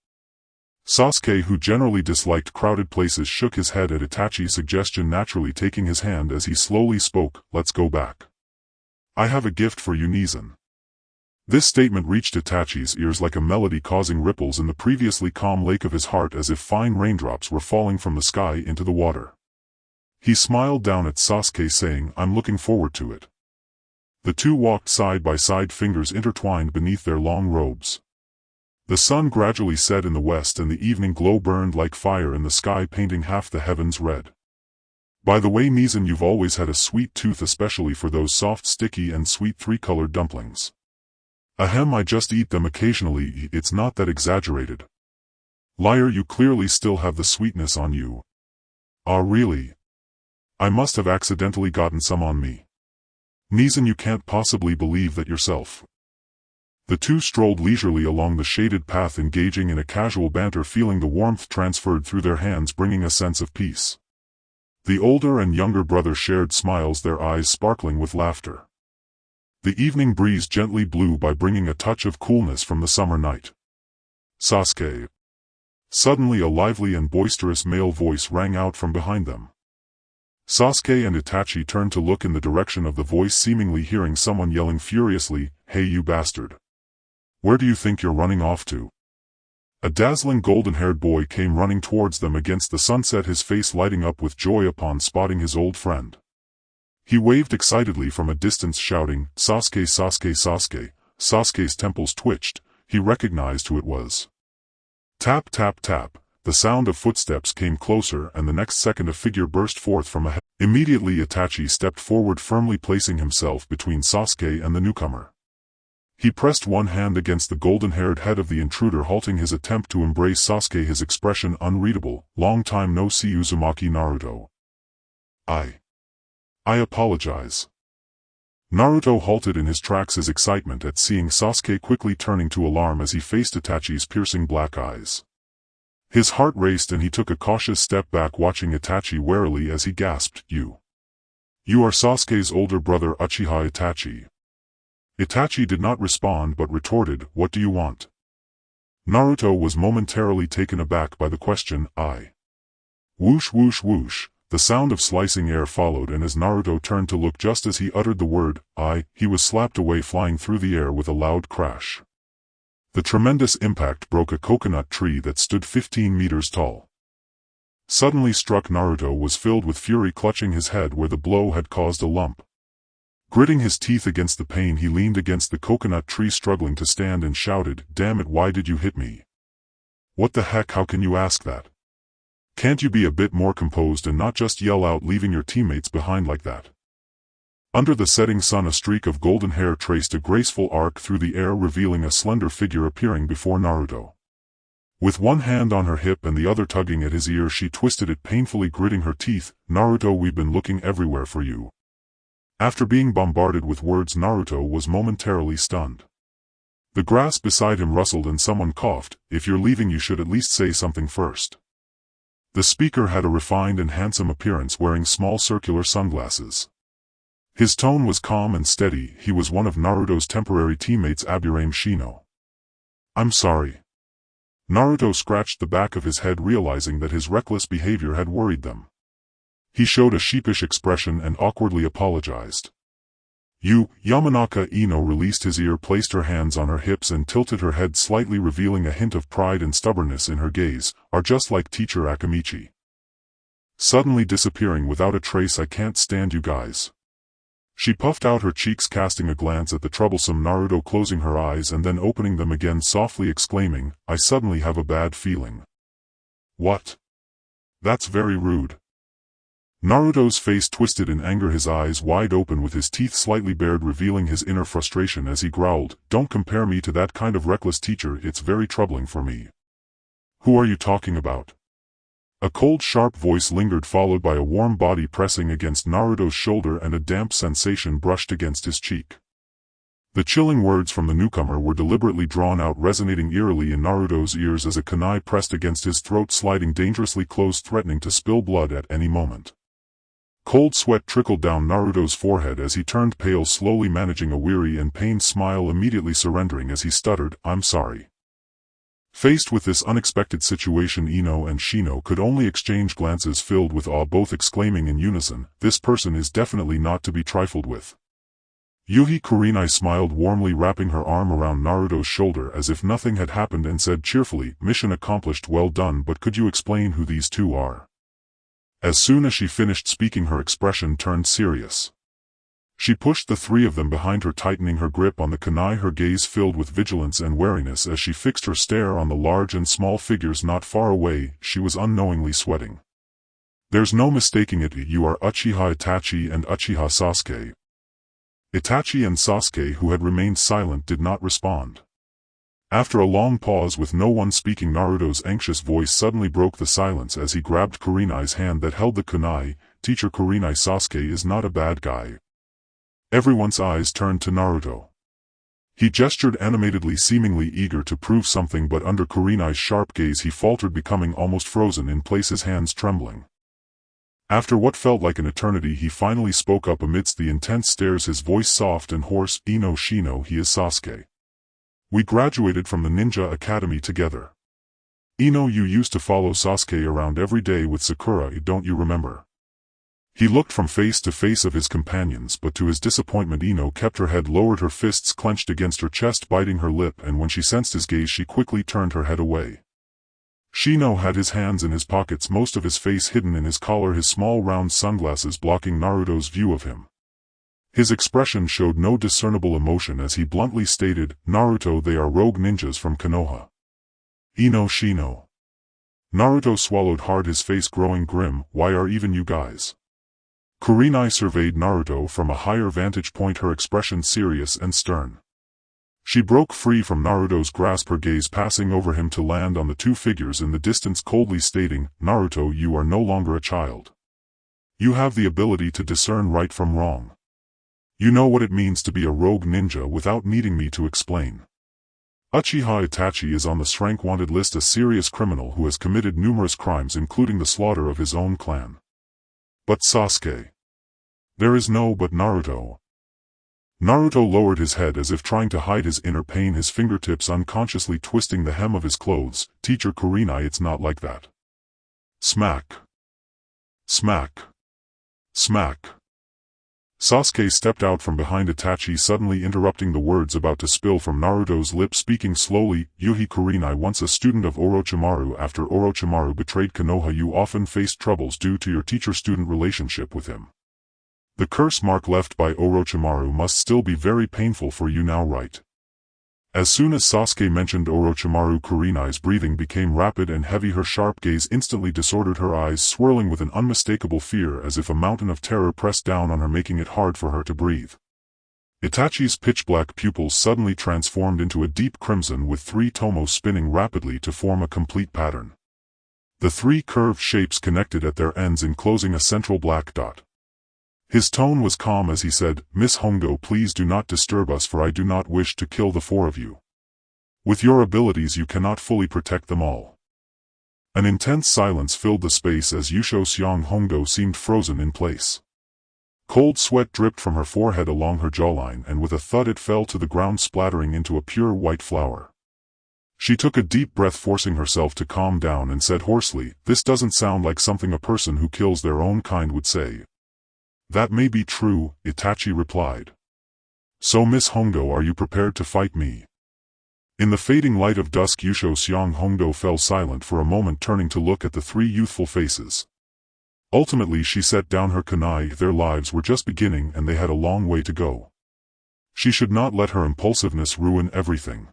Sasuke, who generally disliked crowded places, shook his head at Itachi's suggestion, naturally taking his hand as he slowly spoke, "Let's go back. I have a gift for you, Nizan." This statement reached Itachi's ears like a melody, causing ripples in the previously calm lake of his heart, as if fine raindrops were falling from the sky into the water. He smiled down at Sasuke, saying, "I'm looking forward to it." The two walked side by side, fingers intertwined beneath their long robes. The sun gradually set in the west and the evening glow burned like fire in the sky, painting half the heavens red. By the way, Mizan, you've always had a sweet tooth, especially for those soft, sticky and sweet three-colored dumplings. Ahem, I just eat them occasionally, it's not that exaggerated. Liar, you clearly still have the sweetness on you. Ah, really? I must have accidentally gotten some on me. Mizan, you can't possibly believe that yourself. The two strolled leisurely along the shaded path, engaging in a casual banter, feeling the warmth transferred through their hands, bringing a sense of peace. The older and younger brother shared smiles, their eyes sparkling with laughter. The evening breeze gently blew by, bringing a touch of coolness from the summer night. Sasuke. Suddenly a lively and boisterous male voice rang out from behind them. Sasuke and Itachi turned to look in the direction of the voice, seemingly hearing someone yelling furiously, "Hey you bastard! Where do you think you're running off to?" A dazzling golden-haired boy came running towards them against the sunset, his face lighting up with joy upon spotting his old friend. He waved excitedly from a distance, shouting, "Sasuke, Sasuke, Sasuke!" Sasuke's temples twitched. He recognized who it was. Tap, tap, tap. The sound of footsteps came closer, and the next second a figure burst forth from ahead. Immediately Itachi stepped forward, firmly placing himself between Sasuke and the newcomer. He pressed one hand against the golden-haired head of the intruder, halting his attempt to embrace Sasuke, his expression unreadable. "Long time no see, Uzumaki Naruto." I apologize." Naruto halted in his tracks, his excitement at seeing Sasuke quickly turning to alarm as he faced Itachi's piercing black eyes. His heart raced and he took a cautious step back, watching Itachi warily as he gasped, You are Sasuke's older brother Uchiha Itachi." Itachi did not respond but retorted, "What do you want?" Naruto was momentarily taken aback by the question. Whoosh whoosh whoosh. The sound of slicing air followed, and as Naruto turned to look, just as he uttered the word, he was slapped away, flying through the air with a loud crash. The tremendous impact broke a coconut tree that stood 15 meters tall. Suddenly struck, Naruto was filled with fury, clutching his head where the blow had caused a lump. Gritting his teeth against the pain, he leaned against the coconut tree, struggling to stand, and shouted, "Damn it, why did you hit me? What the heck, how can you ask that? Can't you be a bit more composed and not just yell out, leaving your teammates behind like that?" Under the setting sun, a streak of golden hair traced a graceful arc through the air, revealing a slender figure appearing before Naruto. With one hand on her hip and the other tugging at his ear, she twisted it painfully, gritting her teeth. "Naruto, we've been looking everywhere for you." After being bombarded with words, Naruto was momentarily stunned. The grass beside him rustled and someone coughed. "If you're leaving, you should at least say something first." The speaker had a refined and handsome appearance, wearing small circular sunglasses. His tone was calm and steady. He was one of Naruto's temporary teammates, Aburame Shino. "I'm sorry." Naruto scratched the back of his head, realizing that his reckless behavior had worried them. He showed a sheepish expression and awkwardly apologized. Yamanaka Ino released his ear, placed her hands on her hips and tilted her head slightly, revealing a hint of pride and stubbornness in her gaze. "Are just like teacher Akamichi. Suddenly disappearing without a trace. I can't stand you guys." She puffed out her cheeks, casting a glance at the troublesome Naruto, closing her eyes and then opening them again, softly exclaiming, "I suddenly have a bad feeling." "What? That's very rude." Naruto's face twisted in anger, his eyes wide open with his teeth slightly bared, revealing his inner frustration as he growled, "Don't compare me to that kind of reckless teacher, it's very troubling for me." "Who are you talking about?" A cold, sharp voice lingered, followed by a warm body pressing against Naruto's shoulder and a damp sensation brushed against his cheek. The chilling words from the newcomer were deliberately drawn out, resonating eerily in Naruto's ears as a kunai pressed against his throat, sliding dangerously close, threatening to spill blood at any moment. Cold sweat trickled down Naruto's forehead as he turned pale, slowly managing a weary and pained smile, immediately surrendering as he stuttered, "I'm sorry." Faced with this unexpected situation, Ino and Shino could only exchange glances filled with awe, both exclaiming in unison, "This person is definitely not to be trifled with." Yuhi Kurenai smiled warmly, wrapping her arm around Naruto's shoulder as if nothing had happened, and said cheerfully, "Mission accomplished, well done, but could you explain who these two are?" As soon as she finished speaking, her expression turned serious. She pushed the three of them behind her, tightening her grip on the kunai, her gaze filled with vigilance and wariness as she fixed her stare on the large and small figures not far away. She was unknowingly sweating. There's no mistaking it, you are Uchiha Itachi and Uchiha Sasuke. Itachi and Sasuke, who had remained silent, did not respond. After a long pause with no one speaking, Naruto's anxious voice suddenly broke the silence as he grabbed Kurenai's hand that held the kunai. Teacher Kurenai, Sasuke is not a bad guy. Everyone's eyes turned to Naruto. He gestured animatedly, seemingly eager to prove something, but under Kurenai's sharp gaze he faltered, becoming almost frozen in place, his hands trembling. After what felt like an eternity, he finally spoke up amidst the intense stares, his voice soft and hoarse. Ino Shino, he is Sasuke. We graduated from the ninja academy together. Ino, you used to follow Sasuke around every day with Sakura, don't you remember? He looked from face to face of his companions, but to his disappointment Ino kept her head lowered, her fists clenched against her chest, biting her lip, and when she sensed his gaze she quickly turned her head away. Shino had his hands in his pockets, most of his face hidden in his collar, his small round sunglasses blocking Naruto's view of him. His expression showed no discernible emotion as he bluntly stated, Naruto, they are rogue ninjas from Konoha. Ino Shino. Naruto swallowed hard, his face growing grim. Why are even you guys? Kurenai surveyed Naruto from a higher vantage point, her expression serious and stern. She broke free from Naruto's grasp, her gaze passing over him to land on the two figures in the distance, coldly stating, Naruto, you are no longer a child. You have the ability to discern right from wrong. You know what it means to be a rogue ninja without needing me to explain. Uchiha Itachi is on the Srank wanted list, a serious criminal who has committed numerous crimes including the slaughter of his own clan. But Sasuke. There is no but, Naruto. Naruto lowered his head as if trying to hide his inner pain, his fingertips unconsciously twisting the hem of his clothes. Teacher Kurenai, it's not like that. Smack. Smack. Smack. Sasuke stepped out from behind Itachi, suddenly interrupting the words about to spill from Naruto's lips, speaking slowly. Yuhi Kurenai, once a student of Orochimaru, after Orochimaru betrayed Konoha, you often faced troubles due to your teacher-student relationship with him. The curse mark left by Orochimaru must still be very painful for you now, right? As soon as Sasuke mentioned Orochimaru, Kurenai's breathing became rapid and heavy, her sharp gaze instantly disordered, her eyes swirling with an unmistakable fear as if a mountain of terror pressed down on her, making it hard for her to breathe. Itachi's pitch-black pupils suddenly transformed into a deep crimson, with three tomos spinning rapidly to form a complete pattern. The three curved shapes connected at their ends, enclosing a central black dot. His tone was calm as he said, Miss Hongo, please do not disturb us, for I do not wish to kill the four of you. With your abilities you cannot fully protect them all. An intense silence filled the space as Yusho Seong Hongo seemed frozen in place. Cold sweat dripped from her forehead along her jawline, and with a thud it fell to the ground, splattering into a pure white flower. She took a deep breath, forcing herself to calm down, and said hoarsely, This doesn't sound like something a person who kills their own kind would say. That may be true, Itachi replied. So Miss Hongo, are you prepared to fight me? In the fading light of dusk, Yusho Seong Hongo fell silent for a moment, turning to look at the three youthful faces. Ultimately she set down her kunai. Their lives were just beginning and they had a long way to go. She should not let her impulsiveness ruin everything.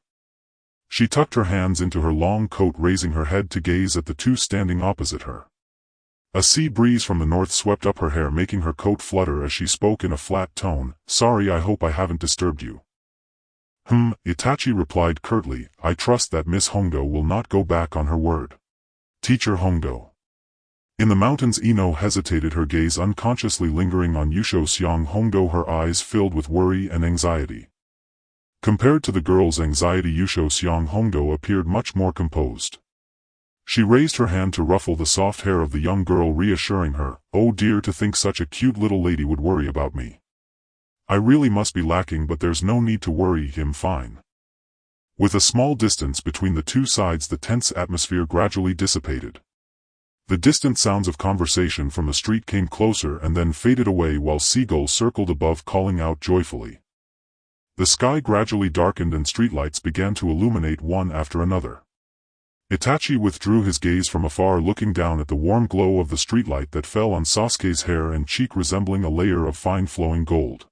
She tucked her hands into her long coat, raising her head to gaze at the two standing opposite her. A sea breeze from the north swept up her hair, making her coat flutter as she spoke in a flat tone, Sorry, I hope I haven't disturbed you. Itachi replied curtly, I trust that Miss Hongo will not go back on her word. Teacher Hongo. In the mountains, Ino hesitated, her gaze unconsciously lingering on Yusho Seong Hongo, her eyes filled with worry and anxiety. Compared to the girl's anxiety, Yusho Seong Hongo appeared much more composed. She raised her hand to ruffle the soft hair of the young girl, reassuring her, Oh dear, to think such a cute little lady would worry about me. I really must be lacking, but there's no need to worry, I'm fine. With a small distance between the two sides, the tense atmosphere gradually dissipated. The distant sounds of conversation from the street came closer and then faded away while seagulls circled above, calling out joyfully. The sky gradually darkened and streetlights began to illuminate one after another. Itachi withdrew his gaze from afar, looking down at the warm glow of the streetlight that fell on Sasuke's hair and cheek, resembling a layer of fine flowing gold.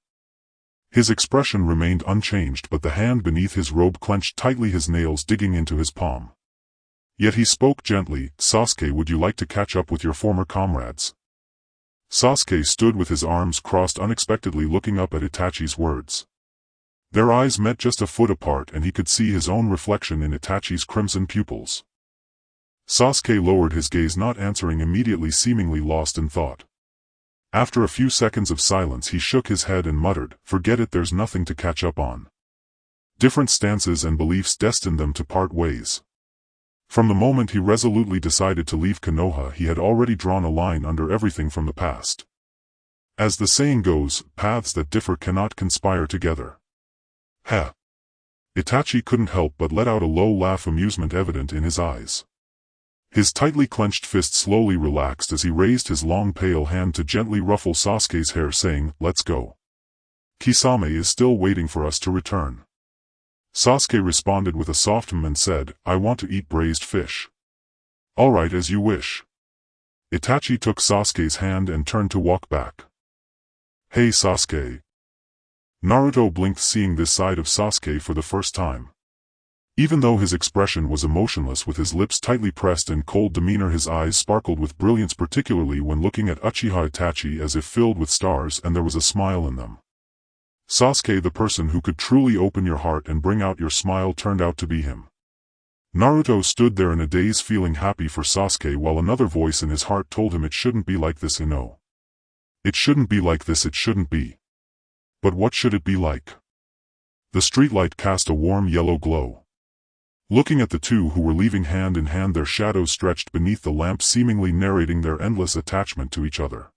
His expression remained unchanged, but the hand beneath his robe clenched tightly, his nails digging into his palm. Yet he spoke gently, "Sasuke, would you like to catch up with your former comrades?" Sasuke stood with his arms crossed, unexpectedly looking up at Itachi's words. Their eyes met just a foot apart, and he could see his own reflection in Itachi's crimson pupils. Sasuke lowered his gaze, not answering immediately, seemingly lost in thought. After a few seconds of silence he shook his head and muttered, "Forget it, there's nothing to catch up on." Different stances and beliefs destined them to part ways. From the moment he resolutely decided to leave Konoha, he had already drawn a line under everything from the past. As the saying goes, paths that differ cannot conspire together. Heh. Itachi couldn't help but let out a low laugh, amusement evident in his eyes. His tightly clenched fist slowly relaxed as he raised his long pale hand to gently ruffle Sasuke's hair, saying, "Let's go. Kisame is still waiting for us to return." Sasuke responded with a soft and said, "I want to eat braised fish." "All right, as you wish." Itachi took Sasuke's hand and turned to walk back. "Hey Sasuke." Naruto blinked, seeing this side of Sasuke for the first time. Even though his expression was emotionless, with his lips tightly pressed and cold demeanor, his eyes sparkled with brilliance, particularly when looking at Uchiha Itachi, as if filled with stars, and there was a smile in them. Sasuke, the person who could truly open your heart and bring out your smile, turned out to be him. Naruto stood there in a daze, feeling happy for Sasuke, while another voice in his heart told him it shouldn't be like this, It shouldn't be like this, it shouldn't be. But what should it be like? The streetlight cast a warm yellow glow. Looking at the two who were leaving hand in hand, their shadows stretched beneath the lamp, seemingly narrating their endless attachment to each other.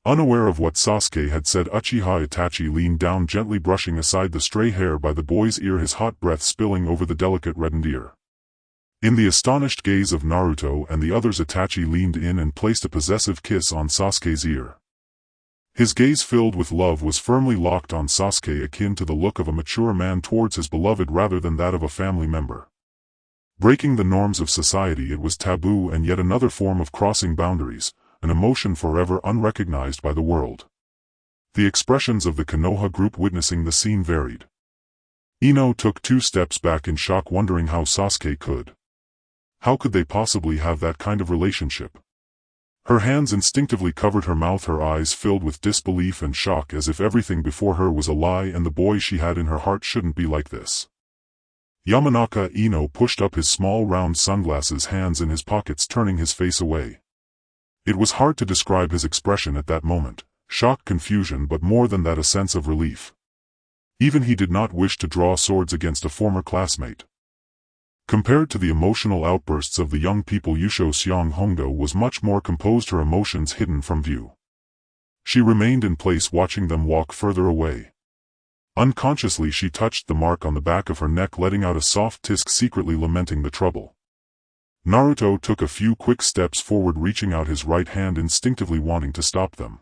Unaware of what Sasuke had said, Uchiha Itachi leaned down, gently brushing aside the stray hair by the boy's ear, his hot breath spilling over the delicate reddened ear. In the astonished gaze of Naruto and the others, Itachi leaned in and placed a possessive kiss on Sasuke's ear. His gaze, filled with love, was firmly locked on Sasuke, akin to the look of a mature man towards his beloved rather than that of a family member. Breaking the norms of society, it was taboo, and yet another form of crossing boundaries, an emotion forever unrecognized by the world. The expressions of the Konoha group witnessing the scene varied. Ino took 2 steps back in shock, wondering how Sasuke could. How could they possibly have that kind of relationship? Her hands instinctively covered her mouth, her eyes filled with disbelief and shock, as if everything before her was a lie and the boy she had in her heart shouldn't be like this. Yamanaka Ino pushed up his small round sunglasses, hands in his pockets, turning his face away. It was hard to describe his expression at that moment: shock, confusion, but more than that, a sense of relief. Even he did not wish to draw swords against a former classmate. Compared to the emotional outbursts of the young people, Yusho Seonghongdo was much more composed, her emotions hidden from view. She remained in place, watching them walk further away. Unconsciously she touched the mark on the back of her neck, letting out a soft tisk, secretly lamenting the trouble. Naruto took a few quick steps forward, reaching out his right hand, instinctively wanting to stop them.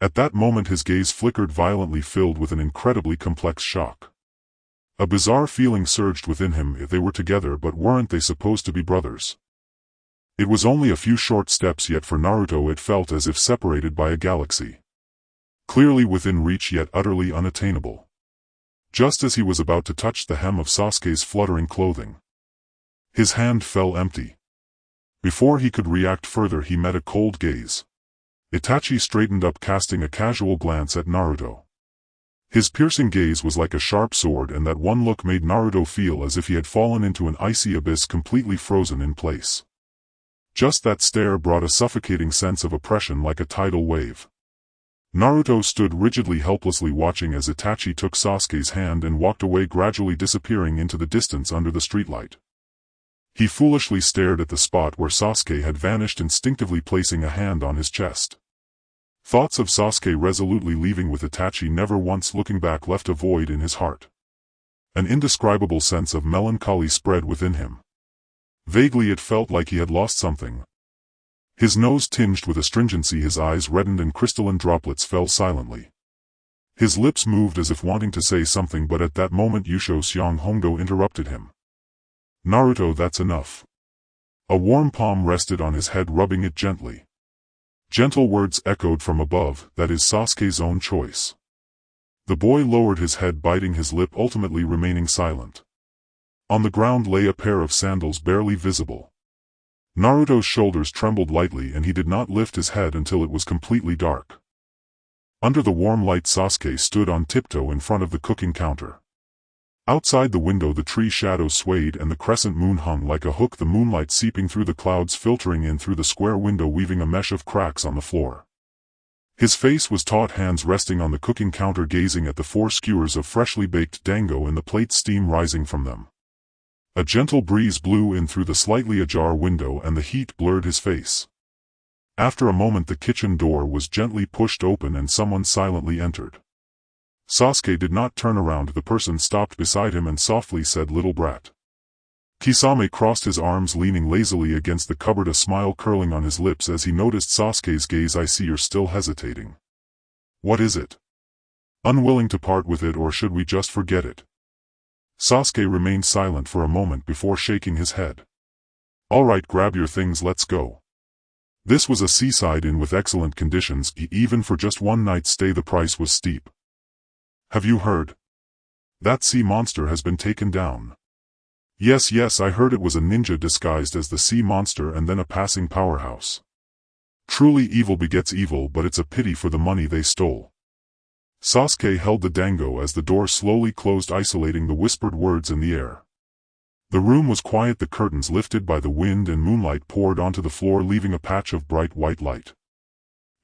At that moment his gaze flickered violently, filled with an incredibly complex shock. A bizarre feeling surged within him. If they were together, but weren't they supposed to be brothers? It was only a few short steps, yet for Naruto it felt as if separated by a galaxy. Clearly within reach, yet utterly unattainable. Just as he was about to touch the hem of Sasuke's fluttering clothing, his hand fell empty. Before he could react further, he met a cold gaze. Itachi straightened up, casting a casual glance at Naruto. His piercing gaze was like a sharp sword, and that one look made Naruto feel as if he had fallen into an icy abyss, completely frozen in place. Just that stare brought a suffocating sense of oppression like a tidal wave. Naruto stood rigidly, helplessly watching as Itachi took Sasuke's hand and walked away, gradually disappearing into the distance under the streetlight. He foolishly stared at the spot where Sasuke had vanished, instinctively placing a hand on his chest. Thoughts of Sasuke resolutely leaving with Itachi, never once looking back, left a void in his heart. An indescribable sense of melancholy spread within him. Vaguely it felt like he had lost something. His nose tinged with astringency, his eyes reddened, and crystalline droplets fell silently. His lips moved as if wanting to say something, but at that moment Yusho Seonghongdo interrupted him. "Naruto, that's enough." A warm palm rested on his head, rubbing it gently. Gentle words echoed from above, "That is Sasuke's own choice. The boy lowered his head, biting his lip, ultimately remaining silent. On the ground lay a pair of sandals barely visible. Naruto's shoulders trembled lightly and he did not lift his head until it was completely dark. Under the warm light, Sasuke stood on tiptoe in front of the cooking counter. Outside the window the tree shadows swayed and the crescent moon hung like a hook, the moonlight seeping through the clouds, filtering in through the square window, weaving a mesh of cracks on the floor. His face was taut, hands resting on the cooking counter, gazing at the 4 skewers of freshly baked dango and the plate, steam rising from them. A gentle breeze blew in through the slightly ajar window and the heat blurred his face. After a moment the kitchen door was gently pushed open and someone silently entered. Sasuke did not turn around. The person stopped beside him and softly said, "Little brat." Kisame crossed his arms, leaning lazily against the cupboard, a smile curling on his lips as he noticed Sasuke's gaze. "I see you're still hesitating. What is it? Unwilling to part with it, or should we just forget it?" Sasuke remained silent for a moment before shaking his head. "All right, grab your things, let's go." This was a seaside inn with excellent conditions, even for just one night's stay the price was steep. "Have you heard? That sea monster has been taken down." Yes, I heard it was a ninja disguised as the sea monster and then a passing powerhouse. Truly evil begets evil, but it's a pity for the money they stole." Sasuke held the dango as the door slowly closed, isolating the whispered words in the air. The room was quiet, the curtains lifted by the wind and moonlight poured onto the floor, leaving a patch of bright white light.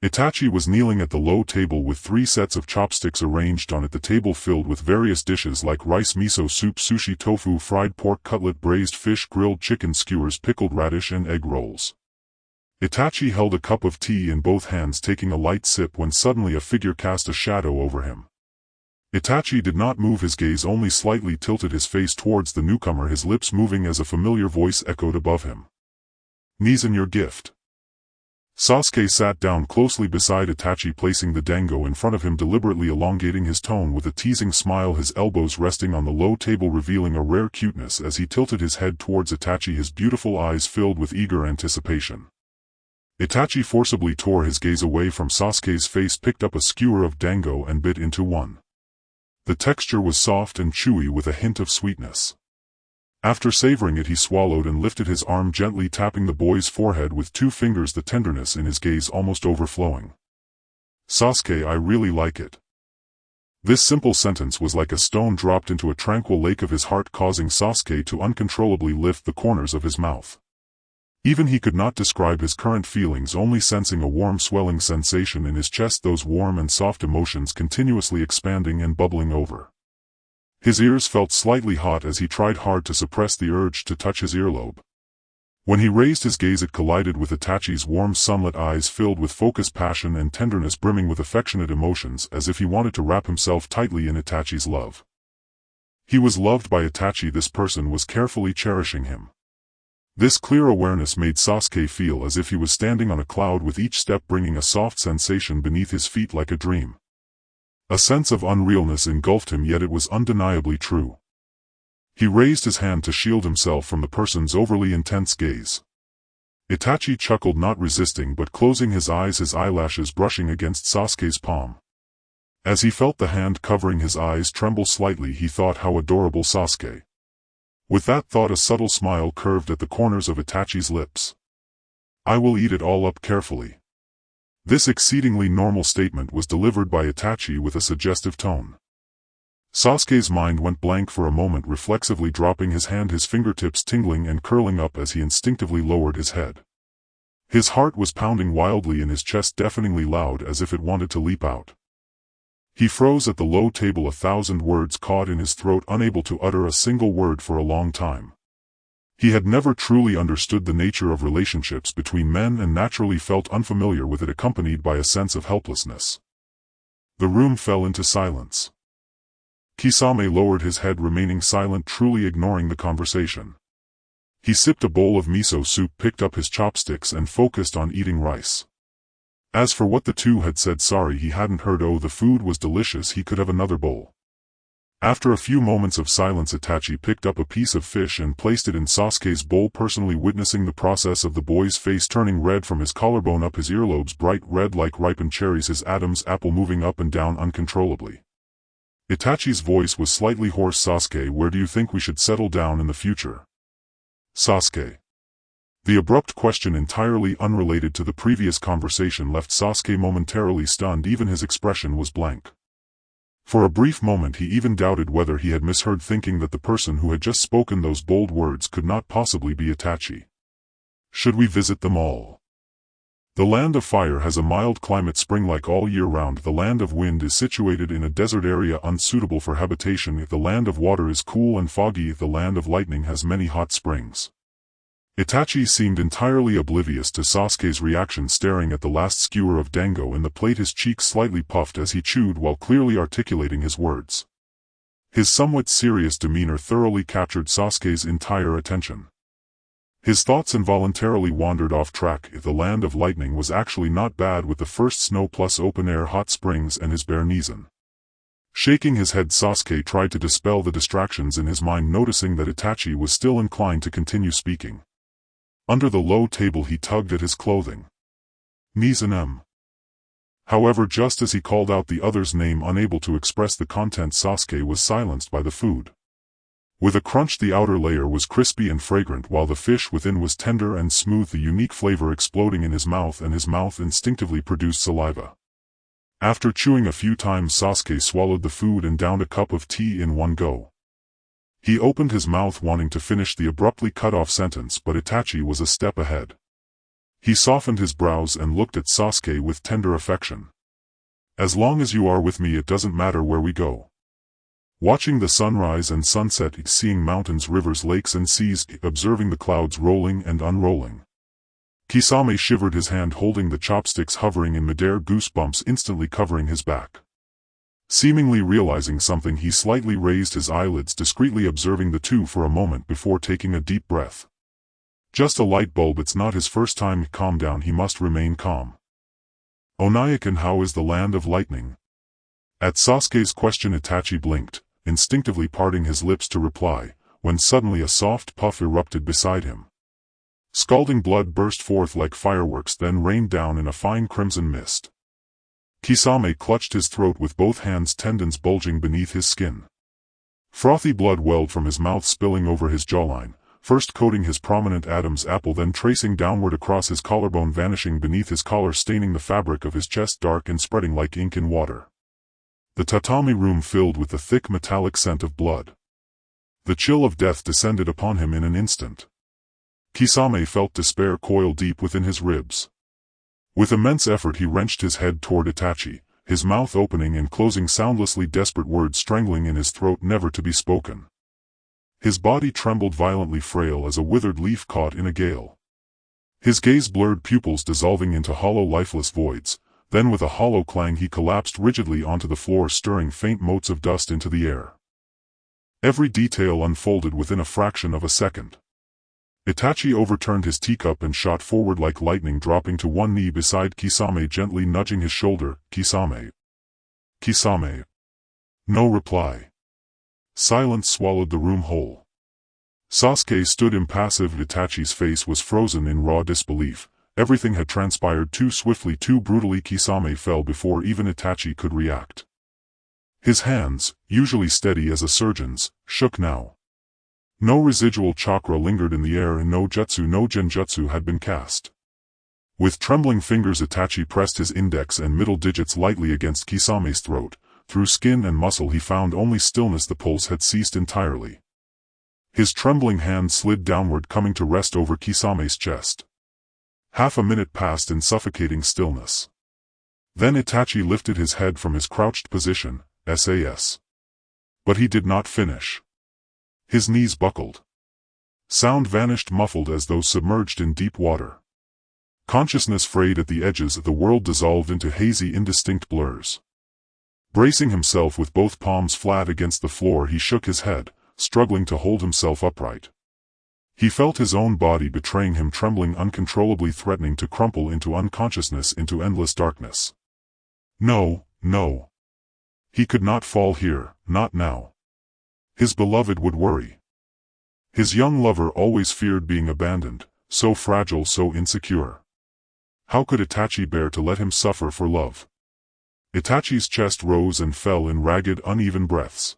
Itachi was kneeling at the low table with 3 sets of chopsticks arranged on it, the table filled with various dishes like rice, miso soup, sushi, tofu, fried pork cutlet, braised fish, grilled chicken skewers, pickled radish and egg rolls. Itachi held a cup of tea in both hands, taking a light sip when suddenly a figure cast a shadow over him. Itachi did not move, his gaze only slightly tilted his face towards the newcomer, his lips moving as a familiar voice echoed above him. "Nizen, your gift." Sasuke sat down closely beside Itachi, placing the dango in front of him, deliberately elongating his tone with a teasing smile, his elbows resting on the low table revealing a rare cuteness as he tilted his head towards Itachi, his beautiful eyes filled with eager anticipation. Itachi forcibly tore his gaze away from Sasuke's face, picked up a skewer of dango and bit into one. The texture was soft and chewy with a hint of sweetness. After savoring it he swallowed and lifted his arm, gently tapping the boy's forehead with 2 fingers, the tenderness in his gaze almost overflowing. "Sasuke, I really like it." This simple sentence was like a stone dropped into a tranquil lake of his heart, causing Sasuke to uncontrollably lift the corners of his mouth. Even he could not describe his current feelings, only sensing a warm swelling sensation in his chest, those warm and soft emotions continuously expanding and bubbling over. His ears felt slightly hot as he tried hard to suppress the urge to touch his earlobe. When he raised his gaze it collided with Itachi's warm sunlit eyes filled with focused passion and tenderness, brimming with affectionate emotions, as if he wanted to wrap himself tightly in Itachi's love. He was loved by Itachi, this person was carefully cherishing him. This clear awareness made Sasuke feel as if he was standing on a cloud, with each step bringing a soft sensation beneath his feet like a dream. A sense of unrealness engulfed him, yet it was undeniably true. He raised his hand to shield himself from the person's overly intense gaze. Itachi chuckled, not resisting but closing his eyes, his eyelashes brushing against Sasuke's palm. As he felt the hand covering his eyes tremble slightly, he thought, how adorable Sasuke. With that thought a subtle smile curved at the corners of Itachi's lips. "I will eat it all up carefully." This exceedingly normal statement was delivered by Itachi with a suggestive tone. Sasuke's mind went blank for a moment, reflexively dropping his hand, his fingertips tingling and curling up as he instinctively lowered his head. His heart was pounding wildly in his chest, deafeningly loud as if it wanted to leap out. He froze at the low table, 1,000 words caught in his throat, unable to utter a single word for a long time. He had never truly understood the nature of relationships between men and naturally felt unfamiliar with it, accompanied by a sense of helplessness. The room fell into silence. Kisame lowered his head, remaining silent, truly ignoring the conversation. He sipped a bowl of miso soup, picked up his chopsticks and focused on eating rice. As for what the two had said, sorry, he hadn't heard. Oh, the food was delicious, he could have another bowl. After a few moments of silence, Itachi picked up a piece of fish and placed it in Sasuke's bowl, personally witnessing the process of the boy's face turning red from his collarbone up his earlobes, bright red like ripened cherries, his Adam's apple moving up and down uncontrollably. Itachi's voice was slightly hoarse. Sasuke, where do you think we should settle down in the future? Sasuke. The abrupt question, entirely unrelated to the previous conversation, left Sasuke momentarily stunned. Even his expression was blank. For a brief moment he even doubted whether he had misheard, thinking that the person who had just spoken those bold words could not possibly be Itachi. Should we visit them all? The land of fire has a mild climate, spring-like all year round. The land of wind is situated in a desert area unsuitable for habitation. The land of water is cool and foggy. The land of lightning has many hot springs. Itachi seemed entirely oblivious to Sasuke's reaction, staring at the last skewer of dango in the plate, his cheeks slightly puffed as he chewed while clearly articulating his words. His somewhat serious demeanor thoroughly captured Sasuke's entire attention. His thoughts involuntarily wandered off track. The land of lightning was actually not bad, with the first snow plus open-air hot springs and his bare kneesin. Shaking his head, Sasuke tried to dispel the distractions in his mind, noticing that Itachi was still inclined to continue speaking. Under the low table he tugged at his clothing. Nizam. However, just as he called out the other's name, unable to express the content, Sasuke was silenced by the food. With a crunch, the outer layer was crispy and fragrant, while the fish within was tender and smooth, the unique flavor exploding in his mouth, and his mouth instinctively produced saliva. After chewing a few times, Sasuke swallowed the food and downed a cup of tea in one go. He opened his mouth, wanting to finish the abruptly cut off sentence, but Itachi was a step ahead. He softened his brows and looked at Sasuke with tender affection. As long as you are with me, it doesn't matter where we go. Watching the sunrise and sunset, seeing mountains, rivers, lakes and seas, observing the clouds rolling and unrolling. Kisame shivered, his hand holding the chopsticks hovering in midair, goosebumps instantly covering his back. Seemingly realizing something, he slightly raised his eyelids, discreetly observing the two for a moment before taking a deep breath. Just a light bulb, it's not his first time. Calm down, he must remain calm. Onyakan, how is the land of lightning? At Sasuke's question, Itachi blinked, instinctively parting his lips to reply, when suddenly a soft puff erupted beside him. Scalding blood burst forth like fireworks, then rained down in a fine crimson mist. Kisame clutched his throat with both hands, tendons bulging beneath his skin. Frothy blood welled from his mouth, spilling over his jawline, first coating his prominent Adam's apple, then tracing downward across his collarbone, vanishing beneath his collar, staining the fabric of his chest dark and spreading like ink in water. The tatami room filled with the thick metallic scent of blood. The chill of death descended upon him in an instant. Kisame felt despair coil deep within his ribs. With immense effort he wrenched his head toward Itachi, his mouth opening and closing soundlessly, desperate words strangling in his throat, never to be spoken. His body trembled violently, frail as a withered leaf caught in a gale. His gaze blurred, pupils dissolving into hollow lifeless voids, then with a hollow clang he collapsed rigidly onto the floor, stirring faint motes of dust into the air. Every detail unfolded within a fraction of a second. Itachi overturned his teacup and shot forward like lightning, dropping to one knee beside Kisame, gently nudging his shoulder. Kisame. Kisame. No reply. Silence swallowed the room whole. Sasuke stood impassive. Itachi's face was frozen in raw disbelief. Everything had transpired too swiftly, too brutally. Kisame fell before even Itachi could react. His hands, usually steady as a surgeon's, shook now. No residual chakra lingered in the air, and no jutsu, no genjutsu had been cast. With trembling fingers Itachi pressed his index and middle digits lightly against Kisame's throat. Through skin and muscle he found only stillness. The pulse had ceased entirely. His trembling hand slid downward, coming to rest over Kisame's chest. Half a minute passed in suffocating stillness. Then Itachi lifted his head from his crouched position, SAS. But he did not finish. His knees buckled. Sound vanished, muffled as though submerged in deep water. Consciousness frayed at the edges, the world dissolved into hazy, indistinct blurs. Bracing himself with both palms flat against the floor, he shook his head, struggling to hold himself upright. He felt his own body betraying him, trembling uncontrollably, threatening to crumple into unconsciousness, into endless darkness. No, no. He could not fall here, not now. His beloved would worry. His young lover always feared being abandoned, so fragile, so insecure. How could Itachi bear to let him suffer for love? Itachi's chest rose and fell in ragged, uneven breaths.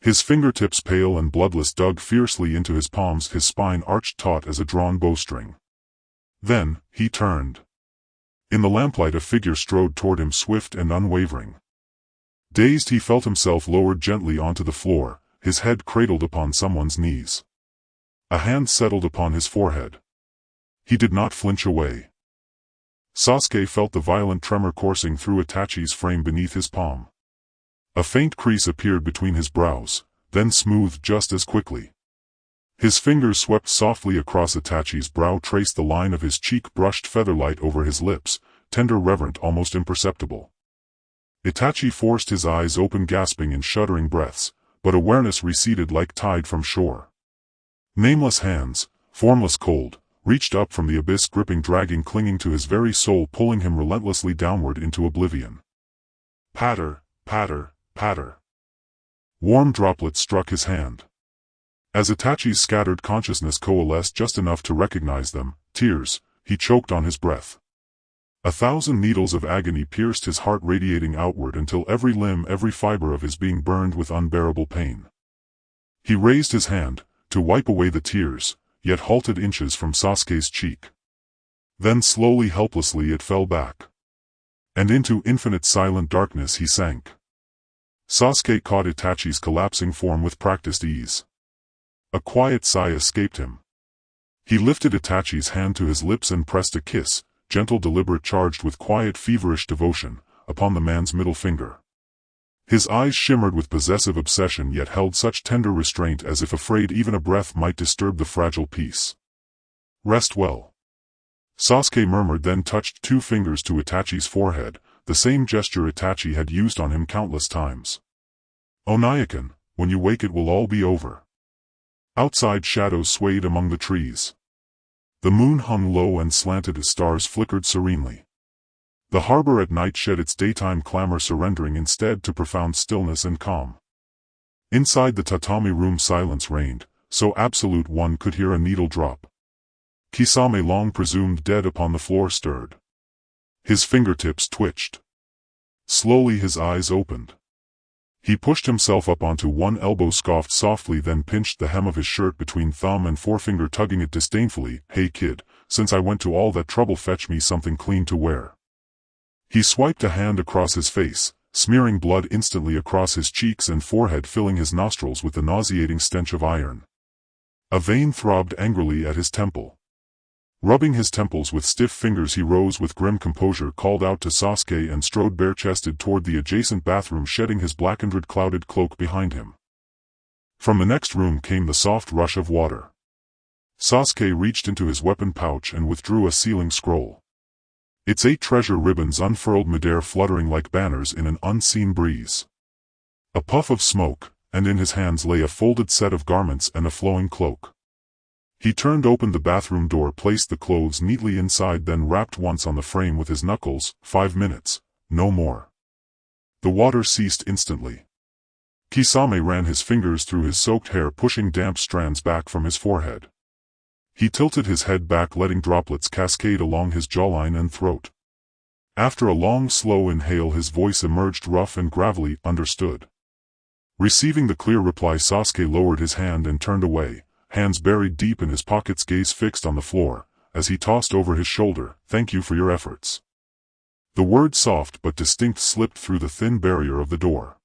His fingertips, pale and bloodless, dug fiercely into his palms, his spine arched taut as a drawn bowstring. Then, he turned. In the lamplight a figure strode toward him, swift and unwavering. Dazed, he felt himself lowered gently onto the floor, his head cradled upon someone's knees. A hand settled upon his forehead. He did not flinch away. Sasuke felt the violent tremor coursing through Itachi's frame beneath his palm. A faint crease appeared between his brows, then smoothed just as quickly. His fingers swept softly across Itachi's brow, traced the line of his cheek, brushed featherlight over his lips, tender, reverent, almost imperceptible. Itachi forced his eyes open, gasping in shuddering breaths, but awareness receded like tide from shore. Nameless hands, formless, cold, reached up from the abyss, gripping, dragging, clinging to his very soul, pulling him relentlessly downward into oblivion. Patter, patter, patter. Warm droplets struck his hand. As Itachi's scattered consciousness coalesced just enough to recognize them, tears, he choked on his breath. 1,000 needles of agony pierced his heart, radiating outward until every limb, every fiber of his being burned with unbearable pain. He raised his hand to wipe away the tears, yet halted inches from Sasuke's cheek. Then slowly, helplessly, it fell back. And into infinite silent darkness he sank. Sasuke caught Itachi's collapsing form with practiced ease. A quiet sigh escaped him. He lifted Itachi's hand to his lips and pressed a kiss, gentle, deliberate, charged with quiet, feverish devotion, upon the man's middle finger. His eyes shimmered with possessive obsession, yet held such tender restraint as if afraid even a breath might disturb the fragile peace. Rest well. Sasuke murmured, then touched 2 fingers to Itachi's forehead, the same gesture Itachi had used on him countless times. Onaikan, when you wake it will all be over. Outside shadows swayed among the trees. The moon hung low and slanted as stars flickered serenely. The harbor at night shed its daytime clamor, surrendering instead to profound stillness and calm. Inside the tatami room silence reigned, so absolute one could hear a needle drop. Kisame, long presumed dead upon the floor, stirred. His fingertips twitched. Slowly his eyes opened. He pushed himself up onto one elbow, scoffed softly, then pinched the hem of his shirt between thumb and forefinger, tugging it disdainfully. Hey kid, since I went to all that trouble, fetch me something clean to wear. He swiped a hand across his face, smearing blood instantly across his cheeks and forehead, filling his nostrils with the nauseating stench of iron. A vein throbbed angrily at his temple. Rubbing his temples with stiff fingers, he rose with grim composure, called out to Sasuke, and strode bare-chested toward the adjacent bathroom, shedding his blackened, clouded cloak behind him. From the next room came the soft rush of water. Sasuke reached into his weapon pouch and withdrew a sealing scroll. Its 8 treasure ribbons unfurled midair, fluttering like banners in an unseen breeze. A puff of smoke, and in his hands lay a folded set of garments and a flowing cloak. He turned open the bathroom door, placed the clothes neatly inside, then rapped once on the frame with his knuckles. 5 minutes, no more. The water ceased instantly. Kisame ran his fingers through his soaked hair, pushing damp strands back from his forehead. He tilted his head back, letting droplets cascade along his jawline and throat. After a long, slow inhale, his voice emerged rough and gravelly. Understood. Receiving the clear reply, Sasuke lowered his hand and turned away, hands buried deep in his pockets, gaze fixed on the floor, as he tossed over his shoulder, "Thank you for your efforts." The word, soft but distinct, slipped through the thin barrier of the door.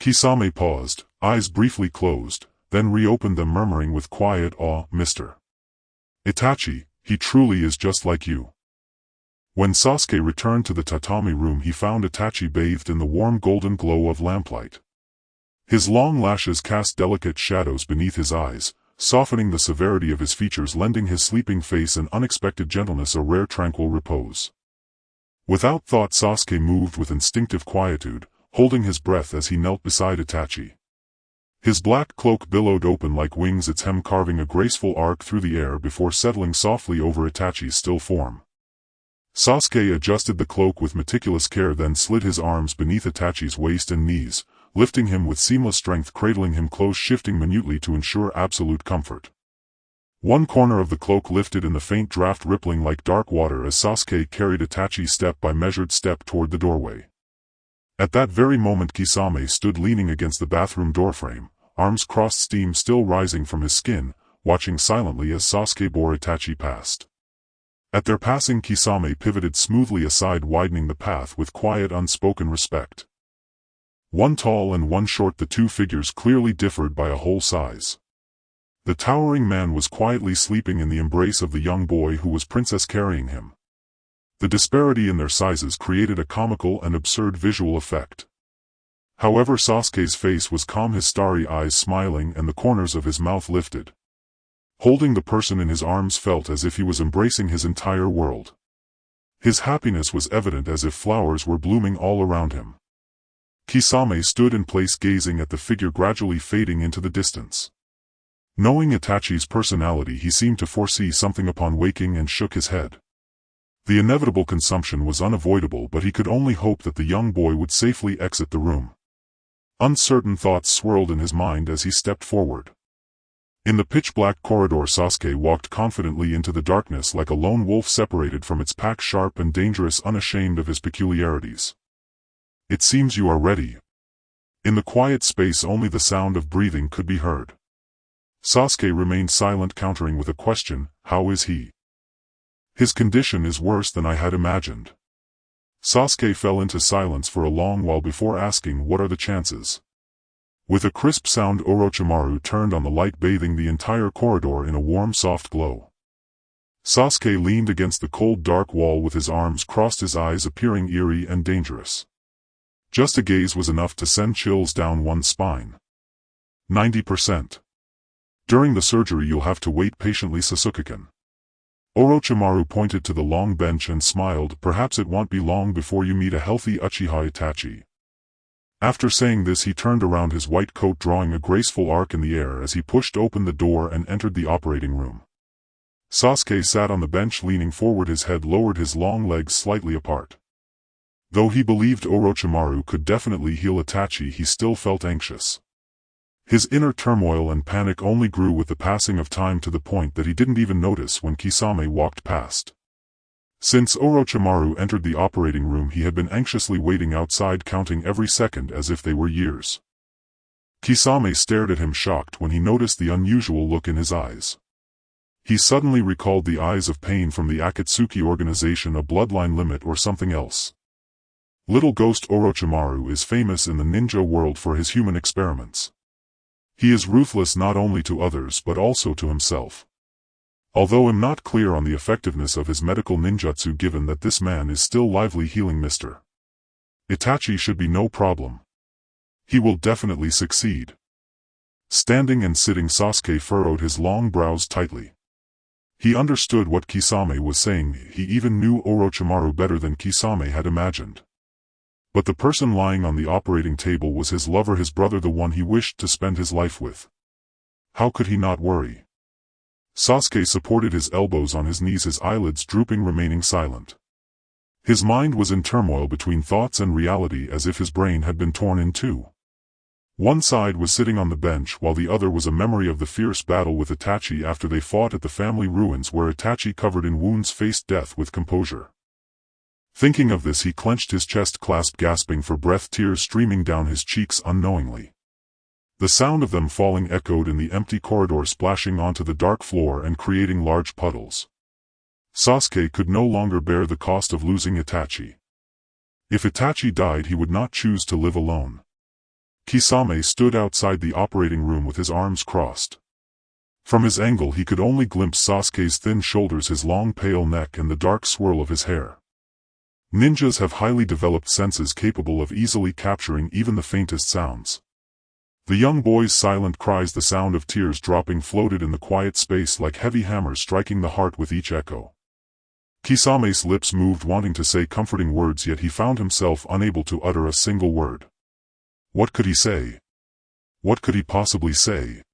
Kisame paused, eyes briefly closed, then reopened them, murmuring with quiet awe, "Mr. Itachi, he truly is just like you." When Sasuke returned to the tatami room, he found Itachi bathed in the warm golden glow of lamplight. His long lashes cast delicate shadows beneath his eyes, softening the severity of his features, lending his sleeping face an unexpected gentleness, a rare tranquil repose. Without thought, Sasuke moved with instinctive quietude, holding his breath as he knelt beside Itachi. His black cloak billowed open like wings, its hem carving a graceful arc through the air before settling softly over Itachi's still form. Sasuke adjusted the cloak with meticulous care, then slid his arms beneath Itachi's waist and knees, lifting him with seamless strength, cradling him close, shifting minutely to ensure absolute comfort. One corner of the cloak lifted in the faint draft, rippling like dark water as Sasuke carried Itachi step by measured step toward the doorway. At that very moment Kisame stood leaning against the bathroom doorframe, arms crossed, steam still rising from his skin, watching silently as Sasuke bore Itachi past. At their passing Kisame pivoted smoothly aside, widening the path with quiet unspoken respect. One tall and one short, the two figures clearly differed by a whole size. The towering man was quietly sleeping in the embrace of the young boy who was princess carrying him. The disparity in their sizes created a comical and absurd visual effect. However, Sasuke's face was calm, his starry eyes smiling and the corners of his mouth lifted. Holding the person in his arms felt as if he was embracing his entire world. His happiness was evident, as if flowers were blooming all around him. Kisame stood in place, gazing at the figure gradually fading into the distance. Knowing Itachi's personality, he seemed to foresee something upon waking and shook his head. The inevitable consumption was unavoidable, but he could only hope that the young boy would safely exit the room. Uncertain thoughts swirled in his mind as he stepped forward. In the pitch-black corridor, Sasuke walked confidently into the darkness like a lone wolf separated from its pack, sharp and dangerous, unashamed of his peculiarities. "It seems you are ready." In the quiet space only the sound of breathing could be heard. Sasuke remained silent, countering with a question, "How is he?" "His condition is worse than I had imagined." Sasuke fell into silence for a long while before asking, "What are the chances?" With a crisp sound, Orochimaru turned on the light, bathing the entire corridor in a warm, soft glow. Sasuke leaned against the cold, dark wall with his arms crossed, his eyes appearing eerie and dangerous. Just a gaze was enough to send chills down one's spine. 90%. During the surgery you'll have to wait patiently, Sasuke-kun. Orochimaru pointed to the long bench and smiled. "Perhaps it won't be long before you meet a healthy Uchiha Itachi." After saying this, he turned around, his white coat drawing a graceful arc in the air as he pushed open the door and entered the operating room. Sasuke sat on the bench leaning forward, his head lowered, his long legs slightly apart. Though he believed Orochimaru could definitely heal Itachi, he still felt anxious. His inner turmoil and panic only grew with the passing of time, to the point that he didn't even notice when Kisame walked past. Since Orochimaru entered the operating room, he had been anxiously waiting outside, counting every second as if they were years. Kisame stared at him, shocked when he noticed the unusual look in his eyes. He suddenly recalled the eyes of pain from the Akatsuki organization, a bloodline limit or something else. Little Ghost Orochimaru is famous in the ninja world for his human experiments. He is ruthless not only to others but also to himself. Although I'm not clear on the effectiveness of his medical ninjutsu, given that this man is still lively healing Mr. Itachi should be no problem. He will definitely succeed. Standing and sitting, Sasuke furrowed his long brows tightly. He understood what Kisame was saying, he even knew Orochimaru better than Kisame had imagined. But the person lying on the operating table was his lover, his brother, the one he wished to spend his life with. How could he not worry? Sasuke supported his elbows on his knees, his eyelids drooping, remaining silent. His mind was in turmoil between thoughts and reality, as if his brain had been torn in two. One side was sitting on the bench, while the other was a memory of the fierce battle with Itachi after they fought at the family ruins, where Itachi, covered in wounds, faced death with composure. Thinking of this, he clenched his chest, clasped, gasping for breath, tears streaming down his cheeks unknowingly. The sound of them falling echoed in the empty corridor, splashing onto the dark floor and creating large puddles. Sasuke could no longer bear the cost of losing Itachi. If Itachi died, he would not choose to live alone. Kisame stood outside the operating room with his arms crossed. From his angle he could only glimpse Sasuke's thin shoulders, his long pale neck and the dark swirl of his hair. Ninjas have highly developed senses capable of easily capturing even the faintest sounds. The young boy's silent cries, the sound of tears dropping, floated in the quiet space like heavy hammers striking the heart with each echo. Kisame's lips moved, wanting to say comforting words, yet he found himself unable to utter a single word. What could he say? What could he possibly say?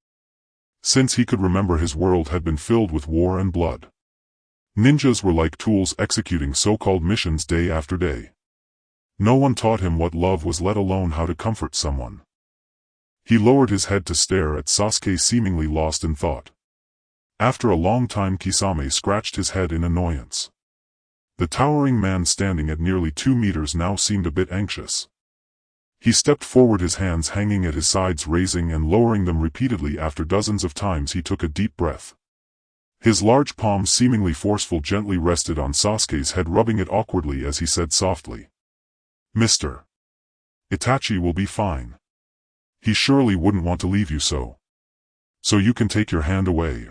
Since he could remember, his world had been filled with war and blood. Ninjas were like tools executing so-called missions day after day. No one taught him what love was, let alone how to comfort someone. He lowered his head to stare at Sasuke, seemingly lost in thought. After a long time, Kisame scratched his head in annoyance. The towering man standing at nearly 2 meters now seemed a bit anxious. He stepped forward, his hands hanging at his sides, raising and lowering them repeatedly. After dozens of times he took a deep breath. His large palm, seemingly forceful, gently rested on Sasuke's head, rubbing it awkwardly as he said softly, "Mr. Itachi will be fine. He surely wouldn't want to leave you so. So you can take your hand away."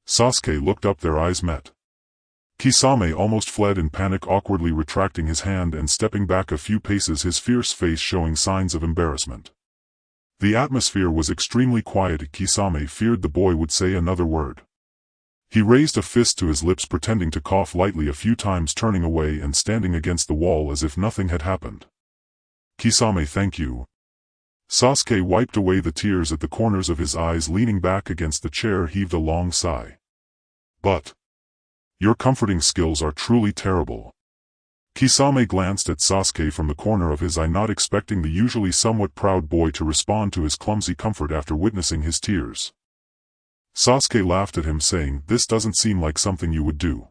Sasuke looked up, their eyes met. Kisame almost fled in panic, awkwardly retracting his hand and stepping back a few paces, his fierce face showing signs of embarrassment. The atmosphere was extremely quiet. Kisame feared the boy would say another word. He raised a fist to his lips, pretending to cough lightly a few times, turning away and standing against the wall as if nothing had happened. "Kisame, thank you." Sasuke wiped away the tears at the corners of his eyes, leaning back against the chair, heaved a long sigh. "But your comforting skills are truly terrible." Kisame glanced at Sasuke from the corner of his eye, not expecting the usually somewhat proud boy to respond to his clumsy comfort after witnessing his tears. Sasuke laughed at him, saying, "This doesn't seem like something you would do."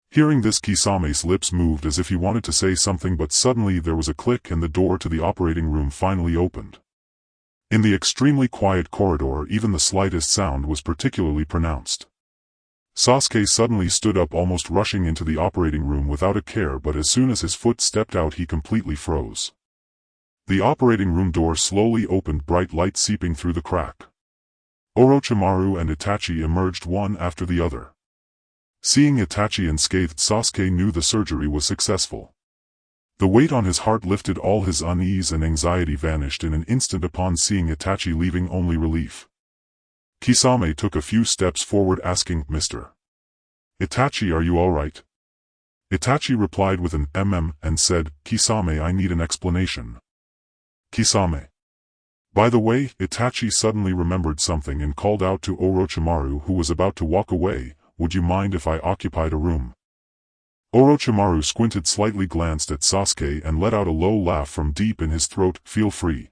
Hearing this, Kisame's lips moved as if he wanted to say something, but suddenly there was a click and the door to the operating room finally opened. In the extremely quiet corridor, even the slightest sound was particularly pronounced. Sasuke suddenly stood up, almost rushing into the operating room without a care, but as soon as his foot stepped out he completely froze. The operating room door slowly opened, bright light seeping through the crack. Orochimaru and Itachi emerged one after the other. Seeing Itachi unscathed, Sasuke knew the surgery was successful. The weight on his heart lifted, all his unease and anxiety vanished in an instant upon seeing Itachi, leaving only relief. Kisame took a few steps forward, asking, "Mr. Itachi, are you all right?" Itachi replied with an and said, "Kisame, I need an explanation." "Kisame." By the way, Itachi suddenly remembered something and called out to Orochimaru, who was about to walk away, "Would you mind if I occupied a room?" Orochimaru squinted slightly, glanced at Sasuke and let out a low laugh from deep in his throat. "Feel free."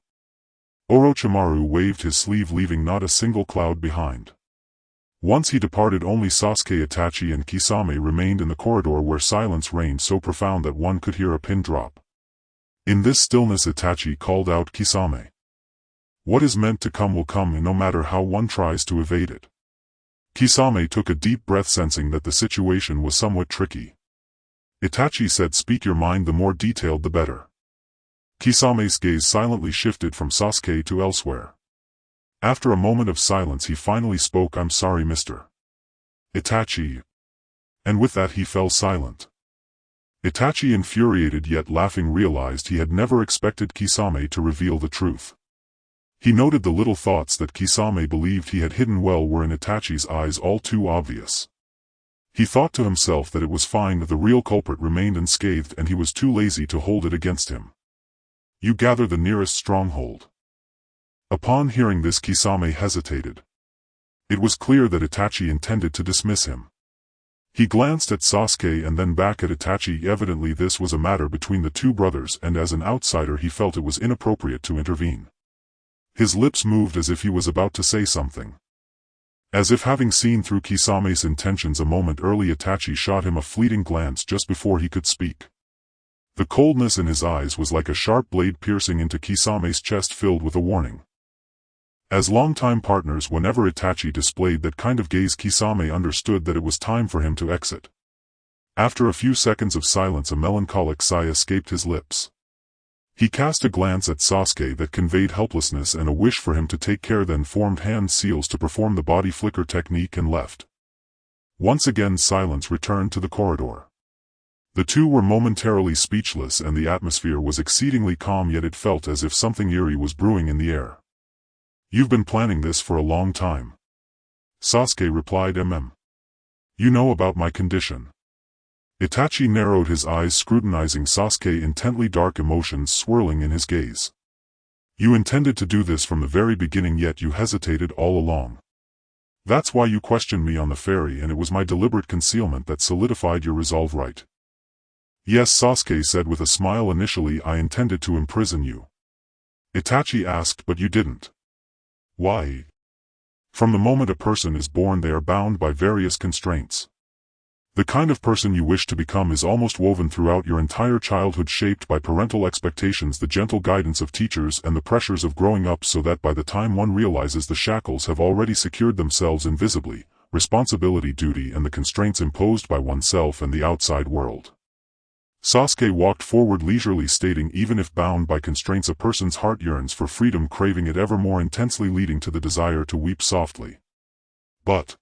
Orochimaru waved his sleeve, leaving not a single cloud behind. Once he departed, only Sasuke, Itachi and Kisame remained in the corridor, where silence reigned so profound that one could hear a pin drop. In this stillness, Itachi called out, "Kisame. What is meant to come will come, no matter how one tries to evade it." Kisame took a deep breath, sensing that the situation was somewhat tricky. Itachi said, "Speak your mind, the more detailed the better." Kisame's gaze silently shifted from Sasuke to elsewhere. After a moment of silence he finally spoke, "I'm sorry, Mr. Itachi." And with that he fell silent. Itachi, infuriated yet laughing, realized he had never expected Kisame to reveal the truth. He noted the little thoughts that Kisame believed he had hidden well were in Itachi's eyes all too obvious. He thought to himself that it was fine, the real culprit remained unscathed and he was too lazy to hold it against him. "You gather the nearest stronghold." Upon hearing this, Kisame hesitated. It was clear that Itachi intended to dismiss him. He glanced at Sasuke and then back at Itachi. Evidently this was a matter between the two brothers, and as an outsider he felt it was inappropriate to intervene. His lips moved as if he was about to say something. As if having seen through Kisame's intentions a moment early, Itachi shot him a fleeting glance just before he could speak. The coldness in his eyes was like a sharp blade piercing into Kisame's chest, filled with a warning. As longtime partners, whenever Itachi displayed that kind of gaze, Kisame understood that it was time for him to exit. After a few seconds of silence, a melancholic sigh escaped his lips. He cast a glance at Sasuke that conveyed helplessness and a wish for him to take care, then formed hand seals to perform the body flicker technique and left. Once again silence returned to the corridor. The two were momentarily speechless, and the atmosphere was exceedingly calm, yet it felt as if something eerie was brewing in the air. "You've been planning this for a long time." Sasuke replied, "You know about my condition." Itachi narrowed his eyes, scrutinizing Sasuke intently, dark emotions swirling in his gaze. "You intended to do this from the very beginning, yet you hesitated all along. That's why you questioned me on the ferry, and it was my deliberate concealment that solidified your resolve, right?" "Yes," Sasuke said with a smile. "Initially I intended to imprison you." Itachi asked, "But you didn't." "Why?" "From the moment a person is born they are bound by various constraints. The kind of person you wish to become is almost woven throughout your entire childhood, shaped by parental expectations, the gentle guidance of teachers, and the pressures of growing up, so that by the time one realizes the shackles have already secured themselves invisibly, responsibility, duty, and the constraints imposed by oneself and the outside world. Sasuke walked forward leisurely, stating, even if bound by constraints, a person's heart yearns for freedom, craving it ever more intensely, leading to the desire to weep softly. But,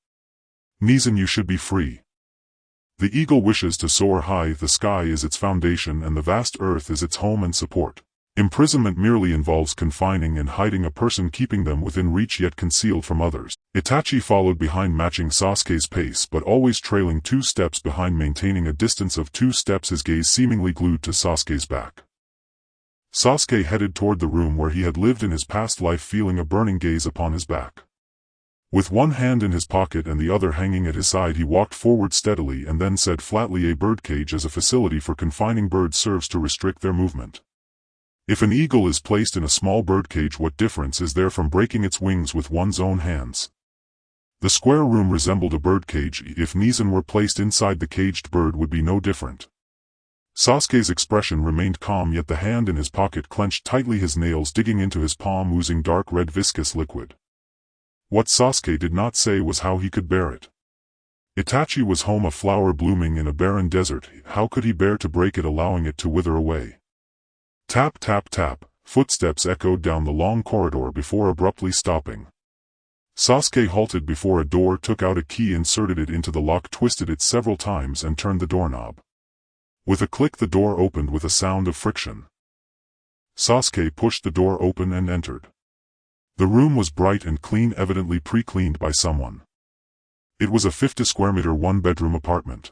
Nizan, you should be free. The eagle wishes to soar high, the sky is its foundation and the vast earth is its home and support. Imprisonment merely involves confining and hiding a person, keeping them within reach yet concealed from others. Itachi followed behind, matching Sasuke's pace but always trailing 2 steps behind, maintaining a distance of 2 steps, his gaze seemingly glued to Sasuke's back. Sasuke headed toward the room where he had lived in his past life, feeling a burning gaze upon his back. With one hand in his pocket and the other hanging at his side, he walked forward steadily and then said flatly, a birdcage as a facility for confining birds serves to restrict their movement. If an eagle is placed in a small birdcage, what difference is there from breaking its wings with one's own hands? The square room resembled a birdcage. If Nizan were placed inside, the caged bird would be no different. Sasuke's expression remained calm, yet the hand in his pocket clenched tightly, his nails digging into his palm, oozing dark red viscous liquid. What Sasuke did not say was how he could bear it. Itachi was home, a flower blooming in a barren desert. How could he bear to break it, allowing it to wither away? Tap, tap, tap. Footsteps echoed down the long corridor before abruptly stopping. Sasuke halted before a door, took out a key, inserted it into the lock, twisted it several times and turned the doorknob. With a click, the door opened with a sound of friction. Sasuke pushed the door open and entered. The room was bright and clean, evidently pre-cleaned by someone. It was a 50 square meter 1-bedroom apartment.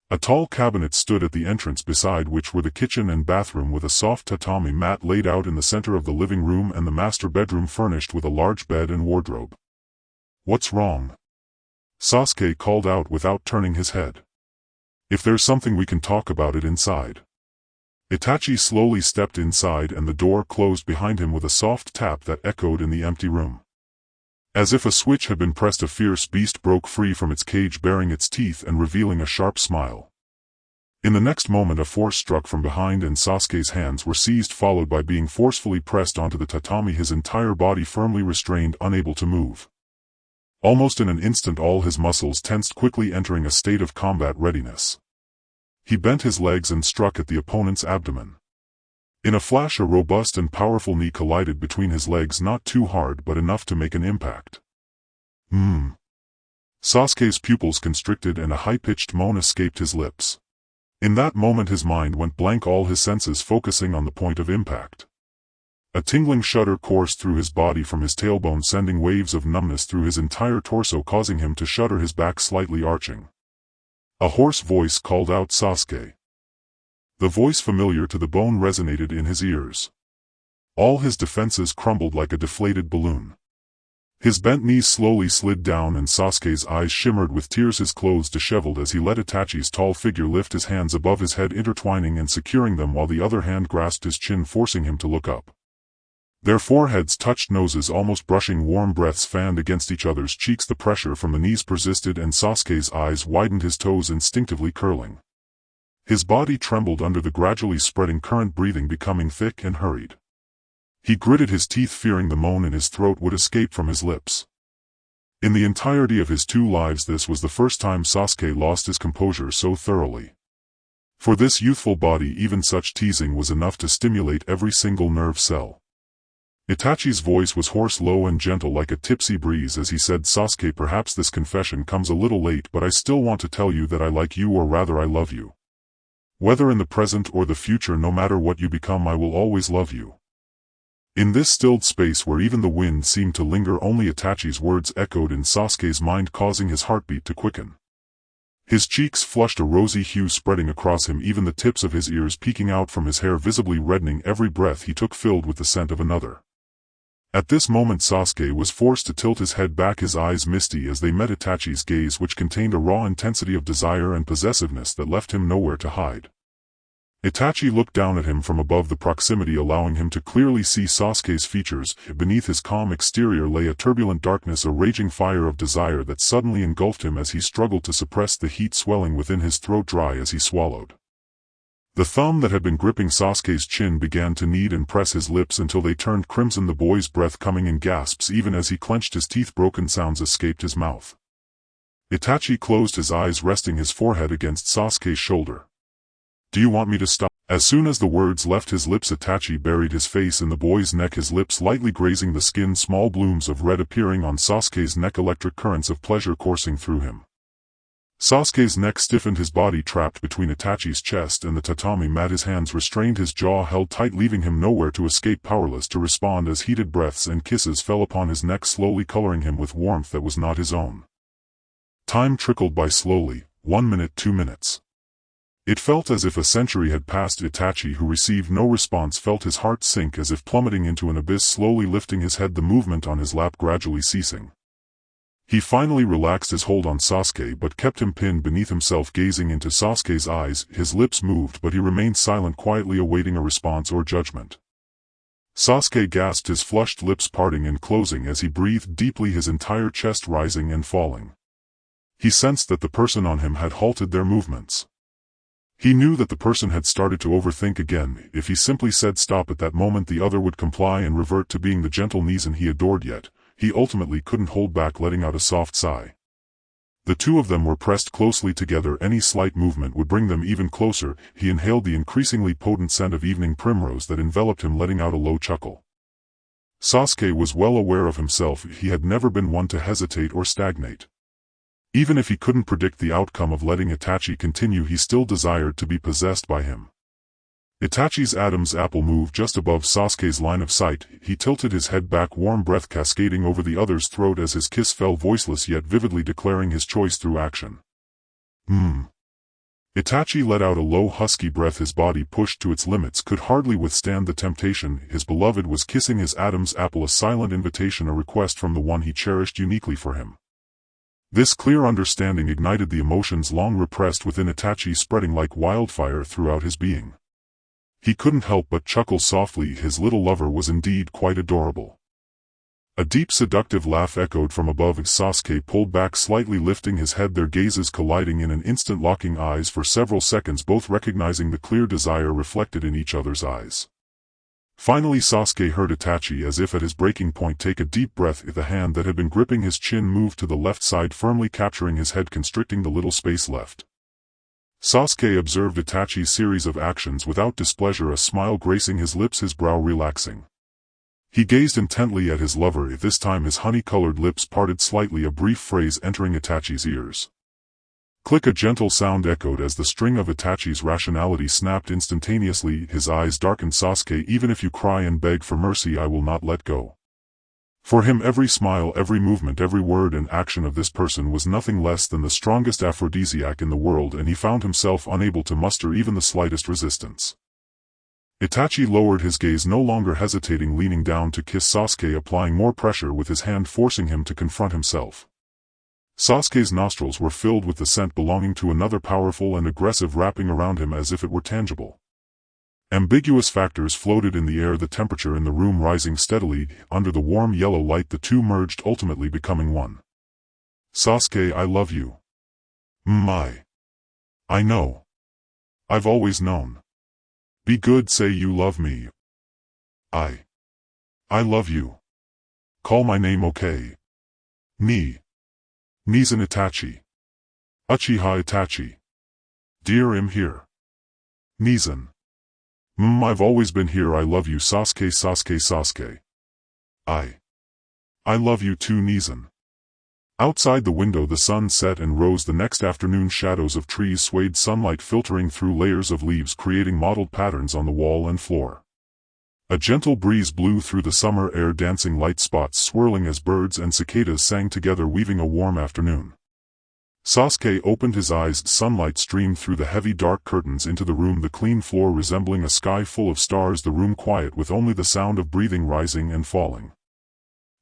A tall cabinet stood at the entrance, beside which were the kitchen and bathroom, with a soft tatami mat laid out in the center of the living room, and the master bedroom furnished with a large bed and wardrobe. What's wrong? Sasuke called out without turning his head. If there's something we can talk about it inside. Itachi slowly stepped inside and the door closed behind him with a soft tap that echoed in the empty room. As if a switch had been pressed, a fierce beast broke free from its cage, baring its teeth and revealing a sharp smile. In the next moment, a force struck from behind and Sasuke's hands were seized, followed by being forcefully pressed onto the tatami, his entire body firmly restrained, unable to move. Almost in an instant, all his muscles tensed, quickly entering a state of combat readiness. He bent his legs and struck at the opponent's abdomen. In a flash, a robust and powerful knee collided between his legs, not too hard but enough to make an impact. Sasuke's pupils constricted and a high-pitched moan escaped his lips. In that moment his mind went blank, all his senses focusing on the point of impact. A tingling shudder coursed through his body from his tailbone, sending waves of numbness through his entire torso, causing him to shudder, his back slightly arching. A hoarse voice called out, "Sasuke." The voice, familiar to the bone, resonated in his ears. All his defenses crumbled like a deflated balloon. His bent knees slowly slid down and Sasuke's eyes shimmered with tears, his clothes disheveled as he let Itachi's tall figure lift his hands above his head, intertwining and securing them, while the other hand grasped his chin, forcing him to look up. Their foreheads touched, noses almost brushing, warm breaths fanned against each other's cheeks. The pressure from the knees persisted and Sasuke's eyes widened, his toes instinctively curling. His body trembled under the gradually spreading current, breathing becoming thick and hurried. He gritted his teeth, fearing the moan in his throat would escape from his lips. In the entirety of his 2 lives, this was the first time Sasuke lost his composure so thoroughly. For this youthful body, even such teasing was enough to stimulate every single nerve cell. Itachi's voice was hoarse, low and gentle like a tipsy breeze as he said, "Sasuke, perhaps this confession comes a little late, but I still want to tell you that I like you, or rather I love you. Whether in the present or the future, no matter what you become, I will always love you." In this stilled space where even the wind seemed to linger, only Itachi's words echoed in Sasuke's mind, causing his heartbeat to quicken. His cheeks flushed a rosy hue spreading across him, even the tips of his ears peeking out from his hair visibly reddening, every breath he took filled with the scent of another. At this moment Sasuke was forced to tilt his head back, his eyes misty as they met Itachi's gaze, which contained a raw intensity of desire and possessiveness that left him nowhere to hide. Itachi looked down at him from above the proximity, allowing him to clearly see Sasuke's features. Beneath his calm exterior lay a turbulent darkness, a raging fire of desire that suddenly engulfed him as he struggled to suppress the heat swelling within his throat dry as he swallowed. The thumb that had been gripping Sasuke's chin began to knead and press his lips until they turned crimson, the boy's breath coming in gasps even as he clenched his teeth. Broken sounds escaped his mouth. Itachi closed his eyes, resting his forehead against Sasuke's shoulder. "Do you want me to stop?" As soon as the words left his lips, Itachi buried his face in the boy's neck, his lips lightly grazing the skin, small blooms of red appearing on Sasuke's neck, electric currents of pleasure coursing through him. Sasuke's neck stiffened, his body trapped between Itachi's chest and the tatami mat, his hands restrained, his jaw held tight, leaving him nowhere to escape, powerless to respond as heated breaths and kisses fell upon his neck, slowly coloring him with warmth that was not his own. Time trickled by slowly, 1 minute, 2 minutes. It felt as if a century had passed. Itachi, who received no response, felt his heart sink as if plummeting into an abyss, slowly lifting his head, the movement on his lap gradually ceasing. He finally relaxed his hold on Sasuke but kept him pinned beneath himself, gazing into Sasuke's eyes. His lips moved but he remained silent, quietly awaiting a response or judgment. Sasuke gasped, his flushed lips parting and closing as he breathed deeply, his entire chest rising and falling. He sensed that the person on him had halted their movements. He knew that the person had started to overthink again. If he simply said stop at that moment, the other would comply and revert to being the gentle Neeson he adored, yet he ultimately couldn't hold back, letting out a soft sigh. The two of them were pressed closely together. Any slight movement would bring them even closer. He inhaled the increasingly potent scent of evening primrose that enveloped him, letting out a low chuckle. Sasuke was well aware of himself. He had never been one to hesitate or stagnate. Even if he couldn't predict the outcome of letting Itachi continue, he still desired to be possessed by him. Itachi's Adam's apple moved just above Sasuke's line of sight. He tilted his head back, warm breath cascading over the other's throat as his kiss fell, voiceless yet vividly declaring his choice through action. Itachi let out a low husky breath, his body pushed to its limits, could hardly withstand the temptation. His beloved was kissing his Adam's apple, a silent invitation, a request from the one he cherished uniquely for him. This clear understanding ignited the emotions long repressed within Itachi, spreading like wildfire throughout his being. He couldn't help but chuckle softly. His little lover was indeed quite adorable. A deep seductive laugh echoed from above as Sasuke pulled back slightly, lifting his head, their gazes colliding in an instant, locking eyes for several seconds, both recognizing the clear desire reflected in each other's eyes. Finally Sasuke heard Itachi, as if at his breaking point, take a deep breath. The hand that had been gripping his chin moved to the left side, firmly capturing his head, constricting the little space left. Sasuke observed Itachi's series of actions without displeasure, a smile gracing his lips, his brow relaxing. He gazed intently at his lover. This time his honey-colored lips parted slightly, a brief phrase entering Itachi's ears. Click, a gentle sound echoed as the string of Itachi's rationality snapped instantaneously. His eyes darkened. Sasuke, even if you cry and beg for mercy, I will not let go. For him, every smile, every movement, every word and action of this person was nothing less than the strongest aphrodisiac in the world, and he found himself unable to muster even the slightest resistance. Itachi lowered his gaze, no longer hesitating, leaning down to kiss Sasuke, applying more pressure with his hand, forcing him to confront himself. Sasuke's nostrils were filled with the scent belonging to another, powerful and aggressive, wrapping around him as if it were tangible. Ambiguous factors floated in the air, the temperature in the room rising steadily. Under the warm yellow light the two merged, ultimately becoming one. Sasuke, I love you. I know. I've always known. Be good, say you love me. I love you. Call my name, okay? Neeson Itachi. Uchiha Itachi. Dear, I'm here. Neeson. I've always been here. I love you, Sasuke, Sasuke, Sasuke. I love you too, Neeson. Outside the window the sun set and rose the next afternoon. Shadows of trees swayed, sunlight filtering through layers of leaves, creating mottled patterns on the wall and floor. A gentle breeze blew through the summer air, dancing light spots swirling as birds and cicadas sang together, weaving a warm afternoon. Sasuke opened his eyes. Sunlight streamed through the heavy dark curtains into the room, the clean floor resembling a sky full of stars, the room quiet with only the sound of breathing rising and falling.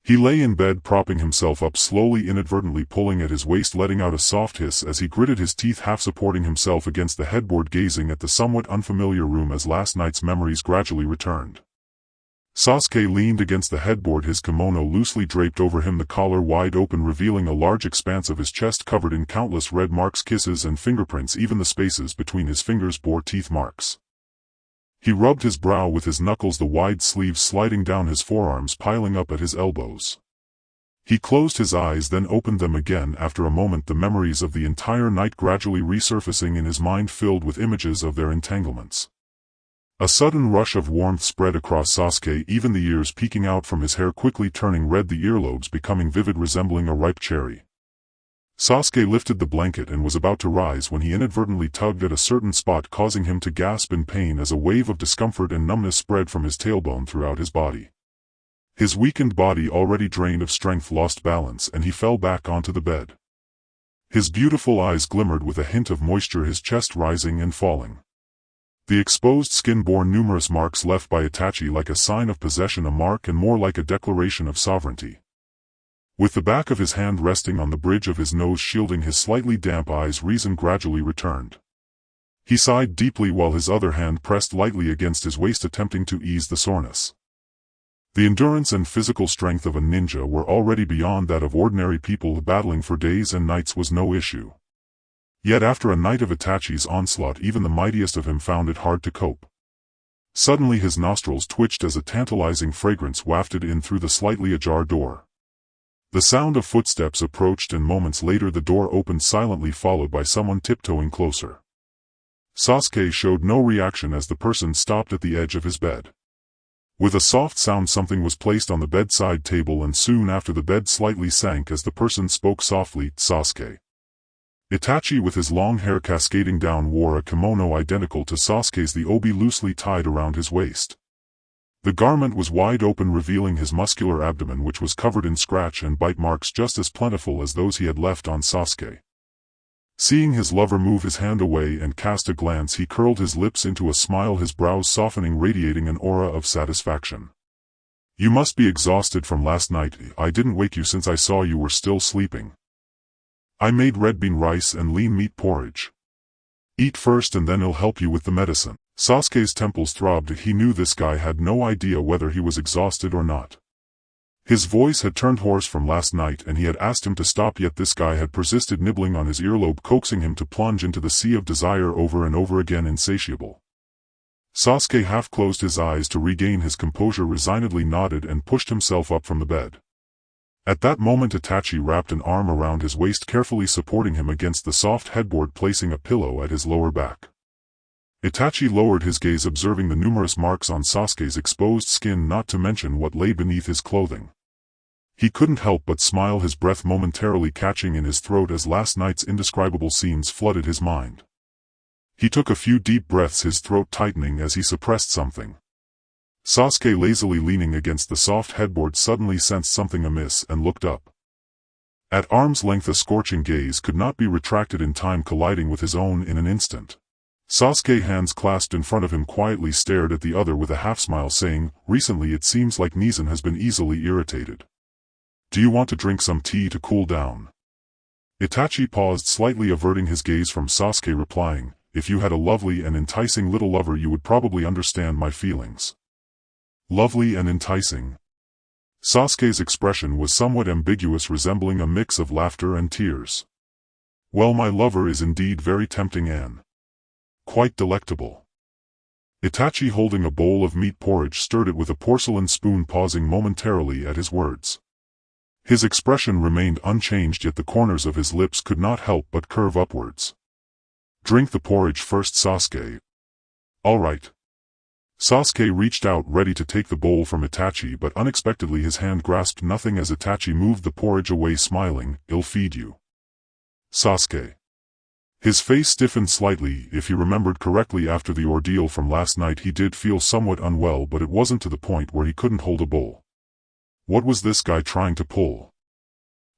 He lay in bed propping himself up slowly, inadvertently pulling at his waist, letting out a soft hiss as he gritted his teeth, half supporting himself against the headboard, gazing at the somewhat unfamiliar room as last night's memories gradually returned. Sasuke leaned against the headboard, his kimono loosely draped over him, the collar wide open, revealing a large expanse of his chest covered in countless red marks, kisses and fingerprints. Even the spaces between his fingers bore teeth marks. He rubbed his brow with his knuckles, the wide sleeves sliding down his forearms, piling up at his elbows. He closed his eyes, then opened them again. After a moment, the memories of the entire night gradually resurfacing in his mind, filled with images of their entanglements. A sudden rush of warmth spread across Sasuke, even the ears peeking out from his hair quickly turning red, the earlobes becoming vivid, resembling a ripe cherry. Sasuke lifted the blanket and was about to rise when he inadvertently tugged at a certain spot, causing him to gasp in pain as a wave of discomfort and numbness spread from his tailbone throughout his body. His weakened body, already drained of strength, lost balance and he fell back onto the bed. His beautiful eyes glimmered with a hint of moisture, his chest rising and falling. The exposed skin bore numerous marks left by Itachi, like a sign of possession, a mark and more like a declaration of sovereignty. With the back of his hand resting on the bridge of his nose shielding his slightly damp eyes, reason gradually returned. He sighed deeply while his other hand pressed lightly against his waist, attempting to ease the soreness. The endurance and physical strength of a ninja were already beyond that of ordinary people. Battling for days and nights was no issue. Yet after a night of Itachi's onslaught, even the mightiest of him found it hard to cope. Suddenly his nostrils twitched as a tantalizing fragrance wafted in through the slightly ajar door. The sound of footsteps approached, and moments later the door opened silently, followed by someone tiptoeing closer. Sasuke showed no reaction as the person stopped at the edge of his bed. With a soft sound, something was placed on the bedside table, and soon after the bed slightly sank as the person spoke softly, "Sasuke." Itachi, with his long hair cascading down, wore a kimono identical to Sasuke's, the obi loosely tied around his waist. The garment was wide open, revealing his muscular abdomen, which was covered in scratch and bite marks just as plentiful as those he had left on Sasuke. Seeing his lover move his hand away and cast a glance, he curled his lips into a smile, his brows softening, radiating an aura of satisfaction. "You must be exhausted from last night. I didn't wake you since I saw you were still sleeping. I made red bean rice and lean meat porridge. Eat first and then I'll help you with the medicine." Sasuke's temples throbbed. He knew this guy had no idea whether he was exhausted or not. His voice had turned hoarse from last night and he had asked him to stop, yet this guy had persisted, nibbling on his earlobe, coaxing him to plunge into the sea of desire over and over again, insatiable. Sasuke half closed his eyes to regain his composure, resignedly nodded and pushed himself up from the bed. At that moment Itachi wrapped an arm around his waist, carefully supporting him against the soft headboard, placing a pillow at his lower back. Itachi lowered his gaze, observing the numerous marks on Sasuke's exposed skin, not to mention what lay beneath his clothing. He couldn't help but smile, his breath momentarily catching in his throat as last night's indescribable scenes flooded his mind. He took a few deep breaths, his throat tightening as he suppressed something. Sasuke, lazily leaning against the soft headboard, suddenly sensed something amiss and looked up. At arm's length, a scorching gaze could not be retracted in time, colliding with his own in an instant. Sasuke, hands clasped in front of him, quietly stared at the other with a half-smile, saying, "Recently it seems like Nizan has been easily irritated. Do you want to drink some tea to cool down?" Itachi paused slightly, averting his gaze from Sasuke, replying, "If you had a lovely and enticing little lover you would probably understand my feelings." Lovely and enticing. Sasuke's expression was somewhat ambiguous, resembling a mix of laughter and tears. "Well, my lover is indeed very tempting and quite delectable." Itachi, holding a bowl of meat porridge, stirred it with a porcelain spoon, pausing momentarily at his words. His expression remained unchanged, yet the corners of his lips could not help but curve upwards. "Drink the porridge first, Sasuke." "All right." Sasuke reached out, ready to take the bowl from Itachi, but unexpectedly his hand grasped nothing as Itachi moved the porridge away, smiling, "I'll feed you, Sasuke." His face stiffened slightly. If he remembered correctly, after the ordeal from last night he did feel somewhat unwell, but it wasn't to the point where he couldn't hold a bowl. What was this guy trying to pull?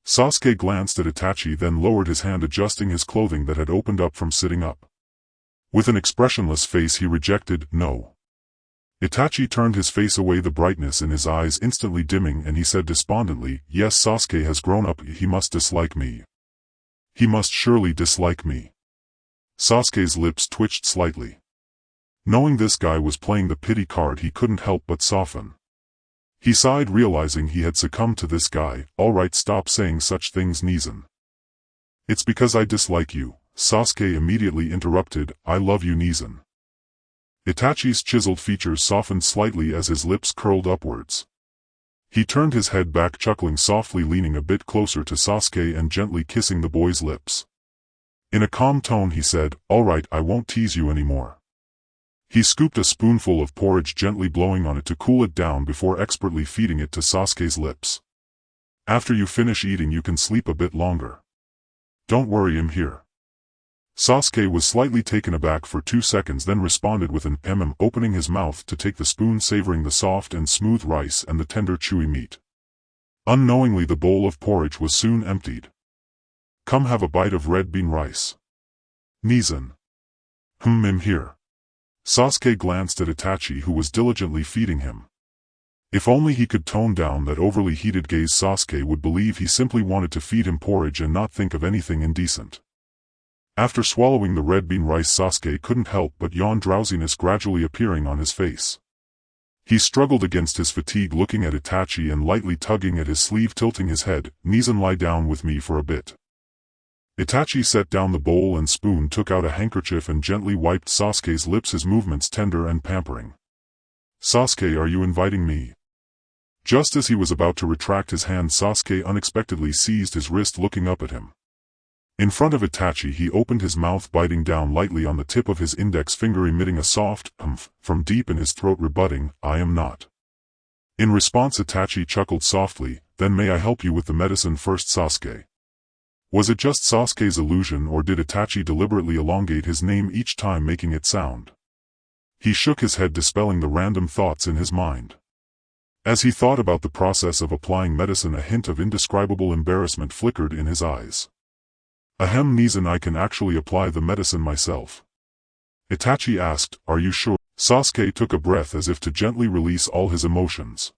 Sasuke glanced at Itachi, then lowered his hand, adjusting his clothing that had opened up from sitting up. With an expressionless face he rejected, "No. Itachi turned his face away, the brightness in his eyes instantly dimming, and he said despondently, "Yes, Sasuke has grown up, he must dislike me. He must surely dislike me." Sasuke's lips twitched slightly. Knowing this guy was playing the pity card, he couldn't help but soften. He sighed, realizing he had succumbed to this guy. "Alright, stop saying such things, Nezen." "It's because I dislike you," Sasuke immediately interrupted. "I love you, Nezen." Itachi's chiseled features softened slightly as his lips curled upwards. He turned his head back, chuckling softly, leaning a bit closer to Sasuke and gently kissing the boy's lips. In a calm tone he said, "Alright, I won't tease you anymore." He scooped a spoonful of porridge, gently blowing on it to cool it down before expertly feeding it to Sasuke's lips. "After you finish eating you can sleep a bit longer. Don't worry, I'm here." Sasuke was slightly taken aback for 2 seconds, then responded with an opening his mouth to take the spoon, savoring the soft and smooth rice and the tender chewy meat. Unknowingly the bowl of porridge was soon emptied. "Come have a bite of red bean rice, Nezen." I'm here." Sasuke glanced at Itachi, who was diligently feeding him. If only he could tone down that overly heated gaze, Sasuke would believe he simply wanted to feed him porridge and not think of anything indecent. After swallowing the red bean rice, Sasuke couldn't help but yawn, drowsiness gradually appearing on his face. He struggled against his fatigue, looking at Itachi and lightly tugging at his sleeve, tilting his head. "Nezen, lie down with me for a bit." Itachi set down the bowl and spoon, took out a handkerchief and gently wiped Sasuke's lips, his movements tender and pampering. "Sasuke, are you inviting me?" Just as he was about to retract his hand, Sasuke unexpectedly seized his wrist, looking up at him. In front of Itachi he opened his mouth, biting down lightly on the tip of his index finger, emitting a soft "umph" from deep in his throat, rebutting, "I am not." In response Itachi chuckled softly, "Then may I help you with the medicine first, Sasuke?" Was it just Sasuke's illusion, or did Itachi deliberately elongate his name each time, making it sound? He shook his head, dispelling the random thoughts in his mind. As he thought about the process of applying medicine, a hint of indescribable embarrassment flickered in his eyes. "Ahem, Nezen, I can actually apply the medicine myself." Itachi asked, "Are you sure?" Sasuke took a breath as if to gently release all his emotions.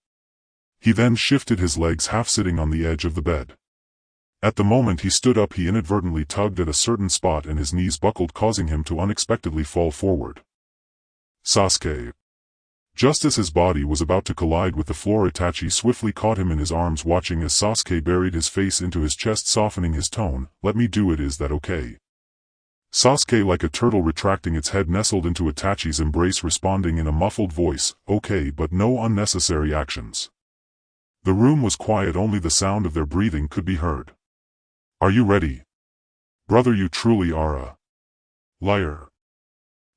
He then shifted his legs, half sitting on the edge of the bed. At the moment he stood up, he inadvertently tugged at a certain spot and his knees buckled, causing him to unexpectedly fall forward. "Sasuke." Just as his body was about to collide with the floor, Itachi swiftly caught him in his arms, watching as Sasuke buried his face into his chest, softening his tone. "Let me do it, is that okay?" Sasuke, like a turtle retracting its head, nestled into Itachi's embrace, responding in a muffled voice, "Okay, but no unnecessary actions." The room was quiet, only the sound of their breathing could be heard. "Are you ready? Brother, you truly are a liar."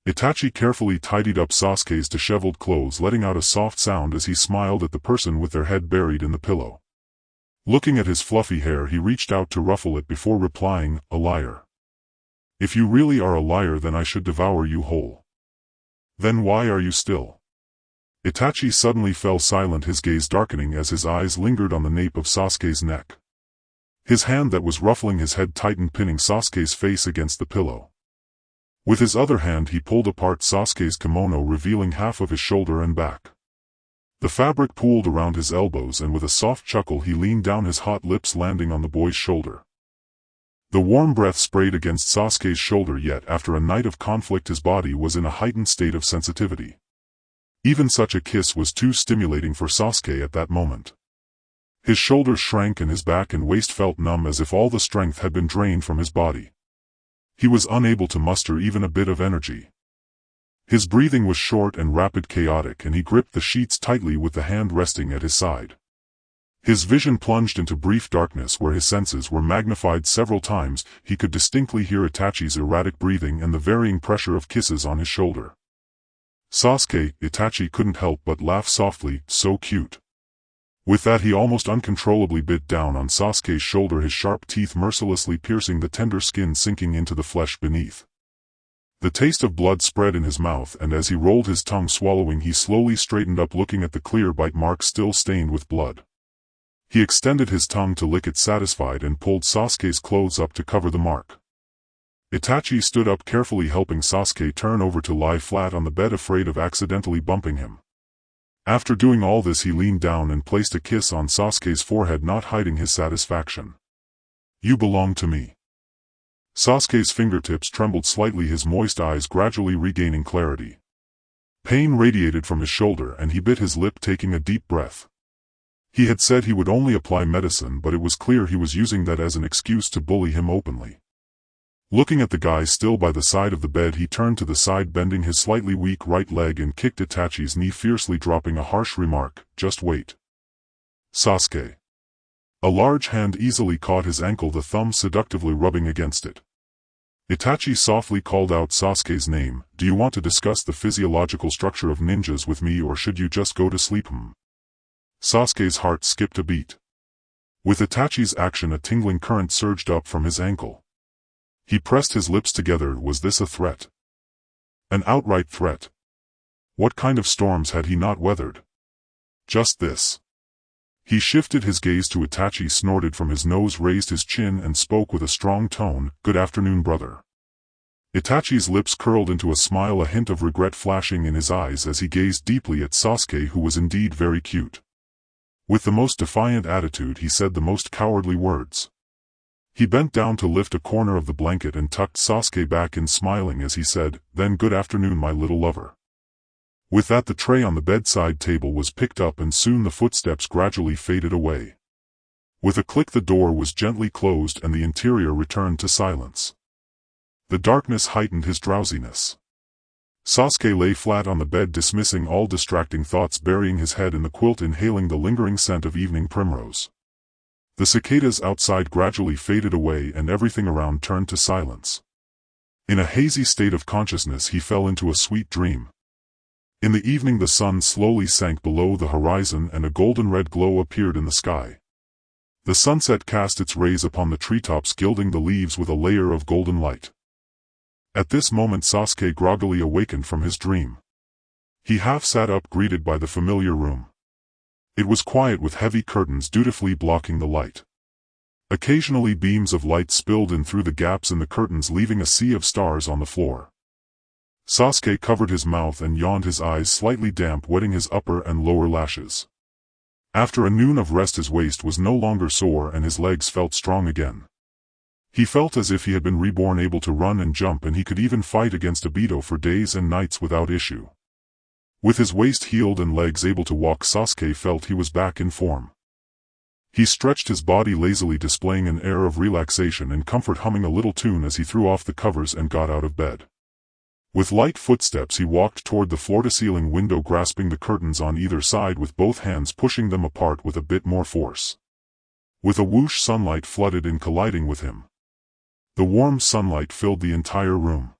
Itachi carefully tidied up Sasuke's disheveled clothes, letting out a soft sound as he smiled at the person with their head buried in the pillow. Looking at his fluffy hair, he reached out to ruffle it before replying, "A liar? If you really are a liar, then I should devour you whole." "Then why are you still?" Itachi suddenly fell silent, his gaze darkening as his eyes lingered on the nape of Sasuke's neck. His hand that was ruffling his head tightened, pinning Sasuke's face against the pillow. With his other hand he pulled apart Sasuke's kimono, revealing half of his shoulder and back. The fabric pooled around his elbows, and with a soft chuckle he leaned down, his hot lips landing on the boy's shoulder. The warm breath sprayed against Sasuke's shoulder, yet after a night of conflict his body was in a heightened state of sensitivity. Even such a kiss was too stimulating for Sasuke at that moment. His shoulders shrank and his back and waist felt numb, as if all the strength had been drained from his body. He was unable to muster even a bit of energy. His breathing was short and rapid, chaotic, and he gripped the sheets tightly with the hand resting at his side. His vision plunged into brief darkness where his senses were magnified several times. He could distinctly hear Itachi's erratic breathing and the varying pressure of kisses on his shoulder. "Sasuke," Itachi couldn't help but laugh softly, "so cute." With that he almost uncontrollably bit down on Sasuke's shoulder, his sharp teeth mercilessly piercing the tender skin, sinking into the flesh beneath. The taste of blood spread in his mouth, and as he rolled his tongue, swallowing, he slowly straightened up, looking at the clear bite mark still stained with blood. He extended his tongue to lick it, satisfied, and pulled Sasuke's clothes up to cover the mark. Itachi stood up, carefully helping Sasuke turn over to lie flat on the bed, afraid of accidentally bumping him. After doing all this he leaned down and placed a kiss on Sasuke's forehead, not hiding his satisfaction. "You belong to me." Sasuke's fingertips trembled slightly, his moist eyes gradually regaining clarity. Pain radiated from his shoulder and he bit his lip, taking a deep breath. He had said he would only apply medicine, but it was clear he was using that as an excuse to bully him openly. Looking at the guy still by the side of the bed, he turned to the side, bending his slightly weak right leg, and kicked Itachi's knee fiercely, dropping a harsh remark, "Just wait." "Sasuke." A large hand easily caught his ankle, the thumb seductively rubbing against it. Itachi softly called out Sasuke's name. "Do you want to discuss the physiological structure of ninjas with me, or should you just go to sleep?" Sasuke's heart skipped a beat. With Itachi's action, a tingling current surged up from his ankle. He pressed his lips together. Was this a threat? An outright threat? What kind of storms had he not weathered? Just this. He shifted his gaze to Itachi, snorted from his nose, raised his chin, and spoke with a strong tone, "Good afternoon, brother." Itachi's lips curled into a smile, a hint of regret flashing in his eyes as he gazed deeply at Sasuke, who was indeed very cute. With the most defiant attitude he said the most cowardly words. He bent down to lift a corner of the blanket and tucked Sasuke back in, smiling as he said, "Then good afternoon, my little lover." With that, the tray on the bedside table was picked up, and soon the footsteps gradually faded away. With a click the door was gently closed and the interior returned to silence. The darkness heightened his drowsiness. Sasuke lay flat on the bed, dismissing all distracting thoughts, burying his head in the quilt, inhaling the lingering scent of evening primrose. The cicadas outside gradually faded away and everything around turned to silence. In a hazy state of consciousness he fell into a sweet dream. In the evening the sun slowly sank below the horizon and a golden-red glow appeared in the sky. The sunset cast its rays upon the treetops, gilding the leaves with a layer of golden light. At this moment Sasuke groggily awakened from his dream. He half sat up, greeted by the familiar room. It was quiet, with heavy curtains dutifully blocking the light. Occasionally beams of light spilled in through the gaps in the curtains, leaving a sea of stars on the floor. Sasuke covered his mouth and yawned, his eyes slightly damp, wetting his upper and lower lashes. After a noon of rest his waist was no longer sore and his legs felt strong again. He felt as if he had been reborn, able to run and jump, and he could even fight against Obito for days and nights without issue. With his waist healed and legs able to walk, Sasuke felt he was back in form. He stretched his body lazily, displaying an air of relaxation and comfort, humming a little tune as he threw off the covers and got out of bed. With light footsteps he walked toward the floor-to-ceiling window, grasping the curtains on either side with both hands, pushing them apart with a bit more force. With a whoosh, sunlight flooded in, colliding with him. The warm sunlight filled the entire room.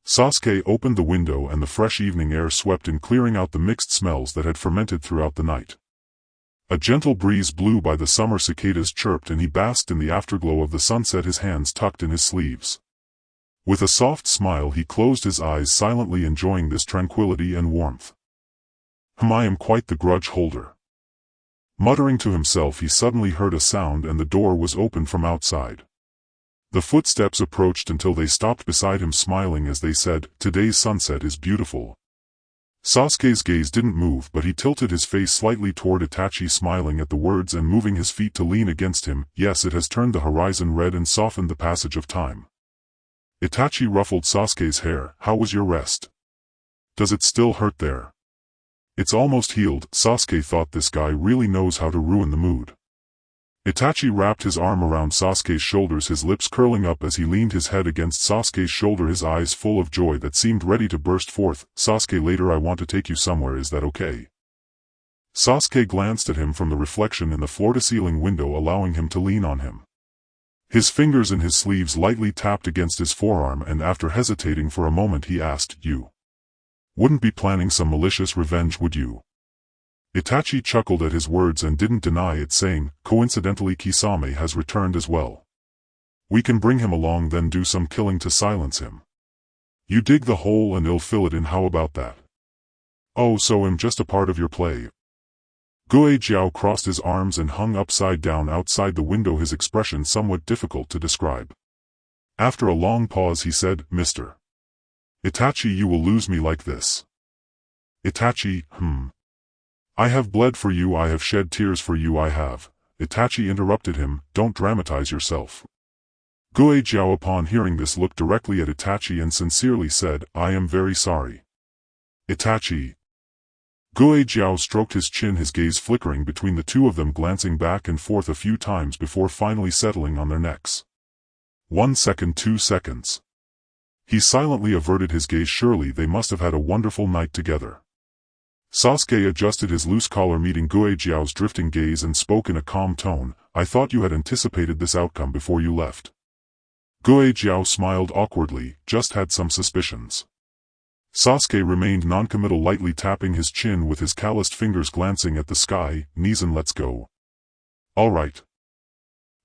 Sasuke opened the window and the fresh evening air swept in, clearing out the mixed smells that had fermented throughout the night. A gentle breeze blew by, the summer cicadas chirped, and he basked in the afterglow of the sunset, his hands tucked in his sleeves. With a soft smile he closed his eyes, silently enjoying this tranquility and warmth. I am quite the grudge holder." Muttering to himself, he suddenly heard a sound and the door was opened from outside. The footsteps approached until they stopped beside him, smiling as they said, "Today's sunset is beautiful." Sasuke's gaze didn't move, but he tilted his face slightly toward Itachi, smiling at the words and moving his feet to lean against him. "Yes, it has turned the horizon red and softened the passage of time." Itachi ruffled Sasuke's hair. "How was your rest? Does it still hurt there?" "It's almost healed." Sasuke thought, this guy really knows how to ruin the mood. Itachi wrapped his arm around Sasuke's shoulders, his lips curling up as he leaned his head against Sasuke's shoulder, his eyes full of joy that seemed ready to burst forth. "Sasuke, later I want to take you somewhere, is that okay?" Sasuke glanced at him from the reflection in the floor-to-ceiling window, allowing him to lean on him. His fingers in his sleeves lightly tapped against his forearm, and after hesitating for a moment he asked, "You wouldn't be planning some malicious revenge, would you?" Itachi chuckled at his words and didn't deny it, saying, "Coincidentally Kisame has returned as well. We can bring him along, then do some killing to silence him. You dig the hole and he'll fill it in, how about that?" "Oh, so I'm just a part of your play." Guo Jiao crossed his arms and hung upside down outside the window, his expression somewhat difficult to describe. After a long pause he said, "Mr. Itachi, you will lose me like this." Itachi, I have bled for you, I have shed tears for you, I have. Itachi interrupted him, don't dramatize yourself. Guo Jiao upon hearing this looked directly at Itachi and sincerely said, I am very sorry. Itachi. Guo Jiao stroked his chin, his gaze flickering between the two of them, glancing back and forth a few times before finally settling on their necks. 1 second, 2 seconds. He silently averted his gaze. Surely they must have had a wonderful night together. Sasuke adjusted his loose collar, meeting Guo Jiao's drifting gaze, and spoke in a calm tone, I thought you had anticipated this outcome before you left. Guo Jiao smiled awkwardly, just had some suspicions. Sasuke remained noncommittal, lightly tapping his chin with his calloused fingers, glancing at the sky. Nizen, let's go. All right.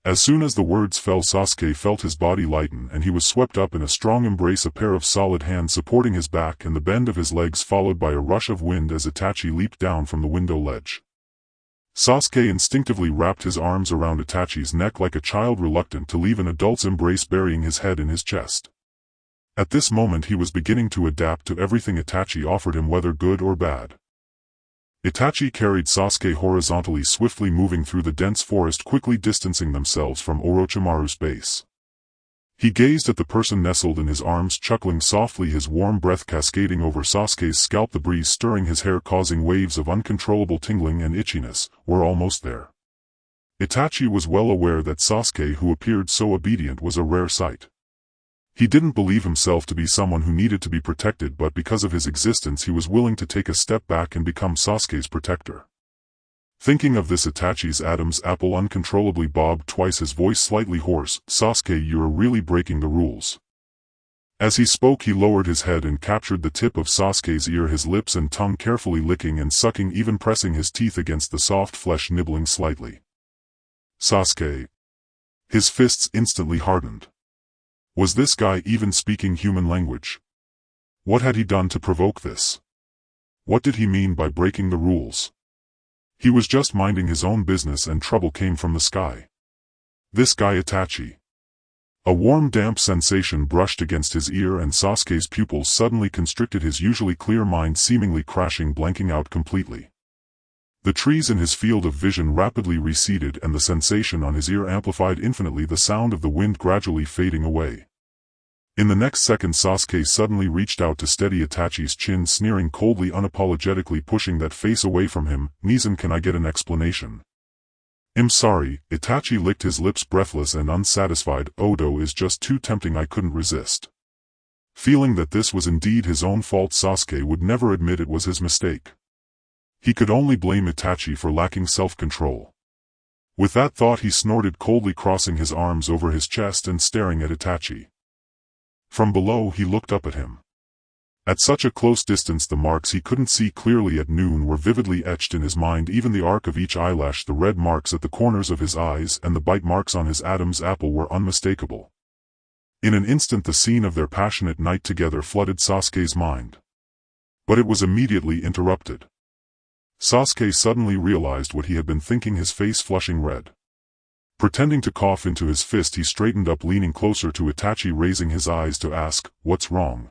As soon as the words fell, Sasuke felt his body lighten and he was swept up in a strong embrace, a pair of solid hands supporting his back and the bend of his legs, followed by a rush of wind as Itachi leaped down from the window ledge. Sasuke instinctively wrapped his arms around Itachi's neck like a child reluctant to leave an adult's embrace, burying his head in his chest. At this moment he was beginning to adapt to everything Itachi offered him, whether good or bad. Itachi carried Sasuke horizontally, swiftly moving through the dense forest, quickly distancing themselves from Orochimaru's base. He gazed at the person nestled in his arms, chuckling softly, his warm breath cascading over Sasuke's scalp, the breeze stirring his hair, causing waves of uncontrollable tingling and itchiness. We're almost there. Itachi was well aware that Sasuke, who appeared so obedient, was a rare sight. He didn't believe himself to be someone who needed to be protected, but because of his existence he was willing to take a step back and become Sasuke's protector. Thinking of this, Itachi's Adam's apple uncontrollably bobbed twice, his voice slightly hoarse, Sasuke, you're really breaking the rules. As he spoke he lowered his head and captured the tip of Sasuke's ear, his lips and tongue carefully licking and sucking, even pressing his teeth against the soft flesh, nibbling slightly. Sasuke. His fists instantly hardened. Was this guy even speaking human language? What had he done to provoke this? What did he mean by breaking the rules? He was just minding his own business and trouble came from the sky. This guy Itachi. A warm damp sensation brushed against his ear and Sasuke's pupils suddenly constricted, his usually clear mind seemingly crashing, blanking out completely. The trees in his field of vision rapidly receded and the sensation on his ear amplified infinitely, the sound of the wind gradually fading away. In the next second Sasuke suddenly reached out to steady Itachi's chin, sneering coldly, unapologetically pushing that face away from him. Nizen, can I get an explanation? I'm sorry. Itachi licked his lips, breathless and unsatisfied. Odo is just too tempting, I couldn't resist. Feeling that this was indeed his own fault, Sasuke would never admit it was his mistake. He could only blame Itachi for lacking self-control. With that thought he snorted coldly, crossing his arms over his chest and staring at Itachi. From below he looked up at him. At such a close distance the marks he couldn't see clearly at noon were vividly etched in his mind, even the arc of each eyelash, the red marks at the corners of his eyes and the bite marks on his Adam's apple were unmistakable. In an instant the scene of their passionate night together flooded Sasuke's mind. But it was immediately interrupted. Sasuke suddenly realized what he had been thinking, his face flushing red. Pretending to cough into his fist he straightened up, leaning closer to Itachi, raising his eyes to ask, what's wrong?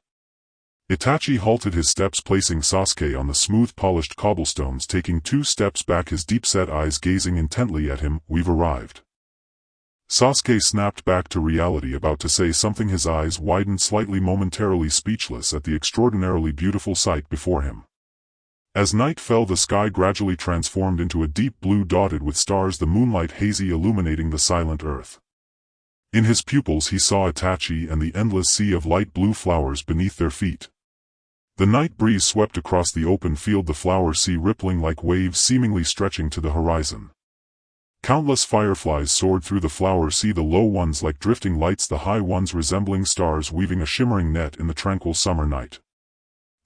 Itachi halted his steps, placing Sasuke on the smooth polished cobblestones, taking 2 steps back, his deep-set eyes gazing intently at him. We've arrived. Sasuke snapped back to reality, about to say something, his eyes widened slightly, momentarily speechless at the extraordinarily beautiful sight before him. As night fell the sky gradually transformed into a deep blue dotted with stars, the moonlight hazy illuminating the silent earth. In his pupils he saw Itachi and the endless sea of light blue flowers beneath their feet. The night breeze swept across the open field, the flower sea rippling like waves seemingly stretching to the horizon. Countless fireflies soared through the flower sea, the low ones like drifting lights, the high ones resembling stars weaving a shimmering net in the tranquil summer night.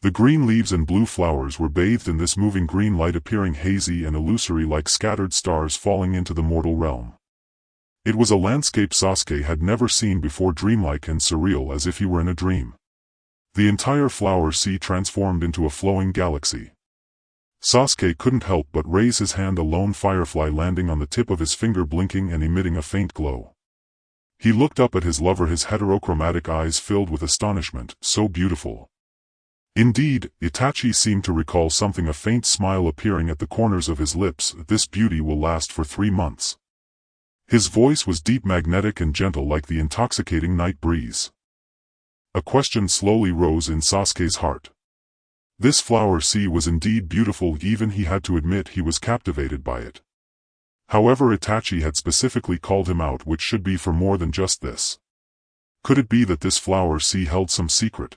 The green leaves and blue flowers were bathed in this moving green light, appearing hazy and illusory like scattered stars falling into the mortal realm. It was a landscape Sasuke had never seen before, dreamlike and surreal, as if he were in a dream. The entire flower sea transformed into a flowing galaxy. Sasuke couldn't help but raise his hand, a lone firefly landing on the tip of his finger, blinking and emitting a faint glow. He looked up at his lover, his heterochromatic eyes filled with astonishment. So beautiful. Indeed, Itachi seemed to recall something, a faint smile appearing at the corners of his lips. This beauty will last for 3 months. His voice was deep, magnetic and gentle like the intoxicating night breeze. A question slowly rose in Sasuke's heart. This flower sea was indeed beautiful, even he had to admit he was captivated by it. However, Itachi had specifically called him out, which should be for more than just this. Could it be that this flower sea held some secret?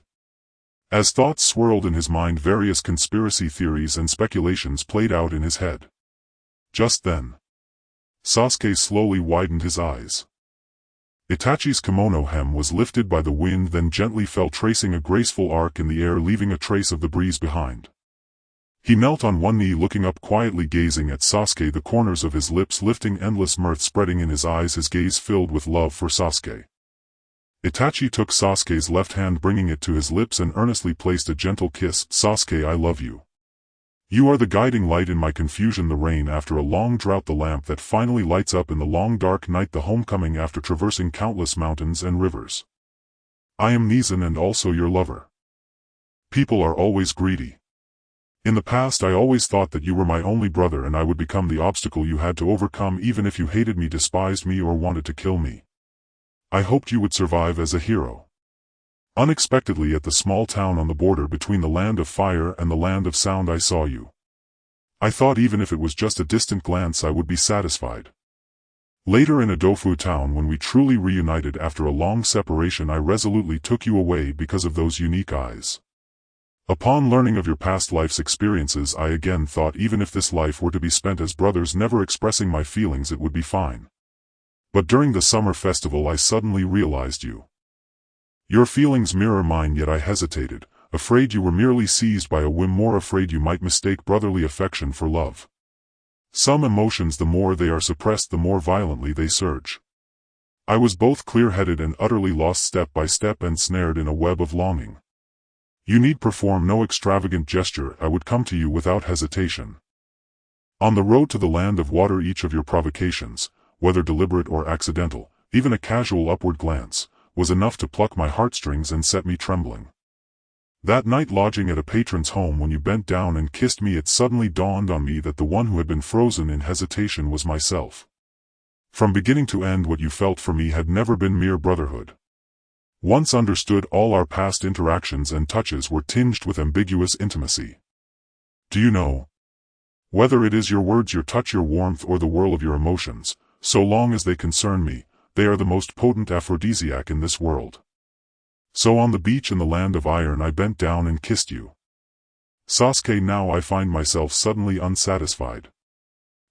As thoughts swirled in his mind, various conspiracy theories and speculations played out in his head. Just then, Sasuke slowly widened his eyes. Itachi's kimono hem was lifted by the wind, then gently fell, tracing a graceful arc in the air, leaving a trace of the breeze behind. He knelt on one knee, looking up, quietly gazing at Sasuke, the corners of his lips lifting, endless mirth spreading in his eyes, his gaze filled with love for Sasuke. Itachi took Sasuke's left hand, bringing it to his lips, and earnestly placed a gentle kiss. Sasuke, I love you. You are the guiding light in my confusion, the rain after a long drought, the lamp that finally lights up in the long dark night, the homecoming after traversing countless mountains and rivers. I am Nizan and also your lover. People are always greedy. In the past I always thought that you were my only brother and I would become the obstacle you had to overcome, even if you hated me, despised me, or wanted to kill me. I hoped you would survive as a hero. Unexpectedly, at the small town on the border between the land of fire and the land of sound, I saw you. I thought even if it was just a distant glance I would be satisfied. Later in a Dofu town, when we truly reunited after a long separation, I resolutely took you away because of those unique eyes. Upon learning of your past life's experiences, I again thought even if this life were to be spent as brothers, never expressing my feelings, it would be fine. But during the summer festival I suddenly realized you. Your feelings mirror mine, yet I hesitated, afraid you were merely seized by a whim, more afraid you might mistake brotherly affection for love. Some emotions, the more they are suppressed, the more violently they surge. I was both clear-headed and utterly lost, step by step ensnared in a web of longing. You need perform no extravagant gesture, I would come to you without hesitation. On the road to the land of water, each of your provocations, whether deliberate or accidental, even a casual upward glance, was enough to pluck my heartstrings and set me trembling. That night lodging at a patron's home, when you bent down and kissed me, it suddenly dawned on me that the one who had been frozen in hesitation was myself. From beginning to end, what you felt for me had never been mere brotherhood. Once understood, all our past interactions and touches were tinged with ambiguous intimacy. Do you know? Whether it is your words, your touch, your warmth, or the whirl of your emotions, so long as they concern me, they are the most potent aphrodisiac in this world. So on the beach in the land of iron I bent down and kissed you. Sasuke, now I find myself suddenly unsatisfied.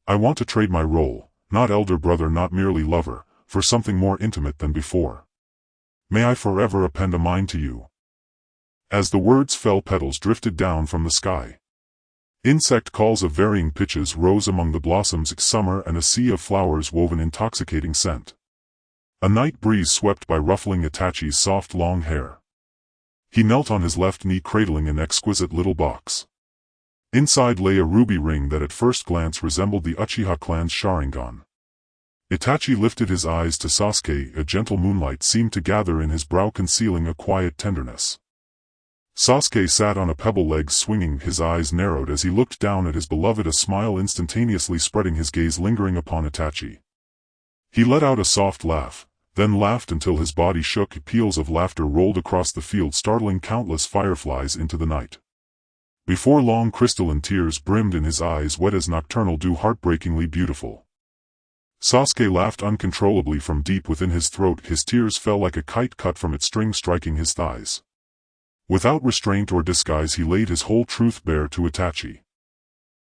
I want to trade my role, not elder brother, not merely lover, for something more intimate than before. May I forever append a mind to you. As the words fell, petals drifted down from the sky. Insect calls of varying pitches rose among the blossoms, summer and a sea of flowers wove an intoxicating scent. A night breeze swept by, ruffling Itachi's soft long hair. He knelt on his left knee, cradling an exquisite little box. Inside lay a ruby ring that at first glance resembled the Uchiha clan's Sharingan. Itachi lifted his eyes to Sasuke. A gentle moonlight seemed to gather in his brow, concealing a quiet tenderness. Sasuke sat on a pebble leg, swinging, his eyes narrowed as he looked down at his beloved, a smile instantaneously spreading, his gaze lingering upon Itachi. He let out a soft laugh, then laughed until his body shook. Peals of laughter rolled across the field, startling countless fireflies into the night. Before long, crystalline tears brimmed in his eyes, wet as nocturnal dew, heartbreakingly beautiful. Sasuke laughed uncontrollably from deep within his throat. His tears fell like a kite cut from its string, striking his thighs. Without restraint or disguise he laid his whole truth bare to Itachi.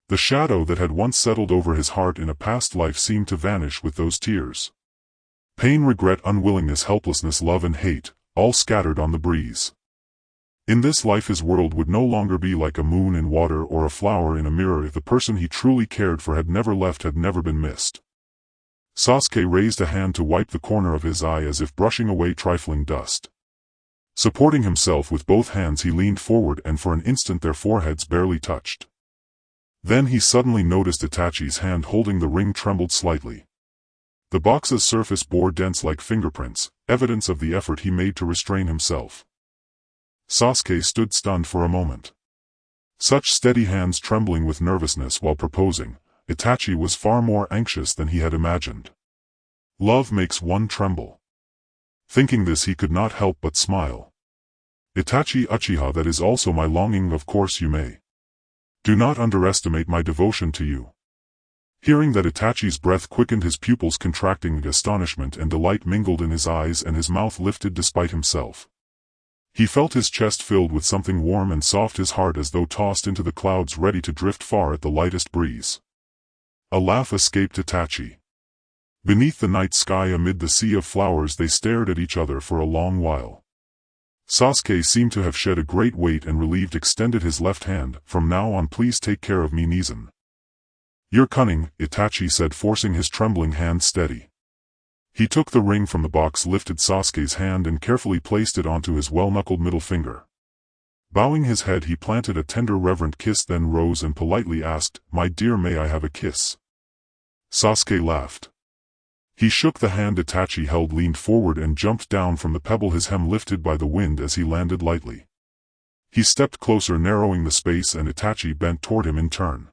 The shadow that had once settled over his heart in a past life seemed to vanish with those tears. Pain, regret, unwillingness, helplessness, love and hate, all scattered on the breeze. In this life his world would no longer be like a moon in water or a flower in a mirror if the person he truly cared for had never left, had never been missed. Sasuke raised a hand to wipe the corner of his eye as if brushing away trifling dust. Supporting himself with both hands, he leaned forward, and for an instant their foreheads barely touched. Then he suddenly noticed Itachi's hand holding the ring trembled slightly. The box's surface bore dents like fingerprints, evidence of the effort he made to restrain himself. Sasuke stood stunned for a moment. Such steady hands trembling with nervousness while proposing, Itachi was far more anxious than he had imagined. Love makes one tremble. Thinking this, he could not help but smile. Itachi Uchiha, that is also my longing, of course you may. Do not underestimate my devotion to you. Hearing that, Itachi's breath quickened, his pupils contracting, astonishment and delight mingled in his eyes and his mouth lifted despite himself. He felt his chest filled with something warm and soft, his heart as though tossed into the clouds ready to drift far at the lightest breeze. A laugh escaped Itachi. Beneath the night sky amid the sea of flowers they stared at each other for a long while. Sasuke seemed to have shed a great weight and relieved extended his left hand. From now on please take care of me, Nizan. You're cunning, Itachi said, forcing his trembling hand steady. He took the ring from the box, lifted Sasuke's hand and carefully placed it onto his well-knuckled middle finger. Bowing his head he planted a tender reverent kiss, then rose and politely asked, "My dear, may I have a kiss?" Sasuke laughed. He shook the hand Itachi held, leaned forward and jumped down from the pebble, his hem lifted by the wind as he landed lightly. He stepped closer, narrowing the space, and Itachi bent toward him in turn.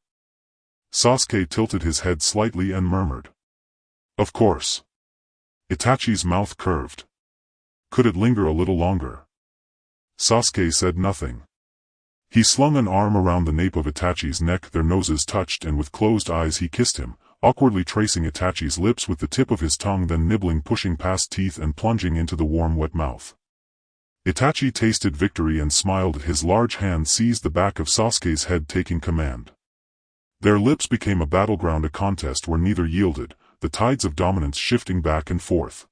Sasuke tilted his head slightly and murmured, "Of course." Itachi's mouth curved. Could it linger a little longer? Sasuke said nothing. He slung an arm around the nape of Itachi's neck, their noses touched, and with closed eyes he kissed him, awkwardly tracing Itachi's lips with the tip of his tongue, then nibbling, pushing past teeth and plunging into the warm wet mouth. Itachi tasted victory and smiled. His large hand seized the back of Sasuke's head, taking command. Their lips became a battleground, a contest where neither yielded, the tides of dominance shifting back and forth.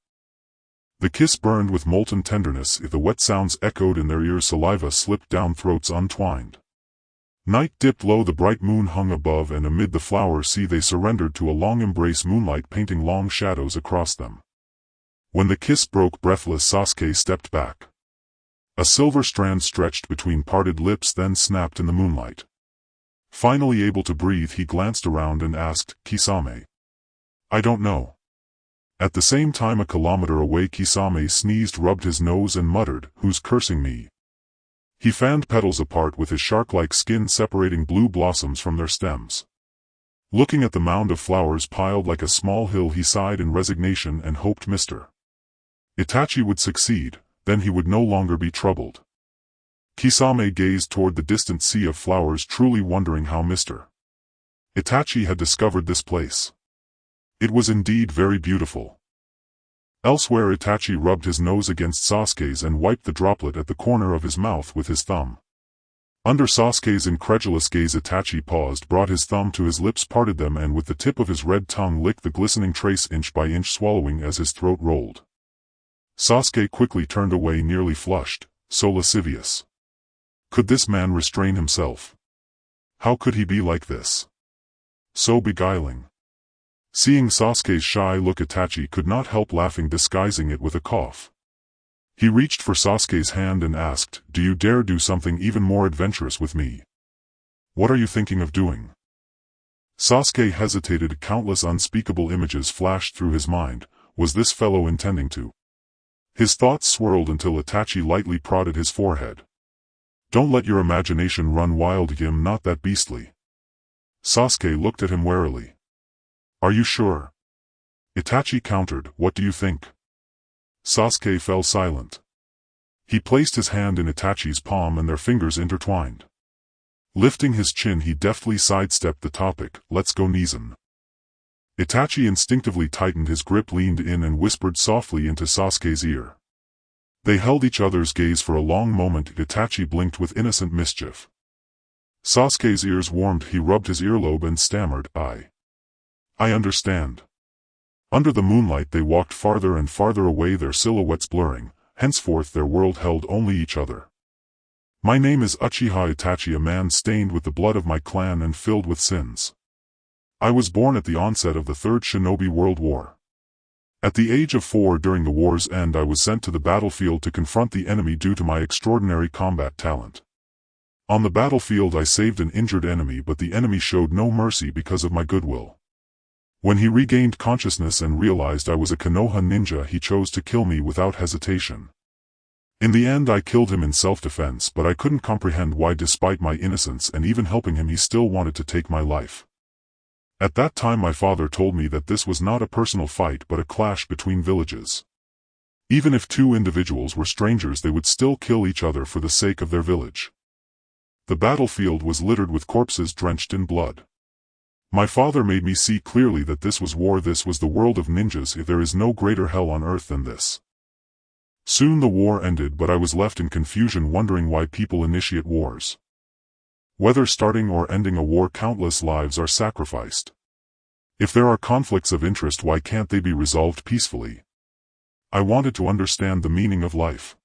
The kiss burned with molten tenderness, the wet sounds echoed in their ears, saliva slipped down throats untwined. Night dipped low, the bright moon hung above, and amid the flower sea they surrendered to a long embrace, moonlight painting long shadows across them. When the kiss broke, breathless, Sasuke stepped back. A silver strand stretched between parted lips, then snapped in the moonlight. Finally able to breathe, he glanced around and asked, "Kisame?" "I don't know." At the same time, a kilometer away, Kisame sneezed, rubbed his nose and muttered, "Who's cursing me?" He fanned petals apart with his shark-like skin, separating blue blossoms from their stems. Looking at the mound of flowers piled like a small hill, he sighed in resignation and hoped Mr. Itachi would succeed, then he would no longer be troubled. Kisame gazed toward the distant sea of flowers, truly wondering how Mr. Itachi had discovered this place. It was indeed very beautiful. Elsewhere, Itachi rubbed his nose against Sasuke's and wiped the droplet at the corner of his mouth with his thumb. Under Sasuke's incredulous gaze, Itachi paused, brought his thumb to his lips, parted them, and with the tip of his red tongue licked the glistening trace, inch by inch, swallowing as his throat rolled. Sasuke quickly turned away, nearly flushed, so lascivious. Could this man restrain himself? How could he be like this? So beguiling. Seeing Sasuke's shy look, Itachi could not help laughing, disguising it with a cough. He reached for Sasuke's hand and asked, "Do you dare do something even more adventurous with me? What are you thinking of doing?" Sasuke hesitated. Countless unspeakable images flashed through his mind. Was this fellow intending to? His thoughts swirled until Itachi lightly prodded his forehead. "Don't let your imagination run wild, Yim, not that beastly." Sasuke looked at him warily. "Are you sure?" Itachi countered, "What do you think?" Sasuke fell silent. He placed his hand in Itachi's palm and their fingers intertwined. Lifting his chin, he deftly sidestepped the topic, "Let's go, Nizan." Itachi instinctively tightened his grip, leaned in and whispered softly into Sasuke's ear. They held each other's gaze for a long moment. Itachi blinked with innocent mischief. Sasuke's ears warmed. He rubbed his earlobe and stammered, I understand." Under the moonlight they walked farther and farther away, their silhouettes blurring. Henceforth their world held only each other. "My name is Uchiha Itachi, a man stained with the blood of my clan and filled with sins. I was born at the onset of the Third Shinobi World War. At the age of 4, during the war's end, I was sent to the battlefield to confront the enemy due to my extraordinary combat talent. On the battlefield I saved an injured enemy, but the enemy showed no mercy because of my goodwill. When he regained consciousness and realized I was a Konoha ninja, he chose to kill me without hesitation. In the end I killed him in self-defense, but I couldn't comprehend why despite my innocence and even helping him he still wanted to take my life. At that time my father told me that this was not a personal fight but a clash between villages. Even if two individuals were strangers they would still kill each other for the sake of their village. The battlefield was littered with corpses drenched in blood. My father made me see clearly that this was war, this was the world of ninjas. If there is no greater hell on earth than this. Soon the war ended, but I was left in confusion wondering why people initiate wars. Whether starting or ending a war, countless lives are sacrificed. If there are conflicts of interest, why can't they be resolved peacefully? I wanted to understand the meaning of life.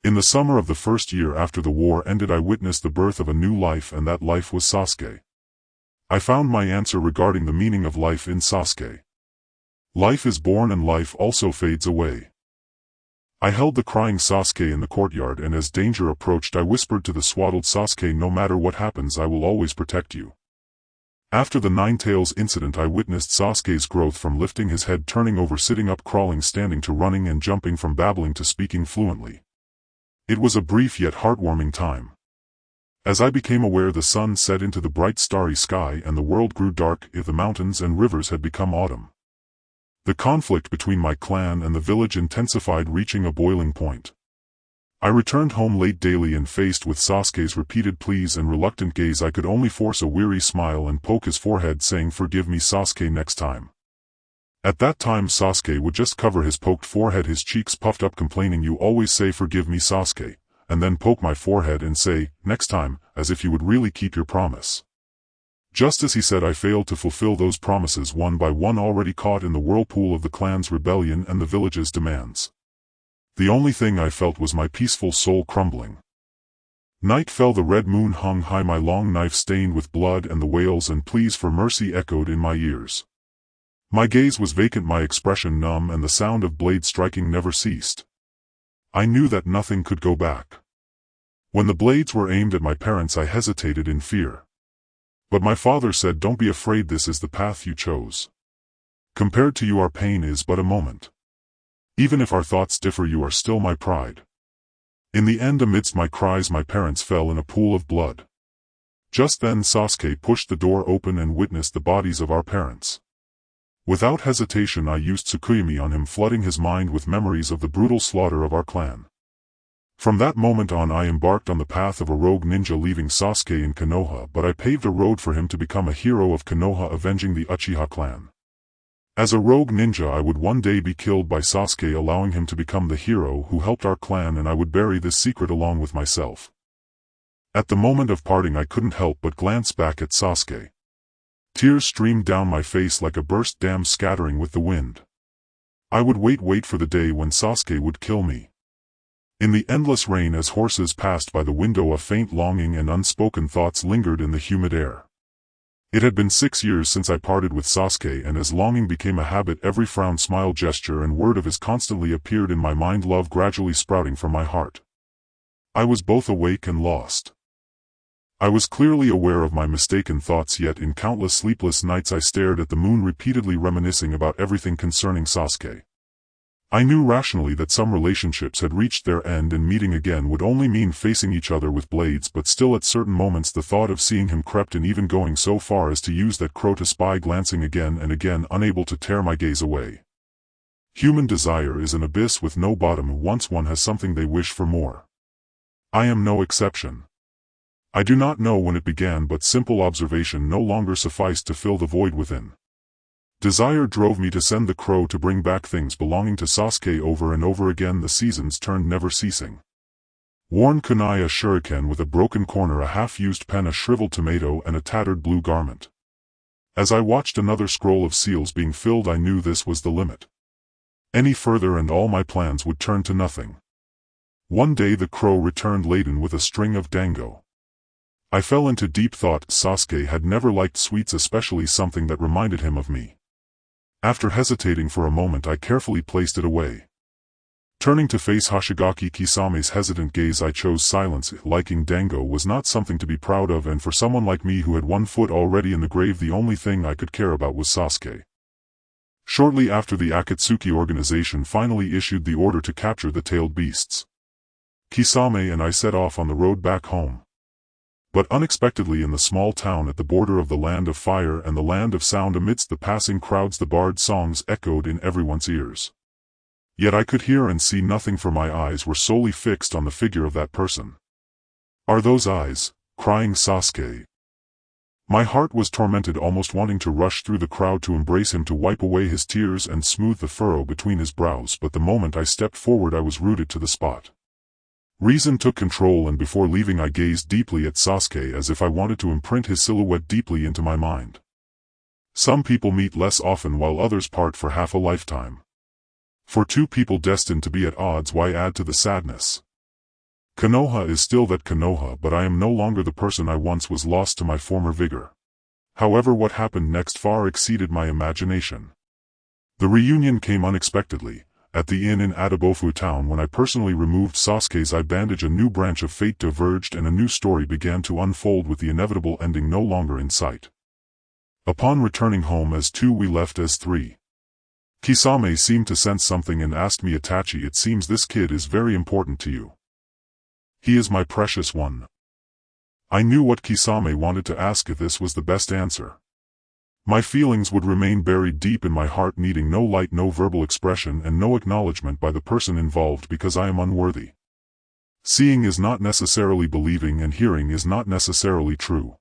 In the summer of the first year after the war ended I witnessed the birth of a new life, and that life was Sasuke. I found my answer regarding the meaning of life in Sasuke. Life is born and life also fades away. I held the crying Sasuke in the courtyard, and as danger approached I whispered to the swaddled Sasuke, no matter what happens I will always protect you. After the Nine Tails incident I witnessed Sasuke's growth from lifting his head, turning over, sitting up, crawling, standing to running and jumping, from babbling to speaking fluently. It was a brief yet heartwarming time. As I became aware the sun set into the bright starry sky and the world grew dark, if the mountains and rivers had become autumn. The conflict between my clan and the village intensified, reaching a boiling point. I returned home late daily and faced with Sasuke's repeated pleas and reluctant gaze I could only force a weary smile and poke his forehead saying, "Forgive me Sasuke, next time." At that time Sasuke would just cover his poked forehead, his cheeks puffed up, complaining, "You always say forgive me Sasuke," and then poke my forehead and say, "Next time," as if you would really keep your promise. Just as he said, I failed to fulfill those promises, one by one, already caught in the whirlpool of the clan's rebellion and the village's demands. The only thing I felt was my peaceful soul crumbling. Night fell, the red moon hung high, my long knife stained with blood, and the wails and pleas for mercy echoed in my ears. My gaze was vacant, my expression numb, and the sound of blade striking never ceased. I knew that nothing could go back. When the blades were aimed at my parents I hesitated in fear. But my father said, "Don't be afraid, this is the path you chose. Compared to you our pain is but a moment. Even if our thoughts differ you are still my pride." In the end, amidst my cries my parents fell in a pool of blood. Just then Sasuke pushed the door open and witnessed the bodies of our parents. Without hesitation I used Tsukuyomi on him, flooding his mind with memories of the brutal slaughter of our clan. From that moment on I embarked on the path of a rogue ninja, leaving Sasuke in Konoha, but I paved a road for him to become a hero of Konoha, avenging the Uchiha clan. As a rogue ninja I would one day be killed by Sasuke, allowing him to become the hero who helped our clan, and I would bury this secret along with myself. At the moment of parting I couldn't help but glance back at Sasuke. Tears streamed down my face like a burst dam scattering with the wind. I would wait for the day when Sasuke would kill me. In the endless rain as horses passed by the window a faint longing and unspoken thoughts lingered in the humid air. It had been 6 years since I parted with Sasuke, and as longing became a habit every frown, smile, gesture and word of his constantly appeared in my mind, love gradually sprouting from my heart. I was both awake and lost. I was clearly aware of my mistaken thoughts, yet in countless sleepless nights I stared at the moon, repeatedly reminiscing about everything concerning Sasuke. I knew rationally that some relationships had reached their end and meeting again would only mean facing each other with blades, but still at certain moments the thought of seeing him crept in, even going so far as to use that crow to spy, glancing again and again, unable to tear my gaze away. Human desire is an abyss with no bottom once one has something they wish for more. I am no exception. I do not know when it began, but simple observation no longer sufficed to fill the void within. Desire drove me to send the crow to bring back things belonging to Sasuke over and over again. The seasons turned, never ceasing. Worn kunai, a shuriken with a broken corner, a half-used pen, a shriveled tomato and a tattered blue garment. As I watched another scroll of seals being filled I knew this was the limit. Any further and all my plans would turn to nothing. One day the crow returned laden with a string of dango. I fell into deep thought. Sasuke had never liked sweets, especially something that reminded him of me. After hesitating for a moment I carefully placed it away. Turning to face Hoshigaki Kisame's hesitant gaze I chose silence. Liking dango was not something to be proud of, and for someone like me who had 1 foot already in the grave the only thing I could care about was Sasuke. Shortly after, the Akatsuki organization finally issued the order to capture the tailed beasts. Kisame and I set off on the road back home. But unexpectedly in the small town at the border of the land of fire and the land of sound amidst the passing crowds the bard's songs echoed in everyone's ears. Yet I could hear and see nothing, for my eyes were solely fixed on the figure of that person. Are those eyes crying Sasuke? My heart was tormented, almost wanting to rush through the crowd to embrace him, to wipe away his tears and smooth the furrow between his brows, but the moment I stepped forward I was rooted to the spot. Reason took control, and before leaving I gazed deeply at Sasuke as if I wanted to imprint his silhouette deeply into my mind. Some people meet less often while others part for half a lifetime. For two people destined to be at odds, why add to the sadness? Konoha is still that Konoha, but I am no longer the person I once was, lost to my former vigor. However, what happened next far exceeded my imagination. The reunion came unexpectedly, at the inn in Atobofu town. When I personally removed Sasuke's eye bandage, a new branch of fate diverged and a new story began to unfold, with the inevitable ending no longer in sight. Upon returning home as two, we left as three. Kisame seemed to sense something and asked me, "Itachi, it seems this kid is very important to you." "He is my precious one." I knew what Kisame wanted to ask, if this was the best answer. My feelings would remain buried deep in my heart, needing no light, no verbal expression, and no acknowledgement by the person involved, because I am unworthy. Seeing is not necessarily believing, and hearing is not necessarily true.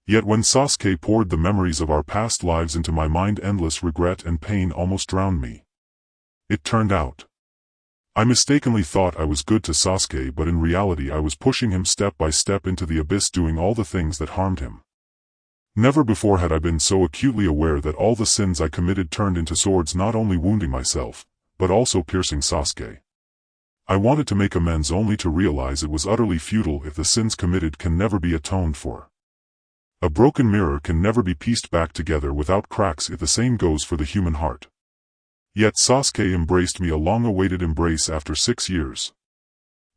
Yet when Sasuke poured the memories of our past lives into my mind, endless regret and pain almost drowned me. It turned out I mistakenly thought I was good to Sasuke, but in reality I was pushing him step by step into the abyss, doing all the things that harmed him. Never before had I been so acutely aware that all the sins I committed turned into swords, not only wounding myself, but also piercing Sasuke. I wanted to make amends, only to realize it was utterly futile, if the sins committed can never be atoned for. A broken mirror can never be pieced back together without cracks, if the same goes for the human heart. Yet Sasuke embraced me, a long-awaited embrace after 6 years.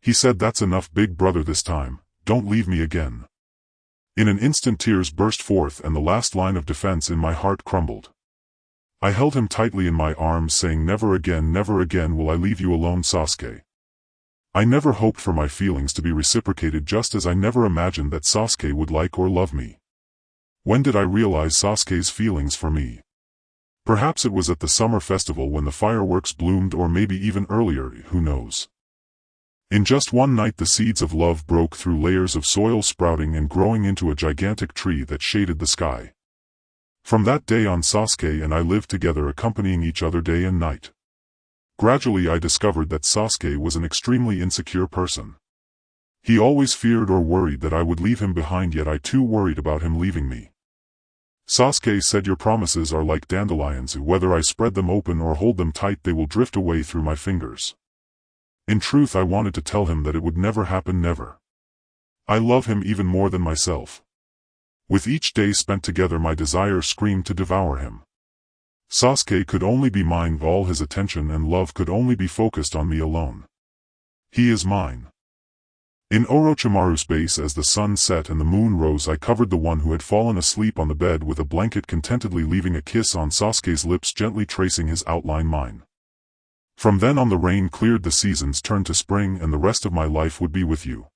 He said, "That's enough, big brother, this time, don't leave me again." In an instant tears burst forth, and the last line of defense in my heart crumbled. I held him tightly in my arms, saying, never again will I leave you alone, Sasuke." I never hoped for my feelings to be reciprocated, just as I never imagined that Sasuke would like or love me. When did I realize Sasuke's feelings for me? Perhaps it was at the summer festival when the fireworks bloomed, or maybe even earlier, who knows. In just one night the seeds of love broke through layers of soil, sprouting and growing into a gigantic tree that shaded the sky. From that day on, Sasuke and I lived together, accompanying each other day and night. Gradually I discovered that Sasuke was an extremely insecure person. He always feared or worried that I would leave him behind, yet I too worried about him leaving me. Sasuke said, "Your promises are like dandelions, whether I spread them open or hold them tight they will drift away through my fingers." In truth, I wanted to tell him that it would never happen, never. I love him even more than myself. With each day spent together my desire screamed to devour him. Sasuke could only be mine, all his attention and love could only be focused on me alone. He is mine. In Orochimaru's base, as the sun set and the moon rose, I covered the one who had fallen asleep on the bed with a blanket, contentedly leaving a kiss on Sasuke's lips, gently tracing his outline mine. From then on the rain cleared, the seasons turned to spring, and the rest of my life would be with you.